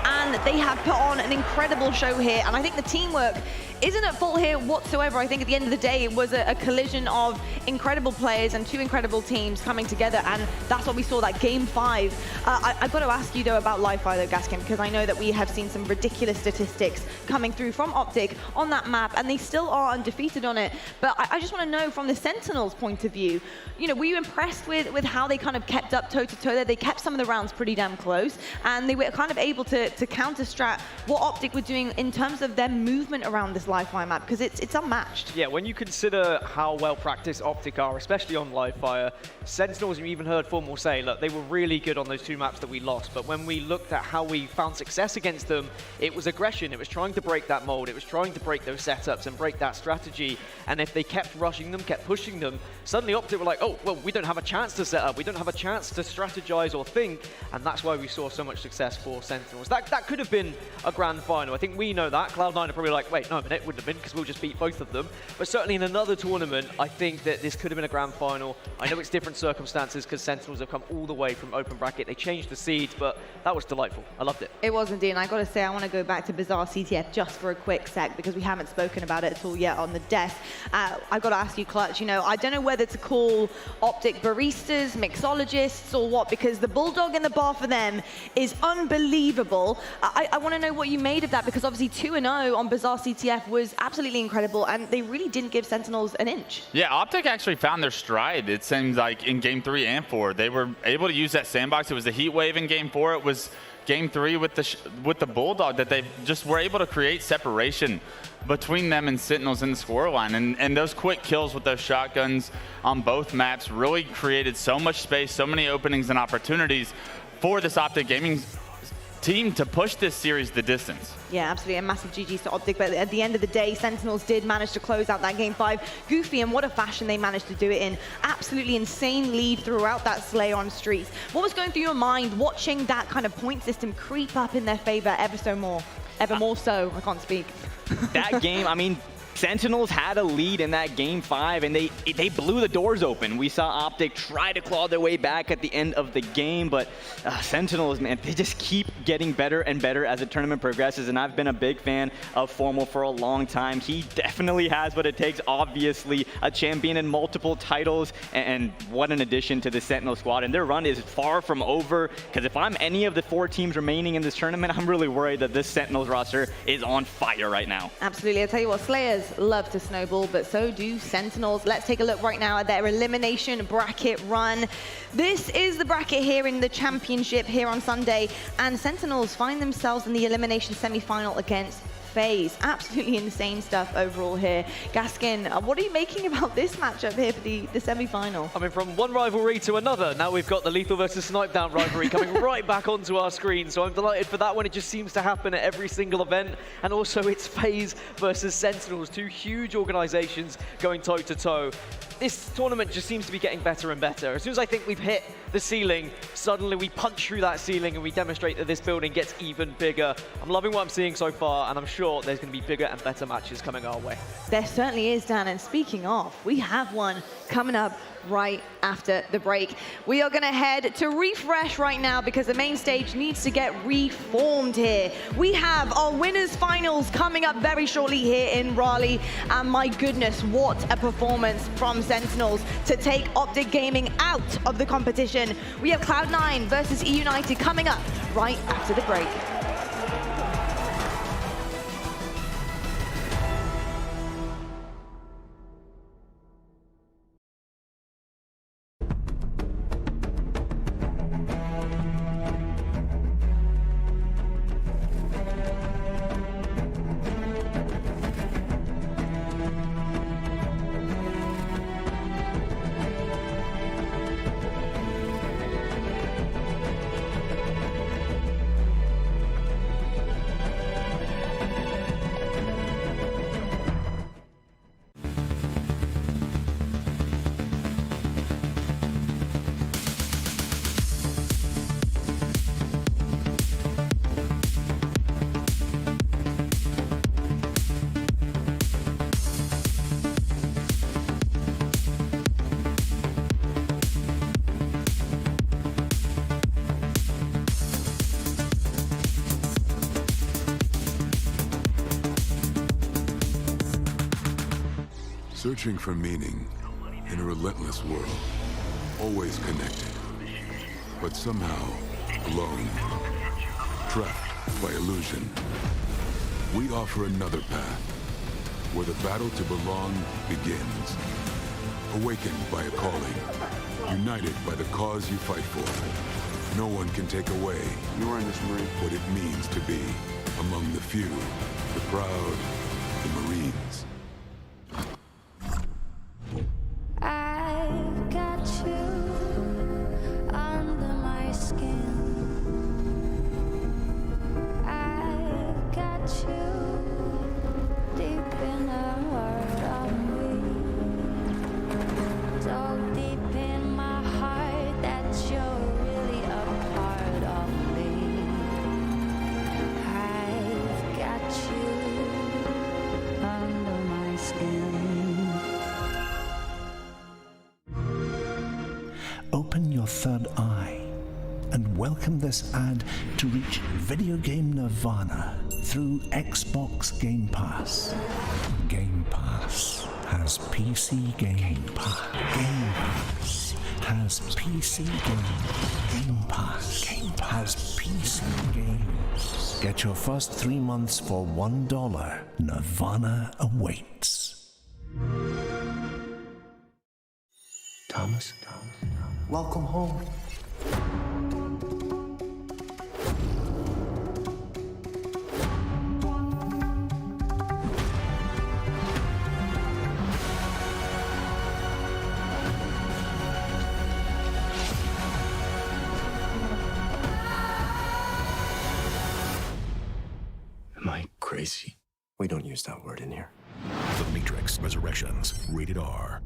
and they have put on an incredible show here, and I think the teamwork isn't at fault here whatsoever. I think at the end of the day, it was a collision of incredible players and 2 incredible teams coming together, and that's what we saw, that game 5. I've got to ask you, though, about Li-Fi, though, Gaskin, because I know that we have seen some ridiculous statistics coming through from Optic on that map, and they still are undefeated on it. But I just want to know, from the Sentinels' point of view, you know, were you impressed with how they kind of kept up toe-to-toe there? They kept some of the rounds pretty damn close, and they were kind of able to counter-strat what Optic were doing in terms of their movement around this Li-Fi map, because it's unmatched. Yeah, when you consider how well practiced Optic are, especially on Live-Fire, Sentinels, you even heard Formal say, look, they were really good on those 2 maps that we lost, but when we looked at how we found success against them, it was aggression. It was trying to break that mold. It was trying to break those setups and break that strategy. And if they kept rushing them, kept pushing them, suddenly Optic were like, oh, well, we don't have a chance to set up. We don't have a chance to strategize or think. And that's why we saw so much success for Sentinels. That could have been a grand final. I think we know that. Cloud9 are probably like, wait, no, a minute, wouldn't have been, because we'll just beat both of them. But certainly in another tournament, I think that this could have been a grand final. I know it's different circumstances because Sentinels have come all the way from open bracket. They changed the seeds, but that was delightful. I loved it. It was indeed, and I got to say, I want to go back to Bizarre CTF just for a quick sec, because we haven't spoken about it at all yet on the desk. I've got to ask you, Clutch, you know, I don't know whether to call Optic baristas, mixologists, or what, because the bulldog in the bar for them is unbelievable. I want to know what you made of that, because obviously 2-0 on Bizarre CTF was absolutely incredible, and they really didn't give Sentinels an inch. Yeah, Optic actually found their stride, it seems like, in Game 3 and 4. They were able to use that sandbox. It was the heat wave in Game 4. It was Game 3 with the Bulldog that they just were able to create separation between them and Sentinels in the scoreline. And those quick kills with those shotguns on both maps really created so much space, so many openings and opportunities for this Optic Gaming team to push this series the distance. Yeah, absolutely, a massive GG's to Optic, but at the end of the day, Sentinels did manage to close out that Game 5. Goofy, and what a fashion they managed to do it in. Absolutely insane lead throughout that Slay on Streets. What was going through your mind watching that kind of point system creep up in their favor ever more so, I can't speak. That game, I mean, Sentinels had a lead in that Game 5, and they blew the doors open. We saw Optic try to claw their way back at the end of the game, but Sentinels, man, they just keep getting better and better as the tournament progresses, and I've been a big fan of Formal for a long time. He definitely has what it takes, obviously, a champion in multiple titles, and what an addition to the Sentinel squad. And their run is far from over, because if I'm any of the 4 teams remaining in this tournament, I'm really worried that this Sentinels roster is on fire right now. Absolutely. I'll tell you what, Slayers love to snowball, but so do Sentinels. Let's take a look right now at their elimination bracket run. This is the bracket here in the championship here on Sunday, and Sentinels find themselves in the elimination semi-final against FaZe. Absolutely insane stuff overall here. Gaskin, what are you making about this matchup here for the semi-final? I mean, from one rivalry to another, now we've got the Lethal versus Snipe Down rivalry coming right back onto our screen. So I'm delighted for that one. It just seems to happen at every single event. And also it's FaZe versus Sentinels, two huge organizations going toe-to-toe. This tournament just seems to be getting better and better. As soon as I think we've hit the ceiling, suddenly we punch through that ceiling and we demonstrate that this building gets even bigger. I'm loving what I'm seeing so far, and I'm sure there's going to be bigger and better matches coming our way. There certainly is, Dan, and speaking of, we have one coming up right after the break. We are going to head to refresh right now because the main stage needs to get reformed here. We have our winners finals coming up very shortly here in Raleigh, and my goodness, what a performance from Sentinels to take Optic Gaming out of the competition. We have Cloud9 versus E United coming up right after the break. Searching for meaning in a relentless world. Always connected, but somehow alone. Trapped by illusion. We offer another path, where the battle to belong begins. Awakened by a calling. United by the cause you fight for. No one can take away, nor in this Marine, what it means to be among the few, the proud, the Marines. I've got you under my skin. I've got you deep in the heart of me. So deep in my heart that you're really a part of me. I've got you under my skin. Open your third eye and welcome this ad to reach video game nirvana through Xbox Game Pass. Game Pass has PC Game Pass. Game Pass has PC Game. Game Pass has PC games. Get your first 3 months for $1. Nirvana awaits. Thomas, welcome home. Am I crazy? We don't use that word in here. The Matrix Resurrections, rated R.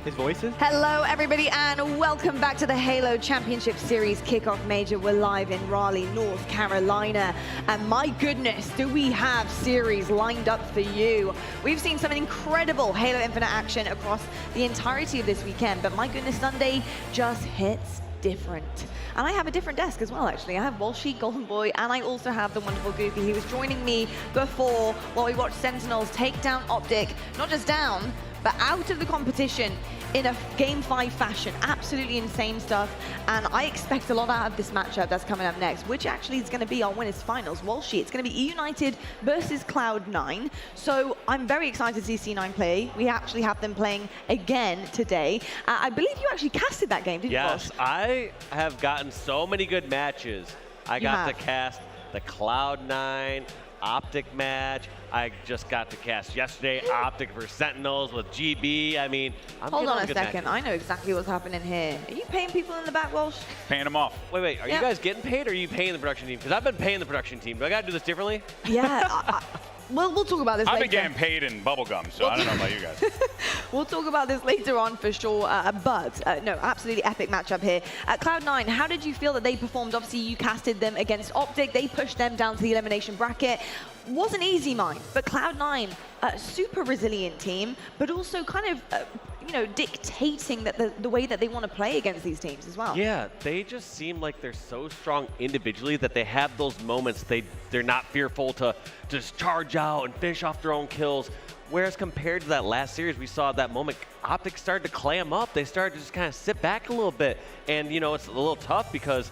His voices? Hello, everybody, and welcome back to the Halo Championship Series Kickoff Major. We're live in Raleigh, North Carolina, and my goodness, do we have series lined up for you. We've seen some incredible Halo Infinite action across the entirety of this weekend, but my goodness, Sunday just hits different. And I have a different desk as well, actually. I have Walshy, Golden Boy, and I also have the wonderful Goofy. He was joining me before while we watched Sentinels take down Optic, not just down, but out of the competition in a Game 5 fashion. Absolutely insane stuff. And I expect a lot out of this matchup that's coming up next, which actually is going to be our winners finals. Walshy, it's going to be United versus Cloud9. So I'm very excited to see C9 play. We actually have them playing again today. I believe you actually casted that game, didn't you, Walsh? Yes, I have gotten so many good matches. I got to cast the Cloud9 Optic match. I just got to cast yesterday Optic for Sentinels with GB. I mean, Hold on a second. I know exactly what's happening here. Are you paying people in the back, Walsh? Paying them off. Wait, are you guys getting paid or are you paying the production team? Because I've been paying the production team. Do I got to do this differently? Yeah. We'll talk about this later. I've been getting paid in bubblegum, so I don't know about you guys. We'll talk about this later on for sure, no, absolutely epic matchup here. Cloud9, how did you feel that they performed? Obviously, you casted them against Optic. They pushed them down to the elimination bracket. Wasn't easy, mine, but Cloud9, super resilient team, but also kind of, dictating that the way that they want to play against these teams as well. Yeah, they just seem like they're so strong individually that they have those moments. They're not fearful to just charge out and finish off their own kills. Whereas compared to that last series, we saw at that moment, Optic started to clam up. They started to just kind of sit back a little bit. And, it's a little tough because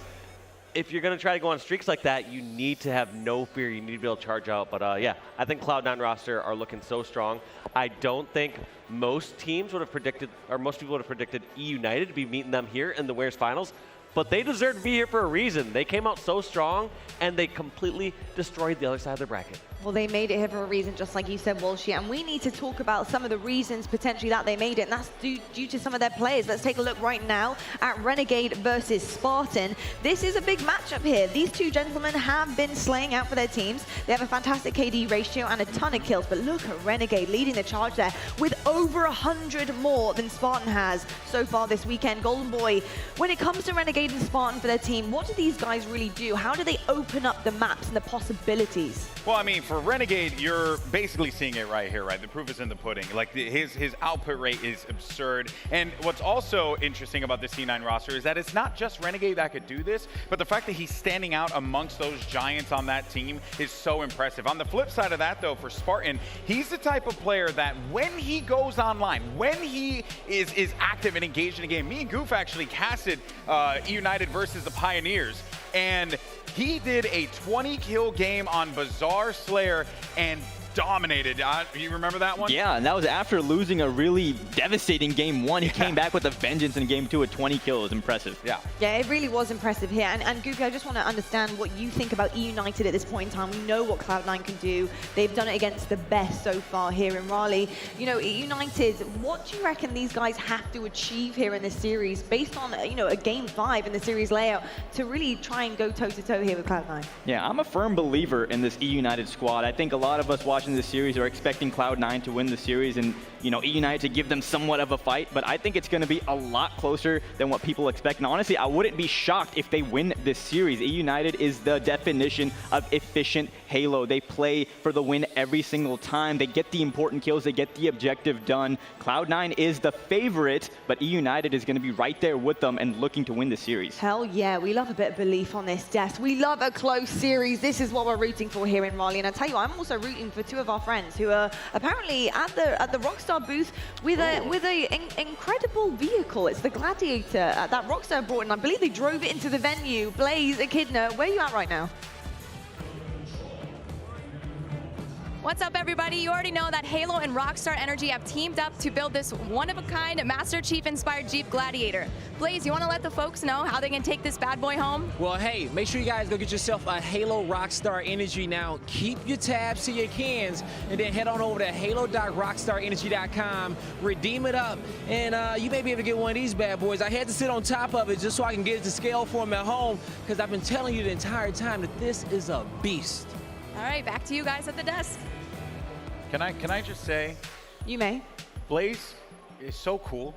if you're going to try to go on streaks like that, you need to have no fear. You need to be able to charge out. But yeah, I think Cloud9 roster are looking so strong. I don't think most teams would have predicted, or most people would have predicted E United to be meeting them here in the Winners Finals. But they deserve to be here for a reason. They came out so strong, and they completely destroyed the other side of the bracket. Well, they made it here for a reason, just like you said, Walshy. And we need to talk about some of the reasons potentially that they made it, and that's due to some of their players. Let's take a look right now at Renegade versus Spartan. This is a big matchup here. These two gentlemen have been slaying out for their teams. They have a fantastic KD ratio and a ton of kills, but look at Renegade leading the charge there with over 100 more than Spartan has so far this weekend. Golden Boy, when it comes to Renegade and Spartan for their team, what do these guys really do? How do they open up the maps and the possibilities? Well, I mean, for Renegade, you're basically seeing it right here, right? The proof is in the pudding. Like, his output rate is absurd. And what's also interesting about the C9 roster is that it's not just Renegade that could do this, but the fact that he's standing out amongst those giants on that team is so impressive. On the flip side of that, though, for Spartan, he's the type of player that when he goes online, when he is active and engaged in a game, me and Goof actually casted United versus the Pioneers, and he did a 20-kill game on Bazaar Slayer and dominated. You remember that one? Yeah, and that was after losing a really devastating game 1. He came back with a vengeance in game 2 with 20 kills. Impressive. Yeah. Yeah, it really was impressive here. And Goofy, I just want to understand what you think about E United at this point in time. We know what Cloud9 can do. They've done it against the best so far here in Raleigh. E United, what do you reckon these guys have to achieve here in this series based on, a game 5 in the series layout to really try and go toe-to-toe here with Cloud9? Yeah, I'm a firm believer in this E United squad. I think a lot of us watching this series are expecting Cloud9 to win the series and, E United to give them somewhat of a fight, but I think it's going to be a lot closer than what people expect. And honestly, I wouldn't be shocked if they win this series. E United is the definition of efficient Halo. They play for the win every single time. They get the important kills. They get the objective done. Cloud9 is the favorite, but E United is going to be right there with them and looking to win the series. Hell yeah, we love a bit of belief on this desk. We love a close series. This is what we're rooting for here in Raleigh. And I tell you, I'm also rooting for two of our friends who are apparently at the Rockstar booth with a incredible vehicle. It's the Gladiator that Rockstar brought in. I believe they drove it into the venue. Blaze, Echidna, where are you at right now? What's up, everybody? You already know that Halo and Rockstar Energy have teamed up to build this one-of-a-kind Master Chief-inspired Jeep Gladiator. Blaze, you want to let the folks know how they can take this bad boy home? Well, hey, make sure you guys go get yourself a Halo Rockstar Energy now. Keep your tabs to your cans, and then head on over to halo.rockstarenergy.com, redeem it up, and you may be able to get one of these bad boys. I had to sit on top of it just so I can get it to scale for them at home, because I've been telling you the entire time that this is a beast. All right, back to you guys at the desk. Can I just say? You may. Blaze is so cool.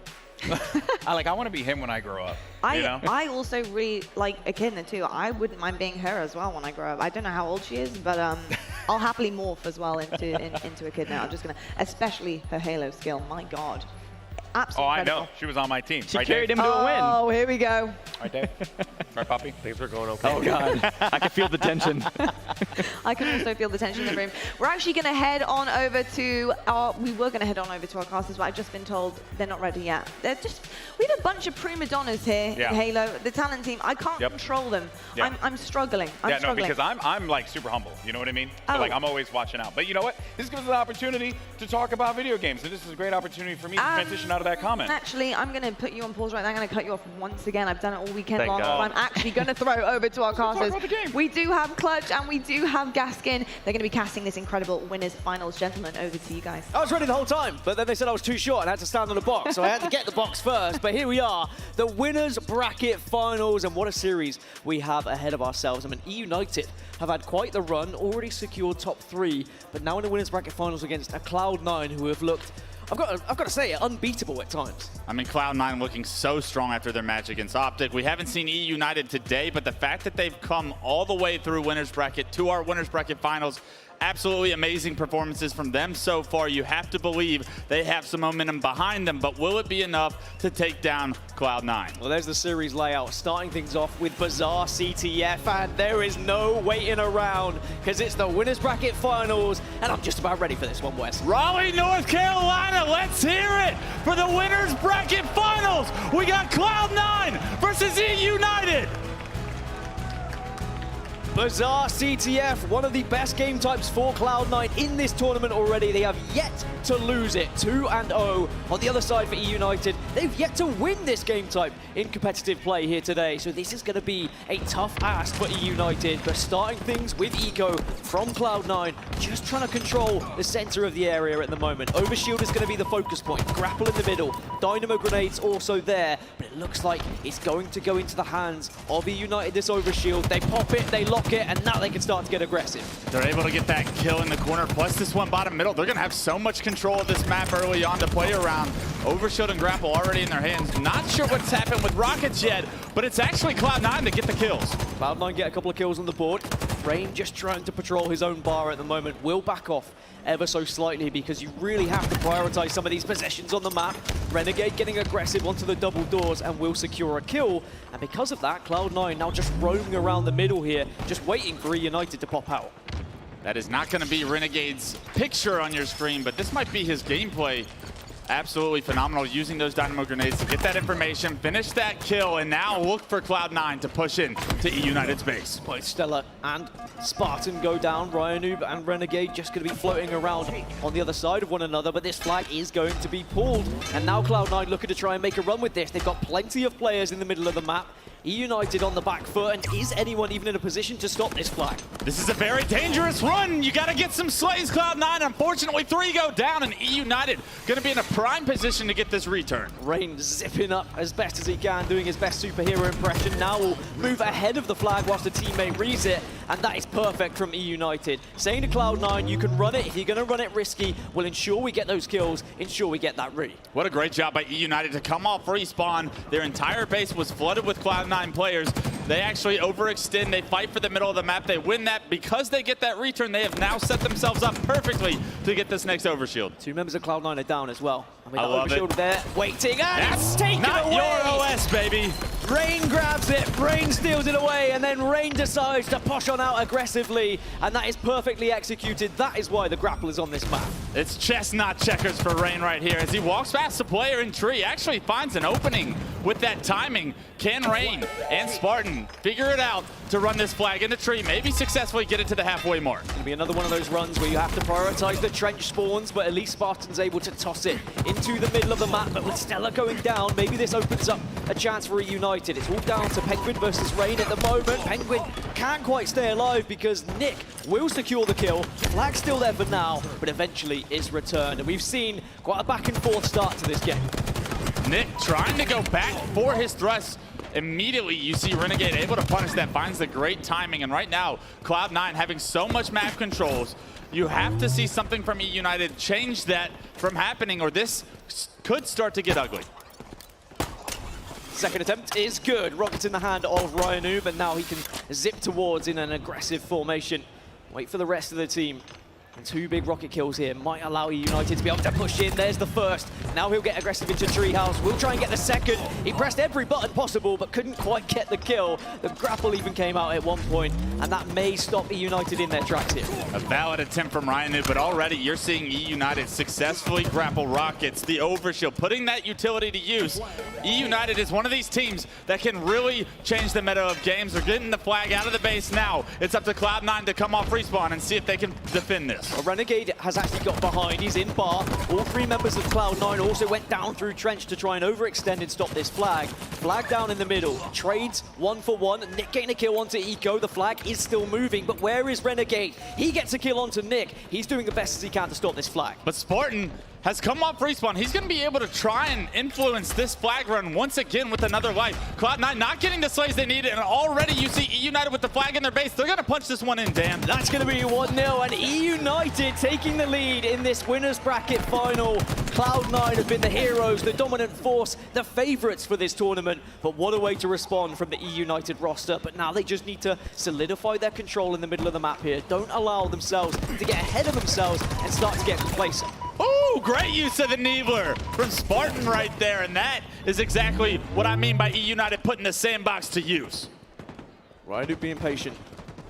I want to be him when I grow up. You know? I also really like Echidna too. I wouldn't mind being her as well when I grow up. I don't know how old she is, but I'll happily morph as well into Echidna. I'm just gonna, especially her Halo skill. My God. Absolutely. Oh, I incredible. know. She was on my team. She right, carried Dave? him to a win. Oh, here we go. Right, Dave? Right, Poppy? Things were going okay. Oh, God. I can feel the tension. I can also feel the tension in the room. We're actually going to head on over to we were going to head on over to our casters, but I've just been told they're not ready yet. We have a bunch of prima donnas here in Halo, the talent team. I can't control them. Yeah. I'm struggling. I'm struggling. No, because I'm like super humble. You know what I mean? So, like, I'm always watching out. But you know what? This gives us an opportunity to talk about video games. And this is a great opportunity for me to transition out of that comment. Actually, I'm going to put you on pause right now. I'm going to cut you off once again. I've done it all weekend long. God. So I'm actually going to throw over to our casters. We do have Clutch and we do have Gaskin. They're going to be casting this incredible winners finals. Gentlemen, over to you guys. I was ready the whole time, but then they said I was too short and I had to stand on the box, so I had to get the box first. But here we are, the winners bracket finals, and what a series we have ahead of ourselves. I mean, E-United have had quite the run, already secured top 3, but now in the winners bracket finals against a Cloud9 who have looked, I've got to say, unbeatable at times. I mean, Cloud9 looking so strong after their match against Optic. We haven't seen E-United today, but the fact that they've come all the way through winners bracket to our winners bracket finals, absolutely amazing performances from them so far. You have to believe they have some momentum behind them, but will it be enough to take down Cloud9? Well, there's the series layout, starting things off with Bizarre CTF, and there is no waiting around, because it's the winners bracket finals, and I'm just about ready for this one, Wes. Raleigh, North Carolina, let's hear it for the winners bracket finals. We got Cloud9 versus E-United. Bizarre CTF, one of the best game types for Cloud9 in this tournament already. They have yet to lose it, 2-0. On the other side for E-United, they've yet to win this game type in competitive play here today. So this is going to be a tough ask for E-United. But starting things with Eco from Cloud9, just trying to control the center of the area at the moment. Overshield is going to be the focus point. Grapple in the middle. Dynamo grenades also there. But it looks like it's going to go into the hands of E-United, this Overshield. They pop it, they lock it, and now they can start to get aggressive. They're able to get that kill in the corner, plus this one bottom middle. They're going to have so much control of this map early on to play around. Overshield and Grapple already in their hands. Not sure what's happened with Rockets yet, but it's actually Cloud9 that get the kills. Cloud9 get a couple of kills on the board. Rain just trying to patrol his own bar at the moment. Will back off ever so slightly because you really have to prioritize some of these possessions on the map. Renegade getting aggressive onto the double doors and will secure a kill. And because of that, Cloud9 now just roaming around the middle here, just waiting for E-United to pop out. That is not going to be Renegade's picture on your screen, but this might be his gameplay. Absolutely phenomenal, using those Dynamo grenades to get that information, finish that kill, and now look for Cloud9 to push in to E-United's base. Both Stella and Spartan go down. Ryanoob and Renegade just going to be floating around on the other side of one another, but this flag is going to be pulled. And now Cloud9 looking to try and make a run with this. They've got plenty of players in the middle of the map. E-United on the back foot, and is anyone even in a position to stop this flag? This is a very dangerous run. You got to get some slays, Cloud9. Unfortunately, 3 go down, and E-United going to be in a prime position to get this return. Rain zipping up as best as he can, doing his best superhero impression. Now will move ahead of the flag whilst the teammate reads it, and that is perfect from E-United. Saying to Cloud9, you can run it. If you're going to run it risky, we'll ensure we get those kills, ensure we get that re. What a great job by E-United to come off respawn. Their entire base was flooded with Cloud9 players. They actually overextend. They fight for the middle of the map. They win that. Because they get that return, they have now set themselves up perfectly to get this next Overshield. 2 members of Cloud9 are down as well. I mean, I love Overshield it. there, waiting, and it's taken not away. your OS, baby. Rain grabs it, Rain steals it away, and then Rain decides to push on out aggressively, and that is perfectly executed. That is why the grapple is on this map. It's chess, not checkers for Rain right here. As he walks past the player in tree, actually finds an opening with that timing. Can Rain and Spartan figure it out to run this flag in the tree, maybe successfully get it to the halfway mark? It's going to be another one of those runs where you have to prioritize the trench spawns, but at least Spartan's able to toss it into the middle of the map. But with Stella going down, maybe this opens up a chance for E-United. It's all down to Penguin versus Rain at the moment. Penguin can't quite stay alive because Nick will secure the kill. Flag's still there for now, but eventually is returned. And we've seen quite a back and forth start to this game. Nick trying to go back for his thrust. Immediately, you see Renegade able to punish that, finds the great timing. And right now, Cloud9 having so much map controls, you have to see something from E-United change that from happening, or this could start to get ugly. Second attempt is good. Rockets in the hand of Ryanu, but now he can zip towards in an aggressive formation. Wait for the rest of the team. And 2 big rocket kills here might allow United to be able to push in. There's the first. Now he'll get aggressive into Treehouse. We'll try and get the second. He pressed every button possible, but couldn't quite get the kill. The grapple even came out at one point, and that may stop United in their tracks here. A valid attempt from Ryanu, but already you're seeing United successfully grapple rockets. The overshield, putting that utility to use. United is one of these teams that can really change the meta of games. They're getting the flag out of the base now. It's up to Cloud9 to come off respawn and see if they can defend this. A Renegade has actually got behind. He's in bar. All 3 members of Cloud9 also went down through Trench to try and overextend and stop this flag. Flag down in the middle. Trades 1 for 1. Nick getting a kill onto Eco. The flag is still moving, but where is Renegade? He gets a kill onto Nick. He's doing the best as he can to stop this flag. But Spartan has come off respawn. He's going to be able to try and influence this flag run once again with another life. Cloud9 not getting the slays they need, and already you see E-United with the flag in their base. They're going to punch this one in, Dan. That's going to be 1-0, and E-United taking the lead in this winners bracket final. Cloud9 have been the heroes, the dominant force, the favorites for this tournament. But what a way to respond from the E-United roster. But now they just need to solidify their control in the middle of the map here. Don't allow themselves to get ahead of themselves and start to get complacent. Ooh, great use of the Needler from Spartan right there, and that is exactly what I mean by E-United putting the sandbox to use. Ryanu being patient.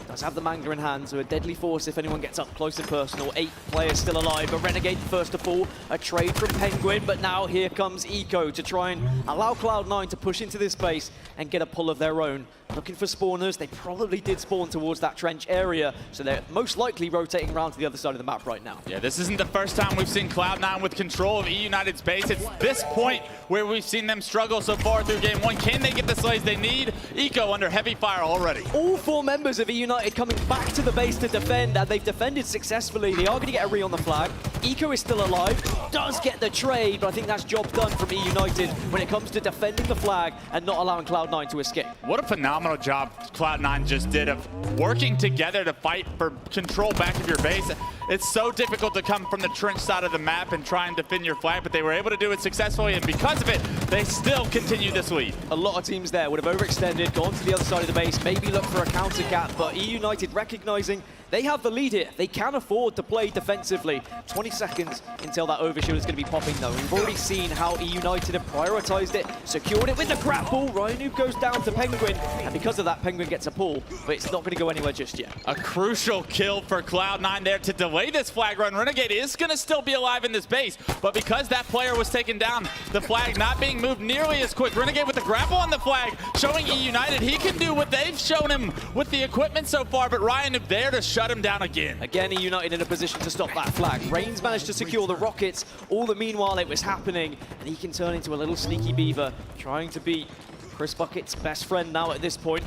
Does have the manga in hand, so a deadly force if anyone gets up close and personal. 8 players still alive, but Renegade the first to fall. A trade from Penguin, but now here comes Eco to try and allow Cloud9 to push into this base and get a pull of their own. Looking for spawners. They probably did spawn towards that trench area, so they're most likely rotating around to the other side of the map right now. Yeah, this isn't the first time we've seen Cloud9 with control of E-United's base. It's this point where we've seen them struggle so far through game 1. Can they get the slays they need? Eco under heavy fire already. All 4 members of E-United coming back to the base to defend, and they've defended successfully. They are going to get a re on the flag. Eco is still alive, does get the trade, but I think that's job done from E-United when it comes to defending the flag and not allowing Cloud9 to escape. What a phenomenal job Cloud9 just did of working together to fight for control back of your base. It's so difficult to come from the trench side of the map and try and defend your flag, but they were able to do it successfully, and because of it, they still continue this lead. A lot of teams there would have overextended, gone to the other side of the base, maybe look for a counter cap, but E-United recognizing they have the lead here. They can afford to play defensively. 20 seconds until that overshield is going to be popping, though. We've already seen how E-United have prioritized it, secured it with the grapple. Ryanu goes down to Penguin, and because of that, Penguin gets a pull, but it's not going to go anywhere just yet. A crucial kill for Cloud9 there to delay this flag run. Renegade is going to still be alive in this base, but because that player was taken down, the flag not being moved nearly as quick. Renegade with the grapple on the flag, showing E-United he can do what they've shown him with the equipment so far, but Ryan there to shut him down again. Again, E-United in a position to stop that flag. Reigns managed to secure the rockets. All the meanwhile it was happening, and he can turn into a little sneaky beaver, trying to be Chris Bucket's best friend now at this point.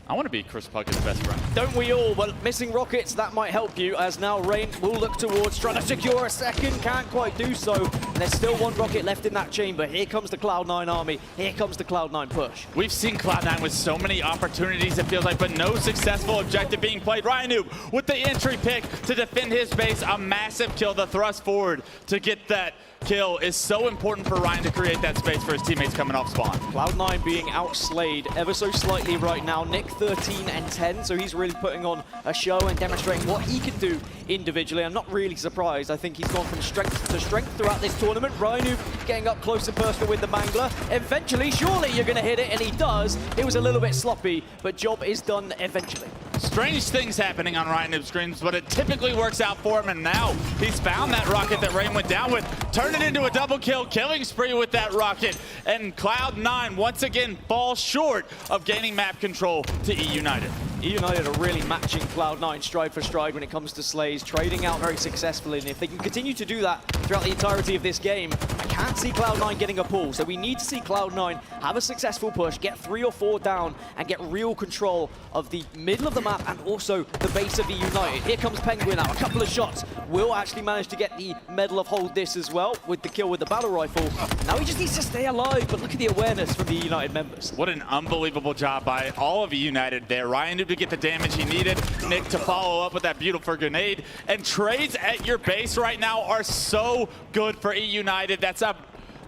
I want to be Chris Bucket's best friend. Don't we all? But missing rockets, that might help you, as now Rain will look towards trying to secure a second. Can't quite do so. And there's still 1 rocket left in that chamber. Here comes the Cloud9 army. Here comes the Cloud9 push. We've seen Cloud9 with so many opportunities, it feels like, but no successful objective being played. Ryanu with the entry pick to defend his base. A massive kill, the thrust forward to get that kill is so important for Ryan to create that space for his teammates coming off spawn. Cloud9 being outslayed ever so slightly right now. Nick 13 and 10, so he's really putting on a show and demonstrating what he can do individually. I'm not really surprised. I think he's gone from strength to strength throughout this tournament. Ryanu getting up close and personal with the Mangler. Eventually, surely you're going to hit it, and he does. It was a little bit sloppy, but job is done eventually. Strange things happening on Ryan Noob's screens, but it typically works out for him, and now he's found that rocket that Rain went down with, turned it into a double kill, killing spree with that rocket, and Cloud9 once again falls short of gaining map control to E-United. E-United are really matching Cloud9 stride for stride when it comes to slays, trading out very successfully, and if they can continue to do that throughout the entirety of this game, I can't see Cloud9 getting a pull, so we need to see Cloud9 have a successful push, get 3 or 4 down, and get real control of the middle of the map and also the base of E-United. Here comes Penguin now, a couple of shots, will actually manage to get the Medal of Hold This as well with the kill with the battle rifle. Now he just needs to stay alive, but look at the awareness from the E-United members. What an unbelievable job by all of E-United there. Ryan to get the damage he needed, Nick to follow up with that beautiful grenade, and trades at your base right now are so good for E-United. That's a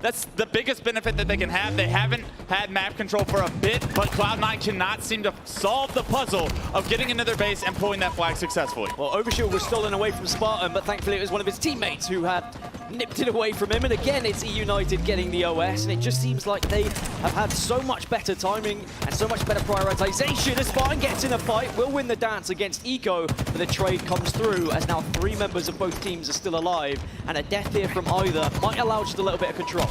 That's the biggest benefit that they can have. They haven't had map control for a bit, but Cloud9 cannot seem to solve the puzzle of getting into their base and pulling that flag successfully. Well, Overshield was stolen away from Spartan, but thankfully it was one of his teammates who had nipped it away from him. And again, it's E-United getting the OS, and it just seems like they have had so much better timing and so much better prioritization. As Spartan gets in a fight, will win the dance against Eco, but the trade comes through as now 3 members of both teams are still alive, and a death here from either might allow just a little bit of control.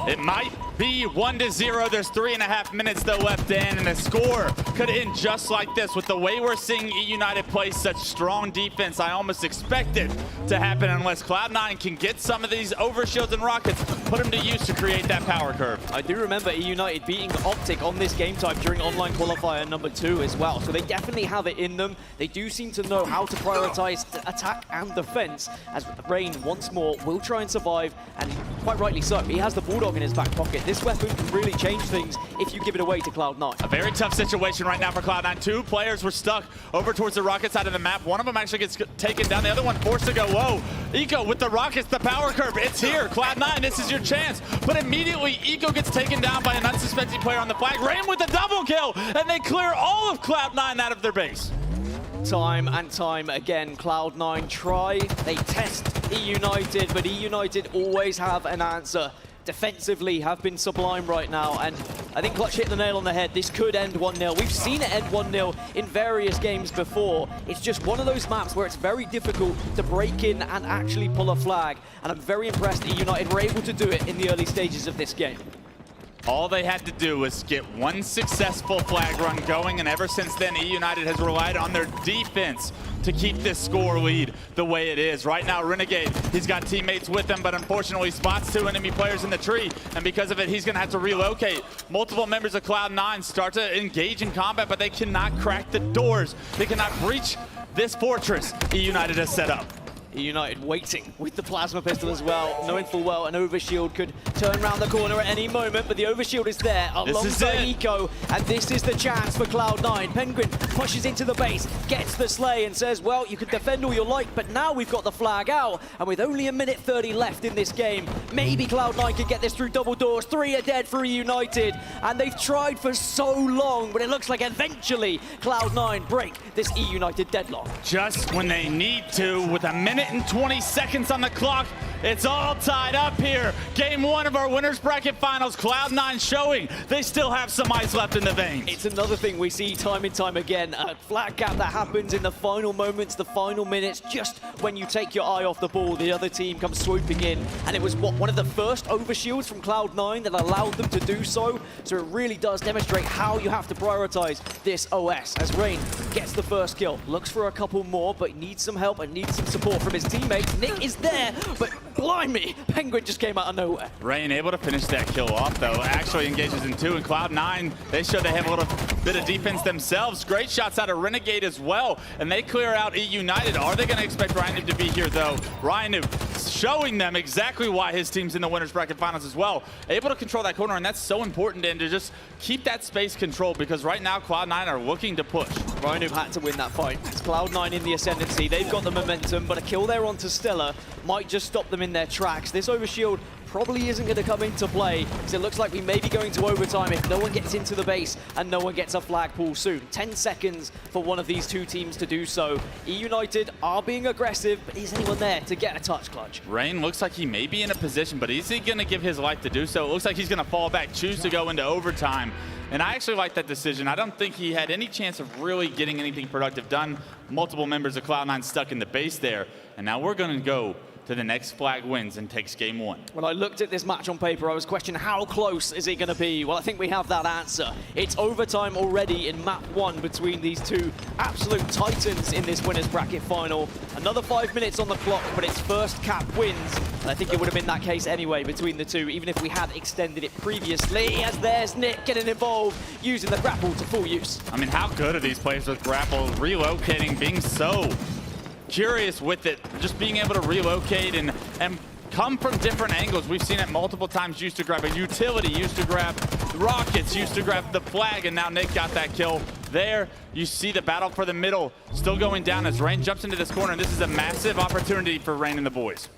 It might be 1-0. There's 3.5 minutes though left, Dan, and the score could end just like this. With the way we're seeing E-United play such strong defense, I almost expect it to happen unless Cloud9 can get some of these overshields and rockets, put them to use to create that power curve. I do remember E-United beating Optic on this game type during online qualifier number 2 as well, so they definitely have it in them. They do seem to know how to prioritize attack and defense, as Rain once more will try and survive, and quite rightly so. He has the Bulldog in his back pocket. This weapon can really change things if you give it away to Cloud9. A very tough situation right now for Cloud9. 2 players were stuck over towards the rocket side of the map. One of them actually gets taken down. The other one forced to go low. Eco with the rockets, the power curve. It's here. Cloud9, this is your chance. But immediately, Eco gets taken down by an unsuspecting player on the flag. Rain with a double kill, and they clear all of Cloud9 out of their base. Time and time again, Cloud9 try, they test E-United, but E-United always have an answer. Defensively have been sublime right now, and I think Clutch hit the nail on the head. This could end 1-0. We've seen it end 1-0 in various games before. It's just one of those maps where it's very difficult to break in and actually pull a flag, and I'm very impressed that E-United were able to do it in the early stages of this game. All they had to do was get one successful flag run going, and ever since then, E-United has relied on their defense to keep this score lead the way it is. Right now, Renegade, he's got teammates with him, but unfortunately spots 2 enemy players in the tree, and because of it, he's gonna have to relocate. Multiple members of Cloud9 start to engage in combat, but they cannot crack the doors. They cannot breach this fortress E-United has set up. E-United waiting with the plasma pistol as well, knowing full well an overshield could turn around the corner at any moment, but the overshield is there alongside Eco, and this is the chance for Cloud9. Penguin pushes into the base, gets the slay, and says, well, you can defend all you like, but now we've got the flag out, and with only 1:30 left in this game, maybe Cloud9 can get this through double doors. 3 are dead for E-United, and they've tried for so long, but it looks like eventually Cloud9 break this E-United deadlock. Just when they need to, with 1 minute and 20 seconds on the clock, it's all tied up here. Game 1 of our winners bracket finals. Cloud9 showing they still have some ice left in the veins. It's another thing we see time and time again. A flat gap that happens in the final moments, the final minutes, just when you take your eye off the ball, the other team comes swooping in. And it was one of the first overshields from Cloud9 that allowed them to do so. So it really does demonstrate how you have to prioritize this OS. As Rain gets the first kill, looks for a couple more, but needs some help and needs some support from his teammates. Nick is there, but blimey, Penguin just came out of nowhere. Rain able to finish that kill off, though. Actually engages in 2, and Cloud9, they show they have a little bit of defense themselves. Great shots out of Renegade as well, and they clear out E-United. Are they going to expect Ryan to be here, though? Ryan showing them exactly why his team's in the winners bracket finals as well. Able to control that corner, and that's so important, and to just keep that space controlled, because right now Cloud9 are looking to push. Ryan had to win that fight. It's Cloud9 in the ascendancy. They've got the momentum, but a kill there onto Stella might just stop them in their tracks. This overshield probably isn't going to come into play, because it looks like we may be going to overtime if no one gets into the base and no one gets a flag pull soon. 10 seconds for one of these 2 teams to do so. E-United are being aggressive, but is anyone there to get a touch, Clutch? Rain looks like he may be in a position, but is he going to give his life to do so? It looks like he's going to fall back, choose to go into overtime. And I actually like that decision. I don't think he had any chance of really getting anything productive done. Multiple members of Cloud9 stuck in the base there. And now we're going to go to the next flag wins and takes game 1. When I looked at this match on paper, I was questioning how close is it going to be? Well, I think we have that answer. It's overtime already in map 1 between these 2 absolute titans in this winners bracket final. Another 5 minutes on the clock, but it's first cap wins. And I think it would have been that case anyway between the 2, even if we had extended it previously, as there's Nick getting involved, using the grapple to full use. I mean, how good are these players with grapple, relocating, being so curious with it, just being able to relocate and come from different angles. We've seen it multiple times, used to grab a utility, used to grab rockets, used to grab the flag, and now Nick got that kill. There, you see the battle for the middle still going down as Rain jumps into this corner, and this is a massive opportunity for Rain and the boys.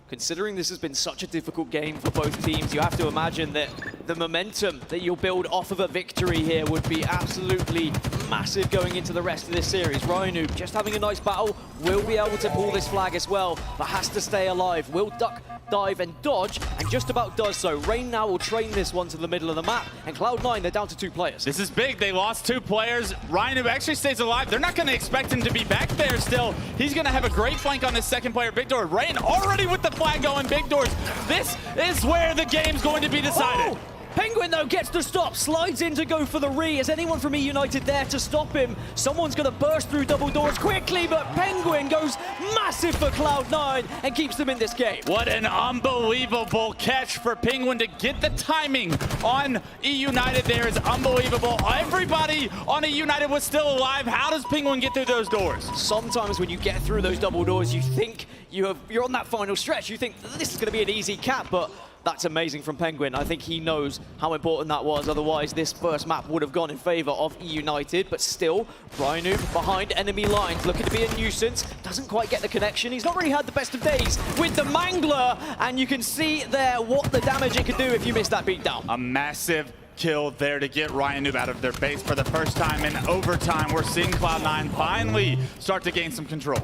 Considering this has been such a difficult game for both teams, you have to imagine that the momentum that you'll build off of a victory here would be absolutely massive going into the rest of this series. Rhino just having a nice battle, will be able to pull this flag as well, but has to stay alive. Will duck, dive and dodge, and just about does so. Rain now will train this one to the middle of the map, and Cloud9, they're down to 2 players. This is big. They lost 2 players. Rhino actually stays alive. They're not going to expect him to be back there still. He's going to have a great flank on this second player, Big Door. Rain already with the flag going, Big Doors. This is where the game's going to be decided. Oh! Penguin, though, gets the stop, slides in to go for the re. Is anyone from E United there to stop him? Someone's going to burst through double doors quickly, but Penguin goes massive for Cloud9 and keeps them in this game. What an unbelievable catch for Penguin to get the timing on E United there is unbelievable. Everybody on E United was still alive. How does Penguin get through those doors? Sometimes when you get through those double doors, you think you're on that final stretch. You think this is going to be an easy cap, but that's amazing from Penguin. I think he knows how important that was. Otherwise, this first map would have gone in favor of E United. But still, Rhino behind enemy lines, looking to be a nuisance. Doesn't quite get the connection. He's not really had the best of days with the Mangler. And you can see there what the damage it could do if you miss that beatdown. A massive kill there to get Ryan Noob out of their base for the first time in overtime. We're seeing Cloud9 finally start to gain some control.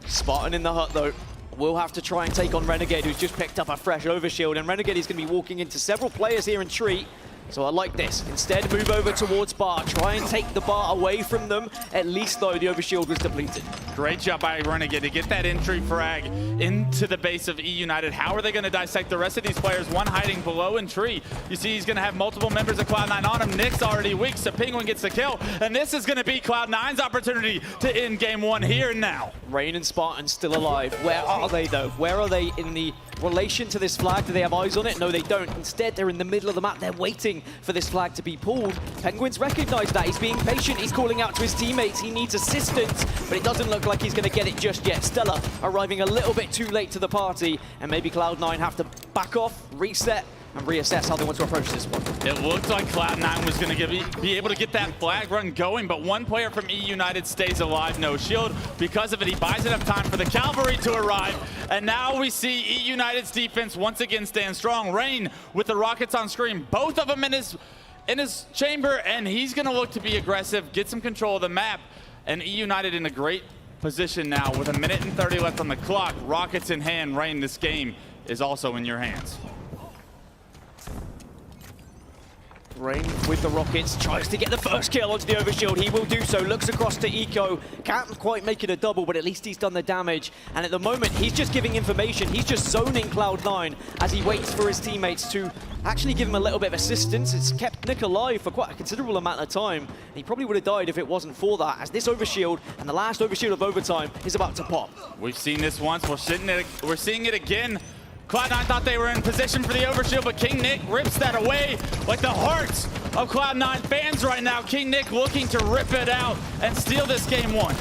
Spartan in the hut, though. Will have to try and take on Renegade, who's just picked up a fresh overshield, and Renegade is going to be walking into several players here in Tree. So I like this. Instead, move over towards Bar. Try and take the Bar away from them. At least, though, the overshield was depleted. Great job by Renegade to get that entry frag into the base of E United. How are they going to dissect the rest of these players? One hiding below in Tree. You see he's going to have multiple members of Cloud9 on him. Nick's already weak, so Penguin gets the kill. And this is going to be Cloud9's opportunity to end game 1 here and now. Rain and Spartan still alive. Where are they, though? Where are they in the relation to this flag? Do they have eyes on it? No, they don't. Instead, they're in the middle of the map. They're waiting for this flag to be pulled. Penguin's recognized that. He's being patient. He's calling out to his teammates. He needs assistance, but it doesn't look like he's going to get it just yet. Stella arriving a little bit too late to the party, and maybe Cloud9 have to back off, reset, and reassess how they want to approach this one. It looked like Cloud9 was going to be able to get that flag run going, but one player from E United stays alive, no shield. Because of it, he buys enough time for the cavalry to arrive, and now we see E United's defense once again stand strong. Rain with the rockets on screen, both of them in his chamber, and he's going to look to be aggressive, get some control of the map, and E United in a great position now with 1 minute and 30 left on the clock. Rockets in hand. Rain, this game is also in your hands. Rain with the rockets, tries to get the first kill onto the overshield. He will do so, looks across to Eco. Can't quite make it a double, but at least he's done the damage. And at the moment, he's just giving information. He's just zoning Cloud9 as he waits for his teammates to actually give him a little bit of assistance. It's kept Nick alive for quite a considerable amount of time. He probably would have died if it wasn't for that, as this overshield and the last overshield of overtime is about to pop. We've seen this once. We're seeing it again. Cloud9 thought they were in position for the overshield, but King Nick rips that away like the hearts of Cloud9 fans right now. King Nick looking to rip it out and steal this game 1.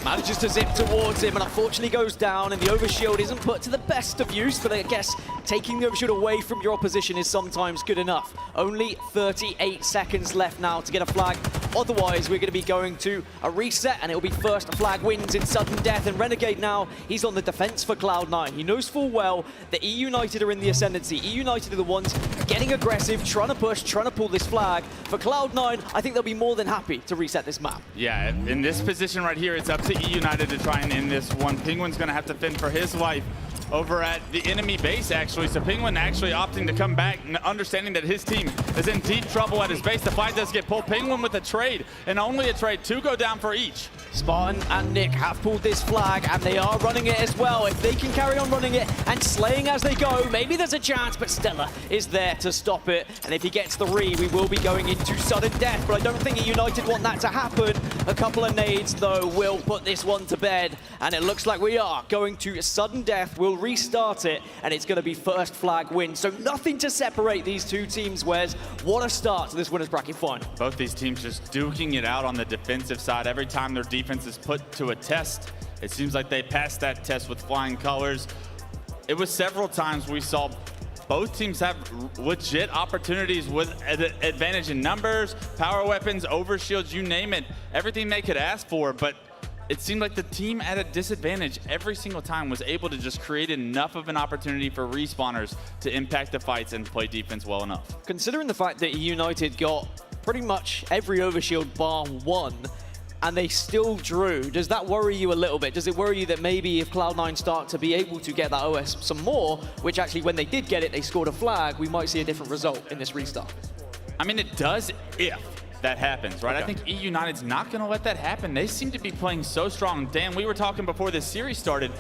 Manages to zip towards him and unfortunately goes down, and the overshield isn't put to the best of use, but I guess taking the overshield away from your opposition is sometimes good enough. Only 38 seconds left now to get a flag. Otherwise, we're going to be going to a reset, and it'll be first flag wins in sudden death. And Renegade now, he's on the defense for Cloud9. He knows full well that E United are in the ascendancy. E United are the ones getting aggressive, trying to push, trying to pull this flag. For Cloud9, I think they'll be more than happy to reset this map. Yeah, in this position right here, it's up to E United to try and end this one. Penguin's going to have to fend for his life over at the enemy base, actually. So Penguin actually opting to come back, understanding that his team is in deep trouble at his base. The flag does get pulled. Penguin with a trade, and only a trade. 2 go down for each. Spartan and Nick have pulled this flag, and they are running it as well. If they can carry on running it and slaying as they go, maybe there's a chance, but Stella is there to stop it. And if he gets the re, we will be going into sudden death, but I don't think United want that to happen. A couple of nades, though, will put this one to bed, and it looks like we are going to sudden death. We'll restart it, and it's going to be first flag win. So nothing to separate these two teams, Wes. What a start to this winners bracket final. Both these teams just duking it out on the defensive side. Every time their defense is put to a test, it seems like they passed that test with flying colors. It was several times we saw both teams have legit opportunities with an advantage in numbers, power weapons, overshields, you name it, everything they could ask for, but it seemed like the team at a disadvantage every single time was able to just create enough of an opportunity for respawners to impact the fights and play defense well enough. Considering the fact that United got pretty much every overshield bar one, and they still drew, does that worry you a little bit? Does it worry you that maybe if Cloud9 start to be able to get that OS some more, which actually when they did get it, they scored a flag, we might see a different result in this restart? I mean, it does if that happens, right? Okay. I think E United's not going to let that happen. They seem to be playing so strong. Dan, we were talking before this series started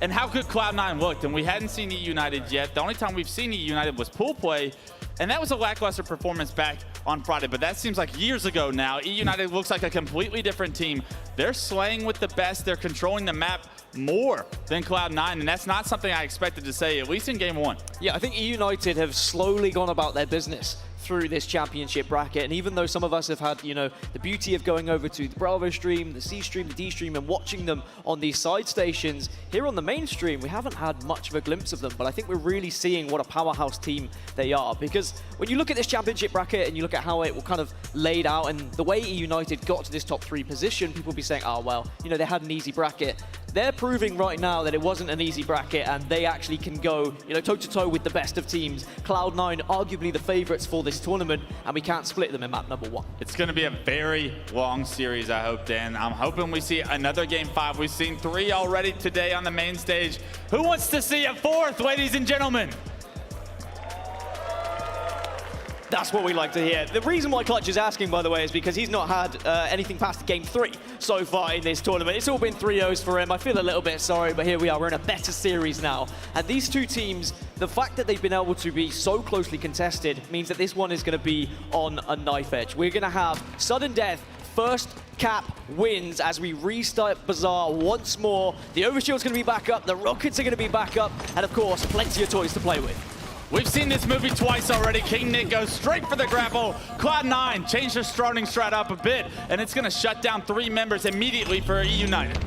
and how good Cloud9 looked, and we hadn't seen E United yet. The only time we've seen E United was pool play, and that was a lackluster performance back on Friday, but that seems like years ago now. E United looks like a completely different team. They're slaying with the best. They're controlling the map more than Cloud9, and that's not something I expected to say, at least in game one. Yeah, I think E United have slowly gone about their business through this championship bracket, and even though some of us have had, you know, the beauty of going over to the Bravo stream, the C stream, the D stream, and watching them on these side stations, here on the main stream, we haven't had much of a glimpse of them, but I think we're really seeing what a powerhouse team they are, because when you look at this championship bracket and you look at how it will kind of laid out and the way E United got to this top 3 position, people will be saying, oh, well, you know, they had an easy bracket. They're proving right now that it wasn't an easy bracket and they actually can go, you know, toe-to-toe with the best of teams. Cloud9 arguably the favorites for this tournament, and we can't split them in map number 1. It's going to be a very long series, I hope, Dan. I'm hoping we see another game 5. We've seen 3 already today on the main stage. Who wants to see a 4th, ladies and gentlemen? That's what we like to hear. The reason why Clutch is asking, by the way, is because he's not had anything past game 3 so far in this tournament. It's all been 3-0s for him. I feel a little bit sorry, but here we are. We're in a better series now. And these two teams, the fact that they've been able to be so closely contested means that this one is going to be on a knife edge. We're going to have sudden death. First cap wins as we restart Bazaar once more. The Overshield's going to be back up. The Rockets are going to be back up. And, of course, plenty of toys to play with. We've seen this movie twice already. King Nick goes straight for the grapple. Cloud9 changed their starting strat up a bit, and it's going to shut down 3 members immediately for E United.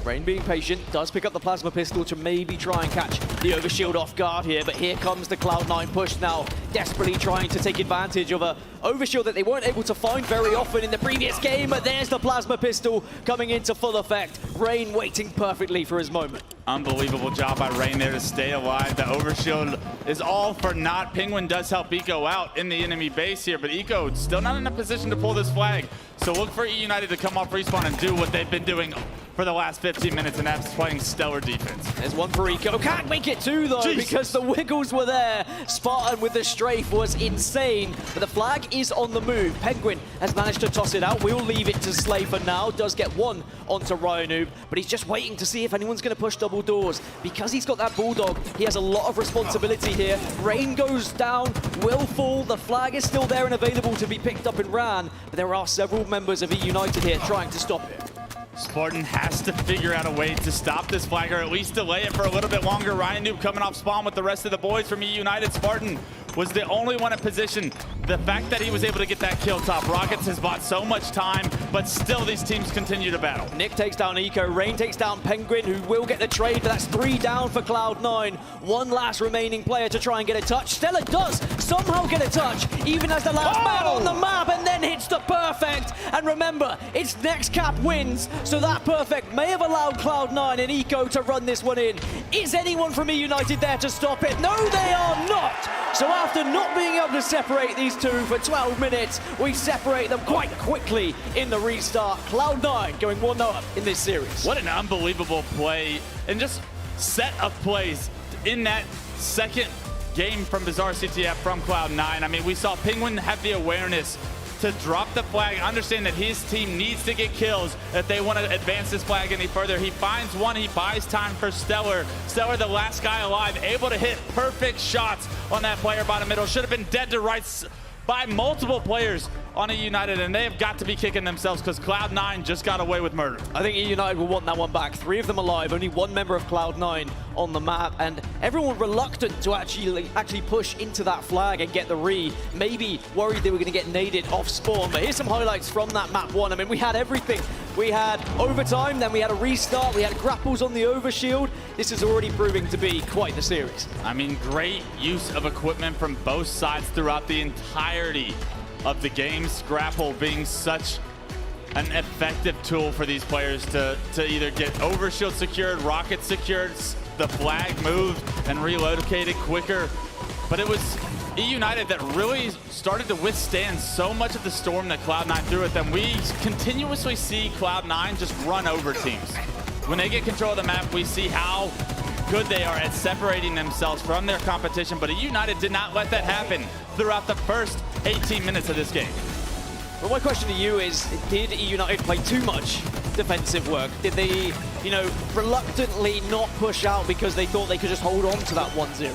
Rain being patient, does pick up the plasma pistol to maybe try and catch the Overshield off guard here, but here comes the Cloud9 push now, desperately trying to take advantage of a Overshield that they weren't able to find very often in the previous game, but there's the plasma pistol coming into full effect. Rain waiting perfectly for his moment. Unbelievable job by Rain there to stay alive. The Overshield is all for naught. Penguin does help Eco out in the enemy base here, but Eco still not in a position to pull this flag. So look for E United to come off respawn and do what they've been doing for the last 15 minutes, and that's playing stellar defense. There's one for Eco. Can't make it 2, though, because the wiggles were there. Spartan with the strafe was insane, but the flag is on the move. Penguin has managed to toss it out. We'll leave it to Slay for now. Does get 1 onto Ryanoob, but he's just waiting to see if anyone's going to push double doors. Because he's got that Bulldog, he has a lot of responsibility here. Rain goes down, will fall. The flag is still there and available to be picked up and ran, but there are several members of E United here trying to stop it. Spartan has to figure out a way to stop this flag, or at least delay it for a little bit longer. Ryanoob coming off spawn with the rest of the boys from E United. Spartan was the only one in position. The fact that he was able to get that kill top, Rockets has bought so much time, but still these teams continue to battle. Nick takes down Eco, Rain takes down Penguin, who will get the trade, but that's 3 down for Cloud9. One last remaining player to try and get a touch. Stella does somehow get a touch, even as the last man on the map, and then hits the perfect. And remember, it's next cap wins, so that perfect may have allowed Cloud9 and Eco to run this one in. Is anyone from E United there to stop it? No, they are not! So after not being able to separate these two for 12 minutes, we separate them quite quickly in the restart. Cloud9 going 1-0 up in this series. What an unbelievable play and just set of plays in that second game from Bazaar CTF from Cloud9. I mean, we saw Penguin have the awareness to drop the flag, understand that his team needs to get kills if they want to advance this flag any further. He finds one, he buys time for Stellar. Stellar, the last guy alive, able to hit perfect shots on that player bottom middle. Should have been dead to rights by multiple players on E United, and they have got to be kicking themselves because Cloud9 just got away with murder. I think E United will want that one back. 3 of them alive, only 1 member of Cloud9 on the map, and everyone reluctant to actually push into that flag and get the re. Maybe worried they were going to get naded off spawn, but here's some highlights from that map 1. I mean, we had everything. We had overtime, then we had a restart, we had grapples on the Overshield. This is already proving to be quite the series. I mean, great use of equipment from both sides throughout the entirety of the game. Scrapple being such an effective tool for these players to either get overshield secured, rocket secured, the flag moved, and relocated quicker. But it was E-United that really started to withstand so much of the storm that Cloud9 threw at them. We continuously see Cloud9 just run over teams. When they get control of the map, we see how good they are at separating themselves from their competition, but E-United did not let that happen throughout the first 18 minutes of this game. Well, my question to you is, did E-United play too much defensive work? Did they, reluctantly not push out because they thought they could just hold on to that 1-0?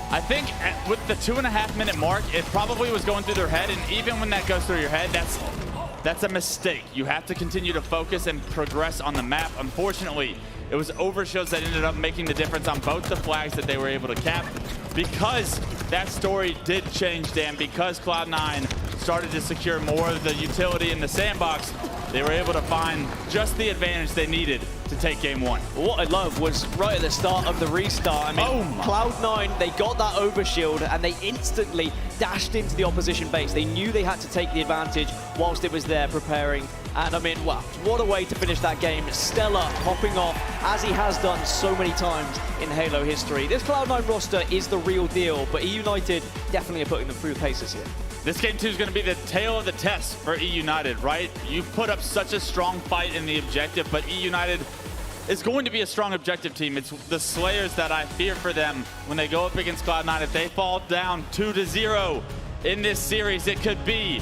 I think with the 2.5-minute mark, it probably was going through their head, and even when that goes through your head, that's a mistake. You have to continue to focus and progress on the map. Unfortunately, it was overshields that ended up making the difference on both the flags that they were able to cap. Because that story did change, Dan, because Cloud9 started to secure more of the utility in the sandbox, they were able to find just the advantage they needed to take game one. What I love was right at the start of the restart. I mean, Cloud9, they got that overshield and they instantly dashed into the opposition base. They knew they had to take the advantage whilst it was there preparing. And I mean, wow, what a way to finish that game. Stella popping off, as he has done so many times in Halo history. This Cloud9 roster is the real deal, but E-United definitely are putting them through the paces here. This game 2 is going to be the tail of the test for E-United, right? You put up such a strong fight in the objective, but E-United is going to be a strong objective team. It's the Slayers that I fear for them when they go up against Cloud9. If they fall down 2-0 in this series, it could be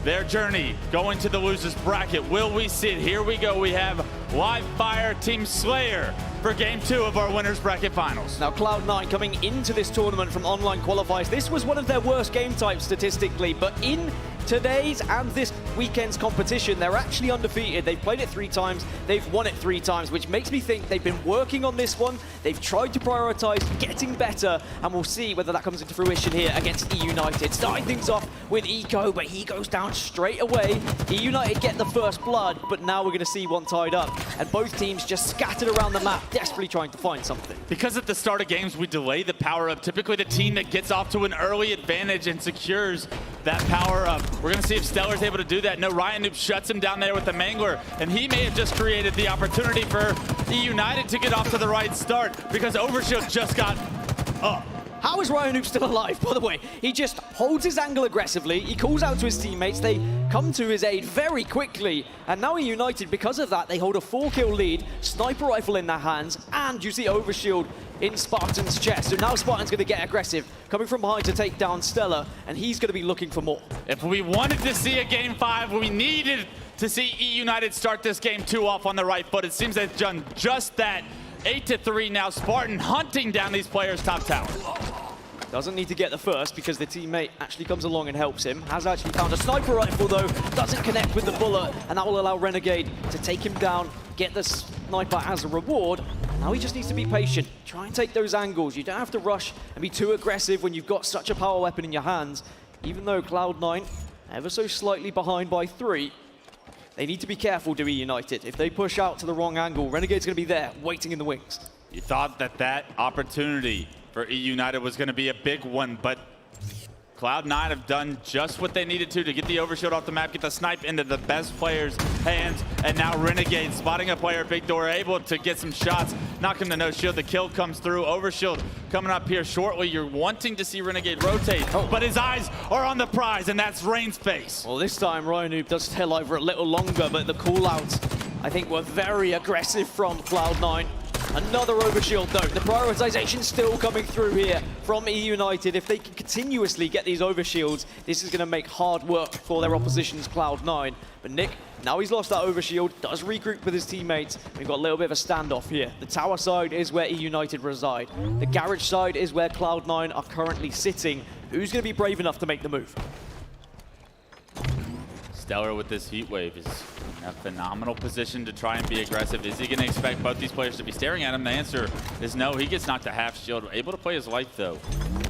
their journey going to the losers bracket. Will we see it? Here we go. We have Live Fire Team Slayer for game 2 of our winners bracket finals. Now Cloud9 coming into this tournament from online qualifiers. This was one of their worst game types statistically, but in today's and this weekend's competition, they're actually undefeated. They've played it 3 times, they've won it 3 times, which makes me think they've been working on this one. They've tried to prioritize getting better, and we'll see whether that comes into fruition here against E-United. Starting things off with Eco, but he goes down straight away. E-United get the first blood, but now we're going to see one tied up, and both teams just scattered around the map, desperately trying to find something. Because at the start of games, we delay the power up. Typically the team that gets off to an early advantage and secures that power up. We're gonna see if Stellar's able to do that. No, Ryan Noob shuts him down there with the Mangler, and he may have just created the opportunity for E-United to get off to the right start because Overshield just got up. How is Ryan Noob still alive, by the way? He just holds his angle aggressively, he calls out to his teammates, they come to his aid very quickly, and now E-United, because of that, they hold a 4-kill lead, sniper rifle in their hands, and you see Overshield in Spartan's chest. So now Spartan's going to get aggressive, coming from behind to take down Stella, and he's going to be looking for more. If we wanted to see a game 5, we needed to see E-United start this game 2 off on the right foot. It seems they've done just that. 8-3 now, Spartan hunting down these players top tower. Doesn't need to get the first because the teammate actually comes along and helps him. Has actually found a sniper rifle though, doesn't connect with the bullet, and that will allow Renegade to take him down, get the sniper as a reward. Now he just needs to be patient, try and take those angles. You don't have to rush and be too aggressive when you've got such a power weapon in your hands. Even though Cloud9 ever so slightly behind by 3, they need to be careful to E-United. If they push out to the wrong angle, Renegade's going to be there, waiting in the wings. You thought that opportunity for E-United was going to be a big one, but Cloud9 have done just what they needed to get the overshield off the map, get the snipe into the best player's hands, and now Renegade spotting a player, Big Door, able to get some shots, knock him to no shield. The kill comes through. Overshield coming up here shortly. You're wanting to see Renegade rotate, but his eyes are on the prize, and that's Rain's face. Well, this time Ryan Noob does tail over a little longer, but the call-outs, I think, were very aggressive from Cloud9. Another overshield though. The prioritization still coming through here from E-United. If they can continuously get these overshields, this is going to make hard work for their opposition's Cloud9. But Nick, now he's lost that overshield, does regroup with his teammates. We've got a little bit of a standoff here. The tower side is where E-United reside. The garage side is where Cloud9 are currently sitting. Who's going to be brave enough to make the move? Stellar with this heat wave is in a phenomenal position to try and be aggressive. Is he going to expect both these players to be staring at him? The answer is no. He gets knocked to half shield. Able to play his life though.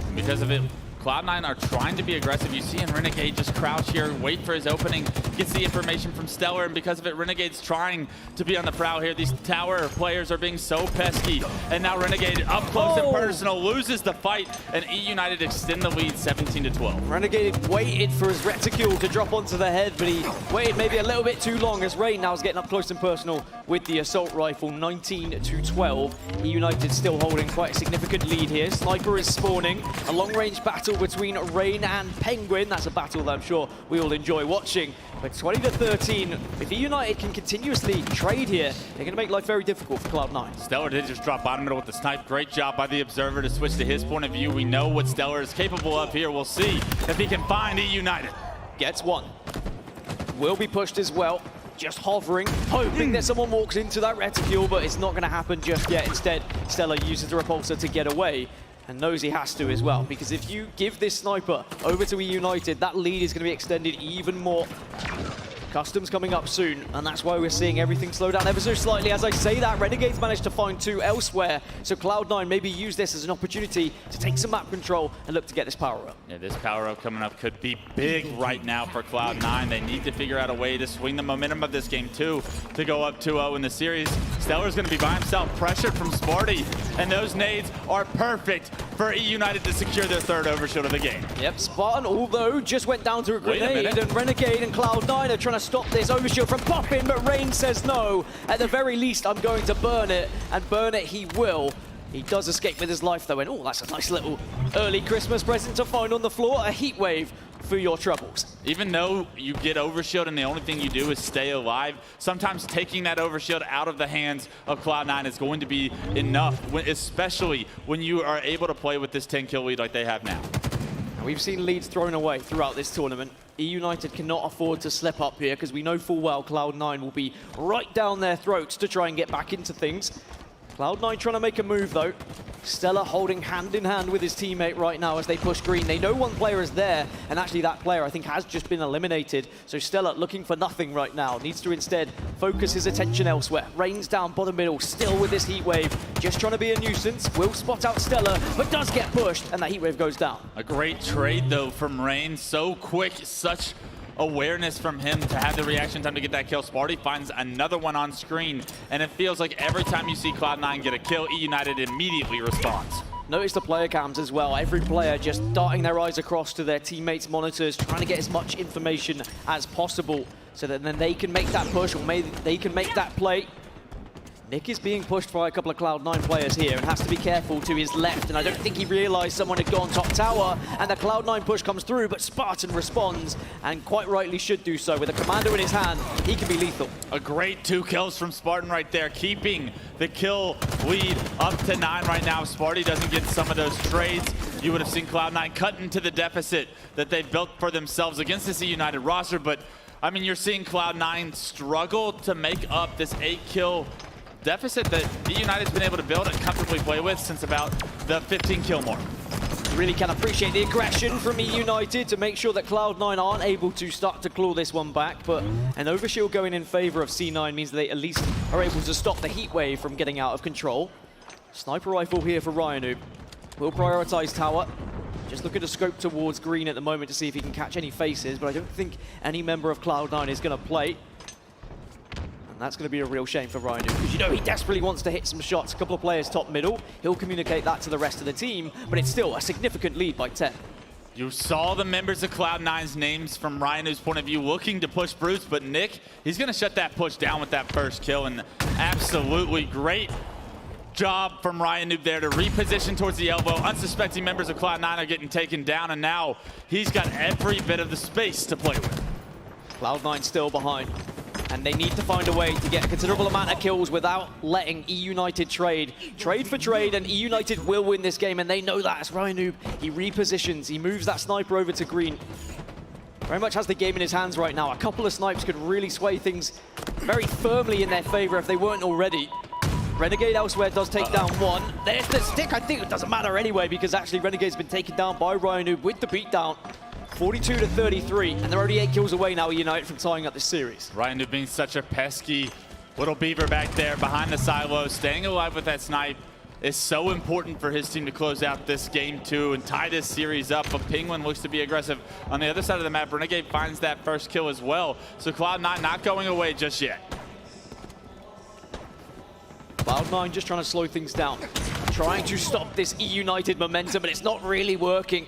And because of it, Cloud9 are trying to be aggressive. You see in Renegade just crouch here, wait for his opening, gets the information from Stellar, and because of it, Renegade's trying to be on the prowl here. These tower players are being so pesky, and now Renegade up close and personal loses the fight, and E United extend the lead 17-12. Renegade waited for his reticule to drop onto the head, but he waited maybe a little bit too long as Rain now is getting up close and personal with the assault rifle, 19-12. E United still holding quite a significant lead here. Sniper is spawning. A long-range battle between Rain and Penguin. That's a battle that I'm sure we all enjoy watching. But 20-13, if E United can continuously trade here, they're going to make life very difficult for Cloud9. Stellar did just drop bottom middle with the snipe. Great job by the Observer to switch to his point of view. We know what Stellar is capable of here. We'll see if he can find E United. Gets one. Will be pushed as well. Just hovering, hoping that someone walks into that reticule, but it's not going to happen just yet. Instead, Stellar uses the repulsor to get away, and knows he has to as well, because if you give this sniper over to E United, that lead is going to be extended even more. Customs coming up soon, and that's why we're seeing everything slow down ever so slightly. As I say that, Renegades managed to find 2 elsewhere, so Cloud9 maybe use this as an opportunity to take some map control and look to get this power up. Yeah, this power up coming up could be big right now for Cloud9. They need to figure out a way to swing the momentum of this game too, to go up 2-0 in the series. Stellar's going to be by himself, pressured from Sparty, and those nades are perfect for E United to secure their 3rd overshield of the game. Yep, Spartan, although just went down to a grenade, and Renegade and Cloud9 are trying to stop this overshield from popping, but Rain says no. At the very least, I'm going to burn it, and burn it he will. He does escape with his life though, and oh, that's a nice little early Christmas present to find on the floor, a heat wave for your troubles. Even though you get overshield and the only thing you do is stay alive, sometimes taking that overshield out of the hands of Cloud9 is going to be enough, especially when you are able to play with this 10-kill lead like they have now. We've seen leads thrown away throughout this tournament. E United cannot afford to slip up here because we know full well Cloud9 will be right down their throats to try and get back into things. Cloud9 trying to make a move though. Stellar holding hand in hand with his teammate right now as they push green. They know one player is there, and actually that player I think has just been eliminated. So Stellar looking for nothing right now. Needs to instead focus his attention elsewhere. Rain's down bottom middle, still with this heat wave. Just trying to be a nuisance. Will spot out Stellar, but does get pushed, and that heat wave goes down. A great trade though from Rain. So quick, such awareness from him to have the reaction time to get that kill. Sparty finds another one on screen, and it feels like every time you see Cloud9 get a kill, E United immediately responds. Notice the player cams as well. Every player just darting their eyes across to their teammates' monitors, trying to get as much information as possible so that then they can make that push, or maybe they can make that play. Nick is being pushed by a couple of Cloud9 players here and has to be careful to his left, and I don't think he realized someone had gone top tower, and the Cloud9 push comes through, but Spartan responds, and quite rightly should do so. With a commando in his hand, he can be lethal. A great 2 kills from Spartan right there, keeping the kill lead up to 9 right now. If Sparty doesn't get some of those trades, you would have seen Cloud9 cut into the deficit that they've built for themselves against this E United roster, but I mean, you're seeing Cloud9 struggle to make up this 8-kill deficit that E United's been able to build and comfortably play with since about the 15-kill mark. Really can appreciate the aggression from E United to make sure that Cloud9 aren't able to start to claw this one back, but an overshield going in favor of C9 means they at least are able to stop the heat wave from getting out of control. Sniper rifle here for Ryanu. Will prioritize tower. Just looking to scope towards green at the moment to see if he can catch any faces, but I don't think any member of Cloud9 is going to play. That's going to be a real shame for Ryanu, because you know he desperately wants to hit some shots. A couple of players top middle. He'll communicate that to the rest of the team, but it's still a significant lead by 10. You saw the members of Cloud9's names from Ryanu's point of view looking to push Bruce, but Nick, he's going to shut that push down with that first kill, and absolutely great job from Ryanu there to reposition towards the elbow. Unsuspecting members of Cloud9 are getting taken down, and now he's got every bit of the space to play with. Cloud9 still behind, and they need to find a way to get a considerable amount of kills without letting E United trade. Trade for trade, and E United will win this game, and they know that as Ryanu, he repositions, he moves that sniper over to green. Very much has the game in his hands right now. A couple of snipes could really sway things very firmly in their favor if they weren't already. Renegade elsewhere does take down one. There's the stick. I think it doesn't matter anyway, because actually Renegade's been taken down by Ryanu with the beatdown. 42-33, and they're already 8 kills away now, United, from tying up this series. Ryanu being such a pesky little beaver back there behind the silo, staying alive with that snipe. is so important for his team to close out this game 2 and tie this series up. But Penguin looks to be aggressive on the other side of the map. Renegade finds that first kill as well. So Cloud9 not going away just yet. Cloud9 just trying to slow things down. Trying to stop this E-United momentum, but it's not really working.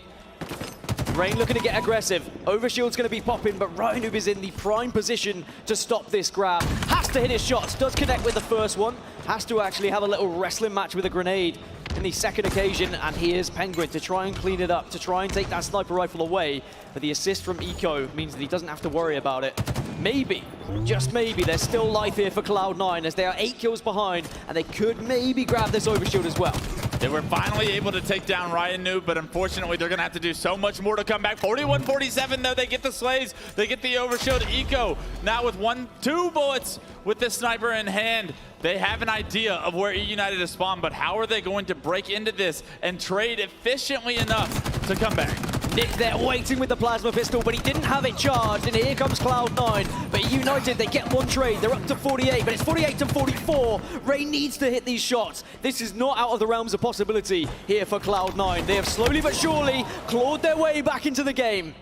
Rain looking to get aggressive. Overshield's going to be popping, but Ryanoob is in the prime position to stop this grab. Has to hit his shots, does connect with the first one. Has to actually have a little wrestling match with a grenade in the second occasion, and here's Penguin to try and clean it up, to try and take that sniper rifle away. But the assist from Eco means that he doesn't have to worry about it. Maybe, just maybe, there's still life here for Cloud9 as they are 8 kills behind, and they could maybe grab this overshield as well. They were finally able to take down Ryanoob, but unfortunately they're going to have to do so much more to come back. 41-47 though, they get the slays, they get the overshield. Eco now with 2 bullets with the sniper in hand. They have an idea of where E-United is spawned, but how are they going to break into this and trade efficiently enough to come back? Nick there waiting with the plasma pistol, but he didn't have it charged, and here comes Cloud9. But United, they get one trade. They're up to 48, but it's 48 to 44. Ray needs to hit these shots. This is not out of the realms of possibility here for Cloud9. They have slowly but surely clawed their way back into the game.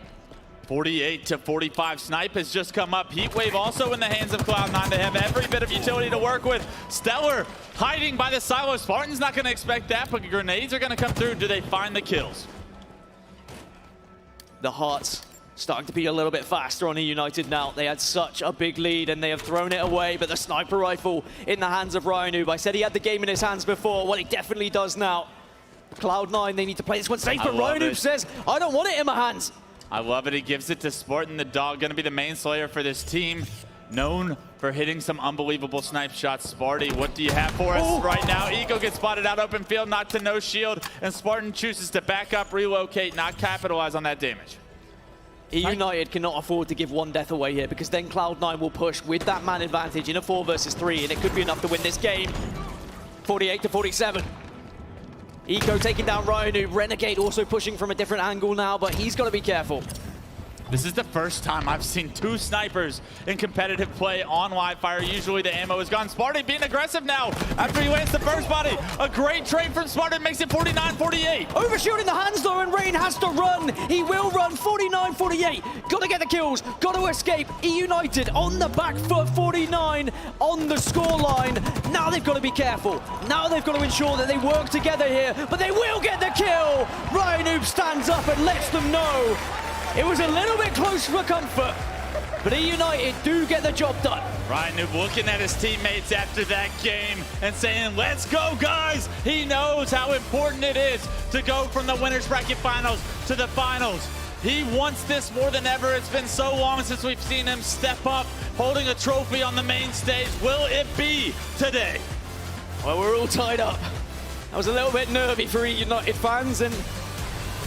48 to 45. Snipe has just come up. Heatwave also in the hands of Cloud9. They have every bit of utility to work with. Stellar hiding by the silo. Spartan's not going to expect that, but grenades are going to come through. Do they find the kills? The hearts starting to beat a little bit faster on E-United now. They had such a big lead and they have thrown it away, but the sniper rifle in the hands of Ryanoob. I said he had the game in his hands before. Well, he definitely does now. Cloud9, they need to play this one safe, but Ryanoob says, I don't want it in my hands. I love it. He gives it to Spartan, the dog, going to be the main slayer for this team. Known for hitting some unbelievable snipe shots. Sparty, what do you have for us right now? Eco gets spotted out open field, not to no shield, and Spartan chooses to back up, relocate, not capitalize on that damage. E-United cannot afford to give one death away here, because then Cloud9 will push with that man advantage in a 4 versus 3, and it could be enough to win this game. 48 to 47. Eco taking down Ryanoob. Renegade also pushing from a different angle now, but he's got to be careful. This is the first time I've seen 2 snipers in competitive play on live fire. Usually the ammo is gone. Spartan being aggressive now after he lands the first body. A great trade from Spartan makes it 49-48. Overshield in the hands though, and Rain has to run. He will run 49-48. Got to get the kills. Got to escape. E-United on the back foot, 49 on the scoreline. Now they've got to be careful. Now they've got to ensure that they work together here, but they will get the kill. Ryanoob stands up and lets them know. It was a little bit close for comfort, but E-United do get the job done. Ryanoob looking at his teammates after that game and saying, let's go, guys. He knows how important it is to go from the winners bracket finals to the finals. He wants this more than ever. It's been so long since we've seen him step up, holding a trophy on the main stage. Will it be today? Well, we're all tied up. That was a little bit nervy for E-United fans, and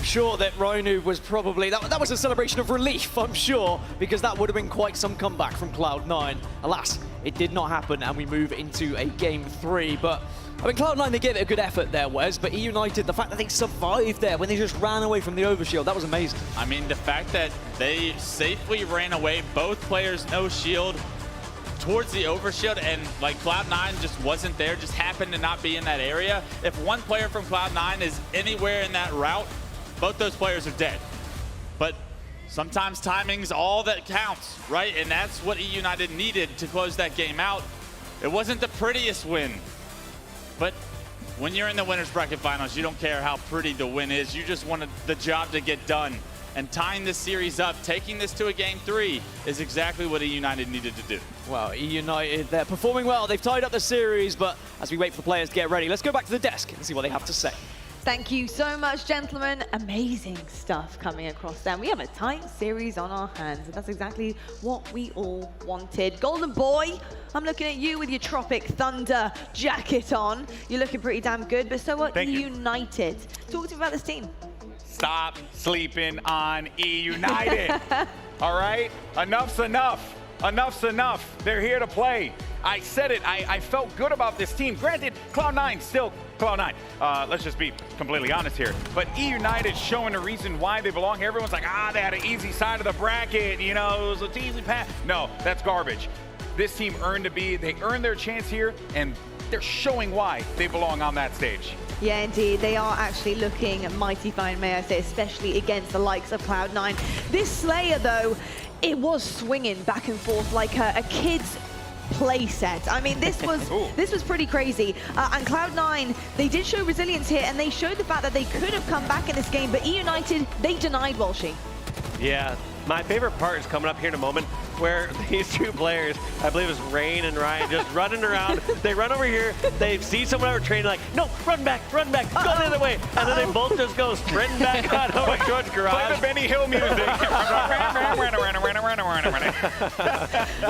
sure that Ryanoob was probably, that was a celebration of relief, I'm sure, because that would have been quite some comeback from Cloud9. Alas, it did not happen, and we move into a game 3. But I mean, Cloud9, they gave it a good effort there, Wes, but E-United, the fact that they survived there when they just ran away from the overshield, that was amazing. I mean, the fact that they safely ran away, both players no shield towards the overshield, and like Cloud9 just wasn't there, just happened to not be in that area. If one player from Cloud9 is anywhere in that route, both those players are dead. But sometimes timing's all that counts, right? And that's what E-United needed to close that game out. It wasn't the prettiest win, but when you're in the winners bracket finals, you don't care how pretty the win is. You just wanted the job to get done. And tying this series up, taking this to a game 3 is exactly what E-United needed to do. Well, E-United, they're performing well. They've tied up the series, but as we wait for the players to get ready, let's go back to the desk and see what they have to say. Thank you so much, gentlemen. Amazing stuff coming across them. We have a tight series on our hands, and that's exactly what we all wanted. Golden Boy, I'm looking at you with your Tropic Thunder jacket on. You're looking pretty damn good, but so are E-United. Talk to me about this team. Stop sleeping on E-United. All right? Enough's enough. Enough's enough. They're here to play. I said it. I felt good about this team. Granted, Cloud9 still Cloud9. Let's just be completely honest here. But E-United showing a reason why they belong here. Everyone's like, they had an easy side of the bracket. You know, it was an easy path. No, that's garbage. This team they earned their chance here, and they're showing why they belong on that stage. Yeah, indeed. They are actually looking mighty fine, may I say, especially against the likes of Cloud9. This Slayer, though, it was swinging back and forth like a kid's play set. I mean, this was pretty crazy. And Cloud9, they did show resilience here, and they showed the fact that they could have come back in this game, but E United, they denied Walshy. Yeah, my favorite part is coming up here in a moment where these two players, I believe it's Rain and Ryan, just running around. They run over here, they see someone out training, like, no, run back, go the other way. And then they both just go sprinting back on over towards garage. Play the Benny Hill music.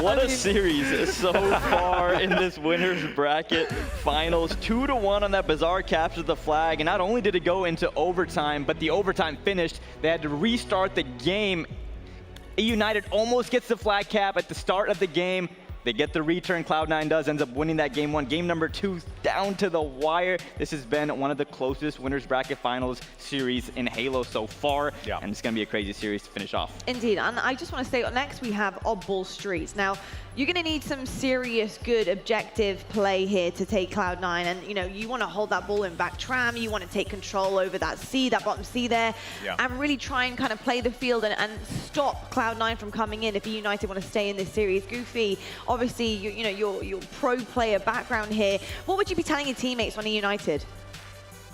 What a series so far in this winner's bracket finals. 2-1 on that bizarre capture of the flag. And not only did it go into overtime, but the overtime finished. They had to restart the game. United almost gets the flag cap at the start of the game. They get the return, Cloud9 does, ends up winning that game 1. Game number 2, down to the wire. This has been one of the closest winners bracket finals series in Halo so far. Yeah. And it's gonna be a crazy series to finish off. Indeed, and I just want to say, next we have Oddball Streets. Now, you're gonna need some serious, good, objective play here to take Cloud9. And you want to hold that ball in back tram, you want to take control over that C, that bottom C there, and really try and kind of play the field and stop Cloud9 from coming in if United want to stay in this series. Goofy, obviously, your pro player background here. What would you be telling your teammates on E United?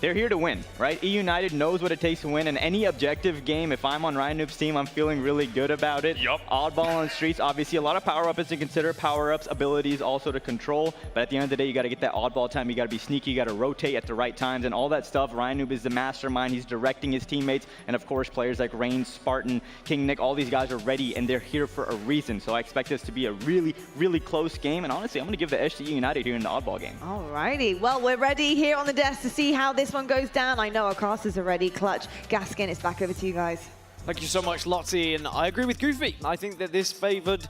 They're here to win, right? E United knows what it takes to win, and any objective game, if I'm on Ryan Noob's team, I'm feeling really good about it. Yup. Oddball on Streets, obviously a lot of power-ups to consider, power-ups, abilities also to control, but at the end of the day, you gotta get that oddball time, you gotta be sneaky, you gotta rotate at the right times, and all that stuff. Ryan Noob is the mastermind, he's directing his teammates, and of course, players like Rain, Spartan, King Nick, all these guys are ready, and they're here for a reason, so I expect this to be a really, really close game, and honestly, I'm gonna give the edge to E United here in the oddball game. Alrighty, well, we're ready here on the desk to see how this one goes down. I know our casters are ready. Clutch, Gaskin, it's back over to you guys. Thank you so much, Lottie, and I agree with Goofy. I think that this favoured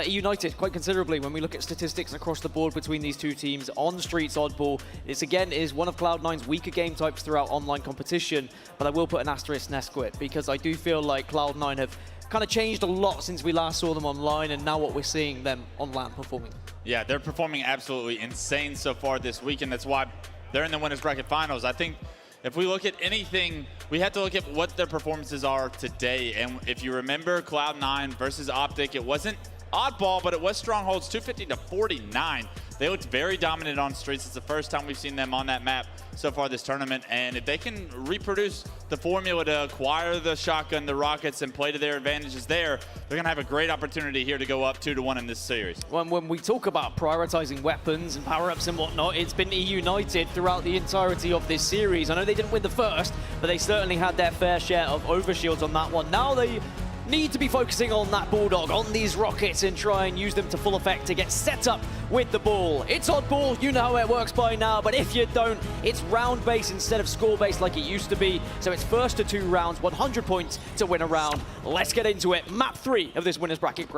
United quite considerably when we look at statistics across the board between these two teams. On Streets Oddball, this again is one of Cloud9's weaker game types throughout online competition, but I will put an asterisk next to it because I do feel like Cloud9 have kind of changed a lot since we last saw them online, and now what we're seeing them on LAN performing. Yeah, they're performing absolutely insane so far this week, and that's why they're in the winners bracket finals. I think if we look at anything, we have to look at what their performances are today. And if you remember Cloud9 versus Optic, it wasn't oddball, but it was Strongholds 250 to 49. They looked very dominant on Streets. It's the first time we've seen them on that map so far this tournament. And if they can reproduce the formula to acquire the shotgun, the rockets, and play to their advantages there, they're going to have a great opportunity here to go up 2-1 in this series. When we talk about prioritizing weapons and power-ups and whatnot, it's been E United throughout the entirety of this series. I know they didn't win the first, but they certainly had their fair share of overshields on that one. Now they need to be focusing on that Bulldog, on these rockets, and try and use them to full effect to get set up with the ball. It's oddball, you know how it works by now, but if you don't, it's round-based instead of score-based like it used to be. So it's first to 2 rounds, 100 points to win a round. Let's get into it. Map 3 of this winners bracket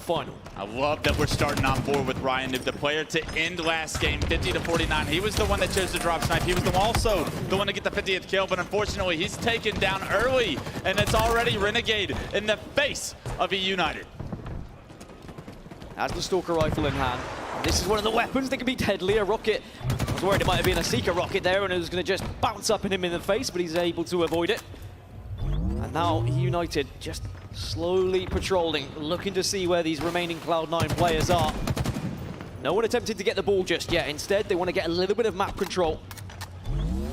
final. I love that we're starting on board with Ryan Noob, the player to end last game, 50 to 49. He was the one that chose to drop snipe. He was also the one to get the 50th kill, but unfortunately, he's taken down early, and it's already Renegade in the face of E United. Has the Stalker rifle in hand. This is one of the weapons that can be deadly. A rocket. I was worried it might have been a Seeker rocket there and it was going to just bounce up at him in the face, but he's able to avoid it. And now E United just slowly patrolling, looking to see where these remaining Cloud9 players are. No one attempted to get the ball just yet. Instead, they want to get a little bit of map control.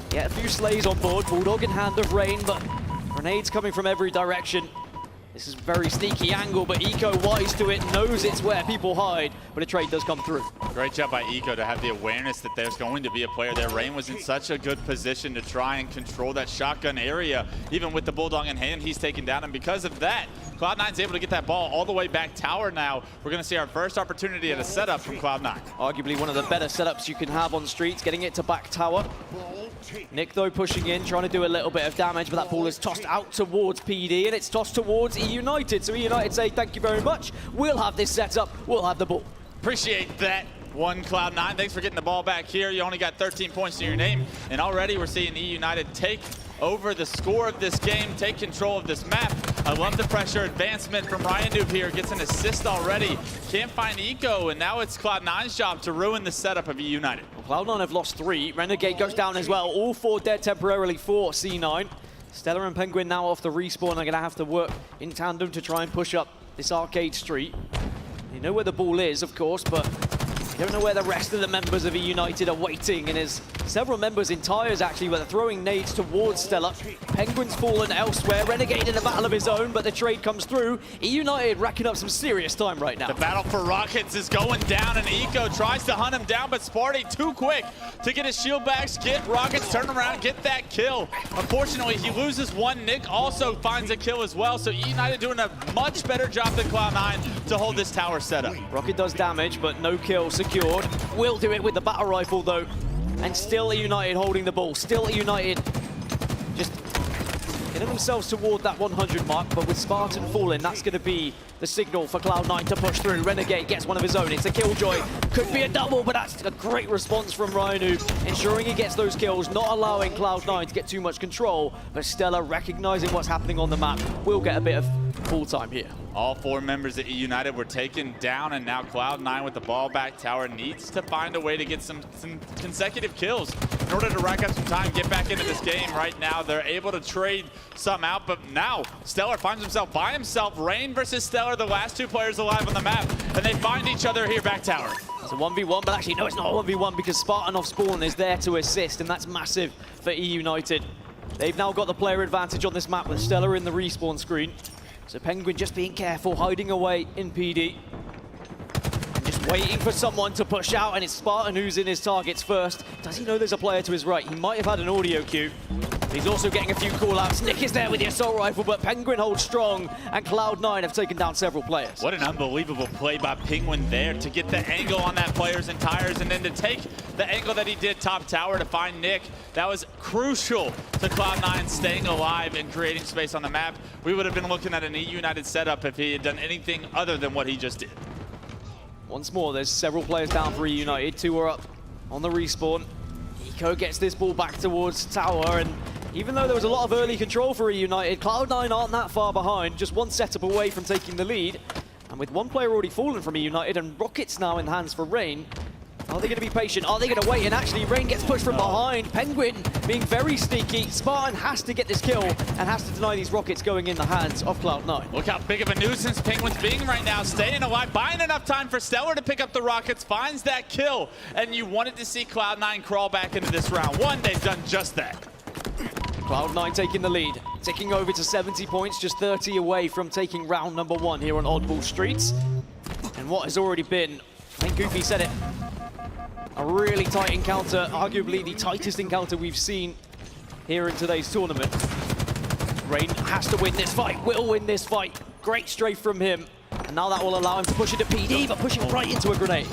Get a few slays on board. Bulldog in hand of Rain, but grenades coming from every direction. This is a very sneaky angle, but Eco, wise to it, knows it's where people hide, but a trade does come through. Great job by Eco to have the awareness that there's going to be a player there. Rain was in such a good position to try and control that shotgun area. Even with the Bulldog in hand, he's taken down, and because of that, Cloud9's able to get that ball all the way back tower now. We're going to see our first opportunity at a setup from Cloud9. Arguably one of the better setups you can have on Streets, getting it to back tower. Nick, though, pushing in, trying to do a little bit of damage, but that ball is tossed out towards PD, and it's tossed towards E United. So E United say, thank you very much. We'll have this set up. We'll have the ball. Appreciate that. One Cloud9, thanks for getting the ball back here. You only got 13 points to your name, and already we're seeing E United take over the score of this game, take control of this map. I love the pressure advancement from Ryan Noob here. Gets an assist already. Can't find Eco, and now it's Cloud9's job to ruin the setup of United. Well, Cloud9 have lost 3. Renegade goes down as well. All 4 dead temporarily for C9. Stellar and Penguin now off the respawn. They're going to have to work in tandem to try and push up this arcade street. You know where the ball is, of course, but you don't know where the rest of the members of United are waiting. And there's several members in tires, actually, where they're throwing nades towards Stellar. Penguin's fallen elsewhere. Renegade in a battle of his own, but the trade comes through. United racking up some serious time right now. The battle for Rockets is going down, and Eco tries to hunt him down, but Sparty too quick to get his shield backs, get Rockets, turn around, get that kill. Unfortunately, he loses one. Nick also finds a kill as well, so United doing a much better job than Cloud9 to hold this tower setup. Rocket does damage, but no kill secured. Will do it with the battle rifle, though. And still United holding the ball. Still United just getting themselves toward that 100 mark, but with Spartan falling, that's going to be the signal for Cloud9 to push through. Renegade gets one of his own. It's a killjoy. Could be a double, but that's a great response from Ryanu, ensuring he gets those kills, not allowing Cloud9 to get too much control, but Stella, recognizing what's happening on the map, will get a bit of full time here. All 4 members of United were taken down, and now Cloud9 with the ball back tower needs to find a way to get some consecutive kills in order to rack up some time, get back into this game. Right now, they're able to trade some out, but now Stellar finds himself by himself. Rain versus Stellar, the last 2 players alive on the map, and they find each other here back tower. It's a 1v1, but actually, no, it's not a 1v1 because Spartan off spawn is there to assist, and that's massive for United. They've now got the player advantage on this map with Stellar in the respawn screen. So Penguin just being careful, hiding away in PD. Just waiting for someone to push out, and it's Spartan who's in his targets first. Does he know there's a player to his right? He might have had an audio cue. He's also getting a few call-outs. Nick is there with the assault rifle, but Penguin holds strong, and Cloud9 have taken down several players. What an unbelievable play by Penguin there to get the angle on that players and tires, and then to take the angle that he did top tower to find Nick. That was crucial to Cloud9 staying alive and creating space on the map. We would have been looking at an United setup if he had done anything other than what he just did. Once more, there's several players down for United. 2 are up on the respawn. Eco gets this ball back towards tower, and even though there was a lot of early control for United, Cloud9 aren't that far behind, just 1 setup away from taking the lead. And with 1 player already fallen from United and Rockets now in hands for Rain, are they going to be patient? Are they going to wait? And actually, Rain gets pushed from behind. Penguin being very sneaky. Spartan has to get this kill and has to deny these Rockets going in the hands of Cloud9. Look how big of a nuisance Penguin's being right now, staying alive, buying enough time for Stellar to pick up the Rockets, finds that kill, and you wanted to see Cloud9 crawl back into this round. They've done just that. Cloud9 taking the lead, ticking over to 70 points, just 30 away from taking round number 1 here on Oddball Streets. And what has already been, I think Goofy said it, a really tight encounter, arguably the tightest encounter we've seen here in today's tournament. Rain has to win this fight, will win this fight. Great strafe from him. And now that will allow him to push into PD, but pushing right into a grenade.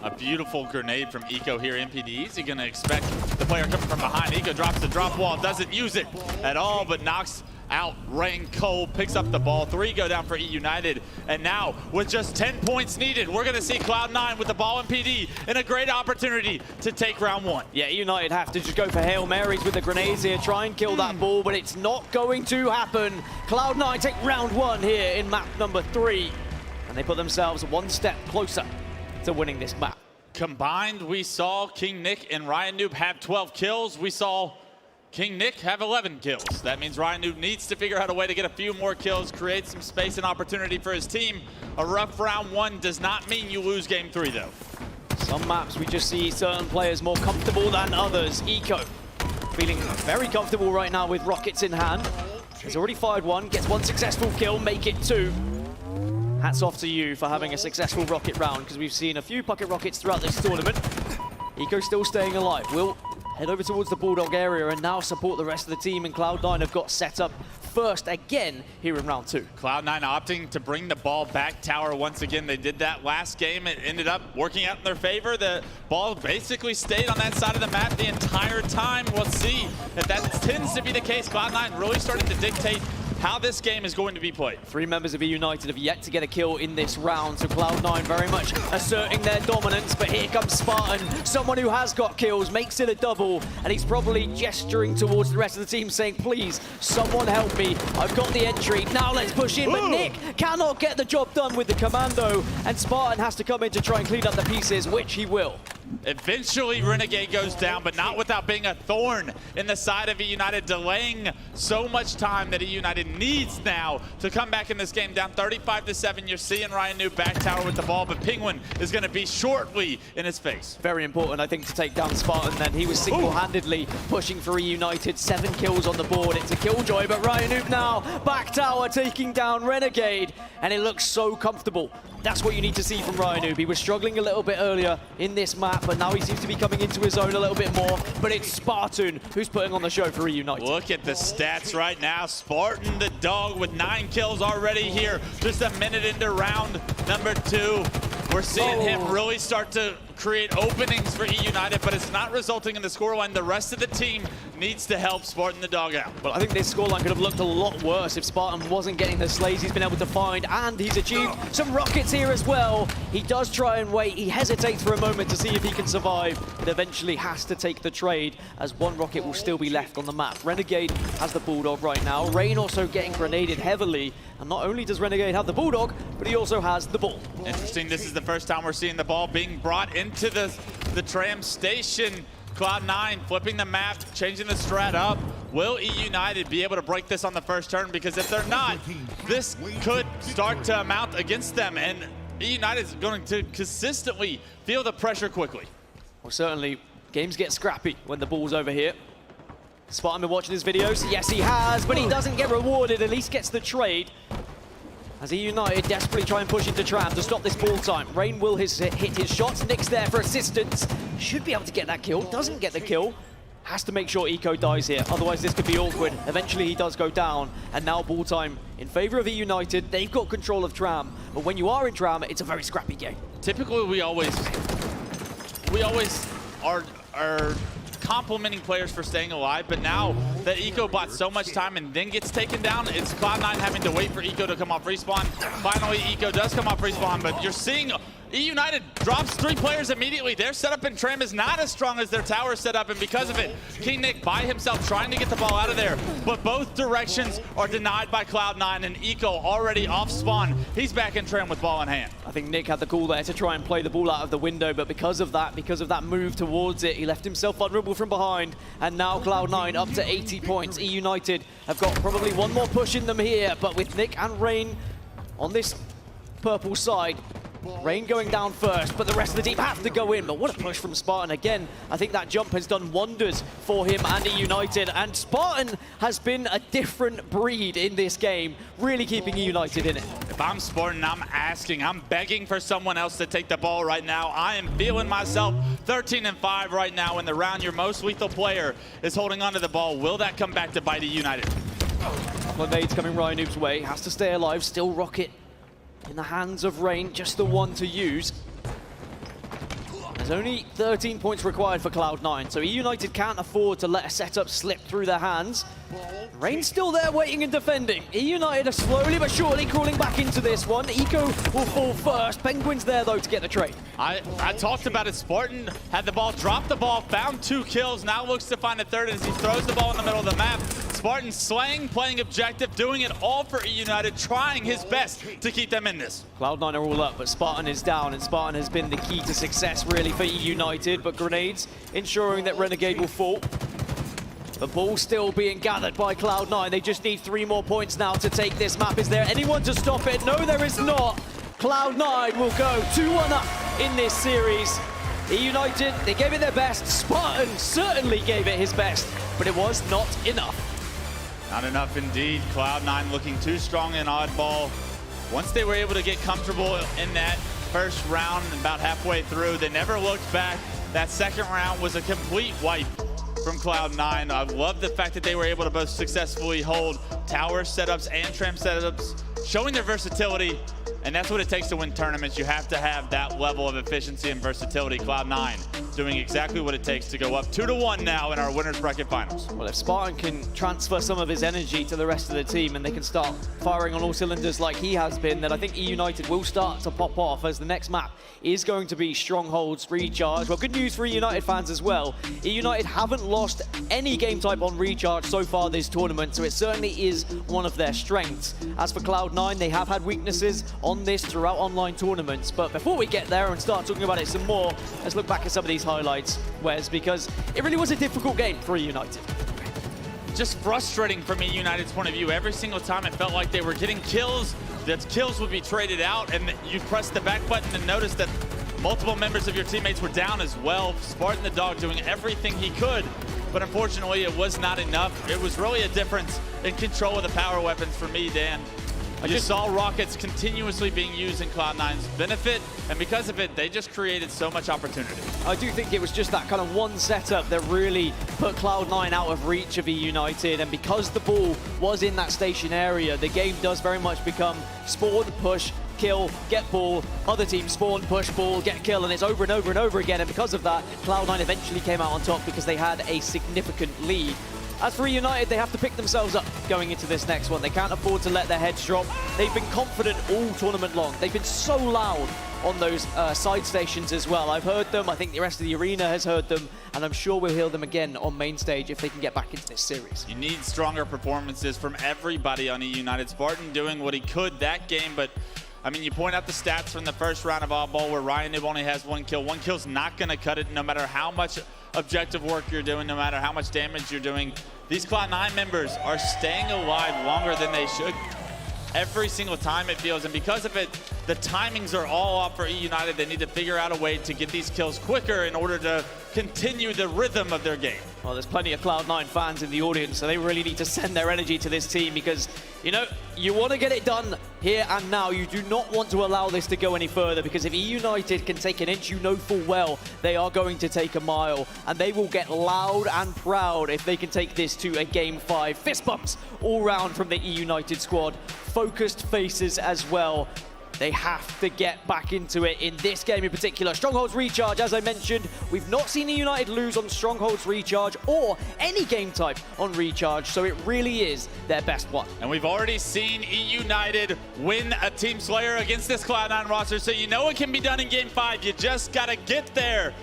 A beautiful grenade from Eco here in PD. Is he going to expect the player coming from behind? Eco drops the drop wall, doesn't use it at all, but knocks out Rain Cole, picks up the ball. 3 go down for United. And now, with just 10 points needed, we're going to see Cloud9 with the ball in PD and a great opportunity to take round 1. Yeah, United have to just go for Hail Marys with the grenades here, try and kill that ball, but it's not going to happen. Cloud9 take round 1 here in map number 3, and they put themselves 1 step closer to winning this map. Combined, we saw King Nick and Ryan Noob have 12 kills. We saw King Nick have 11 kills. That means Ryan Noob needs to figure out a way to get a few more kills, create some space and opportunity for his team. A rough round 1 does not mean you lose game 3, though. Some maps we just see certain players more comfortable than others. Eco feeling very comfortable right now with Rockets in hand. He's already fired 1, gets 1 successful kill, make it 2. Hats off to you for having a successful rocket round, because we've seen a few pocket rockets throughout this tournament. Eco still staying alive. Will head over towards the Bulldog area and now support the rest of the team, and Cloud9 have got set up first again here in round 2. Cloud9 opting to bring the ball back tower once again. They did that last game. It ended up working out in their favor. The ball basically stayed on that side of the map the entire time. We'll see if that tends to be the case. Cloud9 really starting to dictate how this game is going to be played. 3 members of United have yet to get a kill in this round, so Cloud9 very much asserting their dominance, but here comes Spartan, someone who has got kills, makes it a double, and he's probably gesturing towards the rest of the team saying, please, someone help me, I've got the entry, now let's push in, but Nick cannot get the job done with the commando, and Spartan has to come in to try and clean up the pieces, which he will. Eventually, Renegade goes down, but not without being a thorn in the side of United, delaying so much time that United needs now to come back in this game. Down 35-7, you're seeing Ryan Noob back tower with the ball, but Penguin is going to be shortly in his face. Very important, I think, to take down Spartan then. He was single-handedly pushing for United. 7 kills on the board. It's a killjoy, but Ryan Noob now back tower taking down Renegade, and it looks so comfortable. That's what you need to see from Ryan Noob. He was struggling a little bit earlier in this map, but now he seems to be coming into his own a little bit more. But it's Spartan who's putting on the show for Reunited. Look at the stats right now. Spartan the dog with 9 kills already here. Just a minute into round number 2. We're seeing him really start to create openings for United, but it's not resulting in the scoreline. The rest of the team needs to help Spartan the dog out. Well, I think this scoreline could have looked a lot worse if Spartan wasn't getting the slays he's been able to find, and he's achieved some rockets here as well. He does try and wait. He hesitates for a moment to see if he can survive, but eventually has to take the trade as 1 rocket will still be left on the map. Renegade has the Bulldog right now. Rain also getting grenaded heavily, and not only does Renegade have the Bulldog, but he also has the ball. Interesting, this is the first time we're seeing the ball being brought into the tram station. Cloud9 flipping the map, changing the strat up. Will United be able to break this on the first turn? Because if they're not, this could start to amount against them, and United is going to consistently feel the pressure quickly. Well, certainly, games get scrappy when the ball's over here. Spartan been watching his videos? Yes, he has, but he doesn't get rewarded, at least gets the trade. As United desperately try and push into Tram to stop this ball time. Rain will hit his shots. Nick's there for assistance. Should be able to get that kill. Doesn't get the kill. Has to make sure Eco dies here. Otherwise, this could be awkward. Eventually, he does go down. And now ball time in favor of United. They've got control of Tram. But when you are in Tram, it's a very scrappy game. Typically, we always are complimenting players for staying alive, but now that Eco bought so much time and then gets taken down, it's Cloud9 having to wait for Eco to come off respawn. Finally, Eco does come off respawn, but you're seeing United drops 3 players immediately. Their setup in Tram is not as strong as their tower setup, and because of it, King Nick by himself trying to get the ball out of there, but both directions are denied by Cloud9, and Eco already off spawn. He's back in Tram with ball in hand. I think Nick had the call there to try and play the ball out of the window, but because of that move towards it, he left himself vulnerable from behind, and now Cloud9 up to 80 points. United have got probably 1 more push in them here, but with Nick and Rain on this purple side, Rain going down first, but the rest of the team have to go in. But what a push from Spartan again. I think that jump has done wonders for him and United. And Spartan has been a different breed in this game, really keeping United in it. If I'm Spartan, I'm begging for someone else to take the ball right now. I am feeling myself 13-5 right now in the round. Your most lethal player is holding onto the ball. Will that come back to bite United? Couple of nades coming Ryan Noob's way. Has to stay alive. Still rocket in the hands of Rain, just the one to use. There's only 13 points required for Cloud9, so United can't afford to let a setup slip through their hands. Rain's still there waiting and defending. United are slowly but surely crawling back into this one. Eco will fall first. Penguin's there though to get the trade. I talked about it. Spartan had the ball, dropped the ball, found 2 kills, now looks to find a third as he throws the ball in the middle of the map. Spartan slaying, playing objective, doing it all for United, trying his best to keep them in this. Cloud9 are all up, but Spartan is down, and Spartan has been the key to success really for United, but grenades ensuring that Renegade will fall. The ball still being gathered by Cloud9. They just need 3 more points now to take this map. Is there anyone to stop it? No, there is not. Cloud9 will go 2-1 up in this series. United, they gave it their best. Spartan certainly gave it his best, but it was not enough. Not enough indeed. Cloud9 looking too strong in oddball. Once they were able to get comfortable in that first round, about halfway through, they never looked back. That second round was a complete wipe from Cloud9. I love the fact that they were able to both successfully hold tower setups and tram setups, showing their versatility. And that's what it takes to win tournaments. You have to have that level of efficiency and versatility. Cloud9 doing exactly what it takes to go up 2-1 now in our winners bracket finals. Well, if Spartan can transfer some of his energy to the rest of the team and they can start firing on all cylinders like he has been, then I think E United will start to pop off, as the next map is going to be Strongholds Recharge. Well, good news for E United fans as well. E United haven't lost any game type on Recharge so far this tournament, so it certainly is one of their strengths. As for Cloud9, they have had weaknesses on this throughout online tournaments, but before we get there and start talking about it some more, let's look back at some of these highlights, Wes, because it really was a difficult game for E United. Just frustrating from E United's point of view. Every single time it felt like they were getting kills, that kills would be traded out, and you press the back button and notice that multiple members of your teammates were down as well. Spartan the Dog doing everything he could, but unfortunately it was not enough. It was really a difference in control of the power weapons for me, Dan. I just saw rockets continuously being used in Cloud9's benefit, and because of it, they just created so much opportunity. I do think it was just that kind of one setup that really put Cloud9 out of reach of E United, and because the ball was in that station area, the game does very much become spawn, push, kill, get ball, other team spawn, push, ball, get kill, and it's over and over and over again, and because of that, Cloud9 eventually came out on top because they had a significant lead. As for E United, they have to pick themselves up going into this next one. They can't afford to let their heads drop. They've been confident all tournament long. They've been so loud on those side stations as well. I've heard them, I think the rest of the arena has heard them, and I'm sure we'll hear them again on main stage if they can get back into this series. You need stronger performances from everybody on E United. Spartan doing what he could that game, but I mean, you point out the stats from the first round of Oddball where Ryan Noob only has 1 kill. 1 kill's not gonna cut it no matter how much objective work you're doing, no matter how much damage you're doing. These Cloud9 members are staying alive longer than they should every single time, it feels, and because of it, the timings are all off for E United. They need to figure out a way to get these kills quicker in order to continue the rhythm of their game. Well, there's plenty of Cloud9 fans in the audience, so they really need to send their energy to this team because, you know, you want to get it done here and now. You do not want to allow this to go any further because if E United can take an inch, you know full well they are going to take a mile, and they will get loud and proud if they can take this to a Game 5. Fist bumps all round from the E United squad. Focused faces as well. They have to get back into it in this game in particular. Strongholds Recharge, as I mentioned, we've not seen E United lose on Strongholds Recharge or any game type on Recharge, so it really is their best one. And we've already seen E United win a Team Slayer against this Cloud9 roster, so you know it can be done in Game 5. You just gotta get there.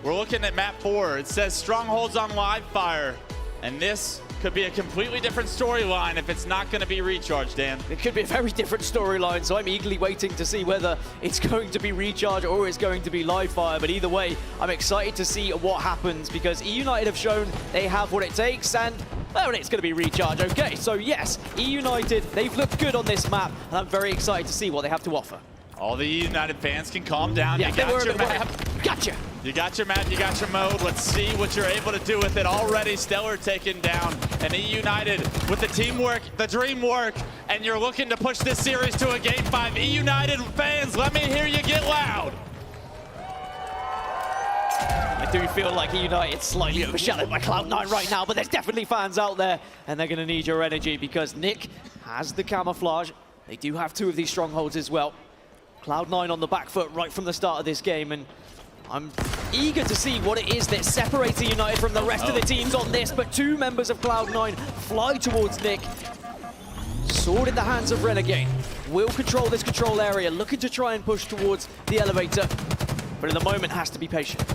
We're looking at map 4. It says Strongholds on live fire, and this could be a completely different storyline if it's not going to be Recharge, Dan. It could be a very different storyline, so I'm eagerly waiting to see whether it's going to be Recharge or it's going to be live fire. But either way, I'm excited to see what happens because E United have shown they have what it takes, and well, it's going to be Recharge. Okay, so yes, E United, they've looked good on this map, and I'm very excited to see what they have to offer. All the E United fans can calm down. Yeah, you got your map. Gotcha. You got your map, you got your mode. Let's see what you're able to do with it. Already Stellar taken down, and E United with the teamwork, the dream work, and you're looking to push this series to a Game 5. E United fans, let me hear you get loud. I do feel like E United slightly overshadowed by Cloud9 right now, but there's definitely fans out there, and they're going to need your energy because Nick has the camouflage. They do have 2 of these strongholds as well. Cloud9 on the back foot right from the start of this game, and I'm eager to see what it is that separates United from the rest of the teams on this, but 2 members of Cloud9 fly towards Nick. Sword in the hands of Renegade. Will control this control area, looking to try and push towards the elevator, but in the moment has to be patient.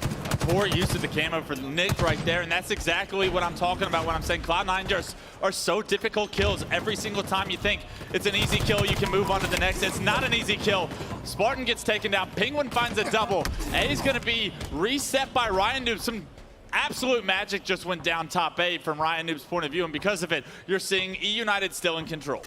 Poor use of the camo for Nick right there, and that's exactly what I'm talking about when I'm saying Cloud9 just are so difficult kills. Every single time you think it's an easy kill, you can move on to the next. It's not an easy kill. Spartan gets taken down. Penguin finds a double. A is going to be reset by Ryan Noob. Some absolute magic just went down top A from Ryan Noob's point of view, and because of it, you're seeing E United still in control.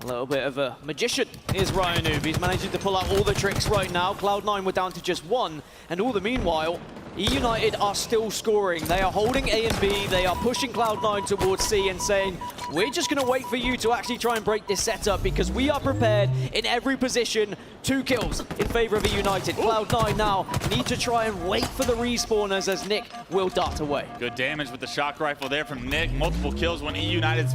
A little bit of a magician is Ryan Noob. He's managing to pull out all the tricks right now. Cloud9 were down to just 1, and all the meanwhile, E United are still scoring. They are holding A and B. They are pushing Cloud9 towards C and saying, we're just going to wait for you to actually try and break this setup because we are prepared in every position. 2 kills in favor of E United. Cloud9 now need to try and wait for the respawners as Nick will dart away. Good damage with the shock rifle there from Nick. Multiple kills went in E United's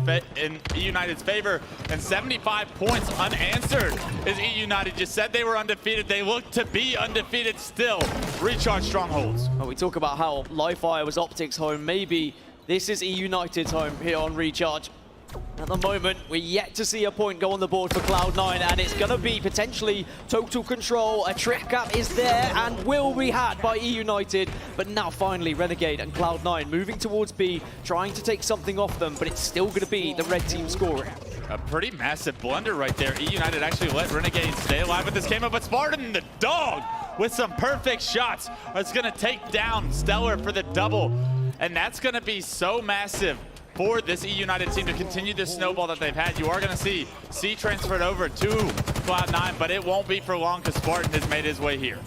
favor, and 75 points unanswered. As E United just said they were undefeated, they look to be undefeated still. Recharge strongholds. Well, we talk about how Livefire was Optic's home. Maybe this is E United's home here on Recharge. At the moment, we're yet to see a point go on the board for Cloud9, and it's going to be potentially total control. A trip cap is there and will be had by E United, but now finally Renegade and Cloud9 moving towards B, trying to take something off them, but it's still going to be the red team scoring. A pretty massive blunder right there. E United actually let Renegade stay alive with this game, but Spartan, the dog, with some perfect shots, is going to take down Stellar for the double, and that's going to be so massive for this E United team to continue this snowball that they've had. You are going to see C transferred over to Cloud9, but it won't be for long because Spartan has made his way here.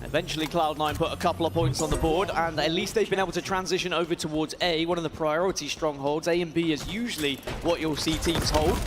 Eventually Cloud9 put a couple of points on the board, and at least they've been able to transition over towards A, one of the priority strongholds. A and B is usually what you'll see teams hold.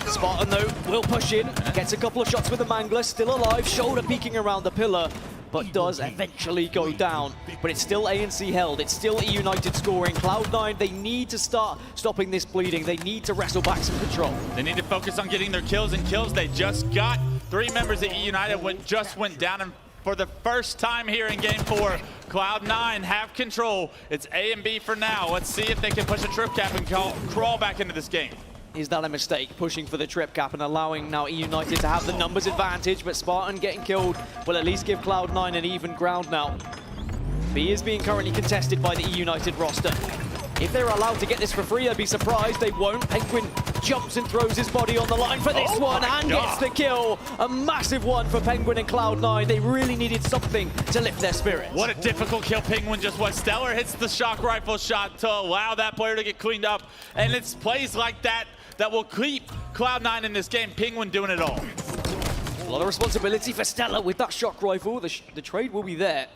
Spartan, though, will push in, gets a couple of shots with the Mangler, still alive, shoulder peeking around the pillar, but does eventually go down. But it's still A and C held. It's still E United scoring. Cloud9, they need to start stopping this bleeding. They need to wrestle back some control. They need to focus on getting their kills, and kills they just got. 3 members of E United just went down, and for the first time here in Game 4, Cloud9 have control. It's A and B for now. Let's see if they can push a trip cap and crawl back into this game. Is that a mistake, pushing for the trip cap and allowing now E United to have the numbers advantage, but Spartan getting killed will at least give Cloud9 an even ground now. B is being currently contested by the E United roster. If they're allowed to get this for free, I'd be surprised. They won't. Penguin jumps and throws his body on the line for this one and gets the kill. A massive one for Penguin and Cloud9. They really needed something to lift their spirits. What a difficult kill Penguin just was. Stellar hits the shock rifle shot to allow that player to get cleaned up, and it's plays like that that will keep Cloud9 in this game. Penguin doing it all. A lot of responsibility for Stellar with that shock rifle. The trade will be there.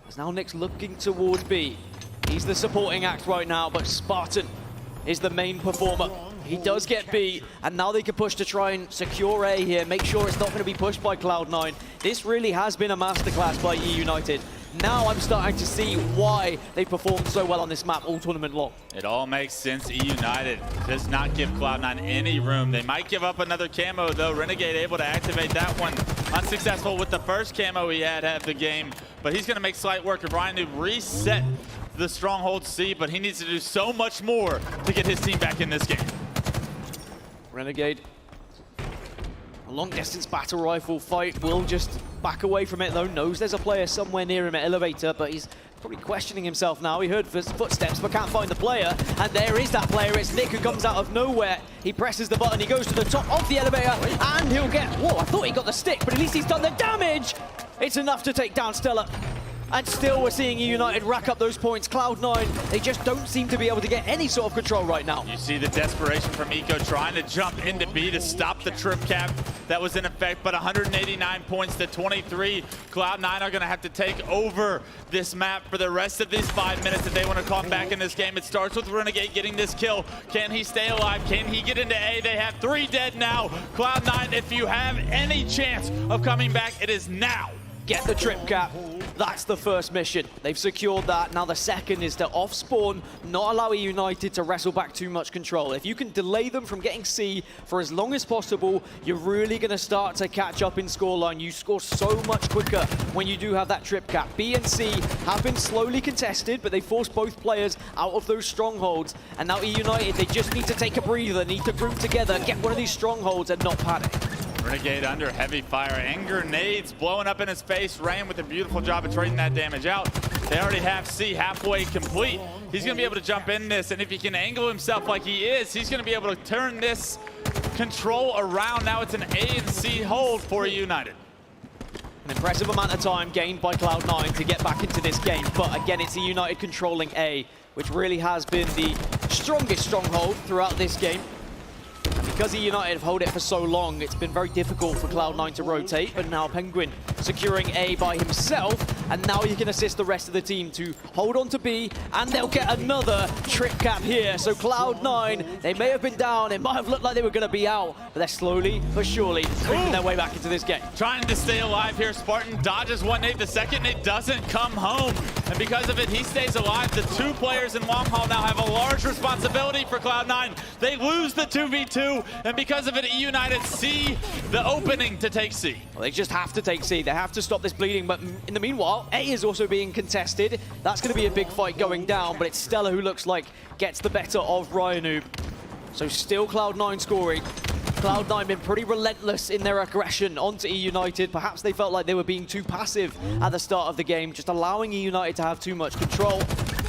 As now Nick's looking towards B. He's the supporting act right now, but Spartan is the main performer. He does get B, and now they can push to try and secure A here, make sure it's not going to be pushed by Cloud9. This really has been a masterclass by E United. Now I'm starting to see why they performed so well on this map all tournament long. It all makes sense. E United does not give Cloud9 any room. They might give up another camo, though. Renegade able to activate that one. Unsuccessful with the first camo he had of the game, but he's going to make slight work of Ryan to reset the stronghold C, but he needs to do so much more to get his team back in this game. Renegade, a long distance battle rifle fight, will just back away from it though, knows there's a player somewhere near him at elevator, but he's probably questioning himself now. He heard footsteps but can't find the player, and there is that player. It's Nick who comes out of nowhere. He presses the button, he goes to the top of the elevator, and he'll get, whoa, I thought he got the stick, but at least he's done the damage. It's enough to take down Stellar. And still we're seeing E United rack up those points. Cloud9, they just don't seem to be able to get any sort of control right now. You see the desperation from Eco trying to jump into B to stop the trip cap that was in effect, but 189 points to 23. Cloud9 are going to have to take over this map for the rest of these 5 minutes if they want to come back in this game. It starts with Renegade getting this kill. Can he stay alive? Can he get into A? They have 3 dead now. Cloud9, if you have any chance of coming back, it is now. Get the trip cap. That's the first mission. They've secured that. Now the second is to off-spawn, not allow E United to wrestle back too much control. If you can delay them from getting C for as long as possible, you're really going to start to catch up in scoreline. You score so much quicker when you do have that trip cap. B and C have been slowly contested, but they forced both players out of those strongholds. And now E United, they just need to take a breather, need to group together, get one of these strongholds and not panic. Renegade under heavy fire and grenades blowing up in his face. Rain with a beautiful job of trading that damage out. They already have C halfway complete. He's going to be able to jump in this, and if he can angle himself like he is, he's going to be able to turn this control around. Now it's an A and C hold for United. An impressive amount of time gained by Cloud9 to get back into this game, but again, it's the United controlling A, which really has been the strongest stronghold throughout this game. And because E United have held it for so long, it's been very difficult for Cloud9 to rotate, but now Penguin securing A by himself, and now you can assist the rest of the team to hold on to B, and they'll get another trip cap here. So Cloud9, they may have been down, it might have looked like they were going to be out, but they're slowly but surely creeping their way back into this game. Trying to stay alive here. Spartan dodges one nade. The second nade doesn't come home, and because of it, he stays alive. The two players in Long Haul now have a large responsibility for Cloud9. They lose the 2v2, and because of it, E United see the opening to take C. Well, they just have to take C. They have to stop this bleeding, but in the meanwhile, A is also being contested. That's going to be a big fight going down, but it's Stella who looks like gets the better of Ryanu. So still Cloud9 scoring. Cloud9 been pretty relentless in their aggression onto E United. Perhaps they felt like they were being too passive at the start of the game, just allowing E United to have too much control.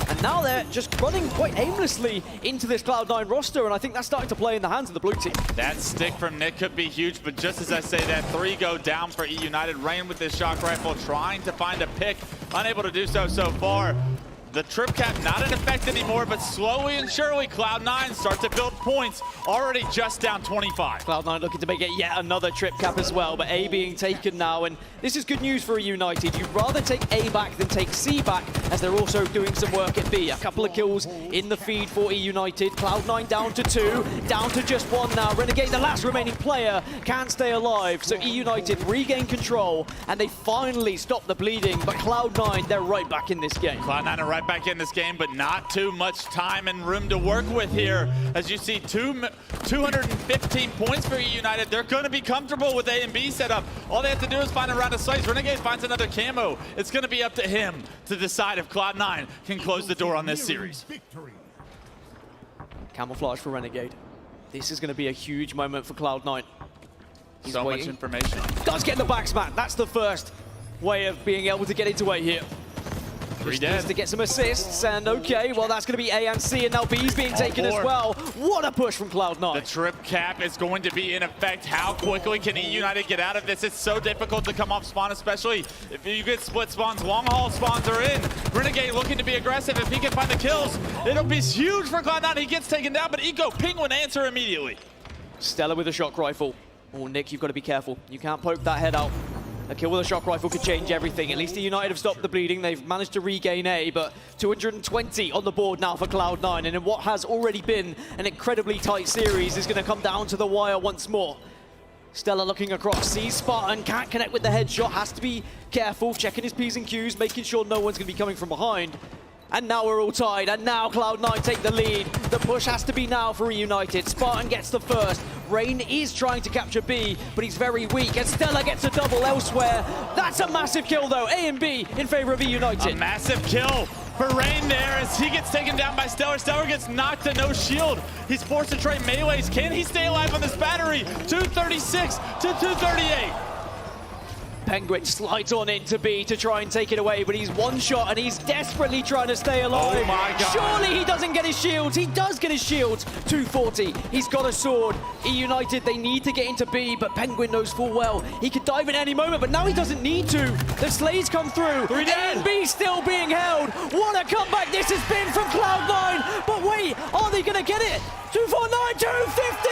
And now they're just running quite aimlessly into this Cloud9 roster, and I think that's starting to play in the hands of the blue team. That stick from Nick could be huge, but just as I say that, 3 go down for E United. Rain with his shock rifle trying to find a pick, unable to do so far. The trip cap not in effect anymore, but slowly and surely Cloud9 start to build points, already just down 25. Cloud9 looking to make it yet another trip cap as well, but A being taken now, and this is good news for United. You'd rather take A back than take C back, as they're also doing some work at B. A couple of kills in the feed for E United. Cloud9 down to 2, down to just 1 now. Renegade, the last remaining player, can't stay alive, so E United regain control, and they finally stop the bleeding, but Cloud9, they're right back in this game. Cloud9 are right back in this game, but not too much time and room to work with here. As you see, 215 points for E United. They're going to be comfortable with A and B setup. All they have to do is find a round of sights. Renegade finds another camo. It's going to be up to him to decide if Cloud9 can close the door on this series. Camouflage for Renegade. This is going to be a huge moment for Cloud9. He's so waiting. much information. Does get the back smack. That's the first way of being able to get into A here. Just needs to get some assists, and okay, well that's going to be A and C, and now B's being taken as well. What a push from Cloud9. The trip cap is going to be in effect. How quickly can E United get out of this? It's so difficult to come off spawn, especially if you get split spawns. Long haul spawns are in. Renegade looking to be aggressive. If he can find the kills, it'll be huge for Cloud9. He gets taken down, but Eco Penguin answer immediately. Stella with a shock rifle. Oh, Nick, you've got to be careful. You can't poke that head out. A kill with a shock rifle could change everything. At least the United have stopped the bleeding. They've managed to regain A, but 220 on the board now for Cloud9. And in what has already been an incredibly tight series is going to come down to the wire once more. Stella looking across, sees Spartan, can't connect with the headshot, has to be careful, checking his P's and Q's, making sure no one's going to be coming from behind. And now we're all tied, and now Cloud9 take the lead. The push has to be now for United. Spartan gets the first. Rain is trying to capture B, but he's very weak, and Stella gets a double elsewhere. That's a massive kill, though. A and B in favor of United. A massive kill for Rain there as he gets taken down by Stellar. Stellar gets knocked to no shield. He's forced to trade melees. Can he stay alive on this battery? 236 to 238. Penguin slides on into B to try and take it away, but he's one shot and he's desperately trying to stay alive. Oh my God. Surely he doesn't get his shields. He does get his shields. 240. He's got a sword. E United, they need to get into B, but Penguin knows full well he could dive in any moment, but now he doesn't need to. The Slays come through. And B still being held. What a comeback this has been from Cloud9. But wait, are they going to get it? 249, 250!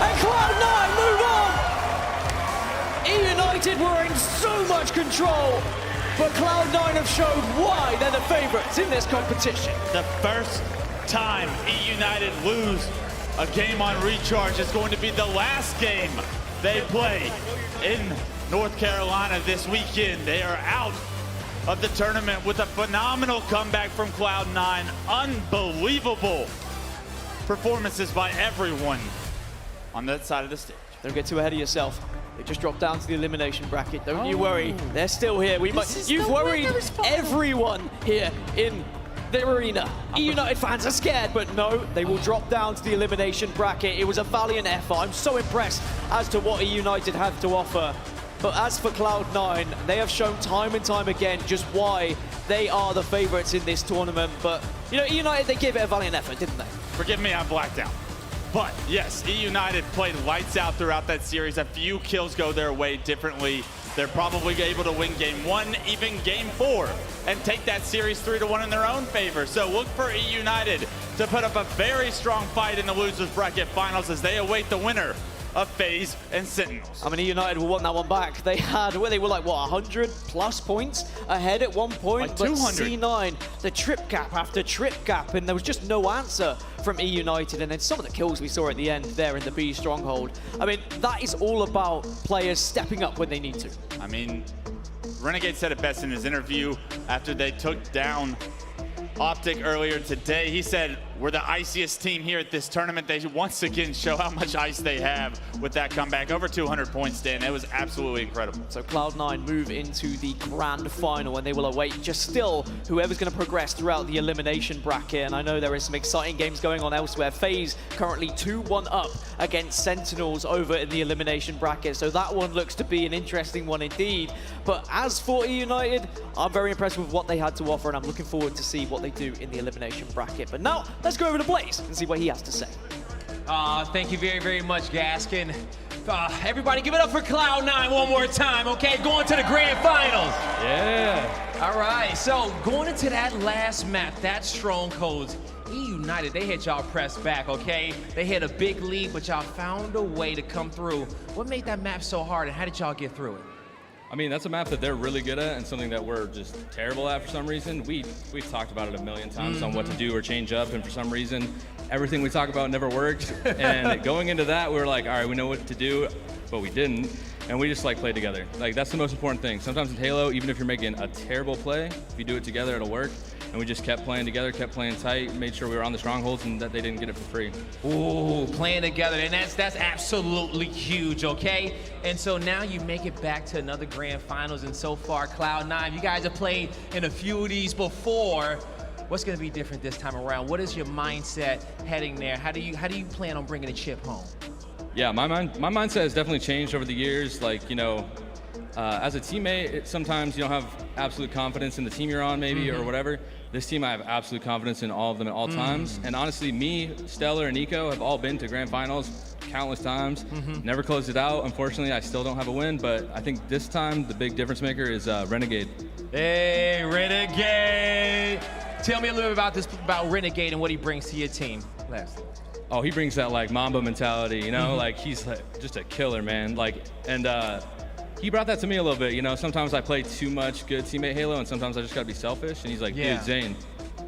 And Cloud9 move on. E United were in so much control, but Cloud9 have showed why they're the favorites in this competition. The first time E United lose a game on Recharge is going to be the last game they play in North Carolina this weekend. They are out of the tournament with a phenomenal comeback from Cloud9. Unbelievable performances by everyone on that side of the stage. Don't get too ahead of yourself. They just dropped down to the elimination bracket. Don't you worry. They're still here. You've worried everyone here in the arena. E United fans are scared, but no, they will drop down to the elimination bracket. It was a valiant effort. I'm so impressed as to what E United have to offer. But as for Cloud9, they have shown time and time again just why they are the favorites in this tournament. But, you know, E United, they gave it a valiant effort, didn't they? Forgive me, I blacked out. But yes, E United played lights out throughout that series. A few kills go their way differently. They're probably able to win game 1, even game 4, and take that series 3-1 in their own favor. So look for E United to put up a very strong fight in the losers bracket finals as they await the winner of FaZe and Sentinels. I mean, United will want that one back. They had, where they were like, what, 100+ points ahead at one point? Like but 200. C9, the trip gap after trip gap, and there was just no answer from E United. And then some of the kills we saw at the end there in the B stronghold. I mean, that is all about players stepping up when they need to. I mean, Renegade said it best in his interview after they took down Optic earlier today. He said, we're the iciest team here at this tournament. They once again show how much ice they have with that comeback. Over 200 points, Dan. It was absolutely incredible. So Cloud9 move into the grand final, and they will await just still whoever's going to progress throughout the elimination bracket. And I know there is some exciting games going on elsewhere. FaZe currently 2-1 up against Sentinels over in the elimination bracket. So that one looks to be an interesting one indeed. But as for E United, I'm very impressed with what they had to offer, and I'm looking forward to see what they do in the elimination bracket. But now, let's go over to Blaze and see what he has to say. Thank you very, very much, Gaskin. Everybody give it up for Cloud9 one more time, okay? Going to the grand finals. Yeah. All right, so going into that last map, that Strongholds, E United, they had y'all pressed back, okay? They had a big lead, but y'all found a way to come through. What made that map so hard, and how did y'all get through it? I mean, that's a map that they're really good at and something that we're just terrible at for some reason. We've talked about it a million times on what to do or change up, and for some reason, everything we talk about never works. And going into that, we were like, all right, we know what to do, but we didn't. And we just like played together. Like, that's the most important thing. Sometimes in Halo, even if you're making a terrible play, if you do it together, it'll work. And we just kept playing together, kept playing tight, made sure we were on the strongholds and that they didn't get it for free. Ooh, playing together, and that's absolutely huge, okay? And so now you make it back to another grand finals, and so far, Cloud9, you guys have played in a few of these before. What's gonna be different this time around? What is your mindset heading there? How do you plan on bringing a chip home? Yeah, my mindset has definitely changed over the years. Like, you know, as a teammate, sometimes you don't have absolute confidence in the team you're on, maybe, or whatever. This team, I have absolute confidence in all of them at all times. And honestly, me, Stellar, and Nico have all been to grand finals countless times. Never closed it out. Unfortunately, I still don't have a win, but I think this time the big difference maker is Renegade. Hey, Renegade! Tell me a little bit about Renegade and what he brings to your team. Last. Oh, he brings that like Mamba mentality, you know, like he's like, just a killer, man. Like, and he brought that to me a little bit, you know. Sometimes I play too much good teammate Halo, and sometimes I just gotta be selfish. And he's like, dude, Zane,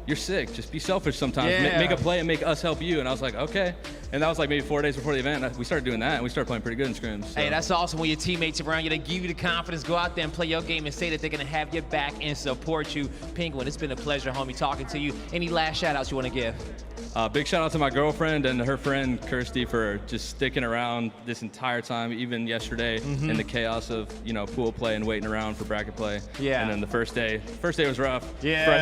you're sick. Just be selfish sometimes. Make a play and make us help you. And I was like, okay. And that was like maybe 4 days before the event. We started doing that, and we started playing pretty good in scrims. So. Hey, that's awesome when your teammates around you, they give you the confidence, go out there and play your game and say that they're gonna have your back and support you. Penguin, it's been a pleasure, homie, talking to you. Any last shout outs you wanna give? Big shout out to my girlfriend and her friend Kirsty for just sticking around this entire time, even yesterday in the chaos of, you know, pool play and waiting around for bracket play. Yeah. And then the first day was rough. Yeah. For I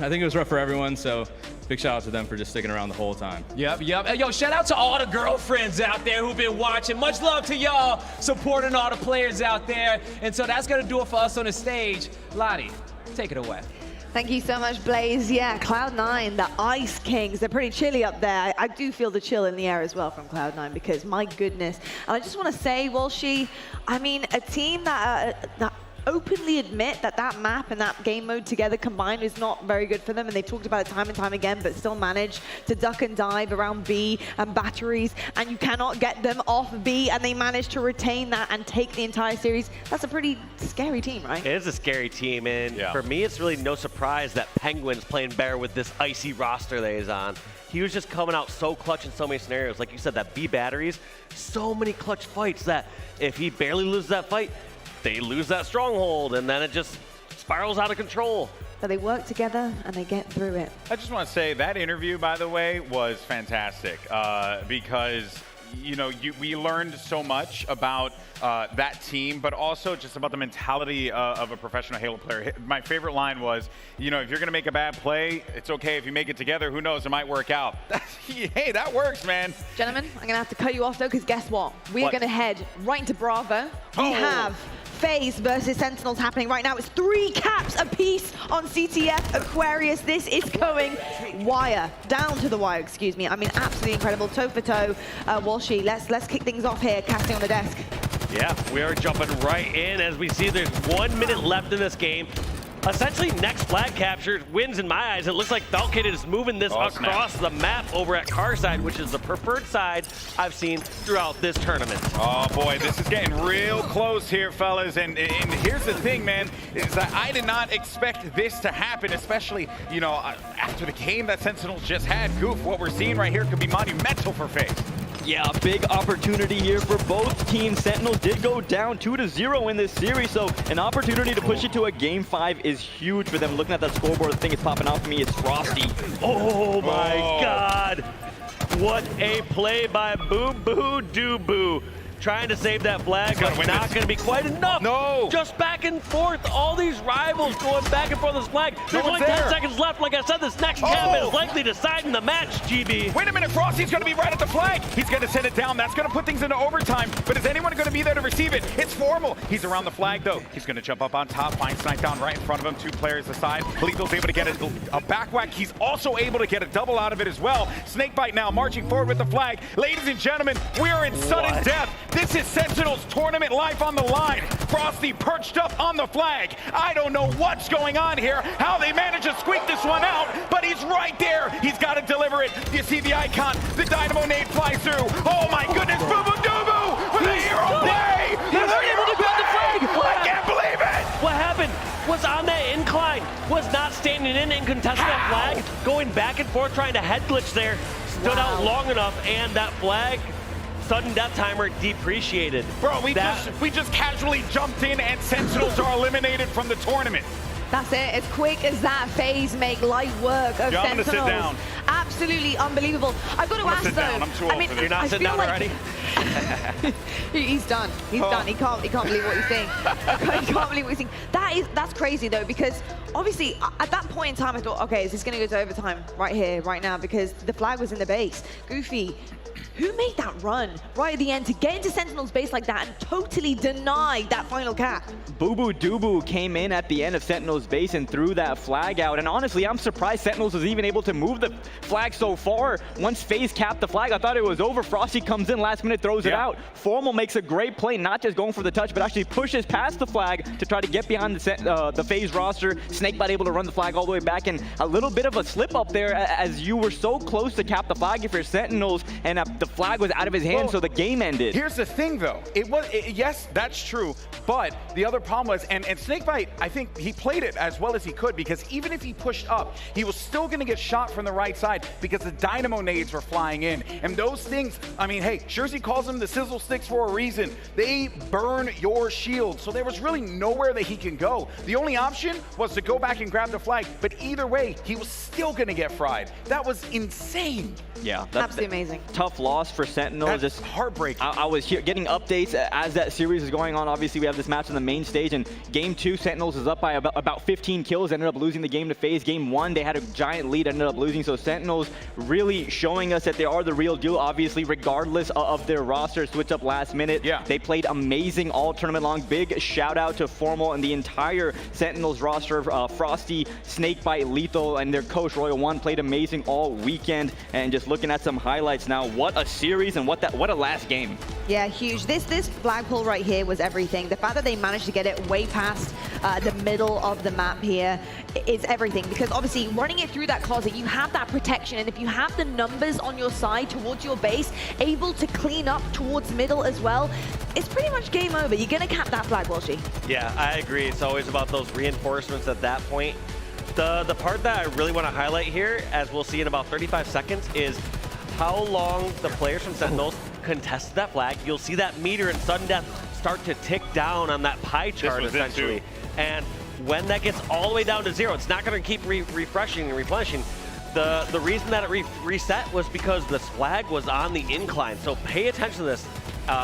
think it was rough for everyone. So big shout out to them for just sticking around the whole time. Yep. Hey, yo, shout out to all the girlfriends out there who've been watching. Much love to y'all supporting all the players out there. And so that's gonna do it for us on the stage. Lottie, take it away. Thank you so much, Blaze. Yeah, Cloud9, the Ice Kings, they're pretty chilly up there. I do feel the chill in the air as well from Cloud9 because, my goodness. And I just want to say, Walshy, I mean, a team that openly admit that that map and that game mode together combined is not very good for them, and they've talked about it time and time again, but still manage to duck and dive around B and batteries, and you cannot get them off B, and they manage to retain that and take the entire series. That's a pretty scary team, right? It is a scary team, and for me, it's really no surprise that Penguin's playing better with this icy roster that he's on. He was just coming out so clutch in so many scenarios. Like you said, that B batteries, so many clutch fights that if he barely loses that fight, they lose that stronghold, and then it just spirals out of control. But they work together, and they get through it. I just want to say that interview, by the way, was fantastic because, you know, we learned so much about that team, but also just about the mentality of a professional Halo player. My favorite line was, you know, if you're going to make a bad play, it's okay if you make it together. Who knows? It might work out. Hey, that works, man. Gentlemen, I'm going to have to cut you off, though, because guess what? We're going to head right into Bravo. We have FaZe versus Sentinels happening right now. It's 3 caps apiece on CTF Aquarius. This is going down to the wire, excuse me. I mean, absolutely incredible. Toe for toe. Walshy, let's kick things off here. Casting on the desk. Yeah, we are jumping right in as we see there's 1 minute left in this game. Essentially, next flag capture wins in my eyes. It looks like Falcon is moving this across the map over at Carside, which is the preferred side I've seen throughout this tournament. Oh boy, this is getting real close here, fellas. And here's the thing, man, is that I did not expect this to happen, especially, you know, after the game that Sentinels just had. Goof, what we're seeing right here could be monumental for FaZe. Yeah, a big opportunity here for both teams. Sentinels did go down 2-0 in this series, so an opportunity to push it to a Game 5 is huge for them. Looking at that scoreboard, the thing is popping out for me, it's Frosty. Oh my God. What a play by Boo Boo Doo Boo. Trying to save that flag, but not going to be quite enough. No. Just back and forth. All these rivals going back and forth this flag. There's only 10 seconds left. Like I said, this next cap is likely deciding the match, GB. Wait a minute, Frosty's going to be right at the flag. He's going to send it down. That's going to put things into overtime. But is anyone going to be there to receive it? It's Formal. He's around the flag, though. He's going to jump up on top, find Snipe down right in front of him. 2 players aside. Lethal's able to get a back whack. He's also able to get a double out of it as well. Snakebite now marching forward with the flag. Ladies and gentlemen, we are in sudden death. This is Sentinels tournament life on the line. Frosty perched up on the flag. I don't know what's going on here, how they managed to squeak this one out, but he's right there. He's got to deliver it. You see the icon, the Dynamo nade flies through. Oh my goodness, Boo Boo Doo Boo with a hero play. He's able to grab the flag. I can't believe it. What happened? Was on that incline, was not standing in and contesting that flag, going back and forth, trying to head glitch there, stood out long enough, and that flag, sudden death timer, depreciated. Bro, we just casually jumped in and Sentinels are eliminated from the tournament. That's it. As quick as that, FaZe make light work of Sentinels. I'm gonna sit down. Absolutely unbelievable. I've got to ask though. I'm too old for this. You're not sitting down already? He's done. He's done. He can't believe what he's saying. He can't believe what he's saying. That's crazy though, because obviously at that point in time I thought, okay, is this going to go to overtime right here, right now, because the flag was in the base. Goofy, who made that run right at the end to get into Sentinel's base like that and totally deny that final cap? Boo Boo Doo Boo came in at the end of Sentinel's base and threw that flag out. And honestly, I'm surprised Sentinels was even able to move the flag so far. Once FaZe capped the flag, I thought it was over. Frosty comes in last minute, throws it out. Formal makes a great play, not just going for the touch, but actually pushes past the flag to try to get behind the FaZe roster. Snakebite able to run the flag all the way back, and a little bit of a slip up there as you were so close to cap the flag if you're Sentinels, and the flag was out of his hand, so the game ended. Here's the thing, though. Yes, that's true, but the other problem was, and Snakebite, I think he played it as well as he could, because even if he pushed up, he was still going to get shot from the right side because the Dynamo nades were flying in. And those things, I mean, hey, Jersey calls them the sizzle sticks for a reason. They burn your shield, so there was really nowhere that he can go. The only option was to go back and grab the flag, but either way, he was still going to get fried. That was insane. Yeah, that's absolutely amazing. Tough loss for Sentinels. That's just heartbreaking. I was here getting updates as that series is going on. Obviously, we have this match on the main stage, and Game 2, Sentinels is up by about 15 kills, ended up losing the game to FaZe. Game 1, they had a giant lead, ended up losing. So Sentinels really showing us that they are the real deal, obviously, regardless of their roster switch up last minute. Yeah. They played amazing all tournament long. Big shout out to Formal and the entire Sentinels roster. Frosty, Snakebite, Lethal, and their coach Royal One played amazing all weekend. And just looking at some highlights now, what a series and what a last game. Yeah, huge. This flagpole right here was everything. The fact that they managed to get it way past the middle of the map here is everything, because obviously running it through that closet, you have that protection, and if you have the numbers on your side towards your base, able to clean up towards middle as well, it's pretty much game over. You're going to cap that flag, Walshy. Yeah, I agree. It's always about those reinforcements at that point. The part that I really want to highlight here, as we'll see in about 35 seconds, is how long the players from Sentinels contested that flag. You'll see that meter in sudden death start to tick down on that pie chart, essentially. And when that gets all the way down to 0, it's not going to keep refreshing and replenishing. The reason that it reset was because this flag was on the incline. So pay attention to this.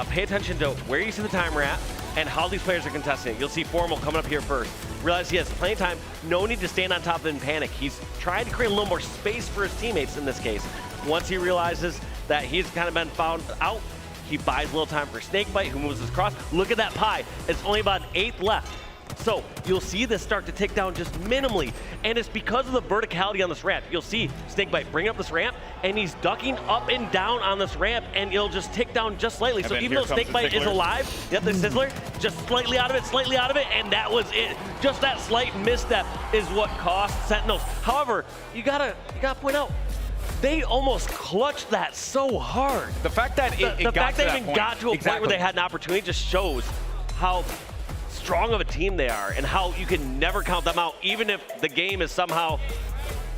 Pay attention to where you see the timer at and how these players are contesting it. You'll see Formal coming up here first. Realize he has plenty of time. No need to stand on top of it and panic. He's trying to create a little more space for his teammates in this case. Once he realizes that he's kind of been found out, he buys a little time for Snakebite, who moves his cross. Look at that pie. It's only about an 1/8 left. So you'll see this start to tick down just minimally, and it's because of the verticality on this ramp. You'll see Snakebite bring up this ramp, and he's ducking up and down on this ramp, and it'll just tick down just slightly. So even though Snakebite is alive, you have the Sizzler just slightly out of it, and that was it. Just that slight misstep is what cost Sentinels. However, you gotta point out, they almost clutched that so hard. The fact that they even got to a point where they had an opportunity just shows how strong of a team they are and how you can never count them out, even if the game is somehow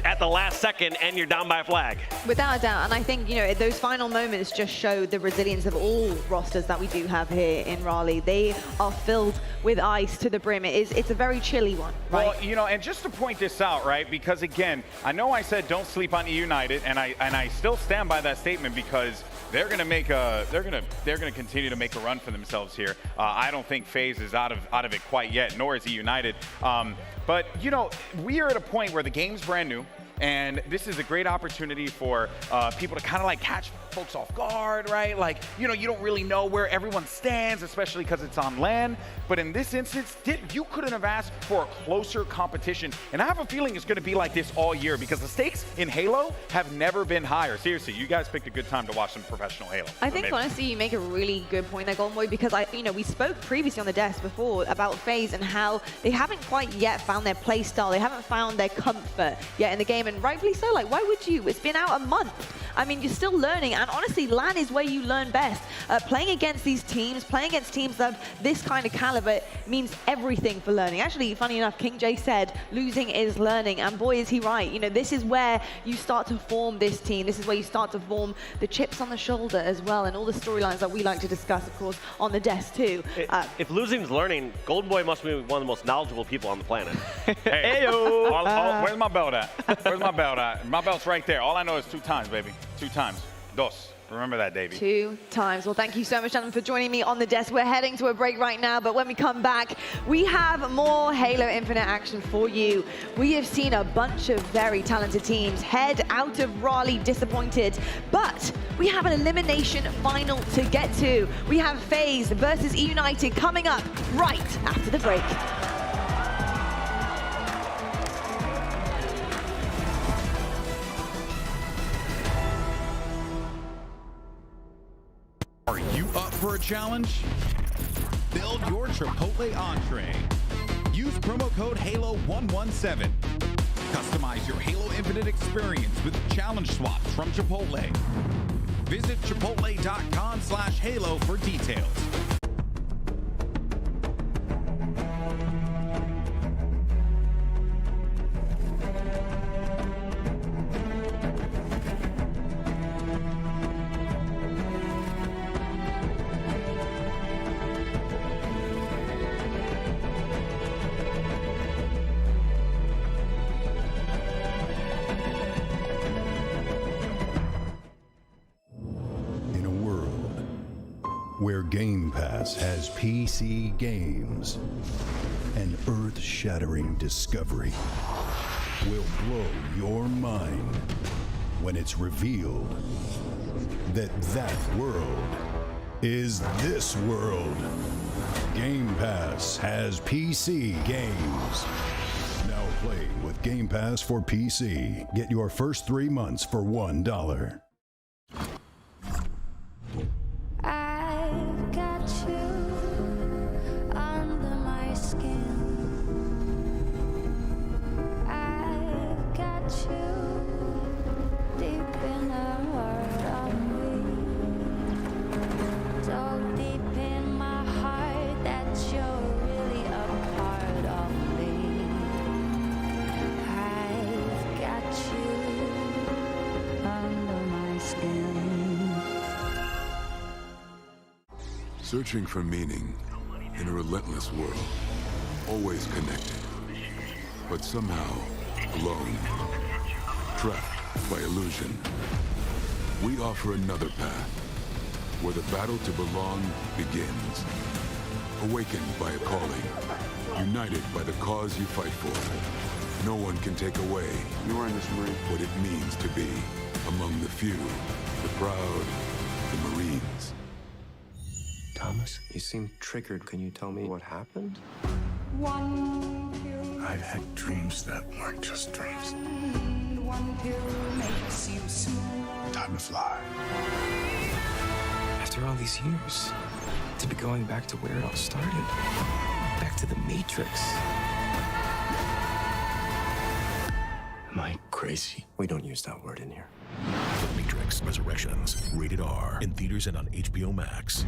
at the last second and you're down by a flag. Without a doubt, and I think, you know, those final moments just show the resilience of all rosters that we do have here in Raleigh. They are filled with ice to the brim. It's a very chilly one, right? Well, you know, and just to point this out, right, because again, I know I said don't sleep on United, and I still stand by that statement because they're going to make they're going to continue to make a run for themselves here. I don't think FaZe is out of it quite yet, nor is United. But you know, we are at a point where the game's brand new, and this is a great opportunity for people to kind of like catch folks off guard, right? Like, you know, you don't really know where everyone stands, especially because it's on LAN. But in this instance, you couldn't have asked for a closer competition. And I have a feeling it's going to be like this all year because the stakes in Halo have never been higher. Seriously, you guys picked a good time to watch some professional Halo. I think honestly, you make a really good point there, Golden Boy, because we spoke previously on the desk before about FaZe and how they haven't quite yet found their play style. They haven't found their comfort yet in the game, and rightfully so. Like, why would you? It's been out a month. I mean, you're still learning, and honestly, LAN is where you learn best. Playing against these teams, playing against teams that have this kind of caliber means everything for learning. Actually, funny enough, King J said, losing is learning, and boy, is he right. You know, this is where you start to form this team. This is where you start to form the chips on the shoulder as well, and all the storylines that we like to discuss, of course, on the desk too. If losing is learning, Golden Boy must be one of the most knowledgeable people on the planet. Hey, where's my belt at? Where's my belt at? My belt's right there. All I know is 2 times, baby. 2 times. Dos. Remember that, Davey. 2 times. Well, thank you so much, gentlemen, for joining me on the desk. We're heading to a break right now, but when we come back, we have more Halo Infinite action for you. We have seen a bunch of very talented teams head out of Raleigh disappointed, but we have an elimination final to get to. We have FaZe versus E United coming up right after the break. Are you up for a challenge? Build your Chipotle entree. Use promo code HALO117. Customize your Halo Infinite experience with challenge swaps from Chipotle. Visit chipotle.com/halo for details. Where Game Pass has PC games, an earth-shattering discovery will blow your mind when it's revealed that that world is this world. Game Pass has PC games. Now playing with Game Pass for PC. Get your first 3 months for $1. I've got you under my skin. I've got you deep in the heart of me. So deep in my heart that you're really a part of me. I've got you under my skin. Searching for meaning in a relentless world, always connected, but somehow alone, trapped by illusion. We offer another path, where the battle to belong begins. Awakened by a calling, united by the cause you fight for. No one can take away what it means to be among the few, the proud, the Marines. Thomas, you seem triggered. Can you tell me what happened? I've had dreams that weren't just dreams. Time to fly. After all these years, to be going back to where it all started, back to the Matrix. Am I crazy? We don't use that word in here. The Matrix Resurrections, rated R, in theaters and on HBO Max.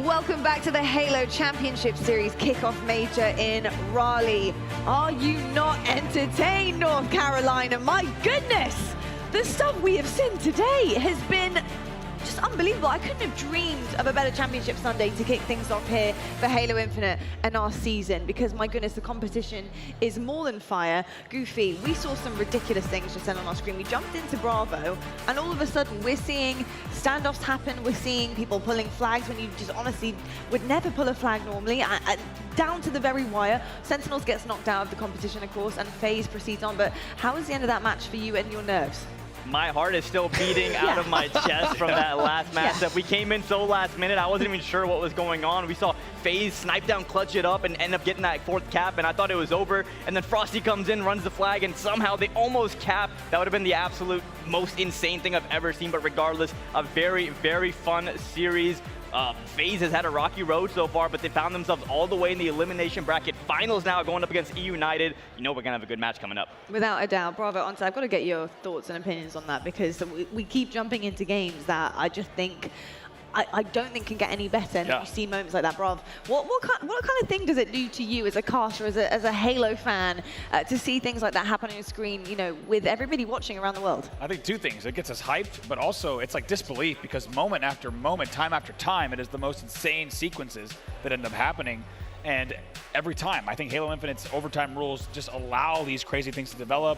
Welcome back to the Halo Championship Series Kickoff Major in Raleigh. Are you not entertained, North Carolina? My goodness! The stuff we have seen today has been just unbelievable. I couldn't have dreamed of a better championship Sunday to kick things off here for Halo Infinite and our season, because my goodness, the competition is more than fire. Goofy, we saw some ridiculous things just then on our screen. We jumped into Bravo, and all of a sudden we're seeing standoffs happen. We're seeing people pulling flags when you just honestly would never pull a flag normally. Down to the very wire. Sentinels gets knocked out of the competition, of course, and FaZe proceeds on. But how was the end of that match for you and your nerves? My heart is still beating out of my chest from that last matchup. We came in so last minute, I wasn't even sure what was going on. We saw FaZe snipe down, clutch it up, and end up getting that fourth cap, and I thought it was over. And then Frosty comes in, runs the flag, and somehow they almost cap. That would have been the absolute most insane thing I've ever seen, but regardless, a very, very fun series. FaZe has had a rocky road so far, but they found themselves all the way in the elimination bracket finals now, going up against E United. You know we're going to have a good match coming up. Without a doubt. Bravo, Onsa, I've got to get your thoughts and opinions on that, because we keep jumping into games that I just think I don't think can get any better. And you see moments like that, Brav. What kind of thing does it do to you as a caster, as a Halo fan, to see things like that happen on your screen, you know, with everybody watching around the world? I think two things. It gets us hyped, but also it's like disbelief, because moment after moment, time after time, it is the most insane sequences that end up happening. And every time, I think Halo Infinite's overtime rules just allow these crazy things to develop.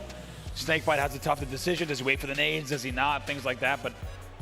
Snakebite has a tough decision. Does he wait for the nades? Does he not? Things like that. But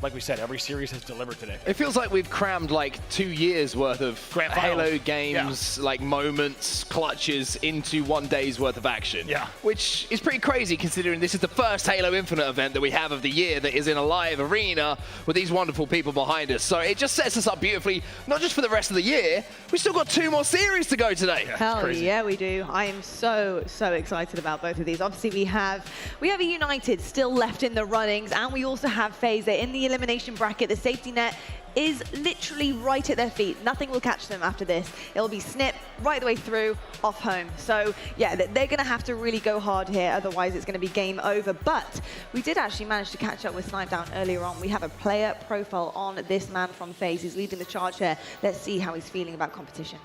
like we said, every series has delivered today. It feels like we've crammed like 2 years worth of Halo games, like moments, clutches into 1 day's worth of action. Yeah. Which is pretty crazy considering this is the first Halo Infinite event that we have of the year that is in a live arena with these wonderful people behind us. So it just sets us up beautifully, not just for the rest of the year, we've still got 2 more series to go today. Hell yeah, we do. I am so excited about both of these. Obviously, we have United still left in the runnings, and we also have FaZe in the elimination bracket. The safety net is literally right at their feet. Nothing will catch them after this. It'll be snip right the way through, off home. So yeah, they're going to have to really go hard here, otherwise it's going to be game over. But we did actually manage to catch up with Snipedown earlier on. We have a player profile on this man from FaZe. He's leading the charge here. Let's see how he's feeling about competition.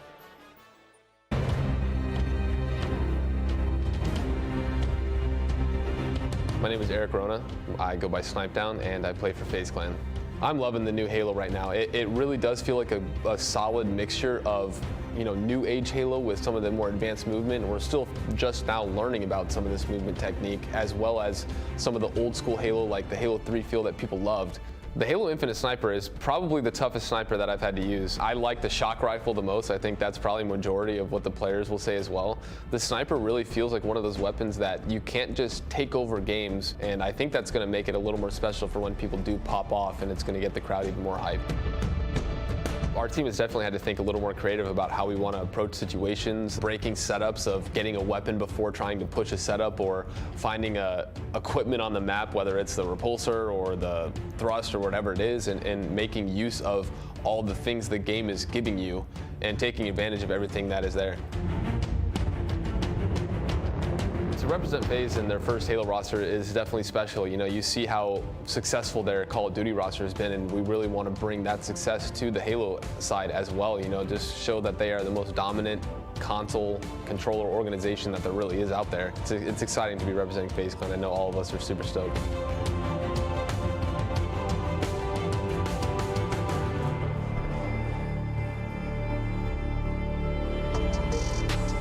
My name is Eric Rona. I go by Snipedown, and I play for FaZe Clan. I'm loving the new Halo right now. It really does feel like a solid mixture of, new age Halo with some of the more advanced movement. And we're still just now learning about some of this movement technique, as well as some of the old school Halo, like the Halo 3 feel that people loved. The Halo Infinite Sniper is probably the toughest sniper that I've had to use. I like the shock rifle the most. I think that's probably majority of what the players will say as well. The sniper really feels like one of those weapons that you can't just take over games, and I think that's going to make it a little more special for when people do pop off, and it's going to get the crowd even more hyped. Our team has definitely had to think a little more creative about how we want to approach situations, breaking setups of getting a weapon before trying to push a setup, or finding equipment on the map, whether it's the repulsor or the thrust or whatever it is, and making use of all the things the game is giving you and taking advantage of everything that is there. To represent FaZe in their first Halo roster is definitely special. You see how successful their Call of Duty roster has been, and we really want to bring that success to the Halo side as well. Just show that they are the most dominant console controller organization that there really is out there. It's exciting to be representing FaZe Clan. I know all of us are super stoked.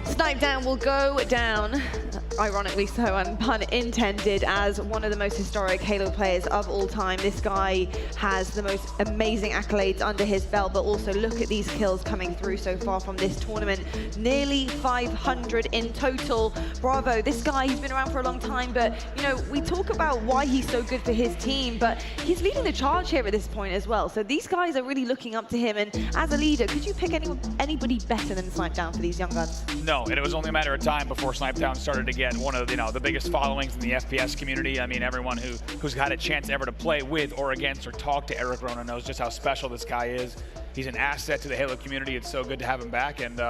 Snipedown will go down, ironically so and pun intended, as one of the most historic Halo players of all time. This guy has the most amazing accolades under his belt, but also look at these kills coming through so far from this tournament. Nearly 500 in total. Bravo, this guy, he's been around for a long time, but we talk about why he's so good for his team, but he's leading the charge here at this point as well. So these guys are really looking up to him, and as a leader, could you pick anybody better than Snipedown for these young guns? No, and it was only a matter of time before Snipedown started to get one of the biggest followings in the FPS community. I mean, everyone who's had a chance ever to play with or against or talk to Eric Rona knows just how special this guy is. He's an asset to the Halo community. It's so good to have him back, and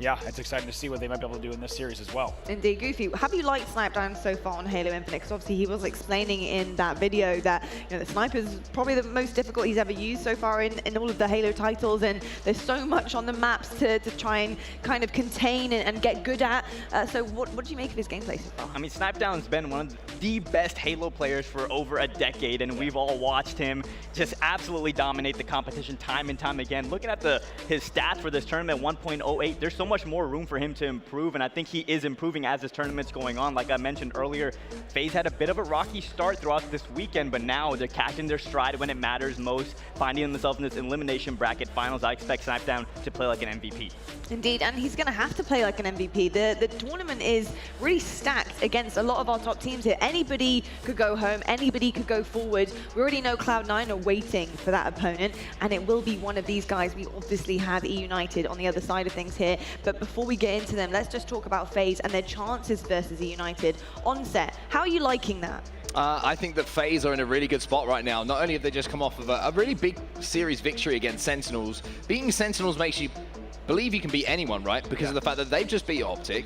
yeah, it's exciting to see what they might be able to do in this series as well. Indeed. Goofy, have you liked Snipedown so far on Halo Infinite? Because obviously he was explaining in that video that the sniper is probably the most difficult he's ever used so far in all of the Halo titles, and there's so much on the maps to try and kind of contain and get good at. So what do you make of his gameplay so far? I mean, Snipedown's been one of the best Halo players for over a decade, and we've all watched him just absolutely dominate the competition time and time again. Looking at his stats for this tournament, 1.08, there's so much more room for him to improve, and I think he is improving as this tournament's going on. Like I mentioned earlier, FaZe had a bit of a rocky start throughout this weekend, but now they're catching their stride when it matters most, finding themselves in this elimination bracket finals. I expect Snipedown to play like an MVP. Indeed, and he's going to have to play like an MVP. The tournament is really stacked against a lot of our top teams here. Anybody could go home, anybody could go forward. We already know Cloud9 are waiting for that opponent, and it will be one of these guys. We obviously have United on the other side of things here, but before we get into them, let's just talk about FaZe and their chances versus United on set. How are you liking that? I think that FaZe are in a really good spot right now. Not only have they just come off of a really big series victory against Sentinels, beating Sentinels makes you believe you can beat anyone, right? Because of the fact that they've just beat Optic,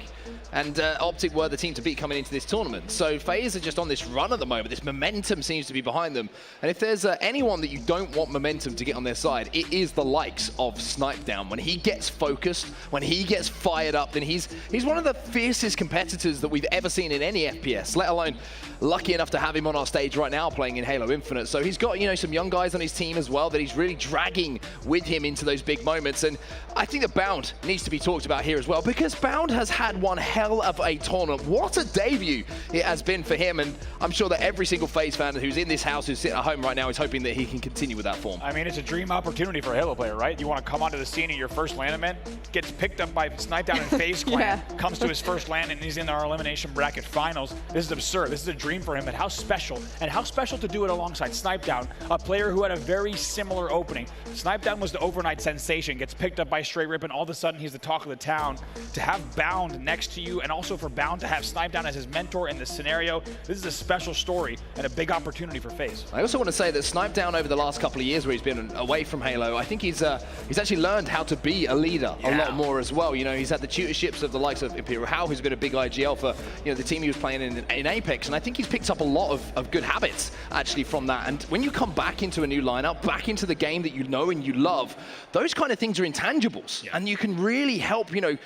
and Optic were the team to beat coming into this tournament. So FaZe are just on this run at the moment. This momentum seems to be behind them. And if there's anyone that you don't want momentum to get on their side, it is the likes of Snipedown. When he gets focused, when he gets fired up, then he's one of the fiercest competitors that we've ever seen in any FPS, let alone lucky enough to have him on our stage right now playing in Halo Infinite. So he's got, some young guys on his team as well that he's really dragging with him into those big moments. And I think that Bound needs to be talked about here as well, because Bound has had one hell hell of a tournament. What a debut it has been for him, and I'm sure that every single FaZe fan who's in this house, who's sitting at home right now, is hoping that he can continue with that form. I mean, it's a dream opportunity for a Halo player, right? You want to come onto the scene in your first LAN event, gets picked up by Sniped-Down and FaZe Clan, comes to his first LAN, and he's in our elimination bracket finals. This is absurd. This is a dream for him, and how special to do it alongside Sniped-Down, a player who had a very similar opening. Sniped-Down was the overnight sensation, gets picked up by Straight Rip, and all of a sudden he's the talk of the town. To have Bound next to you, and also for Bound to have Sniped-Down as his mentor in this scenario, this is a special story and a big opportunity for FaZe. I also want to say that Sniped-Down over the last couple of years where he's been away from Halo, I think he's actually learned how to be a leader a lot more as well. You know, he's had the tutorships of the likes of Imperial Hal, who's been a big IGL for, you know, the team he was playing in Apex, and I think he's picked up a lot of good habits actually from that. And when you come back into a new lineup, back into the game that you know and you love, those kind of things are intangibles, and you can really help, you know,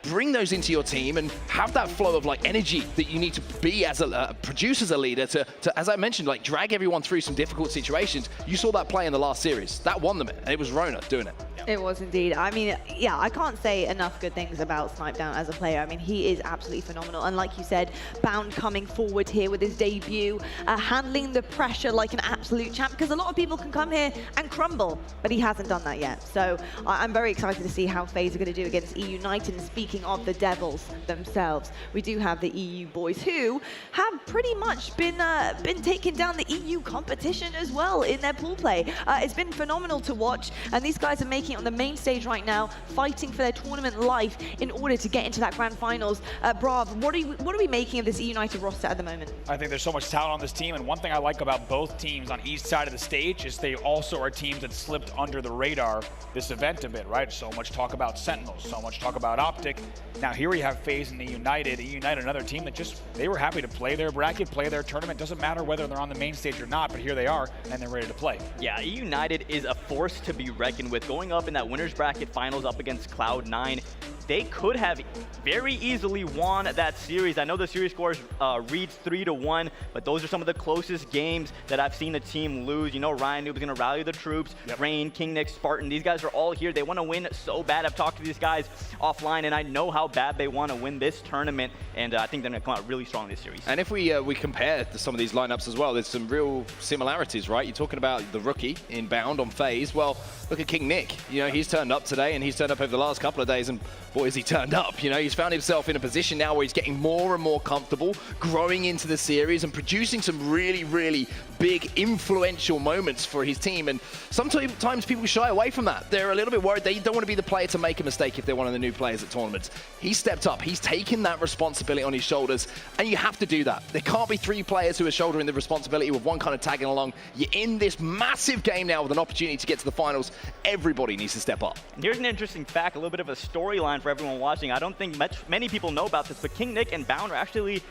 bring those into your team and have that flow of like energy that you need to be as a produce as a leader to, as I mentioned, like drag everyone through some difficult situations. You saw that play in the last series. That won them, and it was Rona doing it. It was indeed. I mean, yeah, I can't say enough good things about Sniped-Down as a player. I mean, he is absolutely phenomenal. And like you said, Bound coming forward here with his debut, handling the pressure like an absolute champ, because a lot of people can come here and crumble, but he hasn't done that yet. So I'm very excited to see how FaZe are going to do against EU United. And speaking of the Devils themselves, we do have the EU boys who have pretty much been taking down the EU competition as well in their pool play. It's been phenomenal to watch, and these guys are making it on the main stage right now, fighting for their tournament life in order to get into that grand finals. Brav, what are we making of this EU United roster at the moment? I think there's so much talent on this team, and one thing I like about both teams on each side of the stage is they also are teams that slipped under the radar this event a bit, right? So much talk about Sentinels, so much talk about Optic. Now here we have FaZe and United, another team that they were happy to play their bracket, play their tournament. Doesn't matter whether they're on the main stage or not, but here they are, and they're ready to play. Yeah, United is a force to be reckoned with. Going up in that winner's bracket finals up against Cloud9, they could have very easily won that series. I know the series scores reads 3-1, but those are some of the closest games that I've seen a team lose. You know, Ryan Noob is going to rally the troops. Rain, King Nick, Spartan, these guys are all here. They want to win so bad. I've talked to these guys offline, and I know how bad they want to win this tournament, and I think they're going to come out really strong this series. And if we compare some of these lineups as well, there's some real similarities, right? You're talking about the rookie in Bound on FaZe. Well, look at King Nick. You know, he's turned up today, and he's turned up over the last couple of days, and boy, has he turned up. You know, he's found himself in a position now where he's getting more and more comfortable, growing into the series and producing some really, really big, influential moments for his team. And sometimes people shy away from that. They're a little bit worried. They don't want to be the player to make a mistake if they're one of the new players at tournaments. He's stepped up. He's taken that responsibility on his shoulders, and you have to do that. There can't be three players who are shouldering the responsibility with one kind of tagging along. You're in this massive game now with an opportunity to get to the finals. Everybody needs to step up. Here's an interesting fact, a little bit of a storyline for everyone watching. I don't think many people know about this, but King Nick and Bound actually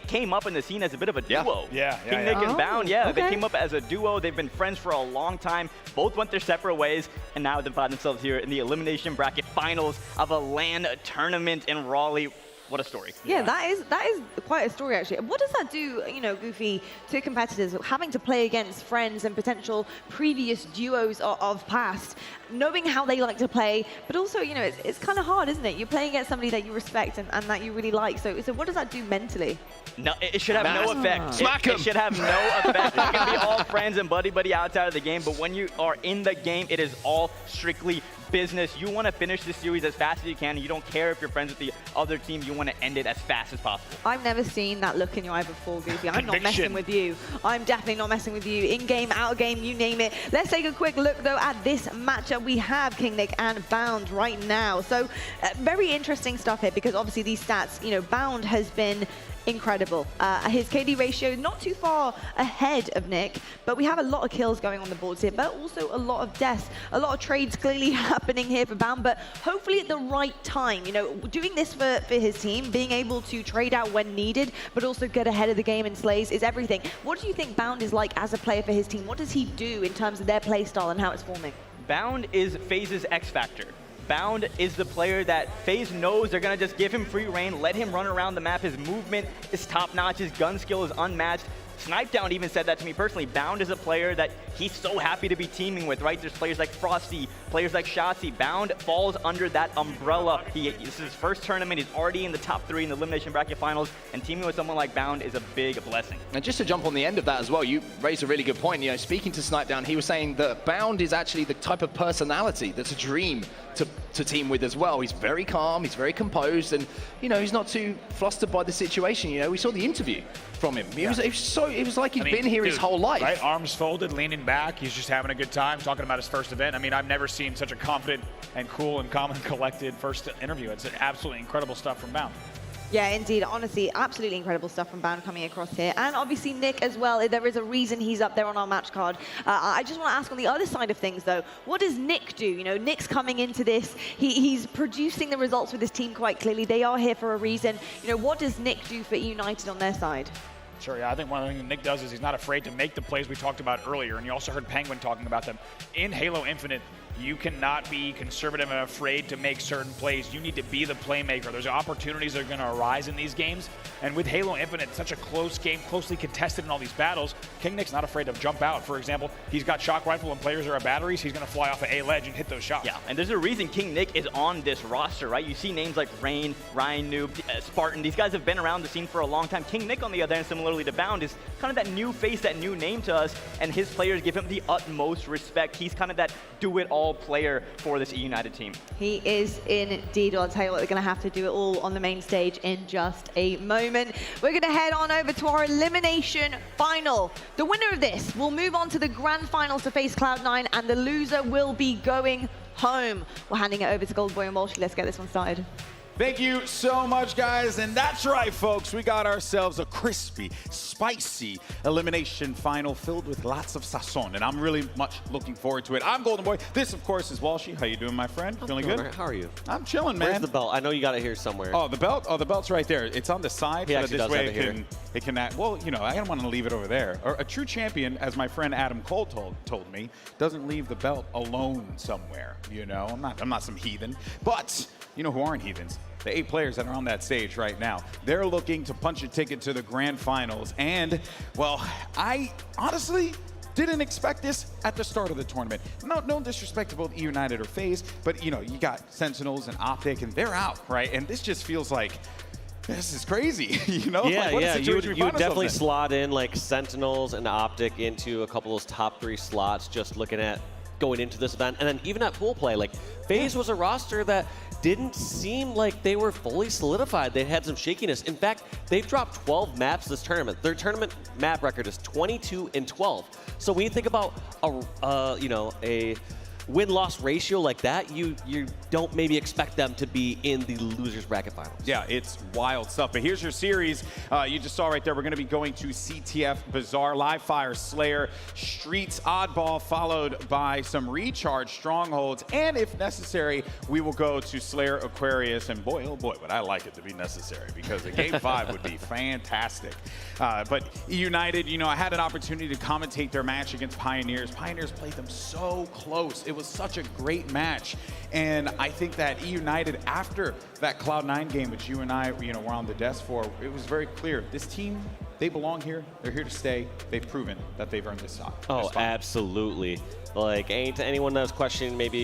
came up in the scene as a bit of a duo. King Nick and Bound, they came up as a duo. They've been friends for a long time. Both went their separate ways, and now they find themselves here in the elimination bracket finals of a LAN tournament in Raleigh. What a story. Yeah, that is quite a story, actually. What does that do, you know, Goofy, to competitors having to play against friends and potential previous duos of past, knowing how they like to play, but also, you know, it's kind of hard, isn't it? You're playing against somebody that you respect and that you really like. So what does that do mentally? No, it should have no effect. Smack it should have no effect. It's gonna be all friends and buddy outside of the game, but when you are in the game, it is all strictly business. You want to finish this series as fast as you can. You don't care if you're friends with the other team. You want to end it as fast as possible. I've never seen that look in your eye before, Goofy. I'm not messing with you. I'm definitely not messing with you. In-game, out-game, you name it. Let's take a quick look, though, at this matchup. We have King Nick and Bound right now. So very interesting stuff here, because obviously these stats, you know, Bound has been incredible. His KD ratio not too far ahead of Nick, but we have a lot of kills going on the boards here, but also a lot of deaths, a lot of trades clearly happening here for Bound, but hopefully at the right time. You know, doing this for his team, being able to trade out when needed, but also get ahead of the game in slays is everything. What do you think Bound is like as a player for his team? What does he do in terms of their play style and how it's forming? Bound is FaZe's X factor. Bound is the player that FaZe knows they're going to just give him free reign, let him run around the map. His movement is top-notch, his gun skill is unmatched. Snipedown even said that to me personally. Bound is a player that he's so happy to be teaming with, right? There's players like Frosty, players like Shotzi. Bound falls under that umbrella. This is his first tournament. He's already in the top 3 in the elimination bracket finals, and teaming with someone like Bound is a big blessing. And just to jump on the end of that as well, you raised a really good point. You know, speaking to Snipedown, he was saying that Bound is actually the type of personality that's a dream to team with as well. He's very calm, he's very composed, and you know, he's not too flustered by the situation. You know, we saw the interview from him. It was like he'd been here his whole life. Right, arms folded, leaning back. He's just having a good time, talking about his first event. I mean, I've never seen such a confident and cool and calm and collected first interview. It's absolutely incredible stuff from Bound. Yeah, indeed. Honestly, absolutely incredible stuff from Bound coming across here. And obviously Nick as well. There is a reason he's up there on our match card. I just want to ask on the other side of things, though, what does Nick do? You know, Nick's coming into this. He's producing the results with his team quite clearly. They are here for a reason. You know, what does Nick do for United on their side? Sure, yeah, I think one of the things that Nick does is he's not afraid to make the plays we talked about earlier, and you also heard Penguin talking about them. In Halo Infinite, you cannot be conservative and afraid to make certain plays. You need to be the playmaker. There's opportunities that are going to arise in these games, and with Halo Infinite, such a close game, closely contested in all these battles, King Nick's not afraid to jump out. For example, he's got shock rifle and players are at batteries. He's going to fly off an A ledge and hit those shots. Yeah, and there's a reason King Nick is on this roster, right? You see names like Rain, Ryan Noob, Spartan. These guys have been around the scene for a long time. King Nick, on the other hand, similarly to Bound, is kind of that new face, that new name to us, and his players give him the utmost respect. He's kind of that do-it-all player for this United team. He is indeed. I'll tell you what, they're going to have to do it all on the main stage in just a moment. We're going to head on over to our elimination final. The winner of this will move on to the grand finals to face Cloud9, and the loser will be going home. We're handing it over to Goldboy and Walshy. Let's get this one started. Thank you so much, guys. And that's right, folks. We got ourselves a crispy, spicy elimination final filled with lots of sazon. And I'm really much looking forward to it. I'm Golden Boy. This, of course, is Walshy. How you doing, my friend? Feeling good? Right. How are you? I'm chilling, man. Where's the belt? I know you got it here somewhere. Oh, the belt? Oh, the belt's right there. It's on the side. He So actually this does way have it here. it can act. Well, you know, I don't want to leave it over there. Or a true champion, as my friend Adam Cole told me, doesn't leave the belt alone somewhere. You know, I'm not some heathen. But you know who aren't heathens? The 8 players that are on that stage right now. They're looking to punch a ticket to the grand finals. And, well, I honestly didn't expect this at the start of the tournament. No disrespect to both E United or FaZe, but, you know, you got Sentinels and Optic, and they're out, right? And this just feels like, this is crazy, you know? Yeah, like, what a yeah, you situation would we find definitely ourselves in. slot in like Sentinels and Optic into a couple of those top 3 slots, just looking at going into this event. And then even at pool play, like FaZe was a roster that didn't seem like they were fully solidified. They had some shakiness. In fact, they've dropped 12 maps this tournament. Their tournament map record is 22-12. So when you think about a win-loss ratio like that, you don't maybe expect them to be in the losers bracket finals. Yeah, it's wild stuff. But here's your series. You just saw right there, we're going to be going to CTF, Bazaar, Live Fire, Slayer, Streets, Oddball, followed by some Recharge, Strongholds, and if necessary, we will go to Slayer, Aquarius, and boy, oh boy, would I like it to be necessary, because a Game 5 would be fantastic. But United, you know, I had an opportunity to commentate their match against Pioneers. Pioneers played them so close. It was such a great match. And I think that E United, after that Cloud9 game, which you and I, you know, were on the desk for, it was very clear. This team, they belong here. They're here to stay. They've proven that they've earned this spot. Oh, absolutely. Like, ain't anyone that was questioning maybe,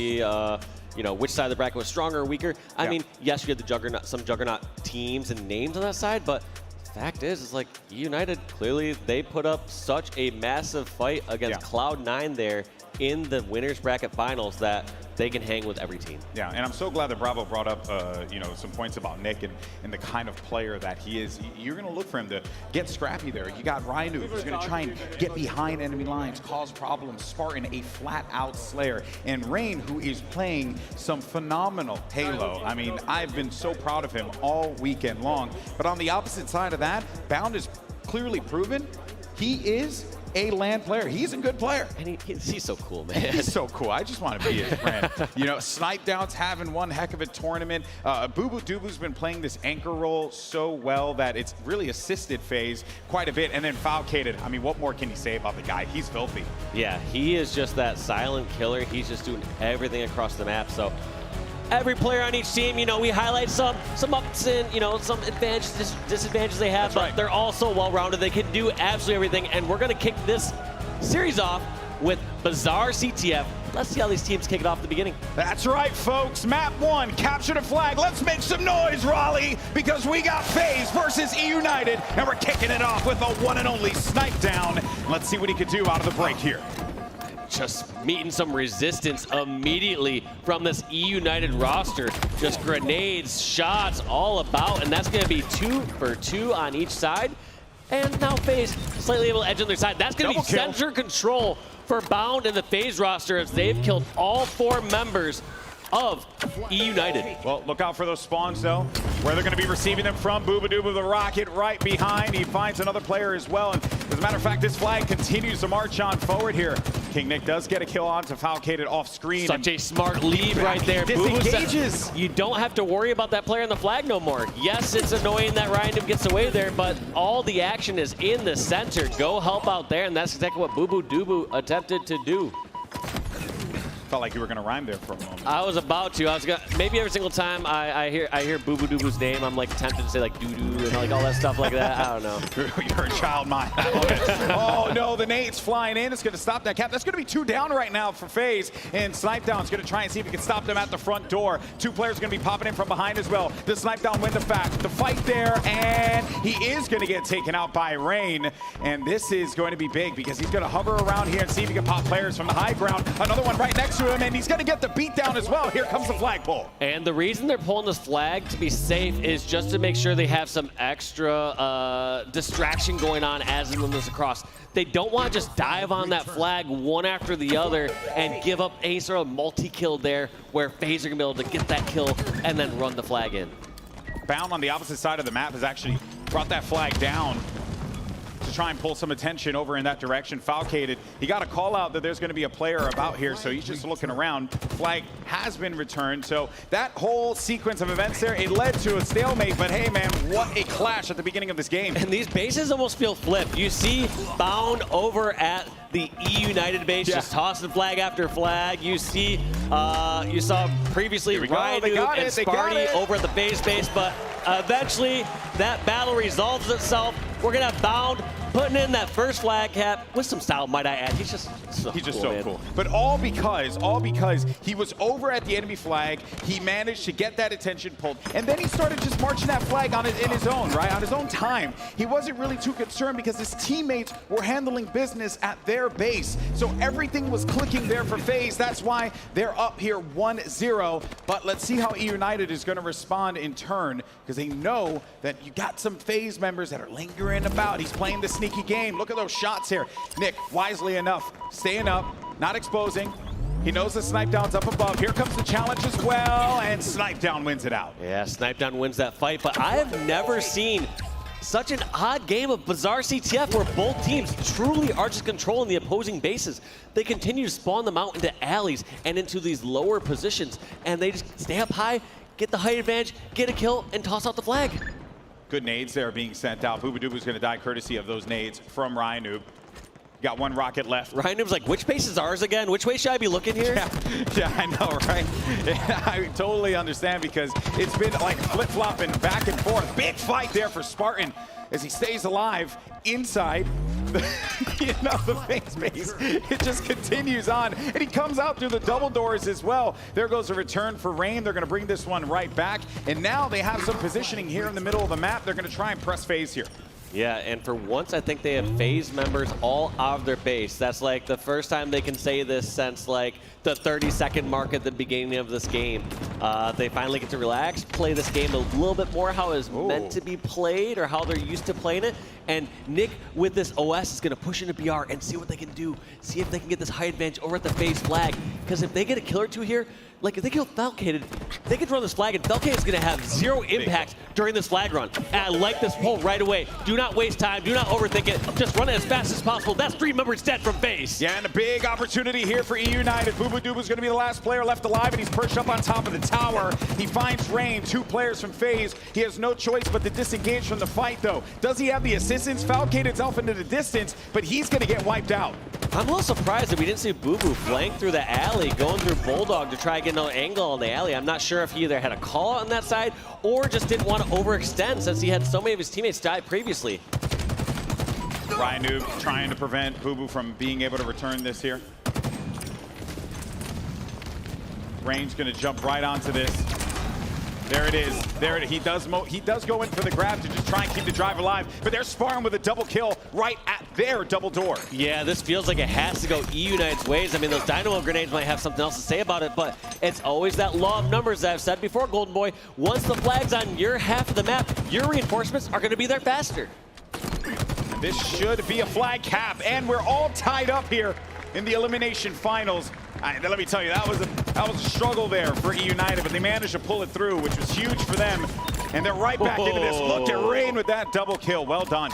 you know, which side of the bracket was stronger or weaker. I mean, yes, you had the juggernaut, some juggernaut teams and names on that side, but fact is, it's like United, clearly they put up such a massive fight against Cloud9 there in the winners bracket finals that they can hang with every team. Yeah, and I'm so glad that Bravo brought up, you know, some points about Nick and the kind of player that he is. You're going to look for him to get scrappy there. You got Rhino, who's going to try and get behind enemy lines, cause problems. Spartan, a flat-out Slayer. And Rain, who is playing some phenomenal Halo. I mean, I've been so proud of him all weekend long. But on the opposite side of that, Bound is clearly proven he is a LAN player. He's a good player. And he's so cool, man. He's so cool. I just want to be his friend. You know, Snipedown's having one heck of a tournament. Boo Boo Dubu's been playing this anchor role so well that it's really assisted FaZe quite a bit. And then Falcated, I mean, what more can you say about the guy? He's filthy. Yeah, he is just that silent killer. He's just doing everything across the map. So every player on each team. You know, we highlight some ups and, you know, some advantages, disadvantages they have, but they're all so well-rounded. They can do absolutely everything, and we're going to kick this series off with Bizarre CTF. Let's see how these teams kick it off at the beginning. That's right, folks. Map 1, capture the flag. Let's make some noise, Raleigh, because we got FaZe versus E United, and we're kicking it off with the one and only Snipe Down. Let's see what he could do out of the break here. Just meeting some resistance immediately from this E United roster. Just grenades, shots, all about, and that's going to be 2 for 2 on each side. And now FaZe slightly able to edge on their side. That's going to be center control for Bound and the FaZe roster as they've killed all 4 members of E United. Well, look out for those spawns, though, where they're going to be receiving them from. Boobadoo with the rocket right behind. He finds another player as well. And as a matter of fact, this flag continues to march on forward here. King Nick does get a kill on to Falcated off screen. Such a smart lead right there. Disengages. You don't have to worry about that player on the flag no more. Yes, it's annoying that Ryan gets away there, but all the action is in the center. Go help out there, and that's exactly what Boo Boo Doo attempted to do. Felt like you were going to rhyme there for a moment. I was about to. I was gonna, maybe every single time I hear Boo Boo Doo Boo's name, I'm like tempted to say like doo doo and like all that stuff like that. I don't know. You're a child mind. I love it. Oh no, the nade's flying in. It's going to stop that cap. That's going to be 2 down right now for FaZe. And Snipe Down's going to try and see if he can stop them at the front door. 2 players going to be popping in from behind as well. Does Snipe Down win the fight there? And he is going to get taken out by Rain. And this is going to be big because he's going to hover around here and see if he can pop players from the high ground. Another one right next to him, and he's going to get the beat down as well. Here comes the flagpole. And the reason they're pulling this flag to be safe is just to make sure they have some extra distraction going on as they move this across. They don't want to just dive on that flag one after the other and give up any sort of multi-kill there where FaZe are going to be able to get that kill and then run the flag in. Bound on the opposite side of the map has actually brought that flag down to try and pull some attention over in that direction. Falcated, he got a call out that there's going to be a player about here, so he's just looking around. Flag has been returned, so that whole sequence of events there, it led to a stalemate, but hey man, what a clash at the beginning of this game. And these bases almost feel flipped. You see Bound over at the E United base, just tossing flag after flag. You see, you saw previously Ryan and Sparty over at the FaZe base, but eventually that battle resolves itself. We're gonna have Bound putting in that first flag cap with some style, might I add. He's just so cool. But all because he was over at the enemy flag. He managed to get that attention pulled, and then he started just marching that flag on it in his own, right, on his own time. He wasn't really too concerned because his teammates were handling business at their base. So everything was clicking there for FaZe. That's why they're up here 1-0. But let's see how E United is going to respond in turn, because they know that you got some FaZe members that are lingering about. He's playing the sneaky game. Look at those shots here. Nick, wisely enough, staying up, not exposing. He knows the Snipe Down's up above. Here comes the challenge as well, and Snipe Down wins it out. Yeah, Snipe Down wins that fight, but I have never seen such an odd game of Bizarre CTF where both teams truly are just controlling the opposing bases. They continue to spawn them out into alleys and into these lower positions, and they just stay up high, get the height advantage, get a kill, and toss out the flag. Good nades there being sent out. Boobadoo's going to die courtesy of those nades from Ryan Noob. Got 1 rocket left. Ryan Noob's like, which base is ours again? Which way should I be looking here? Yeah, I know, right? I totally understand because it's been like flip-flopping back and forth. Big fight there for Spartan as he stays alive inside the FaZe base. It just continues on, and he comes out through the double doors as well. There goes a return for Rain. They're going to bring this one right back, and now they have some positioning here in the middle of the map. They're going to try and press FaZe here. Yeah, and for once, I think they have FaZe members all out of their base. That's like the first time they can say this since like the 30-second mark at the beginning of this game. They finally get to relax, play this game a little bit more how it's meant to be played or how they're used to playing it. And Nick, with this OS, is going to push into BR and see what they can do. See if they can get this high advantage over at the FaZe flag. Because if they get a kill or two here, like if they kill Falcated, they can run this flag, and Falcated is going to have 0 impact during this flag run. And I like this pull right away. Do not waste time. Do not overthink it. Just run it as fast as possible. That's 3 members dead from FaZe. Yeah, and a big opportunity here for E United. Boobadoo's going to be the last player left alive, and he's perched up on top of the tower. He finds Rain, 2 players from FaZe. He has no choice but to disengage from the fight, though. Does he have the assistance? Falcated's off into the distance, but he's going to get wiped out. I'm a little surprised that we didn't see Boo Boo flank through the alley, going through Bulldog to try and get another angle on the alley. I'm not sure if he either had a call on that side or just didn't want to overextend since he had so many of his teammates die previously. Ryan Noob trying to prevent Boo Boo from being able to return this here. Rain's going to jump right onto this. There it is. There it is. He does go in for the grab to just try and keep the drive alive, but they're sparring with a double kill right at their double door. Yeah, this feels like it has to go E United's ways. I mean, those dynamo grenades might have something else to say about it, but it's always that law of numbers that I've said before, Golden Boy. Once the flag's on your half of the map, your reinforcements are going to be there faster. This should be a flag cap, and we're all tied up here in the elimination finals. Let me tell you, that was a struggle there for E United, but they managed to pull it through, which was huge for them. And they're right back into this. Look at Rain with that double kill. Well done.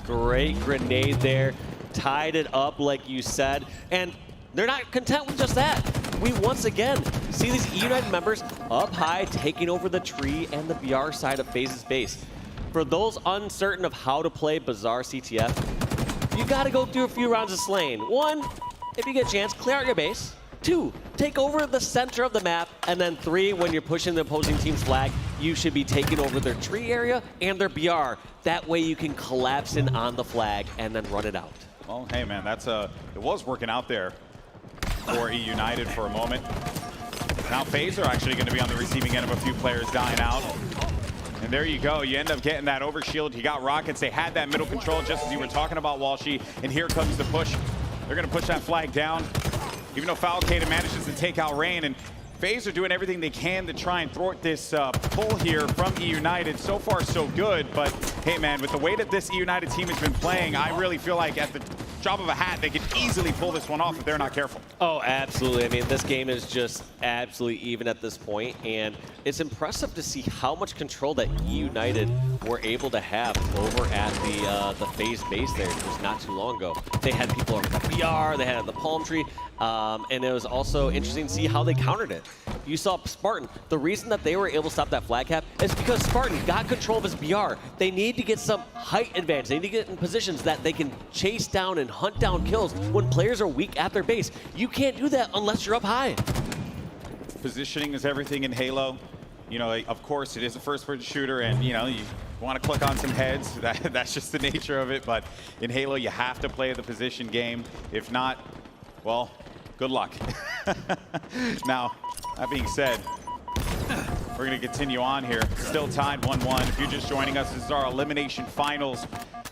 Great grenade there. Tied it up like you said. And they're not content with just that. We once again see these E United members up high, taking over the tree and the BR side of FaZe's base. For those uncertain of how to play Bazaar CTF, you got to go through a few rounds of slaying. 1, if you get a chance, clear out your base. 2, take over the center of the map. And then 3, when you're pushing the opposing team's flag, you should be taking over their tree area and their BR. That way you can collapse in on the flag and then run it out. Well, hey man, it was working out there for E United for a moment. Now FaZe are actually going to be on the receiving end of a few players dying out. And there you go. You end up getting that overshield. You got Rockets. They had that middle control just as you were talking about, Walshy. And here comes the push. They're going to push that flag down. Even though Falcata manages to take out Rain, and FaZe are doing everything they can to try and thwart this pull here from E United. So far, so good. But hey, man, with the way that this E United team has been playing, I really feel like at the drop of a hat, they could easily pull this one off if they're not careful. Oh, absolutely. I mean, this game is just absolutely even at this point, and it's impressive to see how much control that E United were able to have over at the FaZe base there just not too long ago. They had people over the BR, they had the palm tree, and it was also interesting to see how they countered it. You saw Spartan. The reason that they were able to stop that flag cap is because Spartan got control of his BR. They need to get some height advantage. They need to get in positions that they can chase down and hunt down kills when players are weak at their base. You can't do that unless you're up high. Positioning is everything in Halo. You know, of course, it is a first-person shooter, and, you know, you want to click on some heads. That's just the nature of it. But in Halo, you have to play the position game. If not, well, good luck. Now, that being said, we're going to continue on here. Still tied 1-1. If you're just joining us, this is our elimination finals.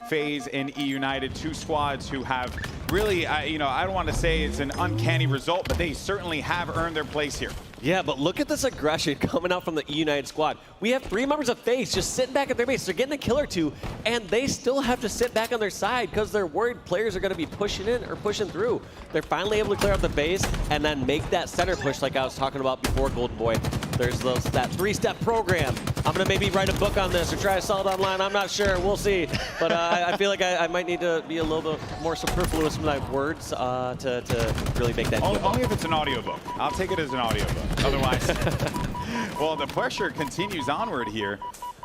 FaZe and E United, 2 squads who have really, you know, I don't want to say it's an uncanny result, but they certainly have earned their place here. Yeah, but look at this aggression coming out from the E United squad. We have 3 members of FaZe just sitting back at their base. They're getting a kill or 2, and they still have to sit back on their side because they're worried players are going to be pushing in or pushing through. They're finally able to clear out the base and then make that center push like I was talking about before, Golden Boy. There's that 3-step program. I'm going to maybe write a book on this or try to sell it online. I'm not sure. We'll see. But I feel like I might need to be a little bit more superfluous with my words to really make that. Only if it's an audiobook. I'll take it as an audiobook. Otherwise, well, the pressure continues onward here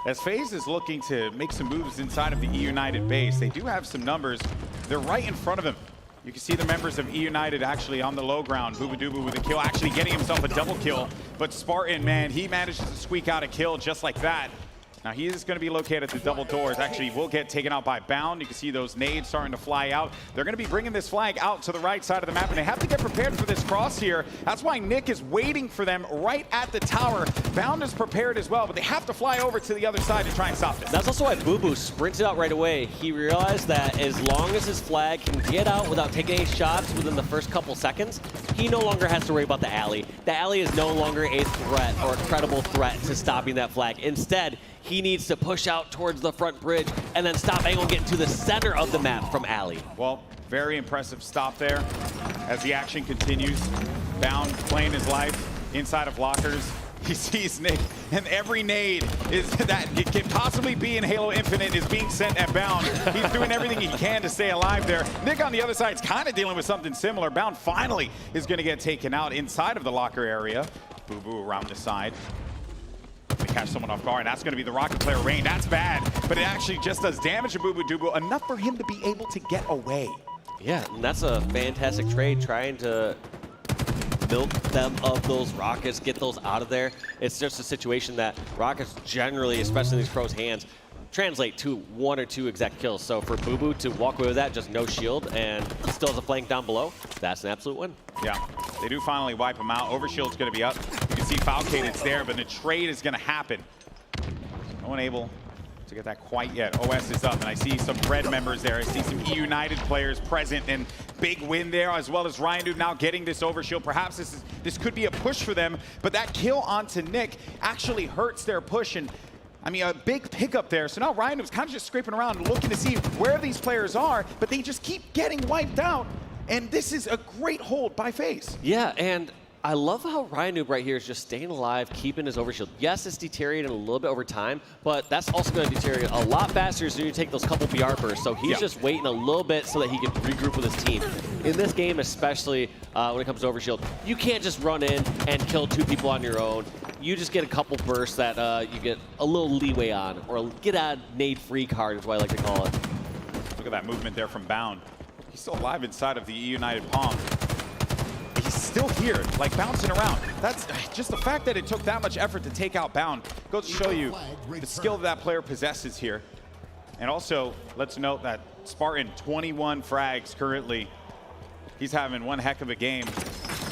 as FaZe is looking to make some moves inside of the E United base. They do have some numbers. They're right in front of him. You can see the members of E United actually on the low ground. Boobadooboo with a kill, actually getting himself a double kill. But Spartan, man, he manages to squeak out a kill just like that. Now he is going to be located at the double doors. Actually, will get taken out by Bound. You can see those nades starting to fly out. They're going to be bringing this flag out to the right side of the map, and they have to get prepared for this cross here. That's why Nick is waiting for them right at the tower. Bound is prepared as well, but they have to fly over to the other side to try and stop this. That's also why Boo Boo sprinted out right away. He realized that as long as his flag can get out without taking any shots within the first couple seconds, he no longer has to worry about the alley. The alley is no longer a threat or a credible threat to stopping that flag. Instead, he needs to push out towards the front bridge and then stop Angle getting to the center of the map from alley. Well, very impressive stop there as the action continues. Bound playing his life inside of lockers. He sees Nick, and every nade is that it can possibly be in Halo Infinite is being sent at Bound. He's doing everything he can to stay alive there. Nick on the other side is kind of dealing with something similar. Bound finally is going to get taken out inside of the locker area. Boo Boo around the side. To catch someone off guard, and that's going to be the Rocket player, Rain. That's bad, but it actually just does damage to Boobadooboo, enough for him to be able to get away. Yeah, and that's a fantastic trade, trying to milk them of those rockets, get those out of there. It's just a situation that rockets generally, especially in these pros' hands, translate to 1 or 2 exact kills. So for Boo Boo to walk away with that, just no shield, and still has a flank down below, that's an absolute win. Yeah, they do finally wipe him out. Overshield's going to be up. You can see Falcated's there, but the trade is going to happen. No one able to get that quite yet. OS is up, and I see some red members there. I see some E United players present, and big win there, as well as Ryan Noob now getting this overshield. Perhaps this could be a push for them, but that kill onto Nick actually hurts their push, and I mean, a big pickup there. So now Ryan was kind of just scraping around, looking to see where these players are, but they just keep getting wiped out, and this is a great hold by FaZe. Yeah, and I love how Ryan Noob right here is just staying alive, keeping his overshield. Yes, it's deteriorating a little bit over time, but that's also going to deteriorate a lot faster as you take those couple BR bursts. So he's just waiting a little bit so that he can regroup with his team. In this game, especially when it comes to overshield, you can't just run in and kill 2 people on your own. You just get a couple bursts that you get a little leeway on, or a get out nade free card is what I like to call it. Look at that movement there from Bound. He's still alive inside of the E United palm. He's still here, like bouncing around. That's just the fact that it took that much effort to take out Bound goes to show you the skill that player possesses here. And also, let's note that Spartan, 21 frags currently. He's having one heck of a game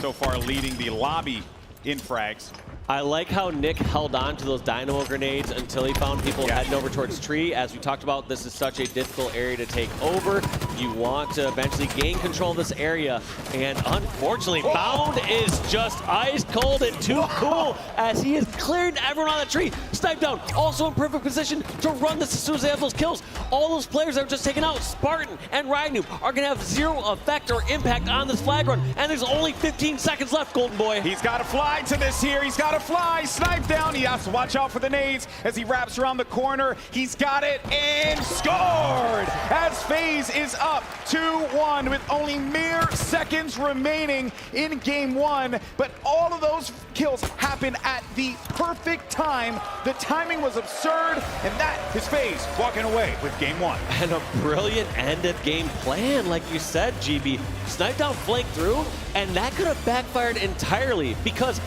so far, leading the lobby in frags. I like how Nick held on to those dynamo grenades until he found people heading over towards tree. As we talked about, this is such a difficult area to take over. You want to eventually gain control of this area, and unfortunately, Bound is just ice cold and too cool as he is clearing everyone on the tree. Snipe Down, also in perfect position to run this as soon as they have those kills. All those players that were just taken out, Spartan and Ryan Noob, are going to have 0 effect or impact on this flag run, and there's only 15 seconds left, Golden Boy. He's got to fly to this here. He's got to fly. Snipe Down. He has to watch out for the nades as he wraps around the corner. He's got it and scored as FaZe is up 2-1 with only mere seconds remaining in game 1. But all of those kills happen at the perfect time. The timing was absurd, and that is FaZe walking away with game 1. And a brilliant end of game plan, like you said, GB. Snipe Down flanked through, and that could have backfired entirely because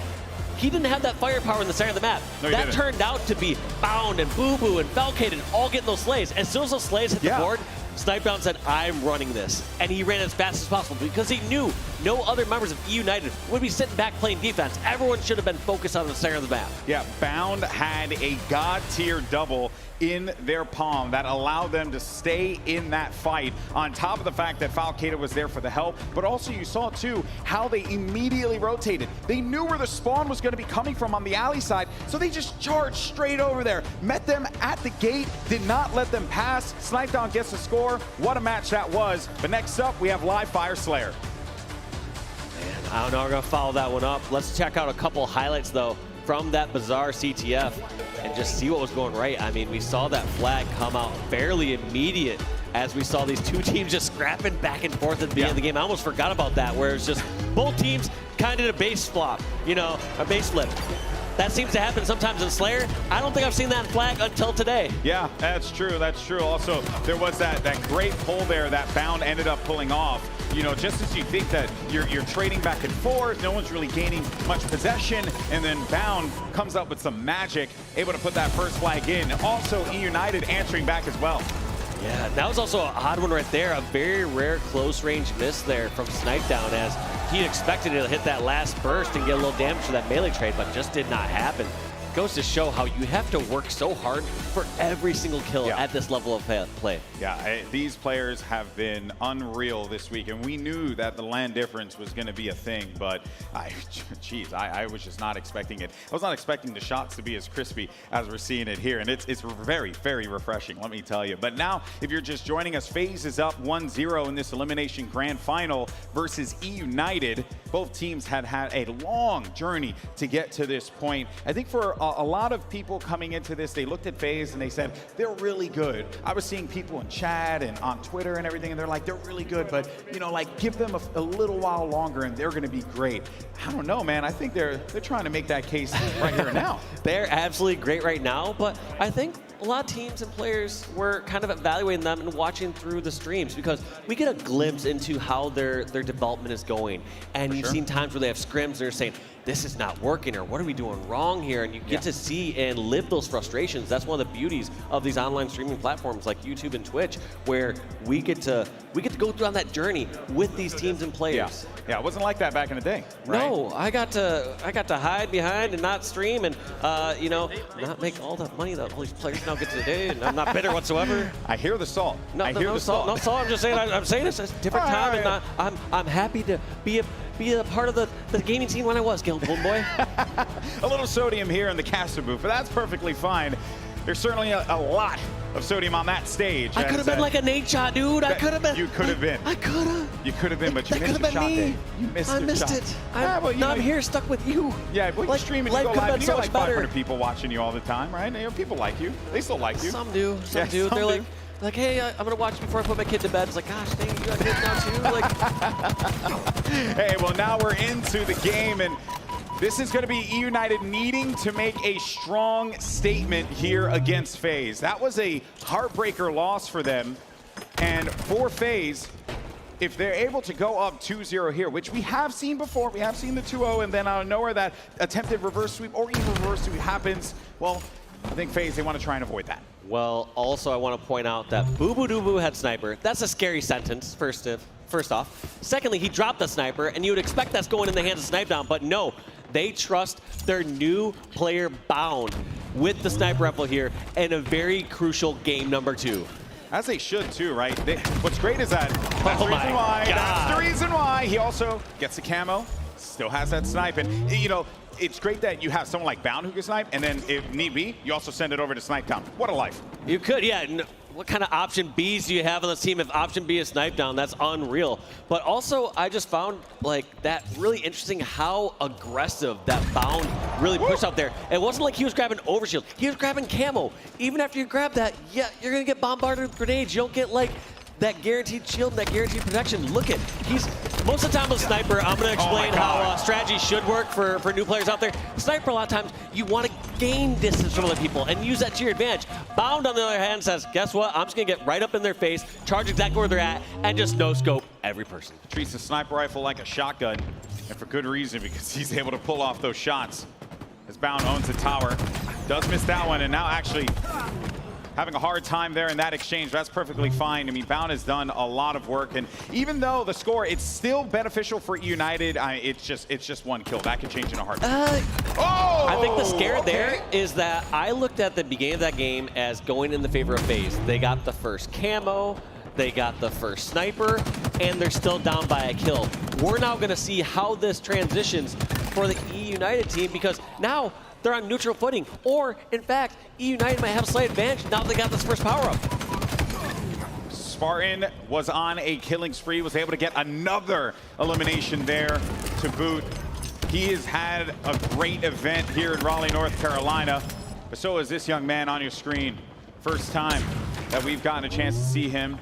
he didn't have that firepower in the center of the map. No, that turned out to be Bound and Boo Boo and Falcated all getting those slays. As soon as those slays hit the board, Snipe Down said, I'm running this. And he ran as fast as possible because he knew no other members of E United would be sitting back playing defense. Everyone should have been focused on the center of the map. Yeah, Bound had a god tier double in their palm that allowed them to stay in that fight, on top of the fact that Falcated was there for the help, but also you saw too how they immediately rotated. They knew where the spawn was going to be coming from on the alley side, so they just charged straight over there, met them at the gate, did not let them pass. Snipe Down gets the score. What a match that was. But next up, we have Live Fire Slayer. Man, I don't know, we're going to follow that one up. Let's check out a couple highlights though from that bizarre CTF and just see what was going right. I mean, we saw that flag come out fairly immediate as we saw these 2 teams just scrapping back and forth at the beginning of the game. I almost forgot about that, where it's just both teams kind of did a base flop, you know, a base flip. That seems to happen sometimes in Slayer. I don't think I've seen that in Flag until today. Yeah, that's true. That's true. Also, there was that great pull there that Bound ended up pulling off. You know, just as you think that you're trading back and forth, no one's really gaining much possession, and then Bound comes up with some magic, able to put that first flag in. Also, E United answering back as well. Yeah, that was also an odd one right there. A very rare close range miss there from Snipe Down, as he expected it to hit that last burst and get a little damage for that melee trade, but just did not happen. Goes to show how you have to work so hard for every single kill at this level of play. Yeah, these players have been unreal this week, and we knew that the LAN difference was going to be a thing, but I was just not expecting it. I was not expecting the shots to be as crispy as we're seeing it here, and it's very, very refreshing, let me tell you. But now, if you're just joining us, FaZe is up 1-0 in this elimination grand final versus E United. Both teams had a long journey to get to this point. I think for a lot of people coming into this, they looked at FaZe and they said, they're really good. I was seeing people in chat and on Twitter and everything, and they're like, they're really good, but, you know, like, give them a little while longer and they're going to be great. I don't know, man. I think they're trying to make that case right here and now. They're absolutely great right now, but I think a lot of teams and players were kind of evaluating them and watching through the streams because we get a glimpse into how their development is going. And you've seen times where they have scrims and they're saying, this is not working, or what are we doing wrong here? And you get to see and live those frustrations. That's one of the beauties of these online streaming platforms like YouTube and Twitch, where we get to go through on that journey with these teams and players. Yeah, it wasn't like that back in the day, right? No, I got to hide behind and not stream and you know, not make all the money that all these players now get today, and I'm not bitter whatsoever. I hear the salt. No salt. I'm just saying. I'm saying it's a different time, and I'm happy to be a part of the gaming scene when I was, Golden Boy. A little sodium here in the caster booth, but that's perfectly fine. There's certainly a lot of sodium on that stage. I could have been like a Nate shot, dude. I could have been. You could have been. I could have. You could have been, but you missed the shot. You missed I missed it. I'm here stuck with you. Yeah, but you're streaming, you go live, and you so got much like better. 500 people watching you all the time, right? You know, people like you. They still like you. Some do. Some do. They're like, hey, I'm gonna watch before I put my kid to bed. It's like, gosh, dang, you got kids now too. Like, hey, well, now we're into the game, and this is going to be E United needing to make a strong statement here against FaZe. That was a heartbreaker loss for them, and for FaZe, if they're able to go up 2-0 here, which we have seen before, we have seen the 2-0, and then out of nowhere that attempted reverse sweep or even reverse sweep happens, well, I think FaZe, they want to try and avoid that. well, also I want to point out that Boo Boo Doo Boo had sniper. That's a scary sentence, first off. Secondly, he dropped the sniper, and you would expect that's going in the hands of Snipe Down, but no. They trust their new player Bound with the sniper rifle here in a very crucial game number 2. As they should too, right? What's great is that that's the reason why. That's the reason why he also gets the camo, still has that snipe, and you know, it's great that you have someone like Bound who can snipe, and then if need be, you also send it over to Snipe Down. What a life. You could, yeah. What kind of option Bs do you have on this team? If option B is Snipe Down, that's unreal. But also, I just found like that really interesting how aggressive that Bound really pushed out there. It wasn't like he was grabbing overshield. He was grabbing camo. Even after you grab that, yeah, you're gonna get bombarded with grenades. You don't get like that guaranteed shield, that guaranteed protection. Look at, he's most of the time with Sniper, I'm gonna explain how strategy should work for new players out there. Sniper, a lot of times, you wanna gain distance from other people and use that to your advantage. Bound, on the other hand, says, guess what? I'm just gonna get right up in their face, charge exactly where they're at, and just no-scope every person. Treats the sniper rifle like a shotgun, and for good reason, because he's able to pull off those shots. As Bound owns the tower, does miss that one, and now actually having a hard time there in that exchange. That's perfectly fine. I mean, Bound has done a lot of work, and even though the score, it's still beneficial for United. It's just one kill. That could change in a heartbeat. I think the scare there is that I looked at the beginning of that game as going in the favor of FaZe. They got the first camo, they got the first sniper, and they're still down by a kill. We're now going to see how this transitions for the E United team, because now they're on neutral footing, or in fact, E United might have a slight advantage now they got this first power-up. Spartan was on a killing spree, was able to get another elimination there to boot. He has had a great event here in Raleigh, North Carolina, but so is this young man on your screen. First time that we've gotten a chance to see him.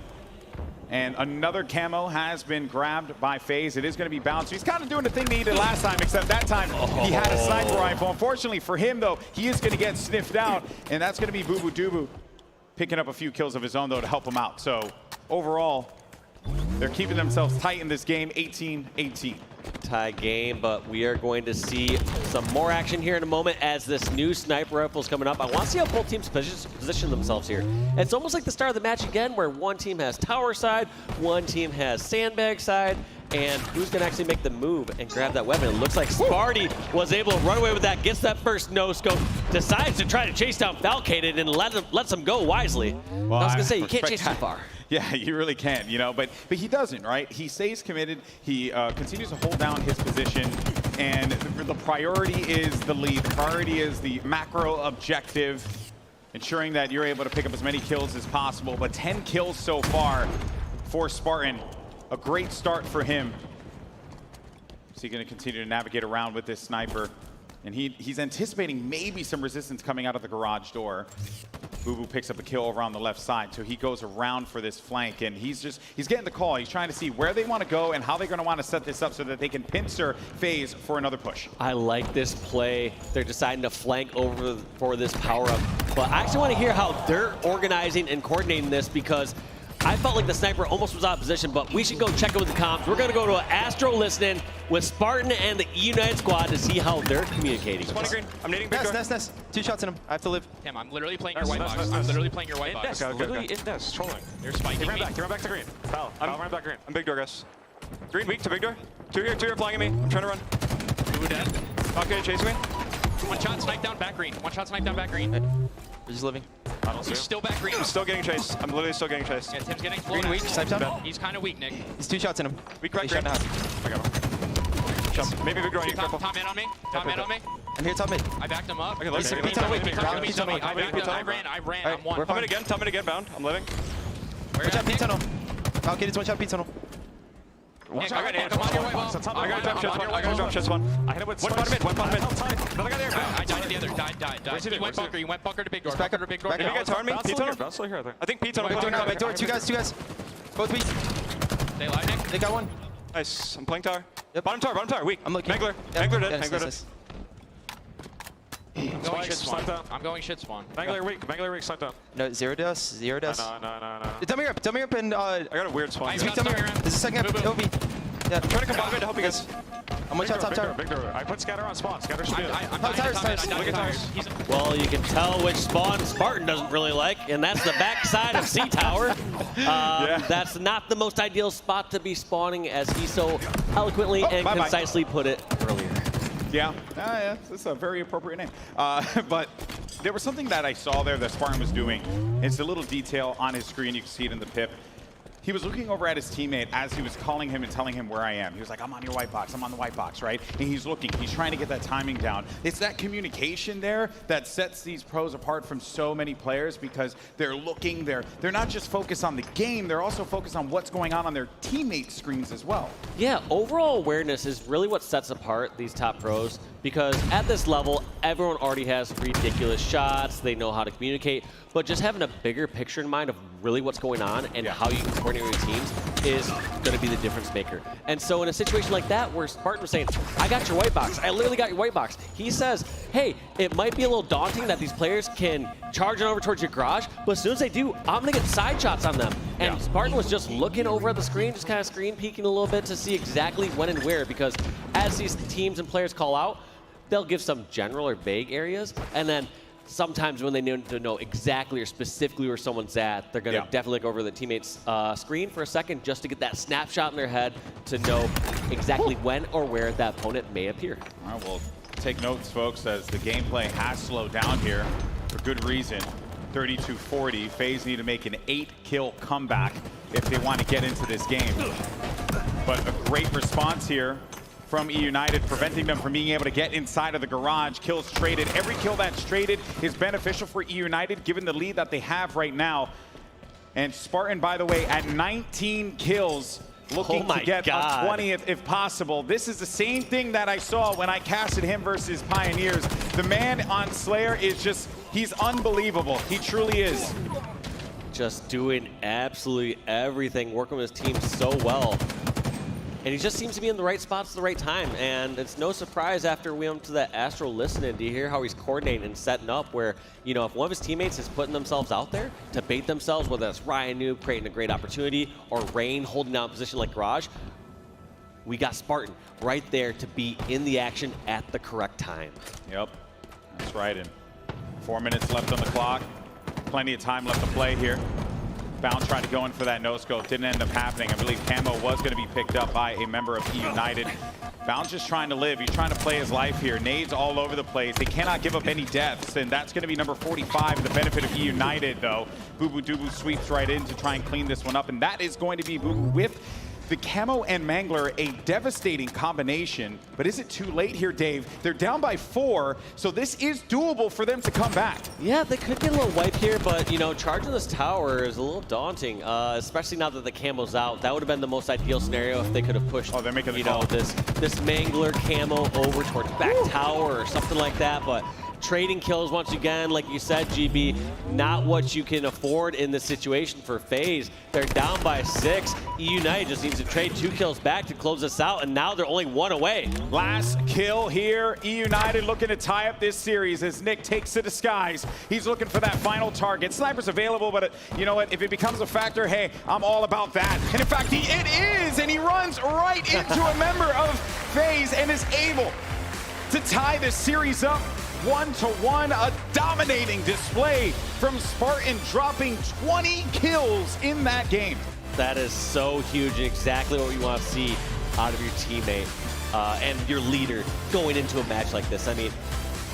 And another camo has been grabbed by FaZe. It is going to be Bound. So he's kind of doing the thing he did last time, except that time he had a sniper rifle. Unfortunately for him, though, he is going to get sniffed out, and that's going to be Boo Boo Doo Boo picking up a few kills of his own, though, to help him out. So overall, they're keeping themselves tight in this game, 18-18. Tie game, but we are going to see some more action here in a moment as this new sniper rifle is coming up. I want to see how both teams position themselves here. It's almost like the start of the match again, where one team has tower side, one team has sandbag side, and who's going to actually make the move and grab that weapon? It looks like Sparty was able to run away with that, gets that first no-scope, decides to try to chase down Falcated and lets him go wisely. Well, I was going to say, you can't chase too far. Yeah, you really can't, you know, but he doesn't, right? He stays committed. He continues to hold down his position, and the priority is the lead. The priority is the macro objective, ensuring that you're able to pick up as many kills as possible. But 10 kills so far for Spartan. A great start for him. Is he going to continue to navigate around with this sniper? And he's anticipating maybe some resistance coming out of the garage door. Boo Boo picks up a kill over on the left side, so he goes around for this flank, and he's getting the call. He's trying to see where they want to go and how they're going to want to set this up so that they can pincer FaZe for another push. I like this play. They're deciding to flank over for this power-up. But I actually want to hear how they're organizing and coordinating this, because I felt like the sniper almost was out of position, but we should go check it with the comms. We're going to go to Astro listening with Spartan and the United squad to see how they're communicating. Green. I'm needing big door. Nest. 2 shots in him. I have to live. Damn, I'm literally playing your white box. I'm literally playing your white box. Literally in nest, trolling. You're spiking He ran me. back. He ran back to green. Foul. Foul, ran back green. I'm big door, guys. Green weak to big door. 2 here flying at me. I'm trying to run. Who dead? Okay, chase me. One shot, snipe down, back green. One shot, snipe down, back green. We're just living. I don't see He's him. still back green. I'm still getting chased. I'm literally still getting chased. Yeah, Tim's getting full. Green weak. Snipe down. He's kind of weak, Nick. He's 2 shots in him. Weak right He's green. shot in the house. I got him. Jump. Maybe big door on you, careful. Top man on me. Top man on me. I'm here top mid. I backed him up. Okay, let's see. He's on me. He's on me. He's on me. I backed him. I ran. Alright, I'm one. we're fine. Top mid again, bound. I'm living. One shot P tunnel. Allocated 1 shot P tunnel. One shot. I got Come on, your way, boss. I got a jump shots one. I hit it with one bottom mid. Another guy there. I died at the other. Died. He went bunker. He went bunker to big door. Bunker to big door. Maybe you guys harm me? P-tunnel? still here, I think P-tunnel. Back door now. Back door. 2 guys. Both weak. They lie, Nick. They got 1. Nice. I'm playing tower. Yep. Bottom tower. Weak. I'm looking. Mangler. Yep. Mangler dead. Yeah, Mangler dead. nice. I'm going shit spawn. I'm going shit spawn. Mangler weak. Snipe down. No, 0 to us. 0 to us. No. Tell me up, and I got a weird spawn. Nice. here. tell me up. This is second up. OB. Yeah. I'm trying to come bottom mid to help you guys. I'm 1 shot top tower. Big door. I put scatter on spawn. Scatter should be I'm Top towers. Look at towers. Well, you can tell which spawn Spartan doesn't really like, and that's the backside of C Tower. That's not the most ideal spot to be spawning, as he so eloquently and concisely put it earlier. Yeah, that's a very appropriate name. But there was something that I saw there that Spartan was doing. It's a little detail on his screen. You can see it in the pip. He was looking over at his teammate as he was calling him and telling him where I am. He was like, I'm on your white box. I'm on the white box, right? And he's looking. He's trying to get that timing down. It's that communication there that sets these pros apart from so many players, because they're looking. They're not just focused on the game. They're also focused on what's going on their teammates' screens as well. Yeah, overall awareness is really what sets apart these top pros, because at this level, everyone already has ridiculous shots. They know how to communicate, but just having a bigger picture in mind of really what's going on and how you can coordinate with your teams is going to be the difference maker. And so in a situation like that, where Spartan was saying, I got your white box, I literally got your white box, he says, hey, it might be a little daunting that these players can charge on over towards your garage, but as soon as they do, I'm going to get side shots on them. And Spartan was just looking over at the screen, just kind of screen peeking a little bit to see exactly when and where, because as these teams and players call out, they'll give some general or vague areas, and then sometimes when they need to know exactly or specifically where someone's at, they're going to definitely look over the teammate's screen for a second just to get that snapshot in their head to know exactly when or where that opponent may appear. All right, well, take notes, folks, as the gameplay has slowed down here for good reason. 32-40. FaZe need to make an 8-kill comeback if they want to get into this game. But a great response here from E United, preventing them from being able to get inside of the garage. Kills traded. Every kill that's traded is beneficial for E United, given the lead that they have right now. And Spartan, by the way, at 19 kills, looking to get a 20th if possible. This is the same thing that I saw when I casted him versus Pioneers. The man on Slayer is just, he's unbelievable. He truly is. Just doing absolutely everything, working with his team so well. And he just seems to be in the right spots at the right time. And it's no surprise after we went to that Astro listening to hear how he's coordinating and setting up where, you know, if one of his teammates is putting themselves out there to bait themselves, whether that's Ryan Noob creating a great opportunity or Rain holding down a position like Garage, we got Spartan right there to be in the action at the correct time. Yep, that's right. And 4 minutes left on the clock. Plenty of time left to play here. Bound tried to go in for that no-scope. Didn't end up happening. I believe Camo was going to be picked up by a member of E United. Bound's just trying to live. He's trying to play his life here. Nades all over the place. They cannot give up any deaths, and that's going to be number 45, the benefit of E United, though. Boo Boo Doo Boo sweeps right in to try and clean this one up, and that is going to be Boo Boo with the Camo and Mangler, a devastating combination. But is it too late here, Dave? They're down by 4, so this is doable for them to come back. Yeah, they could get a little wipe here, but, you know, charging this tower is a little daunting, especially now that the Camo's out. That would have been the most ideal scenario if they could have pushed, they're making the you know, this Mangler Camo over towards back tower or something like that. But trading kills once again, like you said, GB, not what you can afford in this situation for FaZe. They're down by 6. United just needs to trade 2 kills back to close this out, and now they're only 1 away. Last kill here. United looking to tie up this series as Nick takes to the skies. He's looking for that final target. Sniper's available, but you know what? If it becomes a factor, hey, I'm all about that. And in fact, it is, and he runs right into a member of FaZe and is able to tie this series up 1-1. A dominating display from Spartan, dropping 20 kills in that game. That is so huge, exactly what we want to see out of your teammate and your leader going into a match like this. I mean,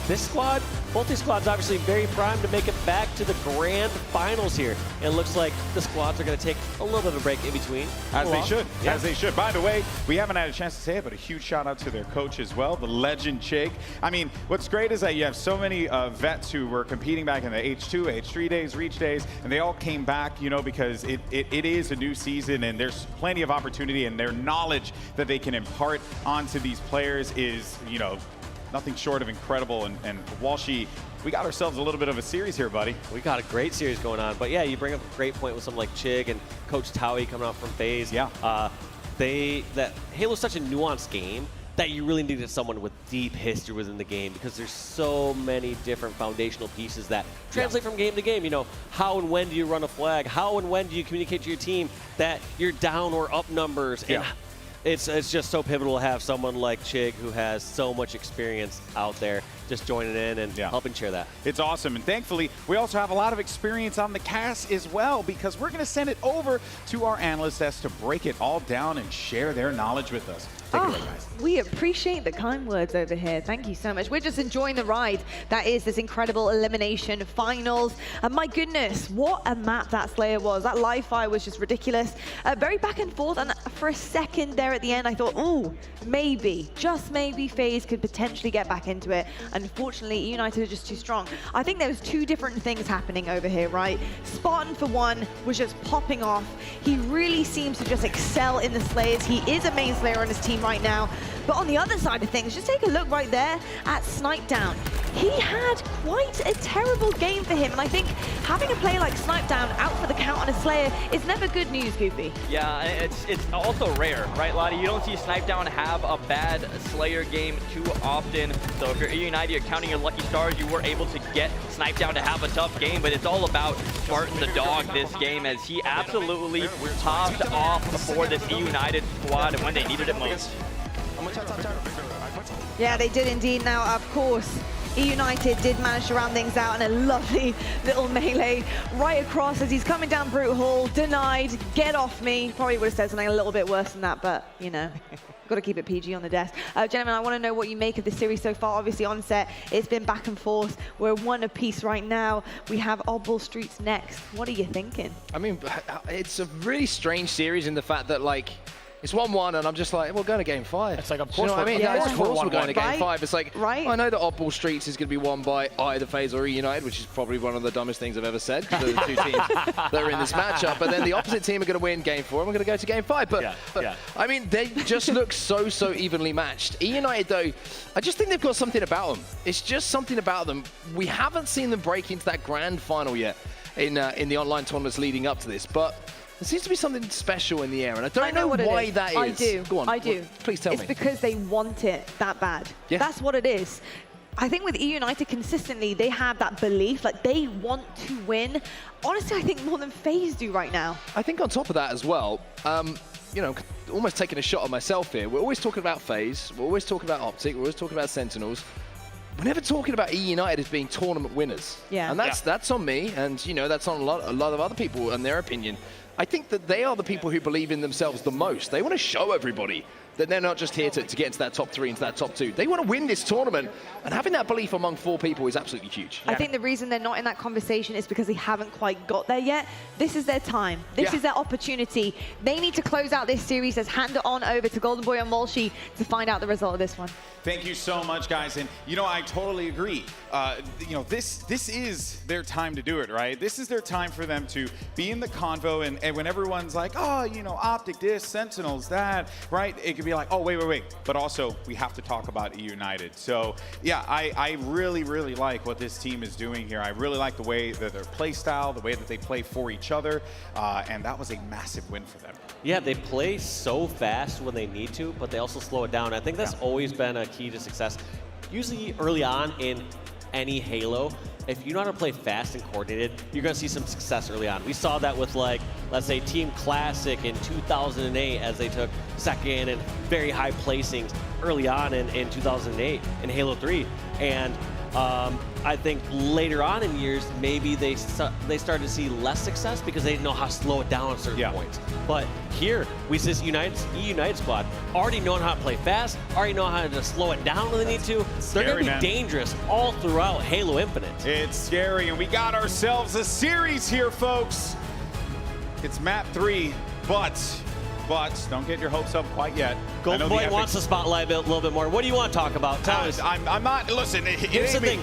this squad, both these squads obviously very primed to make it back to the grand finals here. And it looks like the squads are going to take a little bit of a break in between. As they should, as they should. By the way, we haven't had a chance to say it, but a huge shout out to their coach as well, the legend Chig. I mean, what's great is that you have so many vets who were competing back in the H2, H3 days, Reach days, and they all came back, you know, because it is a new season and there's plenty of opportunity, and their knowledge that they can impart onto these players is, you know, nothing short of incredible. And Walshy, we got ourselves a little bit of a series here, buddy. We got a great series going on. But yeah, you bring up a great point with someone like Chig and Coach Towie coming out from FaZe. Yeah. That Halo's such a nuanced game that you really needed someone with deep history within the game, because there's so many different foundational pieces that translate from game to game. You know, how and when do you run a flag? How and when do you communicate to your team that you're down or up numbers? Yeah. And it's just so pivotal to have someone like Chig, who has so much experience out there, just joining in and helping share that. It's awesome. And thankfully, we also have a lot of experience on the cast as well, because we're going to send it over to our analyst desk to break it all down and share their knowledge with us. Take it away, guys. We appreciate the kind words over here. Thank you so much. We're just enjoying the ride that is this incredible elimination finals. And my goodness, what a map that Slayer was. That live fire was just ridiculous. Very back and forth. And for a second there at the end, I thought, ooh, maybe, just maybe FaZe could potentially get back into it. Unfortunately, United are just too strong. I think there was 2 different things happening over here, right? Spartan, for one, was just popping off. He really seems to just excel in the Slayers. He is a main Slayer on his team right now. But on the other side of things, just take a look right there at Snipedown. He had quite a terrible game for him, and I think having a player like Snipedown out for the count on a Slayer is never good news, Goofy. Yeah, it's also rare, right, Lottie? You don't see Snipedown have a bad Slayer game too often. So if you're United, you're counting your lucky stars, you were able to get Snipedown to have a tough game, but it's all about Spartan the dog this game, as he absolutely popped off for this United squad when they needed it most. Yeah, they did indeed. Now, of course, United did manage to round things out in a lovely little melee right across as he's coming down Brute Hall, denied, get off me. Probably would have said something a little bit worse than that, but, you know, got to keep it PG on the desk. Gentlemen, I want to know what you make of this series so far. Obviously, on set, it's been back and forth. We're 1 apiece right now. We have Oddball Streets next. What are you thinking? I mean, it's a really strange series in the fact that, like, it's 1-1, and I'm just like, we're going to game 5. It's like, of course, you know what I mean? yeah, Of course we're going to game 5. It's like, right? I know that Oddball Streets is going to be won by either FaZe or United, which is probably one of the dumbest things I've ever said, because they're the 2 teams that are in this matchup. But then the opposite team are going to win game 4, and we're going to go to game 5. But I mean, they just look so evenly matched. United, though, I just think they've got something about them. It's just something about them. We haven't seen them break into that grand final yet in the online tournaments leading up to this, but there seems to be something special in the air, and I don't know why that is. I do. Go on. I do. Please tell me. It's because they want it that bad. Yeah. That's what it is. I think with United consistently, they have that belief, like they want to win. Honestly, I think more than FaZe do right now. I think on top of that as well, you know, almost taking a shot at myself here. We're always talking about FaZe. We're always talking about Optic. We're always talking about Sentinels. We're never talking about United as being tournament winners. Yeah. And that's on me, and you know, that's on a lot of other people and their opinion. I think that they are the people who believe in themselves the most. They want to show everybody that they're not just here to get into that top 3, into that top 2. They want to win this tournament, and having that belief among 4 people is absolutely huge. I think the reason they're not in that conversation is because they haven't quite got there yet. This is their time. This is their opportunity. They need to close out this series. Let's hand it on over to Golden Boy and Walshy to find out the result of this one. Thank you so much, guys. And, you know, I totally agree. You know, this is their time to do it, right? This is their time for them to be in the convo when everyone's like, oh, you know, Optic this, Sentinels that, right? It could be like, oh, wait. But also, we have to talk about E United. So, yeah, I really, really like what this team is doing here. I really like the way that their play style, the way that they play for each other, and that was a massive win for them. Yeah, they play so fast when they need to, but they also slow it down. I think that's always been a key to success. Usually early on in any Halo, if you know how to play fast and coordinated, you're going to see some success early on. We saw that with, like, let's say Team Classic in 2008 as they took second and very high placings early on in 2008 in Halo 3. And I think later on in years, maybe they started to see less success because they didn't know how to slow it down at certain points. But here, we see this E United squad already knowing how to play fast, already know how to slow it down when they need to. They're going to be dangerous all throughout Halo Infinite. It's scary, and we got ourselves a series here, folks. It's map 3, but don't get your hopes up quite yet. Golden Boy wants the spotlight a little bit more. What do you want to talk about? Tell us. I'm not, listen, Here's the thing.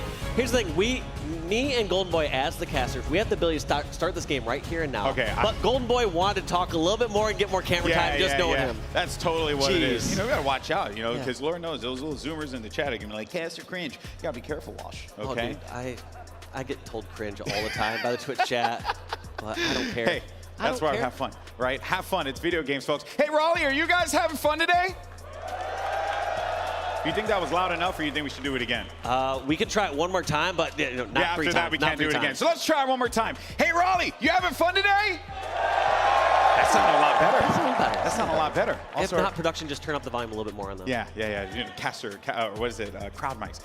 Me and Golden Boy as the casters, we have the ability to start this game right here and now. Okay. But Golden Boy wanted to talk a little bit more and get more camera time just knowing him. That's totally what it is. You know, we gotta watch out, you know, because Lord knows those little zoomers in the chat are gonna be like, caster cringe. You gotta be careful, Wash, okay? Oh, dude, I get told cringe all the time by the Twitch chat, but I don't care. Hey, that's why I have fun, right? Have fun. It's video games, folks. Hey, Raleigh, are you guys having fun today? Do you think that was loud enough, or you think we should do it again? We could try it one more time, but not 3 times. After that, we can't do it again. So let's try it one more time. Hey, Raleigh, you having fun today? That sounded a lot better. That sounded a lot better. Also, if not, production, just turn up the volume a little bit more on them. Yeah. You know, what is it? Crowd mics.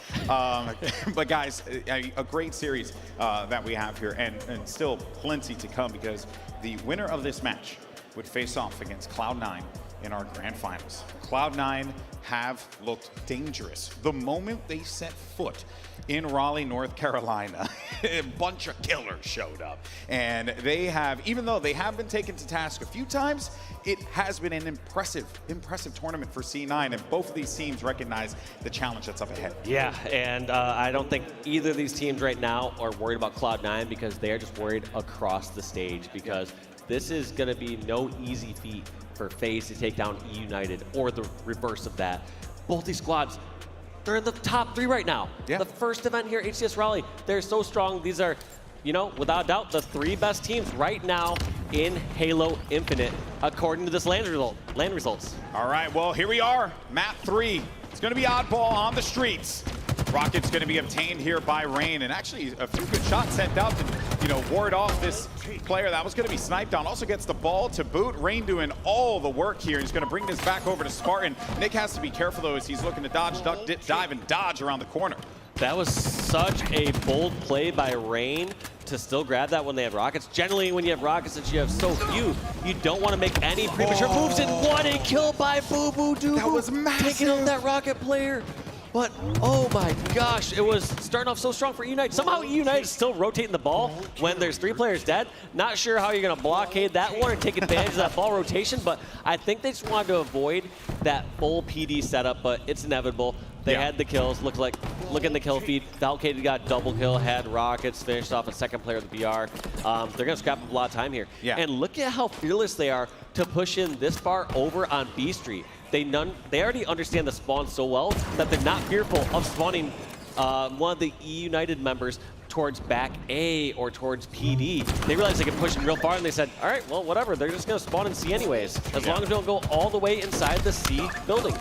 But guys, a great series that we have here, and still plenty to come, because the winner of this match would face off against Cloud9 in our grand finals. Cloud9 have looked dangerous. The moment they set foot in Raleigh, North Carolina, a bunch of killers showed up. And they have, even though they have been taken to task a few times, it has been an impressive tournament for C9, and both of these teams recognize the challenge that's up ahead. Yeah, and I don't think either of these teams right now are worried about Cloud9, because they are just worried across the stage, because this is going to be no easy feat for FaZe to take down E United, or the reverse of that. Both these squads, they're in the top 3 right now. Yeah. The first event here, HCS Raleigh, they're so strong. These are, you know, without doubt, the 3 best teams right now in Halo Infinite, according to this LAN results. All right, well, here we are, map 3. It's going to be oddball on the streets. Rocket's going to be obtained here by Rain, and actually a few good shots sent out to, you know, ward off this player that was going to be sniped on. Also gets the ball to boot. Rain doing all the work here. He's going to bring this back over to Spartan. Nick has to be careful, though, as he's looking to dodge, duck, dive, and dodge around the corner. That was such a bold play by Rain to still grab that when they have rockets. Generally, when you have rockets and you have so few, you don't want to make any premature moves, and what a kill by Boo Boo Doo. That was massive. Taking out that rocket player. But, oh my gosh, it was starting off so strong for E United. Somehow E United is still rotating the ball when there's 3 players dead. Not sure how you're going to blockade that one and take advantage of that ball rotation, but I think they just wanted to avoid that full PD setup, but it's inevitable. They had the kills. Look in the kill feed. Valcade got double kill, had rockets, finished off a second player of the BR. They're going to scrap up a lot of time here. Yeah. And look at how fearless they are to push in this far over on B Street. They already understand the spawn so well that they're not fearful of spawning one of the E United members towards back A or towards PD. They realized they could push him real far, and they said, all right, well, whatever. They're just going to spawn in C anyways, as long as we don't go all the way inside the C building.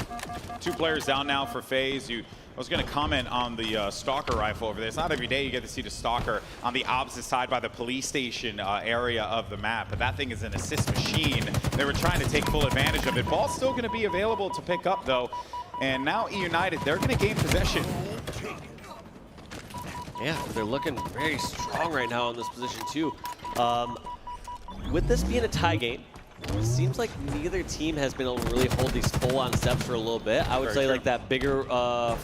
2 players down now for FaZe. I was going to comment on the Stalker rifle over there. It's not every day you get to see the Stalker on the opposite side by the police station area of the map, but that thing is an assist machine. They were trying to take full advantage of it. Ball's still going to be available to pick up, though. And now E United, they're going to gain possession. Yeah, they're looking very strong right now in this position, too. With this being a tie game, it seems like neither team has been able to really hold these full-on steps for a little bit. I would say like that bigger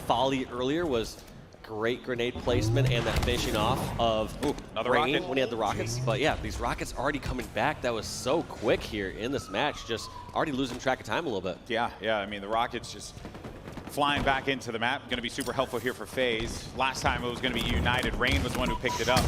volley earlier was great grenade placement, and that finishing off of another Rain rocket when he had the rockets. But yeah, these rockets already coming back. That was so quick here in this match, just already losing track of time a little bit. Yeah, I mean, the rockets just flying back into the map. Going to be super helpful here for FaZe. Last time it was going to be United. Rain was the one who picked it up.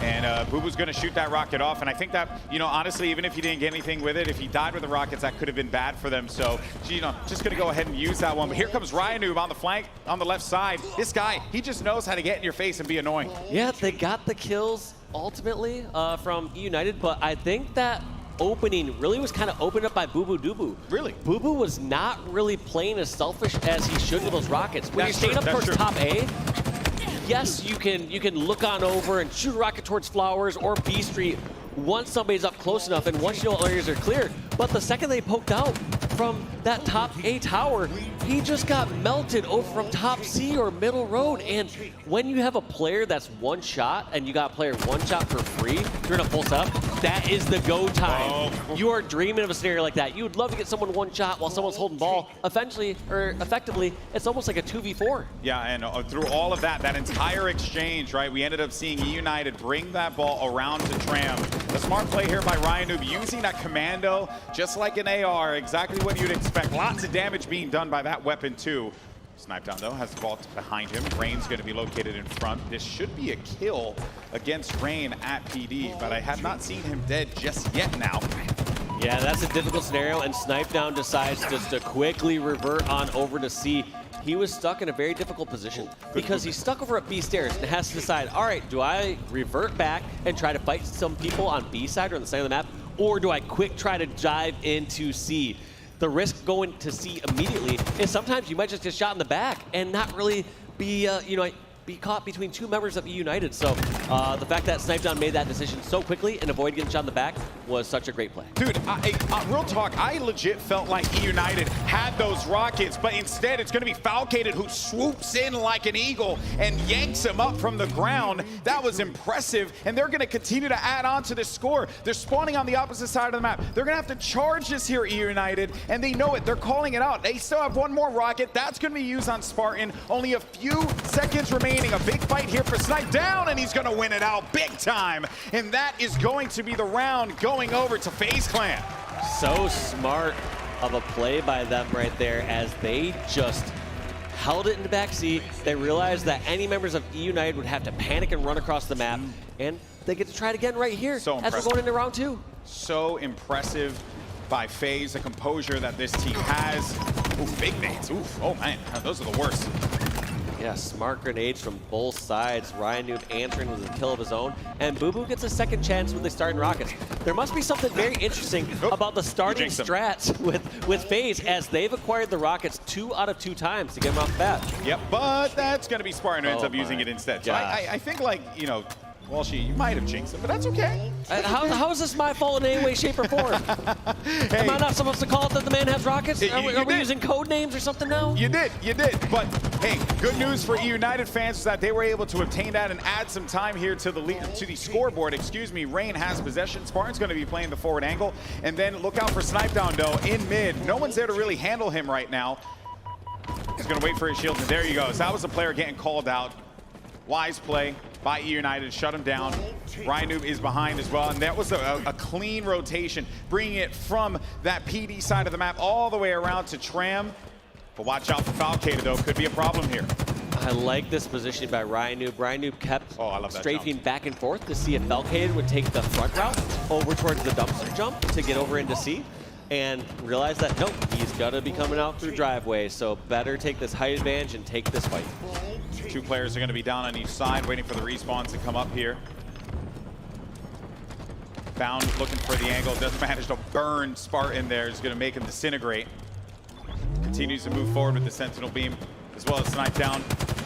And Bubu's going to shoot that rocket off. And I think that, you know, honestly, even if he didn't get anything with it, if he died with the rockets, that could have been bad for them. So, you know, just going to go ahead and use that one. But here comes Ryanoob on the flank, on the left side. This guy, he just knows how to get in your face and be annoying. Yeah, they got the kills ultimately from United, but I think that opening really was kind of opened up by Bubu Dubu. Really? Bubu was not really playing as selfish as he should with those rockets. When you're staying up towards top A, yes, you can look on over and shoot a rocket towards Flowers or B Street once somebody's up close enough and once you know areas are clear. But the second they poked out from that top A tower, he just got melted over from top C or middle road. And when you have a player that's one shot and you got a player one shot for free during a full setup, that is the go time. Oh. You are dreaming of a scenario like that. You would love to get someone one shot while someone's holding ball. Eventually, or effectively, it's almost like a 2v4. Yeah, and through all of that entire exchange, right, we ended up seeing United bring that ball around to Tram. A smart play here by Ryanoob, using that commando, just like an AR, exactly what you'd expect. Lots of damage being done by that weapon too. Sniped down though, has the ball behind him. Rain's going to be located in front. This should be a kill against Rain at PD, but I have not seen him dead just yet now. Yeah, that's a difficult scenario, and Snipe Down decides just to quickly revert on over to C. He was stuck in a very difficult position because he's stuck over at B stairs and has to decide, all right, do I revert back and try to fight some people on B side or on the side of the map, or do I quick try to dive into C? The risk going to C immediately is sometimes you might just get shot in the back and not really be, be caught between two members of United. So the fact that Snipe Down made that decision so quickly and avoided getting shot in the back was such a great play. Dude, real talk, I legit felt like United had those rockets, but instead it's going to be Falcated who swoops in like an eagle and yanks him up from the ground. That was impressive, and they're going to continue to add on to the score. They're spawning on the opposite side of the map. They're going to have to charge this here, United, and they know it. They're calling it out. They still have one more rocket. That's going to be used on Spartan. Only a few seconds remaining. A big fight here for Snipe Down, and he's going to win it out big time. And that is going to be the round going over to FaZe Clan. So smart of a play by them right there as they just held it in the backseat. They realized that any members of United would have to panic and run across the map, and they get to try it again right here as we're going into round two. So impressive by FaZe, the composure that this team has. Ooh, big nades. Ooh, oh man, those are the worst. Yeah, smart grenades from both sides. Ryanoob answering with a kill of his own. And Bubu gets a second chance when they start in rockets. There must be something very interesting about the starting strats with FaZe as they've acquired the rockets 2 out of 2 times to get them off the bat. Yep, but that's going to be Spartan who ends up using it instead. So I think, like, you know, Walshy, you might have jinxed him, but that's okay. How is this my fault in any way, shape, or form? Am I not supposed to call it that the man has rockets? Are we using code names or something now? You did. But hey, good news for United fans is that they were able to obtain that and add some time here to the scoreboard. Excuse me. Rain has possession. Spartan's going to be playing the forward angle, and then look out for Snipe Down though in mid. No one's there to really handle him right now. He's going to wait for his shield, and there he goes. That was a player getting called out. Wise play by United, shut him down. Ryanoob is behind as well, and that was a clean rotation, bringing it from that PD side of the map all the way around to Tram. But watch out for Falcated, though. Could be a problem here. I like this positioning by Ryanoob. Ryanoob kept strafing back and forth to see if Falcated would take the front route over towards the dumpster jump to get over into C, and realize that, nope, he's got to be coming out through driveway, so better take this height advantage and take this fight. 2 players are going to be down on each side, waiting for the respawns to come up here. Found looking for the angle, doesn't manage to burn Spartan there. Is going to make him disintegrate. Continues to move forward with the Sentinel Beam, as well as Snipe Down,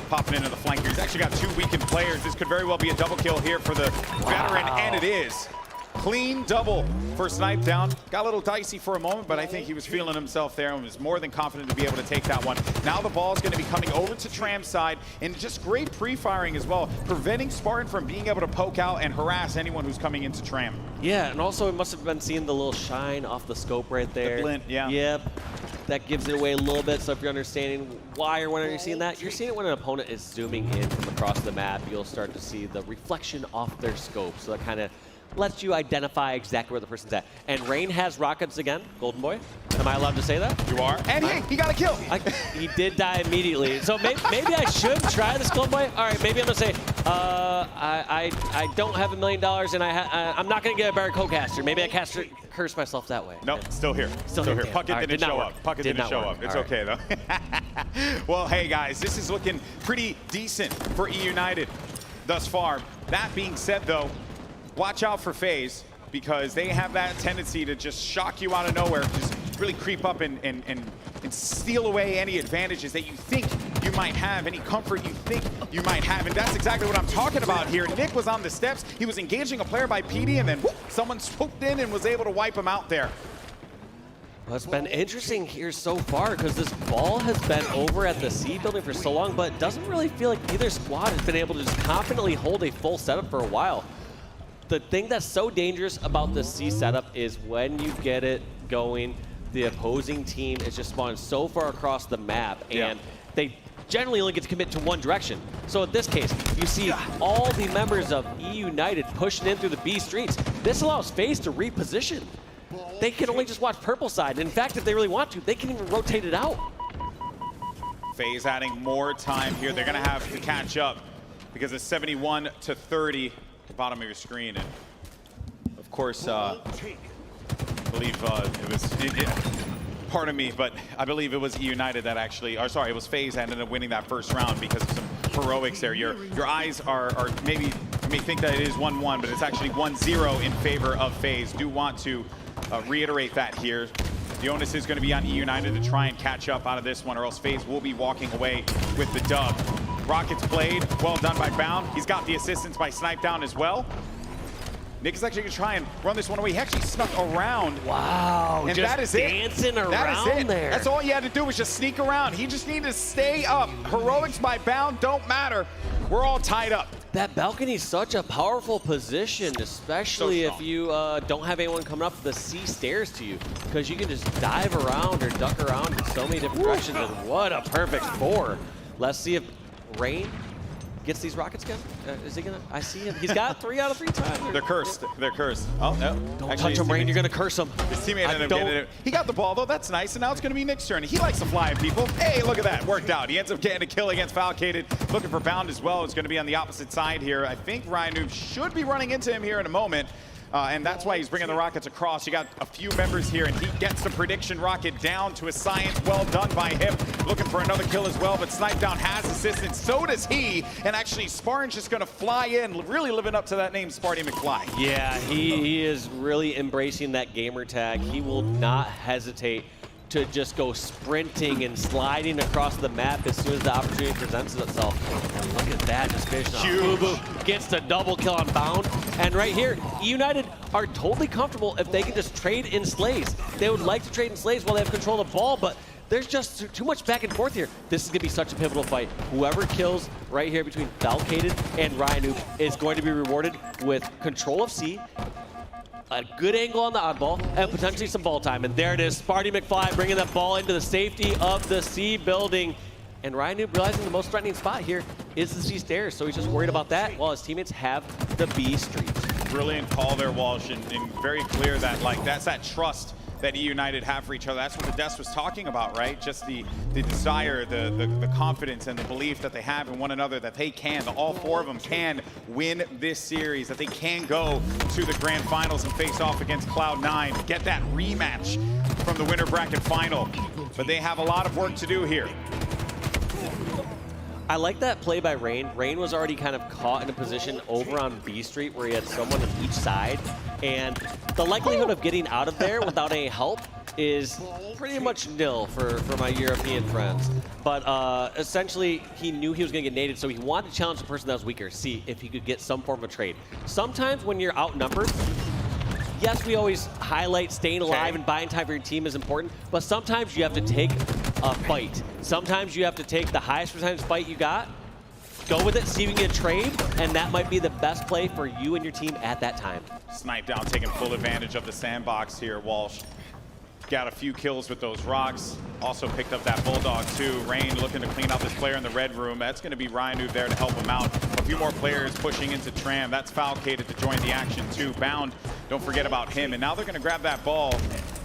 popping into the flank here. He's actually got 2 weakened players. This could very well be a double kill here for the veteran, and it is. Clean double for Snipe Down. Got a little dicey for a moment, but I think he was feeling himself there and was more than confident to be able to take that one. Now the ball is going to be coming over to Tram's side, and just great pre-firing as well, preventing Spartan from being able to poke out and harass anyone who's coming into Tram. Yeah, and also it must have been seeing the little shine off the scope right there. The glint, yeah. Yep. That gives it away a little bit, so if you're understanding why or when you're seeing that, you're seeing it when an opponent is zooming in from across the map. You'll start to see the reflection off their scope, so that kind of lets you identify exactly where the person's at. And Rain has rockets again, Golden Boy. Am I allowed to say that? You are. And he got a kill. He did die immediately. So maybe I should try this, Golden Boy. All right, maybe I'm gonna say, I don't have $1 million and I'm not gonna get a Barracuda. Maybe I curse myself that way. Nope, still here. Still here. Puckett didn't show up. Puckett didn't show up. It's okay though. Well, hey guys, this is looking pretty decent for E United thus far. That being said though, watch out for FaZe because they have that tendency to just shock you out of nowhere, just really creep up and steal away any advantages that you think you might have, any comfort you think you might have. And that's exactly what I'm talking about here. Nick was on the steps. He was engaging a player by PD, and then whoop, someone swooped in and was able to wipe him out there. Well, it's been interesting here so far because this ball has been over at the C building for so long, but it doesn't really feel like either squad has been able to just confidently hold a full setup for a while. The thing that's so dangerous about the C setup is when you get it going, the opposing team is just spawning so far across the map, and they generally only get to commit to one direction. So in this case, you see all the members of E United pushing in through the B streets. This allows FaZe to reposition. They can only just watch purple side. In fact, if they really want to, they can even rotate it out. FaZe adding more time here. They're going to have to catch up because it's 71 to 30 at the bottom of your screen. And of course, I believe it was, pardon me, but I believe it was E United that actually, or sorry, it was FaZe that ended up winning that first round because of some heroics there. Your eyes are maybe, you may think that it is 1-1, but it's actually 1-0 in favor of FaZe. Do want to reiterate that here. The onus is going to be on E United to try and catch up out of this one, or else FaZe will be walking away with the dub. Rockets played, well done by Bound. He's got the assistance by Snipe Down as well. Nick is actually going to try and run this one away. He actually snuck around. Wow, and just that is dancing it. around that is it. there. That's all he had to do was just sneak around. He just needed to stay up. Heroics by Bound don't matter. We're all tied up. That balcony is such a powerful position, especially if you don't have anyone coming up the C stairs to you, because you can just dive around or duck around in so many different directions. And what a perfect 4. Let's see if Rain gets these rockets again. Is he gonna? I see him. He's got 3 out of 3 times. They're cursed. They're cursed. Oh no! Don't touch him, Rain. You're gonna curse him. His teammate ended up getting it. He got the ball though. That's nice. And now it's gonna be Nick's turn. He likes to fly at people. Hey, look at that. Worked out. He ends up getting a kill against Falcated. Looking for Bound as well. It's gonna be on the opposite side here. I think Ryan Noob should be running into him here in a moment. And that's why he's bringing the rockets across. You got a few members here, and he gets the prediction rocket down to a science. Well done by him. Looking for another kill as well, but Snipe Down has assistance. So does he. And actually, Spartan's just going to fly in, really living up to that name, Sparty McFly. Yeah, he is really embracing that gamer tag. He will not hesitate to just go sprinting and sliding across the map as soon as the opportunity presents itself. And look at that, just finishing off. Boo gets the double kill on Bound. And right here, E United are totally comfortable if they can just trade in slays. They would like to trade in slays while they have control of the ball, but there's just too much back and forth here. This is going to be such a pivotal fight. Whoever kills right here between Falcated and Ryan is going to be rewarded with control of C, a good angle on the oddball, and potentially some ball time. And there it is, Sparty McFly bringing that ball into the safety of the C building. And Ryan Noob realizing the most threatening spot here is the C stairs, so he's just worried about that while his teammates have the B streets. Brilliant call there, Walsh, and very clear that that's that trust that E United have for each other. That's what the Desk was talking about, right? Just the desire, the confidence and the belief that they have in one another, that they can, that all 4 of them can win this series, that they can go to the grand finals and face off against Cloud9, get that rematch from the winner bracket final. But they have a lot of work to do here. I like that play by Rain. Rain was already kind of caught in a position over on B Street where he had someone on each side. And the likelihood of getting out of there without any help is pretty much nil for my European friends. But essentially, he knew he was going to get naded, so he wanted to challenge the person that was weaker, see if he could get some form of a trade. Sometimes when you're outnumbered, yes, we always highlight staying alive and buying time for your team is important, but sometimes you have to take a fight. Sometimes you have to take the highest percentage fight you got, go with it, see if you can get a trade, and that might be the best play for you and your team at that time. Snipe Down taking full advantage of the sandbox here, Walsh. Got a few kills with those rocks. Also picked up that Bulldog too. Rain looking to clean out this player in the red room. That's going to be Ryan Noob there to help him out. But few more players pushing into Tram. That's Falcated to join the action too. Bound, don't forget about him. And now they're going to grab that ball,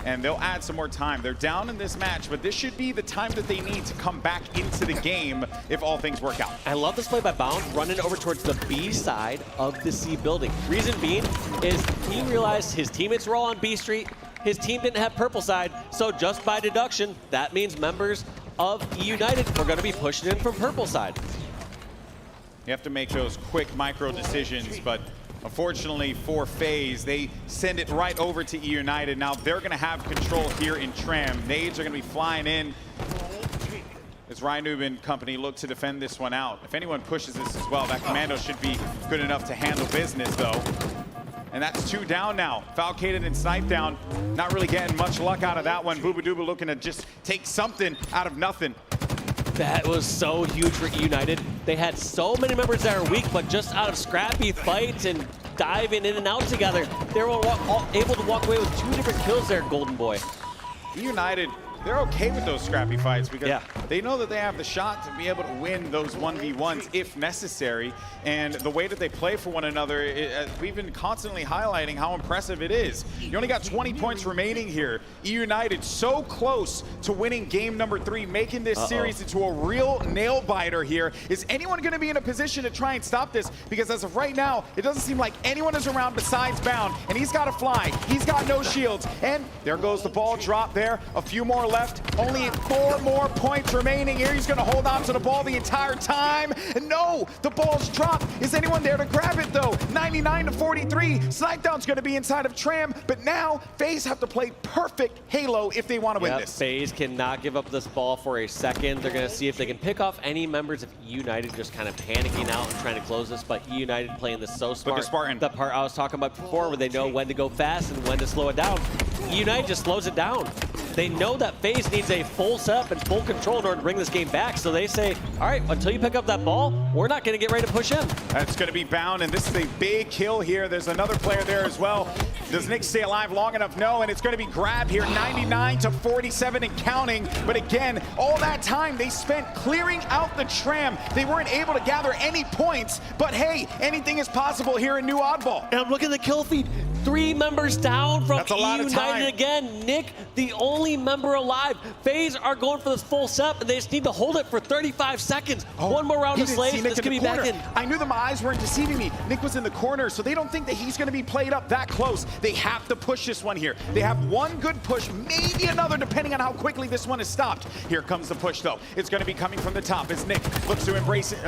and they'll add some more time. They're down in this match, but this should be the time that they need to come back into the game if all things work out. I love this play by Bound, running over towards the B side of the C building. Reason being is he realized his teammates were all on B Street. His team didn't have purple side, so just by deduction, that means members of United were going to be pushing in from purple side. You have to make those quick micro decisions, but unfortunately for FaZe, they send it right over to United. Now they're going to have control here in Tram. Nades are going to be flying in as Rynoob and company look to defend this one out. If anyone pushes this as well, that Commando should be good enough to handle business though. And that's 2 down now. Falcated and Snipe down. Not really getting much luck out of that one. Booba looking to just take something out of nothing. That was so huge for United. They had so many members that are weak, but just out of scrappy fights and diving in and out together, they were able to walk away with 2 different kills there, Golden Boy. United, they're okay with those scrappy fights because they know that they have the shot to be able to win those 1v1s if necessary. And the way that they play for one another, we've been constantly highlighting how impressive it is. You only got 20 points remaining here. United so close to winning game number 3, making this series into a real nail biter here. Is anyone going to be in a position to try and stop this? Because as of right now, it doesn't seem like anyone is around besides Bound, and he's got to fly. He's got no shields, and there goes the ball drop there. A few more left, only 4 more points remaining here. He's going to hold on to the ball the entire time. And no, the ball's dropped. Is anyone there to grab it though? 99 to 43. Snipedown's going to be inside of Tram, but now FaZe have to play perfect Halo if they want to win this. FaZe cannot give up this ball for a second. They're going to see if they can pick off any members of United just kind of panicking out and trying to close this, but United playing this so smart. Look at Spartan. The part I was talking about before where they know when to go fast and when to slow it down. United just slows it down. They know that FaZe needs a full setup and full control in order to bring this game back, so they say, all right, until you pick up that ball, we're not going to get ready to push in. That's going to be Bound, and this is a big kill here. There's another player there as well. Does Nick stay alive long enough? No, and it's going to be grabbed here, 99 to 47 and counting. But again, all that time they spent clearing out the Tram. They weren't able to gather any points, but hey, anything is possible here in New Oddball. And I'm looking at the kill feed. 3 members down from United again. Nick, the only member alive. FaZe are going for this full set, and they just need to hold it for 35 seconds. One more round of slays, this could be back in. I knew my eyes weren't deceiving me. Nick was in the corner, so they don't think that he's going to be played up that close. They have to push this one here. They have one good push, maybe another, depending on how quickly this one is stopped. Here comes the push, though. It's going to be coming from the top as Nick looks to embrace it,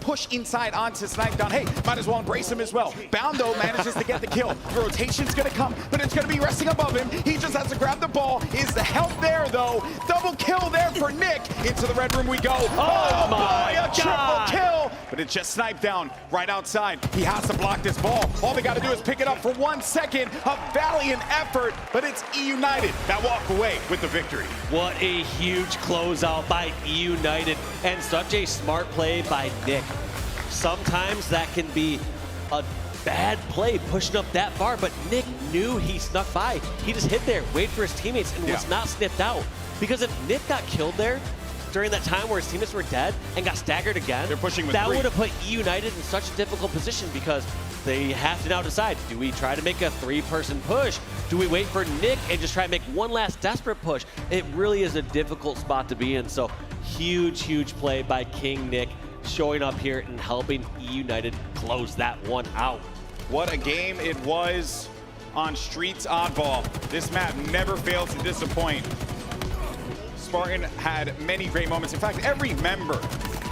push inside onto Snipedown. Hey, might as well embrace him as well. Bound, though, manages to get the kill. The rotation's going to come, but it's going to be resting above him. He just has to grab the ball. Is the help there, though? Double kill there for Nick. Into the red room we go. Oh my boy, a triple God. kill. But it's just Snipedown right outside. He has to block this ball. All they got to do is pick it up for 1 second. A valiant effort, but it's United that walk away with the victory. What a huge closeout by United, and such a smart play by Nick. Sometimes that can be a bad play pushing up that far, but Nick knew he snuck by. He just hit there, waited for his teammates, and was not snipped out. Because if Nick got killed there during that time where his teammates were dead and got staggered again, they're pushing with that 3. would have put United in such a difficult position because they have to now decide, do we try to make a 3-person push? Do we wait for Nick and just try to make one last desperate push? It really is a difficult spot to be in, so huge, huge play by King Nick, showing up here and helping United close that one out. What a game it was on Streets Oddball. This map never fails to disappoint. Spartan had many great moments. In fact, every member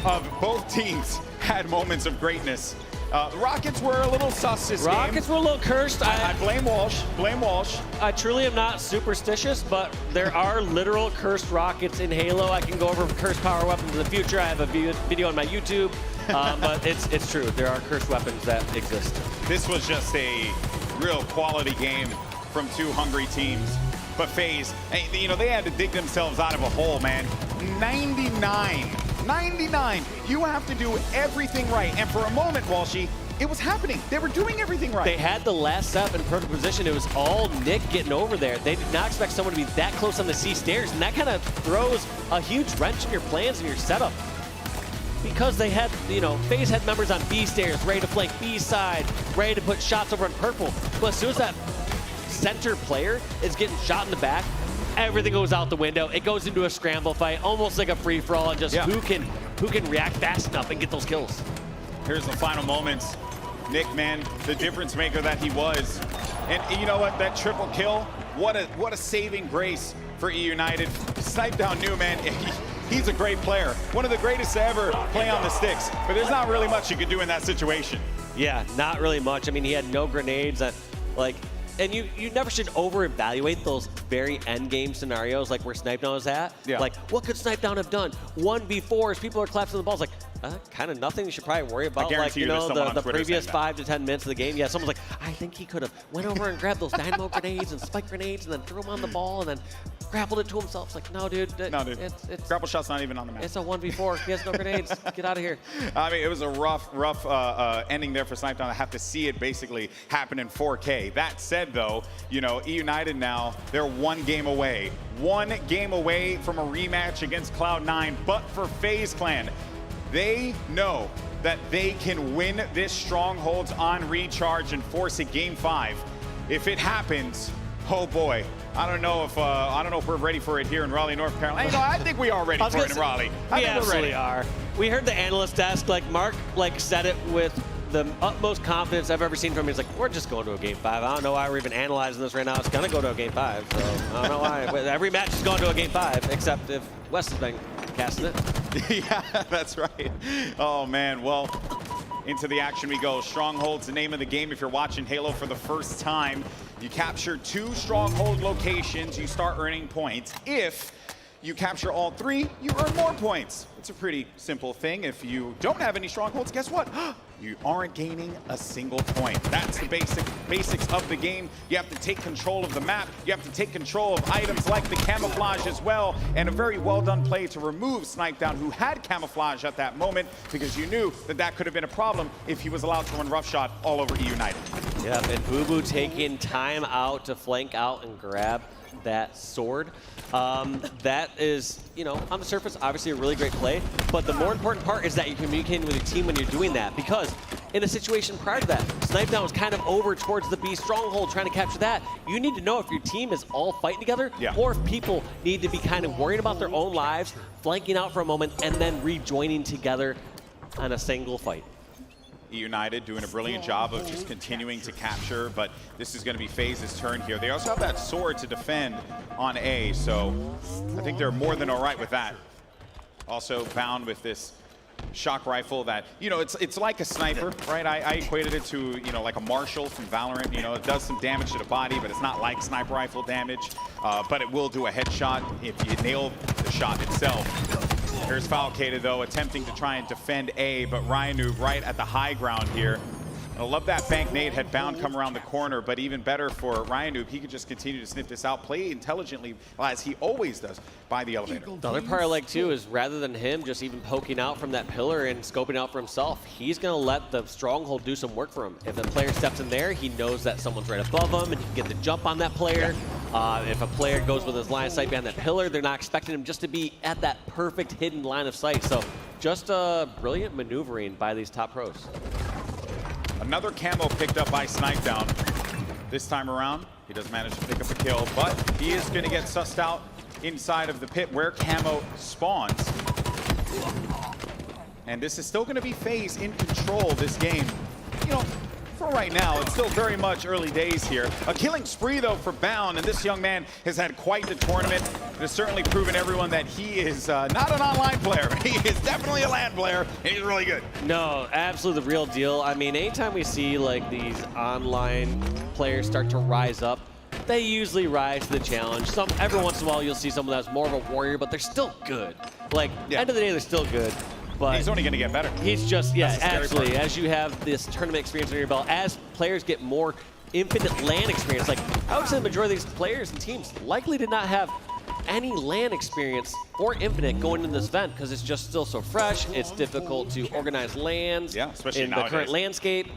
of both teams had moments of greatness. The Rockets were a little sus this game. Rockets were a little cursed. I blame Walsh. Blame Walsh. I truly am not superstitious, but there are literal cursed rockets in Halo. I can go over cursed power weapons in the future. I have a video on my YouTube, but it's true. There are cursed weapons that exist. This was just a real quality game from 2 hungry teams. But FaZe, you know, they had to dig themselves out of a hole, man. 99. You have to do everything right. And for a moment, Walshy, it was happening. They were doing everything right. They had the last step in perfect position. It was all Nick getting over there. They did not expect someone to be that close on the C stairs, and that kind of throws a huge wrench in your plans and your setup. because they had, FaZe had members on B stairs, ready to flank B side, ready to put shots over on purple. But as soon as that center player is getting shot in the back, everything goes out the window. It goes into a scramble fight, almost like a free-for-all, and just who can react fast enough and get those kills. Here's the final moments. Nick, man, the difference maker that he was. And you know what, that triple kill, what a saving grace for E United. Snipe down New, man, he's a great player. One of the greatest to ever play on the sticks, but there's not really much you could do in that situation. Yeah, not really much. I mean, he had no grenades. And you never should over-evaluate those very end game scenarios like where Snipedown was at. Yeah. Like, what could Snipedown have done? 1v4s, people are collapsing the balls. Like, kind of nothing you should probably worry about. Like, the previous 5 to 10 minutes of the game. Yeah, someone's like, I think he could have went over and grabbed those dynamo grenades and spike grenades and then threw them on the ball and then grappled it to himself. It's like, no, dude. It's grapple shot's not even on the map. It's a 1v4. He has no grenades. Get out of here. I mean, it was a rough ending there for Snipedown. I have to see it basically happen in 4K. That said, though, E United now, they're 1 game away. 1 game away from a rematch against Cloud9. But for FaZe Clan, they know that they can win this Strongholds on recharge and force a game 5. If it happens, oh boy. I don't know if we're ready for it here in Raleigh, North Carolina. I think we are ready for it in Raleigh. We absolutely are. We heard the analyst desk, Mark said it with the utmost confidence I've ever seen from him. He's like, we're just going to a game 5. I don't know why we're even analyzing this right now. It's gonna go to a game 5, so I don't know why. Every match is going to a game 5, except if West has been casting it. Yeah, that's right. Oh man, well, into the action we go. Stronghold's the name of the game. If you're watching Halo for the first time, you capture 2 Stronghold locations, you start earning points. If you capture all 3, you earn more points. It's a pretty simple thing. If you don't have any Strongholds, guess what? You aren't gaining a single point. That's the basics of the game. You have to take control of the map. You have to take control of items like the camouflage as well. And a very well done play to remove Snipedown, who had camouflage at that moment, because you knew that could have been a problem if he was allowed to run roughshod all over E United. Yeah, and Boo taking time out to flank out and grab that sword. That is, on the surface, obviously a really great play, but the more important part is that you're communicating with your team when you're doing that, because in a situation prior to that, Snipedown was kind of over towards the B stronghold trying to capture that. You need to know if your team is all fighting together, or if people need to be kind of worrying about their own lives, flanking out for a moment, and then rejoining together on a single fight. E United doing a brilliant job of just continuing to capture, but this is going to be FaZe's turn here. They also have that sword to defend on A, so I think they're more than all right with that. Also bound with this shock rifle that, it's like a sniper, right? I equated it to, like a Marshall from Valorant. It does some damage to the body, but it's not like sniper rifle damage, but it will do a headshot if you nail the shot itself. Here's Falcated, though, attempting to try and defend A, but Ryanu right at the high ground here. I love that bank nade had bound come around the corner, but even better for Ryanu, he could just continue to sniff this out, play intelligently, as he always does, by the elevator. The other part I like, too, is rather than him just even poking out from that pillar and scoping out for himself, he's going to let the stronghold do some work for him. If the player steps in there, he knows that someone's right above him, and he can get the jump on that player. If a player goes with his line of sight behind that pillar, they're not expecting him just to be at that perfect hidden line of sight. So just brilliant maneuvering by these top pros. Another camo picked up by Snipedown. This time around, he does manage to pick up a kill, but he is going to get sussed out inside of the pit where camo spawns. And this is still going to be FaZe in control of this game. For right now, it's still very much early days here. A killing spree, though, for Bound, and this young man has had quite the tournament. It has certainly proven everyone that he is not an online player. He is definitely a LAN player, and he's really good. No, absolutely the real deal. I mean, anytime we see these online players start to rise up, they usually rise to the challenge. Every once in a while, you'll see someone that's more of a warrior, but they're still good. End of the day, they're still good. But he's only going to get better. He's just, absolutely. As you have this tournament experience under your belt, as players get more Infinite LAN experience, I would say the majority of these players and teams likely did not have any LAN experience or Infinite going into this event because it's just still so fresh. It's difficult to organize LANs especially in nowadays. the current landscape.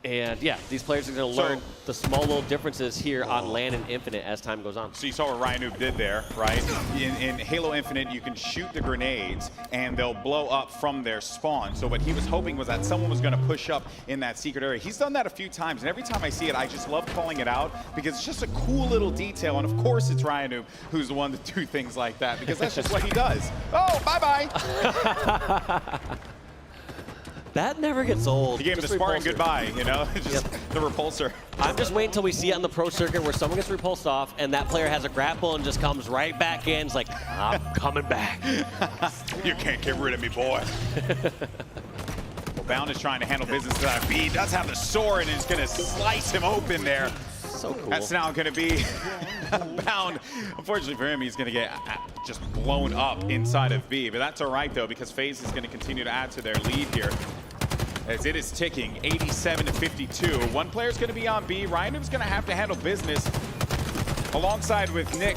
And yeah, these players are going to learn the small little differences here on LAN and Infinite as time goes on. So you saw what Ryan did there, right? In Halo Infinite, you can shoot the grenades and they'll blow up from their spawn. So what he was hoping was that someone was going to push up in that secret area. He's done that a few times, and every time I see it, I just love calling it out because it's just a cool little detail. And of course, it's Ryan who's the one to do things like that because that's just what he does. Oh, bye-bye. That never gets old. He gave him the sparring goodbye, you know? Just the repulsor. I'm just waiting until we see it on the pro circuit where someone gets repulsed off and that player has a grapple and just comes right back in. It's like, I'm coming back. You can't get rid of me, boy. Well, Bound is trying to handle business to that B. He does have the sword and is going to slice him open there. So cool. That's now going to be Bound. Unfortunately for him, he's going to get just blown up inside of B. But that's all right, though, because FaZe is going to continue to add to their lead here. As it is ticking, 87-52. One player's going to be on B. Ryanum's going to have to handle business alongside with Nick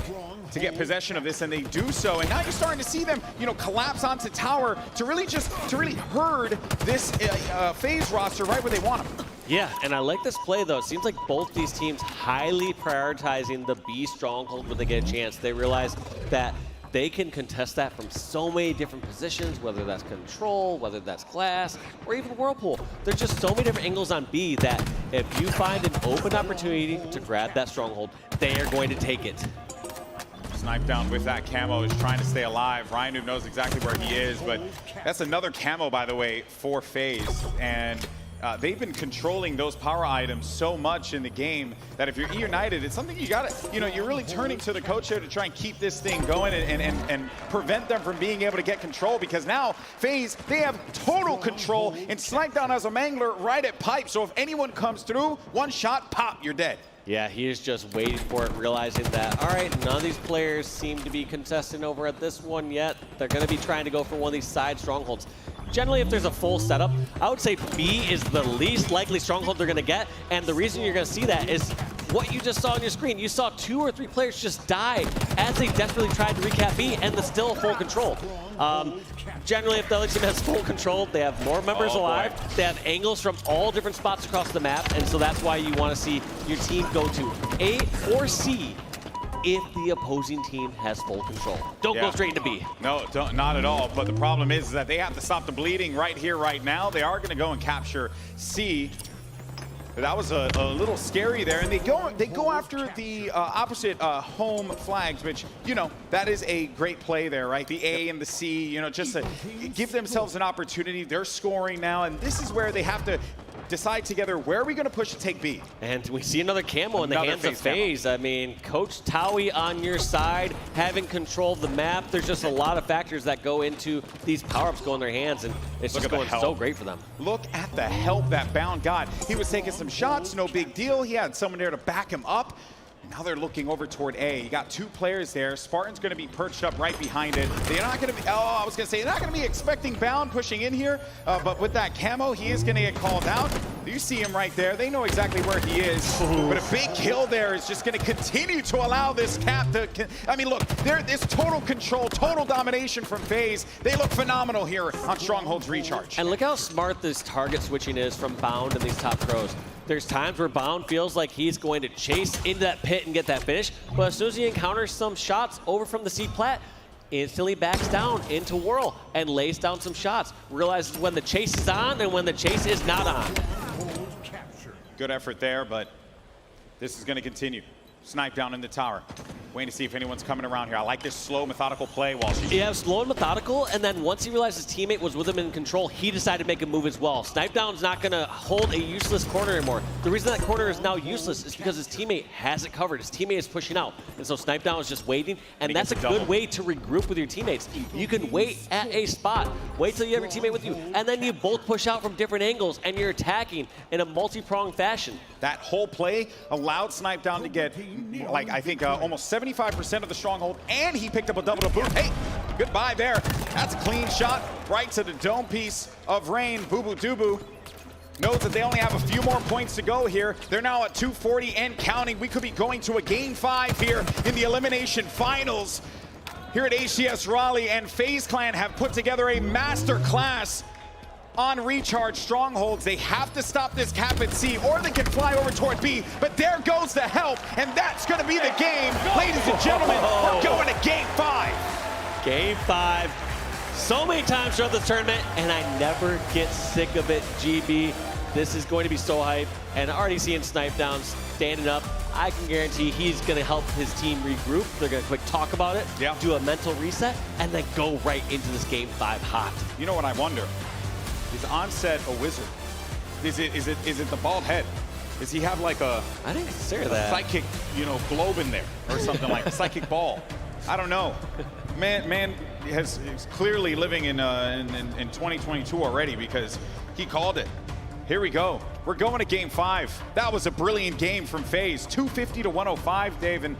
to get possession of this, and they do so. And now you're starting to see them, you know, collapse onto tower to really herd this FaZe roster right where they want them. Yeah, and I like this play, though. It seems like both these teams highly prioritizing the B stronghold when they get a chance. They realize that they can contest that from so many different positions, whether that's control, whether that's glass, or even whirlpool. There's just so many different angles on B that if you find an open opportunity to grab that stronghold, they are going to take it. Snipe down with that camo, is trying to stay alive. Ryan knows exactly where he is, but that's another camo, by the way, for FaZe. And they've been controlling those power items so much in the game that if you're United, it's something you gotta, you know, you're really turning to the coach here to try and keep this thing going and prevent them from being able to get control, because now FaZe, they have total control, and Snipedown has a mangler right at pipe, so if anyone comes through, one shot, pop, you're dead. Yeah, he is just waiting for it, realizing that, all right, none of these players seem to be contesting over at this one yet. They're going to be trying to go for one of these side strongholds. Generally, if there's a full setup, I would say B is the least likely stronghold they're going to get, and the reason you're going to see that is what you just saw on your screen. You saw 2 or 3 players just die as they desperately tried to recap B, and it's still full control. Generally, if the other team has full control, they have more members alive. They have angles from all different spots across the map, and so that's why you want to see your team go to A or C if the opposing team has full control. Don't go straight into B. No, not at all. But the problem is that they have to stop the bleeding right here, right now. They are going to go and capture C. But that was a little scary there, and they go after the opposite home flags, which, you know, that is a great play there, right? The A and the C, you know, just to give themselves an opportunity. They're scoring now, and this is where they have to decide together, where are we going to push to take B? And we see another camo in the hands of FaZe. I mean, Coach Towie on your side, having control of the map. There's just a lot of factors that go into these power-ups going in their hands, and it's just going so great for them. Look at the help that Bound got. He was taking some shots, no big deal. He had someone there to back him up. Now they're looking over toward A. You got 2 players there. Spartan's going to be perched up right behind it. They're not going to be, I was going to say, they're not going to be expecting Bound pushing in here, but with that camo, he is going to get called out. You see him right there. They know exactly where he is. But a big kill there is just going to continue to allow this cap to, I mean, look, there's total control, total domination from FaZe. They look phenomenal here on Stronghold's Recharge. And look how smart this target switching is from Bound and these top pros. There's times where Bound feels like he's going to chase into that pit and get that finish, but as soon as he encounters some shots over from the C plat, instantly backs down into Whirl and lays down some shots. Realizes when the chase is on and when the chase is not on. Good effort there, but this is going to continue. Snipe down in the tower. Waiting to see if anyone's coming around here. I like this slow, methodical play while she's... Yeah, slow and methodical, and then once he realized his teammate was with him in control, he decided to make a move as well. Snipedown's not going to hold a useless corner anymore. The reason that corner is now useless is because his teammate has it covered. His teammate is pushing out, and so Snipedown is just waiting, and that's a good way to regroup with your teammates. You can wait at a spot, wait till you have your teammate with you, and then you both push out from different angles, and you're attacking in a multi-pronged fashion. That whole play allowed Snipedown to get, like, I think almost 75% of the stronghold, and he picked up a double to boot. Hey, goodbye there. That's a clean shot right to the dome piece of Rain. Boo Boo Doo knows that they only have a few more points to go here. They're now at 240 and counting. We could be going to a game 5 here in the elimination finals here at HCS Raleigh, and FaZe Clan have put together a master class on recharge strongholds. They have to stop this cap at C, or they can fly over toward B, but there goes the help, and that's gonna be the game. Ladies and gentlemen, we're going to game 5. Game 5. So many times throughout this tournament, and I never get sick of it, GB. This is going to be so hype, and already seeing Snipe Down standing up, I can guarantee he's going to help his team regroup. They're going to quick talk about it, do a mental reset, and then go right into this game 5 hot. You know what I wonder? Is Onset a wizard? Is it the bald head? Does he have like a, I didn't consider a that. psychic, globe in there or something like a psychic ball? I don't know. Man is clearly living in 2022 already, because he called it. Here we go. We're going to game 5. That was a brilliant game from FaZe. 250 to 105, Dave. And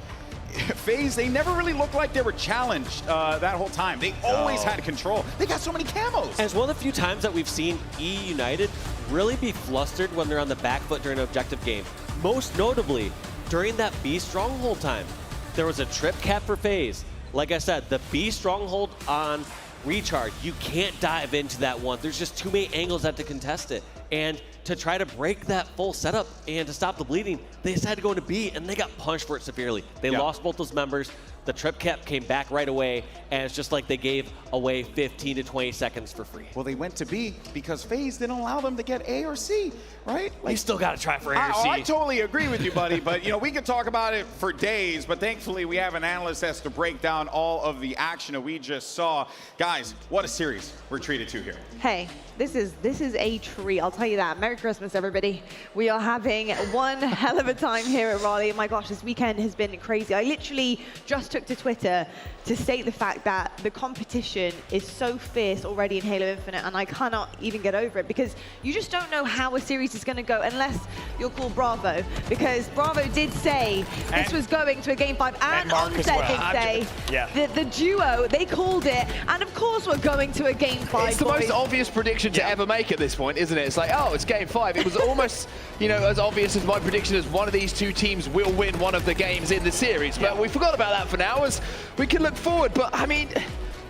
FaZe, they never really looked like they were challenged that whole time. They always had control. They got so many camos. And it's one of the few times that we've seen E United really be flustered when they're on the back foot during an objective game. Most notably, during that B stronghold time. There was a trip cap for FaZe. Like I said, the B stronghold on recharge, you can't dive into that one. There's just too many angles that to contest it. And to try to break that full setup and to stop the bleeding, they decided to go into B, and they got punched for it severely. They lost both those members. The trip cap came back right away, and it's just like they gave away 15 to 20 seconds for free. Well, they went to B because FaZe didn't allow them to get A or C, right? You still got to try for A or C. I totally agree with you, buddy. But, we could talk about it for days. But thankfully, we have an analyst that's to break down all of the action that we just saw. Guys, what a series we're treated to here. Hey, this is a treat, I'll tell you that. Merry Christmas, everybody. We are having one hell of a time here at Raleigh. My gosh, this weekend has been crazy. I literally just took to Twitter to state the fact that the competition is so fierce already in Halo Infinite, and I cannot even get over it, because you just don't know how a series is going to go unless you're called Bravo, because Bravo did say this was going to a game 5, and Onset did say the duo, they called it, and of course we're going to a game 5. It's the most obvious prediction to ever make at this point, isn't it? It's like, oh, it's game 5. It was almost, as obvious as my prediction as one of these two teams will win one of the games in the series. But we forgot about that for now, as we can look forward. But I mean,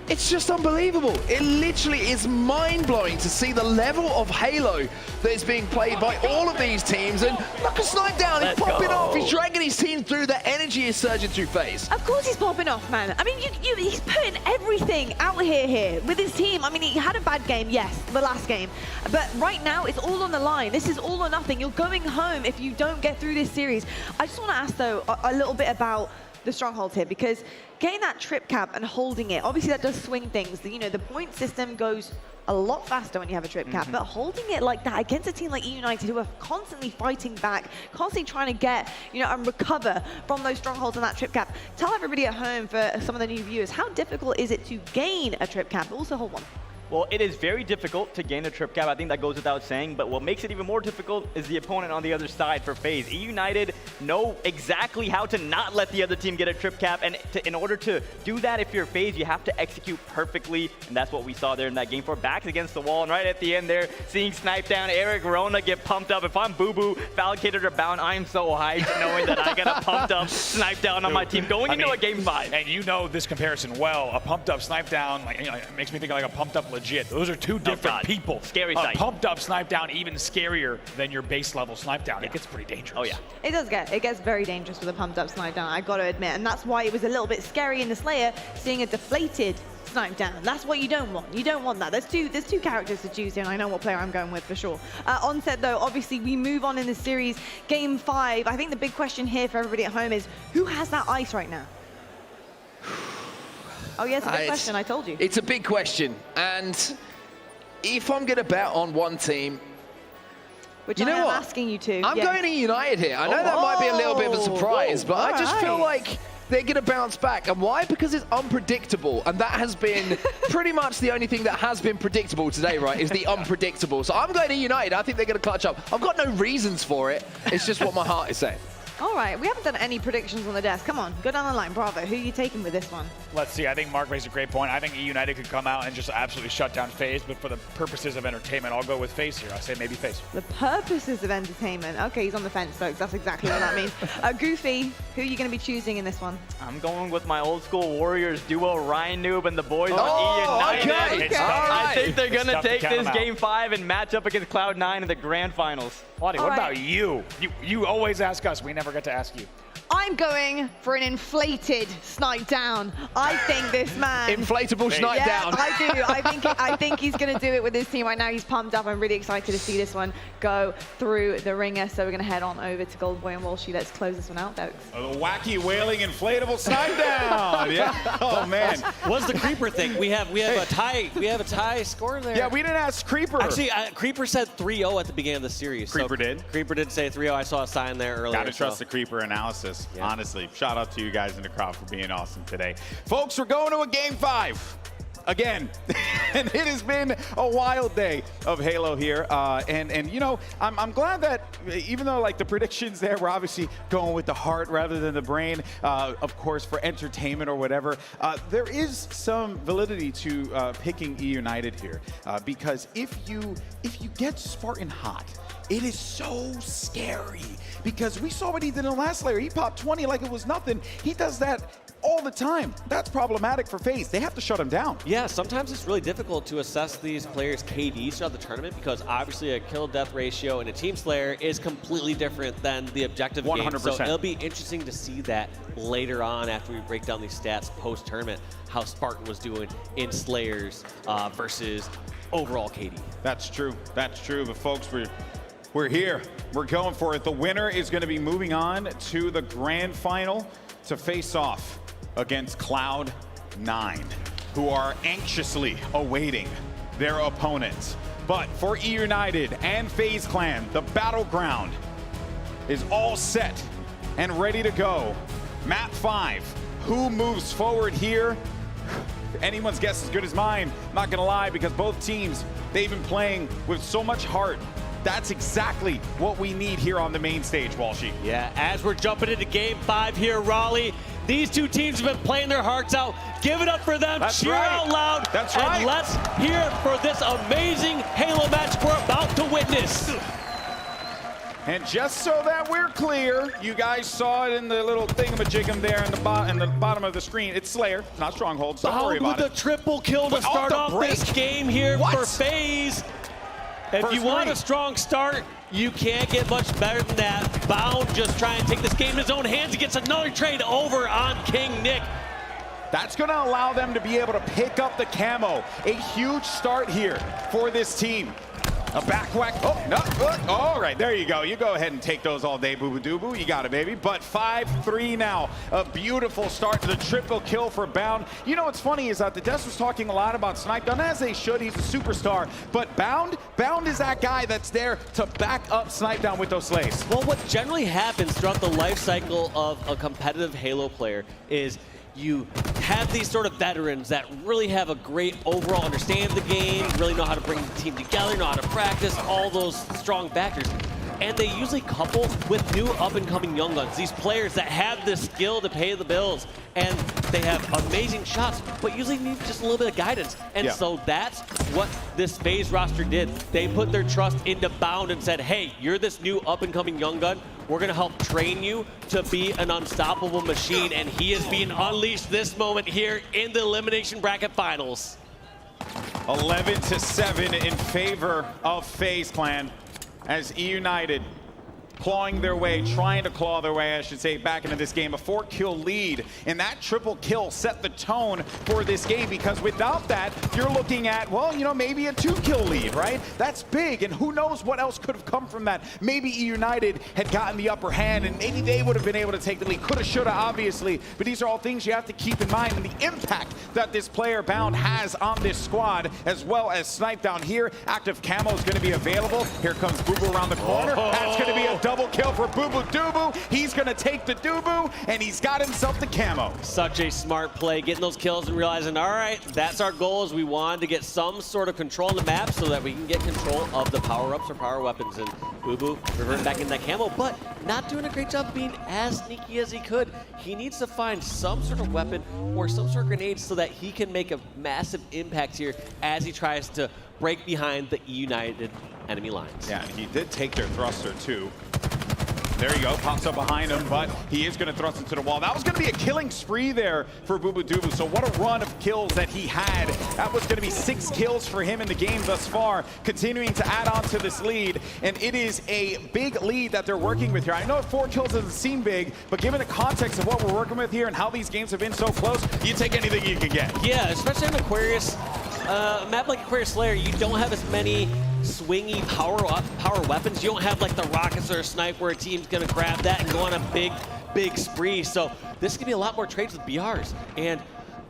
it's just unbelievable. It literally is mind-blowing to see the level of Halo that is being played by all of these teams. And look at Snipe Down, he's popping off. He's dragging his team through. The energy is surging through FaZe. Of course he's popping off, man. I mean, he's putting everything out here with his team. I mean, he had a bad game, yes, the last game. But right now, it's all on the line. This is all or nothing. You're going home if you don't get through this series. I just want to ask, though, a little bit about the strongholds here, because getting that trip cap and holding it, obviously that does swing things. The point system goes a lot faster when you have a trip cap, but holding it like that against a team like E United, who are constantly fighting back, constantly trying to get, and recover from those strongholds and that trip cap. Tell everybody at home, for some of the new viewers, how difficult is it to gain a trip cap, but also hold one? Well, it is very difficult to gain a trip cap. I think that goes without saying, but what makes it even more difficult is the opponent on the other side for FaZe. E United know exactly how to not let the other team get a trip cap, and in order to do that, if you're FaZe, you have to execute perfectly, and that's what we saw there in that game 4. Backs against the wall, and right at the end there, seeing Snipe Down, Eric Rona get pumped up. If I'm Boo Boo, Falcated or Bound, I'm so hyped knowing that I got a pumped up Snipe Down on my team going into a game 5. And you know this comparison well. A pumped up Snipe Down, it makes me think of like a pumped up legit. Those are two different people. Scary sight. Pumped up Snipe Down, even scarier than your base level Snipe Down. It gets pretty dangerous. Oh yeah. It gets very dangerous with a pumped up Snipe Down, I gotta admit. And that's why it was a little bit scary in the Slayer, seeing a deflated Snipe Down. That's what you don't want. You don't want that. There's two characters to choose here, and I know what player I'm going with for sure. Onset, though, obviously we move on in the series. Game 5. I think the big question here for everybody at home is, who has that ice right now? Oh yeah, it's a big question, I told you. It's a big question, and if I'm going to bet on one team, which I'm asking you to. I'm going to United here. I know that might be a little bit of a surprise, but I just feel like they're going to bounce back. And why? Because it's unpredictable. And that has been pretty much the only thing that has been predictable today, right, is the unpredictable. So I'm going to United. I think they're going to clutch up. I've got no reasons for it. It's just what my heart is saying. All right, we haven't done any predictions on the desk. Come on, go down the line. Bravo. Who are you taking with this one? Let's see. I think Mark makes a great point. I think E United could come out and just absolutely shut down FaZe, but for the purposes of entertainment, I'll go with FaZe here. I say maybe FaZe. The purposes of entertainment. Okay, he's on the fence, folks. That's exactly what that means. Goofy, who are you going to be choosing in this one? I'm going with my old school Warriors duo, Ryan Noob and the boys on E United. Okay. I think they're going to take this out. Game 5 and match up against Cloud9 in the Grand Finals. Lottie, what about you? You always ask us. We never get to ask you. I'm going for an inflated Snipe Down. I think this man... Inflatable Snipe Down. I do. I think he's going to do it with his team right now. He's pumped up. I'm really excited to see this one go through the ringer. So we're going to head on over to Goldboy and Walshy. Let's close this one out, folks. A wacky wailing inflatable Snipe Down. Yeah. Oh man. What's the Creeper thing? We have a tie. We have a tie score there. Yeah, we didn't ask Creeper. Actually, Creeper said 3-0 at the beginning of the series. Creeper did. Creeper did say 3-0. I saw a sign there earlier. Gotta trust the Creeper analysis. Yeah. Honestly, shout out to you guys in the crowd for being awesome today. Folks, we're going to a Game 5 again. And it has been a wild day of Halo here. And you know, I'm glad that even though like the predictions there, we're obviously going with the heart rather than the brain, of course, for entertainment or whatever, there is some validity to picking E United here. Because if you get Spartan hot, it is so scary because we saw what he did in the last layer. He popped 20 like it was nothing. He does that all the time. That's problematic for FaZe. They have to shut him down. Yeah, sometimes it's really difficult to assess these players' KDs throughout the tournament because obviously a kill-death ratio in a Team Slayer is completely different than the objective 100%. Game. So it'll be interesting to see that later on after we break down these stats post-tournament, how Spartan was doing in Slayers versus overall KD. That's true. That's true. But folks, we're here. We're going for it. The winner is going to be moving on to the grand final to face off against Cloud9, who are anxiously awaiting their opponents. But for E United and FaZe Clan, the battleground is all set and ready to go. Map 5. Who moves forward here? Anyone's guess as good as mine. Not gonna lie, because both teams, they've been playing with so much heart. That's exactly what we need here on the main stage, Walshy. Yeah, as we're jumping into Game 5 here, Raleigh, these two teams have been playing their hearts out. Give it up for them, cheer out loud, and let's hear it for this amazing Halo match we're about to witness. And just so that we're clear, you guys saw it in the little thingamajigam there in the bottom of the screen. It's Slayer, not Stronghold, so don't worry about it. With a triple kill to start off this game here for FaZe. If you want a strong start, you can't get much better than that. Bound just trying to take this game in his own hands. He gets another trade over on King Nick. That's going to allow them to be able to pick up the camo. A huge start here for this team. A back whack. Oh, no. All right, there you go. You go ahead and take those all day, boo-boo-doo-boo. You got it, baby. But 5-3 now. A beautiful start to the triple kill for Bound. You know what's funny is that the Des was talking a lot about Snipe Down, as they should. He's a superstar. But Bound is that guy that's there to back up Snipe Down with those slays. Well, what generally happens throughout the life cycle of a competitive Halo player is you have these sort of veterans that really have a great overall understanding of the game, really know how to bring the team together, know how to practice, all those strong backers. And they usually couple with new up-and-coming young guns, these players that have the skill to pay the bills, and they have amazing shots, but usually need just a little bit of guidance. And so that's what this FaZe roster did. They put their trust into Bound and said, hey, you're this new up-and-coming young gun. We're gonna help train you to be an unstoppable machine, and he is being unleashed this moment here in the Elimination Bracket Finals. 11-7 in favor of FaZe Clan, as E United clawing their way, trying to claw their way, I should say, back into this game. A 4-kill lead, and that triple kill set the tone for this game, because without that, you're looking at, well, you know, maybe a 2-kill lead, right? That's big, and who knows what else could have come from that. Maybe E United had gotten the upper hand, and maybe they would have been able to take the lead. Coulda, shoulda, obviously, but these are all things you have to keep in mind, and the impact that this player Bound has on this squad, as well as Snipe Down here. Active camo is going to be available. Here comes Boo Boo around the corner. That's going to be a double kill for Boo Boo Doo. He's going to take the Doo, and he's got himself the camo. Such a smart play, getting those kills and realizing, all right, that's our goal, is we wanted to get some sort of control on the map so that we can get control of the power-ups or power weapons. And Boo Boo reverting back in that camo, but not doing a great job being as sneaky as he could. He needs to find some sort of weapon or some sort of grenade so that he can make a massive impact here as he tries to break behind the United enemy lines. Yeah, and he did take their thruster too. There you go, pops up behind him, but he is going to thrust into the wall. That was going to be a killing spree there for Boo Boo Doo. So what a run of kills that he had. That was going to be 6 kills for him in the game thus far, continuing to add on to this lead. And it is a big lead that they're working with here. I know 4 kills doesn't seem big, but given the context of what we're working with here and how these games have been so close, you take anything you can get. Yeah, especially in Aquarius. A map like Aquarius Slayer, you don't have as many swingy power weapons. You don't have like the rockets or a snipe where a team's gonna grab that and go on a big spree. So this is gonna be a lot more trades with BRs. And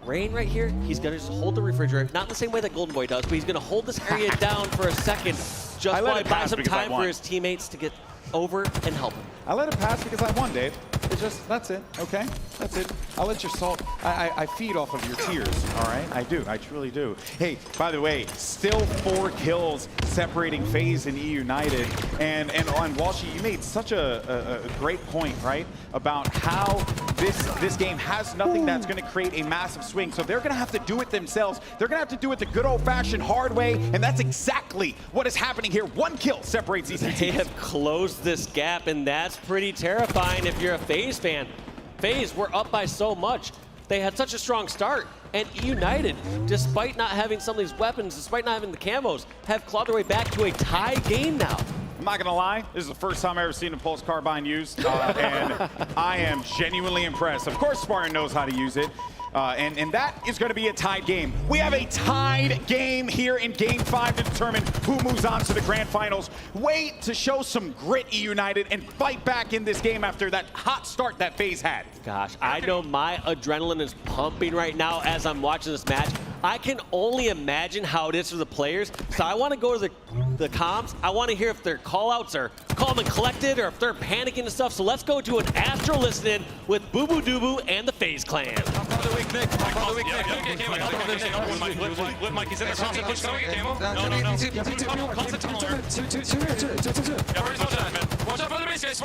Rain right here, he's gonna just hold the refrigerator, not in the same way that Golden Boy does, but he's gonna hold this area down for a second, just while he buys some time for his teammates to get over and help him. I let it pass because I won, Dave. It's just, that's it, okay? That's it. I'll let your salt, I feed off of your tears, all right? I do, I truly do. Hey, by the way, still 4 kills separating FaZe and E United. And on Walshy, you made such a great point, right? About how this game has nothing that's gonna create a massive swing. So they're gonna have to do it themselves. They're gonna have to do it the good old-fashioned hard way, and that's exactly what is happening here. 1 kill separates these two teams. They have closed this gap, and that's pretty terrifying if you're a FaZe fan. FaZe were up by so much. They had such a strong start, and United, despite not having some of these weapons, despite not having the camos, have clawed their way back to a tie game now. I'm not gonna lie, this is the first time I've ever seen a Pulse Carbine used, and I am genuinely impressed. Of course, Spartan knows how to use it. And that is going to be a tied game. We have a tied game here in Game 5 to determine who moves on to the Grand Finals. Wait to show some grit, E United, and fight back in this game after that hot start that FaZe had. Gosh, I know my adrenaline is pumping right now as I'm watching this match. I can only imagine how it is for the players. So I want to go to the comms. I want to hear if their call-outs are calm and collected or if they're panicking and stuff. So let's go to an Astro listen-in with Boo Boo Doo Boo and the FaZe clan. Nick. With Mike, he's in there. Constant push coming. Camo. No. Constant tunnel. Watch out for the base, guys.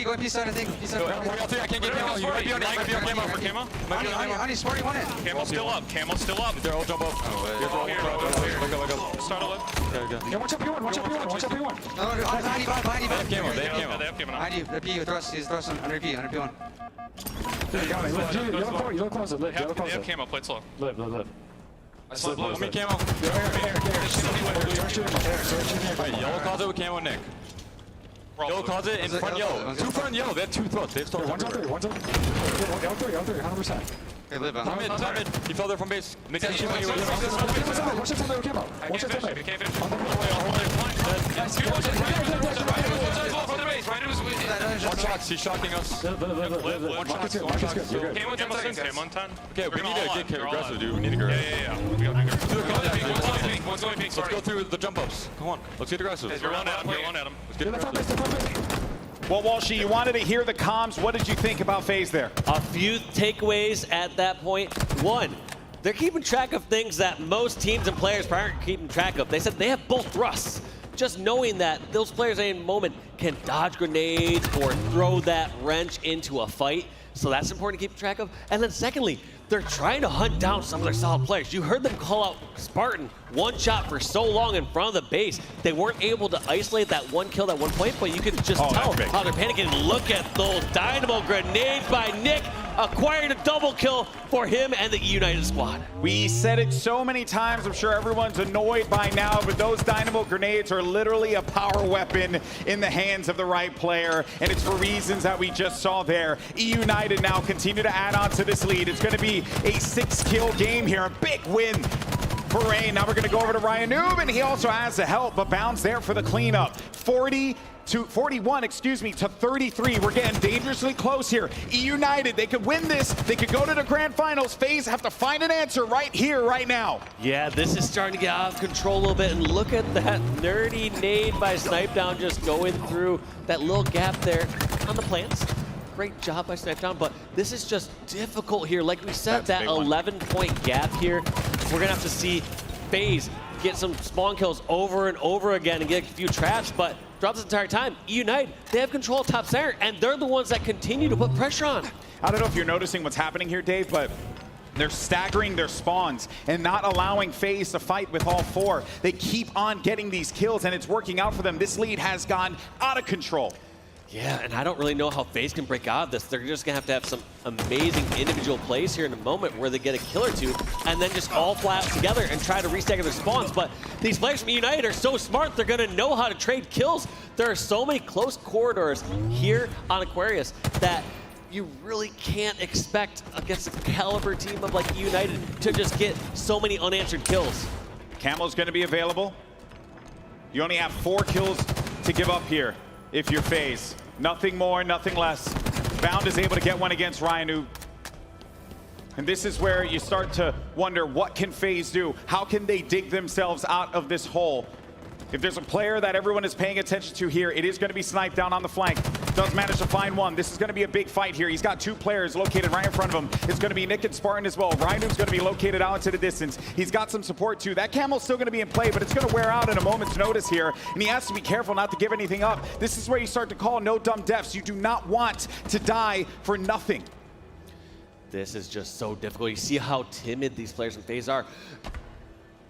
Go in P side, I think. I can't get camo. You might be on camo for camo. I need Sparty one in. Camo's still up. Camo's still up. They're all jump up. Start a look. Yeah, watch out P1. Watch out P1. Behind you. They have camo. Behind you. The P, he's thrust under P1. You look close. They have camo. Play slow. Live. I slid blue. Let me camo. Yellow closet with camo, Nick. Yellow closet in front yellow. 2 front yellow. They have 2 thrusts. They've started. One's on 3. L3, 100%. Hey, live on. Time it. He fell there from base. Make that shit when you Watch it from there, camo. Watch it from there. Can't finish. One shots. He's shocking us. Marcus good. Camo on 10. Okay, we need to get aggressive, dude. We need to go. Yeah. We got to One's going pink. Let's go through the jump ups. Come on. Let's get aggressive. You're on at him. Let's get aggressive. Well, Walshy, you wanted to hear the comms. What did you think about FaZe there? A few takeaways at that point. 1, they're keeping track of things that most teams and players aren't keeping track of. They said they have both thrusts. Just knowing that those players at any moment can dodge grenades or throw that wrench into a fight. So that's important to keep track of. And then secondly, they're trying to hunt down some of their solid players. You heard them call out Spartan one shot for so long in front of the base. They weren't able to isolate that one kill at one point, but you can just tell how they're panicking. Look at those dynamo grenades by Nick, acquiring a double kill for him and the United squad. We said it so many times, I'm sure everyone's annoyed by now, but those dynamo grenades are literally a power weapon in the hands of the right player, and it's for reasons that we just saw there. E United now continue to add on to this lead. It's going to be a 6-kill game here, a big win for Rain. Now we're going to go over to Ryan Noob, and he also has the help, but Bounds there for the cleanup. 40 41, excuse me, to 33. We're getting dangerously close here. United, they could win this. They could go to the grand finals. FaZe have to find an answer right here, right now. Yeah, this is starting to get out of control a little bit, and look at that nerdy nade by Snipedown just going through that little gap there on the plants. Great job by Snipedown, but this is just difficult here. Like we said, that 11-point gap here, we're gonna have to see FaZe get some spawn kills over and over again and get a few traps, but throughout this entire time, United, they have control of top center, and they're the ones that continue to put pressure on. I don't know if you're noticing what's happening here, Dave, but they're staggering their spawns and not allowing FaZe to fight with all four. They keep on getting these kills, and it's working out for them. This lead has gone out of control. Yeah, and I don't really know how FaZe can break out of this. They're just gonna have to have some amazing individual plays here in a moment where they get a kill or two and then just all fly out together and try to restagger their spawns. But these players from United are so smart, they're gonna know how to trade kills. There are so many close corridors here on Aquarius that you really can't expect against a caliber team of like United to just get so many unanswered kills. Camo's gonna be available. You only have 4 kills to give up here if you're FaZe. Nothing more, nothing less. Bound is able to get one against Ryanu. And this is where you start to wonder, what can FaZe do? How can they dig themselves out of this hole? If there's a player that everyone is paying attention to here, it is going to be Snipedown on the flank. Does manage to find one. This is going to be a big fight here. He's got 2 players located right in front of him. It's going to be Nick and Spartan as well. Rynu's going to be located out into the distance. He's got some support too. That Camel's still going to be in play, but it's going to wear out in a moment's notice here. And he has to be careful not to give anything up. This is where you start to call no dumb deaths. You do not want to die for nothing. This is just so difficult. You see how timid these players in FaZe are.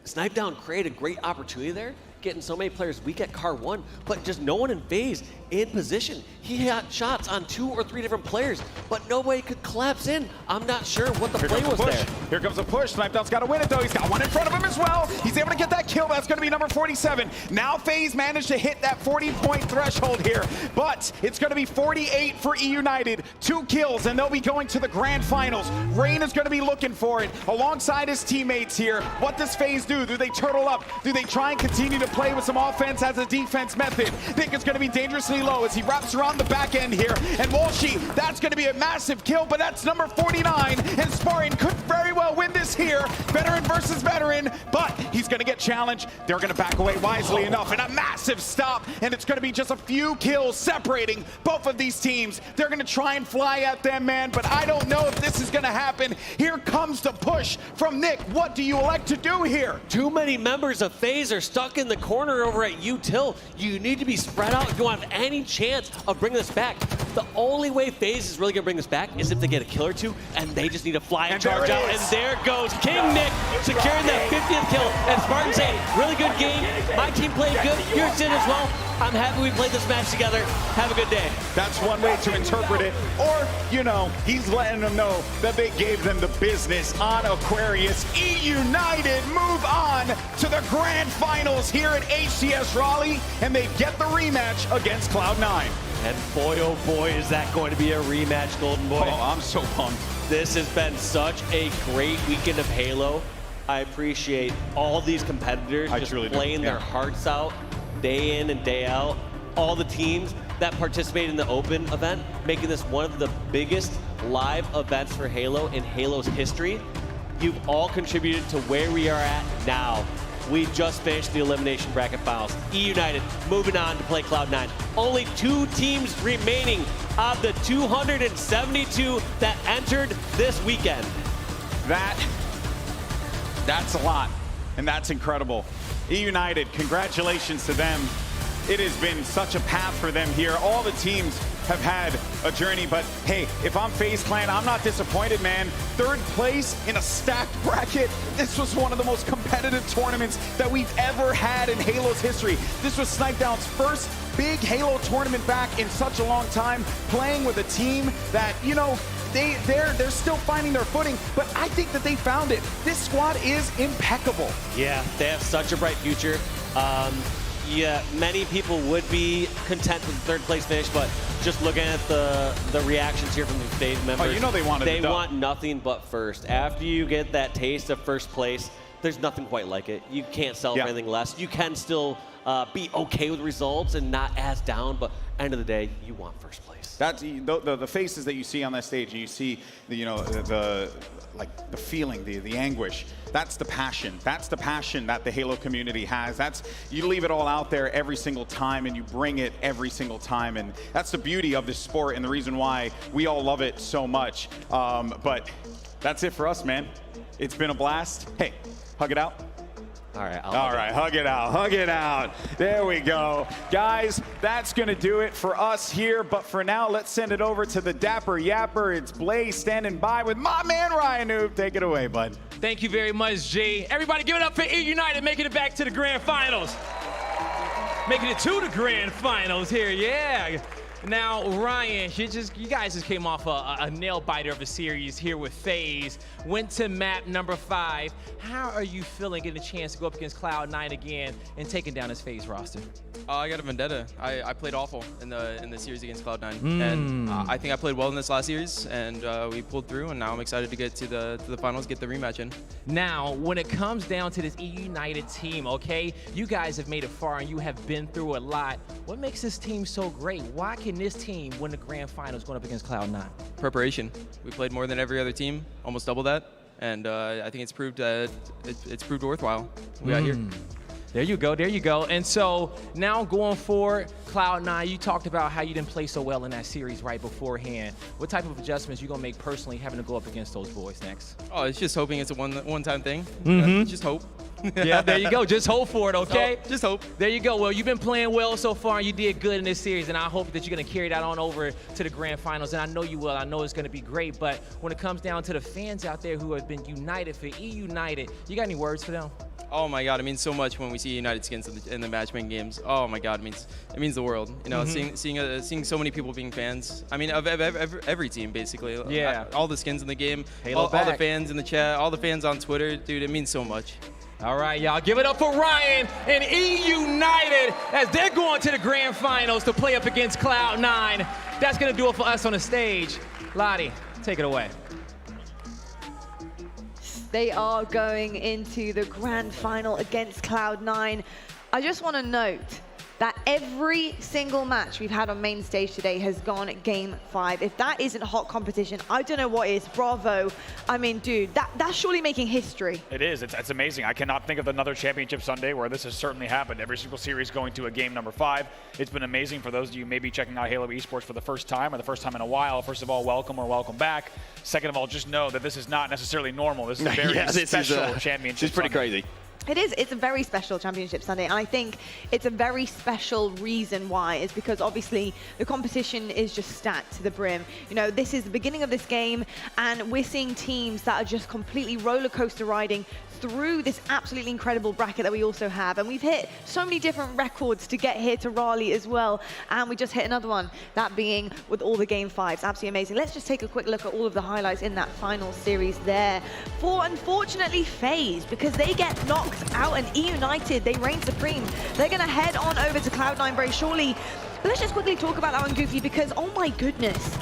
Snipedown created a great opportunity there, getting so many players weak at car 1, but just no one in FaZe in position. He had shots on 2 or 3 different players, but nobody could collapse in. I'm not sure what the play was there. Here comes a push. Snipedown's got to win it, though. He's got one in front of him as well. He's able to get that kill. That's going to be number 47. Now FaZe managed to hit that 40-point threshold here, but it's going to be 48 for E United. 2 kills, and they'll be going to the grand finals. Rain is going to be looking for it alongside his teammates here. What does FaZe do? Do they turtle up? Do they try and continue to play with some offense as a defense method? Nick is going to be dangerously low as he wraps around the back end here. And Walshy, that's going to be a massive kill, but that's number 49. And Spartan could very well win this here. Veteran versus veteran, but he's going to get challenged. They're going to back away wisely enough, and a massive stop. And it's going to be just a few kills separating both of these teams. They're going to try and fly at them, man, but I don't know if this is going to happen. Here comes the push from Nick. What do you elect to do here? Too many members of FaZe are stuck in the corner over at Util. You need to be spread out if you want to have any chance of bringing this back. The only way FaZe is really going to bring this back is if they get a kill or 2, and they just need to fly and charge out. And there goes King Nick securing that 50th kill. And Spartan saying, really good game. My team played good. Yours did as well. I'm happy we played this match together. Have a good day. That's one way to interpret it. Or, you know, he's letting them know that they gave them the business on Aquarius. E United move on to the grand finals here at HCS Raleigh, and they get the rematch against Cloud9. And boy, oh boy, is that going to be a rematch, Golden Boy. Oh, I'm so pumped. This has been such a great weekend of Halo. I appreciate all these competitors just playing their hearts out day in and day out. All the teams that participate in the Open event, making this one of the biggest live events for Halo in Halo's history. You've all contributed to where we are at now. We just finished the elimination bracket finals. E United moving on to play Cloud9. Only 2 teams remaining of the 272 that entered this weekend. That's a lot, and that's incredible. E United, congratulations to them. It has been such a path for them here. All the teams have had a journey, but hey, if I'm FaZe Clan, I'm not disappointed, man. 3rd place in a stacked bracket. This was one of the most competitive tournaments that we've ever had in Halo's history. This was Snipedown's first big Halo tournament back in such a long time, playing with a team that, you know, they're still finding their footing, but I think that they found it. This squad is impeccable. Yeah, they have such a bright future. Yeah, many people would be content with the 3rd place finish, but just looking at the reactions here from the FaZe members, oh, you know they wanted they want nothing but first. After you get that taste of 1st place, there's nothing quite like it. You can't settle for anything less. You can still be okay with results and not as down, but end of the day, you want first place. That's the faces that you see on that stage, and you see the feeling, the anguish. That's the passion. That's the passion that the Halo community has. You leave it all out there every single time, and you bring it every single time, and that's the beauty of this sport and the reason why we all love it so much. But that's it for us, man. It's been a blast. Hey, hug it out. All right, hug it out, hug it out. There we go. Guys, that's gonna do it for us here, but for now, let's send it over to the Dapper Yapper. It's Blaze standing by with my man, Ryan Noob. Take it away, bud. Thank you very much, Jay. Everybody give it up for E United making it back to the grand finals. Making it to the grand finals here, yeah. Now, Ryan, you guys just came off a nail-biter of a series here with FaZe. Went to map number 5. How are you feeling getting a chance to go up against Cloud9 again and taking down his FaZe roster? I got a vendetta. I played awful in the series against Cloud9, and I think I played well in this last series, and we pulled through, and now I'm excited to get to the finals, get the rematch in. Now, when it comes down to this E United team, okay, you guys have made it far, and you have been through a lot. What makes this team so great? Why can this team win the grand finals going up against Cloud9? Preparation. We played more than every other team, almost double that, and I think it's proved worthwhile. We got here. There you go, there you go. And so now going forward, Cloud9, you talked about how you didn't play so well in that series right beforehand. What type of adjustments you gonna make personally having to go up against those boys next? Oh, it's just hoping it's a one-time thing. Just hope. Yeah, there you go. Just hope for it, okay? Just hope. There you go. Well, you've been playing well so far, and you did good in this series, and I hope that you're going to carry that on over to the grand finals, and I know you will. I know it's going to be great, but when it comes down to the fans out there who have been united for E United, you got any words for them? Oh my God, it means so much when we see United skins in the matchmaking games. Oh my God, it means the world. You know, seeing so many people being fans. I mean, of every team basically. Yeah. All the skins in the game, Halo all the fans in the chat, all the fans on Twitter, dude. It means so much. All right, y'all, give it up for Ryan and E United as they're going to the grand finals to play up against Cloud9. That's gonna do it for us on the stage. Lottie, take it away. They are going into the grand final against Cloud9. I just want to note that every single match we've had on main stage today has gone game 5. If that isn't hot competition, I don't know what is. Bravo. I mean, dude, that's surely making history. It is. It's amazing. I cannot think of another championship Sunday where this has certainly happened. Every single series going to a game number 5. It's been amazing for those of you maybe checking out Halo Esports for the first time or the first time in a while. First of all, welcome or welcome back. Second of all, just know that this is not necessarily normal. This is a very special championship. It's pretty crazy. It is. It's a very special championship Sunday, and I think it's a very special reason why is because obviously the competition is just stacked to the brim. You know, this is the beginning of this game, and we're seeing teams that are just completely roller coaster riding through this absolutely incredible bracket that we also have, and we've hit so many different records to get here to Raleigh as well, and we just hit another one, that being with all the game 5s. Absolutely amazing. Let's just take a quick look at all of the highlights in that final series there for, unfortunately, FaZe, because they get knocked out, and E United, they reign supreme. They're gonna head on over to Cloud9 very shortly. But let's just quickly talk about that one, Goofy, because oh my goodness,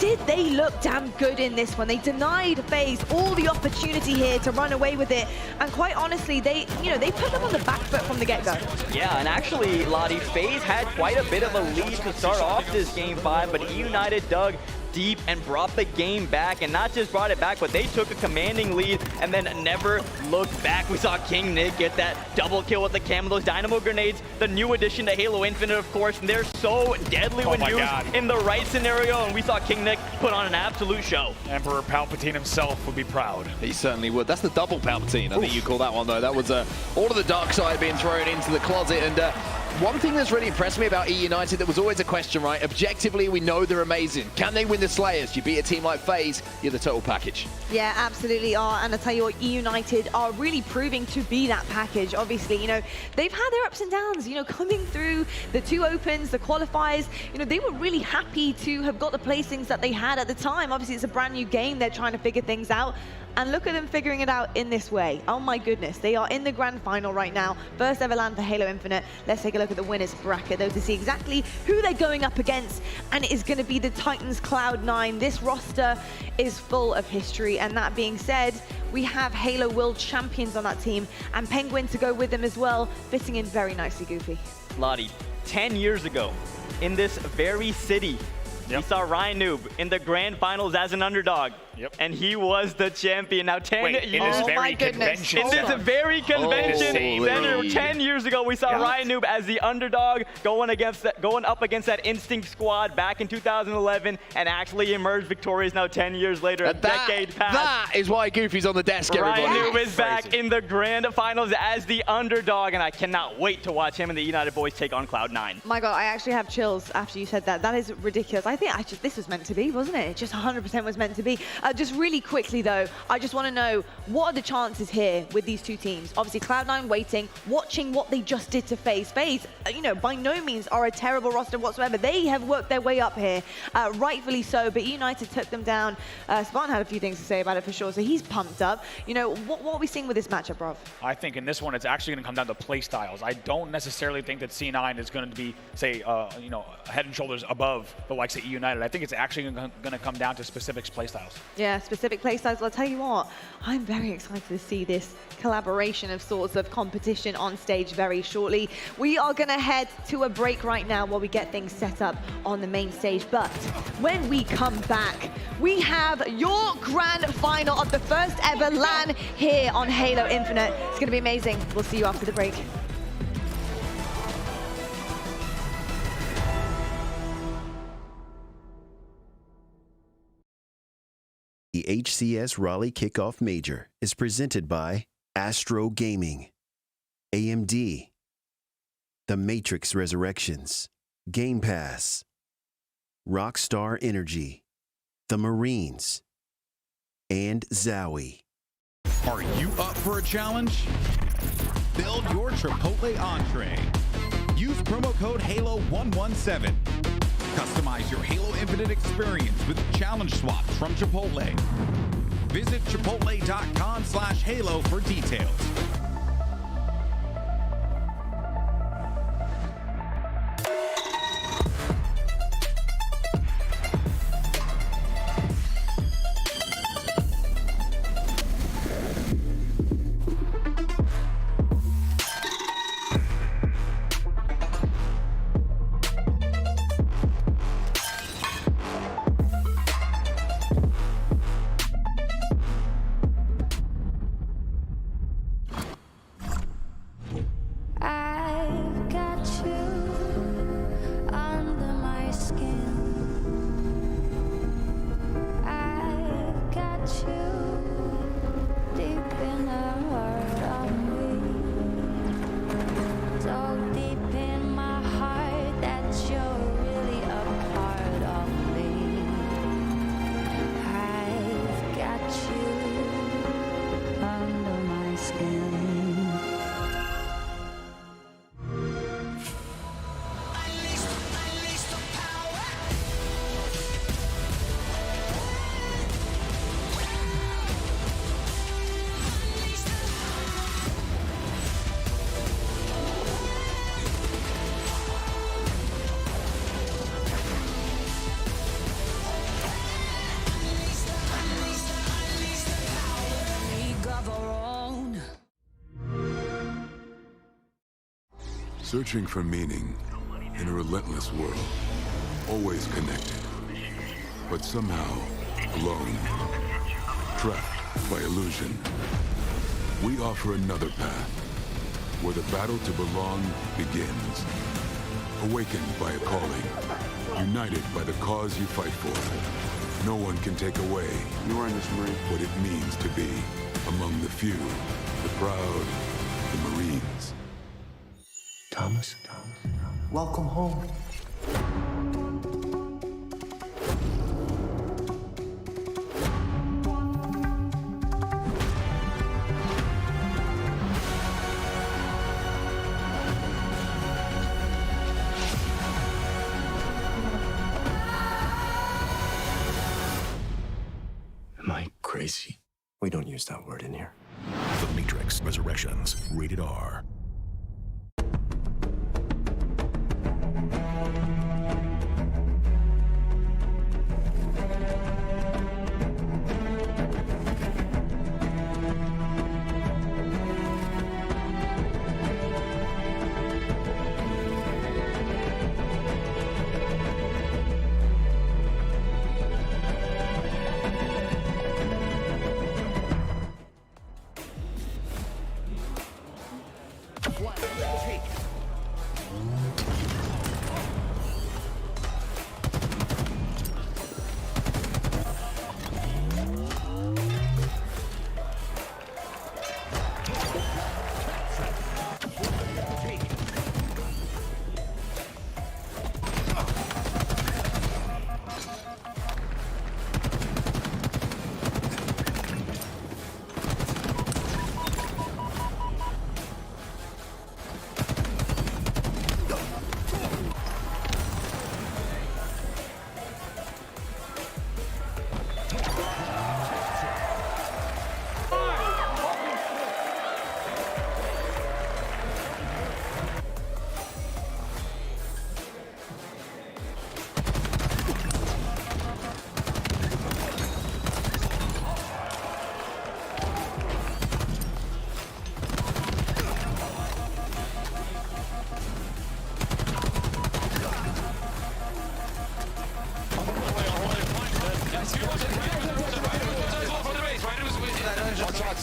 did they look damn good in this one. They denied FaZe all the opportunity here to run away with it, and quite honestly, they put them on the back foot from the get-go. Yeah, and actually, Lottie, FaZe had quite a bit of a lead to start off this game 5, but E United dug deep and brought the game back, and not just brought it back, but they took a commanding lead and then never looked back. We saw King Nick get that double kill with the cam, those dynamo grenades, the new addition to Halo Infinite, of course, and they're so deadly when used in the right scenario, and we saw King Nick put on an absolute show. Emperor Palpatine himself would be proud. He certainly would. That's the double Palpatine, I think you call that one, though. That was all of the dark side being thrown into the closet, and one thing that's really impressed me about E United, that was always a question, right? Objectively, we know they're amazing. Can they win the Slayers? You beat a team like FaZe, you're the total package. Yeah, absolutely are. And I tell you what, E United are really proving to be that package. Obviously, you know, they've had their ups and downs, you know, coming through the 2 opens, the qualifiers. You know, they were really happy to have got the placings that they had at the time. Obviously, it's a brand new game. They're trying to figure things out. And look at them figuring it out in this way. Oh my goodness, they are in the grand final right now. First ever LAN for Halo Infinite. Let's take a look at the winners bracket, though, to see exactly who they're going up against. And it is going to be the Titans Cloud9. This roster is full of history. And that being said, We have Halo World Champions on that team, and Penguin to go with them as well, fitting in very nicely, Goofy. Lottie, 10 years ago, in this very city, we saw Ryan Noob in the grand finals as an underdog. And he was the champion. Now 10 years. In this very convention In this very convention center, 10 years ago, we saw Ryan Noob as the underdog going up against that Instinct squad back in 2011 and actually emerged victorious now 10 years later, a decade past. That is why Goofy's on the desk, everybody. Ryan Noob is back in the grand finals as the underdog, and I cannot wait to watch him and the United Boys take on Cloud9. My God, I actually have chills after you said that. That is ridiculous. I think this was meant to be, wasn't it? It just 100% was meant to be. Just really quickly though, I just want to know, what are the chances here with these two teams? Obviously Cloud9 waiting, watching what they just did to FaZe. FaZe, you know, by no means are a terrible roster whatsoever. They have worked their way up here, rightfully so, but United took them down. Spartan had a few things to say about it for sure, so he's pumped up. You know, what are we seeing with this matchup, Rob? I think in this one, it's actually going to come down to play styles. I don't necessarily think that C9 is going to be, say, you know, head and shoulders above the likes of United. I think it's actually going to come down to specific play styles. Yeah, specific play styles. Well, I'll tell you what, I'm very excited to see this collaboration of sorts of competition on stage very shortly. We are going to head to a break right now while we get things set up on the main stage. But when we come back, we have your grand final of the first ever LAN here on Halo Infinite. It's going to be amazing. We'll see you after the break. The HCS Raleigh Kickoff Major is presented by Astro Gaming, AMD, The Matrix Resurrections, Game Pass, Rockstar Energy, The Marines, and Zowie. Are you up for a challenge? Build your Chipotle entree. Use promo code HALO117. Customize your Halo Infinite experience with challenge swaps from Chipotle. Visit chipotle.com/halo for details. Searching for meaning in a relentless world. Always connected, but somehow alone. Trapped by illusion. We offer another path, where the battle to belong begins. Awakened by a calling. United by the cause you fight for. No one can take away what it means to be among the few, the proud, the Marines. Thomas, welcome home. Am I crazy? We don't use that word in here. The Matrix Resurrections, rated R.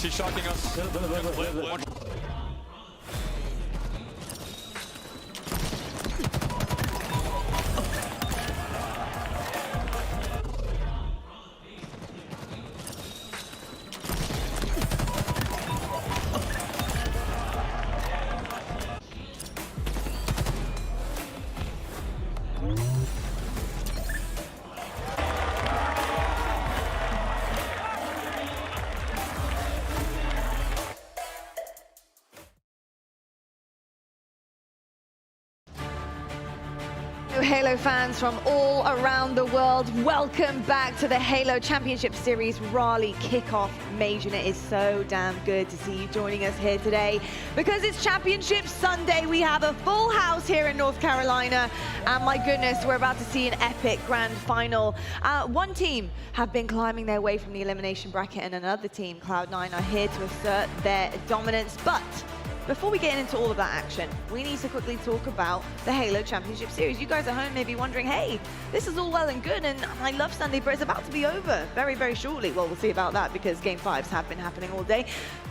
He's shocking us. Halo fans from all around the world, welcome back to the Halo Championship Series Raleigh Kickoff Major. And it is so damn good to see you joining us here today because it's Championship Sunday. We have a full house here in North Carolina, and my goodness, we're about to see an epic grand final. One team have been climbing their way from the elimination bracket, and another team, Cloud9, are here to assert their dominance. But before we get into all of that action, we need to quickly talk about the Halo Championship Series. You guys at home may be wondering, hey, this is all well and good, and I love Sunday, but it's about to be over very, very shortly. Well, we'll see about that because Game 5s have been happening all day.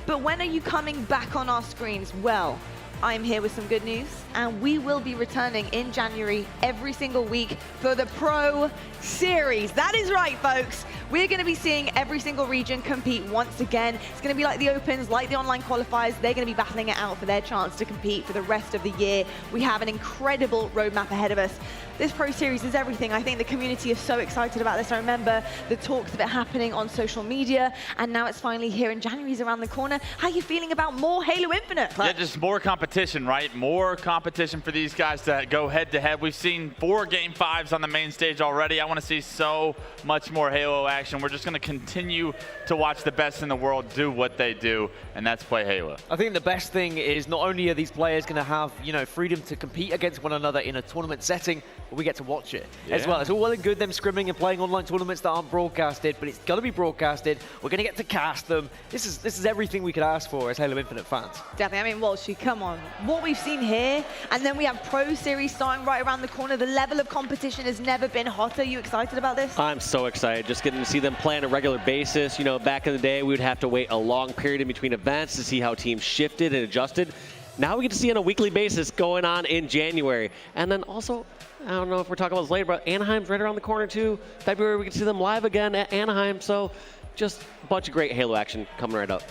But when are you coming back on our screens? Well, I'm here with some good news, and we will be returning in January every single week for the Pro Series. That is right, folks. We're going to be seeing every single region compete once again. It's going to be like the Opens, like the online qualifiers. They're going to be battling it out for their chance to compete for the rest of the year. We have an incredible roadmap ahead of us. This Pro Series is everything. I think the community is so excited about this. I remember the talks of it happening on social media, and now it's finally here, and January's around the corner. How are you feeling about more Halo Infinite? Yeah, just more competition, right? More competition for these guys to go head-to-head. We've seen 4 Game 5s on the main stage already. I want to see so much more Halo action. We're just going to continue to watch the best in the world do what they do, and that's play Halo. I think the best thing is not only are these players going to have, freedom to compete against one another in a tournament setting, but we get to watch it as well. It's all well and good them scrimming and playing online tournaments that aren't broadcasted, but it's got to be broadcasted. We're going to get to cast them. This is everything we could ask for as Halo Infinite fans. Definitely. I mean, Walshy, come on. What we've seen here, and then we have Pro Series starting right around the corner. The level of competition has never been hotter. Are you excited about this? I'm so excited. Just getting to see them play on a regular basis. Back in the day, we would have to wait a long period in between events to see how teams shifted and adjusted. Now we get to see on a weekly basis going on in January. And then also, I don't know if we're talking about this later, but Anaheim's right around the corner too. February, we get to see them live again at Anaheim. So just a bunch of great Halo action coming right up.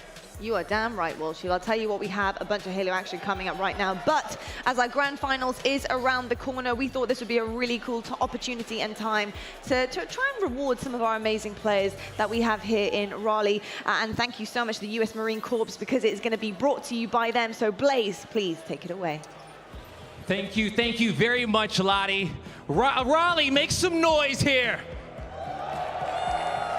You are damn right, Walshy. I'll tell you what, we have a bunch of Halo action coming up right now. But as our grand finals is around the corner, we thought this would be a really cool opportunity and time to try and reward some of our amazing players that we have here in Raleigh. And thank you so much to the US Marine Corps, because it's going to be brought to you by them. So Blaze, please take it away. Thank you very much, Lottie. Raleigh, make some noise here.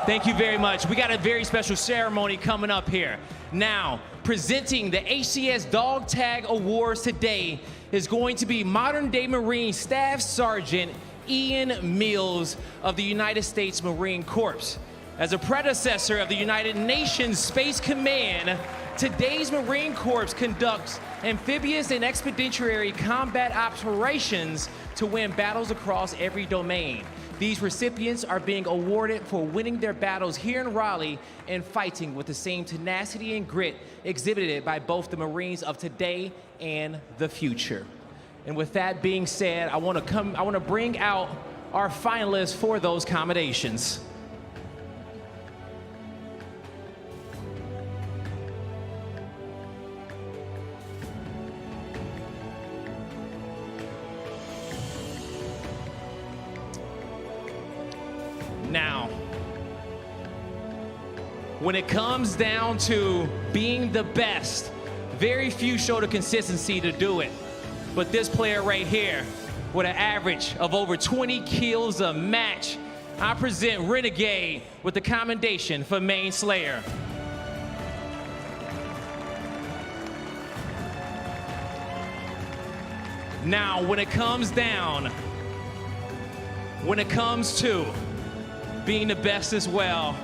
Thank you very much. We got a very special ceremony coming up here. Now, presenting the HCS Dog Tag Awards today is going to be Modern Day Marine Staff Sergeant Ian Mills of the United States Marine Corps. As a predecessor of the United Nations Space Command, today's Marine Corps conducts amphibious and expeditionary combat operations to win battles across every domain. These recipients are being awarded for winning their battles here in Raleigh and fighting with the same tenacity and grit exhibited by both the Marines of today and the future. And with that being said, I want to bring out our finalists for those commendations. Now, when it comes down to being the best, very few show the consistency to do it. But this player right here, with an average of over 20 kills a match, I present Renegade with the commendation for Main Slayer. Now, when it comes to being the best as well,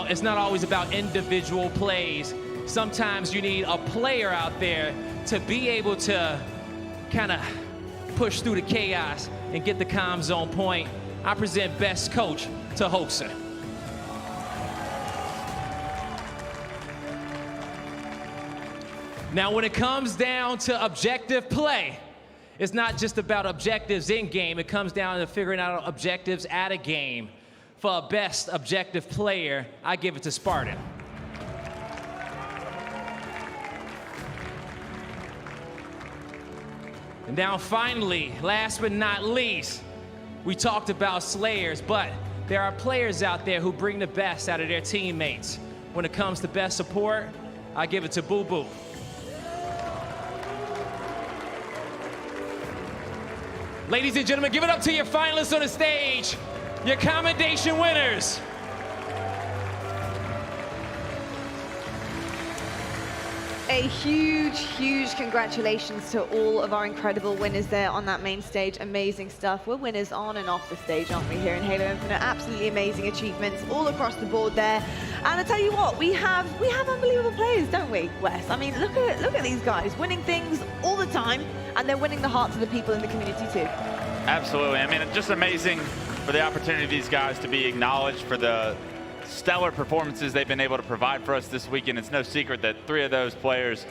it's not always about individual plays. Sometimes you need a player out there to be able to kind of push through the chaos and get the comms on point. I present Best Coach to Hoxer. Now, when it comes down to objective play, it's not just about objectives in game. It comes down to figuring out objectives at a game. For a best objective player, I give it to Spartan. And now finally, last but not least, we talked about Slayers, but there are players out there who bring the best out of their teammates. When it comes to best support, I give it to Boo Boo. Ladies and gentlemen, give it up to your finalists on the stage, your commendation winners. A huge, huge congratulations to all of our incredible winners there on that main stage. Amazing stuff. We're winners on and off the stage, aren't we, here in Halo Infinite? Absolutely amazing achievements all across the board there. And I tell you what, we have unbelievable players, don't we, Wes? I mean, look at these guys winning things all the time, and they're winning the hearts of the people in the community too. Absolutely. I mean, it's just amazing for the opportunity of these guys to be acknowledged for the stellar performances they've been able to provide for us this weekend. It's no secret that 3 of those players,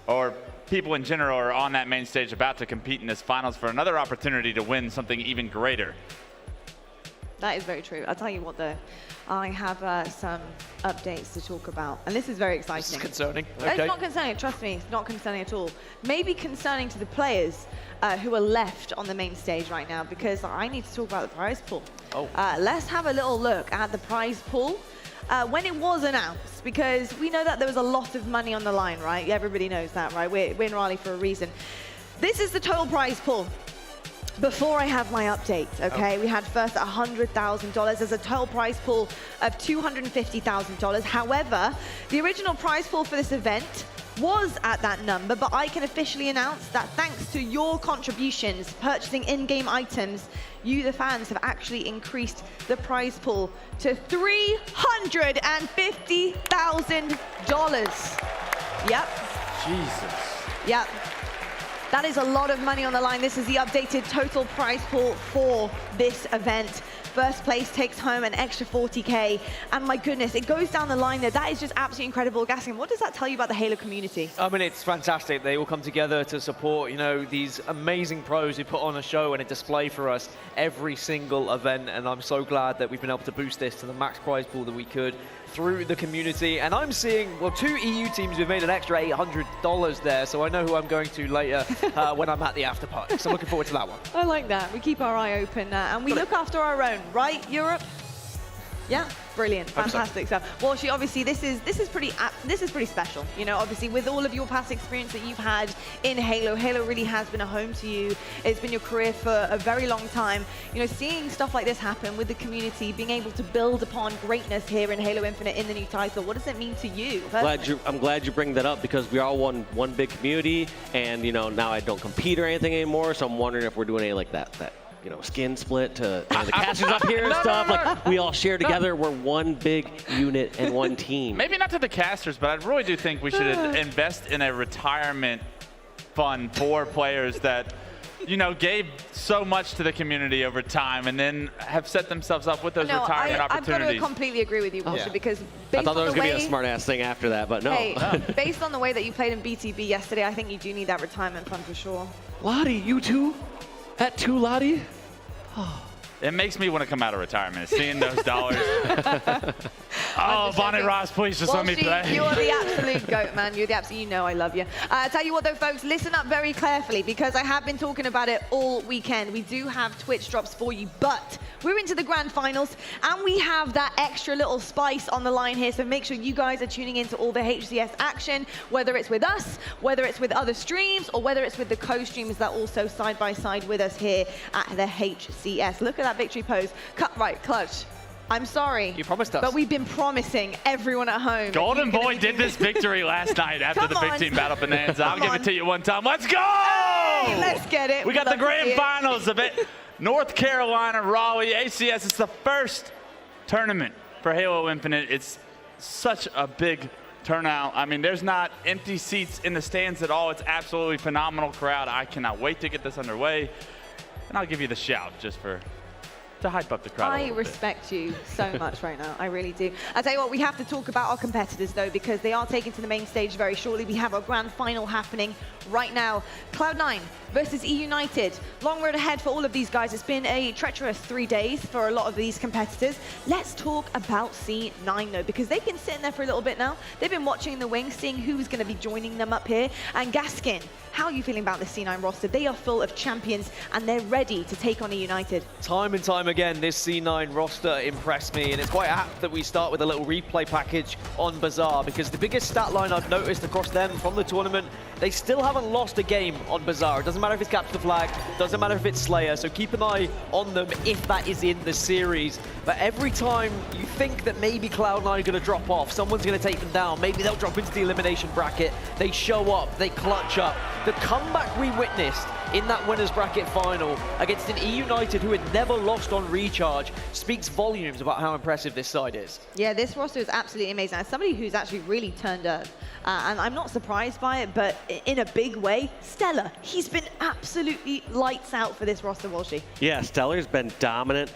or people in general, are on that main stage about to compete in this finals for another opportunity to win something even greater. That is very true. I'll tell you what, though. I have some updates to talk about, and this is very exciting. This is concerning. Okay. It's not concerning, trust me, it's not concerning at all. Maybe concerning to the players who are left on the main stage right now, because I need to talk about the prize pool. Oh. Let's have a little look at the prize pool when it was announced, because we know that there was a lot of money on the line, right? Everybody knows that, right? We're in Raleigh for a reason. This is the total prize pool. Before I have my update, okay, we had first $100,000. There's a total prize pool of $250,000. However, the original prize pool for this event was at that number, but I can officially announce that thanks to your contributions, purchasing in-game items, you, the fans, have actually increased the prize pool to $350,000. Yep. Jesus. Yep. That is a lot of money on the line. This is the updated total prize pool for this event. First place takes home an extra 40K. And my goodness, it goes down the line there. That is just absolutely incredible. Gaskin, what does that tell you about the Halo community? I mean, it's fantastic. They all come together to support, you know, these amazing pros who put on a show and a display for us every single event. And I'm so glad that we've been able to boost this to the max prize pool that we could through the community. And I'm seeing, well, 2 EU teams who've made an extra $800 there. So I know who I'm going to later when I'm at the after party. So I'm looking forward to that one. I like that. We keep our eye open and we look after our own, right, Europe? Yeah, brilliant, fantastic stuff. Well, obviously this is pretty special. You know, obviously with all of your past experience that you've had in Halo, Halo really has been a home to you. It's been your career for a very long time. You know, seeing stuff like this happen with the community, being able to build upon greatness here in Halo Infinite in the new title, what does it mean to you? I'm glad you bring that up, because we are one big community, and you know, now I don't compete or anything anymore, so I'm wondering if we're doing anything like that you know, skin split to you know, the casters up here and stuff. Like, we all share together. We're one big unit and one team. Maybe not to the casters, but I really do think we should invest in a retirement fund for players that, you know, gave so much to the community over time and then have set themselves up with those retirement opportunities. I've got to completely agree with you, Walsha, because I based thought there on was the going to way, be a smart-ass thing after that, but no. hey, based on the way that you played in BTB yesterday, I think you do need that retirement fund for sure. Lottie, you too? At 2, Lottie? It makes me want to come out of retirement, seeing those dollars. Oh, Bonnet Ross, please just let me play. You're the absolute GOAT, man. You're the absolute, you know I love you. Tell you what though, folks, listen up very carefully because I have been talking about it all weekend. We do have Twitch drops for you, but we're into the grand finals and we have that extra little spice on the line here. So make sure you guys are tuning into all the HCS action, whether it's with us, whether it's with other streams, or whether it's with the co-streamers that are also side by side with us here at the HCS. Look at that victory pose. Cut right, clutch. I'm sorry. You promised us. But we've been promising everyone at home. Golden Boy did this victory last night after the Big Team Battle Bonanza. I'll give it to you one time. Let's go! Hey, let's get it. We got the grand finals of it. North Carolina, Raleigh, HCS. It's the first tournament for Halo Infinite. It's such a big turnout. I mean, there's not empty seats in the stands at all. It's absolutely phenomenal crowd. I cannot wait to get this underway. And I'll give you the shout just to hype up the crowd. I respect you so much right now. I really do. I'll tell you what, we have to talk about our competitors though, because they are taken to the main stage very shortly. We have our grand final happening right now. Cloud9 versus E United. Long road ahead for all of these guys. It's been a treacherous 3 days for a lot of these competitors. Let's talk about C9 though, because they've been sitting there for a little bit now. They've been watching the wings, seeing who's going to be joining them up here. And Gaskin, how are you feeling about this C9 roster? They are full of champions and they're ready to take on E United. Time and time again, this C9 roster impressed me, and it's quite apt that we start with a little replay package on Bazaar, because the biggest stat line I've noticed across them from the tournament, they still haven't lost a game on Bazaar. It doesn't matter if it's Capture the Flag, doesn't matter if it's Slayer, so keep an eye on them if that is in the series. But every time you think that maybe Cloud9 are going to drop off, someone's going to take them down, maybe they'll drop into the elimination bracket, they show up, they clutch up. The comeback we witnessed in that winners bracket final against an E United who had never lost on Recharge speaks volumes about how impressive this side is. Yeah, this roster is absolutely amazing. As somebody who's actually really turned up, and I'm not surprised by it, but in a big way, Stellar, he's been absolutely lights out for this roster, Walshy. Yeah, Stellar's been dominant.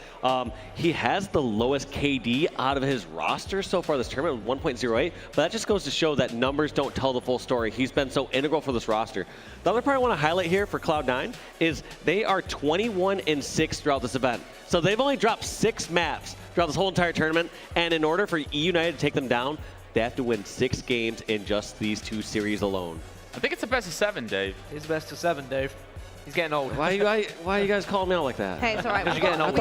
He has the lowest KD out of his roster so far this tournament, 1.08, but that just goes to show that numbers don't tell the full story. He's been so integral for this roster. The other part I want to highlight here for Cloud9 is they are 21-6 throughout this event. So they've only dropped 6 maps throughout this whole entire tournament, and in order for E United to take them down, they have to win 6 games in just these 2 series alone. I think it's a best of 7, Dave. It's a best of 7, Dave. He's getting old. Why are you guys calling me out like that? Hey, it's all right. Because you're getting old.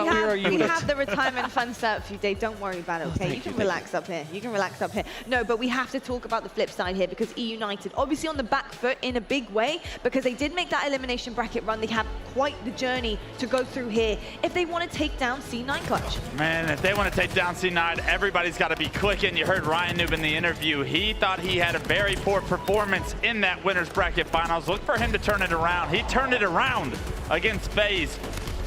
We have the retirement fund set up for you, Dave. Don't worry about it, okay? You can relax up here. You can relax up here. No, but we have to talk about the flip side here because E United, obviously on the back foot in a big way, because they did make that elimination bracket run. They have quite the journey to go through here if they want to take down C9 Clutch. Man, if they want to take down C9, everybody's got to be clicking. You heard Ryan Noob in the interview. He thought he had a very poor performance in that winners bracket finals. Look for him to turn it around. He turned it around against FaZe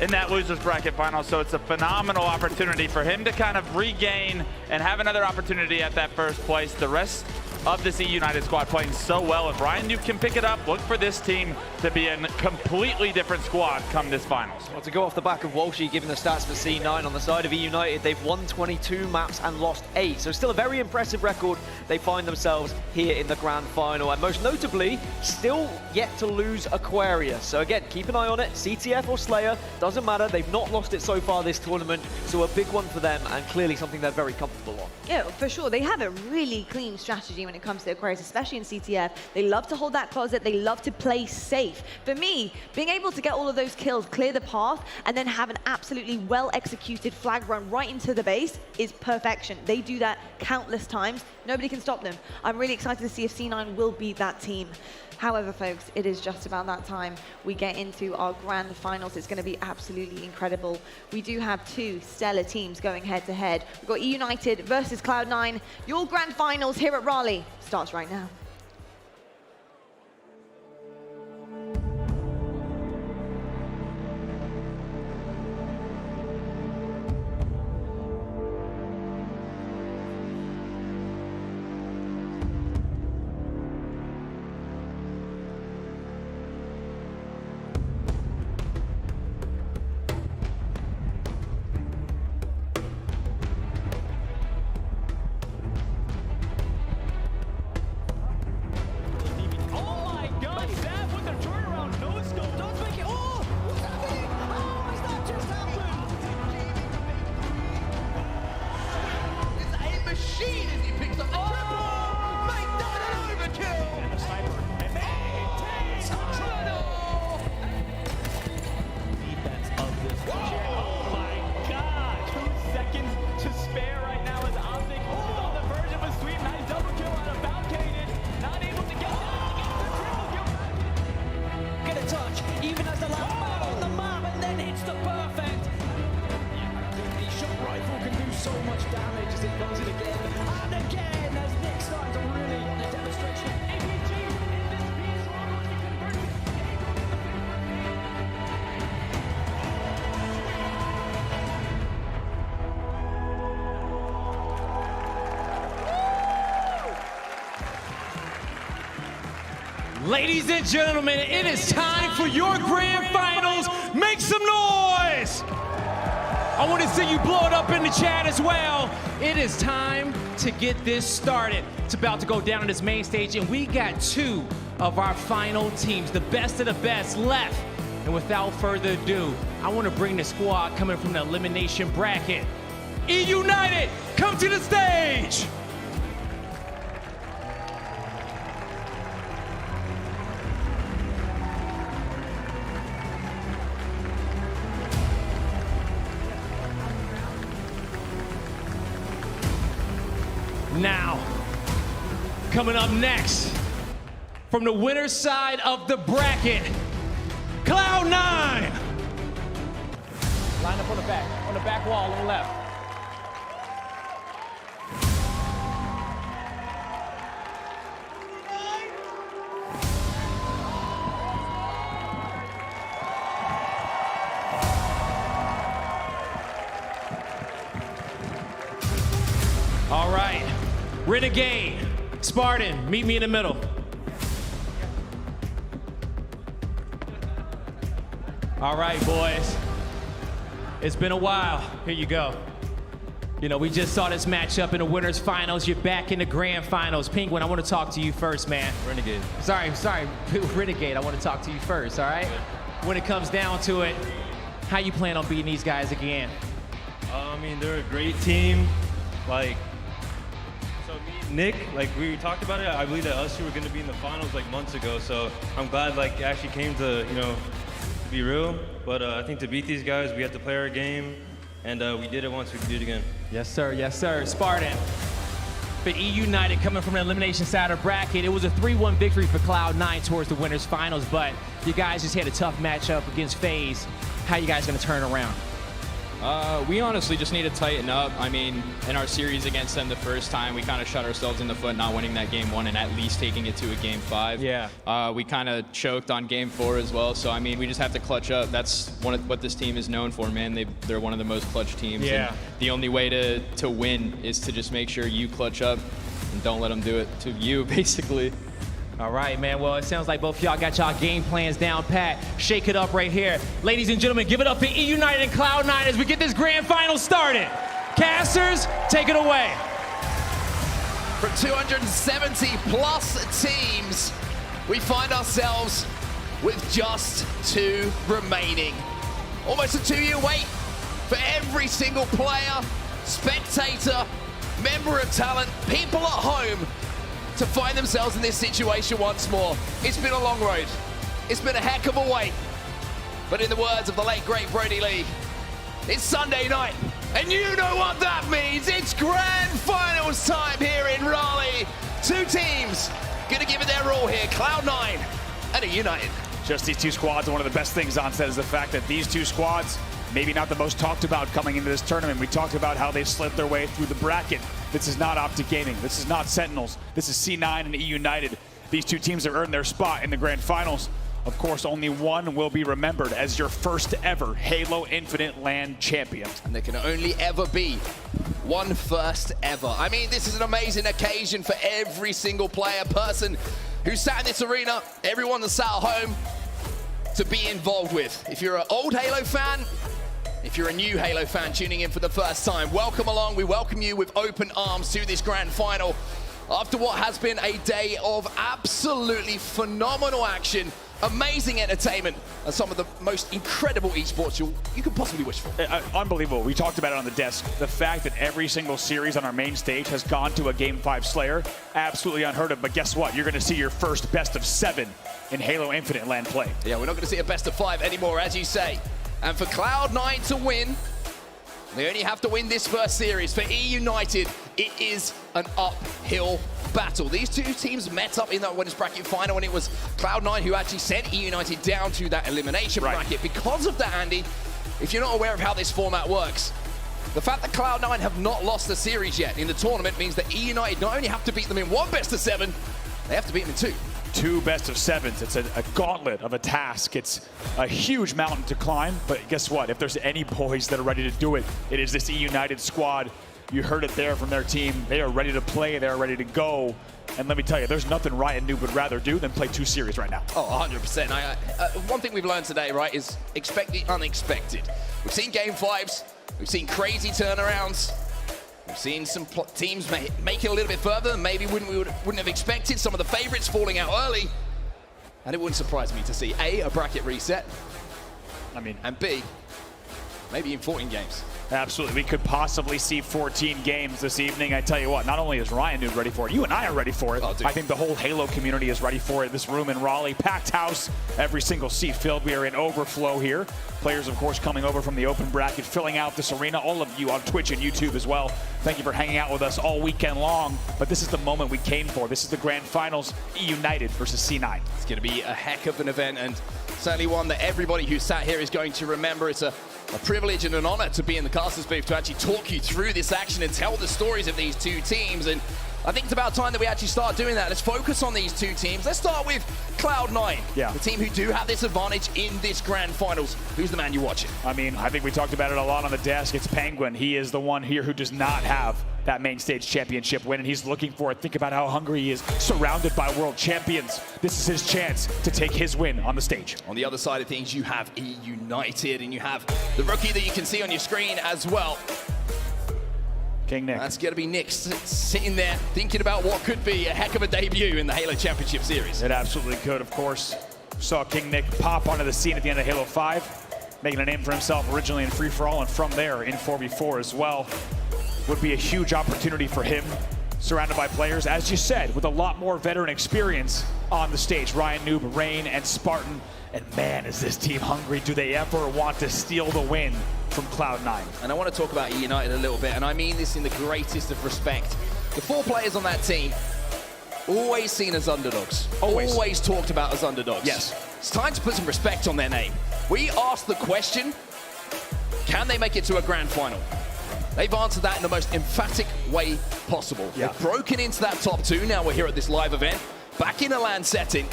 in that losers bracket final, so it's a phenomenal opportunity for him to kind of regain and have another opportunity at that first place. The rest of this E United squad playing so well. If Ryan Noob can pick it up, look for this team to be a completely different squad come this finals. Well, to go off the back of Walshy giving the stats for C9 on the side of E United, they've won 22 maps and lost 8. So still a very impressive record. They find themselves here in the grand final. And most notably, still yet to lose Aquarius. So again, keep an eye on it. CTF or Slayer, doesn't matter. They've not lost it so far this tournament. So a big one for them and clearly something they're very comfortable on. Yeah, for sure. They have a really clean strategy when it comes to Aquarius, especially in CTF. They love to hold that closet. They love to play safe. For me, being able to get all of those kills, clear the path, and then have an absolutely well-executed flag run right into the base is perfection. They do that countless times. Nobody can stop them. I'm really excited to see if C9 will beat that team. However, folks, it is just about that time we get into our grand finals. It's going to be absolutely incredible. We do have 2 stellar teams going head-to-head. We've got E United versus Cloud9. Your grand finals here at Raleigh starts right now. Ladies and gentlemen, it is time for your grand finals. Make some noise! I want to see you blow it up in the chat as well. It is time to get this started. It's about to go down on this main stage, and we got 2 of our final teams, the best of the best left. And without further ado, I want to bring the squad coming from the elimination bracket. E United, come to the stage! Now, coming up next, from the winner's side of the bracket, Cloud9. Line up on the back wall on the left. All right, Renegade, Spartan, meet me in the middle. All right, boys. It's been a while. Here you go. You know, we just saw this matchup in the winners finals. You're back in the grand finals. Penguin, I want to talk to you first, man. Renegade. Sorry, Renegade, I want to talk to you first, all right? When it comes down to it, how you plan on beating these guys again? I mean, they're a great team. Like, so me and Nick, like we talked about it, I believe that us two were going to be in the finals like months ago. So I'm glad like it actually came to, you know, to be real. But I think to beat these guys, we have to play our game. And we did it once, we can do it again. Yes, sir. Yes, sir. Spartan. For E United coming from the elimination side of bracket, it was a 3-1 victory for Cloud9 towards the winners finals, but you guys just had a tough matchup against FaZe. How you guys gonna turn around? We honestly just need to tighten up. I mean, in our series against them the first time, we kind of shot ourselves in the foot not winning that game 1 and at least taking it to a game 5. Yeah. We kind of choked on game 4 as well. So, I mean, we just have to clutch up. That's what this team is known for, man. They're one of the most clutch teams. Yeah. And the only way to win is to just make sure you clutch up and don't let them do it to you, basically. All right, man. Well, it sounds like both of y'all got y'all game plans down pat. Shake it up right here. Ladies and gentlemen, give it up for E United and Cloud9 as we get this grand final started. Casters, take it away. From 270 plus teams, we find ourselves with just 2 remaining. Almost a 2-year wait for every single player, spectator, member of talent, people at home to find themselves in this situation once more. It's been a long road. It's been a heck of a wait. But in the words of the late, great Brody Lee, it's Sunday night, and you know what that means. It's grand finals time here in Raleigh. 2 teams gonna give it their all here, Cloud9 and E United. Just these 2 squads, and one of the best things on set is the fact that these 2 squads, maybe not the most talked about coming into this tournament. We talked about how they slipped their way through the bracket. This is not Optic Gaming. This is not Sentinels. This is C9 and E United. These 2 teams have earned their spot in the grand finals. Of course, only one will be remembered as your first ever Halo Infinite LAN champion. And there can only ever be one first ever. I mean, this is an amazing occasion for every single player, person who sat in this arena, everyone that sat at home, to be involved with. If you're an old Halo fan, if you're a new Halo fan tuning in for the first time, welcome along. We welcome you with open arms to this grand final. After what has been a day of absolutely phenomenal action, amazing entertainment, and some of the most incredible esports you could possibly wish for. Unbelievable. We talked about it on the desk. The fact that every single series on our main stage has gone to a Game 5 Slayer, absolutely unheard of. But guess what? You're going to see your first best of 7 in Halo Infinite LAN play. Yeah, we're not going to see a best of 5 anymore, as you say. And for Cloud9 to win, they only have to win this first series. For E United, it is an uphill battle. These 2 teams met up in that winners bracket final, and it was Cloud9 who actually sent E United down to that elimination bracket. Because of that, Andy, if you're not aware of how this format works, the fact that Cloud9 have not lost the series yet in the tournament means that E United not only have to beat them in 1 best of 7, they have to beat them in 2. 2 best of 7s. It's a gauntlet of a task. It's a huge mountain to climb, but guess what? If there's any boys that are ready to do it, it is this E United squad. You heard it there from their team. They are ready to play. They are ready to go. And let me tell you, there's nothing Ryan Noob would rather do than play 2 series right now. Oh, 100%. One thing we've learned today, right, is expect the unexpected. We've seen game 5s. We've seen crazy turnarounds. We've seen some teams make it a little bit further than maybe wouldn't have expected. Some of the favorites falling out early. And it wouldn't surprise me to see a bracket reset. And B, maybe in 14 games. Absolutely. We could possibly see 14 games this evening. I tell you what, not only is Ryan Noob ready for it, you and I are ready for it. Oh, I think the whole Halo community is ready for it. This room in Raleigh, packed house, every single seat filled. We are in overflow here. Players, of course, coming over from the open bracket, filling out this arena. All of you on Twitch and YouTube as well. Thank you for hanging out with us all weekend long. But this is the moment we came for. This is the grand finals, E United versus C9. It's going to be a heck of an event, and certainly one that everybody who sat here is going to remember. It's a privilege and an honor to be in the casters booth to actually talk you through this action and tell the stories of these 2 teams. And I think it's about time that we actually start doing that. Let's focus on these 2 teams. Let's start with Cloud9, the team who do have this advantage in this grand finals. Who's the man you're watching? I think we talked about it a lot on the desk. It's Penguin. He is the one here who does not have that main stage championship win, and he's looking for it. Think about how hungry he is, surrounded by world champions. This is his chance to take his win on the stage. On the other side of things, you have E United, and you have the rookie that you can see on your screen as well. King Nick. That's going to be Nick sitting there thinking about what could be a heck of a debut in the Halo Championship Series. It absolutely could, of course. Saw King Nick pop onto the scene at the end of Halo 5, making a name for himself originally in free-for-all, and from there in 4v4 as well. Would be a huge opportunity for him, surrounded by players, as you said, with a lot more veteran experience on the stage. Ryan Noob, Rain, and Spartan. And man, is this team hungry. Do they ever want to steal the win from Cloud9? And I want to talk about E United a little bit, and I mean this in the greatest of respect. The 4 players on that team, always seen as underdogs. Always talked about as underdogs. Yes. It's time to put some respect on their name. We asked the question, can they make it to a grand final? They've answered that in the most emphatic way possible. Yeah. They've broken into that top 2. Now we're here at this live event, back in a LAN setting.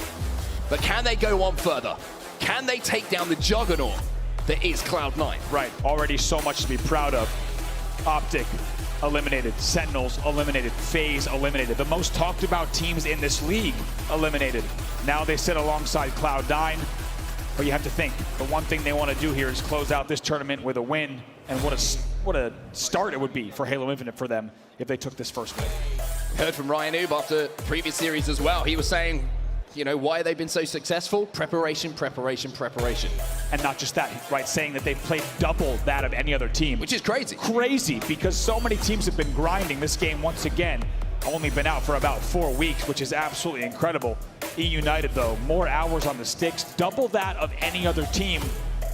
But can they go on further? Can they take down the juggernaut that is Cloud9? Right, already so much to be proud of. Optic eliminated, Sentinels eliminated, FaZe eliminated. The most talked about teams in this league eliminated. Now they sit alongside Cloud9. But you have to think, the one thing they want to do here is close out this tournament with a win. And what a start it would be for Halo Infinite for them if they took this first win. We heard from Ryan Noob after the previous series as well. He was saying, you know, why they've been so successful? Preparation, preparation, preparation. And not just that, right? Saying that they've played double that of any other team. Which is crazy. Crazy, because so many teams have been grinding this game once again. Only been out for about 4 weeks, which is absolutely incredible. E United, though, more hours on the sticks, double that of any other team.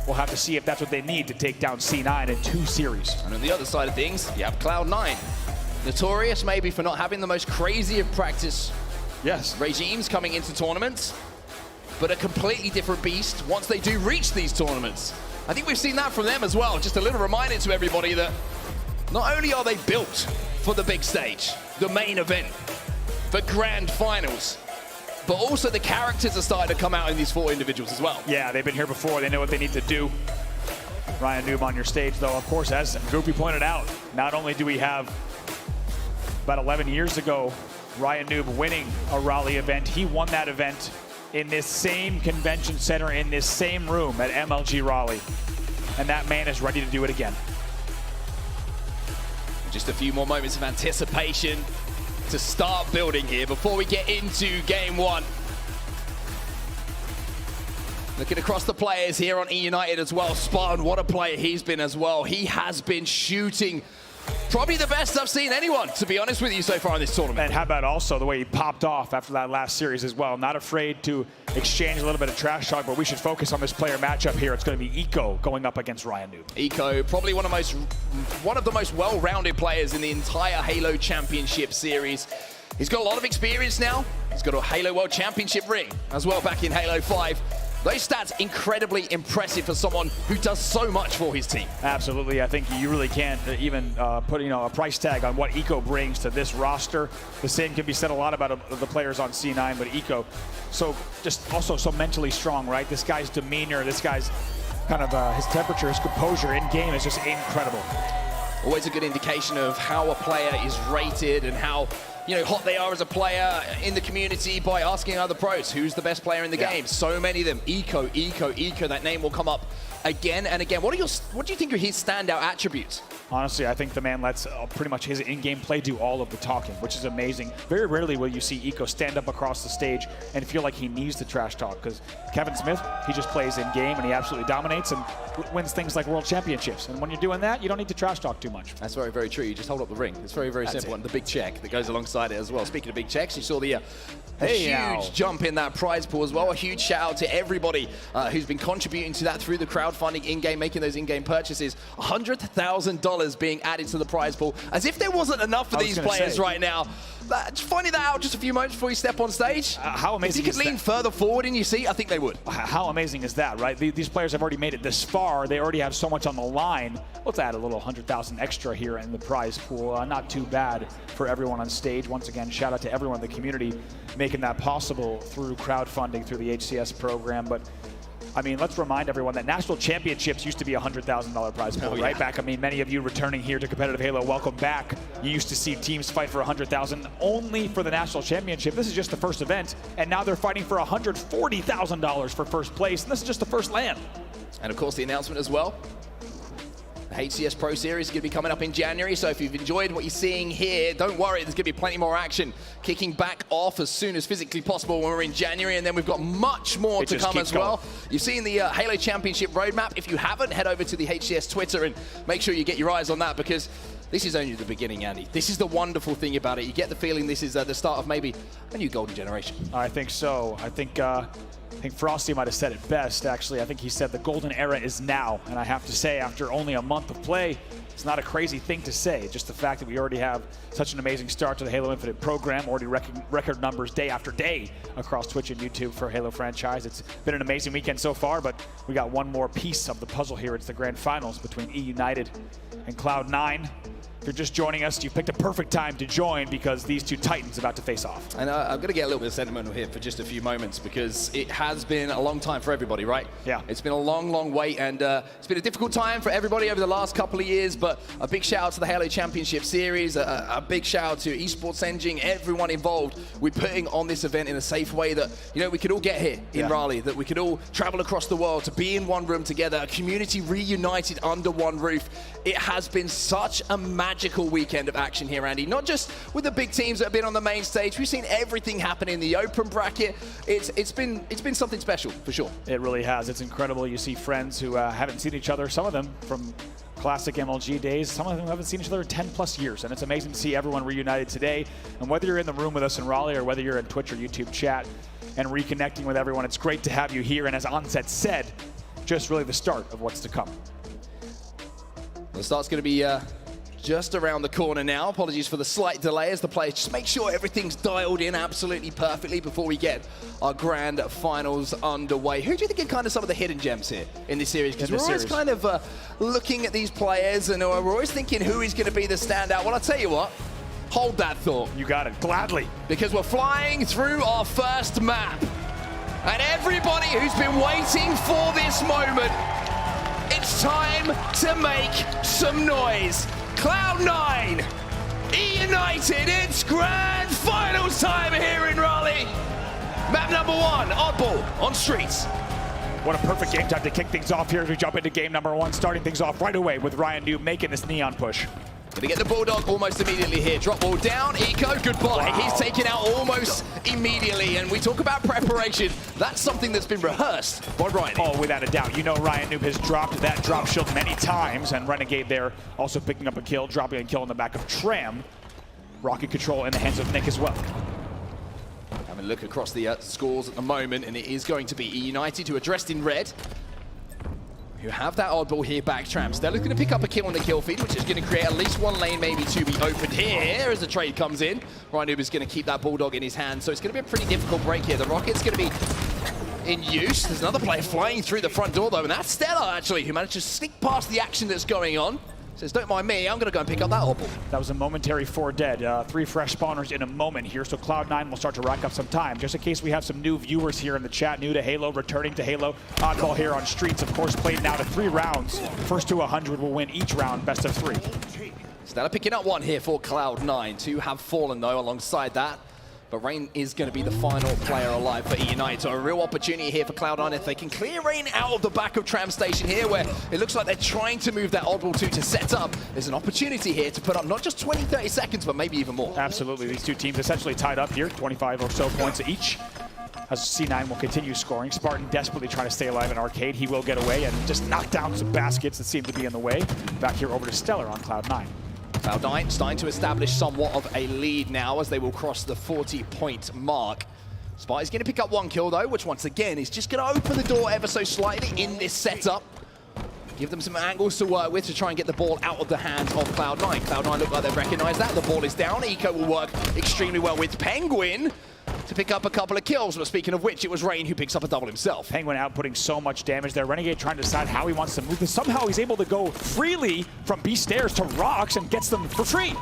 We'll have to see if that's what they need to take down C9 in 2 series. And on the other side of things, you have Cloud9. Notorious maybe for not having the most crazy of practice regimes coming into tournaments, but a completely different beast once they do reach these tournaments. I think we've seen that from them as well. Just a little reminder to everybody that not only are they built for the big stage, the main event, the grand finals, but also the characters are starting to come out in these 4 individuals as well. Yeah, they've been here before. They know what they need to do. Ryan Noob on your stage, though, of course, as Goopy pointed out, not only do we have about 11 years ago, Ryan Noob winning a Raleigh event. He won that event in this same convention center, in this same room at MLG Raleigh. And that man is ready to do it again. Just a few more moments of anticipation to start building here before we get into game 1. Looking across the players here on E United as well. Spartan, what a player he's been as well. He has been shooting probably the best I've seen anyone, to be honest with you, so far in this tournament. And how about also the way he popped off after that last series as well. Not afraid to exchange a little bit of trash talk, but we should focus on this player matchup here. It's going to be Eco going up against Ryan Noob. Eco, probably one of the most well-rounded players in the entire Halo Championship series. He's got a lot of experience now. He's got a Halo World Championship ring as well back in Halo 5. Those stats incredibly impressive for someone who does so much for his team. Absolutely. I think you really can't even put a price tag on what Eco brings to this roster. The same can be said a lot about the players on C9, but Eco, so just also so mentally strong, right? This guy's demeanor, this guy's kind of his temperature, his composure in game is just incredible. always a good indication of how a player is rated and how hot they are as a player in the community by asking other pros, who's the best player in the game? So many of them, Eco, that name will come up again and again. What do you think are his standout attributes? Honestly, I think the man lets pretty much his in-game play do all of the talking, which is amazing. Very rarely will you see Eco stand up across the stage and feel like he needs to trash talk, because Kevin Smith, he just plays in-game and he absolutely dominates and wins things like world championships. And when you're doing that, you don't need to trash talk too much. That's very, very true. You just hold up the ring. It's very, very simple. And the big check that goes alongside it as well. Speaking of big checks, you saw the huge jump in that prize pool as well. A huge shout out to everybody who's been contributing to that through the crowdfunding in-game, making those in-game purchases. $100,000 being added to the prize pool, as if there wasn't enough for these players right now. Finding that out just a few moments before you step on stage. How amazing! If you could lean further forward in your seat, I think they would. How amazing is that, right? These players have already made it this far. They already have so much on the line. Let's add a little 100,000 extra here in the prize pool. Not too bad for everyone on stage. Once again, shout out to everyone in the community making that possible through crowdfunding, through the HCS program. But I mean, let's remind everyone that national championships used to be a $100,000 prize pool, right? Back, I mean, many of you returning here to competitive Halo, welcome back. You used to see teams fight for $100,000 only for the national championship. This is just the first event, and now they're fighting for $140,000 for first place, and this is just the first LAN. And of course, the announcement as well. The HCS Pro Series is going to be coming up in January, so if you've enjoyed what you're seeing here, don't worry, there's going to be plenty more action kicking back off as soon as physically possible when we're in January, and then we've got much more to come as well. You've seen the Halo Championship roadmap. If you haven't, head over to the HCS Twitter and make sure you get your eyes on that, because this is only the beginning, Andy. This is the wonderful thing about it. You get the feeling this is the start of maybe a new golden generation. I think so. I think Frosty might have said it best, actually. I think he said the golden era is now. And I have to say, after only a month of play, it's not a crazy thing to say. Just the fact that we already have such an amazing start to the Halo Infinite program, already record numbers day after day across Twitch and YouTube for Halo franchise. It's been an amazing weekend so far, but we got one more piece of the puzzle here. It's the grand finals between E-United and Cloud9. If you're just joining us, you picked a perfect time to join, because these two titans are about to face off. And I'm going to get a little bit sentimental here for just a few moments, because it has been a long time for everybody, right? Yeah. It's been a long, long wait, and it's been a difficult time for everybody over the last couple of years, but a big shout out to the Halo Championship Series, a big shout out to Esports Engine, everyone involved with putting on this event in a safe way that, we could all get here in Raleigh, that we could all travel across the world to be in one room together, a community reunited under one roof. It has been such a magical weekend of action here, Andy. Not just with the big teams that have been on the main stage. We've seen everything happen in the open bracket. It's been something special for sure. It really has. It's incredible. You see friends who haven't seen each other. Some of them from classic MLG days. Some of them haven't seen each other in 10+ years, and it's amazing to see everyone reunited today. And whether you're in the room with us in Raleigh, or whether you're in Twitch or YouTube chat and reconnecting with everyone, it's great to have you here. And as Onset said, just really the start of what's to come. The start's going to be just around the corner now. Apologies for the slight delay as the players just make sure everything's dialed in absolutely perfectly before we get our grand finals underway. Who do you think are kind of some of the hidden gems here in this series? Because we're always kind of looking at these players, and we're always thinking who is going to be the standout. Well, I'll tell you what, hold that thought. You got it, gladly. Because we're flying through our first map. And everybody who's been waiting for this moment, it's time to make some noise. Cloud9, E-United, it's grand finals time here in Raleigh. Map number 1, Oddball on Streets. What a perfect game time to kick things off here as we jump into game number 1, starting things off right away with Ryan Noob making this neon push. Gonna get the Bulldog almost immediately here. Drop ball down, Eco, goodbye. Wow. He's taken out almost immediately, and we talk about preparation. That's something that's been rehearsed by Ryan. Oh, without a doubt. You know Ryan Noob has dropped that drop shield many times, and Renegade there also picking up a kill, dropping a kill in the back of Tram. Rocket control in the hands of Nick as well. Having a look across the scores at the moment, and it is going to be E-United, who are dressed in red, who have that oddball here back. Tram Stella's going to pick up a kill on the kill feed, which is going to create at least one lane maybe to be opened here as the trade comes in. Ryan Noob is going to keep that Bulldog in his hand, so it's going to be a pretty difficult break here. The Rocket's going to be in use. There's another player flying through the front door though, and that's Stella actually, who managed to sneak past the action that's going on. Says, don't mind me, I'm going to go and pick up that oddball. That was a momentary 4 dead. 3 fresh spawners in a moment here, so Cloud9 will start to rack up some time. Just in case we have some new viewers here in the chat, new to Halo, returning to Halo. Oddball here on Streets, of course, played now to 3 rounds. First to 100 will win each round, best of 3. Stella picking up one here for Cloud9. 2 have fallen, though, alongside that. But Rain is going to be the final player alive for E-United. So a real opportunity here for Cloud9 if they can clear Rain out of the back of Tram Station here, where it looks like they're trying to move that oddball 2 to set up. There's an opportunity here to put up not just 20, 30 seconds, but maybe even more. Absolutely. These two teams essentially tied up here, 25 or so points each. As C9 will continue scoring. Spartan desperately trying to stay alive in Arcade. He will get away and just knock down some baskets that seem to be in the way. Back here over to Stellar on Cloud9. Cloud9 starting to establish somewhat of a lead now as they will cross the 40-point mark. Spy's going to pick up 1 kill, though, which once again is just going to open the door ever so slightly in this setup. Give them some angles to work with to try and get the ball out of the hands of Cloud9. Cloud9 look like they've recognized that. The ball is down. Eco will work extremely well with Penguin to pick up a couple of kills. But speaking of which, it was Rain who picks up a double himself. Penguin outputting so much damage there. Renegade trying to decide how he wants to move this. Somehow he's able to go freely from B stairs to rocks and gets them for free.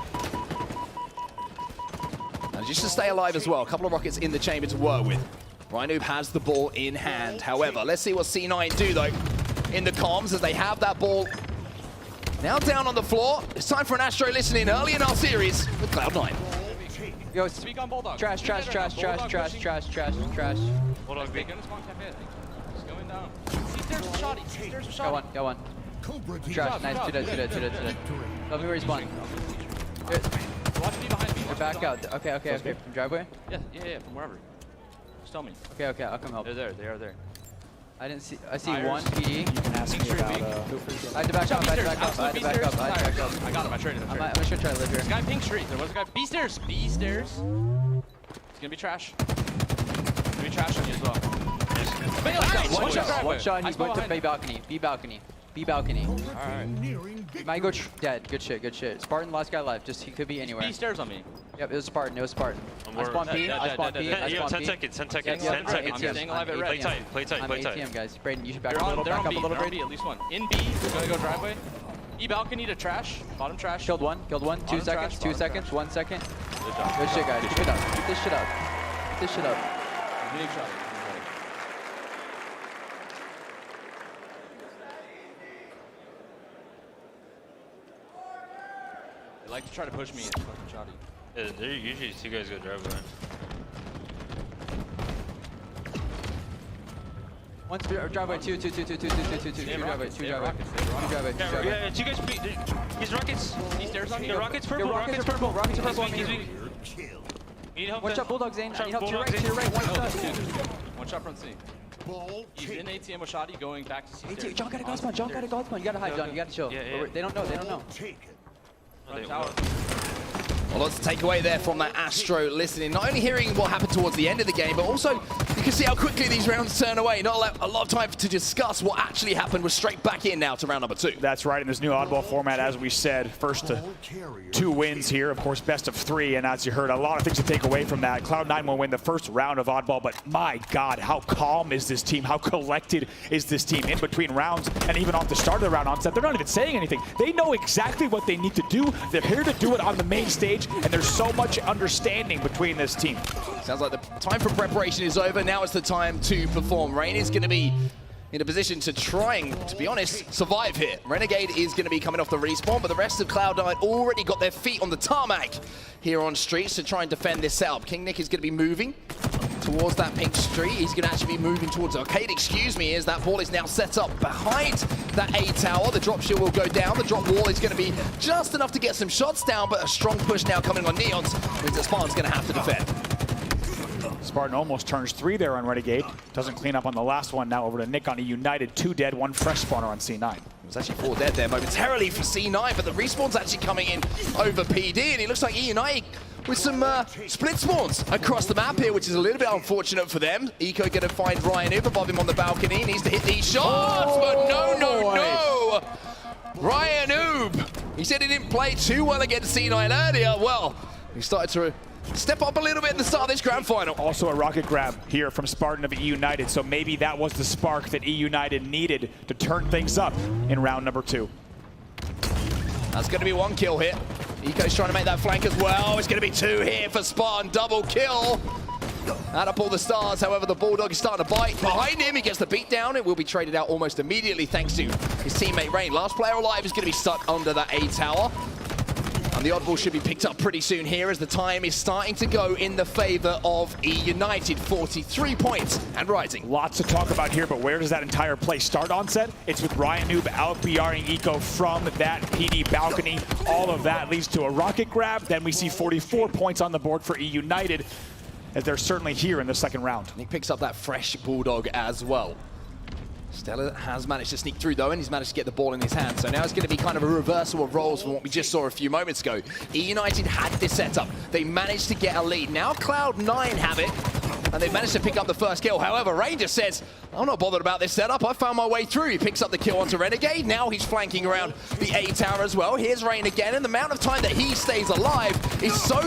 And just to stay alive as well, a couple of rockets in the chamber to work with. Ryanoob has the ball in hand. However, let's see what C9 do, though, in the comms as they have that ball now down on the floor. It's time for an Astro listening early in our series with Cloud9. Yo, speak on Bulldog. Trash. Bulldog B. He's going down. Stairs for Shoddy. Got one. Trash. Nice. Two dead. Let me respawn. Watch me behind me. They're back out. Okay. From driveway? Yeah, from wherever. Just tell me. Okay, I'll come help. They're there. They are there. I didn't see. I see one PD. You can ask me about I had to back up. I got him. I traded him. I'm just gonna try to live here. This guy pink street. There was a guy. B stairs. It's gonna be trash. It's gonna be trash on you as well. One shot. He's going to B balcony. Alright. Might go dead. Good shit. Spartan, last guy left. He could be anywhere. B stairs on me. Yep, it was Spartan. I spawn B. 10 seconds. Staying alive at red. Play tight. I'm ATM, guys. Braden, you should back up a little. They're on B, at least one. In B, they're gonna go driveway. E balcony to trash. Bottom trash. Killed one. 2 seconds. 2 seconds. 1 second. Good shit, guys. Keep this shit up. Big shot. They like to try to push me. It's fucking shoddy. Yeah, they're usually 2 guys go driveway. One driveway, two driveway. Yeah, 2 guys. He's rockets. These stairs on you. Rockets purple. Rockets purple. He's weak. Need help. Watch out, Bulldog Zane. I need help to your right. One shot from C. He's in ATM with Shoddy going back to C stairs. John got a god spawn. You gotta hide, John. You gotta chill. Yeah. They don't know. Well, lots to take away there from that Astro listening. Not only hearing what happened towards the end of the game, but also you can see how quickly these rounds turn away. Not a lot of time to discuss what actually happened. We're straight back in now to round number 2. That's right, in this new oddball format, as we said, first to 2 wins here. Of course, best of 3, and as you heard, a lot of things to take away from that. Cloud9 will win the first round of oddball, but my God, how calm is this team? How collected is this team in between rounds and even off the start of the round onset? They're not even saying anything. They know exactly what they need to do. They're here to do it on the main stage, and there's so much understanding between this team. Sounds like the time for preparation is over. Now it's the time to perform. Rain is going to be in a position to trying, to be honest, survive here. Renegade is going to be coming off the respawn, but the rest of Cloud9 already got their feet on the tarmac here on Streets to try and defend this setup. King Nick is going to be moving towards that pink street. He's going to actually be moving towards Arcade, as that ball is now set up behind that A tower. The drop shield will go down. The drop wall is going to be just enough to get some shots down, but a strong push now coming on Neons means that Spartan's going to have to defend. Spartan almost turns 3 there on Renegade. Doesn't clean up on the last one. Now over to Nick on a United. 2 dead, 1 fresh spawner on C9. It was actually 4 dead there momentarily for C9, but the respawn's actually coming in over PD, and it looks like E-United with some split spawns across the map here, which is a little bit unfortunate for them. Eco going to find Ryanoob above him on the balcony. Needs to hit these shots, but no. Ryanoob, he said he didn't play too well against C9 earlier. Well, he started to step up a little bit at the start of this grand final. Also a rocket grab here from Spartan of E-United, so maybe that was the spark that E-United needed to turn things up in round number 2. That's going to be 1 kill here. Eco's trying to make that flank as well. It's going to be 2 here for Spartan. Double kill. Add up all the stars. However, the Bulldog is starting to bite. Behind him, he gets the beat down. It will be traded out almost immediately thanks to his teammate Rain. Last player alive is going to be stuck under that A tower. And the oddball should be picked up pretty soon here as the time is starting to go in the favor of E United. 43 points and rising. Lots to talk about here, but where does that entire play start on set? It's with Ryan Noob out-BRing Eco from that PD balcony. All of that leads to a rocket grab. Then we see 44 points on the board for E United, as they're certainly here in the second round. And he picks up that fresh Bulldog as well. Stella has managed to sneak through though, and he's managed to get the ball in his hand. So now it's going to be kind of a reversal of roles from what we just saw a few moments ago. E United had this setup. They managed to get a lead. Now Cloud9 have it, and they've managed to pick up the first kill. However, Ranger says, I'm not bothered about this setup. I found my way through. He picks up the kill onto Renegade. Now he's flanking around the A tower as well. Here's Rain again, and the amount of time that he stays alive is so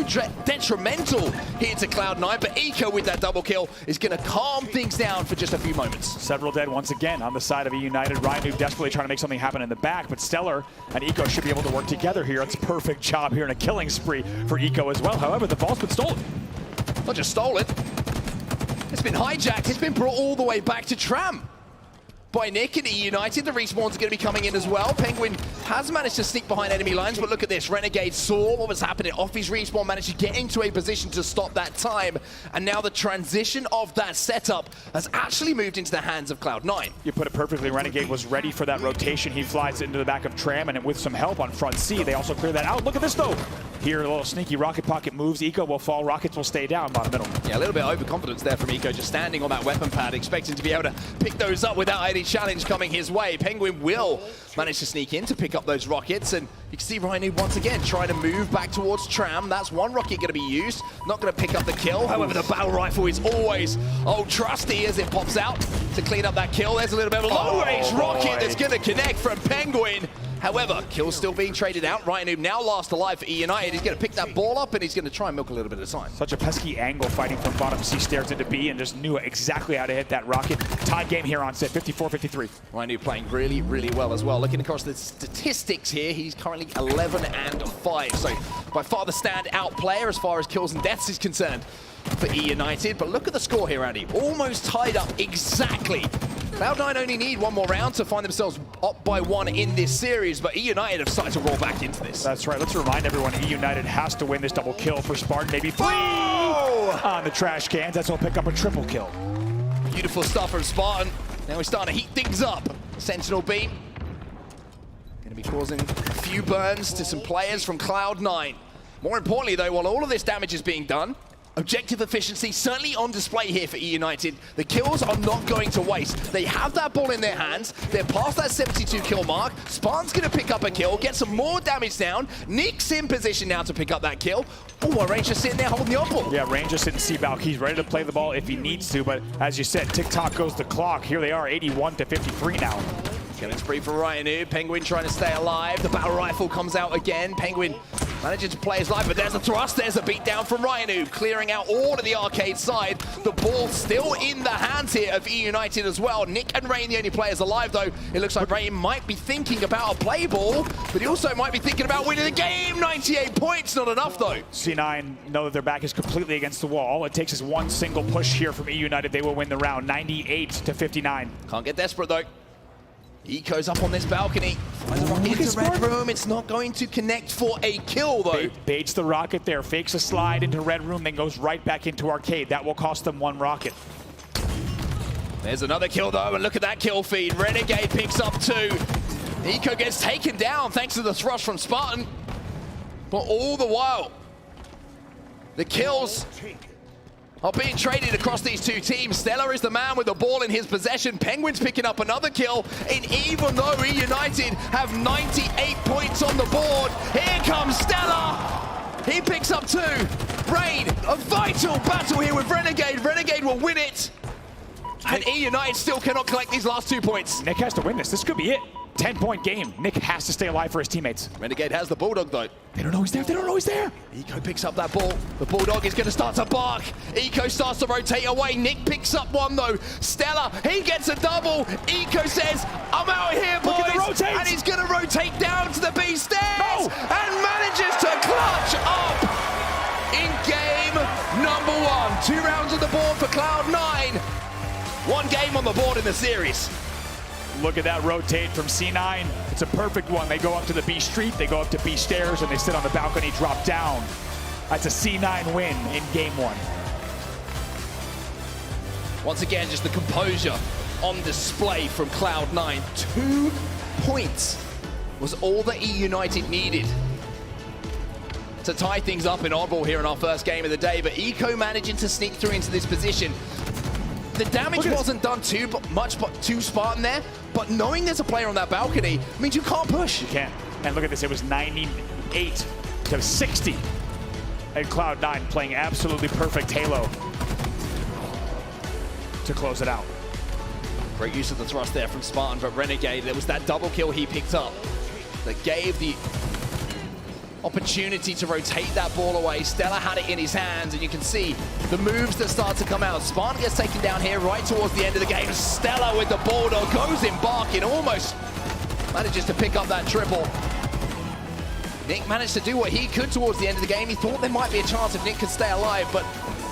detrimental here to Cloud9. But Eco with that double kill is going to calm things down for just a few moments. Several dead once again on the side of E United. Ryan Noob desperately trying to make something happen in the back, but Stellar and Eco should be able to work together here. It's a perfect job here in a killing spree for Eco as well. However, the ball's been stolen. Not just stolen. It's been hijacked. It's been brought all the way back to Tram by Nick and E United. The respawns are going to be coming in as well. Penguin has managed to sneak behind enemy lines, but look at this. Renegade saw what was happening off his respawn, managed to get into a position to stop that time. And now the transition of that setup has actually moved into the hands of Cloud9. You put it perfectly. Renegade was ready for that rotation. He flies into the back of Tram, and with some help on front C, they also clear that out. Look at this, though. Here, a little sneaky rocket pocket moves. Eco will fall. Rockets will stay down bottom middle. Yeah, a little bit of overconfidence there from Eco, just standing on that weapon pad, expecting to be able to pick those up without any challenge coming his way. Penguin will manage to sneak in to pick up those rockets, and you can see Ryan once again trying to move back towards Tram. That's 1 rocket going to be used. Not going to pick up the kill. However, the battle rifle is always trusty as it pops out to clean up that kill. There's a little bit of a long-range rocket that's going to connect from Penguin. However, kill still being traded out. Ryan Noob now last alive for E United. He's going to pick that ball up, and he's going to try and milk a little bit of time. Such a pesky angle fighting from bottom C, stares into B, and just knew exactly how to hit that rocket. Tie game here on set, 54-53. Ryan Noob playing really, really well as well. Looking across the statistics here, he's currently 11-5. So by far the standout player as far as kills and deaths is concerned for E United. But look at the score here, Andy. Almost tied up exactly. Cloud9 only need 1 more round to find themselves up by 1 in this series, but E United have started to roll back into this. That's right. Let's remind everyone, E United has to win this double kill for Spartan. Maybe 3 on the trash cans. That's will pick up a triple kill. Beautiful stuff from Spartan. Now we're starting to heat things up. Sentinel beam. Going to be causing a few burns to some players from Cloud9. More importantly, though, while all of this damage is being done, objective efficiency certainly on display here for E United. The kills are not going to waste. They have that ball in their hands. They're past that 72 kill mark. Spartan's going to pick up a kill, get some more damage down. Nick's in position now to pick up that kill. Oh, Ranger's sitting there holding the up-ball. Yeah, Ranger's sitting C-Balk. He's ready to play the ball if he needs to, but as you said, tick-tock goes the clock. Here they are, 81-53 now. Killing spree for Ryan Noob. Penguin trying to stay alive. The battle rifle comes out again. Penguin manages to play his life, but there's a thrust. There's a beat down from Ryan Noob, clearing out all of the arcade side. The ball still in the hands here of E United as well. Nick and Rain the only players alive, though. It looks like Rain might be thinking about a play ball, but he also might be thinking about winning the game. 98 points, not enough, though. C9 know that their back is completely against the wall. All it takes is 1 single push here from E United. They will win the round, 98-59. Can't get desperate, though. Eco's up on this balcony. Finds a rocket into red room. It's not going to connect for a kill, though. Baits the rocket there, fakes a slide into red room, then goes right back into arcade. That will cost them 1 rocket. There's another kill, though, and look at that kill feed. Renegade picks up 2. Eco gets taken down thanks to the thrust from Spartan. But all the while, the kills are being traded across these 2 teams. Stellar is the man with the ball in his possession. Penguin's picking up another kill. And even though E United have 98 points on the board, here comes Stellar. He picks up 2. Rain, a vital battle here with Renegade. Renegade will win it. And E United still cannot collect these last 2 points. Nick has to win this. This could be it. 10-point game. Nick has to stay alive for his teammates. Renegade has the Bulldog, though. They don't know he's there. They don't know he's there. Eco picks up that ball. The Bulldog is going to start to bark. Eco starts to rotate away. Nick picks up 1, though. Stellar, he gets a double. Eco says, I'm out here, boys. And he's going to rotate down to the B stairs. One game on the board in the series. Look at that rotate from C9. It's a perfect one. They go up to the B street, they go up to B stairs, and they sit on the balcony, drop down. That's a C9 win in game 1. Once again, just the composure on display from Cloud9. 2 points was all that E United needed to tie things up in oddball here in our first game of the day, but Eco managing to sneak through into this position. The damage wasn't done too much, but too Spartan there, but knowing there's a player on that balcony means you can't push. You can't. And look at this, it was 98 to 60. And Cloud9 playing absolutely perfect Halo to close it out. Great use of the thrust there from Spartan, but Renegade, there was that double kill he picked up that gave the opportunity to rotate that ball away. Stella had it in his hands, and you can see the moves that start to come out. Spartan gets taken down here right towards the end of the game. Stella with the bulldog goes embarking, almost manages to pick up that triple. Nick managed to do what he could towards the end of the game. He thought there might be a chance if Nick could stay alive, but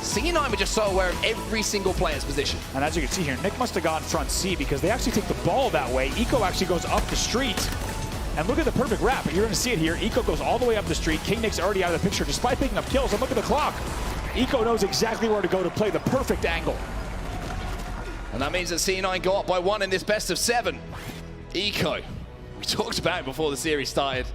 C9 were just so aware of every single player's position. And as you can see here, Nick must have gone front C because they actually take the ball that way. Eco actually goes up the street. And look at the perfect wrap. You're going to see it here. Eco goes all the way up the street. King Nick's already out of the picture despite picking up kills. And look at the clock. Eco knows exactly where to go to play the perfect angle. And that means that C9 go up by 1 in this best of 7. Eco, we talked about it before the series started.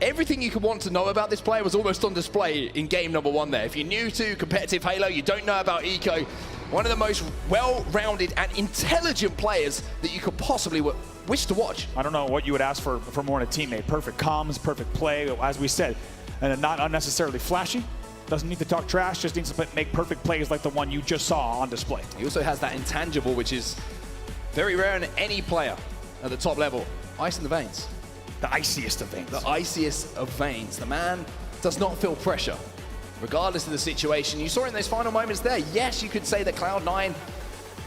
Everything you could want to know about this player was almost on display in game number 1 there. If you're new to competitive Halo, you don't know about Eco, one of the most well-rounded and intelligent players that you could possibly wish to watch. I don't know what you would ask for more in a teammate. Perfect comms, perfect play, as we said, and not unnecessarily flashy. Doesn't need to talk trash, just needs to make perfect plays like the one you just saw on display. He also has that intangible, which is very rare in any player at the top level. Ice in the veins. The iciest of veins. The iciest of veins. The man does not feel pressure, regardless of the situation. You saw in those final moments there, yes, you could say that Cloud9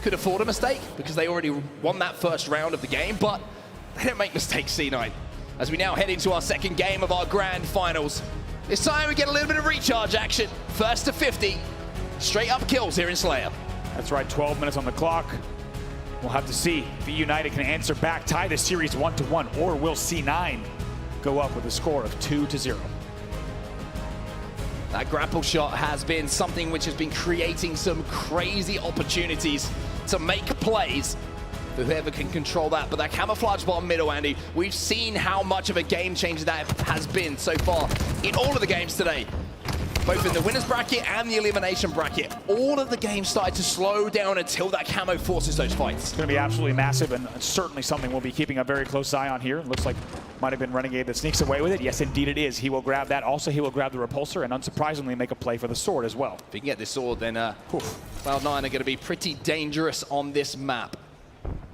could afford a mistake because they already won that first round of the game, but they don't make mistakes, C9. As we now head into our second game of our grand finals, this time we get a little bit of recharge action. First to 50, straight up kills here in Slayer. That's right, 12 minutes on the clock. We'll have to see if E United can answer back, tie the series 1-1, or will C9 go up with a score of 2-0. That grapple shot has been something which has been creating some crazy opportunities to make plays for whoever can control that. But that camouflage bomb middle, Andy, we've seen how much of a game changer that has been so far in all of the games today. Both in the winner's bracket and the elimination bracket. All of the games started to slow down until that camo forces those fights. It's going to be absolutely massive, and certainly something we'll be keeping a very close eye on here. It looks like might have been Renegade that sneaks away with it. Yes, indeed it is. He will grab that. Also, he will grab the repulsor and unsurprisingly make a play for the sword as well. If he can get this sword, then Cloud9 are going to be pretty dangerous on this map.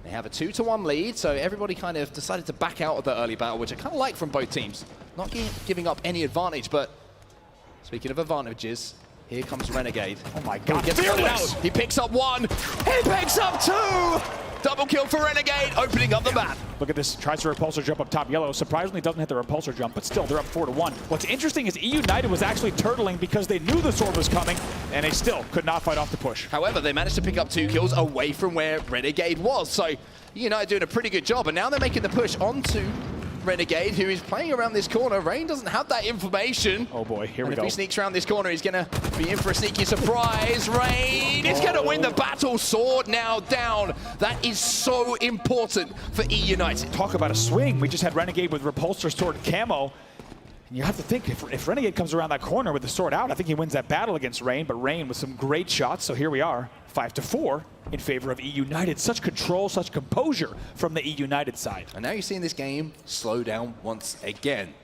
They have a 2-1 lead, so everybody kind of decided to back out of the early battle, which I kind of like from both teams. Not giving up any advantage, but speaking of advantages, here comes Renegade. Oh my God, he picks up 1, he picks up 2! Double kill for Renegade, opening up the map. Look at this, tries to repulsor jump up top yellow. Surprisingly doesn't hit the repulsor jump, but still, they're up 4-1. What's interesting is E United was actually turtling because they knew the sword was coming, and they still could not fight off the push. However, they managed to pick up 2 kills away from where Renegade was, so E United doing a pretty good job, and now they're making the push onto Renegade, who is playing around this corner. Rain doesn't have that information. Oh boy, here we go. If he sneaks around this corner, he's gonna be in for a sneaky surprise. Rain is gonna win the battle. Sword now down. That is so important for E United. Talk about a swing. We just had Renegade with repulsor sword camo. And you have to think, if Renegade comes around that corner with the sword out, I think he wins that battle against Rain, but Rain with some great shots. So here we are, 5-4 in favor of E United. Such control, such composure from the E United side. And now you're seeing this game slow down once again.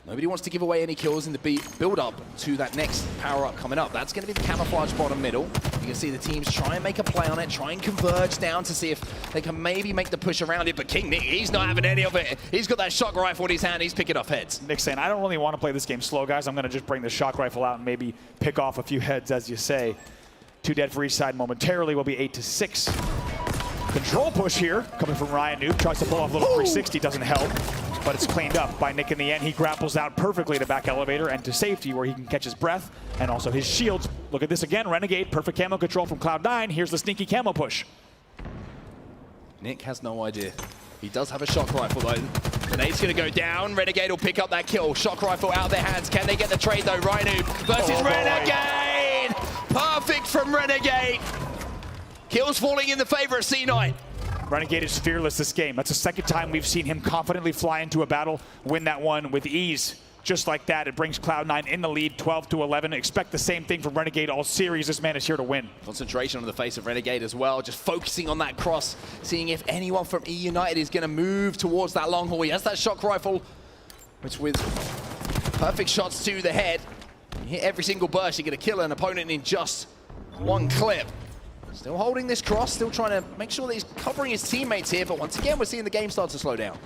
Nobody wants to give away any kills in the build-up to that next power-up coming up. That's going to be the camouflage bottom middle. You can see the teams try and make a play on it, try and converge down to see if they can maybe make the push around it. But King Nick, he's not having any of it. He's got that shock rifle in his hand. He's picking off heads. Nick's saying, I don't really want to play this game slow, guys. I'm going to just bring the shock rifle out and maybe pick off a few heads, as you say. 2 dead for each side momentarily. Will be 8-6. Control push here, coming from Ryan Noob. Tries to pull off a little 360, doesn't help. but it's cleaned up by Nick in the end. He grapples out perfectly to back elevator and to safety where he can catch his breath and also his shields. Look at this again, Renegade, perfect camo control from Cloud9. Here's the sneaky camo push. Nick has no idea. He does have a shock rifle though. Grenade's gonna go down. Renegade will pick up that kill. Shock rifle out of their hands. Can they get the trade though? Rhino versus Renegade! Perfect from Renegade! Kills falling in the favor of C9. Renegade is fearless this game. That's the second time we've seen him confidently fly into a battle, win that one with ease. Just like that, it brings Cloud9 in the lead, 12-11. Expect the same thing from Renegade all series. This man is here to win. Concentration on the face of Renegade as well, just focusing on that cross, seeing if anyone from E United is going to move towards that long haul. He has that shock rifle, which with perfect shots to the head, you hit every single burst, you're going to kill an opponent in just one clip. Still holding this cross, still trying to make sure that he's covering his teammates here, but once again, we're seeing the game start to slow down.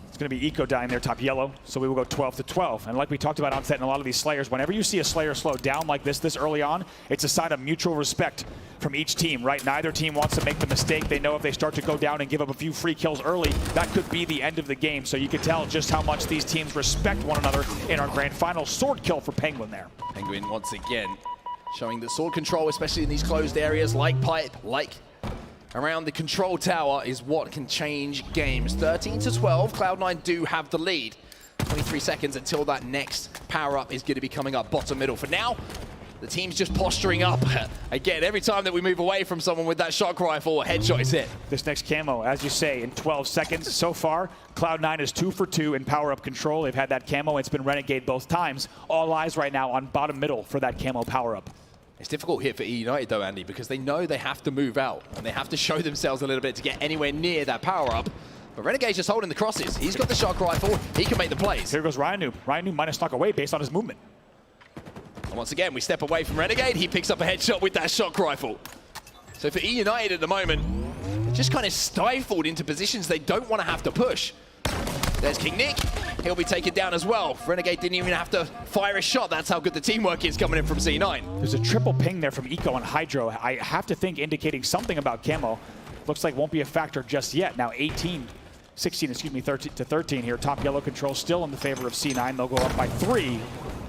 It's going to be Eco dying there, top yellow, so we will go 12-12. And like we talked about on set in a lot of these Slayers, whenever you see a Slayer slow down like this early on, it's a sign of mutual respect from each team, right? Neither team wants to make the mistake. They know if they start to go down and give up a few free kills early, that could be the end of the game. So you can tell just how much these teams respect one another in our grand final. Sword kill for Penguin there. Penguin once again showing that sword control, especially in these closed areas like pipe, like around the control tower, is what can change games. 13-12, Cloud9 do have the lead. 23 seconds until that next power-up is going to be coming up bottom middle. For now, the team's just posturing up. Again, every time that we move away from someone with that shock rifle, a headshot is hit. This next camo, as you say, in 12 seconds so far, Cloud9 is 2 for 2 in power-up control. They've had that camo. It's been Renegade both times. All eyes right now on bottom middle for that camo power-up. It's difficult here for E United though, Andy, because they know they have to move out and they have to show themselves a little bit to get anywhere near that power-up. But Renegade's just holding the crosses. He's got the shock rifle. He can make the plays. Here goes Ryan Noob. Ryan Noob minus knock away based on his movement. And once again, we step away from Renegade. He picks up a headshot with that shock rifle. So for E United at the moment, they're just kind of stifled into positions they don't want to have to push. There's King Nick. He'll be taken down as well. Renegade didn't even have to fire a shot. That's how good the teamwork is coming in from C9. There's a triple ping there from Eco and Hydro. I have to think indicating something about camo. Looks like won't be a factor just yet. Now 13 to 13 here. Top yellow control still in the favor of C9. They'll go up by 3.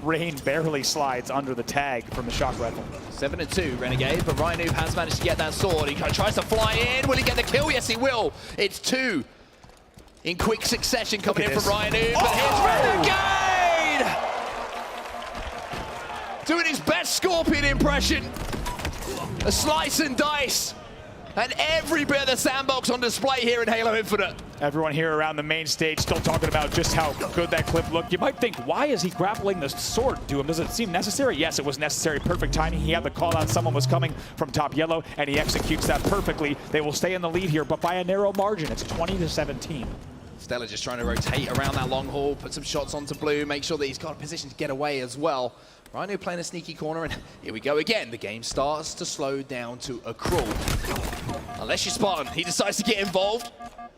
Rain barely slides under the tag from the shock rifle. 7-2 Renegade, but Ryan Noob has managed to get that sword. He tries to fly in. Will he get the kill? Yes, he will. It's 2 in quick succession coming in from Ryan Noob. But here's Renegade! Doing his best Scorpion impression. A slice and dice. And every bit of the sandbox on display here in Halo Infinite. Everyone here around the main stage still talking about just how good that clip looked. You might think, why is he grappling the sword to him? Does it seem necessary? Yes, it was necessary. Perfect timing. He had the call out. Someone was coming from top yellow, and he executes that perfectly. They will stay in the lead here, but by a narrow margin. It's 20-17. Stella just trying to rotate around that long haul, put some shots onto Blue, make sure that he's got a position to get away as well. Rhino playing a sneaky corner, and here we go again. The game starts to slow down to a crawl. Unless you're Spartan, he decides to get involved.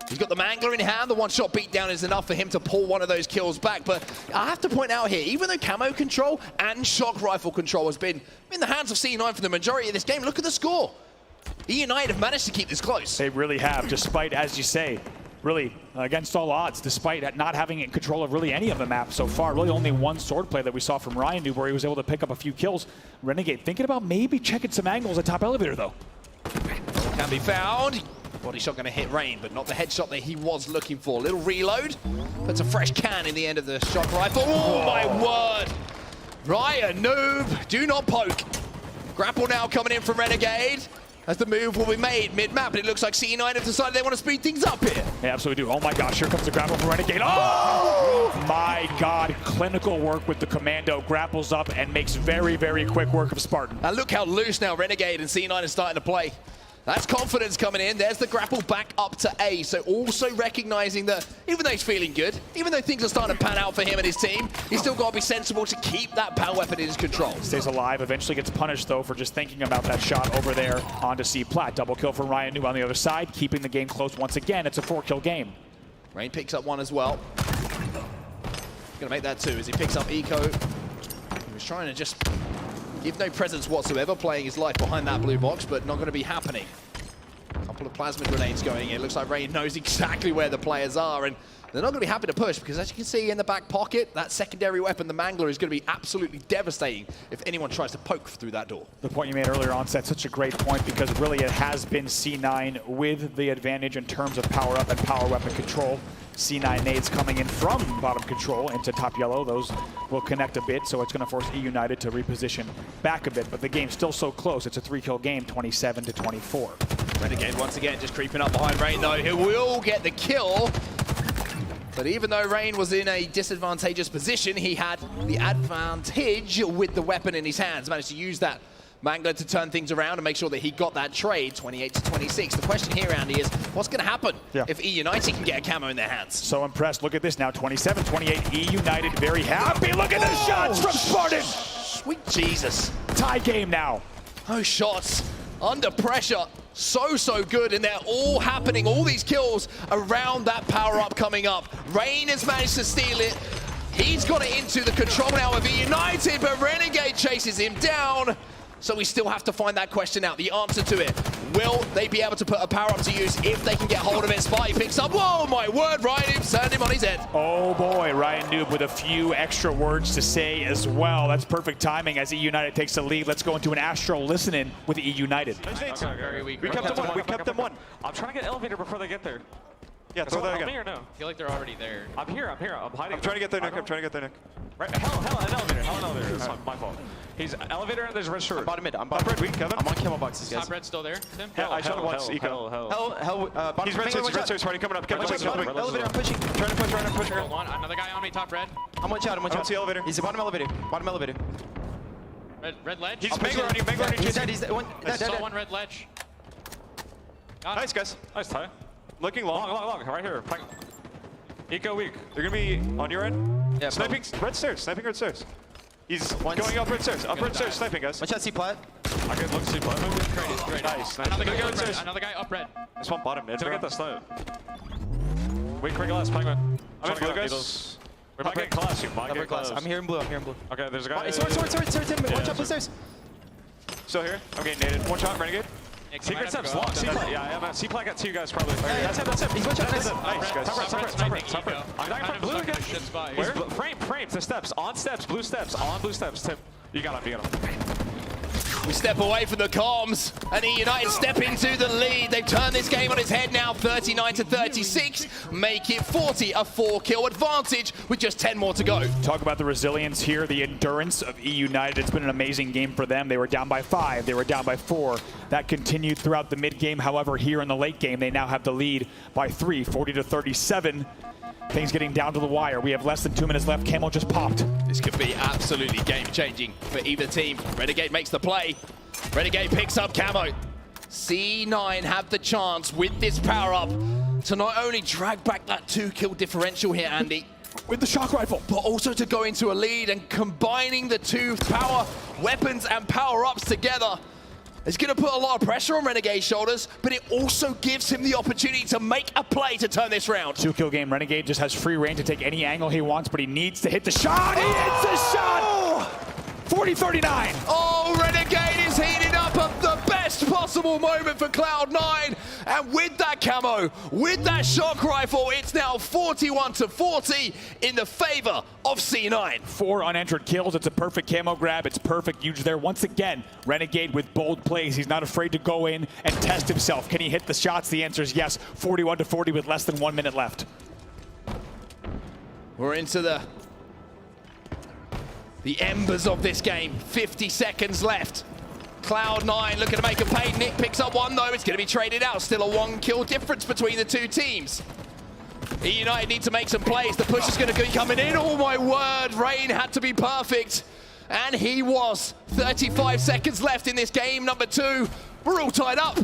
He's got the Mangler in hand. The one-shot beatdown is enough for him to pull one of those kills back. But I have to point out here, even though camo control and shock rifle control has been in the hands of C9 for the majority of this game, look at the score. E United have managed to keep this close. They really have, despite, as you say, really against all odds, despite not having control of really any of the map so far. Really only one sword play that we saw from Ryan Noob where he was able to pick up a few kills. Renegade thinking about maybe checking some angles at top elevator though. Can be found. Body shot going to hit Rain, but not the headshot that he was looking for. Little reload. Puts a fresh can in the end of the shock rifle. Oh my word. Ryan Noob, do not poke. Grapple now coming in from Renegade. As the move will be made mid-map, and it looks like C9 have decided they want to speed things up here. They absolutely do. Oh my gosh, here comes the grapple from Renegade. Oh my god, clinical work with the commando. Grapples up and makes very, very quick work of Spartan. And look how loose now Renegade and C9 are starting to play. That's confidence coming in. There's the grapple back up to A. So also recognizing that even though he's feeling good, even though things are starting to pan out for him and his team, he's still got to be sensible to keep that power weapon in his control. Stays alive, eventually gets punished though for just thinking about that shot over there onto C Plat. Double kill from Ryan Noob on the other side, keeping the game close once again. It's a 4-kill game. Rain picks up one as well. Gonna make that 2 as he picks up Eco. He was trying to just give no presence whatsoever, playing his life behind that blue box, but not going to be happening. Can't couple of plasma grenades going in. It looks like Rain knows exactly where the players are, and they're not going to be happy to push because, as you can see in the back pocket, that secondary weapon, the Mangler, is going to be absolutely devastating if anyone tries to poke through that door. The point you made earlier on, Seth, such a great point, because really it has been C9 with the advantage in terms of power up and power weapon control. C9 nades coming in from bottom control into top yellow. Those will connect a bit, so it's going to force E United to reposition back a bit. But the game's still so close. It's a 3-kill game, 27-24. Renegade once again just creeping up behind Rain, though. He will get the kill. But even though Rain was in a disadvantageous position, he had the advantage with the weapon in his hands. Managed to use that Mangler to turn things around and make sure that he got that trade, 28-26. The question here, Andy, is what's going to happen if E United can get a camo in their hands? So impressed. Look at this now, 27-28. E United very happy. Look at the shots from Spartan. Sweet Jesus. Tie game now. Those shots under pressure. So good, and they're all happening, all these kills around that power-up coming up. Rain has managed to steal it. He's got it into the control now of E United, but Renegade chases him down. So we still have to find that question out, the answer to it. Will they be able to put a power-up to use if they can get hold of it? Spy picks up, whoa, my word, Ryan Noob turned him on his head. Oh boy, Ryan Noob with a few extra words to say as well. That's perfect timing as E United takes the lead. Let's go into an Astro listen with E United. Very weak. We kept them one. I'm trying to get elevator before they get there. Yeah, throw that again. Me or no? I feel like they're already there. I'm here. I'm hiding. I'm trying to get there, Nick. Right, hell, an elevator. That's my fault. He's elevator and there's red shirt. I'm bottom mid. Weak, Kevin. I'm on camo boxes, guys. Top red still there, Tim? I shot him once, eco. Hell, He's red shirts, party coming up. Elevator, I'm pushing. Trying to push. Another guy on me, top red. I'm one shot. I don't see elevator. He's the bottom elevator. Red ledge. He's Mangler on you, He's dead, he's dead. I saw one red ledge. Nice, guys. Nice tie. Looking long, right here. Eco weak. They're gonna be on your end. Yeah, sniping red stairs. He's going up red stairs. Up red stairs, sniping, guys. Watch out, C-plat. I can look C-plat. Great. Nice. Another guy up red. This one bottom mid. Gonna get that snipe. Wait, quick glass, penguin. I'm in blue, guys. We're back in class. You might get class. I'm here in blue. Okay, there's a guy. Sword, Tim. Watch out, blue stairs. Still here. I'm getting naded. One shot, renegade. Secret steps, lock, C-plat. Yeah, I'm at C-plat got 2 guys probably. That's it. He's one shot. Nice, guys. Top red. I'm dying from blue again. Where? Frame, the steps. On steps, blue steps, Tim. You got him. We step away from the comms, and E United step into the lead. They've turned this game on its head now, 39-36, make it 40, a 4-kill advantage with just 10 more to go. Talk about the resilience here, the endurance of E United. It's been an amazing game for them. They were down by 5, they were down by 4. That continued throughout the mid-game. However, here in the late game, they now have the lead by 3, 40-37. Things getting down to the wire. We have less than 2 minutes left. Camo just popped. This could be absolutely game-changing for either team. Renegade makes the play. Renegade picks up camo. C9 have the chance with this power-up to not only drag back that 2-kill differential here, Andy, with the shock rifle, but also to go into a lead, and combining the 2 power weapons and power-ups together. It's going to put a lot of pressure on Renegade's shoulders, but it also gives him the opportunity to make a play to turn this round. 2-kill game. Renegade just has free reign to take any angle he wants, but he needs to hit the shot. He hits the shot! 40-39. Oh, Renegade is heated up at the best possible moment for Cloud9. And with that camo, with that shock rifle, it's now 41-40 in the favor of C9. 4 unentered kills. It's a perfect camo grab. It's perfect use there. Once again, Renegade with bold plays. He's not afraid to go in and test himself. Can he hit the shots? The answer is yes. 41-40 with less than 1 minute left. We're into the embers of this game. 50 seconds left. Cloud9 looking to make a pay. Nick picks up one, though. It's going to be traded out. Still a 1-kill difference between the 2 teams. E United need to make some plays. The push is going to be coming in. Oh, my word. Rain had to be perfect. And he was. 35 seconds left in this game. Number 2. We're all tied up.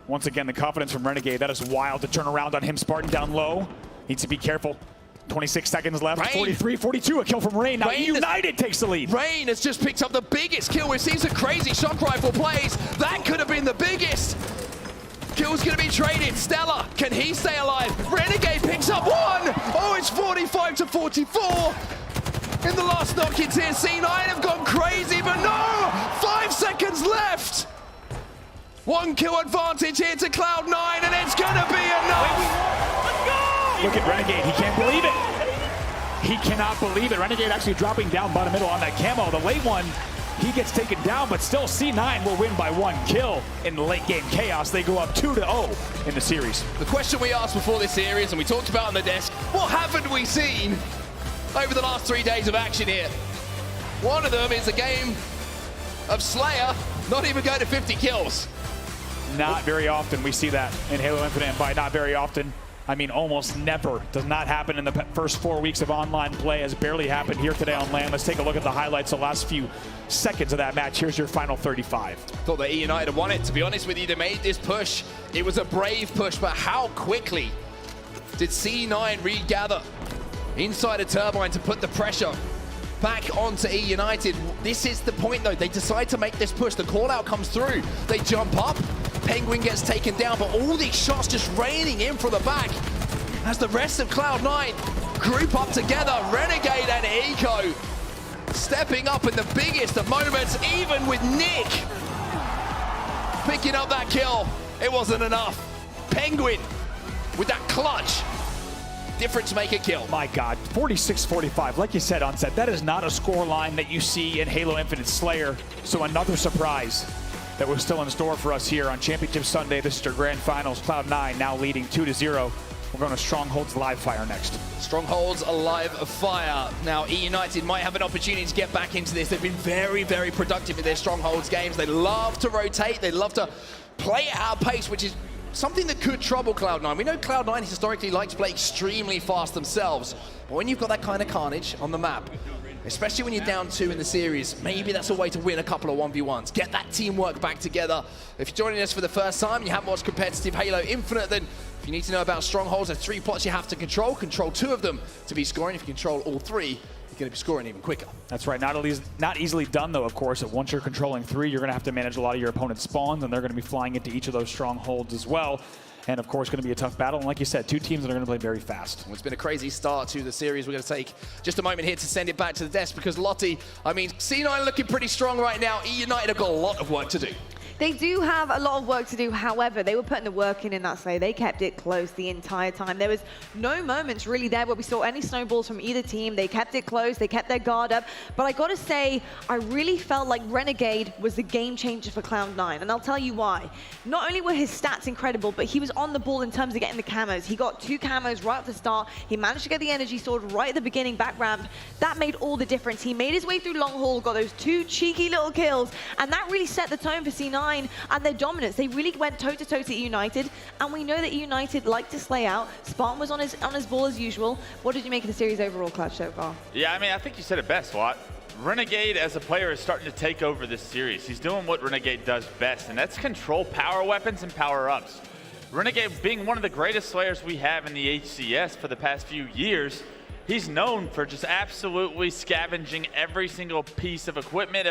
Once again, the confidence from Renegade. That is wild to turn around on him. Spartan down low. Needs to be careful. 26 seconds left. 43-42, a kill from Rain. Now United takes the lead. Rain has just picked up the biggest kill. We've seen some crazy shock rifle plays. That could have been the biggest. Kill's going to be traded. Stella, can he stay alive? Renegade picks up 1. Oh, it's 45-44. In the last knock-ins here, C9 have gone crazy, but no! 5 seconds left. 1-kill advantage here to Cloud9, and Look at Renegade. He can't believe it. He cannot believe it. Renegade actually dropping down bottom middle on that camo. The late one, he gets taken down, but still C9 will win by 1 kill in the late game chaos. They go up 2-0 in the series. The question we asked before this series, and we talked about on the desk, what haven't we seen over the last 3 days of action here? One of them is a game of Slayer not even going to 50 kills. Not very often we see that in Halo Infinite, and by not very often, I mean almost never. Does not happen in the first 4 weeks of online play. Has barely happened here today on LAN. Let's take a look at the highlights, the last few seconds of that match. Here's your final 35. Thought that United had won it. To be honest with you, they made this push. It was a brave push, but how quickly did C9 regather inside a turbine to put the pressure back onto E United? This is the point though. They decide to make this push. The call out comes through. They jump up. Penguin gets taken down, but all these shots just raining in from the back as the rest of Cloud9 group up together. Renegade and Eco stepping up in the biggest of moments, even with Nick picking up that kill. It wasn't enough. Penguin with that clutch difference maker kill. My God, 46-45. Like you said, Onset, that is not a score line that you see in Halo Infinite Slayer. So another surprise that was still in store for us here on Championship Sunday. This is our grand finals. Cloud9 now leading 2-0. We're going to Stronghold's live fire next. Stronghold's a live fire. Now, E United might have an opportunity to get back into this. They've been very, very productive in their Strongholds games. They love to rotate. They love to play at our pace, which is something that could trouble Cloud9. We know Cloud9 historically likes to play extremely fast themselves, but when you've got that kind of carnage on the map, especially when you're down 2 in the series, maybe that's a way to win a couple of 1v1s. Get that teamwork back together. If you're joining us for the first time and you haven't watched competitive Halo Infinite, then if you need to know about Strongholds, there's 3 plots you have to control. Control 2 of them to be scoring. If you control all 3, you're going to be scoring even quicker. That's right. Not easily done, though, of course. Once you're controlling 3, you're going to have to manage a lot of your opponent's spawns, and they're going to be flying into each of those strongholds as well. And, of course, going to be a tough battle. And like you said, 2 teams that are going to play very fast. Well, it's been a crazy start to the series. We're going to take just a moment here to send it back to the desk because Lottie, I mean, C9 looking pretty strong right now. E United have got a lot of work to do. They do have a lot of work to do. However, they were putting the work in that slay. They kept it close the entire time. There was no moments really there where we saw any snowballs from either team. They kept it close. They kept their guard up. But I got to say, I really felt like Renegade was the game changer for Cloud9. And I'll tell you why. Not only were his stats incredible, but he was on the ball in terms of getting the camos. He got 2 camos right at the start. He managed to get the energy sword right at the beginning, back ramp. That made all the difference. He made his way through long haul, got those 2 cheeky little kills. And that really set the tone for C9 and their dominance. They really went toe-to-toe to United, and we know that United like to slay out. Spartan was on his ball as usual. What did you make of the series overall, Clutch, so far? Yeah, I mean, I think you said it best, Watt. Renegade as a player is starting to take over this series. He's doing what Renegade does best, and that's control power weapons and power-ups. Renegade being one of the greatest slayers we have in the HCS for the past few years, he's known for just absolutely scavenging every single piece of equipment,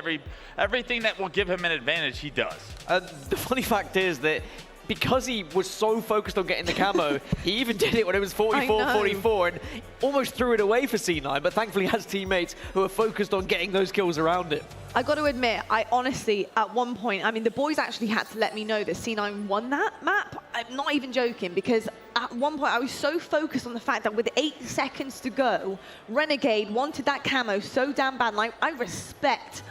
everything that will give him an advantage, he does. The funny fact is that because he was so focused on getting the camo, he even did it when it was 44-44 and almost threw it away for C9, but thankfully has teammates who are focused on getting those kills around it. I got to admit, I honestly, at one point, I mean, the boys actually had to let me know that C9 won that map. I'm not even joking, because at one point I was so focused on the fact that with 8 seconds to go, Renegade wanted that camo so damn bad. Like, I respect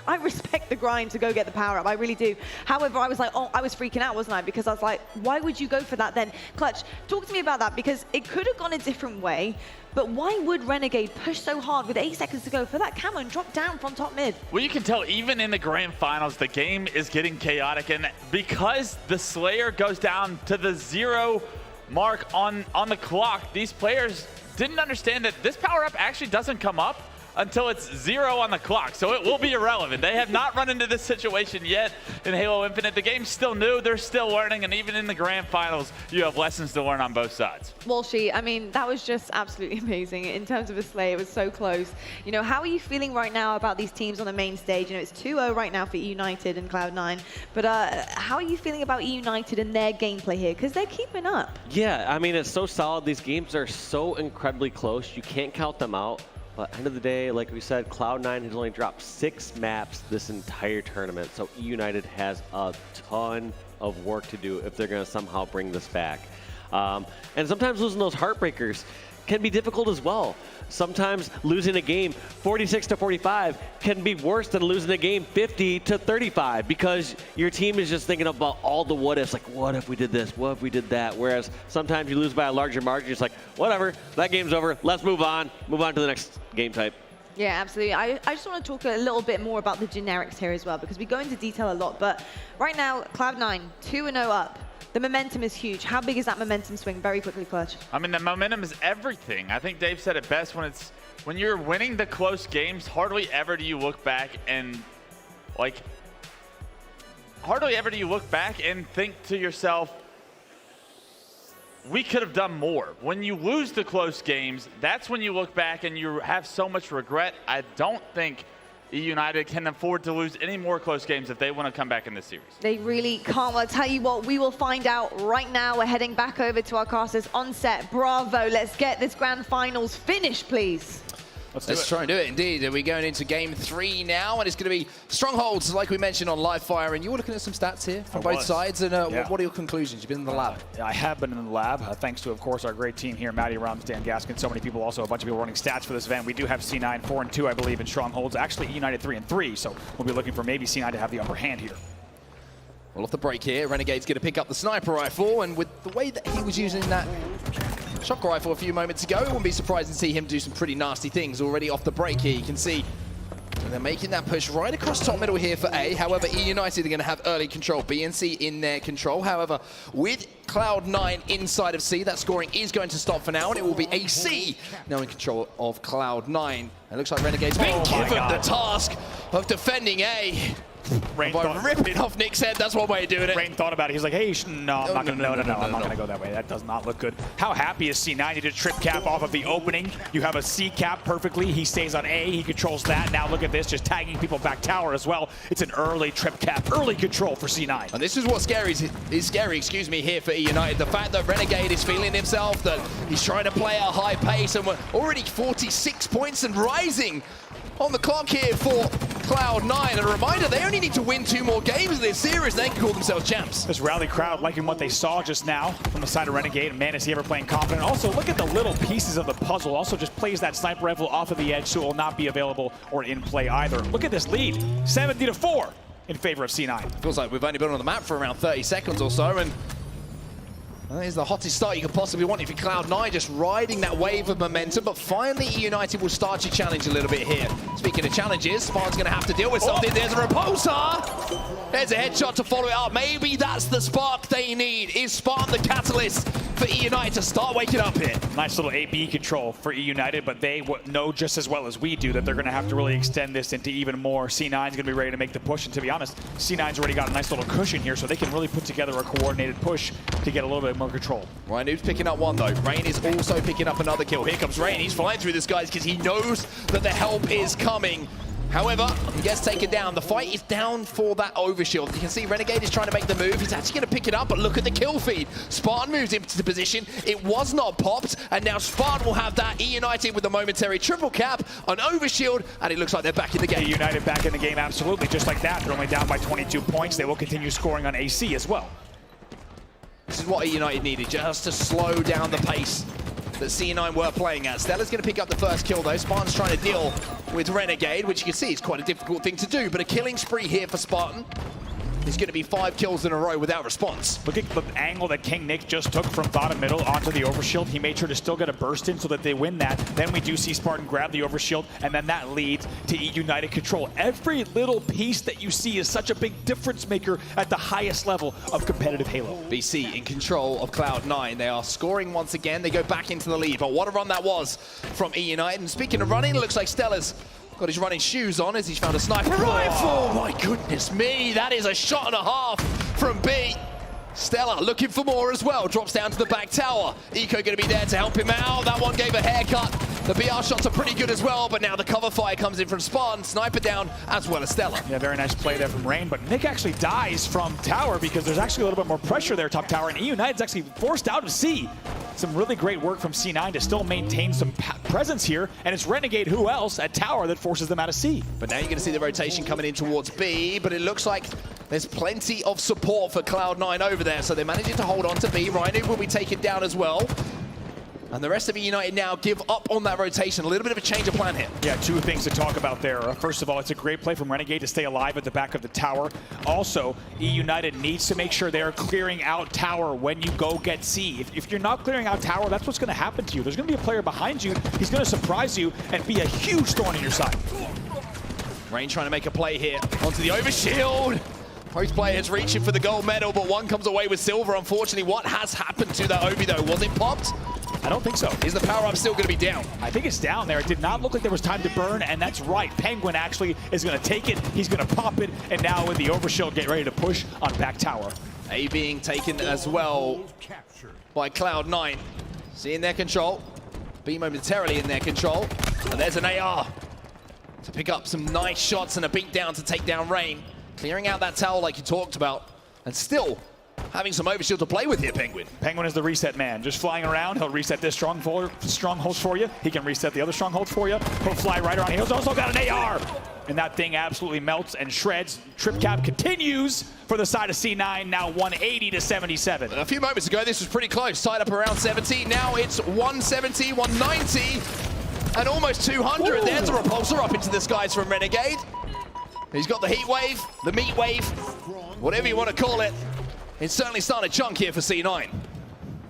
the grind to go get the power up. I really do. However, I was like, oh, I was freaking out, wasn't I? Because I was like, why would you go for that then? Clutch, talk to me about that, because it could have gone a different way. But why would Renegade push so hard with 8 seconds to go for that camo and drop down from top mid? Well, you can tell even in the grand finals, the game is getting chaotic. And because the Slayer goes down to the 0 mark on the clock, these players didn't understand that this power-up actually doesn't come up until it's 0 on the clock, so it will be irrelevant. They have not run into this situation yet in Halo Infinite. The game's still new, they're still learning, and even in the grand finals, you have lessons to learn on both sides. Walshy, I mean, that was just absolutely amazing. In terms of a slay, it was so close. You know, how are you feeling right now about these teams on the main stage? You know, it's 2-0 right now for United and Cloud9, but how are you feeling about United and their gameplay here? Because they're keeping up. Yeah, I mean, it's so solid. These games are so incredibly close. You can't count them out. But end of the day, like we said, Cloud9 has only dropped 6 maps this entire tournament. So E United has a ton of work to do if they're going to somehow bring this back. And sometimes losing those heartbreakers can be difficult as well. Sometimes losing a game 46-45 can be worse than losing a game 50-35 because your team is just thinking about all the what ifs, like what if we did this, what if we did that, whereas sometimes you lose by a larger margin, it's like whatever, that game's over, let's move on to the next game type. Yeah, absolutely. I just want to talk a little bit more about the generics here as well, because we go into detail a lot, but right now, Cloud9, 2-0 up. The momentum is huge. How big is that momentum swing? Very quickly, Clutch. I mean, the momentum is everything. I think Dave said it best when you're winning the close games, hardly ever do you look back and think to yourself, we could have done more. When you lose the close games, that's when you look back and you have so much regret. I don't think United can afford to lose any more close games if they want to come back in this series. They really can't. Well, I'll tell you what, we will find out right now. We're heading back over to our casters on set. Bravo, let's get this grand finals finished, please. Let's try and do it, indeed. We're going into game 3 now, and it's going to be strongholds, like we mentioned on live fire. And you were looking at some stats here from both sides. And what are your conclusions? You've been in the lab. I have been in the lab, thanks to, of course, our great team here, Matty Rums, Dan Gaskin, so many people, also a bunch of people running stats for this event. We do have C9 4-2, I believe, in strongholds. Actually, United 3-3, so we'll be looking for maybe C9 to have the upper hand here. Well, off the break here, Renegade's going to pick up the sniper rifle, and with the way that he was using that shock rifle a few moments ago, it wouldn't be surprising to see him do some pretty nasty things already off the break here. You can see they're making that push right across top middle here for A. However, E United are going to have early control. B and C in their control. However, with Cloud9 inside of C, that scoring is going to stop for now, and it will be AC now in control of Cloud9. It looks like Renegade's been given the task of defending A. By ripping off Nick's head, that's one way of doing it. Rain thought about it. He's like, hey, I'm not going to go that way. That does not look good. How happy is C9? He did trip cap off of the opening. You have a C cap perfectly. He stays on A. He controls that. Now look at this, just tagging people back tower as well. It's an early trip cap, early control for C9. And this is what's scary, here for E United. The fact that Renegade is feeling himself, that he's trying to play at a high pace, and we're already 46 points and rising on the clock here for Cloud9. And a reminder, they only need to win 2 more games in this series. They can call themselves champs. This Raleigh crowd liking what they saw just now from the side of Renegade. And man, is he ever playing confident. Also, look at the little pieces of the puzzle. Also just plays that sniper rifle off of the edge, so it will not be available or in play either. Look at this lead, 70-4 in favor of C9. Feels like we've only been on the map for around 30 seconds or so, and that is the hottest start you could possibly want if you're Cloud9, just riding that wave of momentum. But finally, United will start to challenge a little bit here. Speaking of challenges, Spartan's going to have to deal with something. There's a repulsor. There's a headshot to follow it up. Maybe that's the spark they need. Is Spartan the catalyst for E United to start waking up here? Nice little A-B control for E United, but they know just as well as we do that they're going to have to really extend this into even more. C9's going to be ready to make the push, and to be honest, C9's already got a nice little cushion here, so they can really put together a coordinated push to get a little bit more control. Ryan Noob's picking up one, though. Rain is also picking up another kill. Here comes Rain. He's flying through this, guys, because he knows that the help is coming. However, he gets taken down. The fight is down for that overshield. You can see Renegade is trying to make the move. He's actually going to pick it up, but look at the kill feed. Spartan moves into the position. It was not popped, and now Spartan will have that. E United with a momentary triple cap, an overshield, and it looks like they're back in the game. E United back in the game, absolutely. Just like that, they're only down by 22 points. They will continue scoring on AC as well. This is what E United needed, just to slow down the pace that C9 were playing at. Stella's going to pick up the first kill, though. Spartan's trying to deal with Renegade, which you can see is quite a difficult thing to do, but a killing spree here for Spartan. There's going to be 5 kills in a row without response. Look at the angle that King Nick just took from bottom middle onto the overshield. He made sure to still get a burst in so that they win that. Then we do see Spartan grab the overshield, and then that leads to E United control. Every little piece that you see is such a big difference maker at the highest level of competitive Halo. BC in control of Cloud9. They are scoring once again. They go back into the lead, but what a run that was from E United. And speaking of running, it looks like Stella's got his running shoes on as he's found a sniper rifle. My goodness me, that is a shot and a half from B. Stella looking for more as well. Drops down to the back tower. Eco going to be there to help him out. That one gave a haircut. The BR shots are pretty good as well, but now the cover fire comes in from Spartan. Sniper down as well as Stella. Yeah, very nice play there from Rain, but Nick actually dies from tower because there's actually a little bit more pressure there top tower, and E United's actually forced out of C. Some really great work from C9 to still maintain some presence here, and it's Renegade, who else, at tower that forces them out of C. But now you're going to see the rotation coming in towards B, but it looks like there's plenty of support for Cloud9 over there, so they're managing to hold on to B. Rhino will be taken down as well. And the rest of United now give up on that rotation. A little bit of a change of plan here. Yeah, two things to talk about there. First of all, it's a great play from Renegade to stay alive at the back of the tower. Also, United needs to make sure they're clearing out tower when you go get C. If you're not clearing out tower, that's what's going to happen to you. There's going to be a player behind you. He's going to surprise you and be a huge thorn in your side. Rain trying to make a play here onto the overshield. Both players reaching for the gold medal, but one comes away with silver. Unfortunately, what has happened to that Obi though? Was it popped? I don't think so. Is the power-up still going to be down? I think it's down there. It did not look like there was time to burn, and that's right. Penguin actually is going to take it. He's going to pop it, and now with the overshield, get ready to push on back tower. A being taken as well by Cloud9. C in their control. B momentarily in their control. And there's an AR to pick up some nice shots and a beat down to take down Rain. Clearing out that tower like you talked about. And still having some overshield to play with here, Penguin. Penguin is the reset man. Just flying around, he'll reset this strongholds for you. He can reset the other strongholds for you. He'll fly right around. He's also got an AR. And that thing absolutely melts and shreds. Trip cap continues for the side of C9, now 180 to 77. A few moments ago, this was pretty close. Tied up around 70. Now it's 170, 190, and almost 200. Ooh. There's a repulsor up into the skies from Renegade. He's got the heat wave, the meat wave, whatever you want to call it. It's certainly starting to chunk here for C9.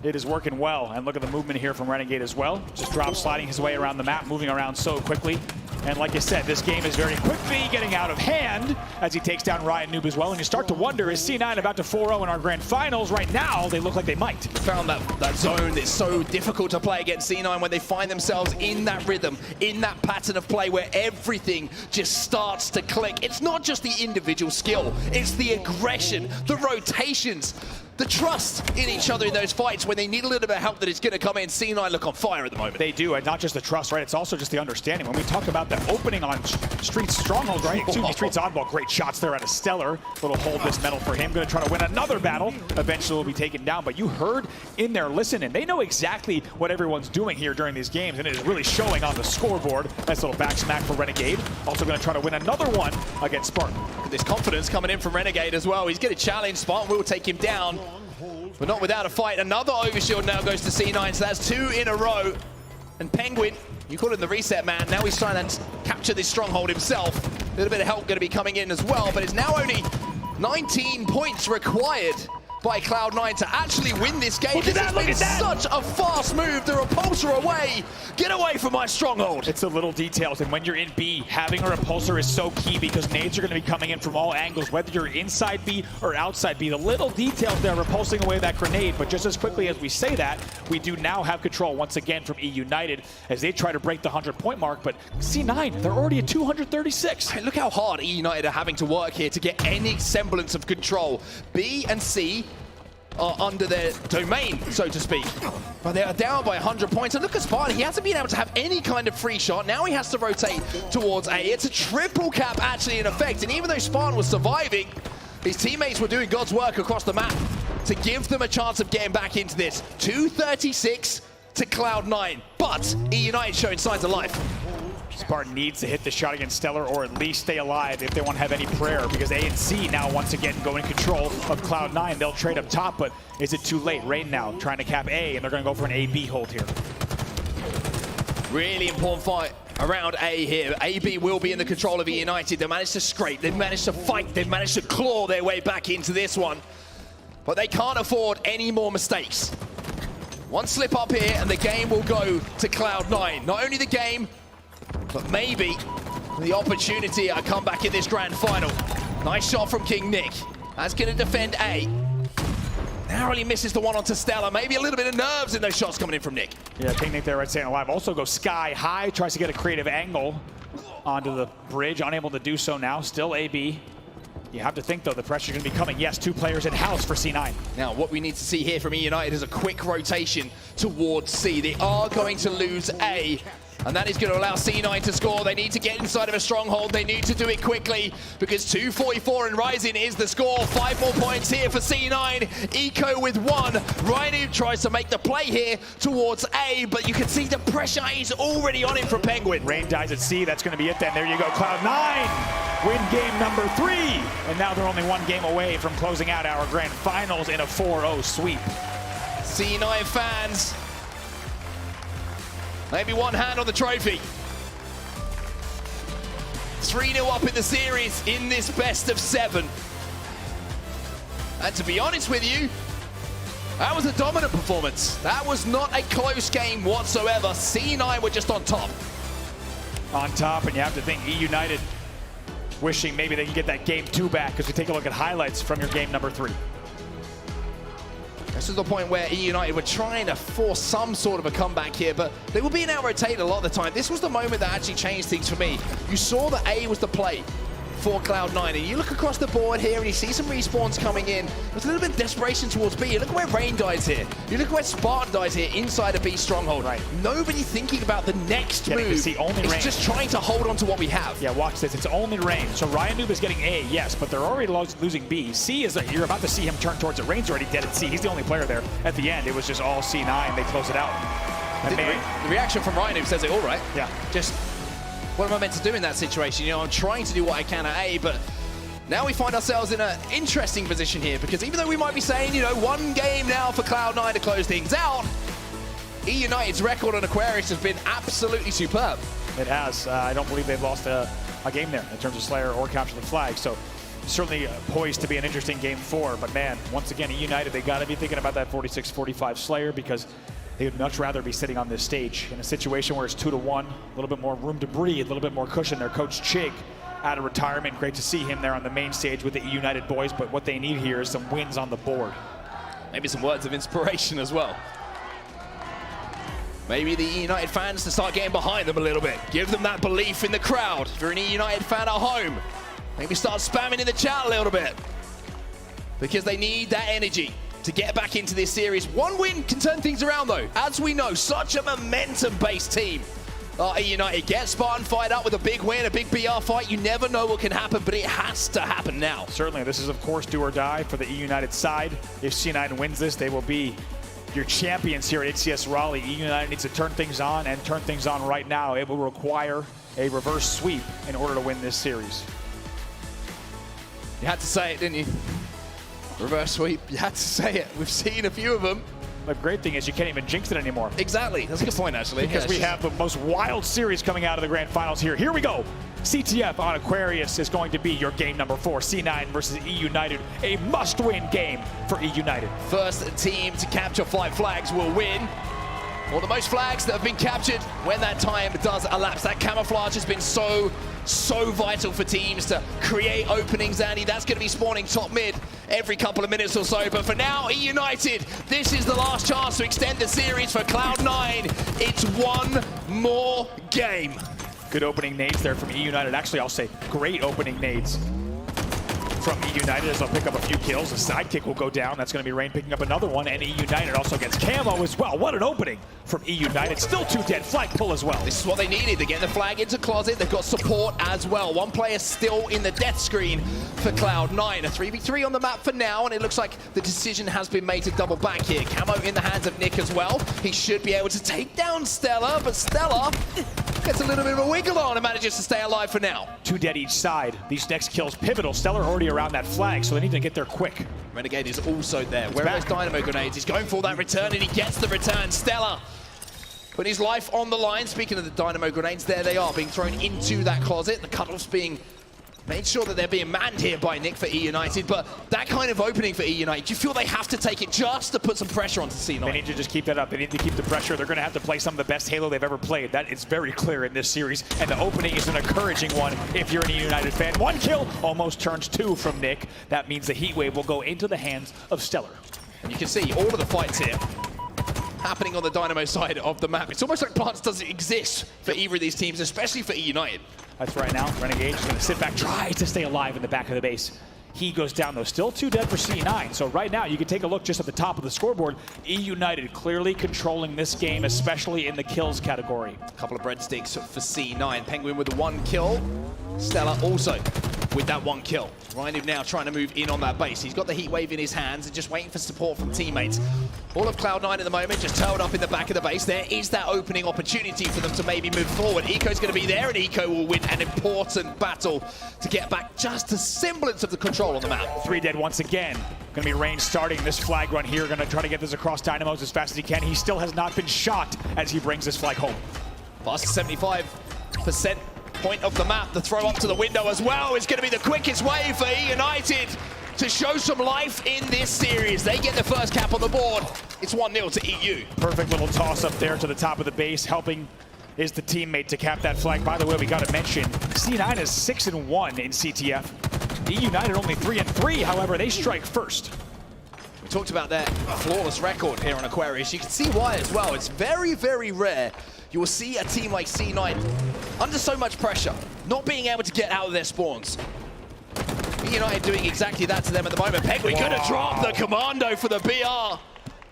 It is working well, and look at the movement here from Renegade as well. Just drop sliding his way around the map, moving around so quickly. And like I said, this game is very quickly getting out of hand as he takes down Riot Noob as well. And you start to wonder, is C9 about to 4-0 in our grand finals? Right now, they look like they might. Found that zone that's so difficult to play against C9 when they find themselves in that rhythm, in that pattern of play where everything just starts to click. It's not just the individual skill, it's the aggression, the rotations, the trust in each other in those fights when they need a little bit of help that is going to come in. C9 look on fire at the moment. They do, and not just the trust, right? It's also just the understanding. When we talk about the opening on Street's stronghold, right? Excuse me, Street's oddball. Great shots there out of Stellar. Little hold this medal for him. Going to try to win another battle. Eventually will be taken down, but you heard in there, listen, and they know exactly what everyone's doing here during these games, and it is really showing on the scoreboard. Nice little back smack for Renegade. Also going to try to win another one against Spartan. There's confidence coming in from Renegade as well. He's going to challenge. Spartan will take him down, but not without a fight. Another overshield now goes to C9, so that's 2 in a row. And Penguin, you call him the reset man, now he's trying to capture this stronghold himself. A little bit of help going to be coming in as well, but it's now only 19 points required by Cloud9 to actually win this game. This has been such a fast move. The repulsor away. Get away from my stronghold. It's the little details, and when you're in B, having a repulsor is so key because nades are going to be coming in from all angles, whether you're inside B or outside B. The little details there repulsing away that grenade, but just as quickly as we say that, we do now have control once again from E United as they try to break the 100-point mark, but C9, they're already at 236. Hey, look how hard E United are having to work here to get any semblance of control. B and C are under their domain, so to speak. But they are down by 100 points. And look at Spartan, he hasn't been able to have any kind of free shot. Now he has to rotate towards A. It's a triple cap actually in effect. And even though Spartan was surviving, his teammates were doing God's work across the map to give them a chance of getting back into this. 236 to Cloud9, but E United showing signs of life. Spartan needs to hit the shot against Stellar or at least stay alive if they want to have any prayer, because A and C now once again go in control of Cloud9. They'll trade up top, but is it too late? Rain now trying to cap A, and they're going to go for an A-B hold here. Really important fight around A here. AB will be in the control of E United. They managed to scrape, they've managed to fight, they've managed to claw their way back into this one. But they can't afford any more mistakes. One slip up here and the game will go to Cloud9. Not only the game, but maybe the opportunity at a comeback in this grand final. Nice shot from King Nick. That's going to defend A. Narrowly misses the one onto Stella. Maybe a little bit of nerves in those shots coming in from Nick. Yeah, King Nick there right staying alive. Also goes sky high, tries to get a creative angle onto the bridge. Unable to do so now. Still AB. You have to think, though, the pressure's going to be coming. Yes, 2 players in-house for C9. Now, what we need to see here from E United is a quick rotation towards C. They are going to lose A, and that is going to allow C9 to score. They need to get inside of a stronghold. They need to do it quickly because 244 and rising is the score. 5 more points here for C9. Eco with 1. Rhino tries to make the play here towards A, but you can see the pressure is already on him from Penguin. Rain dies at C. That's going to be it then. There you go. Cloud9 win game number 3. And now they're only 1 game away from closing out our grand finals in a 4-0 sweep. C9 fans Maybe one hand on the trophy. 3-0 up in the series in this best of 7. And to be honest with you, that was a dominant performance. That was not a close game whatsoever. C9 were just on top. On top, and you have to think E United wishing maybe they can get that game 2 back as we take a look at highlights from your game number 3. This is the point where E United were trying to force some sort of a comeback here, but they were being out-rotated a lot of the time. This was the moment that actually changed things for me. You saw that A was the play for Cloud9, and you look across the board here and you see some respawns coming in. There's a little bit of desperation towards B. You look where Rain dies here. You look where Spartan dies here inside a B stronghold. Right. Nobody thinking about the next move. It's just trying to hold on to what we have. Yeah, watch this. It's only Rain. So Ryan Noob is getting A, yes, but they're already losing B. C is you're about to see him turn towards it. Rain's already dead at C. He's the only player there. At the end, it was just all C9. They close it out. The reaction from Ryan Noob says it all right. Yeah. Just, what am I meant to do in that situation? You know, I'm trying to do what I can at A, but now we find ourselves in an interesting position here, because even though we might be saying, you know, 1 game now for Cloud9 to close things out, E United's record on Aquarius has been absolutely superb. It has. I don't believe they've lost a game there in terms of Slayer or capture the flag. So certainly poised to be an interesting game 4. But man, once again, E United, they got to be thinking about that 46-45 Slayer, because they would much rather be sitting on this stage in a situation where it's 2-1, a little bit more room to breathe, a little bit more cushion. Their coach Chig out of retirement. Great to see him there on the main stage with the E United boys, but what they need here is some wins on the board. Maybe some words of inspiration as well. Maybe the E United fans to start getting behind them a little bit. Give them that belief in the crowd. If you're an E United fan at home, maybe start spamming in the chat a little bit, because they need that energy to get back into this series. 1 win can turn things around though. As we know, such a momentum-based team. E United get Spartan fired up with a big win, a big BR fight. You never know what can happen, but it has to happen now. Certainly, this is of course do or die for the E United side. If C9 wins this, they will be your champions here at HCS Raleigh. E United needs to turn things on, and turn things on right now. It will require a reverse sweep in order to win this series. You had to say it, didn't you? Reverse sweep, you had to say it. We've seen a few of them. The great thing is you can't even jinx it anymore. Exactly, that's a good point actually. Because we have the most wild series coming out of the grand finals here. Here we go. CTF on Aquarius is going to be your game number 4. C9 versus E United, a must-win game for E United. First team to capture 5 flags will win. Or the most flags that have been captured when that time does elapse. That camouflage has been so vital for teams to create openings, Andy. That's going to be spawning top mid every couple of minutes or so. But for now, E United, this is the last chance to extend the series for Cloud9. It's 1 more game. Good opening nades there from E United. Actually, I'll say great opening nades from E United as they'll pick up a few kills. A sidekick will go down. That's going to be Rain picking up another one, and E United also gets camo as well. What an opening from E United. Still 2 dead. Flag pull as well. This is what they needed. They're getting the flag into closet. They've got support as well. 1 player still in the death screen for Cloud9. A 3v3 on the map for now, and it looks like the decision has been made to double back here. Camo in the hands of Nick as well. He should be able to take down Stella, but Stella gets a little bit of a wiggle on and manages to stay alive for now. 2 dead each side. These next kills pivotal. Stellar already around that flag, so they need to get there quick. Renegade is also there. Where are those dynamo grenades? He's going for that return, and he gets the return. Stella putting his life on the line. Speaking of the dynamo grenades, there they are being thrown into that closet. The cutoffs being made sure that they're being manned here by Nick for E United, but that kind of opening for E United, do you feel they have to take it just to put some pressure onto C9? They need to just keep that up. They need to keep the pressure. They're going to have to play some of the best Halo they've ever played. That is very clear in this series, and the opening is an encouraging one if you're an E United fan. 1 kill, almost turns 2 from Nick. That means the heat wave will go into the hands of Stellar. And you can see all of the fights here happening on the Dynamo side of the map. It's almost like Plants doesn't exist for either of these teams, especially for E United. That's right now. Renegade is going to sit back, tries to stay alive in the back of the base. He goes down, though. Still 2 dead for C9. So right now, you can take a look just at the top of the scoreboard. E United clearly controlling this game, especially in the kills category. A couple of breadsticks for C9. Penguin with the 1 kill. Stella also with that 1 kill. Ryan now trying to move in on that base. He's got the heat wave in his hands and just waiting for support from teammates. All of Cloud9 at the moment just turtled up in the back of the base. There is that opening opportunity for them to maybe move forward. Eco's going to be there, and Eco will win an important battle to get back just a semblance of the control on the map. 3 dead once again. Going to be Rain starting this flag run here. Going to try to get this across Dynamos as fast as he can. He still has not been shot as he brings this flag home. Past 75% point of the map. The throw up to the window as well is going to be the quickest way for E United to show some life in this series. They get the first cap on the board. It's 1-0 to EU. Perfect little toss up there to the top of the base. Helping is the teammate to cap that flag. By the way, we got to mention, C9 is 6-1 in CTF. E United only 3-3, however, they strike first. We talked about their flawless record here on Aquarius. You can see why as well. It's very, very rare you will see a team like C9 under so much pressure, not being able to get out of their spawns. E United doing exactly that to them at the moment. Penguin gonna drop the commando for the BR.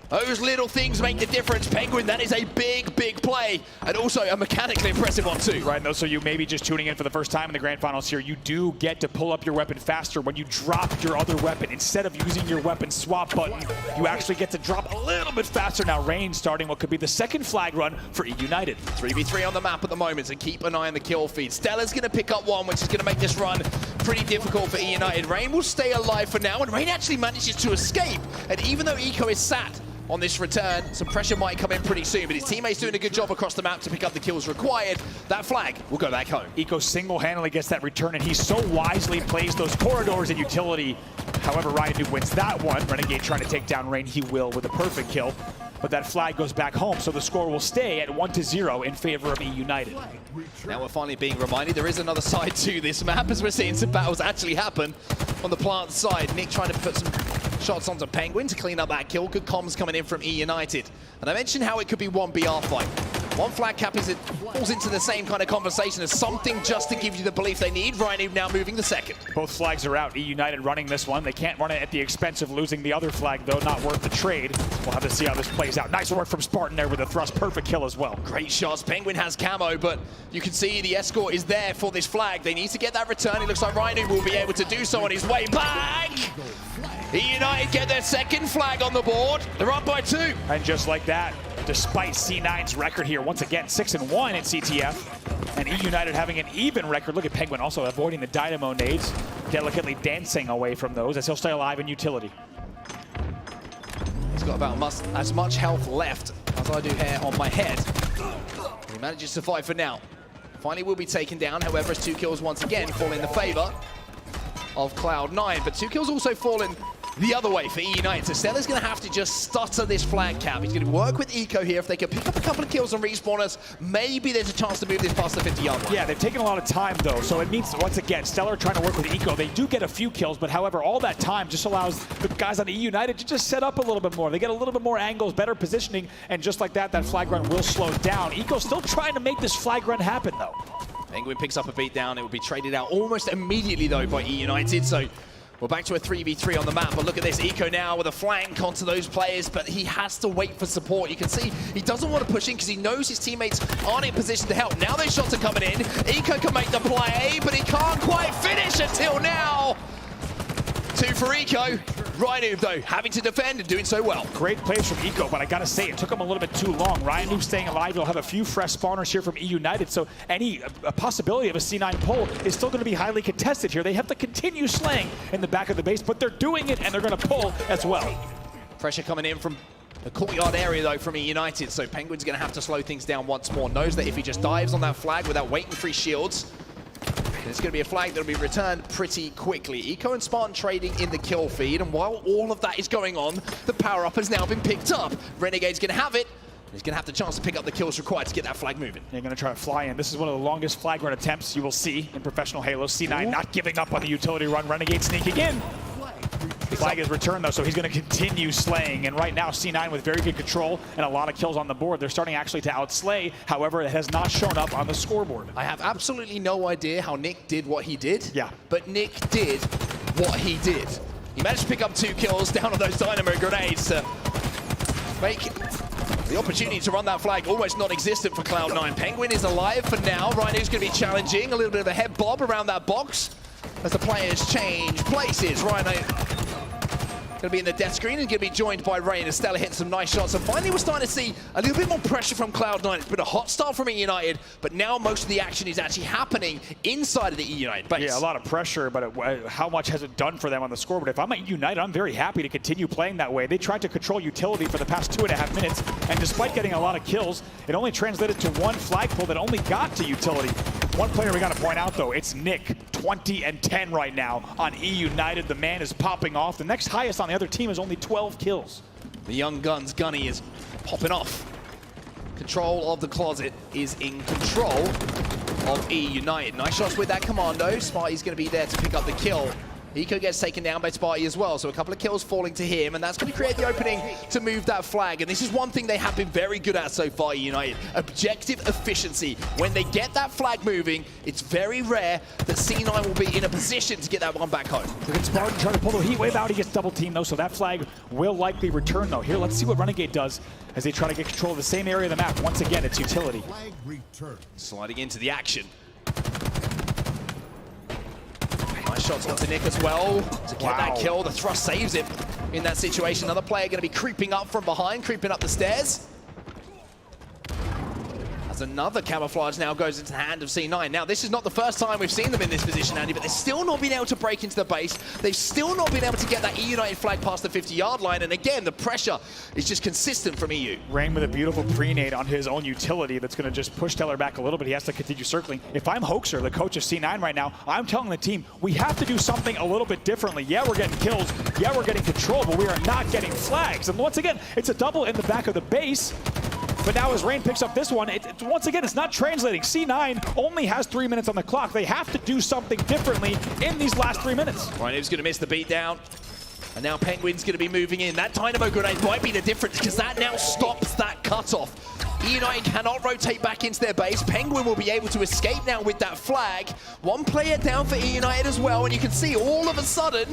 Those little things make the difference. Penguin, that is a big, big play. And also a mechanically impressive one too. Right, and those of you maybe just tuning in for the first time in the grand finals here, you do get to pull up your weapon faster when you drop your other weapon. Instead of using your weapon swap button, you actually get to drop a little bit faster. Now Rain starting what could be the second flag run for E United. 3v3 on the map at the moment, so keep an eye on the kill feed. Stella's gonna pick up one, which is gonna make this run pretty difficult for E United. Rain will stay alive for now, and Rain actually manages to escape. And even though Eco is sat on this return, some pressure might come in pretty soon, but his teammates doing a good job across the map to pick up the kills required. That flag will go back home. Eco single-handedly gets that return, and he so wisely plays those corridors in utility. However, Ryan Noob wins that one. Renegade trying to take down Rain, he will with a perfect kill. But that flag goes back home, so the score will stay at 1-0 in favor of E United. Now we're finally being reminded there is another side to this map, as we're seeing some battles actually happen on the plant side. Nick trying to put some shots onto Penguin to clean up that kill. Good comms coming in from E United. And I mentioned how it could be one BR fight. One flag cap falls into the same kind of conversation as something just to give you the belief they need. Ryan now moving the second. Both flags are out. E United running this one. They can't run it at the expense of losing the other flag, though. Not worth the trade. We'll have to see how this plays out. Nice work from Spartan there with a thrust. Perfect kill as well. Great shots. Penguin has camo, but you can see the escort is there for this flag. They need to get that return. It looks like Rhino will be able to do so on his way back. E United get their second flag on the board. They're up by 2. And just like that, despite C9's record here, once again, 6-1 in CTF, and E United having an even record. Look at Penguin also avoiding the Dynamo nades, delicately dancing away from those as he'll stay alive in utility. He's got about as much health left as I do hair on my head. He manages to fight for now. Finally will be taken down, however, as 2 kills once again fall in the favor of Cloud9, but 2 kills also fallen the other way for E United. So Stella's going to have to just stutter this flag cap. He's going to work with Eco here. If they can pick up a couple of kills on respawners, maybe there's a chance to move this past the 50-yard line. Yeah, they've taken a lot of time, though, so it means, once again, Stella are trying to work with Eco. They do get a few kills, but however, all that time just allows the guys on E United to just set up a little bit more. They get a little bit more angles, better positioning, and just like that, that flag run will slow down. Eco still trying to make this flag run happen, though. Penguin picks up a beat down. It will be traded out almost immediately, though, by E United. So we're back to a 3v3 on the map, but look at this. Eco now with a flank onto those players, but he has to wait for support. You can see he doesn't want to push in because he knows his teammates aren't in position to help. Now those shots are coming in. Eco can make the play, but he can't quite finish until now. 2 for Eco. Ryan though, having to defend and doing so well. Great plays from Eco, but I gotta say, it took him a little bit too long. Ryan Noob staying alive. He'll have a few fresh spawners here from E United, so any possibility of a C9 pull is still gonna be highly contested here. They have to continue slaying in the back of the base, but they're doing it, and they're gonna pull as well. Pressure coming in from the courtyard area, though, from E United, so Penguin's gonna have to slow things down once more. Knows that if he just dives on that flag without waiting for his shields, it's going to be a flag that will be returned pretty quickly. Eco and Spartan trading in the kill feed, and while all of that is going on, the power-up has now been picked up. Renegade's going to have it. He's going to have the chance to pick up the kills required to get that flag moving. They're going to try to fly in. This is one of the longest flag run attempts you will see in professional Halo. C9 not giving up on the utility run. Renegade sneaking in. The flag is returned, though, so he's going to continue slaying. And right now, C9 with very good control and a lot of kills on the board. They're starting actually to outslay. However, it has not shown up on the scoreboard. I have absolutely no idea how Nick did what he did. Yeah. But Nick did what he did. He managed to pick up 2 kills down on those dynamo grenades to make the opportunity to run that flag almost non-existent for Cloud9. Penguin is alive for now. Rhino's going to be challenging. A little bit of a head bob around that box as the players change places. Rhino Going to be in the death screen and going to be joined by Rain as Stellar hitting some nice shots. And finally, we're starting to see a little bit more pressure from Cloud9. It's been a hot start from E United, but now most of the action is actually happening inside of the E United base. Yeah, a lot of pressure, but how much has it done for them on the scoreboard? If I'm at United, I'm very happy to continue playing that way. They tried to control utility for the past 2.5 minutes, and despite getting a lot of kills, it only translated to one flag pull that only got to utility. One player we got to point out, though, it's Nick, 20 and 10 right now on E United. The man is popping off. The next highest on the other team is only 12 kills. The young guns Gunny is popping off. Control of the closet is in control of E United. Nice shots with that commando. Sparty's going to be there to pick up the kill. Eco gets taken down by Sparty as well, so a couple of kills falling to him, and that's going to create the opening to move that flag. And this is one thing they have been very good at so far, United. Objective efficiency. When they get that flag moving, it's very rare that C9 will be in a position to get that one back home. Look at Spartan trying to pull the heat wave out. He gets double teamed, though, so that flag will likely return, though. Here, let's see what Renegade does as they try to get control of the same area of the map. Once again, it's utility. Flag return. Sliding into the action. Nice shots onto Nick as well to get that kill. The thrust saves him in that situation. Another player going to be creeping up from behind, creeping up the stairs. As another camouflage now goes into the hand of C9. Now, this is not the first time we've seen them in this position, Andy, but they've still not been able to break into the base. They've still not been able to get that E United flag past the 50-yard line. And again, the pressure is just consistent from EU. Rain with a beautiful pre-nade on his own utility that's going to just push Stellar back a little bit. He has to continue circling. If I'm Hoaxer, the coach of C9 right now, I'm telling the team, we have to do something a little bit differently. Yeah, we're getting kills. Yeah, we're getting control, but we are not getting flags. And once again, it's a double in the back of the base. But now as Rain picks up this one, once again, it's not translating. C9 only has 3 minutes on the clock. They have to do something differently in these last 3 minutes. Rhino's going to miss the beat down. And now Penguin's going to be moving in. That Dynamo grenade might be the difference because that now stops that cutoff. E United cannot rotate back into their base. Penguin will be able to escape now with that flag. One player down for E United as well. And you can see all of a sudden,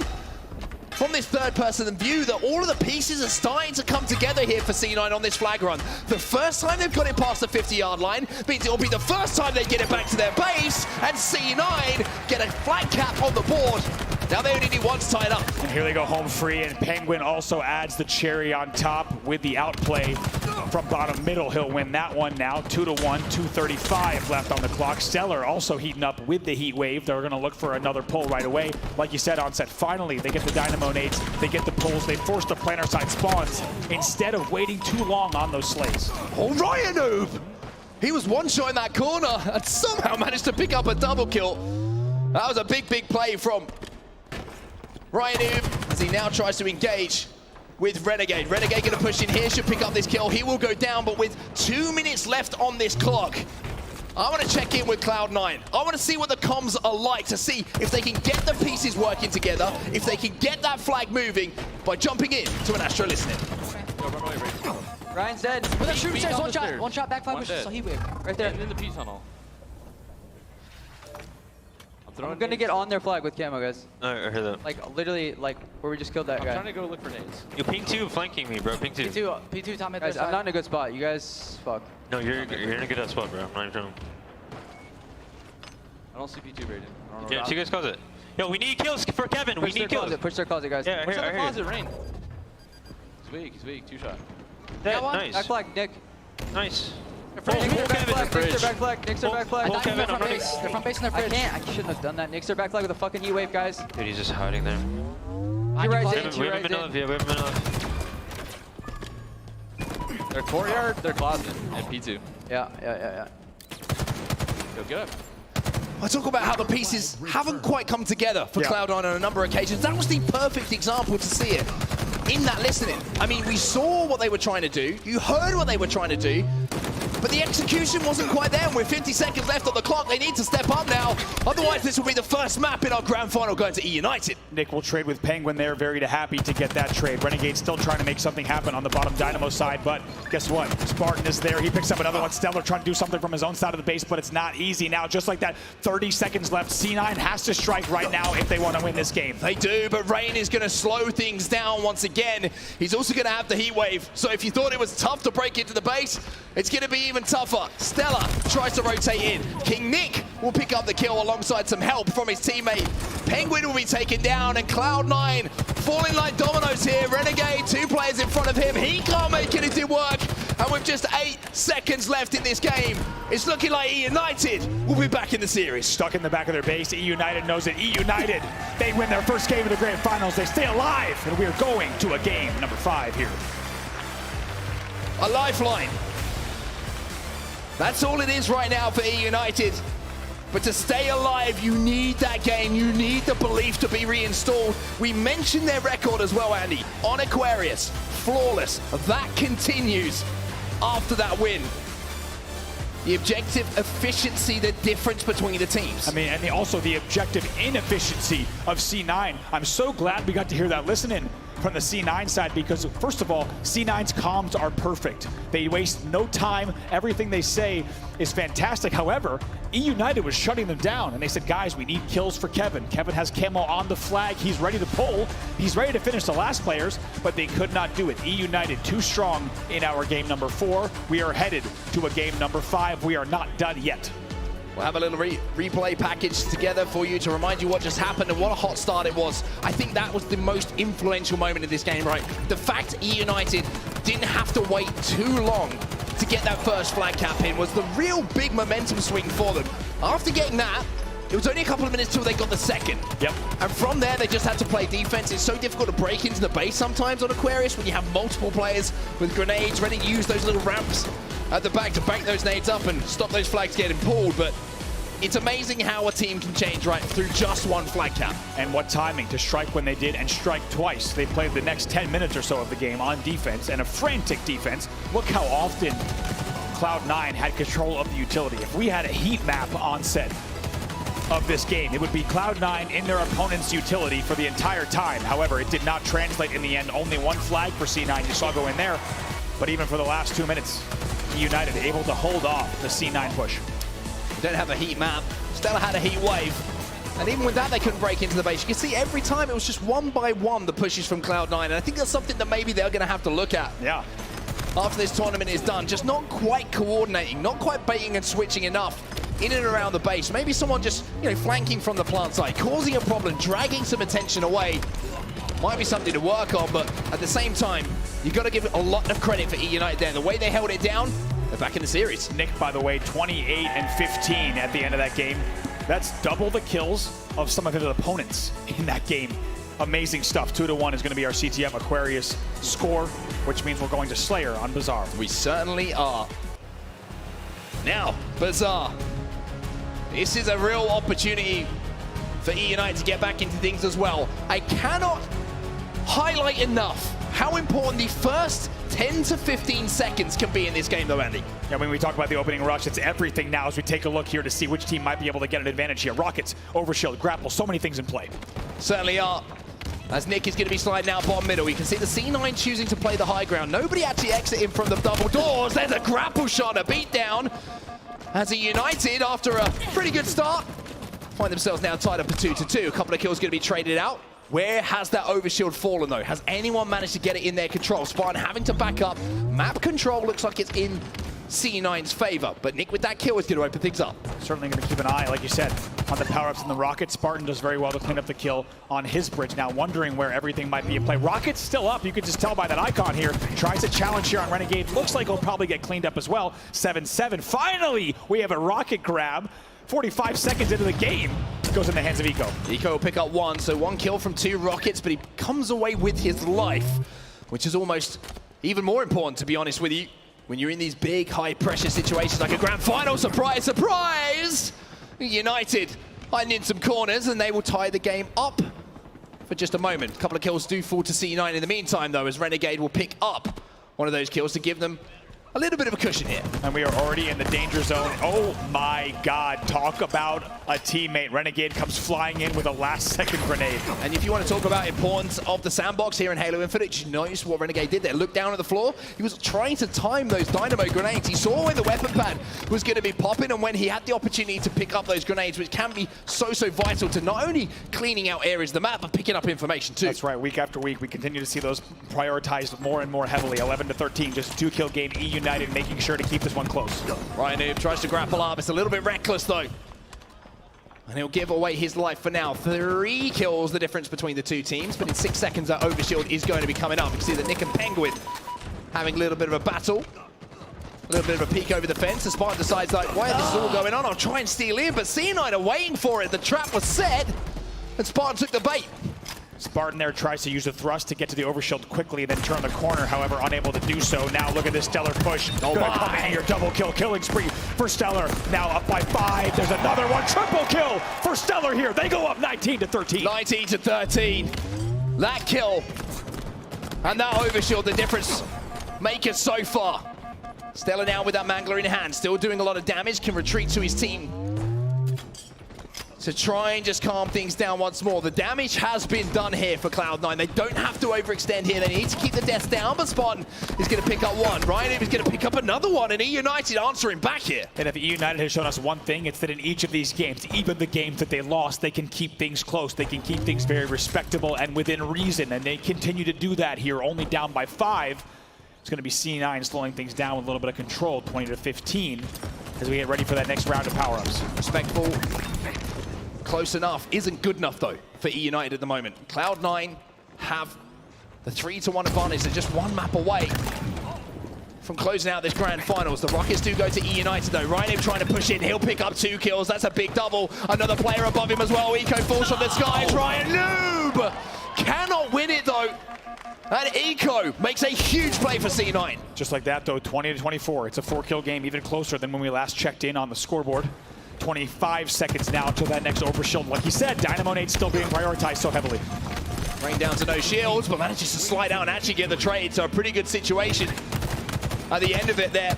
from this third-person view, that all of the pieces are starting to come together here for C9 on this flag run. The first time they've got it past the 50-yard line means it will be the first time they get it back to their base, and C9 get a flag cap on the board. Now they only need one to tie it up. And here they go home free, and Penguin also adds the cherry on top with the outplay from bottom middle. He'll win that one now, 2-1, 2:35 left on the clock. Stellar also heating up with the heat wave. They're going to look for another pull right away. Like you said, Onset, finally they get the Dynamo nades, they get the pulls, they force the planar side spawns instead of waiting too long on those slays. Oh, Ryan Noob! He was one-shot in that corner and somehow managed to pick up a double kill. That was a big, big play from Ryan Noob as he now tries to engage with Renegade. Renegade going to push in here, should pick up this kill. He will go down, but with 2 minutes left on this clock, I want to check in with Cloud9. I want to see what the comms are like, to see if they can get the pieces working together, if they can get that flag moving by jumping in to an Astro listening. Ryan's dead. Put that shooting stairs, one shot, back flag, so he wave. Right there. In the P tunnel. I'm gonna get on their flag with camo, guys. I heard that. Like, literally, like, where we just killed that guy. I'm trying to go look for nades. You ping 2 flanking me, bro. Ping 2. P2 top mid. Guys, I'm not in a good spot. You guys, fuck. No, you're in a good spot, bro. I'm not even trying. I don't see P2 rated. Yeah, 2 guys closet. Yo, we need kills for Kevin. We need kills. Push their closet, guys. Yeah, Push I their hear closet, Rain. He's weak, 2 shot. Dead, nice. Back flag, Nick. Nice. Nick's their back flag. Nick's their back flag. Kevin, I'm running. They're front base in their fridge. I shouldn't have done that. Nick's their back flag with a fucking heat wave, guys. Dude, he's just hiding there. You're right, We haven't been enough. Yeah, we haven't been enough. Their courtyard, their closet, and P2. Yeah. Go good. I talk about how the pieces haven't quite come together for Cloud9 on a number of occasions. That was the perfect example to see it in that listening. I mean, we saw what they were trying to do. You heard what they were trying to do. But the execution wasn't quite there. With 50 seconds left on the clock, they need to step up now. Otherwise, this will be the first map in our grand final going to E United. Nick will trade with Penguin there. Very happy to get that trade. Renegade still trying to make something happen on the bottom Dynamo side, but guess what? Spartan is there. He picks up another one. Stellar trying to do something from his own side of the base, but it's not easy now. Just like that, 30 seconds left. C9 has to strike right now if they want to win this game. They do, but Rain is going to slow things down once again. He's also going to have the heat wave. So if you thought it was tough to break into the base, It's going to be even tougher. Stella tries to rotate in. King Nick will pick up the kill alongside some help from his teammate. Penguin will be taken down, and Cloud9 falling like dominoes here. Renegade, 2 players in front of him. He can't make anything work. And with just 8 seconds left in this game, it's looking like E United will be back in the series. Stuck in the back of their base. E United knows it. E United, they win their first game of the grand finals. They stay alive, and we are going to a game number 5 here. A lifeline. That's all it is right now for E United. But to stay alive, you need that game. You need the belief to be reinstalled. We mentioned their record as well, Andy. On Aquarius, flawless. That continues after that win. The objective efficiency, the difference between the teams. I mean, and also the objective inefficiency of C9. I'm so glad we got to hear that listening from the C9 side, because first of all, C9's comms are perfect. They waste no time. Everything they say is fantastic. However, E United was shutting them down, and they said, guys, we need kills for Kevin. Kevin has camo on the flag. He's ready to pull. He's ready to finish the last players, but they could not do it. E United too strong in our game number 4. We are headed to a game number 5. We are not done yet. We'll have a little replay package together for you to remind you what just happened and what a hot start it was. I think that was the most influential moment in this game, right? The fact E United didn't have to wait too long to get that first flag cap in was the real big momentum swing for them. After getting that, it was only a couple of minutes till they got the second. Yep. And from there, they just had to play defense. It's so difficult to break into the base sometimes on Aquarius when you have multiple players with grenades ready to use those little ramps at the back to bank those nades up and stop those flags getting pulled. But it's amazing how a team can change right through just one flag cap. And what timing to strike when they did and strike twice. They played the next 10 minutes or so of the game on defense, and a frantic defense. Look how often Cloud9 had control of the utility. If we had a heat map on set of this game, it would be Cloud9 in their opponent's utility for the entire time. However, it did not translate in the end. Only one flag for C9 you saw go in there. But even for the last 2 minutes, United able to hold off the C9 push. We don't have a heat map. Stella had a heat wave. And even with that, they couldn't break into the base. You can see every time it was just one by one the pushes from Cloud9. And I think that's something that maybe they're going to have to look at. Yeah. After this tournament is done, just not quite coordinating, not quite baiting and switching enough in and around the base. Maybe someone just, flanking from the plant side, causing a problem, dragging some attention away. Might be something to work on, but at the same time, you've got to give a lot of credit for E United there. The way they held it down, they're back in the series. Nick, by the way, 28 and 15 at the end of that game. That's double the kills of some of his opponents in that game. Amazing stuff. 2-1 is going to be our CTF Aquarius score, which means we're going to Slayer on Bazaar. We certainly are. Now, Bazaar. This is a real opportunity for E United to get back into things as well. I cannot highlight enough how important the first 10 to 15 seconds can be in this game, though, Andy. Yeah, when we talk about the opening rush, it's everything now as we take a look here to see which team might be able to get an advantage here. Rockets, Overshield, Grapple, so many things in play. Certainly are. As Nick is going to be sliding out bottom middle, you can see the C9 choosing to play the high ground. Nobody actually exiting from the double doors. There's a grapple shot, a beatdown. As a United, after a pretty good start, find themselves now tied up at 2-2. A couple of kills going to be traded out. Where has that overshield fallen, though? Has anyone managed to get it in their control? Spartan having to back up. Map control looks like it's in C9's favor, but Nick with that kill is going to open things up. Certainly going to keep an eye, like you said, on the power-ups in the Rocket. Spartan does very well to clean up the kill on his bridge. Now wondering where everything might be in play. Rocket's still up. You can just tell by that icon here. Tries a challenge here on Renegade. Looks like he'll probably get cleaned up as well. 7-7. Finally, we have a Rocket grab. 45 seconds into the game, goes in the hands of Eco. Eco will pick up one, so one kill from 2 Rockets, but he comes away with his life, which is almost even more important, to be honest with you, when you're in these big, high-pressure situations like a grand final. Surprise, surprise! United hiding in some corners, and they will tie the game up for just a moment. A couple of kills do fall to C9 in the meantime, though, as Renegade will pick up one of those kills to give them a little bit of a cushion here. And we are already in the danger zone. Oh my God, talk about a teammate. Renegade comes flying in with a last-second grenade. And if you want to talk about importance of the sandbox here in Halo Infinite, did you notice what Renegade did there? Look down at the floor. He was trying to time those dynamo grenades. He saw when the weapon pad was going to be popping and when he had the opportunity to pick up those grenades, which can be so vital to not only cleaning out areas of the map, but picking up information too. That's right. Week after week, we continue to see those prioritized more and more heavily. 11-13, just a 2-kill game. E United United making sure to keep this one close. Ryan Noob tries to grapple up. It's a little bit reckless though. And he'll give away his life for now. 3 kills the difference between the two teams, but in 6 seconds that overshield is going to be coming up. You can see that Nick and Penguin having a little bit of a battle. A little bit of a peek over the fence. The Spartan decides like, why is this all going on? I'll try and steal in, but C9 are waiting for it. The trap was set, and Spartan took the bait. Spartan there tries to use the thrust to get to the overshield quickly, then turn the corner, however, unable to do so. Now look at this Stellar push. Oh Gonna come in here, double kill, killing spree for Stellar. Now up by 5. There's another one, triple kill for Stellar here. They go up 19 to 13. 19 to 13. That kill and that overshield, the difference maker so far. Stellar now with that Mangler in hand, still doing a lot of damage, can retreat to his team to try and just calm things down once more. The damage has been done here for Cloud9. They don't have to overextend here. They need to keep the deaths down, but Spartan is going to pick up one. Ryan is going to pick up another one, and E-United answering back here. And if E-United has shown us one thing, it's that in each of these games, even the games that they lost, they can keep things close. They can keep things very respectable and within reason, and they continue to do that here, only down by 5. It's going to be C9 slowing things down with a little bit of control, 20 to 15, as we get ready for that next round of power-ups. Respectful. Close enough. Isn't good enough, though, for E-United at the moment. Cloud9 have the 3-1 advantage. They're just one map away from closing out this grand finals. The Rockets do go to E-United, though. Ryan trying to push in. He'll pick up 2 kills. That's a big double. Another player above him as well. Eco falls from the skies. Ryan Noob cannot win it, though. And Eco makes a huge play for C9. Just like that, though, 20 to 24. It's a 4-kill game, even closer than when we last checked in on the scoreboard. 25 seconds now until that next overshield. Like he said, Dynamo Nade's still being prioritized so heavily. Rain down to no shields, but manages to slide out and actually get the trade. So a pretty good situation at the end of it there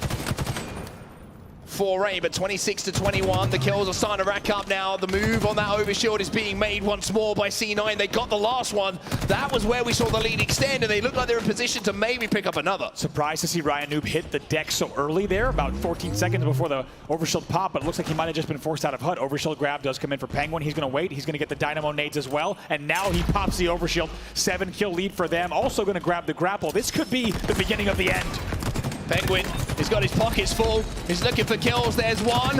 for Rain. But 26 to 21, the kills are starting to rack up now. The move on that overshield is being made once more by C9. They got the last one. That was where we saw the lead extend, and they look like they're in position to maybe pick up another. Surprised to see Ryan Noob hit the deck so early there, about 14 seconds before the overshield pop, but it looks like he might have just been forced out of HUD. Overshield grab does come in for Penguin. He's going to wait. He's going to get the Dynamo Nades as well, and now he pops the overshield. 7-kill lead for them. Also going to grab the grapple. This could be the beginning of the end. Penguin, he's got his pockets full. He's looking for kills. There's one.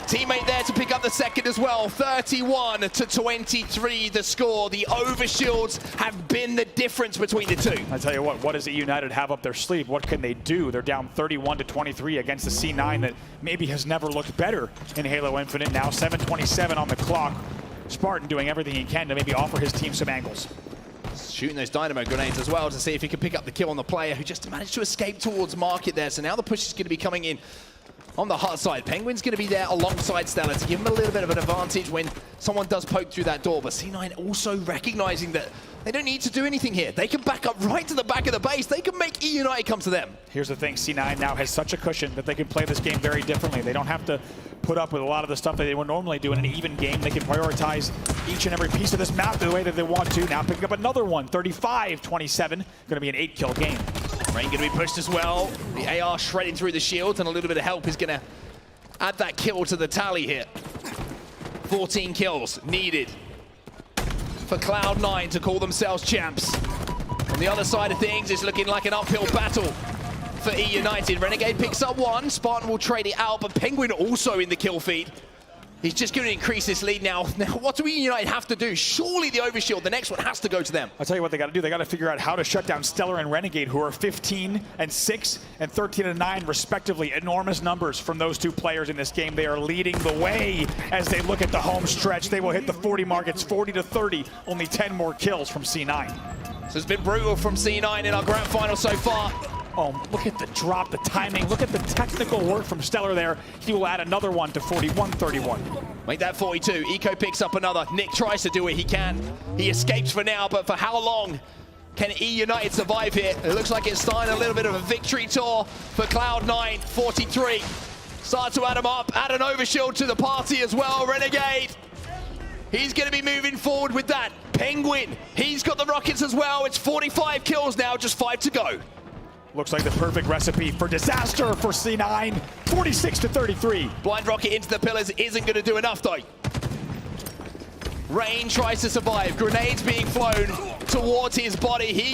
Teammate there to pick up the second as well. 31 to 23 the score. The overshields have been the difference between the two. I tell you what does E-United have up their sleeve? What can they do? They're down 31 to 23 against the C9 that maybe has never looked better in Halo Infinite. Now 7:27 on the clock. Spartan doing everything he can to maybe offer his team some angles. Shooting those dynamo grenades as well to see if he can pick up the kill on the player who just managed to escape towards market there. So now the push is going to be coming in on the hot side. Penguin's going to be there alongside Stellar to give him a little bit of an advantage when someone does poke through that door. But C9 also recognizing that they don't need to do anything here. They can back up right to the back of the base. They can make E-United come to them. Here's the thing, C9 now has such a cushion that they can play this game very differently. They don't have to put up with a lot of the stuff that they would normally do in an even game. They can prioritize each and every piece of this map the way that they want to. Now picking up another one, 35-27. Going to be an 8-kill game. Rain going to be pushed as well. The AR shredding through the shields, and a little bit of help is going to add that kill to the tally here. 14 kills needed for Cloud9 to call themselves champs. On the other side of things, it's looking like an uphill battle for E-United. Renegade picks up one. Spartan will trade it out, but Penguin also in the kill feed. He's just going to increase this lead now. Now, what do E-United have to do? Surely the overshield, the next one has to go to them. I'll tell you what they got to do. They got to figure out how to shut down Stellar and Renegade, who are 15-6 and 13-9 respectively. Enormous numbers from those two players in this game. They are leading the way as they look at the home stretch. They will hit the 40 mark. It's 40-30. Only 10 more kills from C9. So it's been brutal from C9 in our grand final so far. Oh, look at the drop, the timing. Look at the technical work from Stellar there. He will add another one to 41-31. Make that 42. Eco picks up another. Nick tries to do what he can. He escapes for now, but for how long can E-United survive here? It looks like it's starting a little bit of a victory tour for Cloud9. 43. Start to add him up. Add an overshield to the party as well. Renegade. He's going to be moving forward with that. Penguin. He's got the rockets as well. It's 45 kills now, just 5 to go. Looks like the perfect recipe for disaster for C9. 46-33. Blind rocket into the pillars isn't going to do enough, though. Rain tries to survive. Grenades being flown towards his body. He